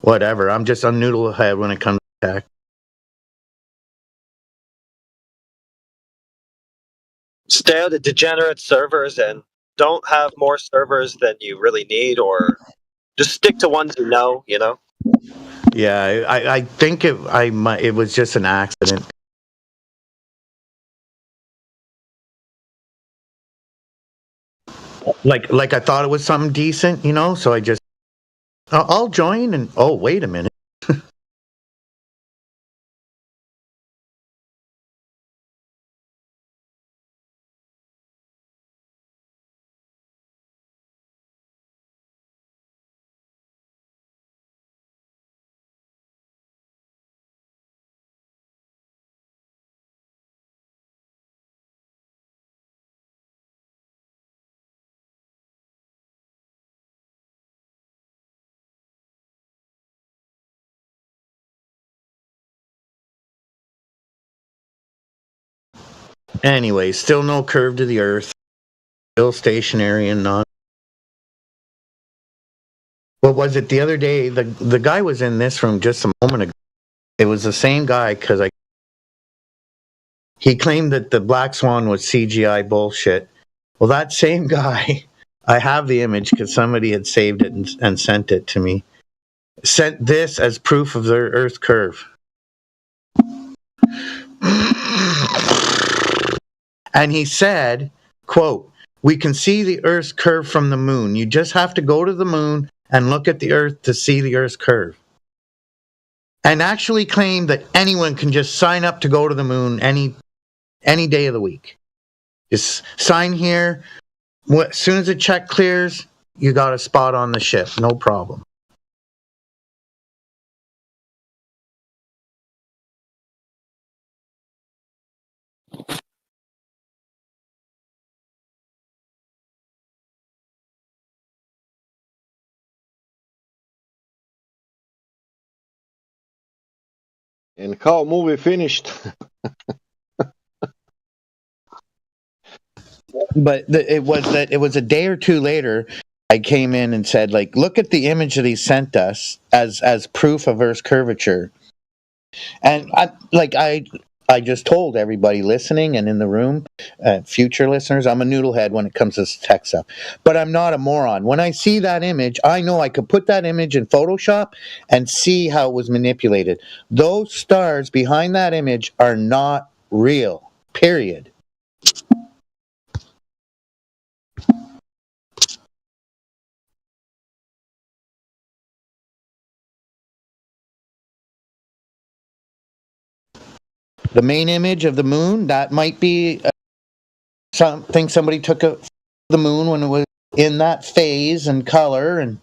whatever. I'm just a noodle head when it comes to tech. Stay out of degenerate servers and don't have more servers than you really need, or just stick to ones you know. Yeah, I think it was just an accident. Like I thought it was something decent, so I just I'll join and wait a minute. Anyway, still no curve to the Earth. Still stationary and not. What was it the other day? The guy was in this room just a moment ago. It was the same guy because he claimed that the Black Swan was CGI bullshit. Well, that same guy, I have the image because somebody had saved it and sent it to me. Sent this as proof of their Earth curve. And he said, quote, "We can see the Earth's curve from the moon. You just have to go to the moon and look at the Earth to see the Earth's curve." And actually claimed that anyone can just sign up to go to the moon any day of the week. Just sign here. As soon as the check clears, you got a spot on the ship. No problem. And how movie finished? But it was a day or two later. I came in and said, like, look at the image that he sent us as proof of Earth's curvature. And I just told everybody listening and in the room, future listeners, I'm a noodlehead when it comes to tech stuff. But I'm not a moron. When I see that image, I know I could put that image in Photoshop and see how it was manipulated. Those stars behind that image are not real, period. The main image of the moon, that might be something somebody took of the moon when it was in that phase and color,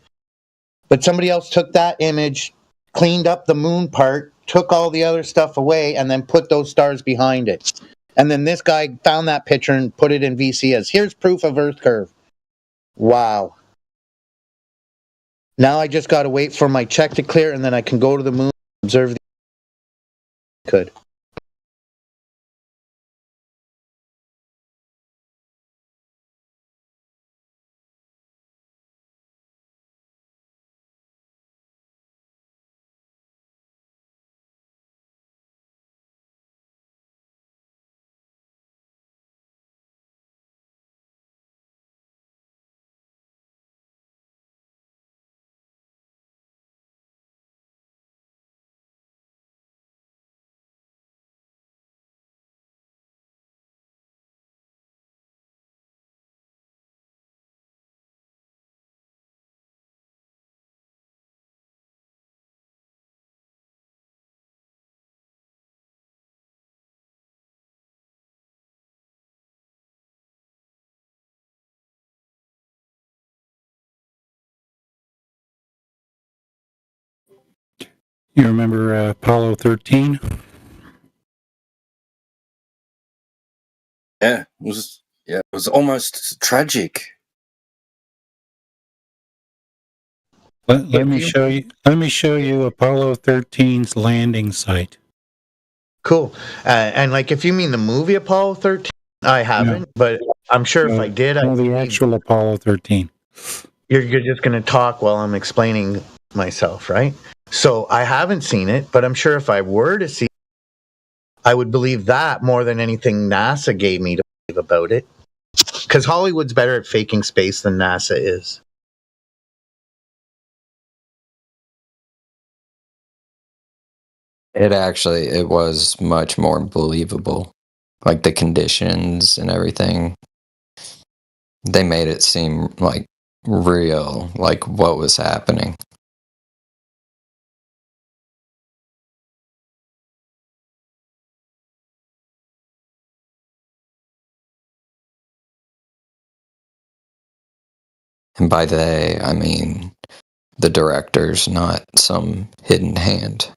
but somebody else took that image, cleaned up the moon part, took all the other stuff away, and then put those stars behind it. And then this guy found that picture and put it in VC as, here's proof of Earth curve. Wow. Now I just got to wait for my check to clear, and then I can go to the moon and observe the could. You remember Apollo 13? Yeah, it was almost tragic. Let me show you. Let me show you Apollo 13's landing site. Cool. And like, if you mean the movie Apollo 13, I haven't, but I'm sure if I did, No, the actual Apollo 13. You're just going to talk while I'm explaining myself, right? So I haven't seen it, but I'm sure if I were to see it, I would believe that more than anything NASA gave me to believe about it. Because Hollywood's better at faking space than NASA is. It was much more believable. Like the conditions and everything. They made it seem like real, like what was happening. And by they, I mean the directors, not some hidden hand.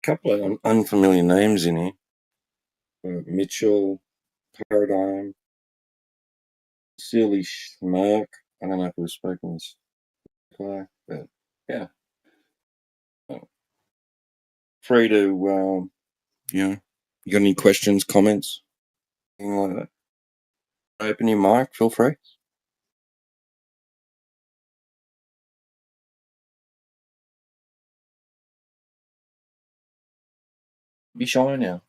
Couple of unfamiliar names in here. Mitchell, Paradigm, Silly Schmirk. I don't know if we've spoken this, but yeah. Free to, you got any questions, comments, anything like that? Open your mic, feel free. Be shy now.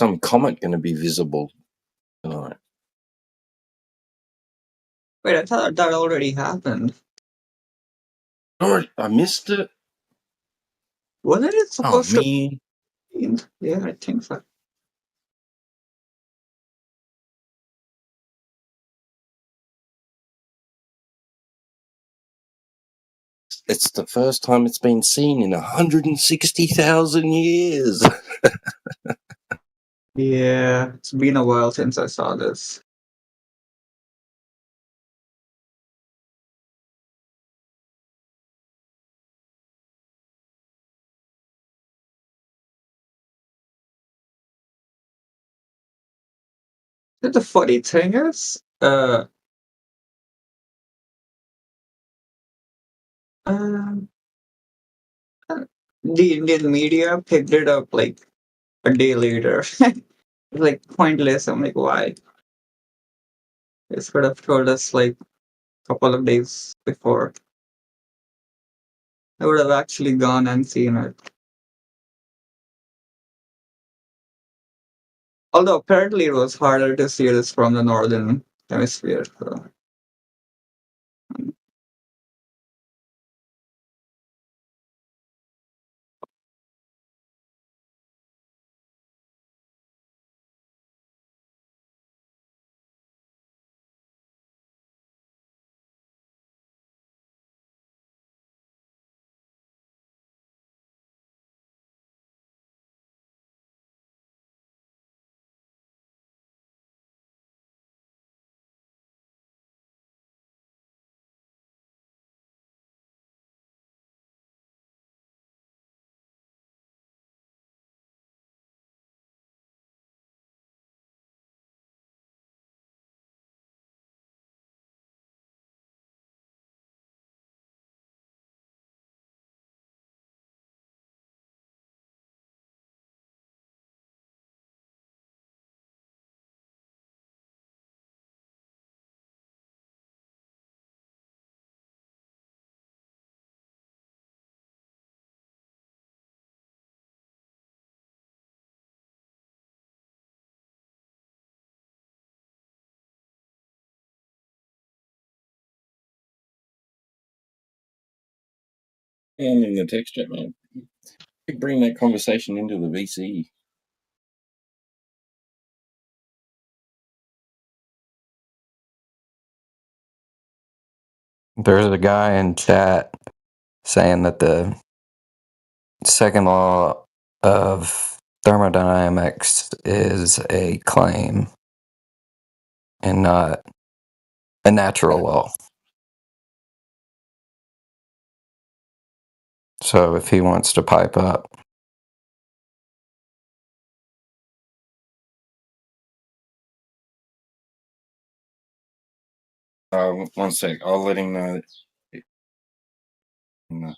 some comet going to be visible tonight? Wait, I thought that already happened. Oh, I missed it. Wasn't it Oh, supposed to? man. Yeah, I think so. It's the first time it's been seen in 160,000 years. Yeah, it's been a while since I saw this. The funny thing is, the Indian media picked it up like a day later. Like pointless. I'm like, why? They could have told us like a couple of days before. I would have actually gone and seen it. Although apparently it was harder to see this from the northern hemisphere. So. And in the text chat, man. Bring that conversation into the VC. There's a guy in chat saying that the second law of thermodynamics is a claim and not a natural law. So if he wants to pipe up. One sec. I'll let him know. No.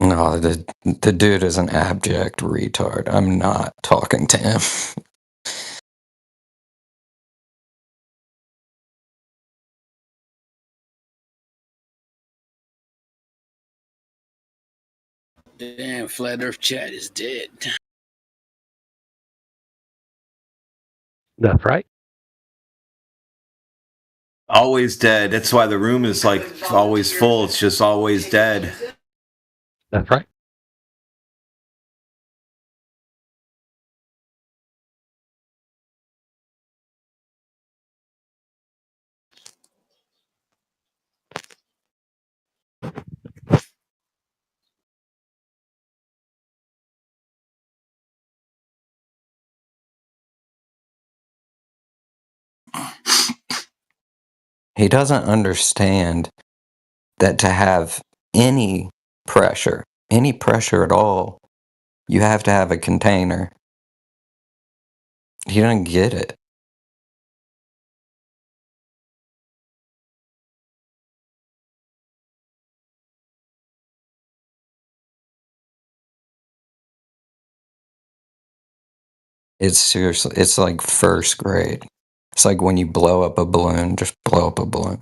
No, the dude is an abject retard. I'm not talking to him. Damn, Flat Earth chat is dead. That's right. Always dead. That's why the room is like always full. It's just always dead. That's right. He doesn't understand that to have any pressure at all, You have to have a container. He doesn't get it. It's seriously, it's like first grade. It's like when you blow up a balloon, just blow up a balloon.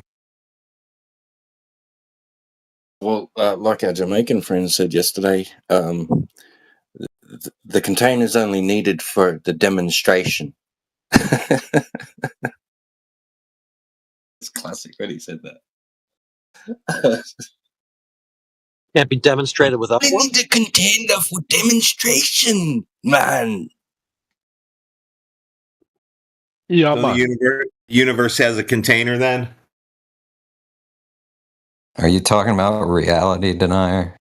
Well, like our Jamaican friend said yesterday, the container is only needed for the demonstration. It's classic when he said that. Can't be demonstrated without I one. need a container for demonstration, man. Yeah, So the universe has a container then? Are you talking about a reality denier?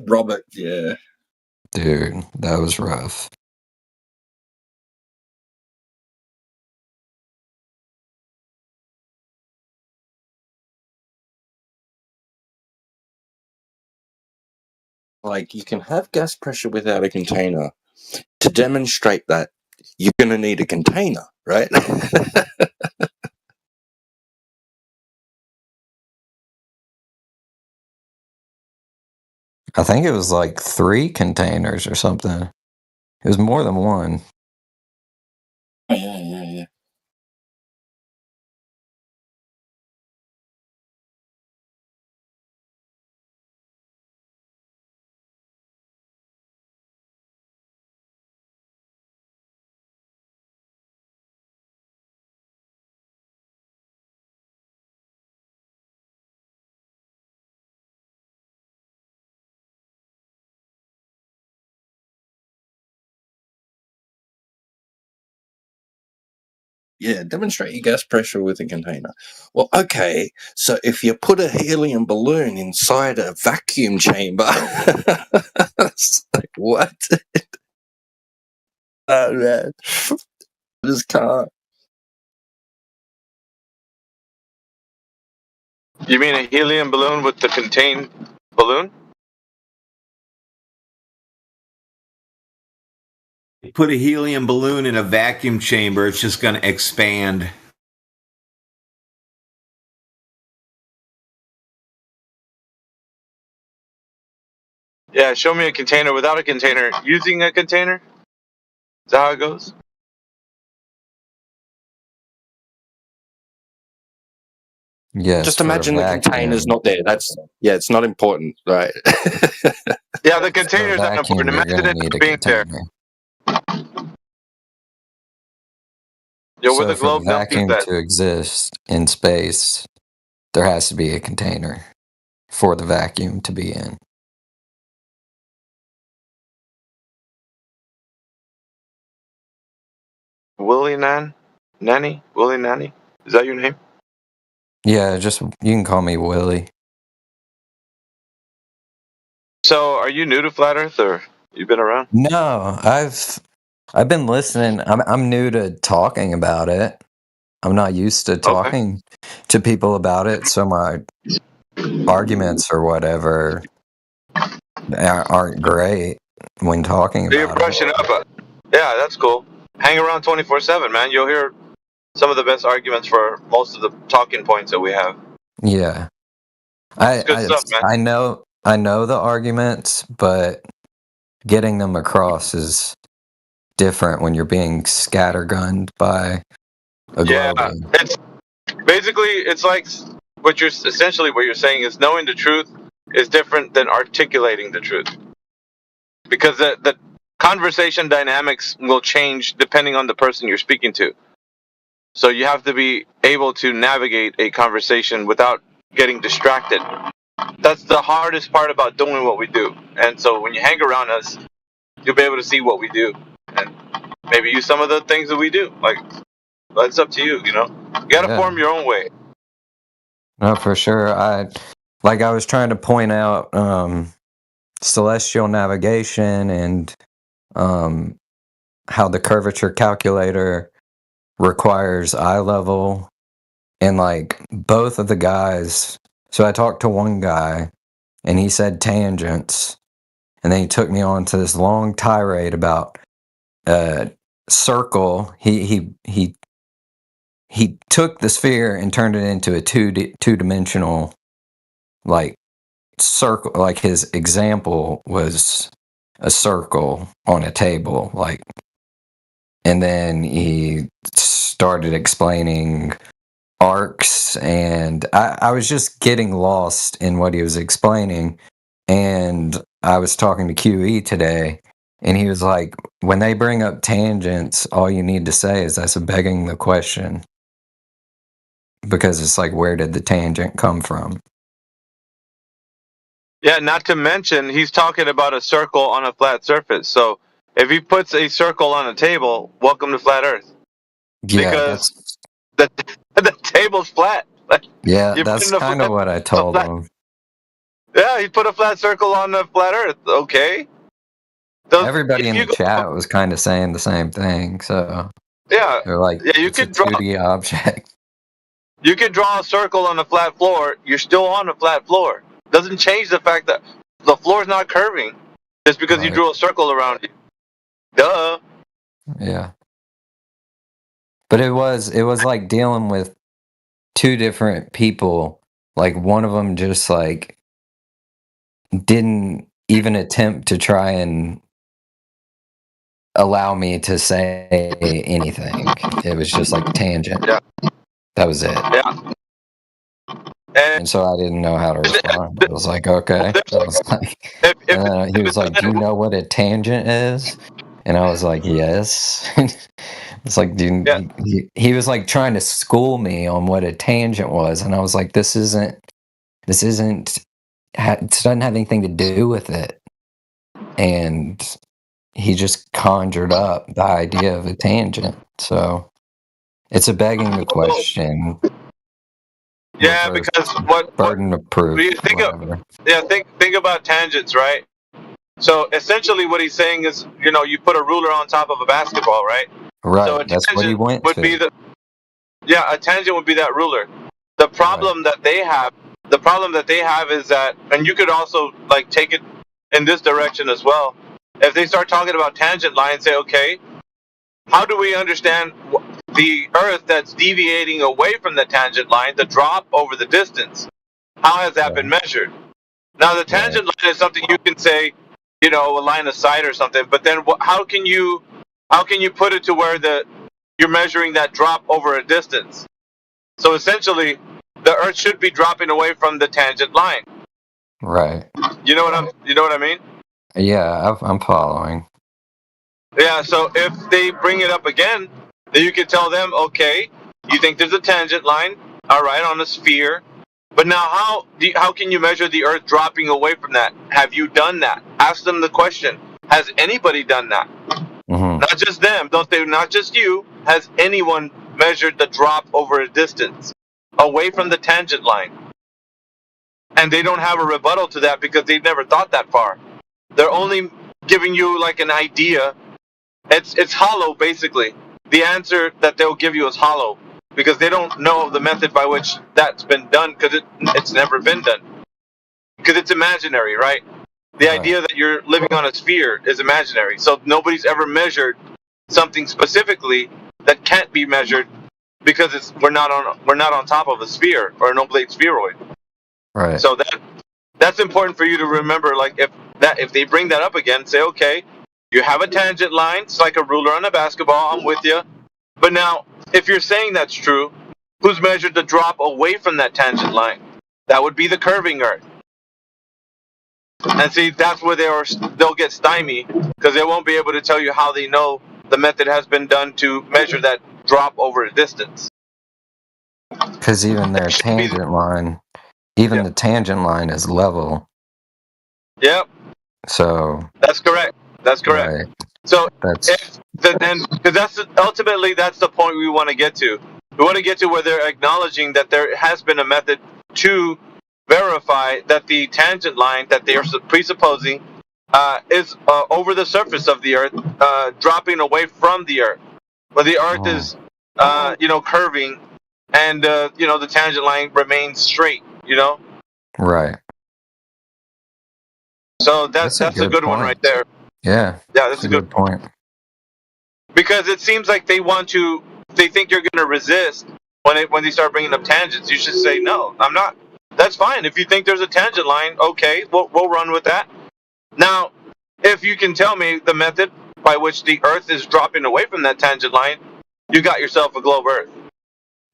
Robert, yeah. Dude, that was rough. Like, you can have gas pressure without a container. To demonstrate that, you're going to need a container, right? I think it was like 3 containers or something. It was more than one. Oh, yeah. Yeah, demonstrate your gas pressure with a container. Well, okay, so if you put a helium balloon inside a vacuum chamber, it's like, what? Oh, man. I just can't. You mean a helium balloon with the contained balloon? Put a helium balloon in a vacuum chamber, it's just going to expand. Yeah, show me a container without a container. Using a container? Is that how it goes? Yes. Just for a imagine the container's vacuum. not there. It's not important, right? Yeah, the For a container's not vacuum, important. you're Imagine gonna it need a being there. container. Yo, where So the for the globe dumpies vacuum at? to exist in space, there has to be a container for the vacuum to be in. Willie Nanny? Willie Nanny? Is that your name? Yeah, just you can call me Willie. So, are you new to Flat Earth, or you been around? No, I've been listening. I'm new to talking about it. I'm not used to talking to people about it, so my arguments or whatever aren't great when talking You're about it. brushing up. Yeah, that's cool. Hang around 24/7, man. You'll hear some of the best arguments for most of the talking points that we have. Yeah, It's good stuff, man. I know the arguments, but getting them across is different when you're being scattergunned by a Yeah, globe. it's basically it's like what you're saying is knowing the truth is different than articulating the truth, because the conversation dynamics will change depending on the person you're speaking to. So you have to be able to navigate a conversation without getting distracted. That's the hardest part about doing what we do. And so when you hang around us, you'll be able to see what we do and maybe use some of the things that we do. Like, it's up to you, you know? You gotta Yeah. form your own way. No, for sure. I was trying to point out celestial navigation and how the curvature calculator requires eye level, and like both of the guys. So I talked to one guy and he said tangents, and then he took me on to this long tirade about circle. He took the sphere and turned it into a two-dimensional like circle. Like his example was a circle on a table, like, and then he started explaining arcs, and I was just getting lost in what he was explaining. And I was talking to QE today, and he was like, when they bring up tangents, all you need to say is that's begging the question, because it's like, where did the tangent come from? Yeah, not to mention, he's talking about a circle on a flat surface. So if he puts a circle on a table, welcome to flat Earth. Yeah, Because the table's flat. yeah, You put that's in a kind of flat- what I told him. Yeah, he put a flat circle on the flat Earth. Okay. Everybody in the chat was kind of saying the same thing, so Yeah. they're like, Yeah, you it's a could draw 2D object. You could draw a circle on a flat floor. You're still on a flat floor. Doesn't change the fact that the floor's not curving just because you Right. drew a circle around it. Duh. Yeah. But it was like dealing with two different people. Like one of them just like didn't even attempt to try and allow me to say anything. It was just like tangent. Yeah. That was it. Yeah. And so I didn't know how to respond. I was like, okay. I was like, and then he was like, do you know what a tangent is? And I was like, yes. It's like, dude, he was like trying to school me on what a tangent was, and I was like, this isn't, it doesn't have anything to do with it. And he just conjured up the idea of a tangent. So it's a begging the question. Yeah, because what burden of proof? you think whatever. think about tangents, right? So essentially, what he's saying is, you put a ruler on top of a basketball, right? Right. So a That's what he tangent went would to. be a tangent would be that ruler. The problem that they have, is that, and you could also like take it in this direction as well. If they start talking about tangent lines, say, okay, how do we understand the Earth that's deviating away from the tangent line, the drop over the distance? How has that been measured? Now, the tangent line is something you can say, a line of sight or something. But then, how can you put it to where you're measuring that drop over a distance? So essentially, the Earth should be dropping away from the tangent line. Right. You know what I mean? Yeah, I'm following. Yeah. So if they bring it up again, then you can tell them, okay, you think there's a tangent line, all right, on a sphere. But now, how can you measure the Earth dropping away from that? Have you done that? Ask them the question. Has anybody done that? Mm-hmm. Not just them. Don't say not just you. Has anyone measured the drop over a distance away from the tangent line? And they don't have a rebuttal to that because they've never thought that far. They're only giving you like an idea. It's hollow, basically. The answer that they'll give you is hollow because they don't know the method by which that's been done because it's never been done. Because it's imaginary, right? The idea that you're living on a sphere is imaginary. So nobody's ever measured something specifically that can't be measured because we're not on top of a sphere or an oblate spheroid. Right. So that's important for you to remember. Like if they bring that up again, say, okay, you have a tangent line. It's like a ruler on a basketball. I'm with you. But now, if you're saying that's true, who's measured the drop away from that tangent line? That would be the curving Earth. And see, that's where they'll get stymied because they won't be able to tell you how they know the method has been done to measure that drop over a distance. Because even their tangent line, the tangent line is level. Yep. So that's correct. That's correct. Right. So that's ultimately that's the point we want to get to. We want to get to where they're acknowledging that there has been a method to verify that the tangent line that they are presupposing is over the surface of the Earth, dropping away from the Earth. But the Earth is, curving, and the tangent line remains straight. Right. So that's a good one right there. Yeah. Yeah, that's a good point. Because it seems like they think you're going to resist when they start bringing up tangents. You should say, no, I'm not. That's fine. If you think there's a tangent line, okay, we'll run with that. Now, if you can tell me the method by which the Earth is dropping away from that tangent line, you got yourself a globe Earth.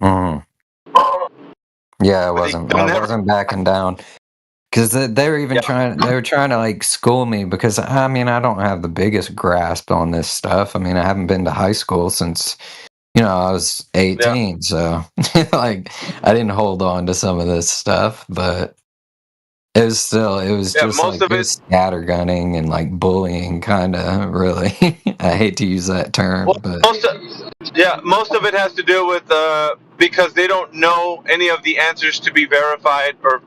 Mm. Yeah, I wasn't backing down. Because they were even trying to like school me, because I mean, I don't have the biggest grasp on this stuff. I mean, I haven't been to high school since, I was 18. So like, I didn't hold on to some of this stuff, but it was just most like of it was scattergunning and like bullying, kind of, really. I hate to use that term, but most of it has to do with because they don't know any of the answers to be verified, or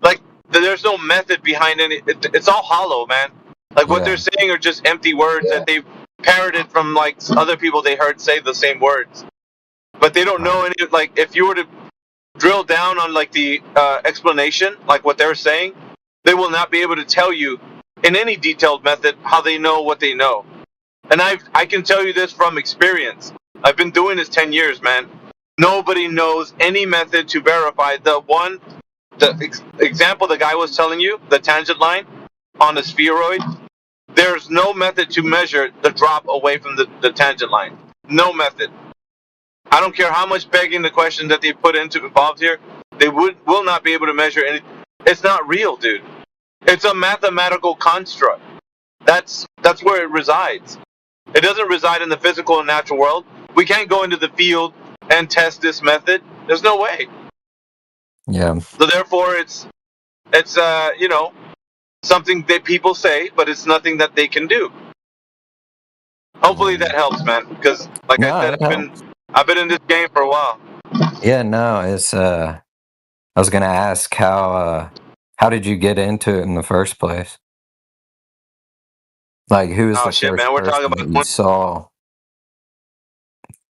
like there's no method behind any. It's all hollow, man. Like what they're saying are just empty words that they've parroted from like other people they heard say the same words, but they don't know any. Like if you were to drill down on like the explanation, like what they're saying, they will not be able to tell you in any detailed method how they know what they know. And I can tell you this from experience. I've been doing this 10 years, man. Nobody knows any method to verify the example the guy was telling you, the tangent line on the spheroid. There's no method to measure the drop away from the tangent line. No method. I don't care how much begging the question that they put involved here. They will not be able to measure any. It's not real, dude. It's a mathematical construct. That's where it resides. It doesn't reside in the physical and natural world. We can't go into the field and test this method. There's no way. Yeah. So therefore, it's something that people say, but it's nothing that they can do. Hopefully that helps, man. Because like I said, I've been in this game for a while. Yeah, no, it's I was gonna ask how did you get into it in the first place? Like, who was the first man, we're talking person about that you saw?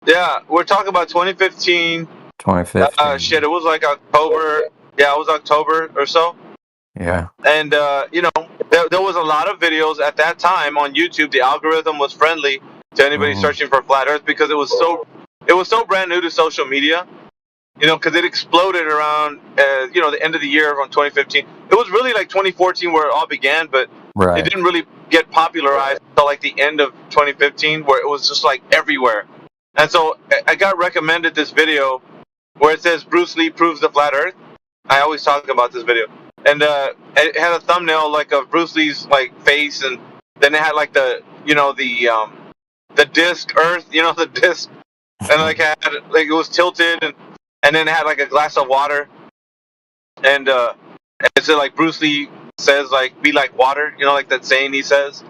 Yeah, we're talking about 2015. 2015. It was like October. Yeah, it was October or so. Yeah. And there was a lot of videos at that time on YouTube. The algorithm was friendly to anybody searching for flat Earth because it was so brand new to social media. Because it exploded around the end of the year on 2015. It was really like 2014 where it all began, but it didn't really get popularized until like the end of 2015, where it was just like everywhere. And so I got recommended this video where it says Bruce Lee proves the flat Earth. I always talk about this video, and it had a thumbnail like of Bruce Lee's like face, and then it had like the disc Earth, the disc, and like it was tilted, and then it had like a glass of water, and it said like Bruce Lee says like be like water, like that saying he says.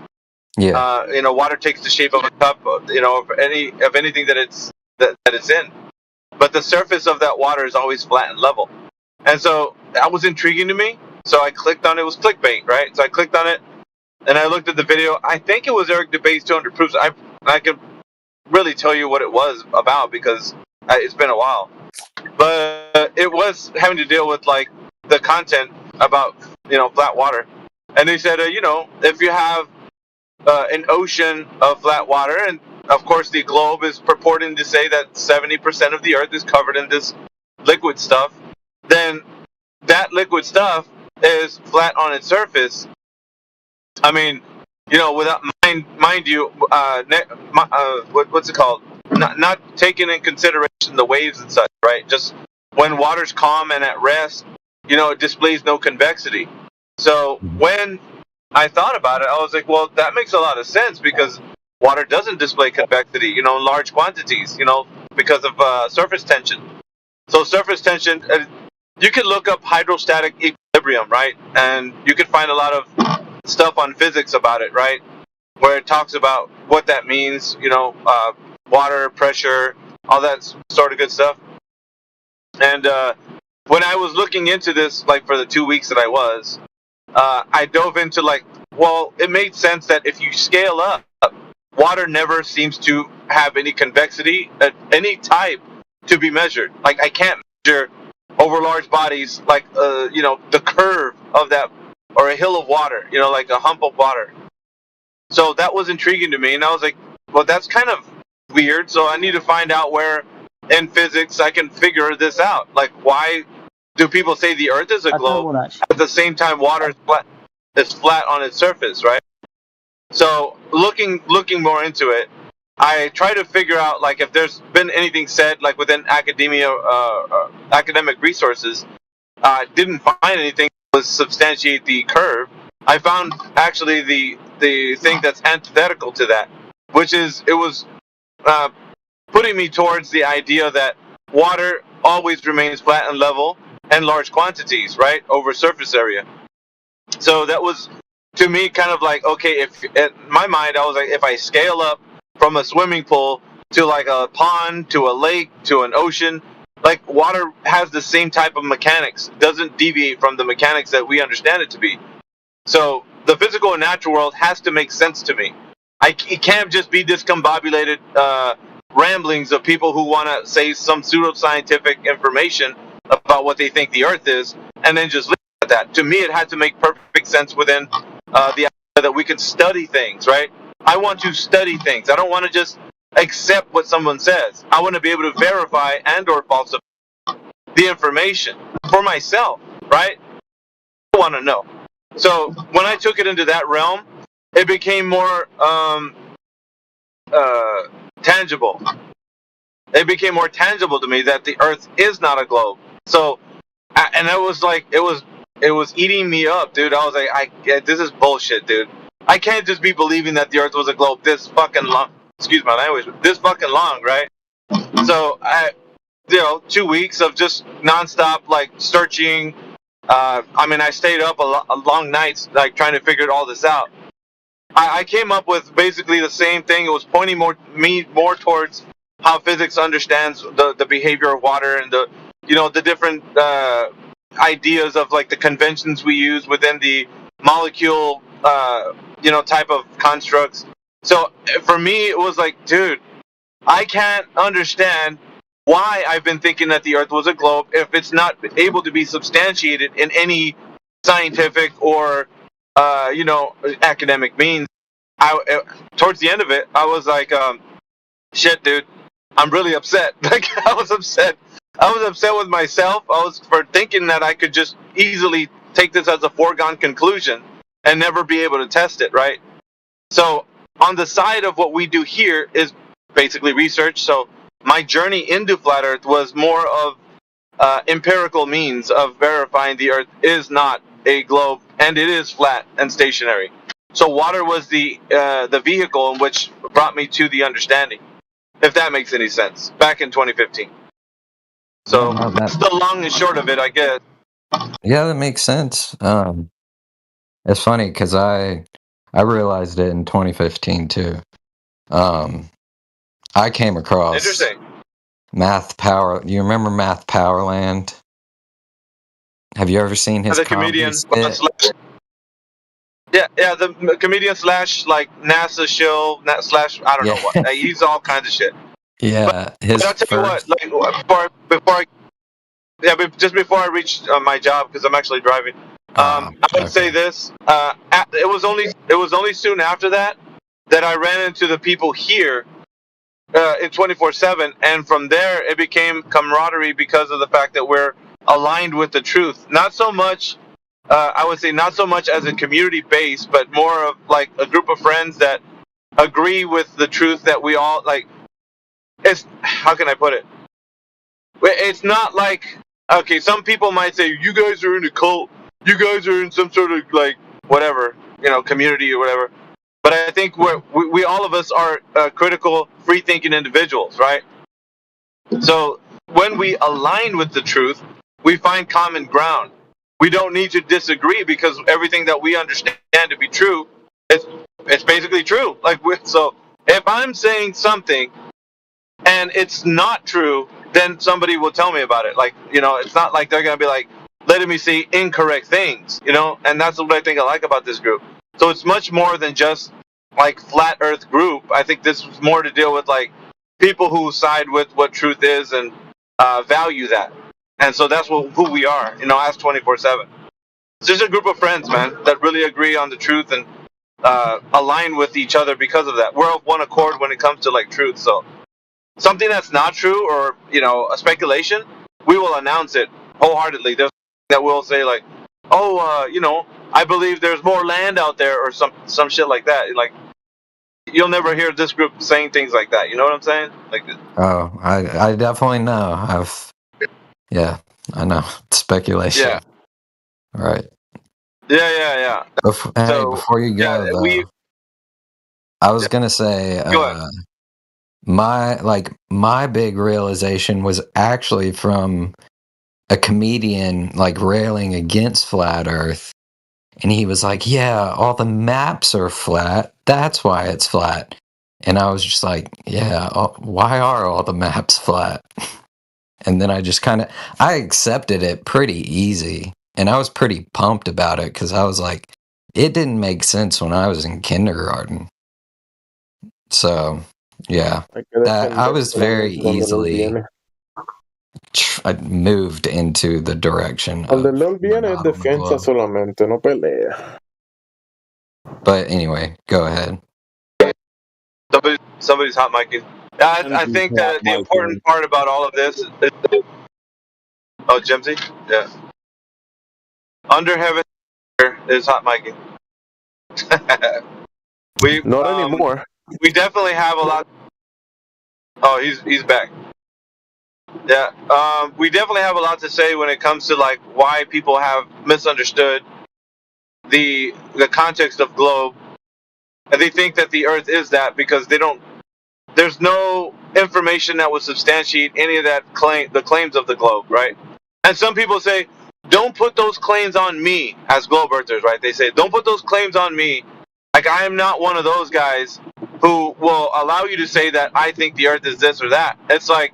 Yeah. Water takes the shape of a cup, of anything that it's in. But the surface of that water is always flat and level. And so that was intriguing to me. So I clicked on it. It was clickbait, right? So I clicked on it and I looked at the video. I think it was Eric Dubay's 200 Proofs. I could really tell you what it was about because it's been a while. But it was having to deal with like the content about, flat water. And they said, if you have an ocean of flat water, and of course the globe is purporting to say that 70% of the Earth is covered in this liquid stuff, then that liquid stuff is flat on its surface. I mean, without mind you, what's it called? Not taking in consideration the waves and such, right? Just when water's calm and at rest, it displays no convexity. So when I thought about it, I was like, well, that makes a lot of sense because water doesn't display convexity, in large quantities, because of surface tension. So surface tension, you can look up hydrostatic equilibrium, right? And you can find a lot of stuff on physics about it, right? Where it talks about what that means, water, pressure, all that sort of good stuff. And when I was looking into this, like for the 2 weeks that I was, I dove into it made sense that if you scale up, water never seems to have any convexity at any type to be measured. Like I can't measure over large bodies, the curve of that or a hill of water, you know, like a hump of water. So that was intriguing to me, and I was like, well, that's kind of weird. So I need to find out where in physics I can figure this out. Like, why do people say the Earth is a globe at the same time water is flat on its surface, right? So looking more into it, I try to figure out like if there's been anything said like within academia, academic resources. Didn't find anything that was substantiate the curve. I found actually the thing that's antithetical to that, which is it was putting me towards the idea that water always remains flat and level in large quantities, right, over surface area. So that was, to me, kind of like, okay, if in my mind, I was like, if I scale up from a swimming pool to like a pond, to a lake, to an ocean, like water has the same type of mechanics, doesn't deviate from the mechanics that we understand it to be. So the physical and natural world has to make sense to me. It can't just be discombobulated ramblings of people who want to say some pseudoscientific information about what they think the Earth is, and then just leave it at that. To me, it had to make perfect sense within the idea that we can study things, right? I want to study things. I don't want to just accept what someone says. I want to be able to verify and or falsify the information for myself, right? I want to know. So when I took it into that realm, it became more tangible. It became more tangible to me that the Earth is not a globe. So, and it was like it was eating me up, dude. I was like, this is bullshit, dude. I can't just be believing that the Earth was a globe this fucking long. Excuse my language, this fucking long, right? So 2 weeks of just nonstop like searching. I mean, I stayed up a long nights like trying to figure all this out. I came up with basically the same thing. It was pointing me more towards how physics understands the behavior of water and the different ideas of like the conventions we use within the molecule type of constructs. So for me, it was like, dude, I can't understand why I've been thinking that the Earth was a globe if it's not able to be substantiated in any scientific or academic means. Towards the end of it, I was like, shit, dude, I'm really upset. Like, I was upset. I was upset with myself. I was for thinking that I could just easily take this as a foregone conclusion and never be able to test it, right? So on the side of what we do here is basically research. So my journey into Flat Earth was more of empirical means of verifying the Earth is not a globe and it is flat and stationary. So water was the vehicle in which brought me to the understanding, if that makes any sense, back in 2015. So that's the long and short of it, I guess. Yeah, that makes sense. It's funny because I realized it in 2015 too. I came across Interesting. Math Power. You remember Math Powerland? Have you ever seen his The comedy comedian skit? yeah, the comedian slash like NASA show slash I don't know what. He's all kinds of shit. Yeah, But I'll tell you what, like just before I reach my job, because I'm actually driving. I would say this: it was only soon after that I ran into the people here in 24/7, and from there it became camaraderie because of the fact that we're aligned with the truth. Not so much, I would say, not so much as a community base, but more of like a group of friends that agree with the truth that we all like. It's, how can I put it? It's not like, okay, some people might say, you guys are in a cult, you guys are in some sort of like whatever, community or whatever. But I think we all of us are critical, free-thinking individuals, right? So when we align with the truth, we find common ground. We don't need to disagree because everything that we understand to be true, it's basically true. So if I'm saying something and it's not true, then somebody will tell me about it. Like, it's not like they're going to be like, letting me say incorrect things, and that's what I think I like about this group. So it's much more than just like Flat Earth group. I think this was more to deal with like people who side with what truth is and value that. And so that's who we are, as 24/7. It's just a group of friends, man, that really agree on the truth and align with each other because of that. We're of one accord when it comes to like truth. So something that's not true or a speculation, we will announce it wholeheartedly. There's that we'll say like, oh, I believe there's more land out there or some shit like that. Like you'll never hear this group saying things like that. You know what I'm saying? Like, Oh, I definitely know. I know. Speculation. yeah, Right. yeah. Hey, before you go, though, I was gonna say, Go ahead. my big realization was actually from a comedian like railing against flat Earth, and he was like, "Yeah, all the maps are flat. That's why it's flat." And I was just like, "Yeah, why are all the maps flat?" And then I accepted it pretty easy, and I was pretty pumped about it because I was like, it didn't make sense when I was in kindergarten. So, yeah, I was very easily I moved into the direction Donde of LOL viene es not on the defensa globe. solamente, no pelea. But anyway, go ahead. Somebody's hot micing. I think that the important part about all of this is oh, Jimsy? Yeah. Under heaven is hot micing. Not anymore. We definitely have a lot. Oh, he's back. Yeah. We definitely have a lot to say when it comes to like why people have misunderstood the context of globe, and they think that the Earth is that because they don't. There's no information that would substantiate any of that the claims of the globe, right? And some people say, don't put those claims on me as globe earthers, right? They say, don't put those claims on me. Like, I am not one of those guys who will allow you to say that I think the Earth is this or that. It's like,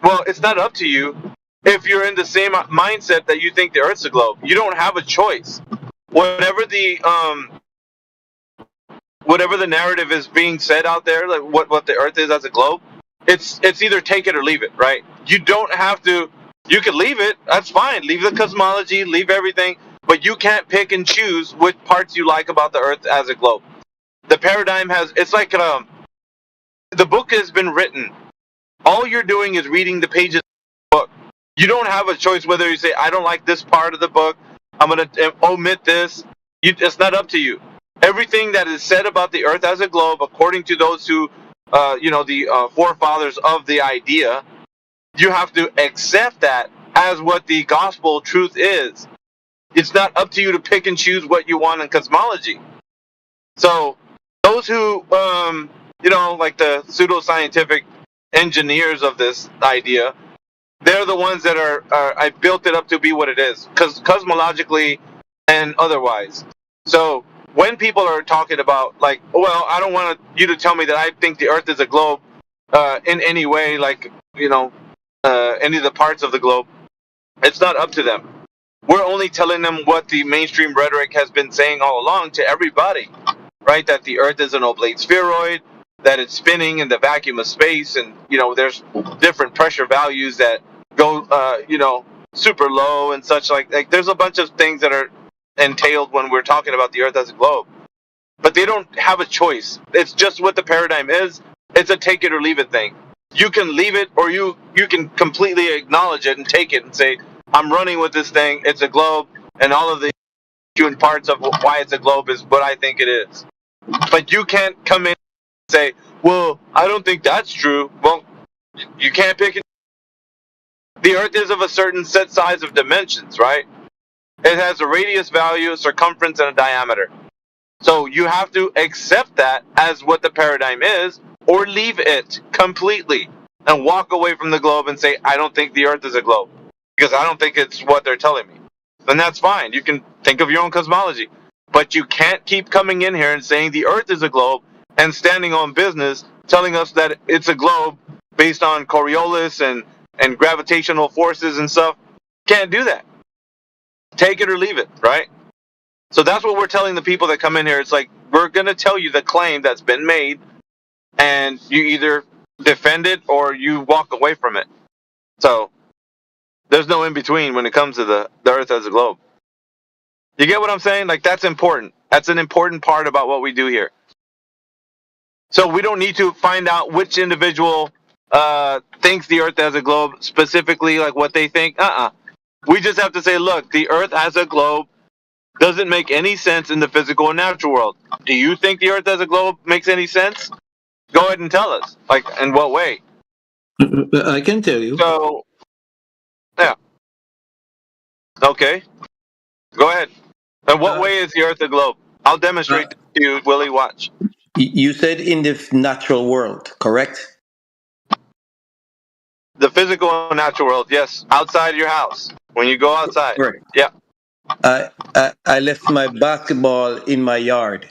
well, it's not up to you if you're in the same mindset that you think the Earth's a globe. You don't have a choice. Whatever the narrative is being said out there, like what the Earth is as a globe, it's either take it or leave it, right? You don't have to. You can leave it. That's fine. Leave the cosmology, leave everything, but you can't pick and choose which parts you like about the Earth as a globe. The paradigm has. It's like the book has been written. All you're doing is reading the pages of the book. You don't have a choice whether you say I don't like this part of the book. I'm gonna omit this. It's not up to you. Everything that is said about the Earth as a globe, according to those who, the forefathers of the idea, you have to accept that as what the gospel truth is. It's not up to you to pick and choose what you want in cosmology. So those who, like the pseudoscientific engineers of this idea, they're the ones that I built it up to be what it is, cosmologically and otherwise. So when people are talking about like, well, I don't want you to tell me that I think the Earth is a globe in any way, like any of the parts of the globe. It's not up to them. We're only telling them what the mainstream rhetoric has been saying all along to everybody, right? That the Earth is an oblate spheroid, that it's spinning in the vacuum of space, and there's different pressure values that go super low and such like there's a bunch of things that are entailed when we're talking about the Earth as a globe. But they don't have a choice. It's just what the paradigm is. It's a take it or leave it thing. You can leave it, or you can completely acknowledge it and take it and say, I'm running with this thing. It's a globe, and all of the parts of why it's a globe is what I think it is. But you can't come in and say, well, I don't think that's true. Well, you can't pick it. The Earth is of a certain set size of dimensions, right? It has a radius value, a circumference, and a diameter. So you have to accept that as what the paradigm is, or leave it completely and walk away from the globe and say, I don't think the Earth is a globe, because I don't think it's what they're telling me. Then that's fine. You can think of your own cosmology. But you can't keep coming in here and saying the Earth is a globe and standing on business telling us that it's a globe based on Coriolis and gravitational forces and stuff. Can't do that. Take it or leave it, right? So that's what we're telling the people that come in here. It's like, we're going to tell you the claim that's been made, and you either defend it or you walk away from it. So there's no in between when it comes to the Earth as a globe. You get what I'm saying? Like, that's important. That's an important part about what we do here. So we don't need to find out which individual thinks the Earth has a globe, specifically like what they think. We just have to say, look, the Earth has a globe. Doesn't make any sense in the physical and natural world. Do you think the Earth has a globe makes any sense? Go ahead and tell us. Like, in what way? I can tell you. So, yeah. Okay. Go ahead. In what way is the Earth a globe? I'll demonstrate to you, Willie. Watch. You said in the natural world, correct? The physical and natural world, yes. Outside your house. When you go outside. Correct. Yeah. I left my basketball in my yard.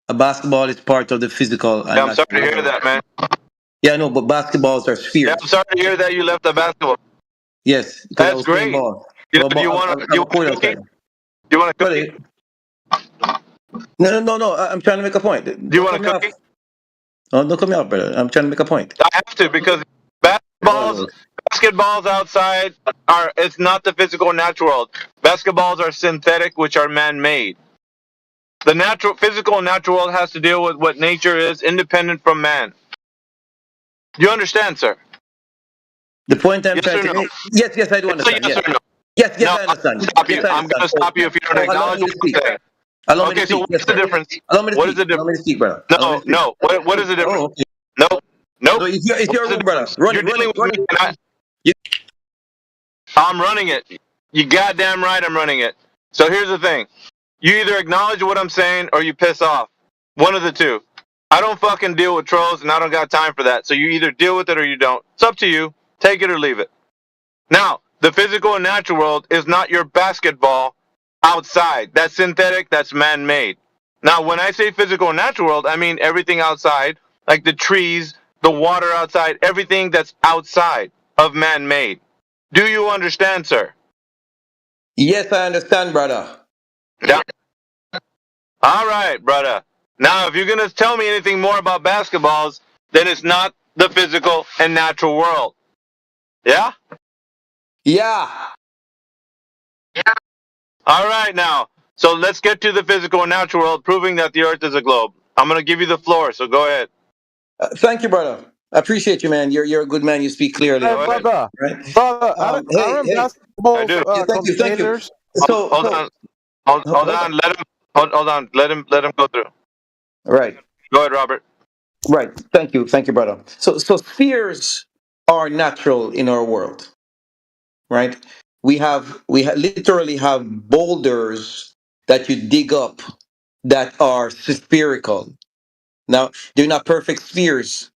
A basketball is part of the physical. Yeah, I'm sorry to hear that, man. Yeah, no, but basketballs are spheres. Yeah, I'm sorry to hear that you left the basketball. Yes, that's great. You want a cookie? You want a cookie? No. I'm trying to make a point. Do you want a cookie? Oh, don't cut me off, brother. I'm trying to make a point. I have to, because basketballs outside it's not the physical and natural world. Basketballs are synthetic, which are man-made. The physical and natural world has to deal with what nature is, independent from man. You understand, sir? The point I'm trying to make. Yes, I do understand. Yes or no? Yes, No, I understand. Stop you. I'm going to stop you if you don't acknowledge what I'm saying. Okay, so what's the difference? What is the difference? Allow me to speak, brother. No. What is the difference? Okay. No. It's your room, brother. You're dealing with me. I'm running it. You goddamn right I'm running it. So here's the thing. You either acknowledge what I'm saying or you piss off. One of the two. I don't fucking deal with trolls, and I don't got time for that. So you either deal with it or you don't. It's up to you. Take it or leave it. Now, the physical and natural world is not your basketball outside. That's synthetic. That's man-made. Now, when I say physical and natural world, I mean everything outside, like the trees, the water outside, everything that's outside of man-made. Do you understand, sir? Yes, I understand, brother. Yeah. All right, brother. Now, if you're going to tell me anything more about basketballs, then it's not the physical and natural world. Yeah? Yeah. All right, now. So let's get to the physical and natural world, proving that the Earth is a globe. I'm going to give you the floor, so go ahead. Thank you, brother. I appreciate you, man. You're a good man. You speak clearly. Hey, brother. Right? Brother, aren't basketballs Thank you. containers? Hold on. Hold on. Let him go through. Right. Go ahead, Robert. Right. Thank you, brother. So spheres are natural in our world, right? We literally have boulders that you dig up that are spherical. Now, they're not perfect spheres.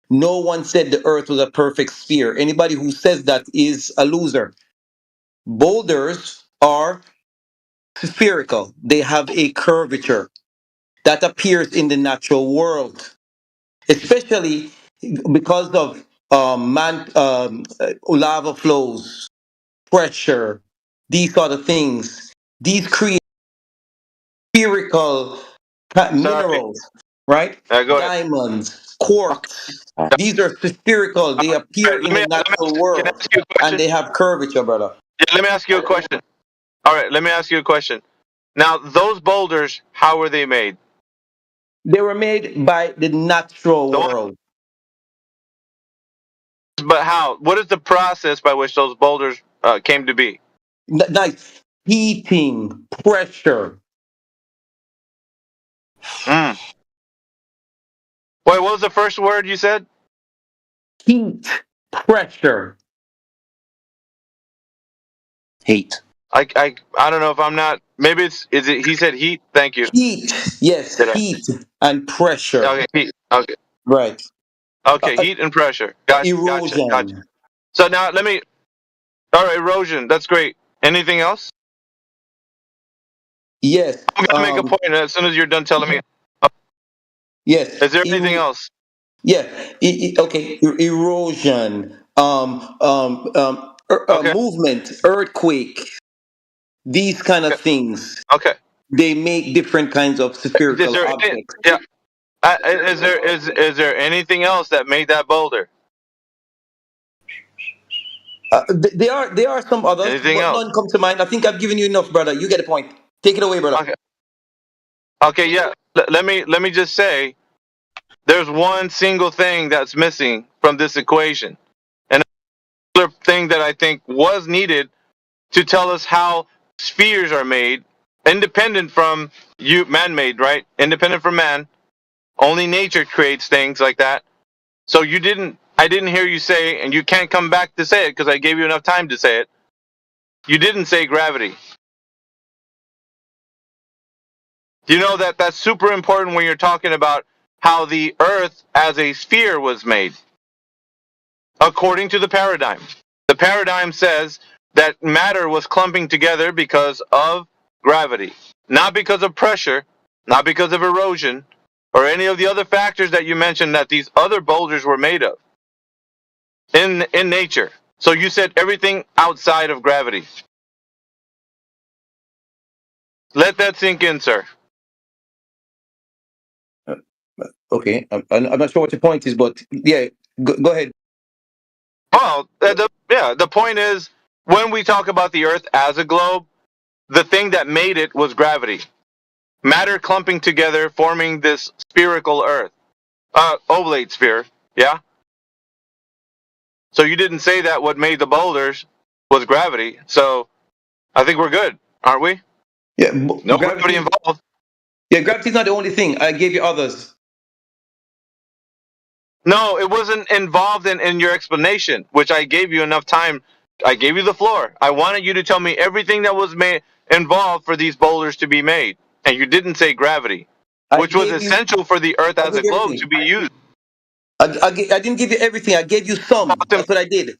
No one said the Earth was a perfect sphere. Anybody who says that is a loser. Boulders are spherical. They have a curvature that appears in the natural world, especially because of lava flows, pressure, these sort of things. These create spherical minerals, right? Diamonds, quartz. These are spherical. They appear in the natural world, and they have curvature, brother. Yeah, let me ask you a question. All right, let me ask you a question. Now, those boulders, how were they made? They were made by the natural world. But how? What is the process by which those boulders came to be? Nice. Heating, pressure. Wait, what was the first word you said? Heat, pressure. Heat. I don't know if I'm not. Maybe he said heat. Thank you. Heat. Yes, heat and pressure. Okay, heat. Okay. Right. Okay, heat and pressure. Gotcha. Erosion. Gotcha. So now all right, erosion. That's great. Anything else? Yes. I'm gonna make a point as soon as you're done telling me. Yes. Is there anything else? Yeah. Okay. Erosion. Movement. Earthquake. These kind of things. Okay. They make different kinds of spherical objects. Yeah. Is there anything else that made that boulder? There are some others, Anything but else? none come to mind. I think I've given you enough, brother. You get the point. Take it away, brother. Okay. Okay. Yeah. Let me just say, there's one single thing that's missing from this equation, and another thing that I think was needed to tell us how spheres are made, independent from man-made, right? Independent from man. Only nature creates things like that. So I didn't hear you say, and you can't come back to say it because I gave you enough time to say it. You didn't say gravity. You know that that's super important when you're talking about how the Earth as a sphere was made. According to the paradigm. The paradigm says that matter was clumping together because of gravity. Not because of pressure, not because of erosion, or any of the other factors that you mentioned that these other boulders were made of in nature. So you said everything outside of gravity. Let that sink in, sir. Okay, I'm not sure what your point is, but yeah, go ahead. Well, the point is, when we talk about the Earth as a globe, the thing that made it was gravity. Matter clumping together, forming this spherical Earth. Oblate sphere, yeah? So you didn't say that what made the boulders was gravity, so I think we're good, aren't we? Yeah, No gravity involved. Yeah, gravity's not the only thing. I gave you others. No, it wasn't involved in your explanation, which I gave you enough time. I gave you the floor. I wanted you to tell me everything that was involved for these boulders to be made. And you didn't say gravity, which was essential for the Earth as a globe to be used. I didn't give you everything. I gave you some. That's what I did.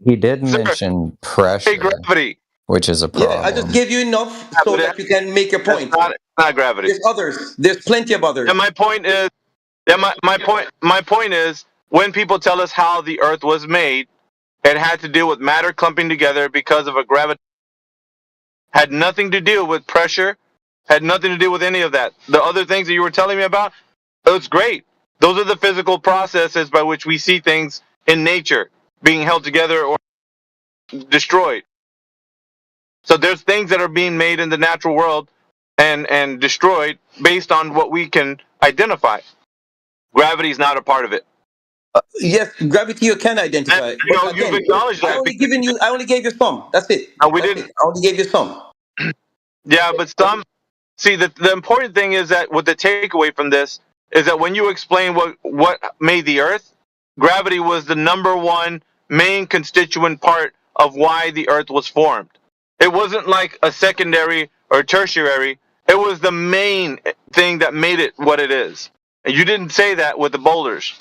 He did mention pressure, gravity, which is a problem. Yeah, I just gave you enough so that you can make your point. Not gravity. There's others. There's plenty of others. And my point is, my point is, when people tell us how the Earth was made, it had to do with matter clumping together because of a gravity. Had nothing to do with pressure. Had nothing to do with any of that. The other things that you were telling me about, it's great. Those are the physical processes by which we see things in nature being held together or destroyed. So there's things that are being made in the natural world and destroyed based on what we can identify. Gravity is not a part of it. Yes, gravity you can identify. And, you know, again, you've acknowledged that. I only gave you some. That's it. No, we didn't. I only gave you some. Yeah, but some. See, the important thing is that what the takeaway from this is that when you explain what made the Earth, gravity was the number one main constituent part of why the Earth was formed. It wasn't like a secondary or tertiary. It was the main thing that made it what it is. And you didn't say that with the boulders.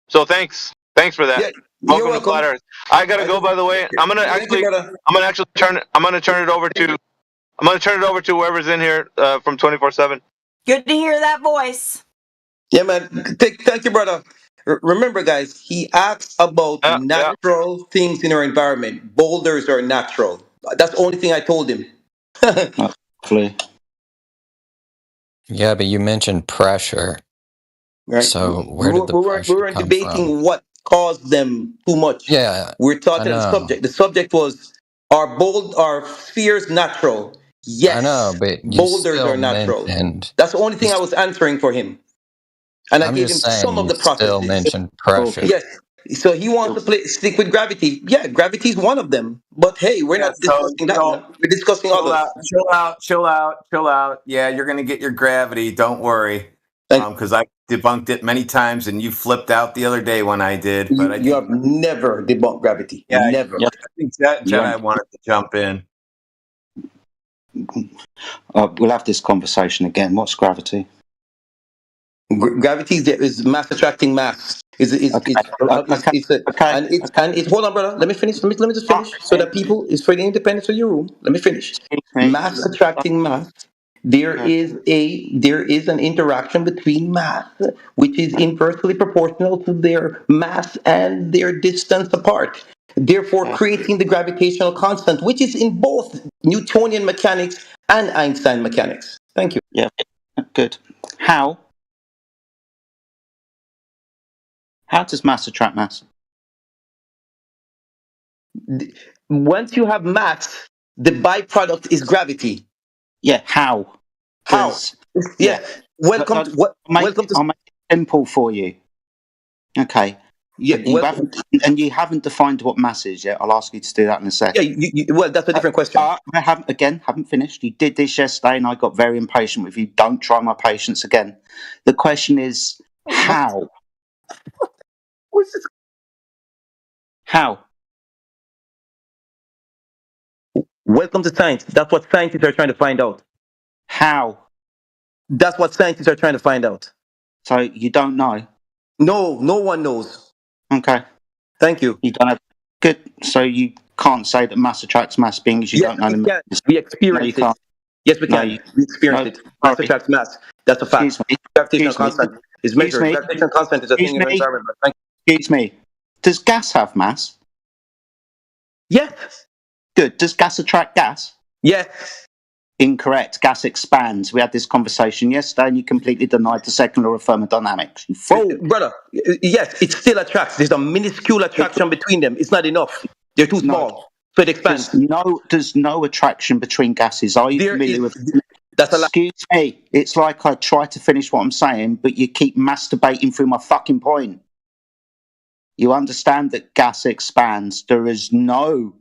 So thanks for that. Yeah, welcome to Flat Earth. I gotta go. By the way, I'm gonna actually turn it over to whoever's in here from 24/7. Good to hear that voice. Yeah, man. Thank you, brother. Remember, guys, he asks about natural things in our environment. Boulders are natural. That's the only thing I told him. Yeah, but you mentioned pressure. Right. So where did the pressure we weren't come debating from? what caused them too much. Yeah, we're talking I the know. subject. The subject was are spheres natural? Yes. I know, but you boulders still are natural. mentioned. That's the only thing I was answering for him, and I I'm gave him just saying some of you the processes. still mentioned pressure. Yes. So he wants to stick with gravity. Yeah, gravity is one of them. But hey, we're not discussing that. Man. We're discussing others. Chill out. Yeah, you're gonna get your gravity. Don't worry. Because I debunked it many times, and you flipped out the other day when I did. But You have never debunked gravity. Yeah, never. I think Jedi wanted to jump in. We'll have this conversation again. What's gravity? Gravity is mass attracting mass. Hold on, brother. Let me finish. Let me just finish so that people is for the independence of your room. Let me finish. Mass attracting mass. There is an interaction between mass, which is inversely proportional to their mass and their distance apart. Therefore, creating the gravitational constant, which is in both Newtonian mechanics and Einstein mechanics. Thank you. Yeah, good. How? How does mass attract mass? Once you have mass, the byproduct is gravity. Yeah, how? How? Yeah. Welcome to what? Welcome to. I'll make it simple for you. Okay. Yeah, you haven't defined what mass is yet. I'll ask you to do that in a second. Yeah, well, that's a different question. I haven't finished. You did this yesterday, and I got very impatient with you. Don't try my patience again. The question is how. What's this? How? Welcome to science. That's what scientists are trying to find out. How? That's what scientists are trying to find out. So you don't know? No, no one knows. Okay. Thank you. You don't have. Good. So you can't say that mass attracts mass being you don't know the mechanism. We experience it. Yes, we can. We experience it. Mass attracts mass. That's a fact. Gravitational constant is measured. Gravitational constant is a thing in the environment. Excuse me. Does gas have mass? Yes. Good. Does gas attract gas? Yes. Incorrect. Gas expands. We had this conversation yesterday, and you completely denied the second law of thermodynamics. You fool. Brother, yes, it still attracts. There's a minuscule attraction between them. It's not enough. They're too small. So it expands. There's no attraction between gases. Are you familiar with that's a lie. Excuse me. It's like I try to finish what I'm saying, but you keep masturbating through my fucking point. You understand that gas expands. There is no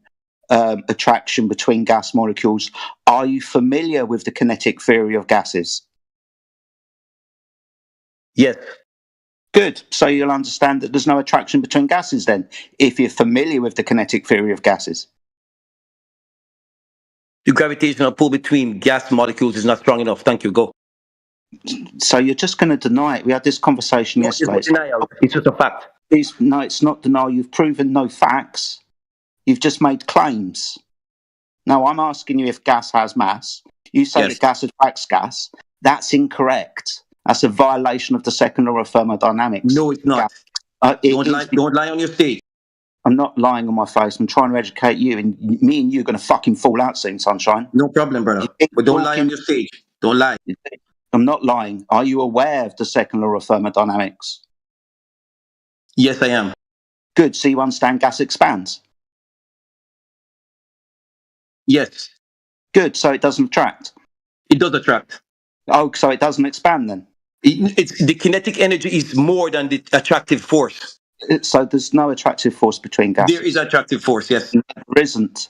attraction between gas molecules. Are you familiar with the kinetic theory of gases? Yes. Good. So you'll understand that there's no attraction between gases then, if you're familiar with the kinetic theory of gases. The gravitational pull between gas molecules is not strong enough. Thank you. Go. So you're just going to deny it. We had this conversation yesterday. It's denial. It's just a fact. No, it's not denial. You've proven no facts. You've just made claims. Now, I'm asking you if gas has mass. You say that gas attracts gas. That's incorrect. That's a violation of the second law of thermodynamics. No, it's not. Don't lie on your stage. I'm not lying on my face. I'm trying to educate you, and me and you are going to fucking fall out soon, sunshine. No problem, brother. But don't lie on your stage. Don't lie. I'm not lying. Are you aware of the second law of thermodynamics? Yes, I am. Good. So you understand gas expands? Yes. Good. So it doesn't attract? It does attract. Oh, so it doesn't expand then? It's the kinetic energy is more than the attractive force. So there's no attractive force between gases? There is attractive force, yes. There isn't?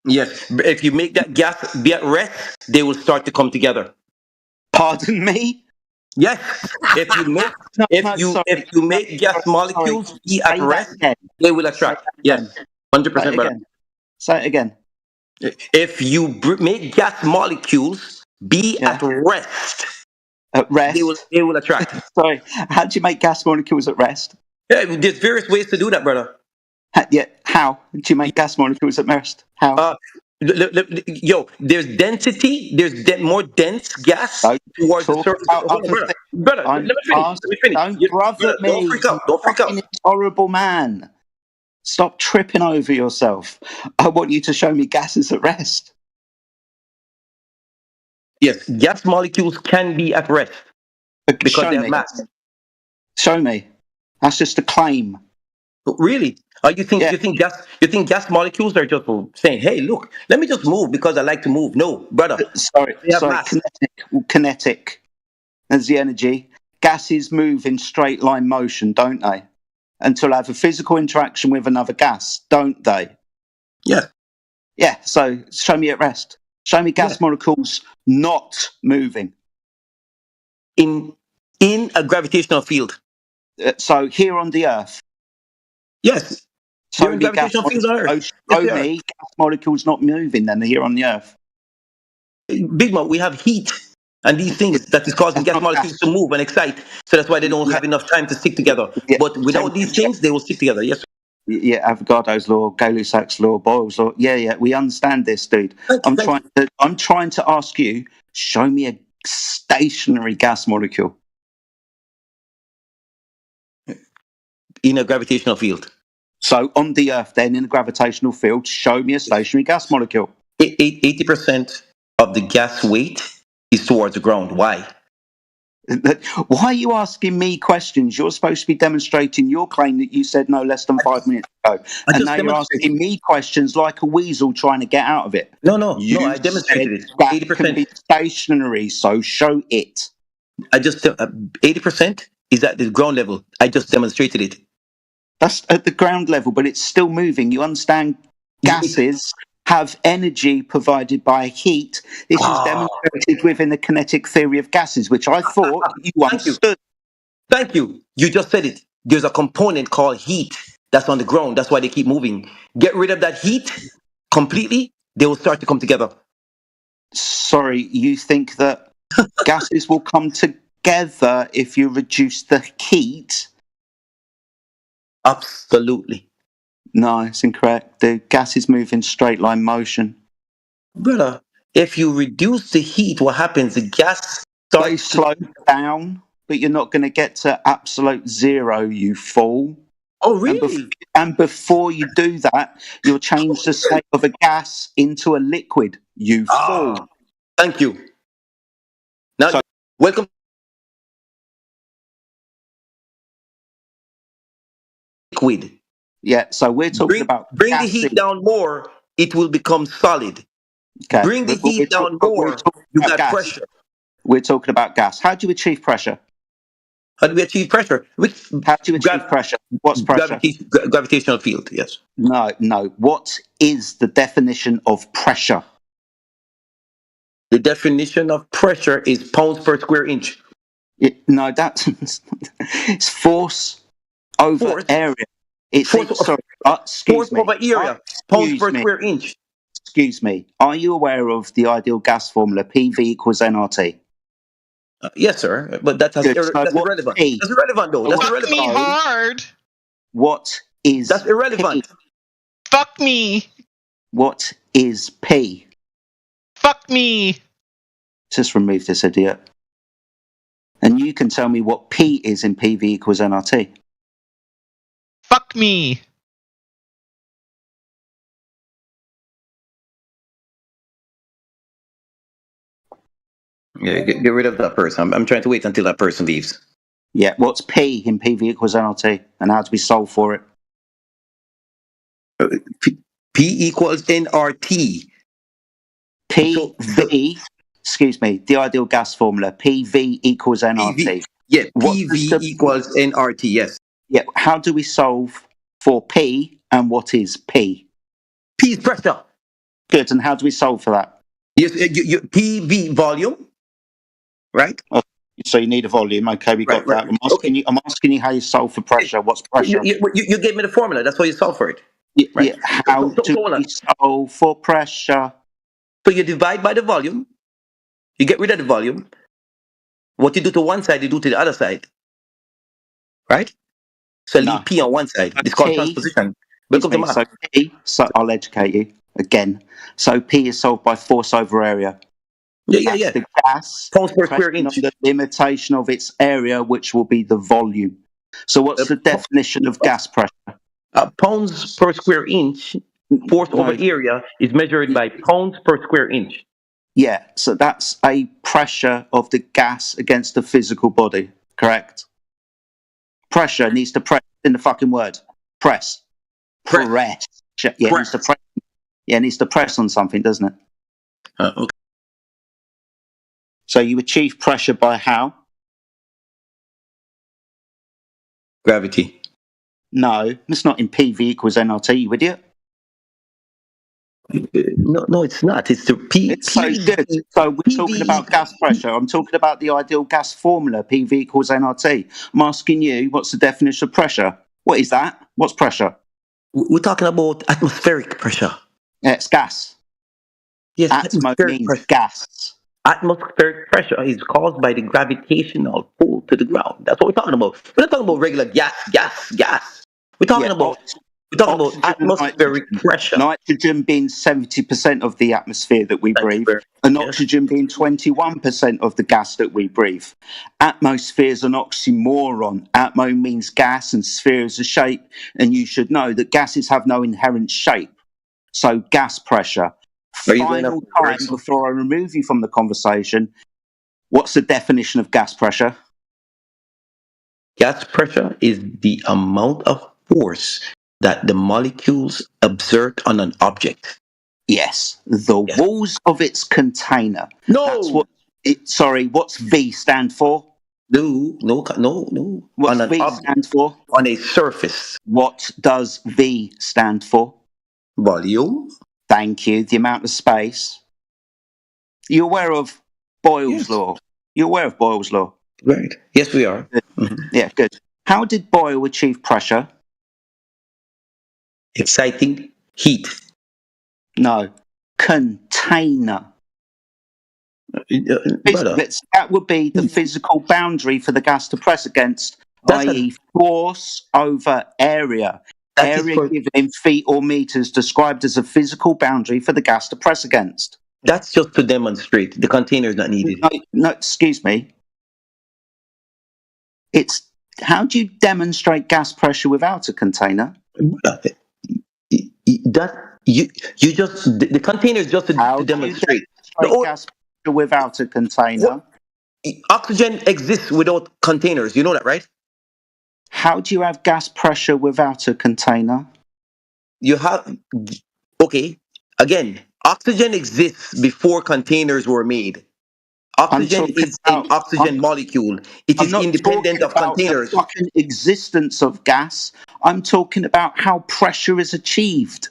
Yes. If you make that gas be at rest, they will start to come together. Pardon me? Yes. If you make gas molecules be at rest, they will attract. Yes. 100%, brother. Say it again. If you make gas molecules be at rest, they will attract. Sorry, how do you make gas molecules at rest? Yeah, there's various ways to do that, brother. How do you make gas molecules at rest? How? There's density. There's more dense gas towards the surface. Brother, let me finish. Don't freak out. Don't freak out. Horrible man. Stop tripping over yourself. I want you to show me gases at rest. Yes, gas molecules can be at rest because they have mass. Show me. That's just a claim. Really? You think gas molecules are just saying, "Hey, look, let me just move because I like to move"? No, brother. Sorry. Kinetic. There's the energy. Gases move in straight line motion, don't they? Until they have a physical interaction with another gas, don't they? Yeah. Yeah. So show me at rest. Show me gas molecules not moving in a gravitational field. So here on the Earth. Yes. Show me gas molecules not moving. Then here on the Earth. Big Mo, we have heat. And these things that is causing gas molecules to move and excite. So that's why they don't have enough time to stick together. But without these things, they will stick together. Yes. Yeah, Avogadro's law, Gay-Lussac's law, Boyle's law. Yeah, we understand this, dude. I'm trying to ask you, show me a stationary gas molecule. In a gravitational field. So on the Earth, then, in a gravitational field, show me a stationary gas molecule. 80% of the gas weight is towards the ground. Why? Why are you asking me questions? You're supposed to be demonstrating your claim that you said no less than 5 minutes ago. And now you're asking me questions like a weasel trying to get out of it. No, You I demonstrated it. that 80%. can be stationary, so show it. I just 80% is at the ground level. I just demonstrated it. That's at the ground level, but it's still moving. You understand? Gases have energy provided by heat. This is demonstrated within the kinetic theory of gases, which I thought you understood. Thank you. You just said it. There's a component called heat that's on the ground. That's why they keep moving. Get rid of that heat completely, they will start to come together. Sorry, you think that gases will come together if you reduce the heat? Absolutely. No, it's incorrect. The gases move in straight line motion. Brother, if you reduce the heat, what happens? The gas They slow down, but you're not going to get to absolute zero, you fool. Oh, really? And before you do that, you'll change the state of a gas into a liquid, you fool. Thank you. Now, welcome. Liquid. Yeah, so we're talking about bring the heat down more, it will become solid. Okay. Bring the heat down more, you got pressure. We're talking about gas. How do you achieve pressure? How do we achieve pressure? How do you achieve pressure? What's pressure? Gravitational field, yes. No. What is the definition of pressure? The definition of pressure is pounds per square inch. No, that's it's force over area. It's force over area, pounds per square inch. Excuse me. Are you aware of the ideal gas formula? PV equals nRT. Yes, sir. But that's irrelevant. That's irrelevant, though. That's irrelevant. Fuck me hard. What is? That's irrelevant. P? Fuck me. What is P? Fuck me. Just remove this idiot. And you can tell me what P is in PV equals nRT. Fuck me. Yeah, get rid of that person. I'm trying to wait until that person leaves. Yeah, what's P in PV equals nRT? And how do we solve for it? P equals nRT. PV, excuse me, the ideal gas formula, PV equals nRT. Yeah, PV equals nRT, yes. Yeah, how do we solve for P and what is P? P is pressure. Good, and how do we solve for that? Yes, PV volume, right? Oh, so you need a volume. Okay, we got that. I'm asking you how you solve for pressure. What's pressure? You gave me the formula. That's why you solve for it. Yeah, how do we solve for pressure? So you divide by the volume. You get rid of the volume. What you do to one side, you do to the other side. Right? So leave P on one side. It's called transposition. So I'll educate you again. So P is solved by force over area. Yeah. The gas pounds per square inch. The limitation of its area, which will be the volume. So what's the definition of gas pressure? Pounds per square inch. Force over area is measured by pounds per square inch. Yeah, so that's a pressure of the gas against the physical body, correct? Pressure needs to press in the fucking word. Press. Press. Yeah, it needs to press. Yeah, it needs to press on something, doesn't it? Okay. So you achieve pressure by how? Gravity. No, it's not in PV equals nRT, you idiot. No, it's not. It's the P. It's so good. So we're talking about gas pressure. I'm talking about the ideal gas formula, PV equals nRT. I'm asking you, what's the definition of pressure? What is that? What's pressure? We're talking about atmospheric pressure. Yeah, it's gas. Yes, atmospheric means gas. Atmospheric pressure is caused by the gravitational pull to the ground. That's what we're talking about. We're not talking about regular gas. We're talking about atmospheric pressure. Nitrogen being 70% of the atmosphere that we breathe, and oxygen being 21% of the gas that we breathe. Atmosphere is an oxymoron. Atmo means gas and sphere is a shape, and you should know that gases have no inherent shape. So gas pressure. Final time before I remove you from the conversation, What's the definition of gas pressure? Gas pressure is the amount of force that the molecules exert on an object. Yes, the walls of its container. No. That's what. What's V stand for? No. What's On an V object. stand for? On a surface. What does V stand for? Volume. Thank you. The amount of space. You're aware of Boyle's law? You're aware of Boyle's law? Right. Yes, we are. Yeah, good. How did Boyle achieve pressure? Exciting heat. No. Container. That would be the physical boundary for the gas to press against, i.e. force over area. Area given in feet or meters described as a physical boundary for the gas to press against. That's just to demonstrate. The container is not needed. No, excuse me. It's how do you demonstrate gas pressure without a container? The container is just to demonstrate. Gas pressure without a container. Oxygen exists without containers. You know that, right? How do you have gas pressure without a container? You have, okay, again, oxygen exists before containers were made. Oxygen is an oxygen molecule. It is independent of containers. The fucking existence of gas. I'm talking about how pressure is achieved.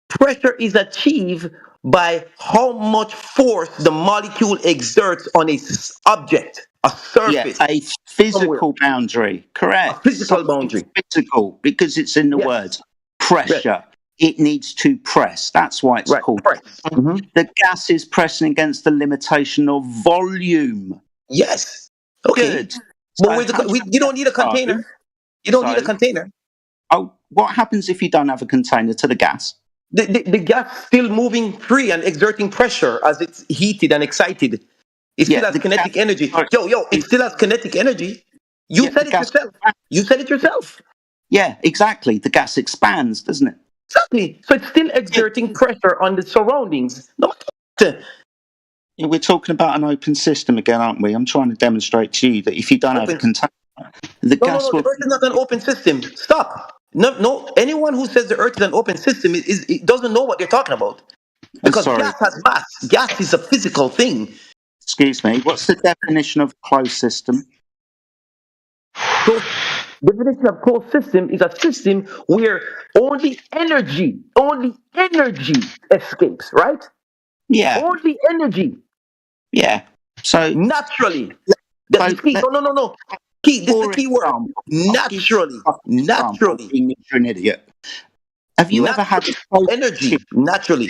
Pressure is achieved by how much force the molecule exerts on a object, a surface. Yeah, a physical boundary. Correct. A physical boundary. Physical, because it's in the word. Pressure. Right. It needs to press. That's why it's called. The gas is pressing against the limitation of volume. Yes. Okay. Good. But you don't need a container. You don't need a container. Oh, what happens if you don't have a container to the gas? The gas still moving free and exerting pressure as it's heated and excited. It still has kinetic energy. It still has kinetic energy. You said it yourself. You said it yourself. Yeah, exactly. The gas expands, doesn't it? Exactly. So it's still exerting pressure on the surroundings. We're talking about an open system again, aren't we? I'm trying to demonstrate to you that if you don't have a container, the gas will... The Earth is not an open system. Stop. No. Anyone who says the Earth is an open system it doesn't know what they're talking about. Because gas has mass. Gas is a physical thing. Excuse me. What's the definition of closed system? So, definition of closed system is a system where only energy escapes, right? Yeah. Only energy. Yeah. So naturally. That's the key. No. Key. This is the key word. Naturally. You're an idiot. Have you ever had energy? Naturally.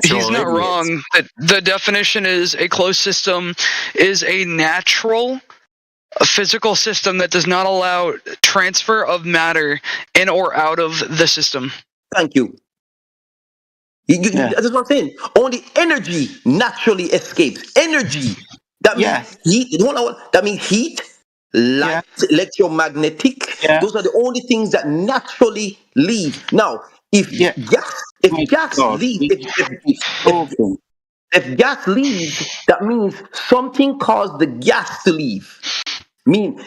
He's not wrong. The definition is a closed system is a natural physical system that does not allow transfer of matter in or out of the system. Thank you. That's what I'm saying. Only energy naturally escapes. Energy. That means heat. You don't know what that means? Heat, light, electromagnetic. Those are the only things that naturally leave. Now, if gas leaves, that means something caused the gas to leave. Meaning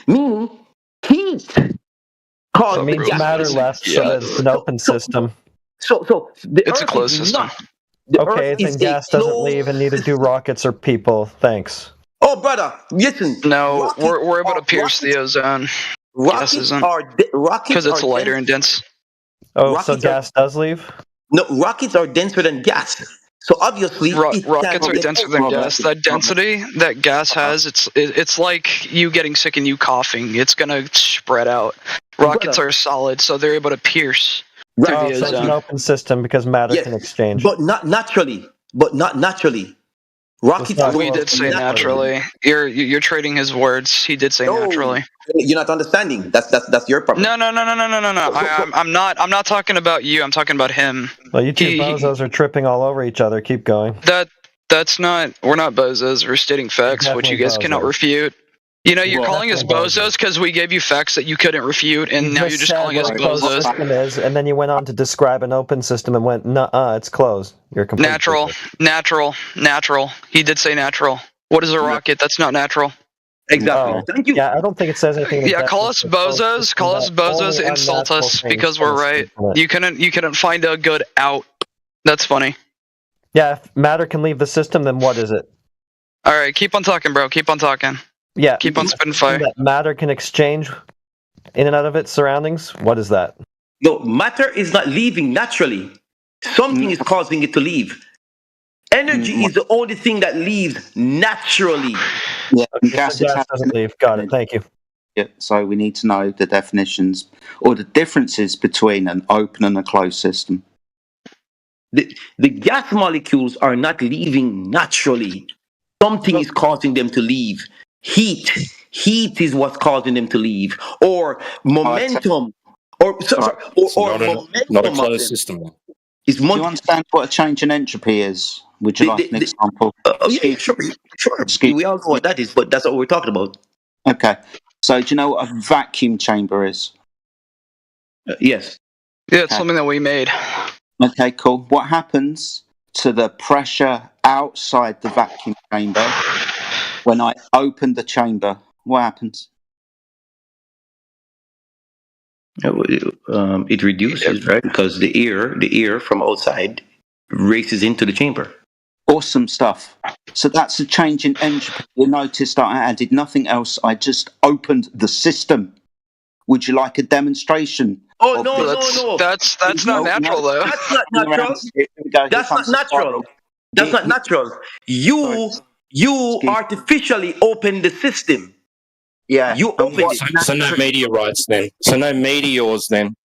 heat caused it means matter left, so that it's an open system. So it's a closed system. Okay, then gas doesn't leave, and neither do rockets or people. Thanks. Oh, brother, listen. No, we're able to pierce the ozone. Gas isn't. Because it's lighter and dense. Oh, so gas does leave? No, rockets are denser than gas. So obviously, rockets are denser than gas. That density that gas has, it's like you getting sick and you coughing. It's gonna spread out. Rockets are solid, so they're able to pierce through the so ozone. it's an open system because matter can exchange. But not naturally. Rockets. We did say naturally. You're trading his words. He did say naturally. You're not understanding. That's your problem. No. I'm not talking about you. I'm talking about him. Well, you two bozos are tripping all over each other. Keep going. That's not. We're not bozos. We're stating facts, which you guys cannot refute. You know, you're calling us bozos because we gave you facts that you couldn't refute, and now you're just calling us bozos. Is, and then you went on to describe an open system and went, nuh-uh, it's closed. You're completely natural. He did say natural. What is a rocket? That's not natural. Exactly. Oh, Thank you. yeah, I don't think it says anything. in the Yeah, call us definition of closed bozos. system Call us that bozos. only Insult unnatural us things because can we're right. escape from it. You couldn't find a good out. That's funny. Yeah, if matter can leave the system, then what is it? All right, keep on talking, bro. Keep on talking. Yeah, Keep on a spitting system fire. that matter can exchange in and out of its surroundings. What is that? No, matter is not leaving naturally. Something is causing it to leave. Energy is the only thing that leaves naturally. Yeah, and Okay, gas so gas attachment. doesn't leave. Got it. Thank you. Yeah, so we need to know the definitions or the differences between an open and a closed system. The gas molecules are not leaving naturally. Something is causing them to leave. Heat is what's causing them to leave, or momentum, or momentum. Not a closed system. Is Do you understand what a change in entropy is? Would you like an example? Oh yeah, sure. We all know what that is, but that's what we're talking about. Okay. So do you know what a vacuum chamber is? Yes. Yeah, it's something that we made. Okay, cool. What happens to the pressure outside the vacuum chamber when I open the chamber? What happens? It reduces, right? Because the air from outside races into the chamber. Awesome stuff. So that's a change in entropy. You notice that I added nothing else. I just opened the system. Would you like a demonstration? Oh no! That's not natural though. That's not natural. That's not natural. That's not natural. You artificially open the system. Yeah. You open it. So no meteorites then. So no meteors then.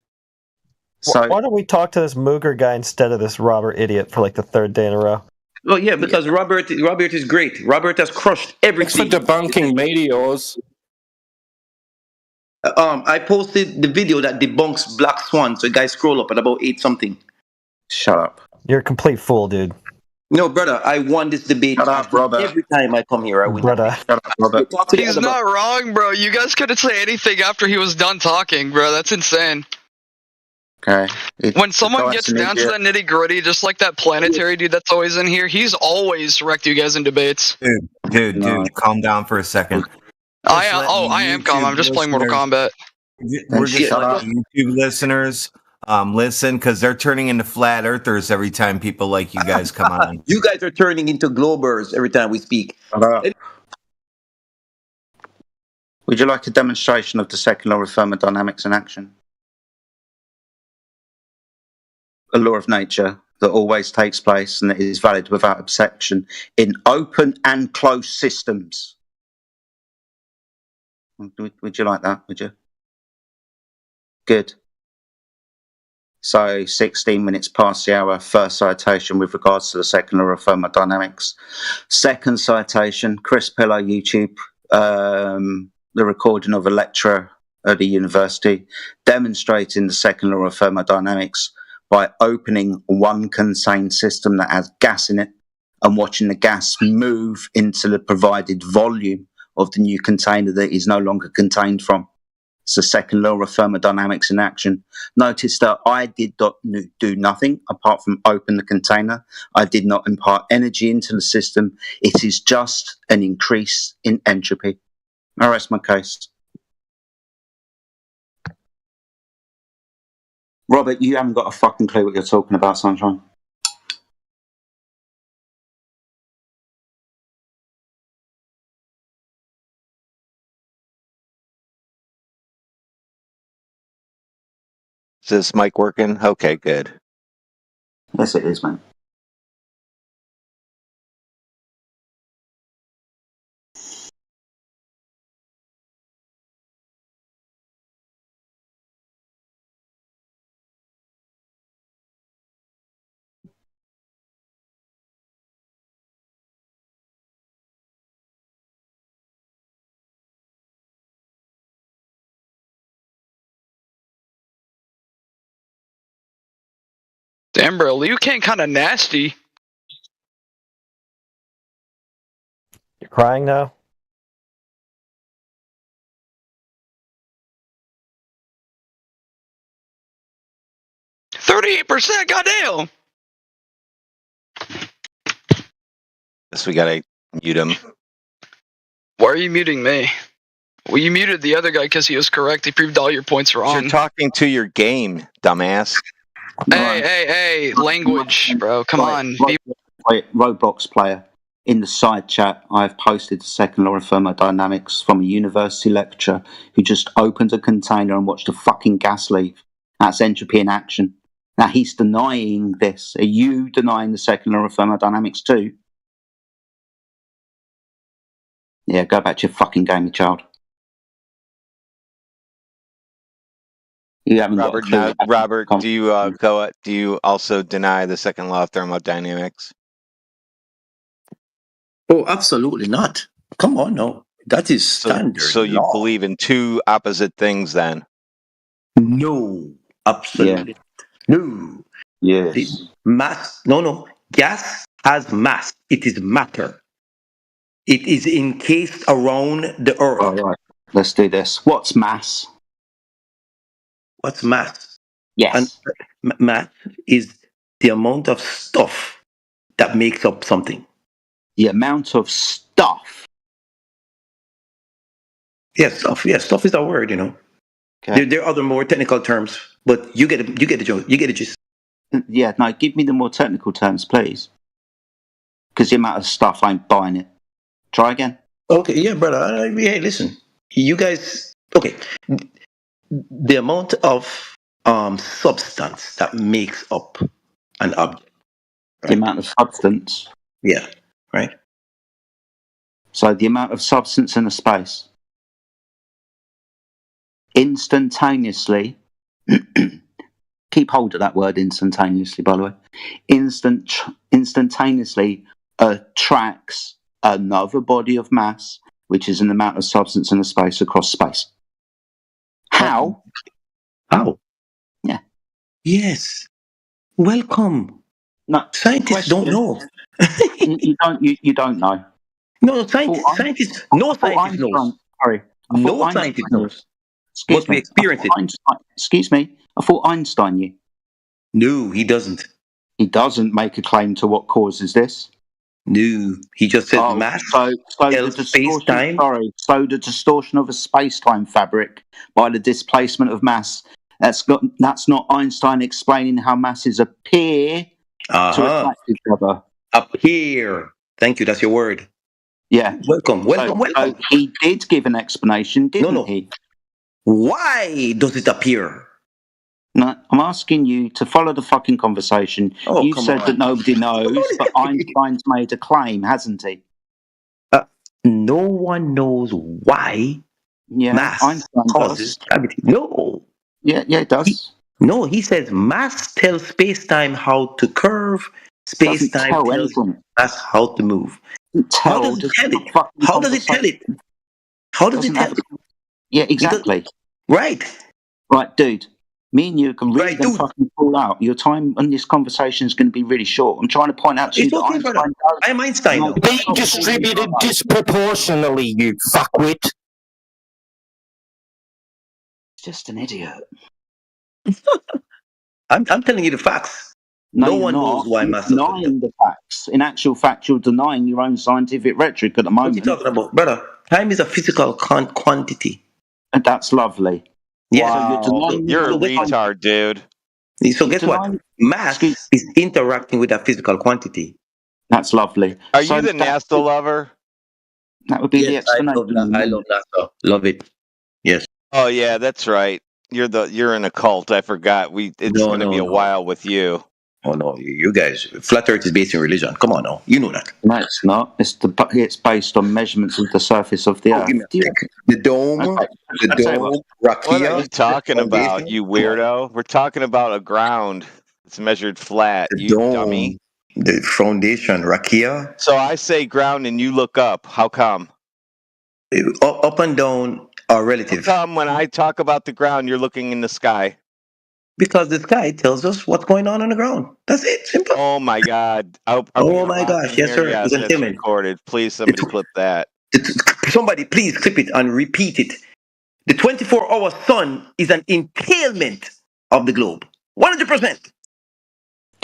Why don't we talk to this Mooger guy instead of this Robert idiot for like the third day in a row? Oh yeah, because Robert is great. Robert has crushed everything. It's for debunking meteors. I posted the video that debunks Black Swan. So guys, scroll up at about 8 something. Shut up. You're a complete fool, dude. No, brother, I won this debate. Shut up, Robert. Every time I come here, I win. Brother. Shut up, Robert. He's not wrong, bro. You guys couldn't say anything after he was done talking, bro. That's insane. Okay. When someone gets down to the nitty gritty, just like that planetary dude that's always in here, he's always wrecked you guys in debates. Dude, calm down for a second. I am calm. I'm just playing Mortal Kombat. We're just letting YouTube listeners listen because they're turning into flat earthers every time people like you guys come on. You guys are turning into globers every time we speak. Would you like a demonstration of the second law of thermodynamics in action? A law of nature that always takes place and that is valid without exception in open and closed systems. Would you like that? Would you? Good. So 16 minutes past the hour, first citation with regards to the second law of thermodynamics. Second citation, Chris Pillow, YouTube, the recording of a lecturer at the university demonstrating the second law of thermodynamics by opening one contained system that has gas in it and watching the gas move into the provided volume of the new container that is no longer contained from. It's the second law of thermodynamics in action. Notice that I did not do nothing apart from open the container. I did not impart energy into the system. It is just an increase in entropy. I rest my case. Robert, you haven't got a fucking clue what you're talking about, Sunshine. Is this mic working? Okay, good. Yes, it is, man. Damn, bro, Liu Kang kind of nasty. You're crying now? %, goddamn. Guess we gotta mute him. Why are you muting me? Well, you muted the other guy because he was correct. He proved all your points wrong. You're talking to your game, dumbass. Hey, language, bro. Come on. Roblox player. In the side chat, I've posted the second law of thermodynamics from a university lecturer who just opened a container and watched a fucking gas leave. That's entropy in action. Now he's denying this. Are you denying the second law of thermodynamics too? Yeah, go back to your fucking game, you child. You haven't Robert, got a clue. Robert, do you also deny the second law of thermodynamics? Oh, absolutely not. Come on, no. That is standard. So you law. believe in two opposite things then? No, absolutely. Yeah. No. Yes. Mass. No. Gas has mass. It is matter. It is encased around the earth. All right. Let's do this. What's mass? What's mass? Yes. And mass is the amount of stuff that makes up something. The amount of stuff. Yes, stuff. Yes, stuff is a word. Okay. There are other more technical terms, but you get the joke. You get the gist. Yeah. No, give me the more technical terms, please. Because the amount of stuff, I ain't buying it. Try again. Okay, yeah, brother. Hey, listen. You guys. Okay. The amount of substance that makes up an object. Right? The amount of substance. Yeah. Right. So the amount of substance in a space. Instantaneously. Keep hold of that word instantaneously, by the way. Instantaneously attracts another body of mass, which is an amount of substance in a space across space. How? How? Yeah. Yes. Welcome. No, scientists don't know. you don't know. No, scientists. No scientist knows. Sorry. No scientist knows. But we experience it. Excuse me. I thought Einstein knew. No, he doesn't. He doesn't make a claim to what causes this. No, he just says mass. So the distortion of a space-time fabric by the displacement of mass. That's not Einstein explaining how masses appear to attract each other. Appear. Thank you. That's your word. Yeah. Welcome. So he did give an explanation, didn't he? Why does it appear? No, I'm asking you to follow the fucking conversation. Oh, you said that nobody knows, but Einstein's made a claim, hasn't he? No one knows why mass Einstein causes gravity. No. Yeah, it does. He says mass tells space-time how to curve. Space-time tells mass how to move. How does it tell it? How does it tell it? How does it tell it? Yeah, exactly. Right, dude. Me and you can really fucking fall out. Your time on this conversation is going to be really short. I'm trying to point out to you that Einstein I am Einstein now. Being distributed disproportionately, you fuckwit. It's just an idiot. I'm telling you the facts. No one knows why mass. Denying the facts. In actual fact, you're denying your own scientific rhetoric at the moment. What are you talking about, brother? Time is a physical quantity. And that's lovely. Yeah. So you're a retard, dude. So guess what? Mass is interacting with a physical quantity. That's lovely. Are you the NASA lover? That would be the explanation. I love NASA. Love it. Yes. Oh yeah, that's right. You're in a cult. I forgot. It's going to be a while with you. Oh no, you guys. Flat Earth is based in religion. Come on now, you know that. No, it's not. It's based on measurements of the surface of the Earth. The dome, rakia. What are you talking about, you weirdo? We're talking about a ground. It's measured flat. You dummy. The foundation, rakia. So I say ground, and you look up. How come? Up and down are relative. How come when I talk about the ground, you're looking in the sky? Because the sky tells us what's going on the ground. That's it. Simple. Oh my God. Oh my gosh. Yes, sir. Yes, it's recorded. Please, somebody clip that. Somebody, please clip it and repeat it. The 24-hour sun is an impalement of the globe. 100%.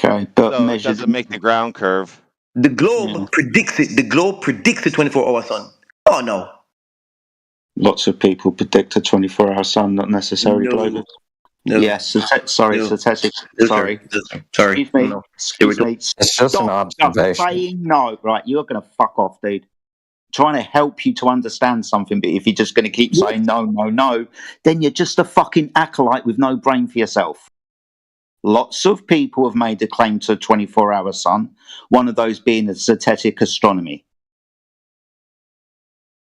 Okay, but so it doesn't make the ground curve. The globe predicts it. The globe predicts the 24-hour sun. Oh no. Lots of people predict a 24-hour sun, not necessarily global. No. Yes, sorry, No. Satetic. No, Sorry. Sorry. Excuse me. No. Excuse me. It's just an observation. Stop saying no, right? You're going to fuck off, dude. Trying to help you to understand something, but if you're just going to keep saying no, then you're just a fucking acolyte with no brain for yourself. Lots of people have made a claim to a 24-hour sun, one of those being the Satetic astronomy.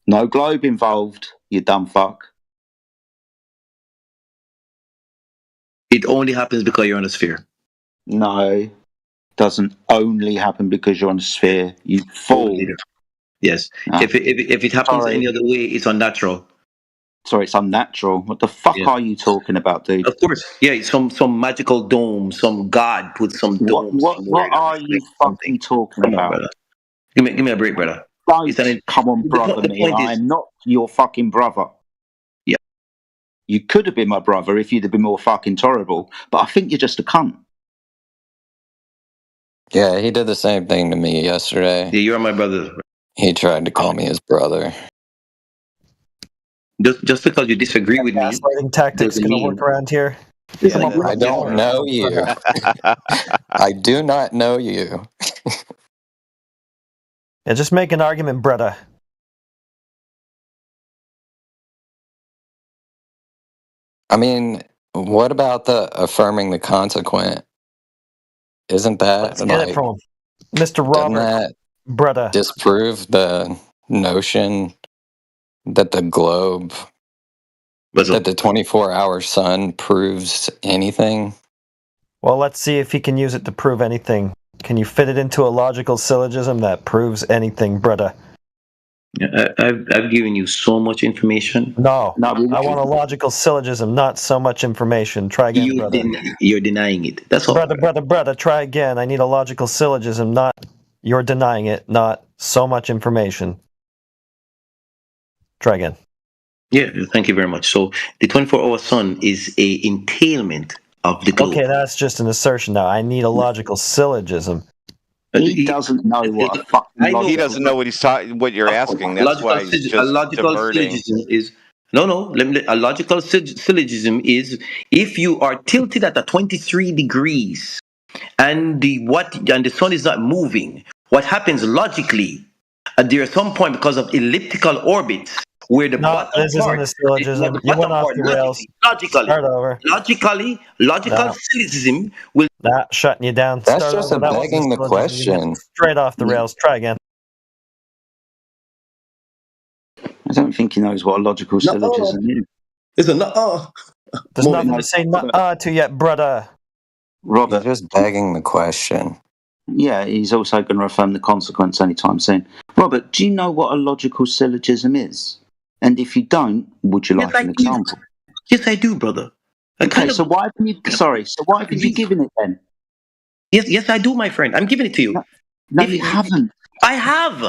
No globe involved, you dumb fuck. It only happens because you're on a sphere. No, doesn't only happen because you're on a sphere, you fool. Yes. If it happens any other way, it's unnatural. Sorry, it's unnatural. What the fuck are you talking about, dude? Of course. Yeah, it's some magical dome, some god put some dome. What are you fucking talking Come on, about? brother. Give me a break, brother. Come on, brother me. I'm not your fucking brother. Yeah. You could have been my brother if you'd have been more fucking tolerable, but I think you're just a cunt. Yeah, he did the same thing to me yesterday. Yeah, you're my brother. He tried to call me his brother. Just because you disagree with me. Gaslighting tactics doesn't going to mean- work around here. Yeah, I don't know you. I do not know you. Yeah, just make an argument, brother. I mean, what about the affirming the consequent? Isn't that Let's get it from him. Mr. doesn't Robert, that brother. disprove the notion that the globe, that the 24-hour sun proves anything? Well, let's see if he can use it to prove anything. Can you fit it into a logical syllogism that proves anything, brother? Yeah, I've given you so much information. No, I want a logical syllogism, not so much information. Try again, brother. You're denying it. That's all. Brother, try again. I need a logical syllogism, not you're denying it, not so much information. Try again. Yeah, thank you very much. So the 24-hour sun is a entailment of the globe. Okay, that's just an assertion now. I need a logical syllogism. He doesn't know what a fucking He doesn't know what he's talking. What you're asking. That's why he's just a logical diverting. syllogism is a logical syllogism is if you are tilted at a 23 degrees and the sun is not moving, what happens logically there is some point because of elliptical orbits where the bottom this part, isn't a syllogism. You went off the rails. Logically, Start over. logical syllogism will. Shutting you down. That's Start just over. That wasn't begging the syllogism. You went question. straight off the rails. Try again. I don't think he knows what a logical syllogism is. It's a nuh-uh. There's nothing to say to yet, brother. Robert. He's just begging the question. Yeah, he's also going to affirm the consequence anytime soon. Robert, do you know what a logical syllogism is? And if you don't, would you like an example? Yes, I do, brother. Okay, so why haven't you? Sorry, so why haven't you given it then? Yes, I do, my friend. I'm giving it to you. No, you haven't. I have.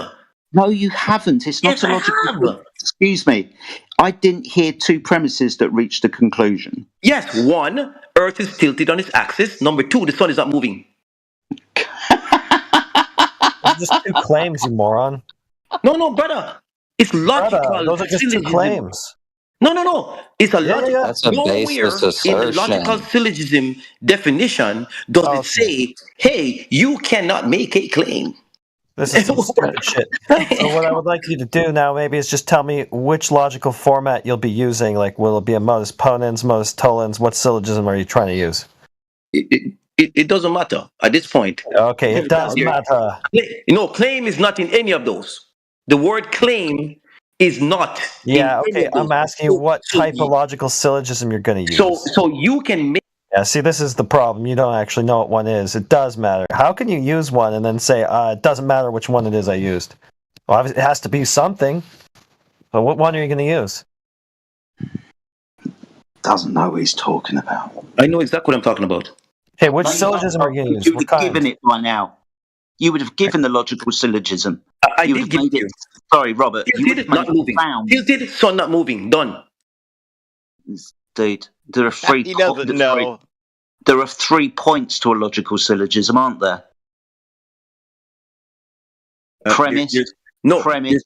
No, you haven't. It's not a logical. Excuse me. I didn't hear two premises that reached a conclusion. Yes, one, Earth is tilted on its axis. Number two, the sun is not moving. Those are just two claims, you moron. No, brother. It's logical. Brother, those are just two claims. No. It's a logical. That's a baseless in the assertion. logical syllogism definition does it say, hey, you cannot make a claim? This is some stupid shit. So what I would like you to do now maybe is just tell me which logical format you'll be using. Like, will it be a modus ponens, modus tollens? What syllogism are you trying to use? It doesn't matter at this point. Okay, it does matter. Claim is not in any of those. The word claim is not. Yeah, okay. I'm asking you what type of logical syllogism you're going to use. So you can make. Yeah, see, this is the problem. You don't actually know what one is. It does matter. How can you use one and then say, it doesn't matter which one it is I used? Well, obviously, it has to be something. So what one are you going to use? Doesn't know what he's talking about. I know exactly what I'm talking about. Hey, which syllogism are you going to use? You would have given it by now. You would have given the logical syllogism. I did give it. Sorry, Robert. You did not moving. Tilted, sun not moving. Done. Dude, there are three. He doesn't know. There are 3 points to a logical syllogism, aren't there? Premise. There's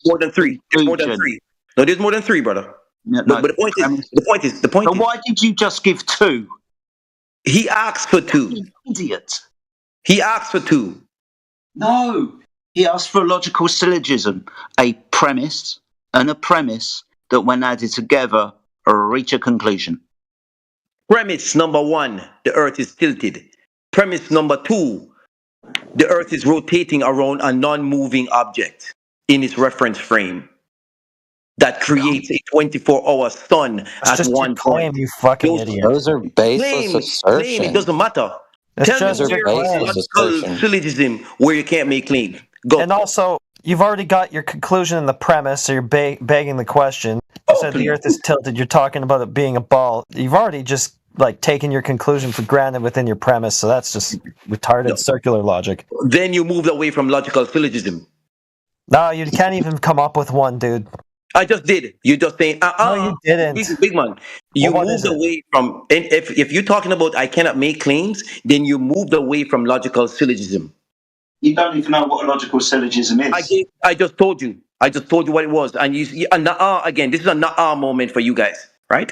more than three. There's more than three. No, there's more than three, brother. No, But the point is, why did you just give 2? he asked for 2. Idiot. He asked for 2. No. He asked for a logical syllogism, a premise and a premise that when added together reach a conclusion. Premise number 1, the earth is tilted. Premise number 2, the earth is rotating around a non-moving object in its reference frame that creates a 24-hour sun It's at just one your claim, point. you fucking idiot. Those are baseless Claim, assertions. it doesn't matter. It's Tell me just your where is claim. logical syllogism where you can't make claims. Go. And also, you've already got your conclusion in the premise, so you're begging the question. You said the Earth is tilted. You're talking about it being a ball. You've already just taken your conclusion for granted within your premise, so that's just retarded circular logic. Then you moved away from logical syllogism. No, you can't even come up with one, dude. I just did. You just saying, No, you didn't. Big man. You Well, what moved is it? away from, and if you're talking about I cannot make claims, then you moved away from logical syllogism. You don't even know what a logical syllogism is. I just told you. I just told you what it was. And again, this is a nah moment for you guys, right?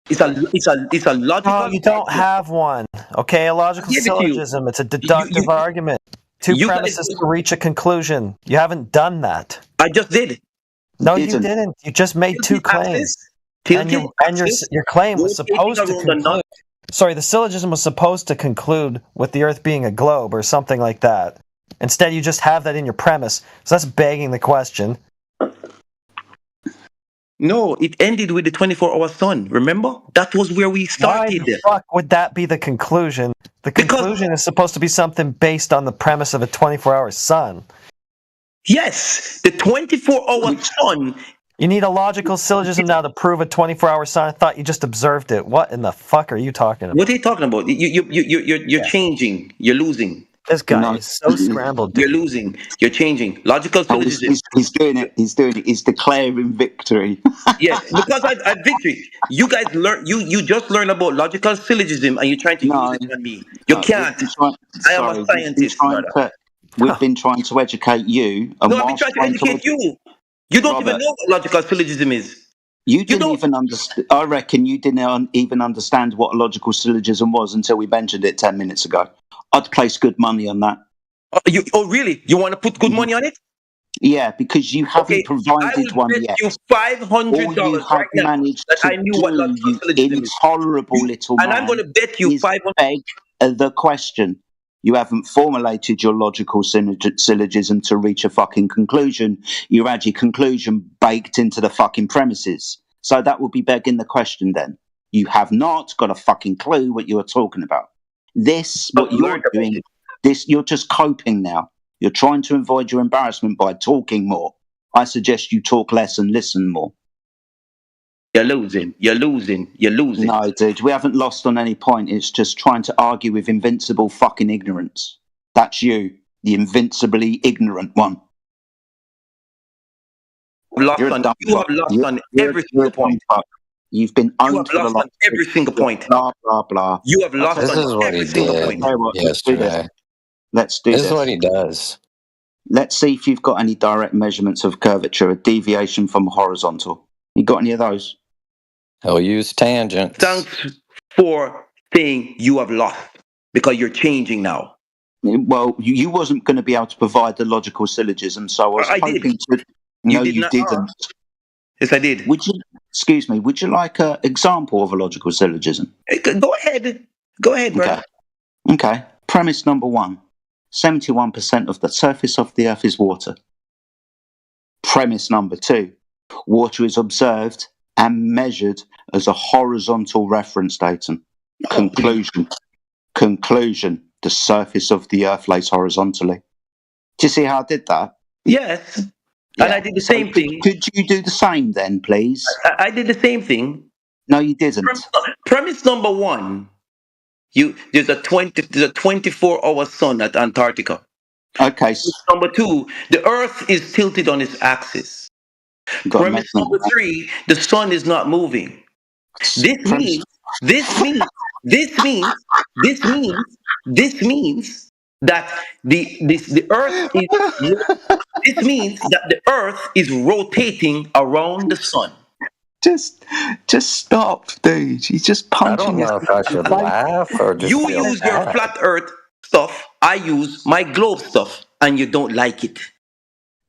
It's a logical. No, you don't have one. Okay, a logical syllogism. It's a deductive argument. Two premises to reach a conclusion. You haven't done that. I just did. No, you didn't. You just made 2 claims. And your claim was supposed to conclude. Sorry, the syllogism was supposed to conclude with the Earth being a globe or something like that. Instead, you just have that in your premise. So that's begging the question. No, it ended with the 24-hour sun. Remember? That was where we started. Why the fuck would that be the conclusion? The conclusion is supposed to be something based on the premise of a 24-hour sun. Yes, the 24-hour sun. You need a logical syllogism now to prove a 24-hour sun. I thought you just observed it. What in the fuck are you talking about? What are you talking about? You're changing. You're losing. This guy is so scrambled. Dude. You're losing. You're changing. Logical syllogism. He's doing it. He's doing it. He's declaring victory. Yes, because I victory. You guys learn. You just learned about logical syllogism, and you're trying to use it on me. You can't. I am a scientist, brother. We've been trying to educate you. And no, I've been trying to educate you. You don't even know what logical syllogism is. You didn't even understand. I reckon you didn't even understand what a logical syllogism was until we mentioned it 10 minutes ago. I'd place good money on that. Oh, really? You want to put good money on it? Yeah, because you haven't provided one yet. You $500 right now that I knew what logical syllogism is. Intolerable little man. And I'm going to bet you $500. Beg the question. You haven't formulated your logical syllogism to reach a fucking conclusion. You had your conclusion baked into the fucking premises. So that would be begging the question then. You have not got a fucking clue what you are talking about. What you're doing, you're just coping now. You're trying to avoid your embarrassment by talking more. I suggest you talk less and listen more. You're losing. No, dude, we haven't lost on any point. It's just trying to argue with invincible fucking ignorance. That's you, the invincibly ignorant one. You have lost on every single point. You've been lost on every single point. Blah, blah, blah. You have lost on every single point. Yesterday. Let's do this. This is what he does. Let's see if you've got any direct measurements of curvature, a deviation from horizontal. You got any of those? He'll use tangents. Thanks for saying you have lost because you're changing now. Well, you wasn't going to be able to provide the logical syllogism, so I was hoping to. No, you didn't. Yes, I did. Excuse me, would you like an example of a logical syllogism? Go ahead. Go ahead, brother. Okay. Premise number 1. 71% of the surface of the Earth is water. Premise number 2. Water is observed and measured as a horizontal reference datum. Conclusion. The surface of the Earth lays horizontally. Do you see how I did that? Yes. Yeah. And I did the same thing. Could you do the same then, please? I did the same thing. No, you didn't. Premise number 1. There's a 24-hour sun at Antarctica. Okay. Number 2, the Earth is tilted on its axis. Premise number 3, the sun is not moving. This means that the Earth is. This means that the Earth is rotating around the sun. Just stop, dude. He's just I punching don't know if I should laugh or just You feel use your bad. flat Earth stuff. I use my globe stuff, and you don't like it.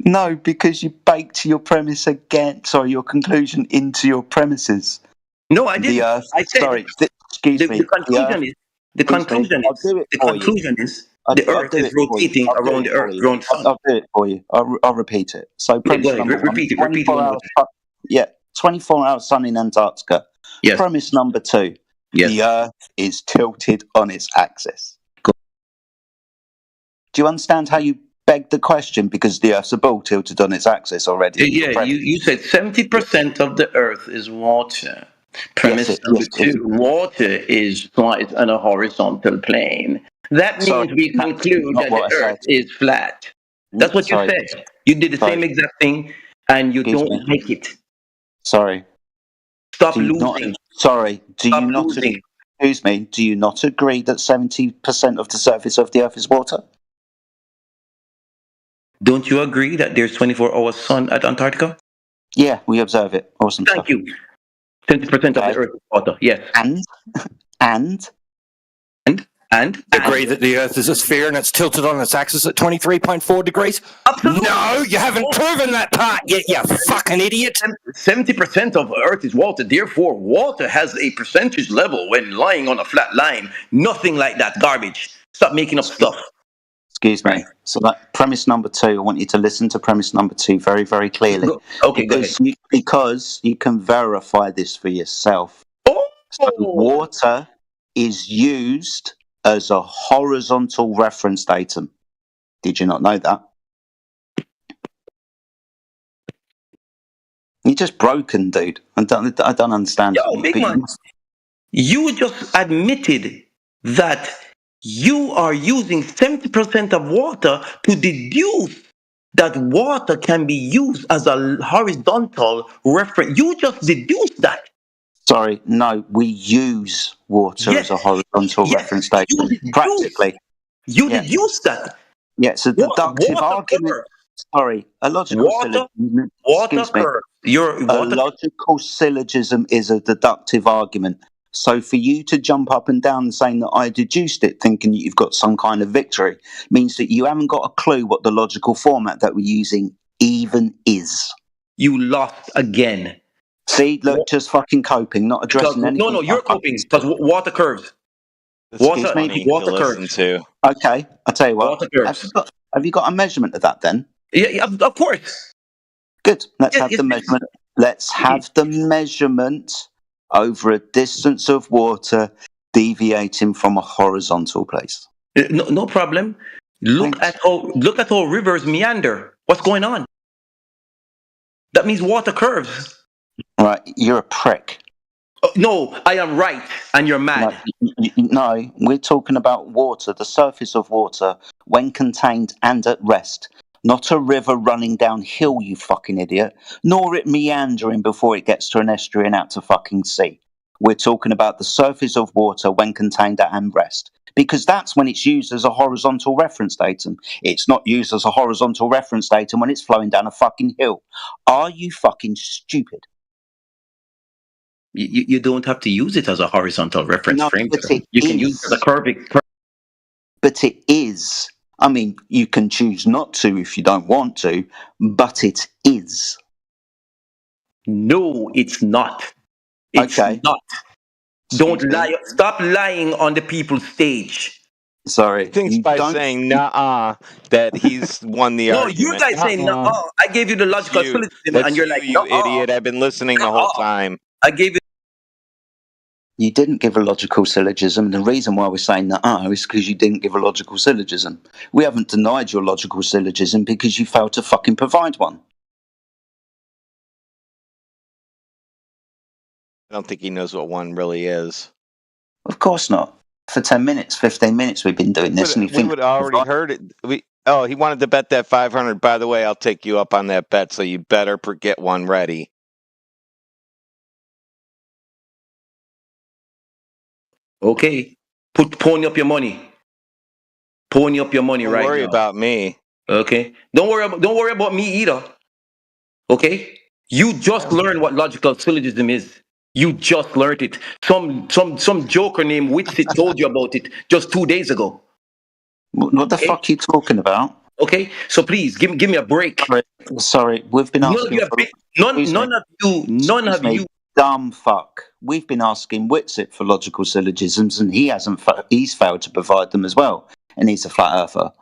No, because you baked your premise again. Sorry, your conclusion into your premises. No, I didn't. The Earth. I said. Sorry. Excuse me. The conclusion is. The conclusion is. The conclusion is. The Earth is rotating around the Earth, around the Sun. I'll do it for you. I'll repeat it. So, premise go ahead. number one. Repeat it. Repeat it one more time. Yeah, 24-hour sun in Antarctica. Yes. Premise number two. Yes. The Earth is tilted on its axis. Do you understand how you begged the question? Because the Earth's a ball tilted on its axis already. Yeah, you said 70% of the Earth is water. Premise number two, water is on a horizontal plane. That means we conclude that the Earth is flat. That's what you said. You did the same exact thing, and you don't like it. Sorry. Stop losing. Do you not? Excuse me. Do you not agree that 70% of the surface of the Earth is water? Don't you agree that there's 24-hour sun at Antarctica? Yeah, we observe it. Awesome stuff. Thank you. 70% of the Earth is water. Yes. And Agree that the Earth is a sphere and it's tilted on its axis at 23.4 degrees? Absolutely. No, you haven't proven that part yet, you fucking idiot. 70% of Earth is water. Therefore, water has a percentage level when lying on a flat line. Nothing like that. Garbage. Stop making up stuff. Excuse me. So that premise number two, I want you to listen to premise number two very, very clearly. Okay, go ahead. Because you can verify this for yourself. So water is used as a horizontal reference datum. Did you not know that? You're just broken, dude. I don't understand. Yo, big man. You just admitted that you are using 70% of water to deduce that water can be used as a horizontal reference. You just deduced that. Sorry, no, we use water as a horizontal reference datum. Practically. You deduced that. Yeah, it's a deductive argument. Sorry, a logical syllogism. Excuse me. A logical syllogism is a deductive argument. So for you to jump up and down and saying that I deduced it, thinking that you've got some kind of victory, means that you haven't got a clue what the logical format that we're using even is. You lost again. See, look, just fucking coping, not addressing anything. No, you're coping because water curves. Water curves. Okay, I'll tell you what. Have you got a measurement of that then? Yeah, of course. Good. Let's have the measurement. Let's have the measurement over a distance of water deviating from a horizontal place. No problem. Look at how rivers meander. What's going on? That means water curves. Right, you're a prick. No, I am right, and you're mad. No, we're talking about water, the surface of water, when contained and at rest. Not a river running downhill, you fucking idiot. Nor it meandering before it gets to an estuary and out to fucking sea. We're talking about the surface of water when contained at and rest. Because that's when it's used as a horizontal reference datum. It's not used as a horizontal reference datum when it's flowing down a fucking hill. Are you fucking stupid? You don't have to use it as a horizontal reference frame. You can use the curving. But it is. I mean, you can choose not to if you don't want to, but it is. No, it's not. It's not. Don't lie. Stop lying on the people's stage. Sorry. He thinks by saying "nah" that he's won the argument. No, you guys saying "nah." I gave you the logical syllogism, and you're like, "You idiot." I've been listening the whole time. I gave you. You didn't give a logical syllogism, and the reason why we're saying that is because you didn't give a logical syllogism. We haven't denied your logical syllogism because you failed to fucking provide one. I don't think he knows what one really is. Of course not. For 10 minutes, 15 minutes we've been doing this, and you think... We would have already heard it. He wanted to bet that 500. By the way, I'll take you up on that bet, so you better get one ready. Okay, pony up your money. Pony up your money right now. Don't worry about me. Okay, don't worry about me either. Okay, You just learned what logical syllogism is. You just learned it. Some joker named Witsit told you about it just 2 days ago. What the fuck are you talking about? Okay, so please give me a break. Sorry, we've been asking. None of you. Dumb fuck. We've been asking Witsit for logical syllogisms, and he hasn't. He's failed to provide them as well, and he's a flat earther.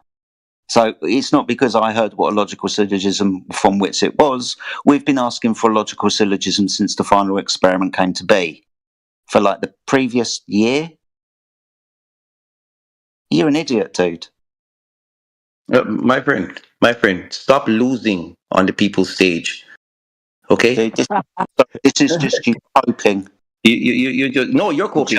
So it's not because I heard what a logical syllogism from Witsit was. We've been asking for a logical syllogism since the final experiment came to be, for like the previous year. You're an idiot, dude. My friend, stop losing on the people's stage. Okay? Dude, this is just you coping. You're coping.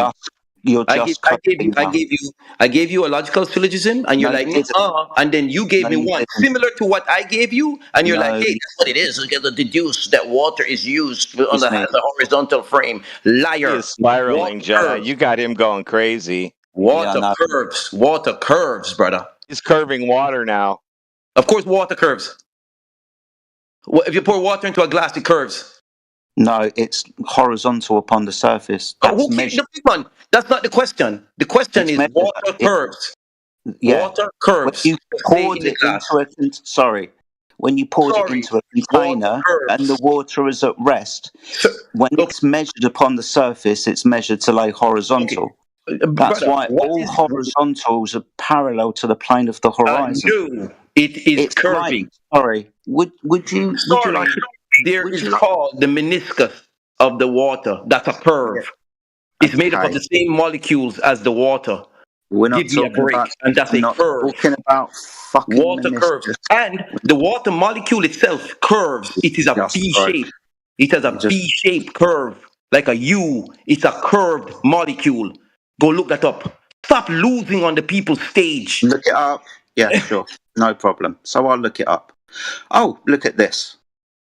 I gave you a logical syllogism, and you're and then you gave me one similar to what I gave you, and you're like, hey, that's what it is. We got to deduce that water is used on the horizontal frame. Liar. He is spiraling, Jedi. You got him going crazy. Water curves, brother. He's curving water now. Of course, water curves. If you pour water into a glass, it curves. No, it's horizontal upon the surface. That's That's not the question. The question is water curves. Water curves. When you poured it into a container and the water is at rest, when it's measured upon the surface, it's measured to lay horizontal. That's why all horizontals are parallel to the plane of the horizon. No, it's curving. Sorry, would you like it? There is called the meniscus of the water. That's a curve. It's made up of the same molecules as the water. We're not talking about, and that's a curve. Talking about fucking water curves, and the water molecule itself curves. It is a V shape. It has a V-shaped curve, like a U. It's a curved molecule. Go look that up. Stop losing on the people's stage. Look it up. Yeah, sure. No problem. So I'll look it up. Oh, look at this.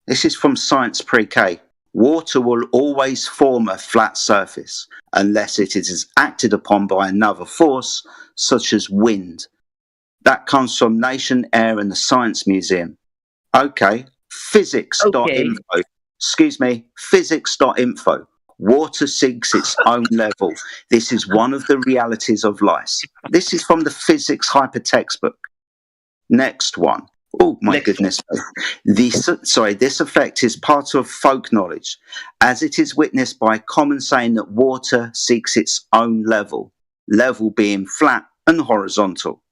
This is from Science Pre-K. Water will always form a flat surface unless it is acted upon by another force, such as wind. That comes from Nation, Air and the Science Museum. Okay. Physics.info. Excuse me. Physics.info. Water seeks its own level. This is one of the realities of life. This is from the physics hypertextbook. Next one. Oh my goodness. This effect is part of folk knowledge, as it is witnessed by common saying that water seeks its own level, level being flat and horizontal.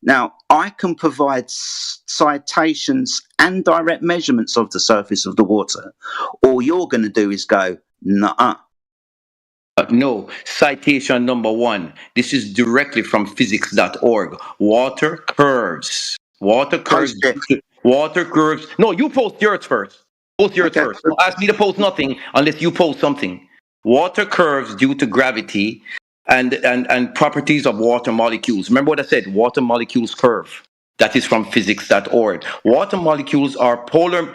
Now, I can provide citations and direct measurements of the surface of the water. All you're going to do is go, nuh-uh. No, citation number 1. This is directly from physics.org. Water curves. Water curves. Water curves. No, you post yours first. Post yours first. Don't ask me to post nothing unless you post something. Water curves due to gravity and properties of water molecules. Remember what I said? Water molecules curve. That is from physics.org. Water molecules are polar,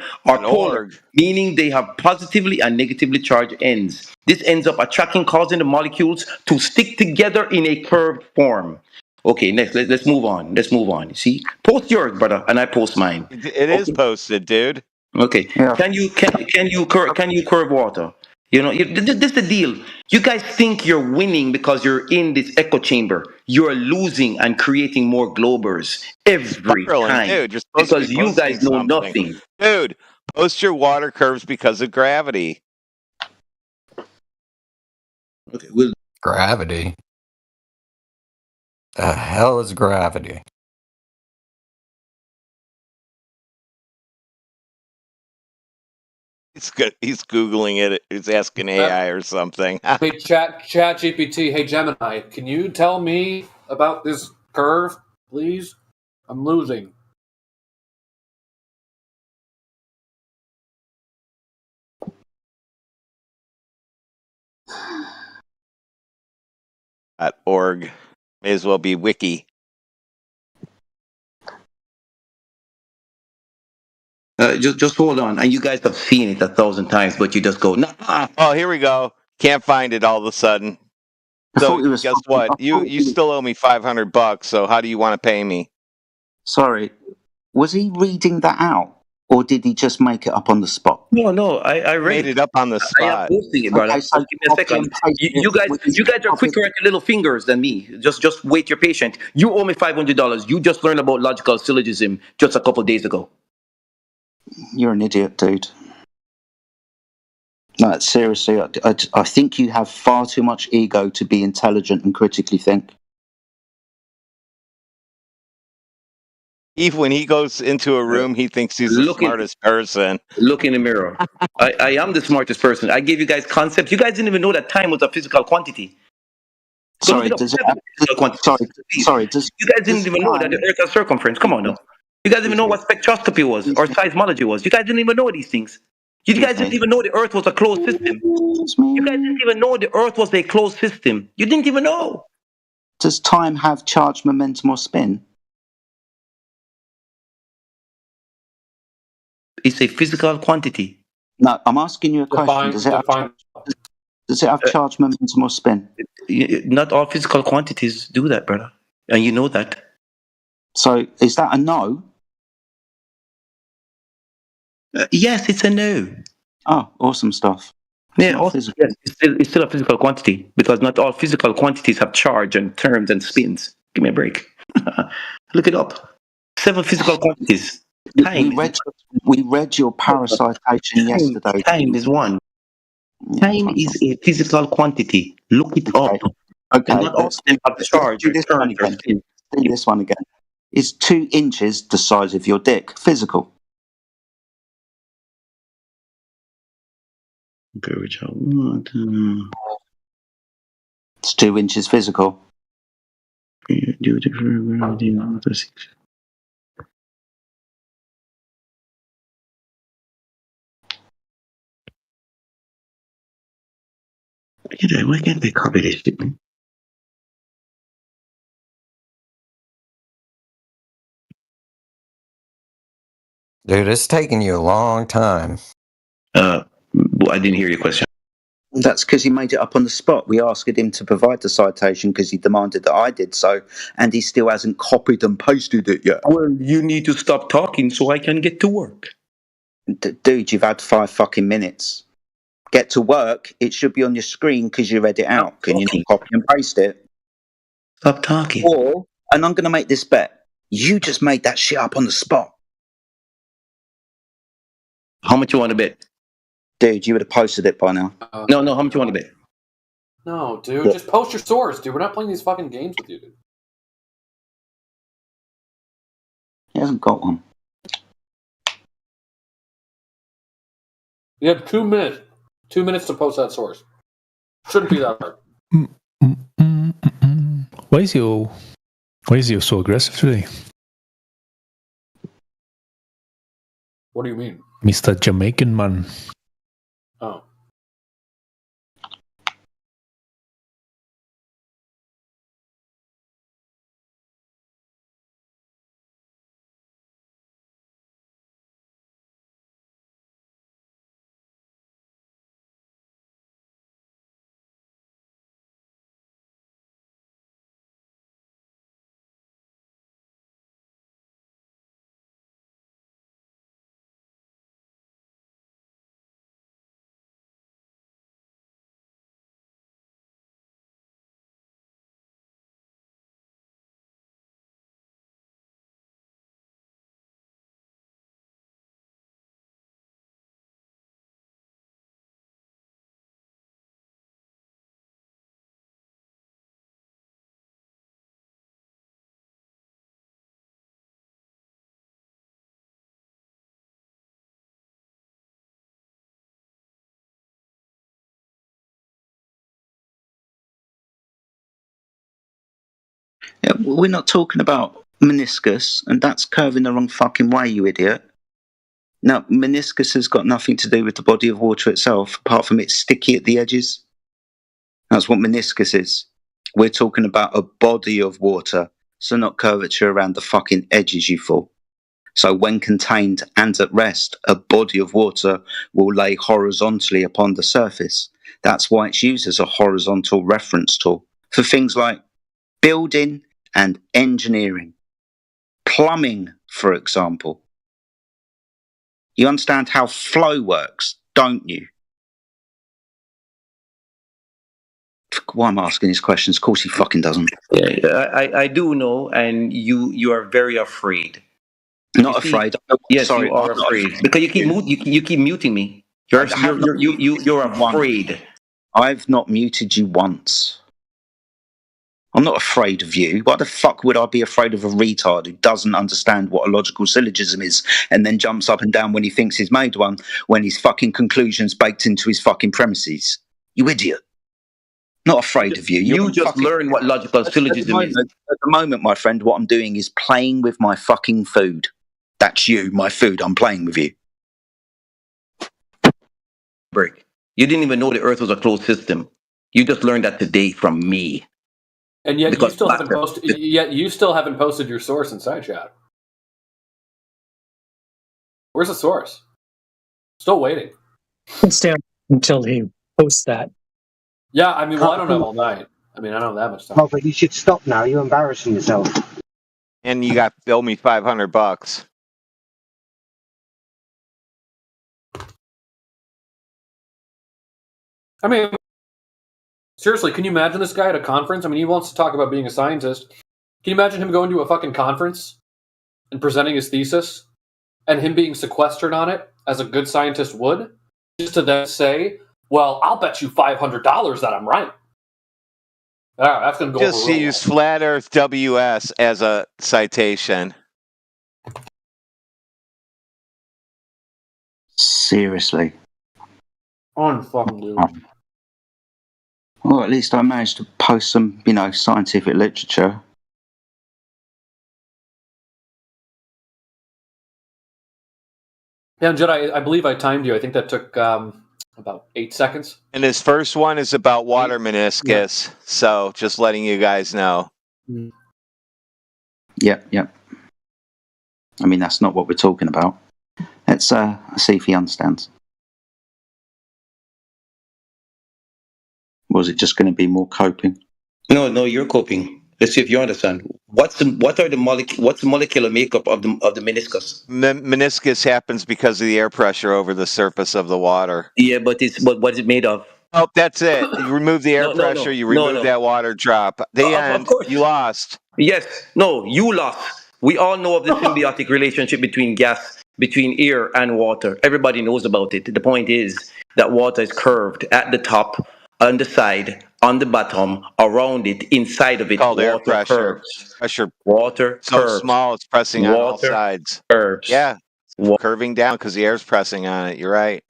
meaning they have positively and negatively charged ends. This ends up attracting, causing the molecules to stick together in a curved form. Okay, next, let's move on. Let's move on. See, post yours, brother, and I post mine. It is posted, dude. Okay. Yeah. Can you curve water? You know, this is the deal. You guys think you're winning because you're in this echo chamber. You're losing and creating more globers every time. Dude, you're because you guys know nothing. Dude, post your water curves because of gravity. Okay, gravity? The hell is gravity? He's Googling it. He's asking AI or something. Hey, Chat GPT. Hey, Gemini, can you tell me about this curve, please? I'm losing. .org. May as well be wiki. Just hold on. And you guys have seen it 1,000 times, but you just go, nah. Oh, here we go. Can't find it all of a sudden. So guess what? You still owe me $500. So how do you want to pay me? Sorry, was he reading that out, or did he just make it up on the spot? No, I read Made it up on the I am spot. posting it, brother. Okay, so Just give me a second. You guys are quicker at your little fingers than me. Just wait your patient. You owe me $500. You just learned about logical syllogism just a couple days ago. You're an idiot, dude. No, seriously, I think you have far too much ego to be intelligent and critically think. Eve, when he goes into a room, he thinks he's the smartest person. Look in the mirror. I am the smartest person. I gave you guys concepts. You guys didn't even know that time was a physical quantity. Sorry, you guys didn't even know that the Earth has circumference. Come on now. You guys didn't even know what spectroscopy was or seismology was. You guys didn't even know these things. You guys didn't even know the Earth was a closed system. You guys didn't even know the Earth was a closed system. You didn't even know. Does time have charge, momentum, or spin? It's a physical quantity. No, I'm asking you a question. Does it have charge, momentum, or spin? Not all physical quantities do that, brother. And you know that. So is that a no? Yes, it's a no. Oh, awesome stuff. Yeah, also, yes, it's still a physical quantity because not all physical quantities have charge and terms and spins. Give me a break. Look it up. 7 physical quantities. Time. We read your parasitation yesterday. Time is one. Time is a physical quantity. Look it up. Okay, and not all of them have charge. Do this one again. Do this one again. Is 2 inches the size of your dick? Physical. Okay, Richard. It's 2 inches physical. Why can't they copy this shit, man? Dude, it's taking you a long time. I didn't hear your question. That's because he made it up on the spot. We asked him to provide the citation because he demanded that I did so, and he still hasn't copied and pasted it yet. Well, you need to stop talking so I can get to work. Dude, you've had 5 fucking minutes. Get to work. It should be on your screen because you read it out. Can you not copy and paste it? Stop talking. Or, and I'm going to make this bet, you just made that shit up on the spot. How much you want to bet? Dude, you would have posted it by now. No, how much you want to bet? No, dude, just post your source, dude. We're not playing these fucking games with you, dude. He hasn't got one. You have 2 minutes. 2 minutes to post that source. Shouldn't be that hard. Why is you so aggressive today? What do you mean? Mr. Jamaican man. Oh. Yeah, we're not talking about meniscus, and that's curving the wrong fucking way, you idiot. Now, meniscus has got nothing to do with the body of water itself, apart from it's sticky at the edges. That's what meniscus is. We're talking about a body of water, so not curvature around the fucking edges, you fool. So when contained and at rest, a body of water will lay horizontally upon the surface. That's why it's used as a horizontal reference tool for things like building and engineering. Plumbing, for example. You understand how flow works, don't you? Why am I asking these questions? Of course he fucking doesn't. Yeah, I do know, and you are very afraid. Not afraid. Yes, Sorry, you are I'm not afraid because you keep muting me. You're afraid. I've not muted you once. I'm not afraid of you. Why the fuck would I be afraid of a retard who doesn't understand what a logical syllogism is and then jumps up and down when he thinks he's made one when his fucking conclusion's baked into his fucking premises? You idiot. Not afraid of you. You just learn what logical syllogism is. At the moment, my friend, what I'm doing is playing with my fucking food. That's you, my food. I'm playing with you. Break. You didn't even know the Earth was a closed system. You just learned that today from me. And yet you still haven't posted. Yet you still haven't posted your source in SideChat. Where's the source? Still waiting. Stay until he posts that. Yeah, I mean, well, I don't have all night. I mean, I don't have that much time. Oh, but you should stop now. You're embarrassing yourself. And you got bill me $500. I mean, seriously, can you imagine this guy at a conference? I mean, he wants to talk about being a scientist. Can you imagine him going to a fucking conference and presenting his thesis and him being sequestered on it as a good scientist would? Just to then say, well, I'll bet you $500 that I'm right. That's going to go Just over real use Flat Earth WS as a citation. Seriously. Unfucking Well, at least I managed to post some, scientific literature. Yeah, Jedi, I believe I timed you. I think that took about 8 seconds. And his first one is about water meniscus. So just letting you guys know. Yep. I mean, that's not what we're talking about. Let's see if he understands. Was it just going to be more coping? No, you're coping. Let's see if you understand. What's the molecular makeup of the meniscus? Meniscus happens because of the air pressure over the surface of the water. Yeah, but what is it made of? Oh, that's it. You remove the air pressure, you remove that water drop. Of course. You lost. Yes. No, you lost. We all know of the symbiotic relationship between air and water. Everybody knows about it. The point is that water is curved at the top, on the side, on the bottom, around it, inside of it. Called air pressure. Curves. Pressure. Water so curves. Small, it's pressing on all sides. Curves. Yeah. Curving down because the air's pressing on it. You're right.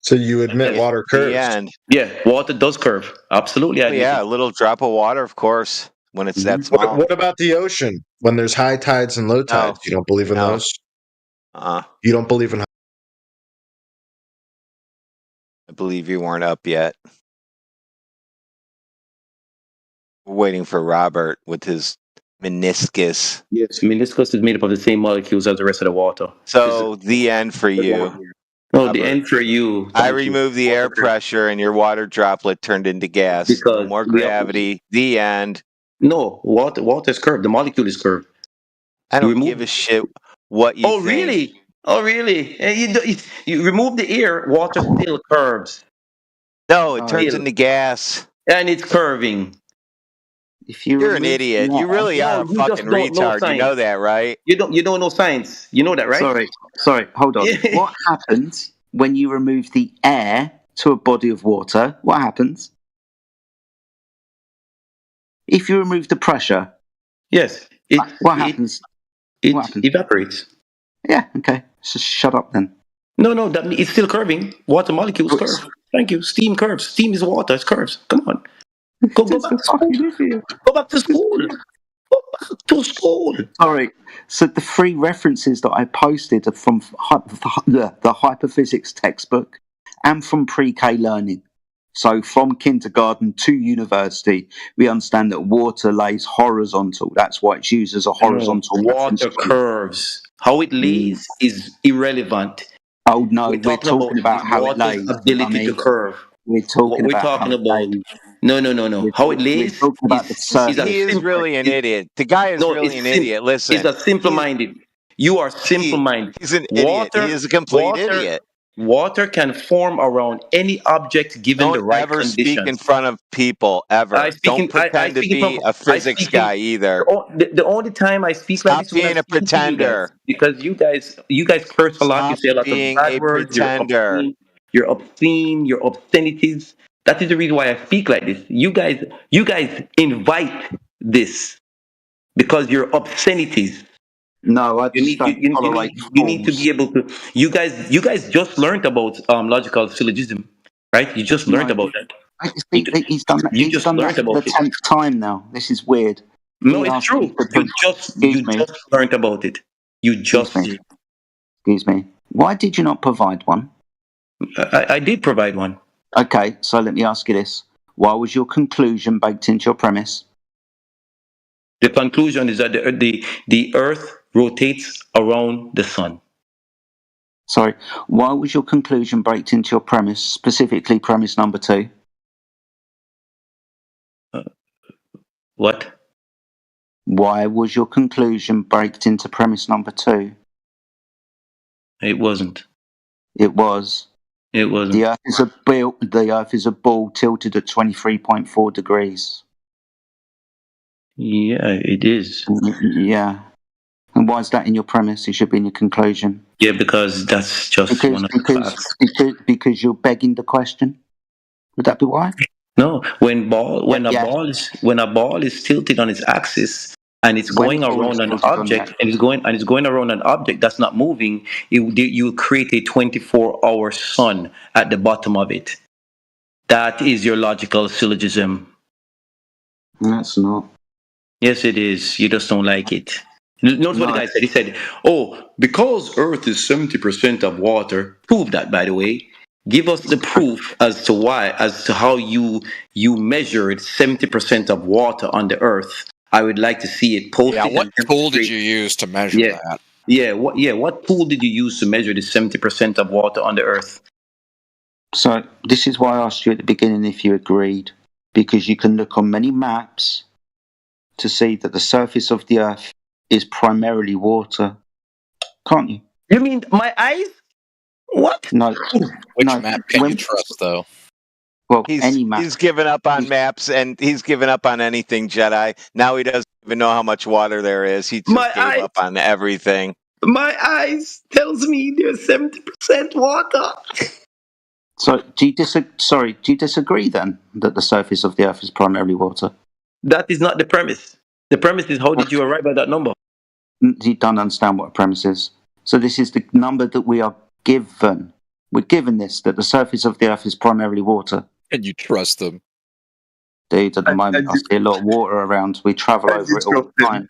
So you admit water curves? Yeah, water does curve. Absolutely. A little drop of water, of course, when it's that small. What about the ocean? When there's high tides and low tides, you don't believe in those? You don't believe in. I believe you weren't up yet. We're waiting for Robert with his meniscus. Yes, meniscus is made up of the same molecules as the rest of the water. So the end for you. No, the end for you. I removed the air pressure and your water droplet turned into gas. No more gravity. The end. No, water is curved. The molecule is curved. I don't give a shit what you think. Really? Oh, really? You remove the air, water still curves. No, it turns into gas. And it's curving. You're an idiot. You really are a fucking retard. You know that, right? You don't know science. You know that, right? Sorry. Hold on. What happens when you remove the air to a body of water? What happens? If you remove the pressure. Yes. What happens? It evaporates. Yeah. Okay. Just shut up then. No. It's still curving. Water molecules curve. Thank you. Steam curves. Steam is water. It's curves. Come on. Go back to school. Go back to school. Go back to school. Sorry. So the 3 references that I posted are from the hyperphysics textbook and from pre-K learning. So from kindergarten to university, we understand that water lays horizontal. That's why it's used as a horizontal. Water curves. How it lays is irrelevant. Oh no, we're talking about how it lays. Ability to curve. We're talking What we're about talking how about. they- No. How it lays talking about the is surface. a He is simple. really an idiot. The guy is No, really an idiot. Listen, He's a simple-minded. You are simple-minded. he's an idiot. He is a complete idiot. Water can form around any object given the Don't right ever speak in conditions. front of people ever. Don't pretend to be a physics guy either. The only time I speak like Stop this when being I a speak to you guys, pretender. because you guys curse a lot. You Stop say a lot of being bad a words. pretender. You're obscene. You're obscenities. That is the reason why I speak like this. You guys invite this because you're obscenities. No, I You just don't tolerate you need to be able to. You guys just learned about logical syllogism, right? You just learned about that. He's done that. You He's just done that learned for the about it. 10th time now. This is weird. No, He it's asked true. me to You just learned about it. You just did. Excuse me. Why did you not provide one? I did provide one. Okay, so let me ask you this. Why was your conclusion baked into your premise? The conclusion is that the Earth rotates around the sun. Sorry, why was your conclusion baked into your premise, specifically premise number 2? What? Why was your conclusion baked into premise number 2? It wasn't. It was. It wasn't. The Earth is a ball tilted at 23.4 degrees. Yeah, it is. Yeah. And why is that in your premise? It should be in your conclusion. Yeah, because that's just one of the facts. Because you're begging the question. Would that be why? No, when a ball is tilted on its axis and it's going around an object and it's going around an object that's not moving, you create a 24-hour sun at the bottom of it. That is your logical syllogism. That's not. Yes, it is. You just don't like it. Notice what the guy said. He said, "Oh, because Earth is 70% of water." Prove that, by the way. Give us the proof as to how you measured 70% of water on the Earth. I would like to see it posted. Yeah, what tool did you use to measure that? Yeah, what tool did you use to measure the 70% of water on the Earth? So this is why I asked you at the beginning if you agreed, because you can look on many maps to see that the surface of the Earth is primarily water, can't you? You mean my eyes? What? No. Which map can you trust, though? Well, any map. He's given up on maps and he's given up on anything, Jedi. Now he doesn't even know how much water there is. He just gave up on everything. My eyes tells me there's 70% water. So do you disagree then that the surface of the Earth is primarily water? That is not the premise. The premise is how did you arrive at that number? You don't understand what a premise is. So this is the number that we are given. We're given this, that the surface of the Earth is primarily water. And you trust them. Dude, at the moment I see a lot of water around. We travel over it all the time.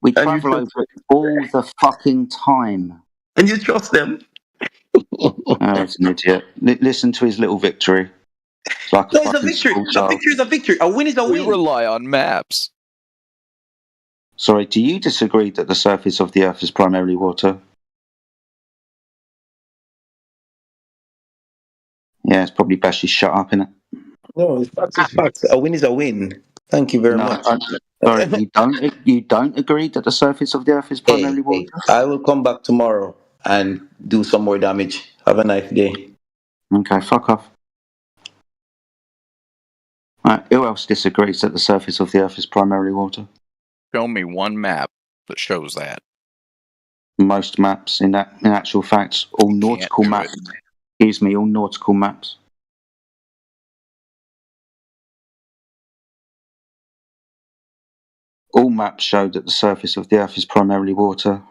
We travel over it all the fucking time. And you trust them? Oh, it's an idiot. Listen to his little victory. It's like no, it's a victory. A victory is a victory. A win is a win. We rely on maps. Sorry, do you disagree that the surface of the Earth is primarily water? Yeah, it's probably best you shut up, innit? No, it's facts. A win is a win. Thank you very much. Sorry, you don't agree that the surface of the Earth is primarily water? I will come back tomorrow and do some more damage. Have a nice day. Okay, fuck off. Right, who else disagrees that the surface of the Earth is primarily water? Show me one map that shows that. Most maps, in actual fact, all nautical maps. Excuse me, all nautical maps. All maps show that the surface of the Earth is primarily water.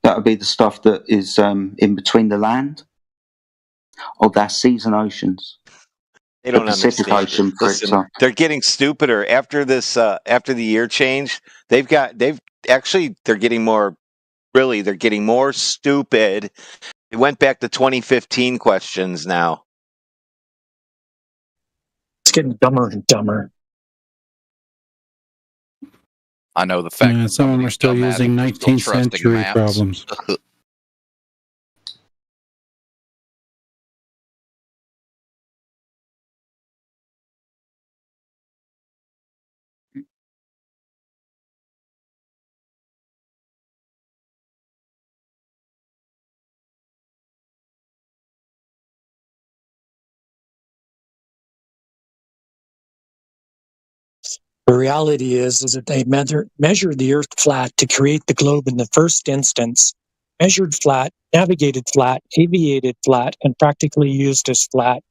That would be the stuff that is in between the land, or that's seas and oceans. They don't the Pacific understand. Ocean, for Listen, example. they're getting stupider after this. After the year change, they're getting more. Really, they're getting more stupid. They went back to 2015 questions now. It's getting dumber and dumber. I know the fact that some of them are still using 19th century problems. The reality is that they measured the Earth flat to create the globe in the first instance, measured flat, navigated flat, aviated flat, and practically used as flat.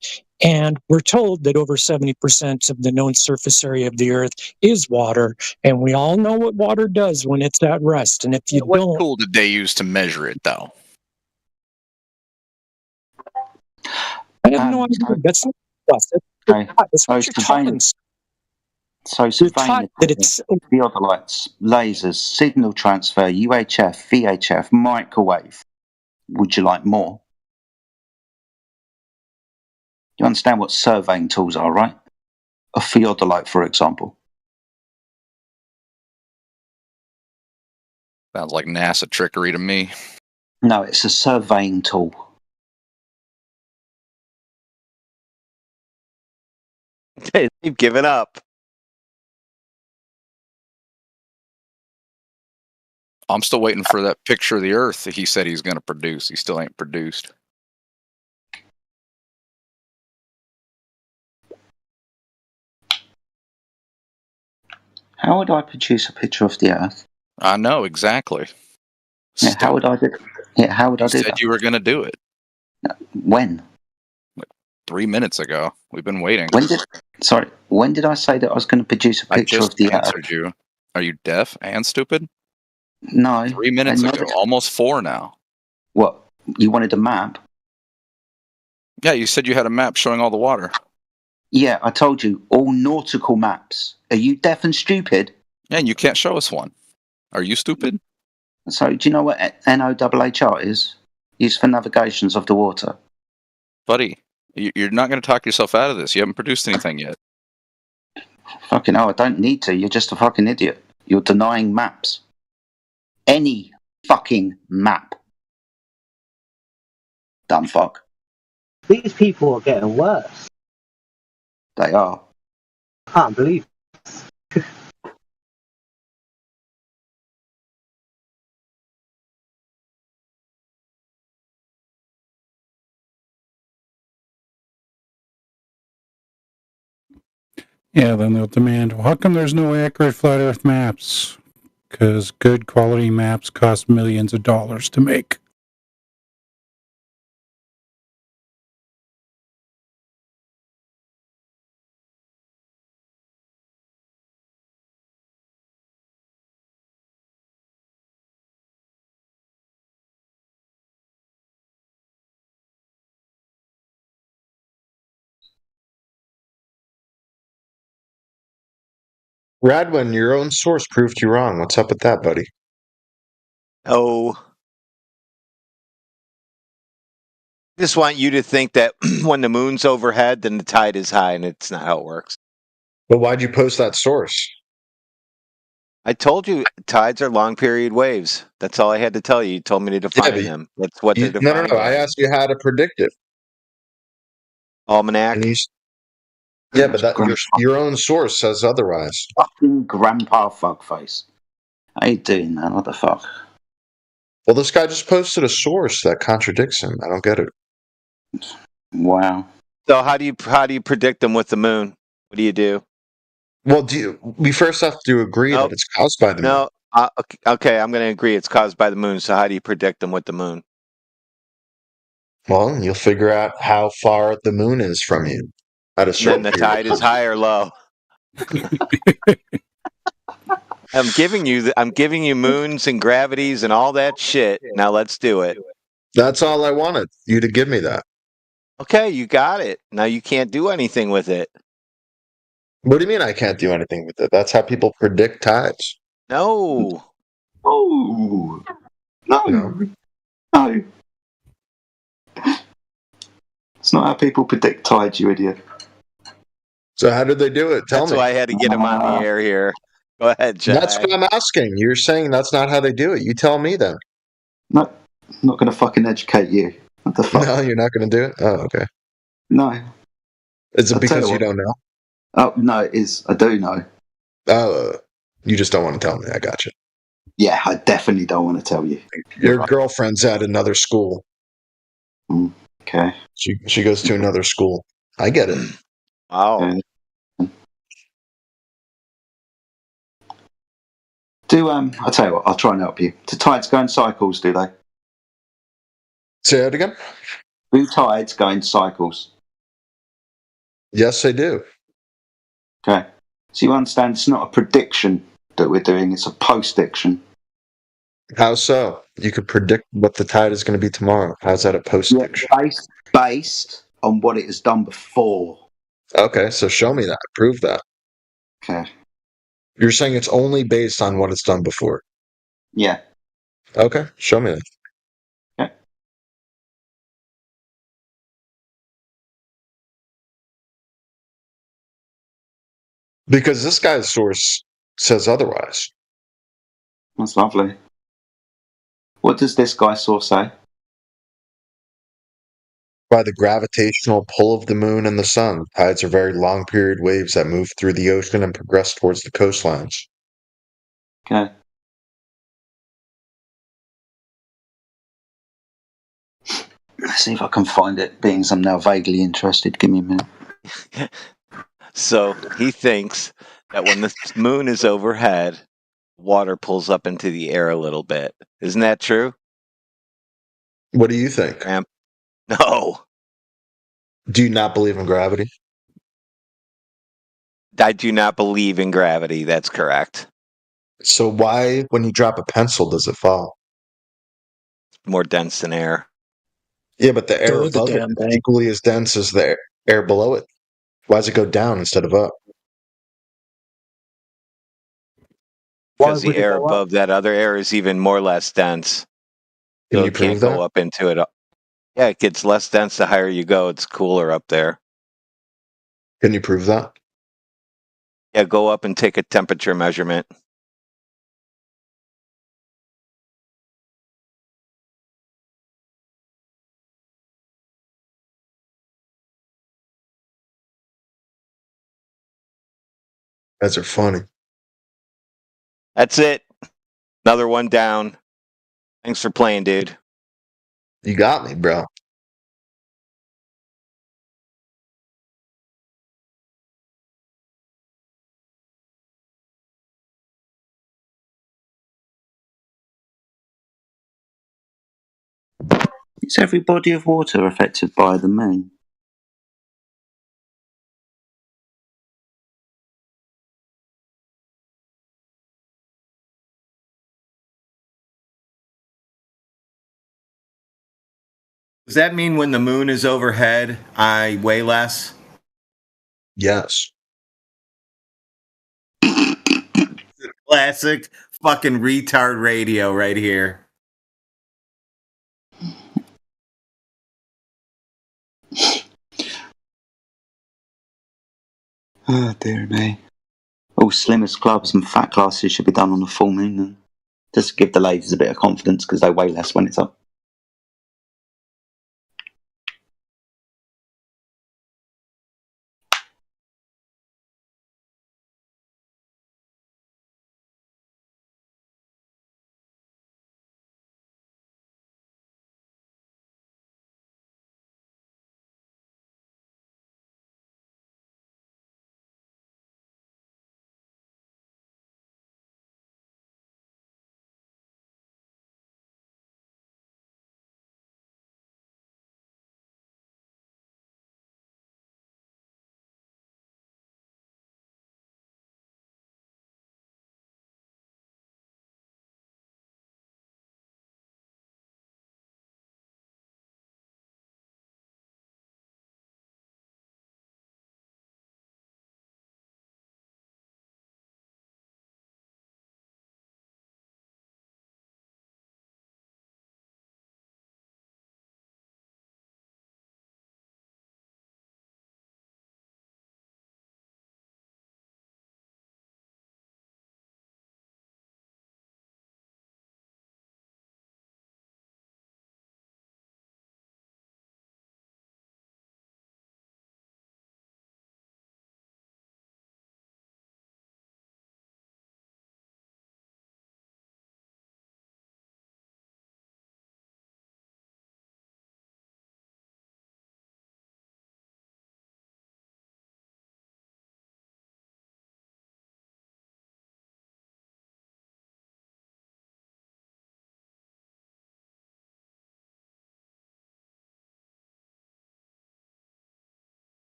And we're told that over 70% of the known surface area of the Earth is water, and we all know what water does when it's at rest. And if you What don't, tool did they use to measure it, though? I have no idea. That's not us. That's what you're taught. So surveying that it's theodolites, lasers, signal transfer, UHF, VHF, microwave. Would you like more? You understand what surveying tools are, right? A theodolite, for example. Sounds like NASA trickery to me. No, it's a surveying tool. They've given up. I'm still waiting for that picture of the Earth that he said he's going to produce. He still ain't produced. How would I produce a picture of the Earth? I know, exactly. Yeah, how would I do? Yeah, how would I do You said that? you were going to do it. When? 3 minutes ago. We've been waiting. When did I say that I was going to produce a picture of the Earth? I just answered you. Are you deaf and stupid? No. 3 minutes ago. Almost 4 now. What? You wanted a map? Yeah, you said you had a map showing all the water. Yeah, I told you, all nautical maps. Are you deaf and stupid? Yeah, and you can't show us one. Are you stupid? So, do you know what NOAA chart is? Used for navigations of the water. Buddy, you're not going to talk yourself out of this. You haven't produced anything yet. Fucking hell, I don't need to. You're just a fucking idiot. You're denying maps. Any fucking map. Dumb fuck. These people are getting worse. They are. Can't believe it. Yeah, then they'll demand, well, how come there's no accurate flat Earth maps? Because good quality maps cost millions of dollars to make. Radwin, your own source proved you wrong. What's up with that, buddy? Oh. I just want you to think that when the moon's overhead, then the tide is high, and it's not how it works. But why'd you post that source? I told you tides are long period waves. That's all I had to tell you. You told me to define them. That's what they're defining. No. I asked you how to predict it. Almanac. Yeah, but your own source says otherwise. Fucking grandpa fuckface. How you doing, man? What the fuck? Well, this guy just posted a source that contradicts him. I don't get it. Wow. So how do you predict them with the moon? What do you do? Well, we first have to agree that it's caused by the moon. No. Okay, I'm going to agree it's caused by the moon. So how do you predict them with the moon? Well, you'll figure out how far the moon is from you. At a certain then the tide is high or low. I'm giving you moons and gravities and all that shit. Now let's do it. That's all I wanted, you to give me that. Okay, you got it. Now you can't do anything with it. What do you mean I can't do anything with it? That's how people predict tides. No. Oh. No. It's not how people predict tides, you idiot. So how did they do it? Tell me. That's why I had to get him on the air here. Go ahead, Jack. That's what I'm asking. You're saying that's not how they do it. You tell me then. No, I'm not going to fucking educate you. What the fuck? No, you're not going to do it? Oh, okay. No. Is it because you don't know? Oh, no, it is. I do know. Oh, you just don't want to tell me. I got you. Yeah, I definitely don't want to tell you. Your girlfriend's at another school. Okay. She goes to another school. I get it. Wow. I'll tell you what, I'll try and help you. Do tides go in cycles, do they? Say that again? Do tides go in cycles? Yes, they do. Okay. So you understand it's not a prediction that we're doing, it's a post-diction. How so? You could predict what the tide is going to be tomorrow. How's that a post-diction? Based on what it has done before. Okay, so show me that. Prove that. Okay. You're saying it's only based on what it's done before? Yeah. Okay, show me that. Okay. Because this guy's source says otherwise. That's lovely. What does this guy's source say? By the gravitational pull of the moon and the sun, tides are very long period waves that move through the ocean and progress towards the coastlines. Okay. Let's see if I can find it, being I'm now vaguely interested. Give me a minute. So he thinks that when the moon is overhead, water pulls up into the air a little bit. Isn't that true? What do you think? No. Do you not believe in gravity? I do not believe in gravity. That's correct. So why, when you drop a pencil, does it fall? More dense than air. Yeah, but the air Go the above it damn is thing. equally as dense as the air below it. Why does it go down instead of up? Because the air above that other air is even more or less dense. Can So you it can't prove that? go up into it. Yeah, it gets less dense the higher you go. It's cooler up there. Can you prove that? Yeah, go up and take a temperature measurement. Guys are funny. That's it. Another one down. Thanks for playing, dude. You got me, bro. Is every body of water affected by the moon? Does that mean when the moon is overhead, I weigh less? Yes. Classic fucking retard radio right here. Oh, dear me. All slimmest clubs and fat classes should be done on a full moon then. Just to give the ladies a bit of confidence because they weigh less when it's up.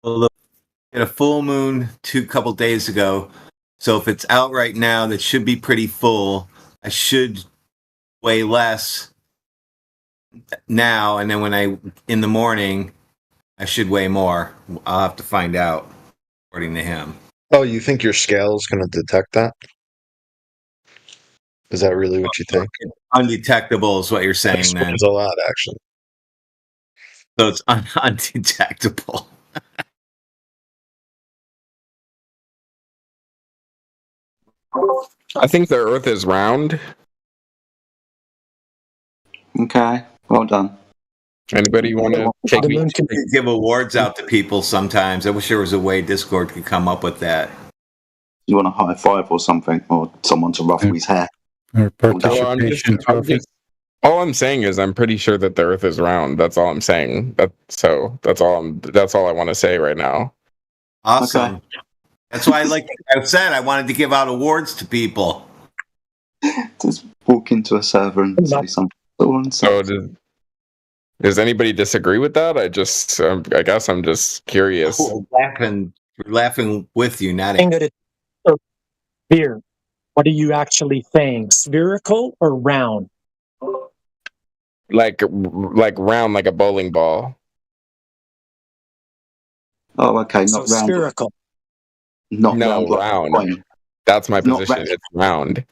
Well, we had a full moon couple days ago. So if it's out right now, that should be pretty full. I should weigh less now, and then in the morning, I should weigh more. I'll have to find out, according to him. Oh, you think your scale is going to detect that? Is that really what you think? Undetectable is what you're saying, then. Explains a lot, actually. So it's undetectable. I think the Earth is round. Okay, well done. Anybody want to take me? Give awards out to people sometimes. I wish there was a way Discord could come up with that. You want a high five or something, or someone to ruffle his hair? Or participation trophy. All I'm saying is I'm pretty sure that the Earth is round. That's all I'm saying. That's all I want to say right now. Awesome. Okay. That's why I said I wanted to give out awards to people. Just walk into a server and say something. So does anybody disagree with that? I guess I'm just curious. We're laughing with you, not Beer. What are you actually saying? Spherical or round? Like round, like a bowling ball. Oh, okay. So Not round. Spherical. Not no, round. Like round. That's my position. It's round.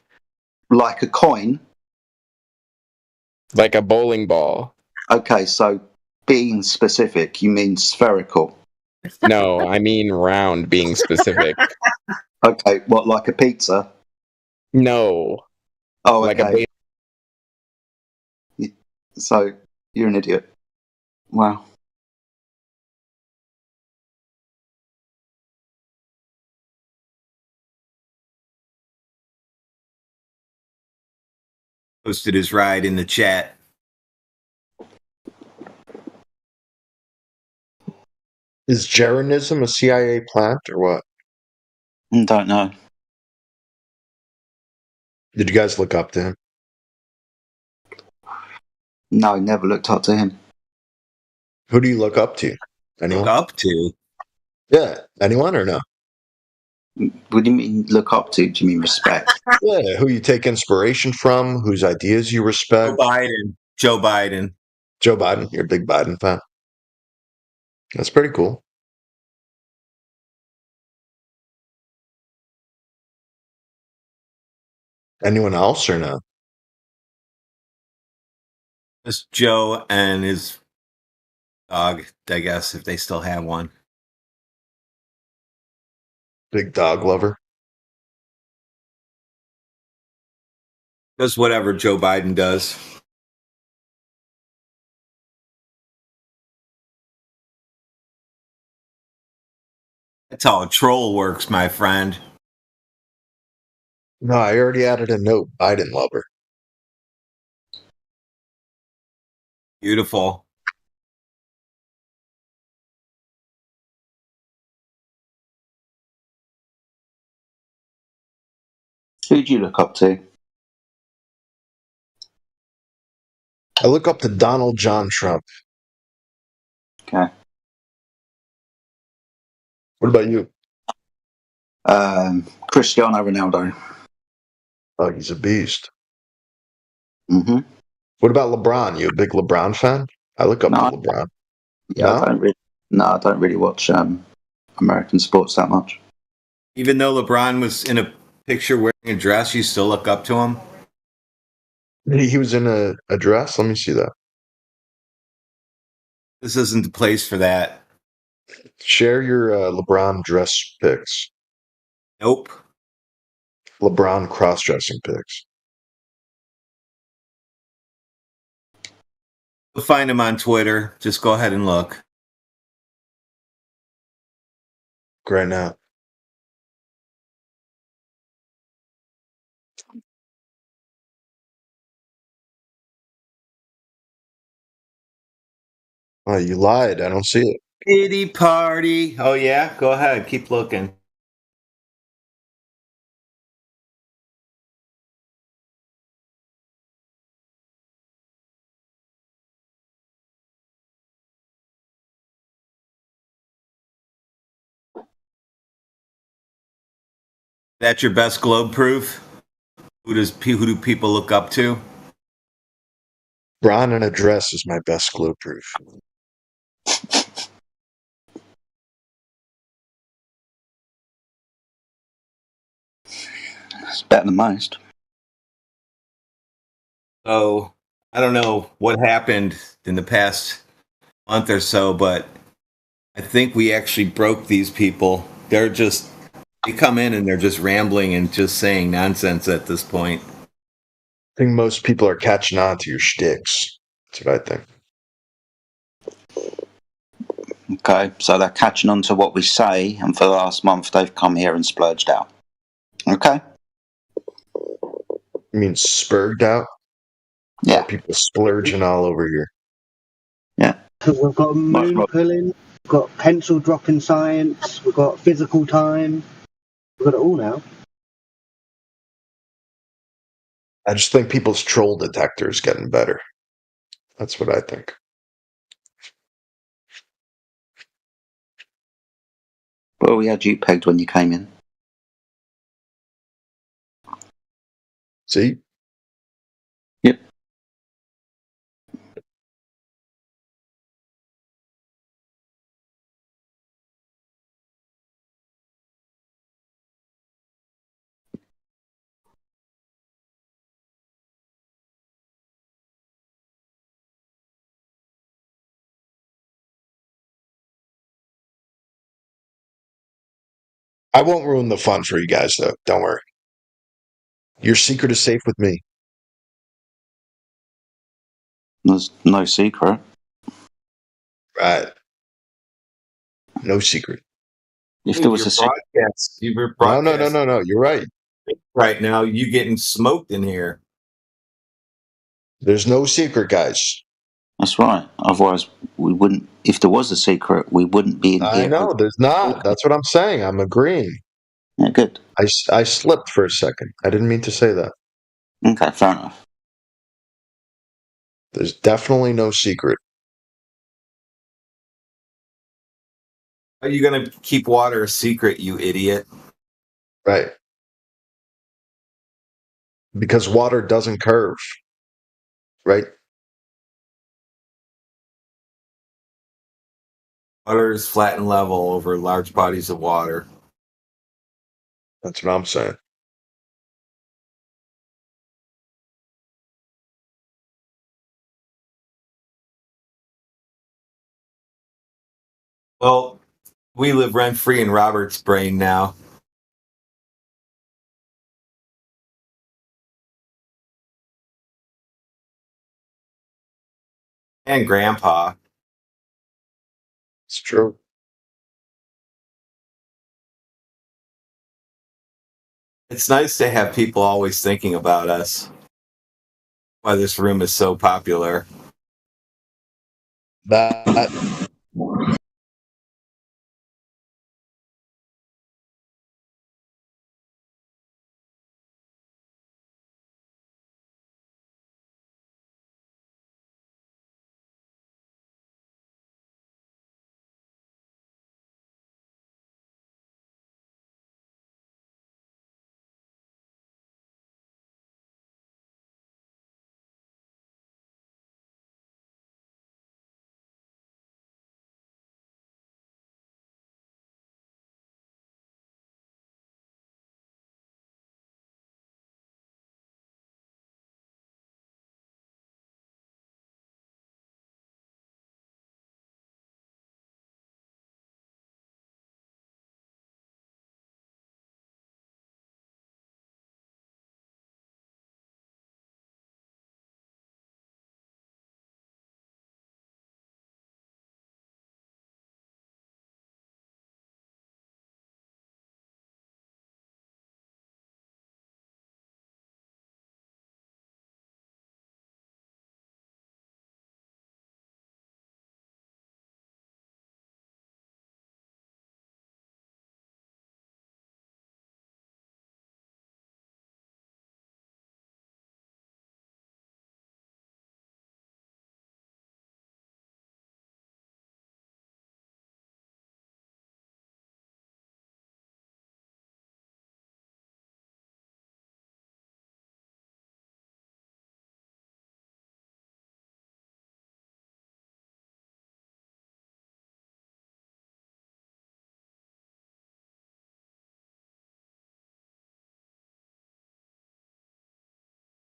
Like a coin? Like a bowling ball. Okay, so being specific, you mean spherical? No, I mean round, being specific. Okay, what, like a pizza? No. Oh, like okay. So, you're an idiot. Wow. Posted his ride in the chat. Is Jeranism a CIA plant or what? Don't know. Did you guys look up to him? No, never looked up to him. Who do you look up to? Anyone? Look up to? Yeah, anyone or no? What do you mean look up to? Do you mean respect? Yeah, who you take inspiration from, whose ideas you respect. Joe Biden. Joe Biden. You're a big Biden fan. That's pretty cool. Anyone else or no? Just Joe and his dog, I guess, if they still have one. Big dog lover. Does whatever Joe Biden does. That's how a troll works, my friend. No, I already added a note. Biden lover. Beautiful. Who do you look up to? I look up to Donald John Trump. Okay. What about you? Cristiano Ronaldo. Oh, he's a beast. Mm-hmm. What about LeBron? You a big LeBron fan? I look up to LeBron. Yeah, no? I don't really watch American sports that much. Even though LeBron was in a picture wearing a dress, you still look up to him? He was in a dress? Let me see that. This isn't the place for that. Share your LeBron dress pics. Nope. LeBron cross-dressing pics. You'll find him on Twitter. Just go ahead and look. Right now. Oh, you lied. I don't see it. Pity party. Oh, yeah? Go ahead. Keep looking. That's your best globe proof? Who do people look up to? Ron in a dress is my best globe proof. It's better than most. So I don't know what happened in the past month or so, but I think we actually broke these people. They come in and they're just rambling and just saying nonsense at this point. I think most people are catching on to your shticks. That's what I think. Okay, so they're catching on to what we say, and for the last month they've come here and splurged out. Okay? You mean spurged out? Yeah. People splurging all over here. Yeah. We've got moon pulling, we've got pencil dropping science, we've got physical time. We've got it all now. I just think people's troll detector is getting better. That's what I think. Well, we had you pegged when you came in. See? Yep. I won't ruin the fun for you guys, though. Don't worry. Your secret is safe with me. There's no secret. Right. No secret. If there was a secret. No. You're right. Right now, you getting smoked in here. There's no secret, guys. That's right. Otherwise, we wouldn't. If there was a secret, we wouldn't be in here. I know. There's not. That's what I'm saying. I'm agreeing. Yeah, good. I slipped for a second. I didn't mean to say that. Okay, fair enough. There's definitely no secret. How are you going to keep water a secret, you idiot? Right. Because water doesn't curve. Right? Water is flat and level over large bodies of water. That's what I'm saying. Well, we live rent-free in Robert's brain now. And Grandpa. It's true. It's nice to have people always thinking about us. Why this room is so popular. That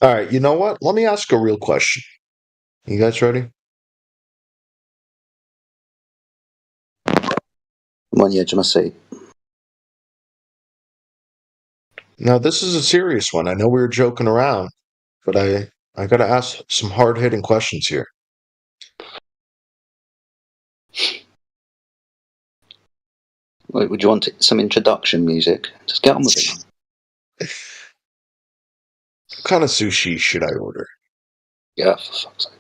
All right, you know what? Let me ask a real question. You guys ready? I'm on the edge of my seat. Now, this is a serious one. I know we were joking around, but I got to ask some hard-hitting questions here. Wait, would you want some introduction music? Just get on with it. What kind of sushi should I order? Yeah, for fuck's sake.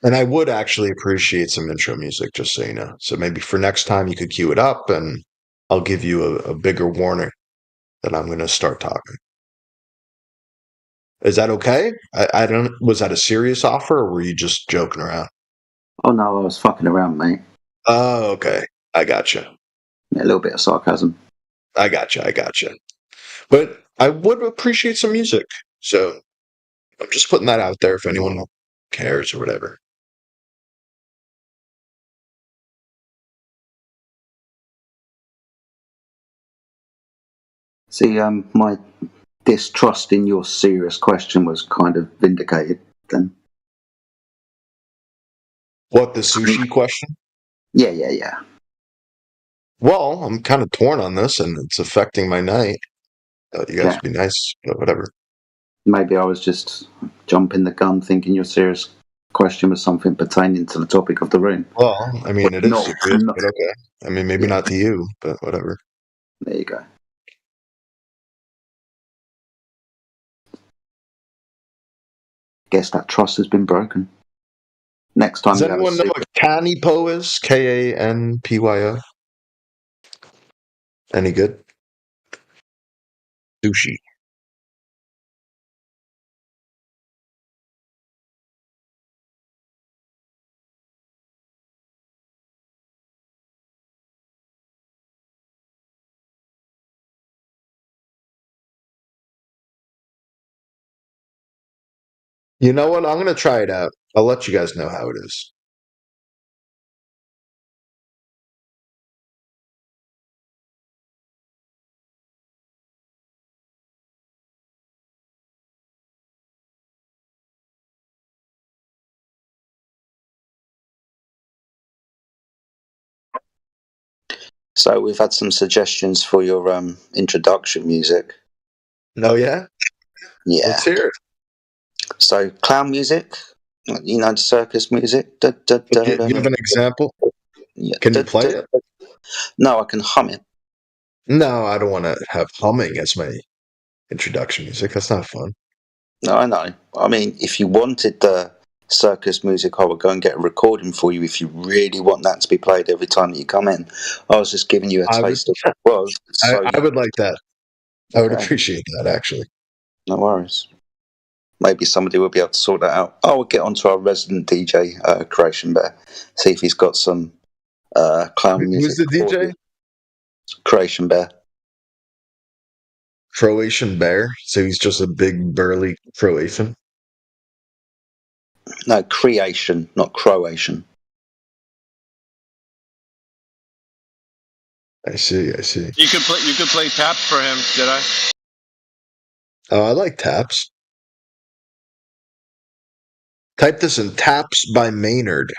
And I would actually appreciate some intro music, just so you know. So maybe for next time you could cue it up, and I'll give you a bigger warning that I'm going to start talking. Is that okay? I don't. Was that a serious offer, or were you just joking around? Oh no, I was fucking around, mate. Oh, okay. I gotcha. Yeah, a little bit of sarcasm. I gotcha. But I would appreciate some music. So I'm just putting that out there if anyone cares or whatever. See, my distrust in your serious question was kind of vindicated then. What, the sushi question? Yeah. Well, I'm kind of torn on this, and it's affecting my night. You guys Okay. would be nice, but whatever. Maybe I was just jumping the gun thinking your serious question was something pertaining to the topic of the room. Well, I mean, it is serious, not. but okay. I mean, maybe not to you, but whatever. There you go. Guess that trust has been broken. Next time Does you have anyone know what Kanipyo is? Kanpyo? Any good? Sushi. You know what? I'm going to try it out. I'll let you guys know how it is. So we've had some suggestions for your introduction music. Oh, yeah? Yeah. Let's hear it. So clown music, you know, circus music. Give an example. Yeah. Can you play it? No, I can hum it. No, I don't want to have humming as my introduction music. That's not fun. No, I know. I mean, if you wanted the circus music, I would go and get a recording for you if you really want that to be played every time that you come in. I was just giving you a taste of what it was. So I would like that. I would Okay. appreciate that, actually. No worries. Maybe somebody will be able to sort that out. I will get onto our resident DJ, Creation Bear, see if he's got some clown music. Who's the DJ? Creation Bear. Croatian bear. So he's just a big, burly Croatian. No, creation, not Croatian. I see. You could play taps for him, did I? Oh, I like taps. Type this in: Taps by Maynard.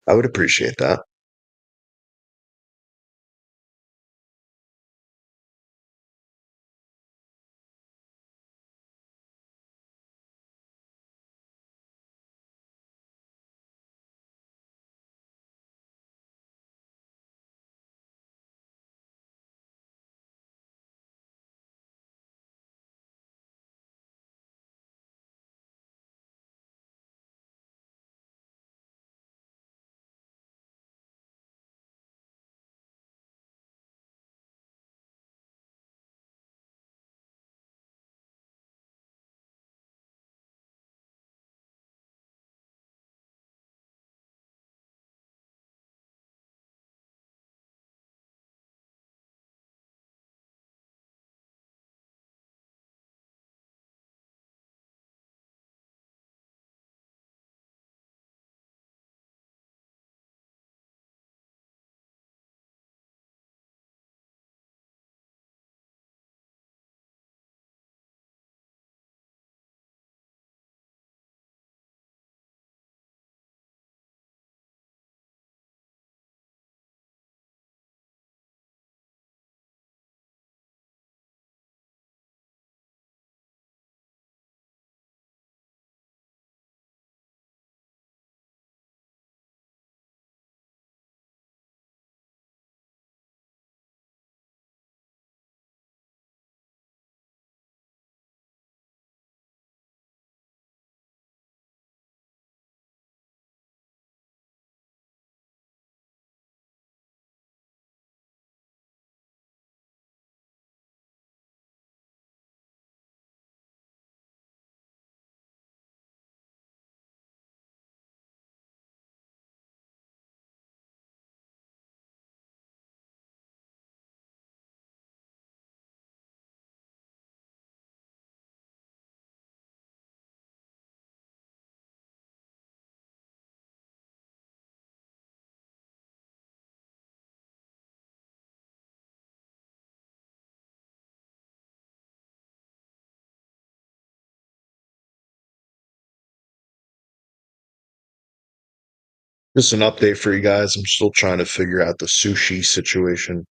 I would appreciate that. Just an update for you guys. I'm still trying to figure out the sushi situation.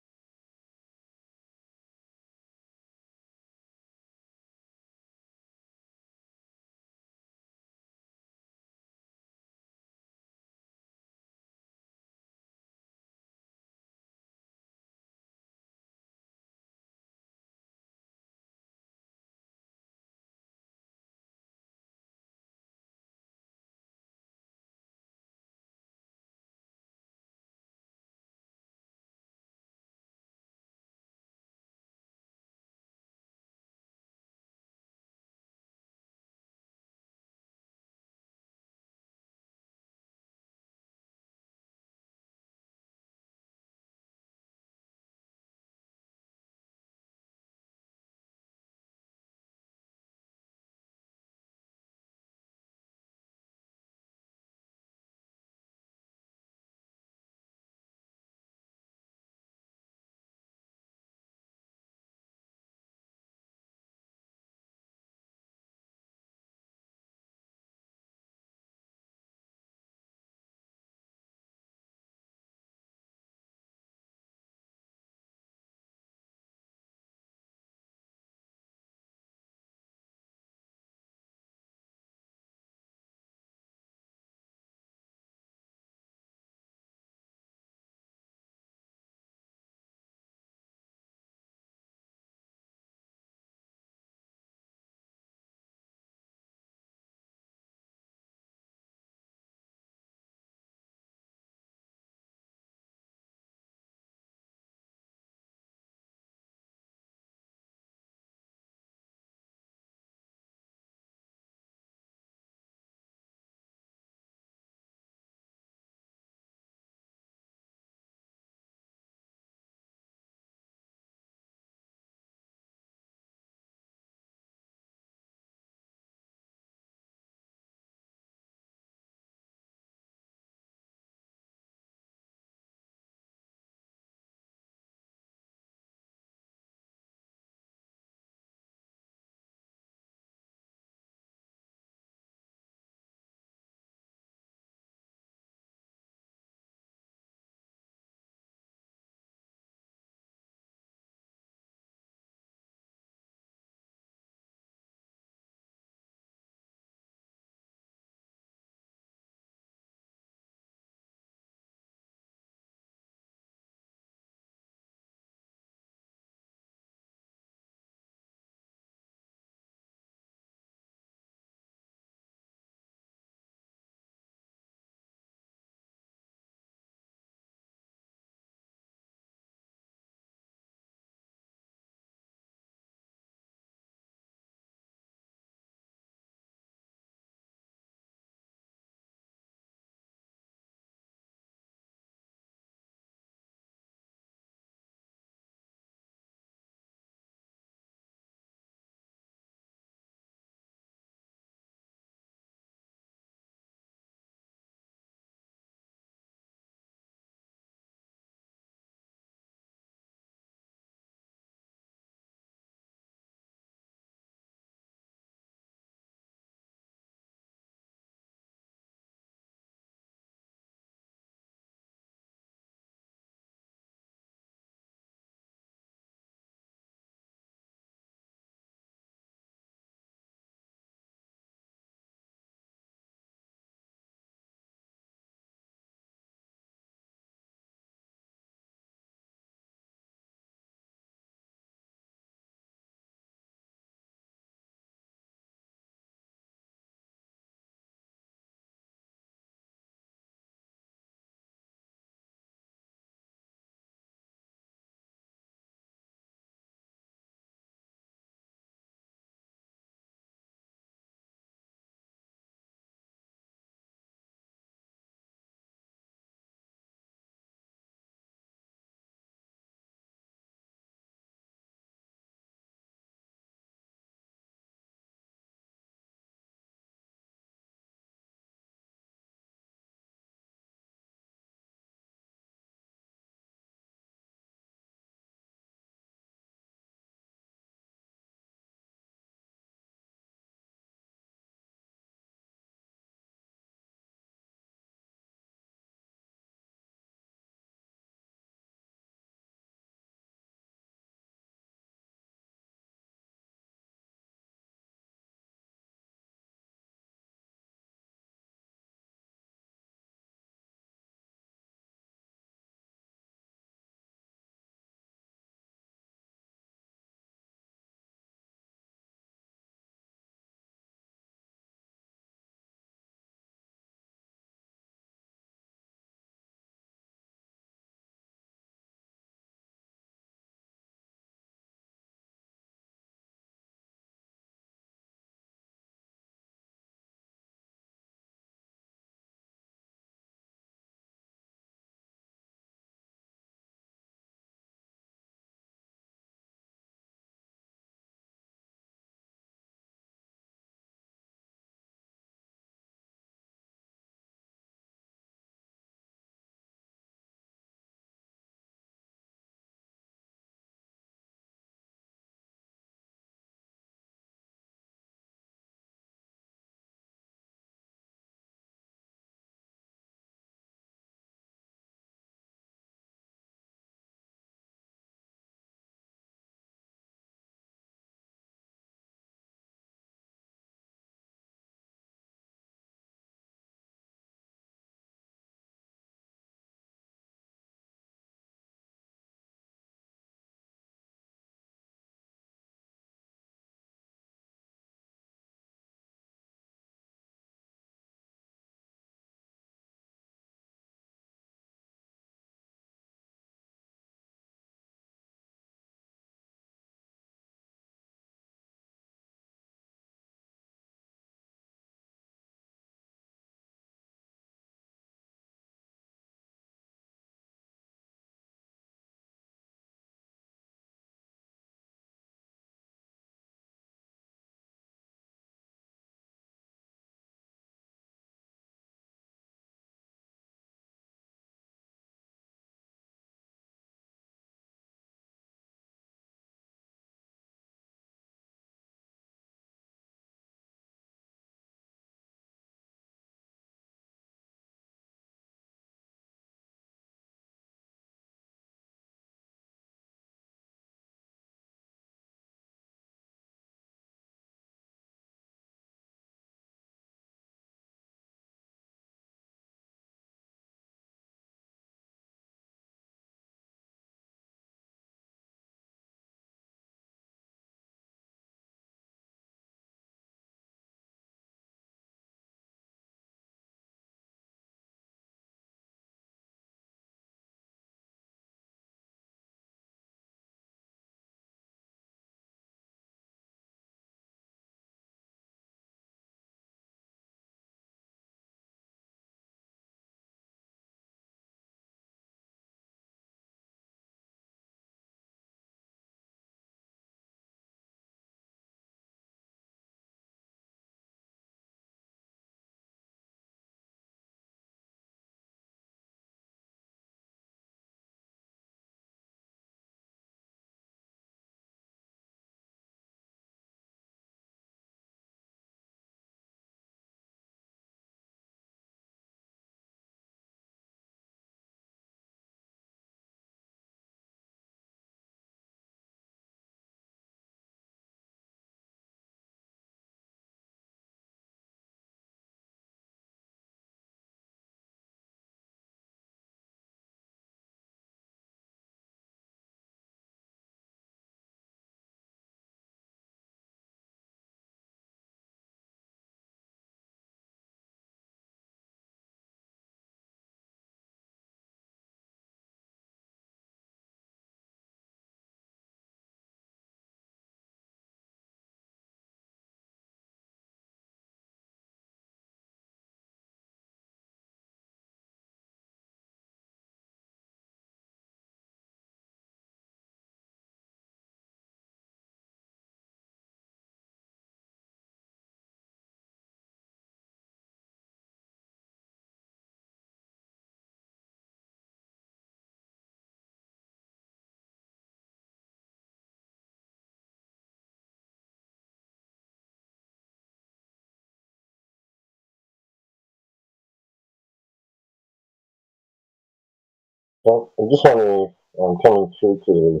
Well, I'm just wondering if I'm coming through clearly.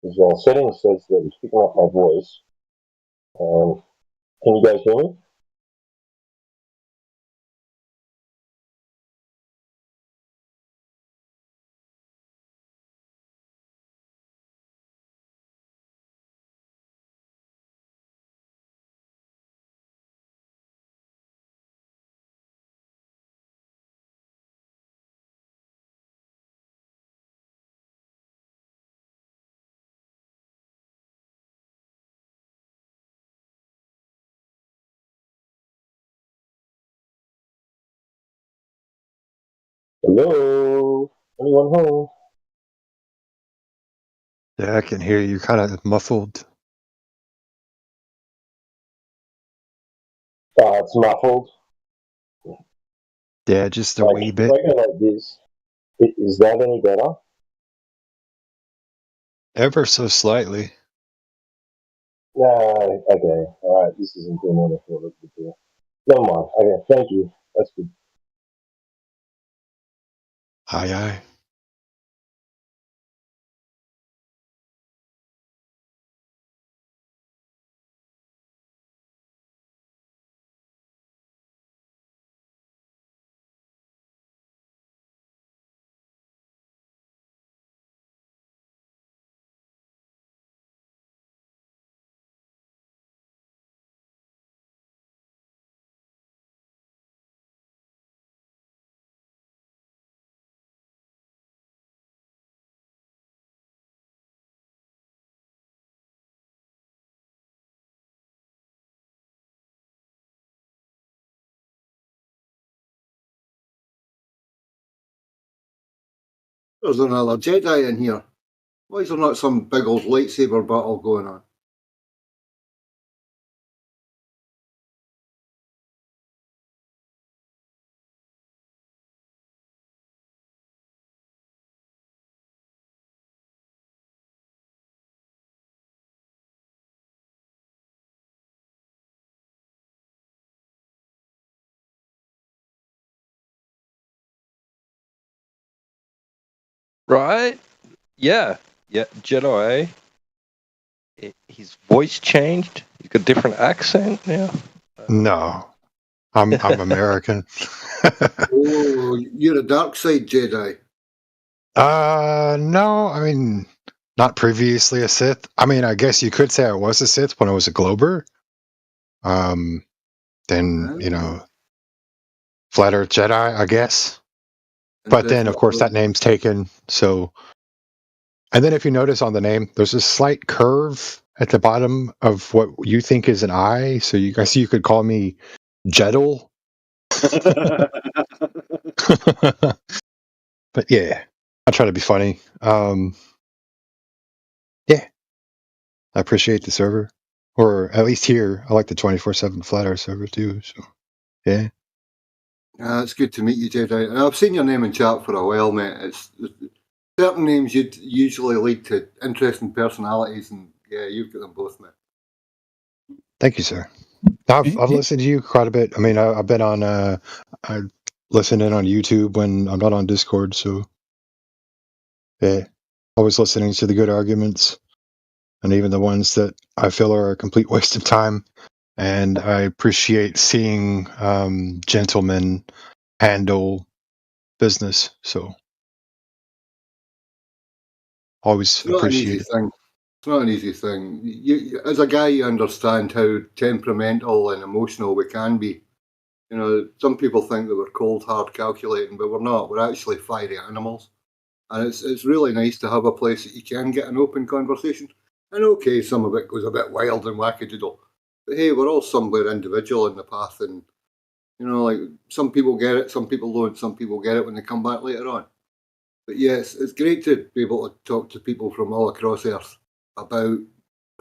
The settings says that it's picking up my voice. Can you guys hear me? Hello? Anyone home? Yeah, I can hear you kind of muffled. It's muffled. Yeah, just a Like, wee if bit. I go like this, is that any better? Ever so slightly. No, okay. Alright, this isn't doing what I thought it would do. Never mind. Okay, thank you. That's good. Aye, aye. There's another Jedi in here. Why is there not some big old lightsaber battle going on? Right? Yeah. Yeah. Jedi. His voice changed. He's got a different accent now. No, I'm American. Oh, you're a dark side Jedi. No, I mean, not previously a Sith. I mean, I guess you could say I was a Sith when I was a Glober. Then, you know, Flat Earth Jedi, I guess. But then, of course, that name's taken. So, and then if you notice on the name, there's a slight curve at the bottom of what you think is an I. So you guys, you could call me Jedel. But yeah, I try to be funny. Yeah, I appreciate the server, or at least here, I like the 24/7 Flat Earth server too. So yeah. It's good to meet you, Jedi. I've seen your name in chat for a while, mate. It's certain names you'd usually lead to interesting personalities, and yeah, you've got them both, mate. Thank you, sir. I've listened to you quite a bit. I mean, I've been on. I listen in on YouTube when I'm not on Discord. So yeah, always listening to the good arguments, and even the ones that I feel are a complete waste of time. And I appreciate seeing gentlemen handle business. So always It's not an appreciate easy it. thing. It's not an easy thing. You, as a guy, you understand how temperamental and emotional we can be. You know, some people think that we're cold, hard, calculating, but we're not. We're actually fiery animals. And it's really nice to have a place that you can get an open conversation. And okay, some of it goes a bit wild and wackadoodle. But hey, we're all somewhere individual in the path, and you know, like some people get it, some people don't, some people get it when they come back later on. But yes, it's great to be able to talk to people from all across Earth about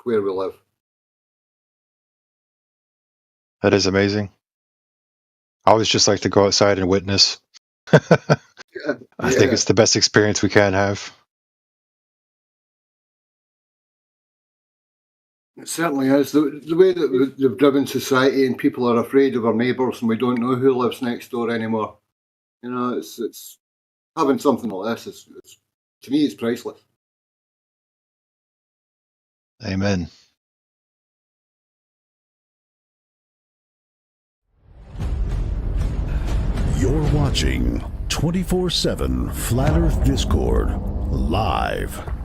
where we live. That is amazing. I always just like to go outside and witness. I think it's the best experience we can have. It certainly is. The way that they've driven society and people are afraid of our neighbours and we don't know who lives next door anymore. You know, it's having something like this is to me, it's priceless. Amen. You're watching 24/7 Flat Earth Discord live.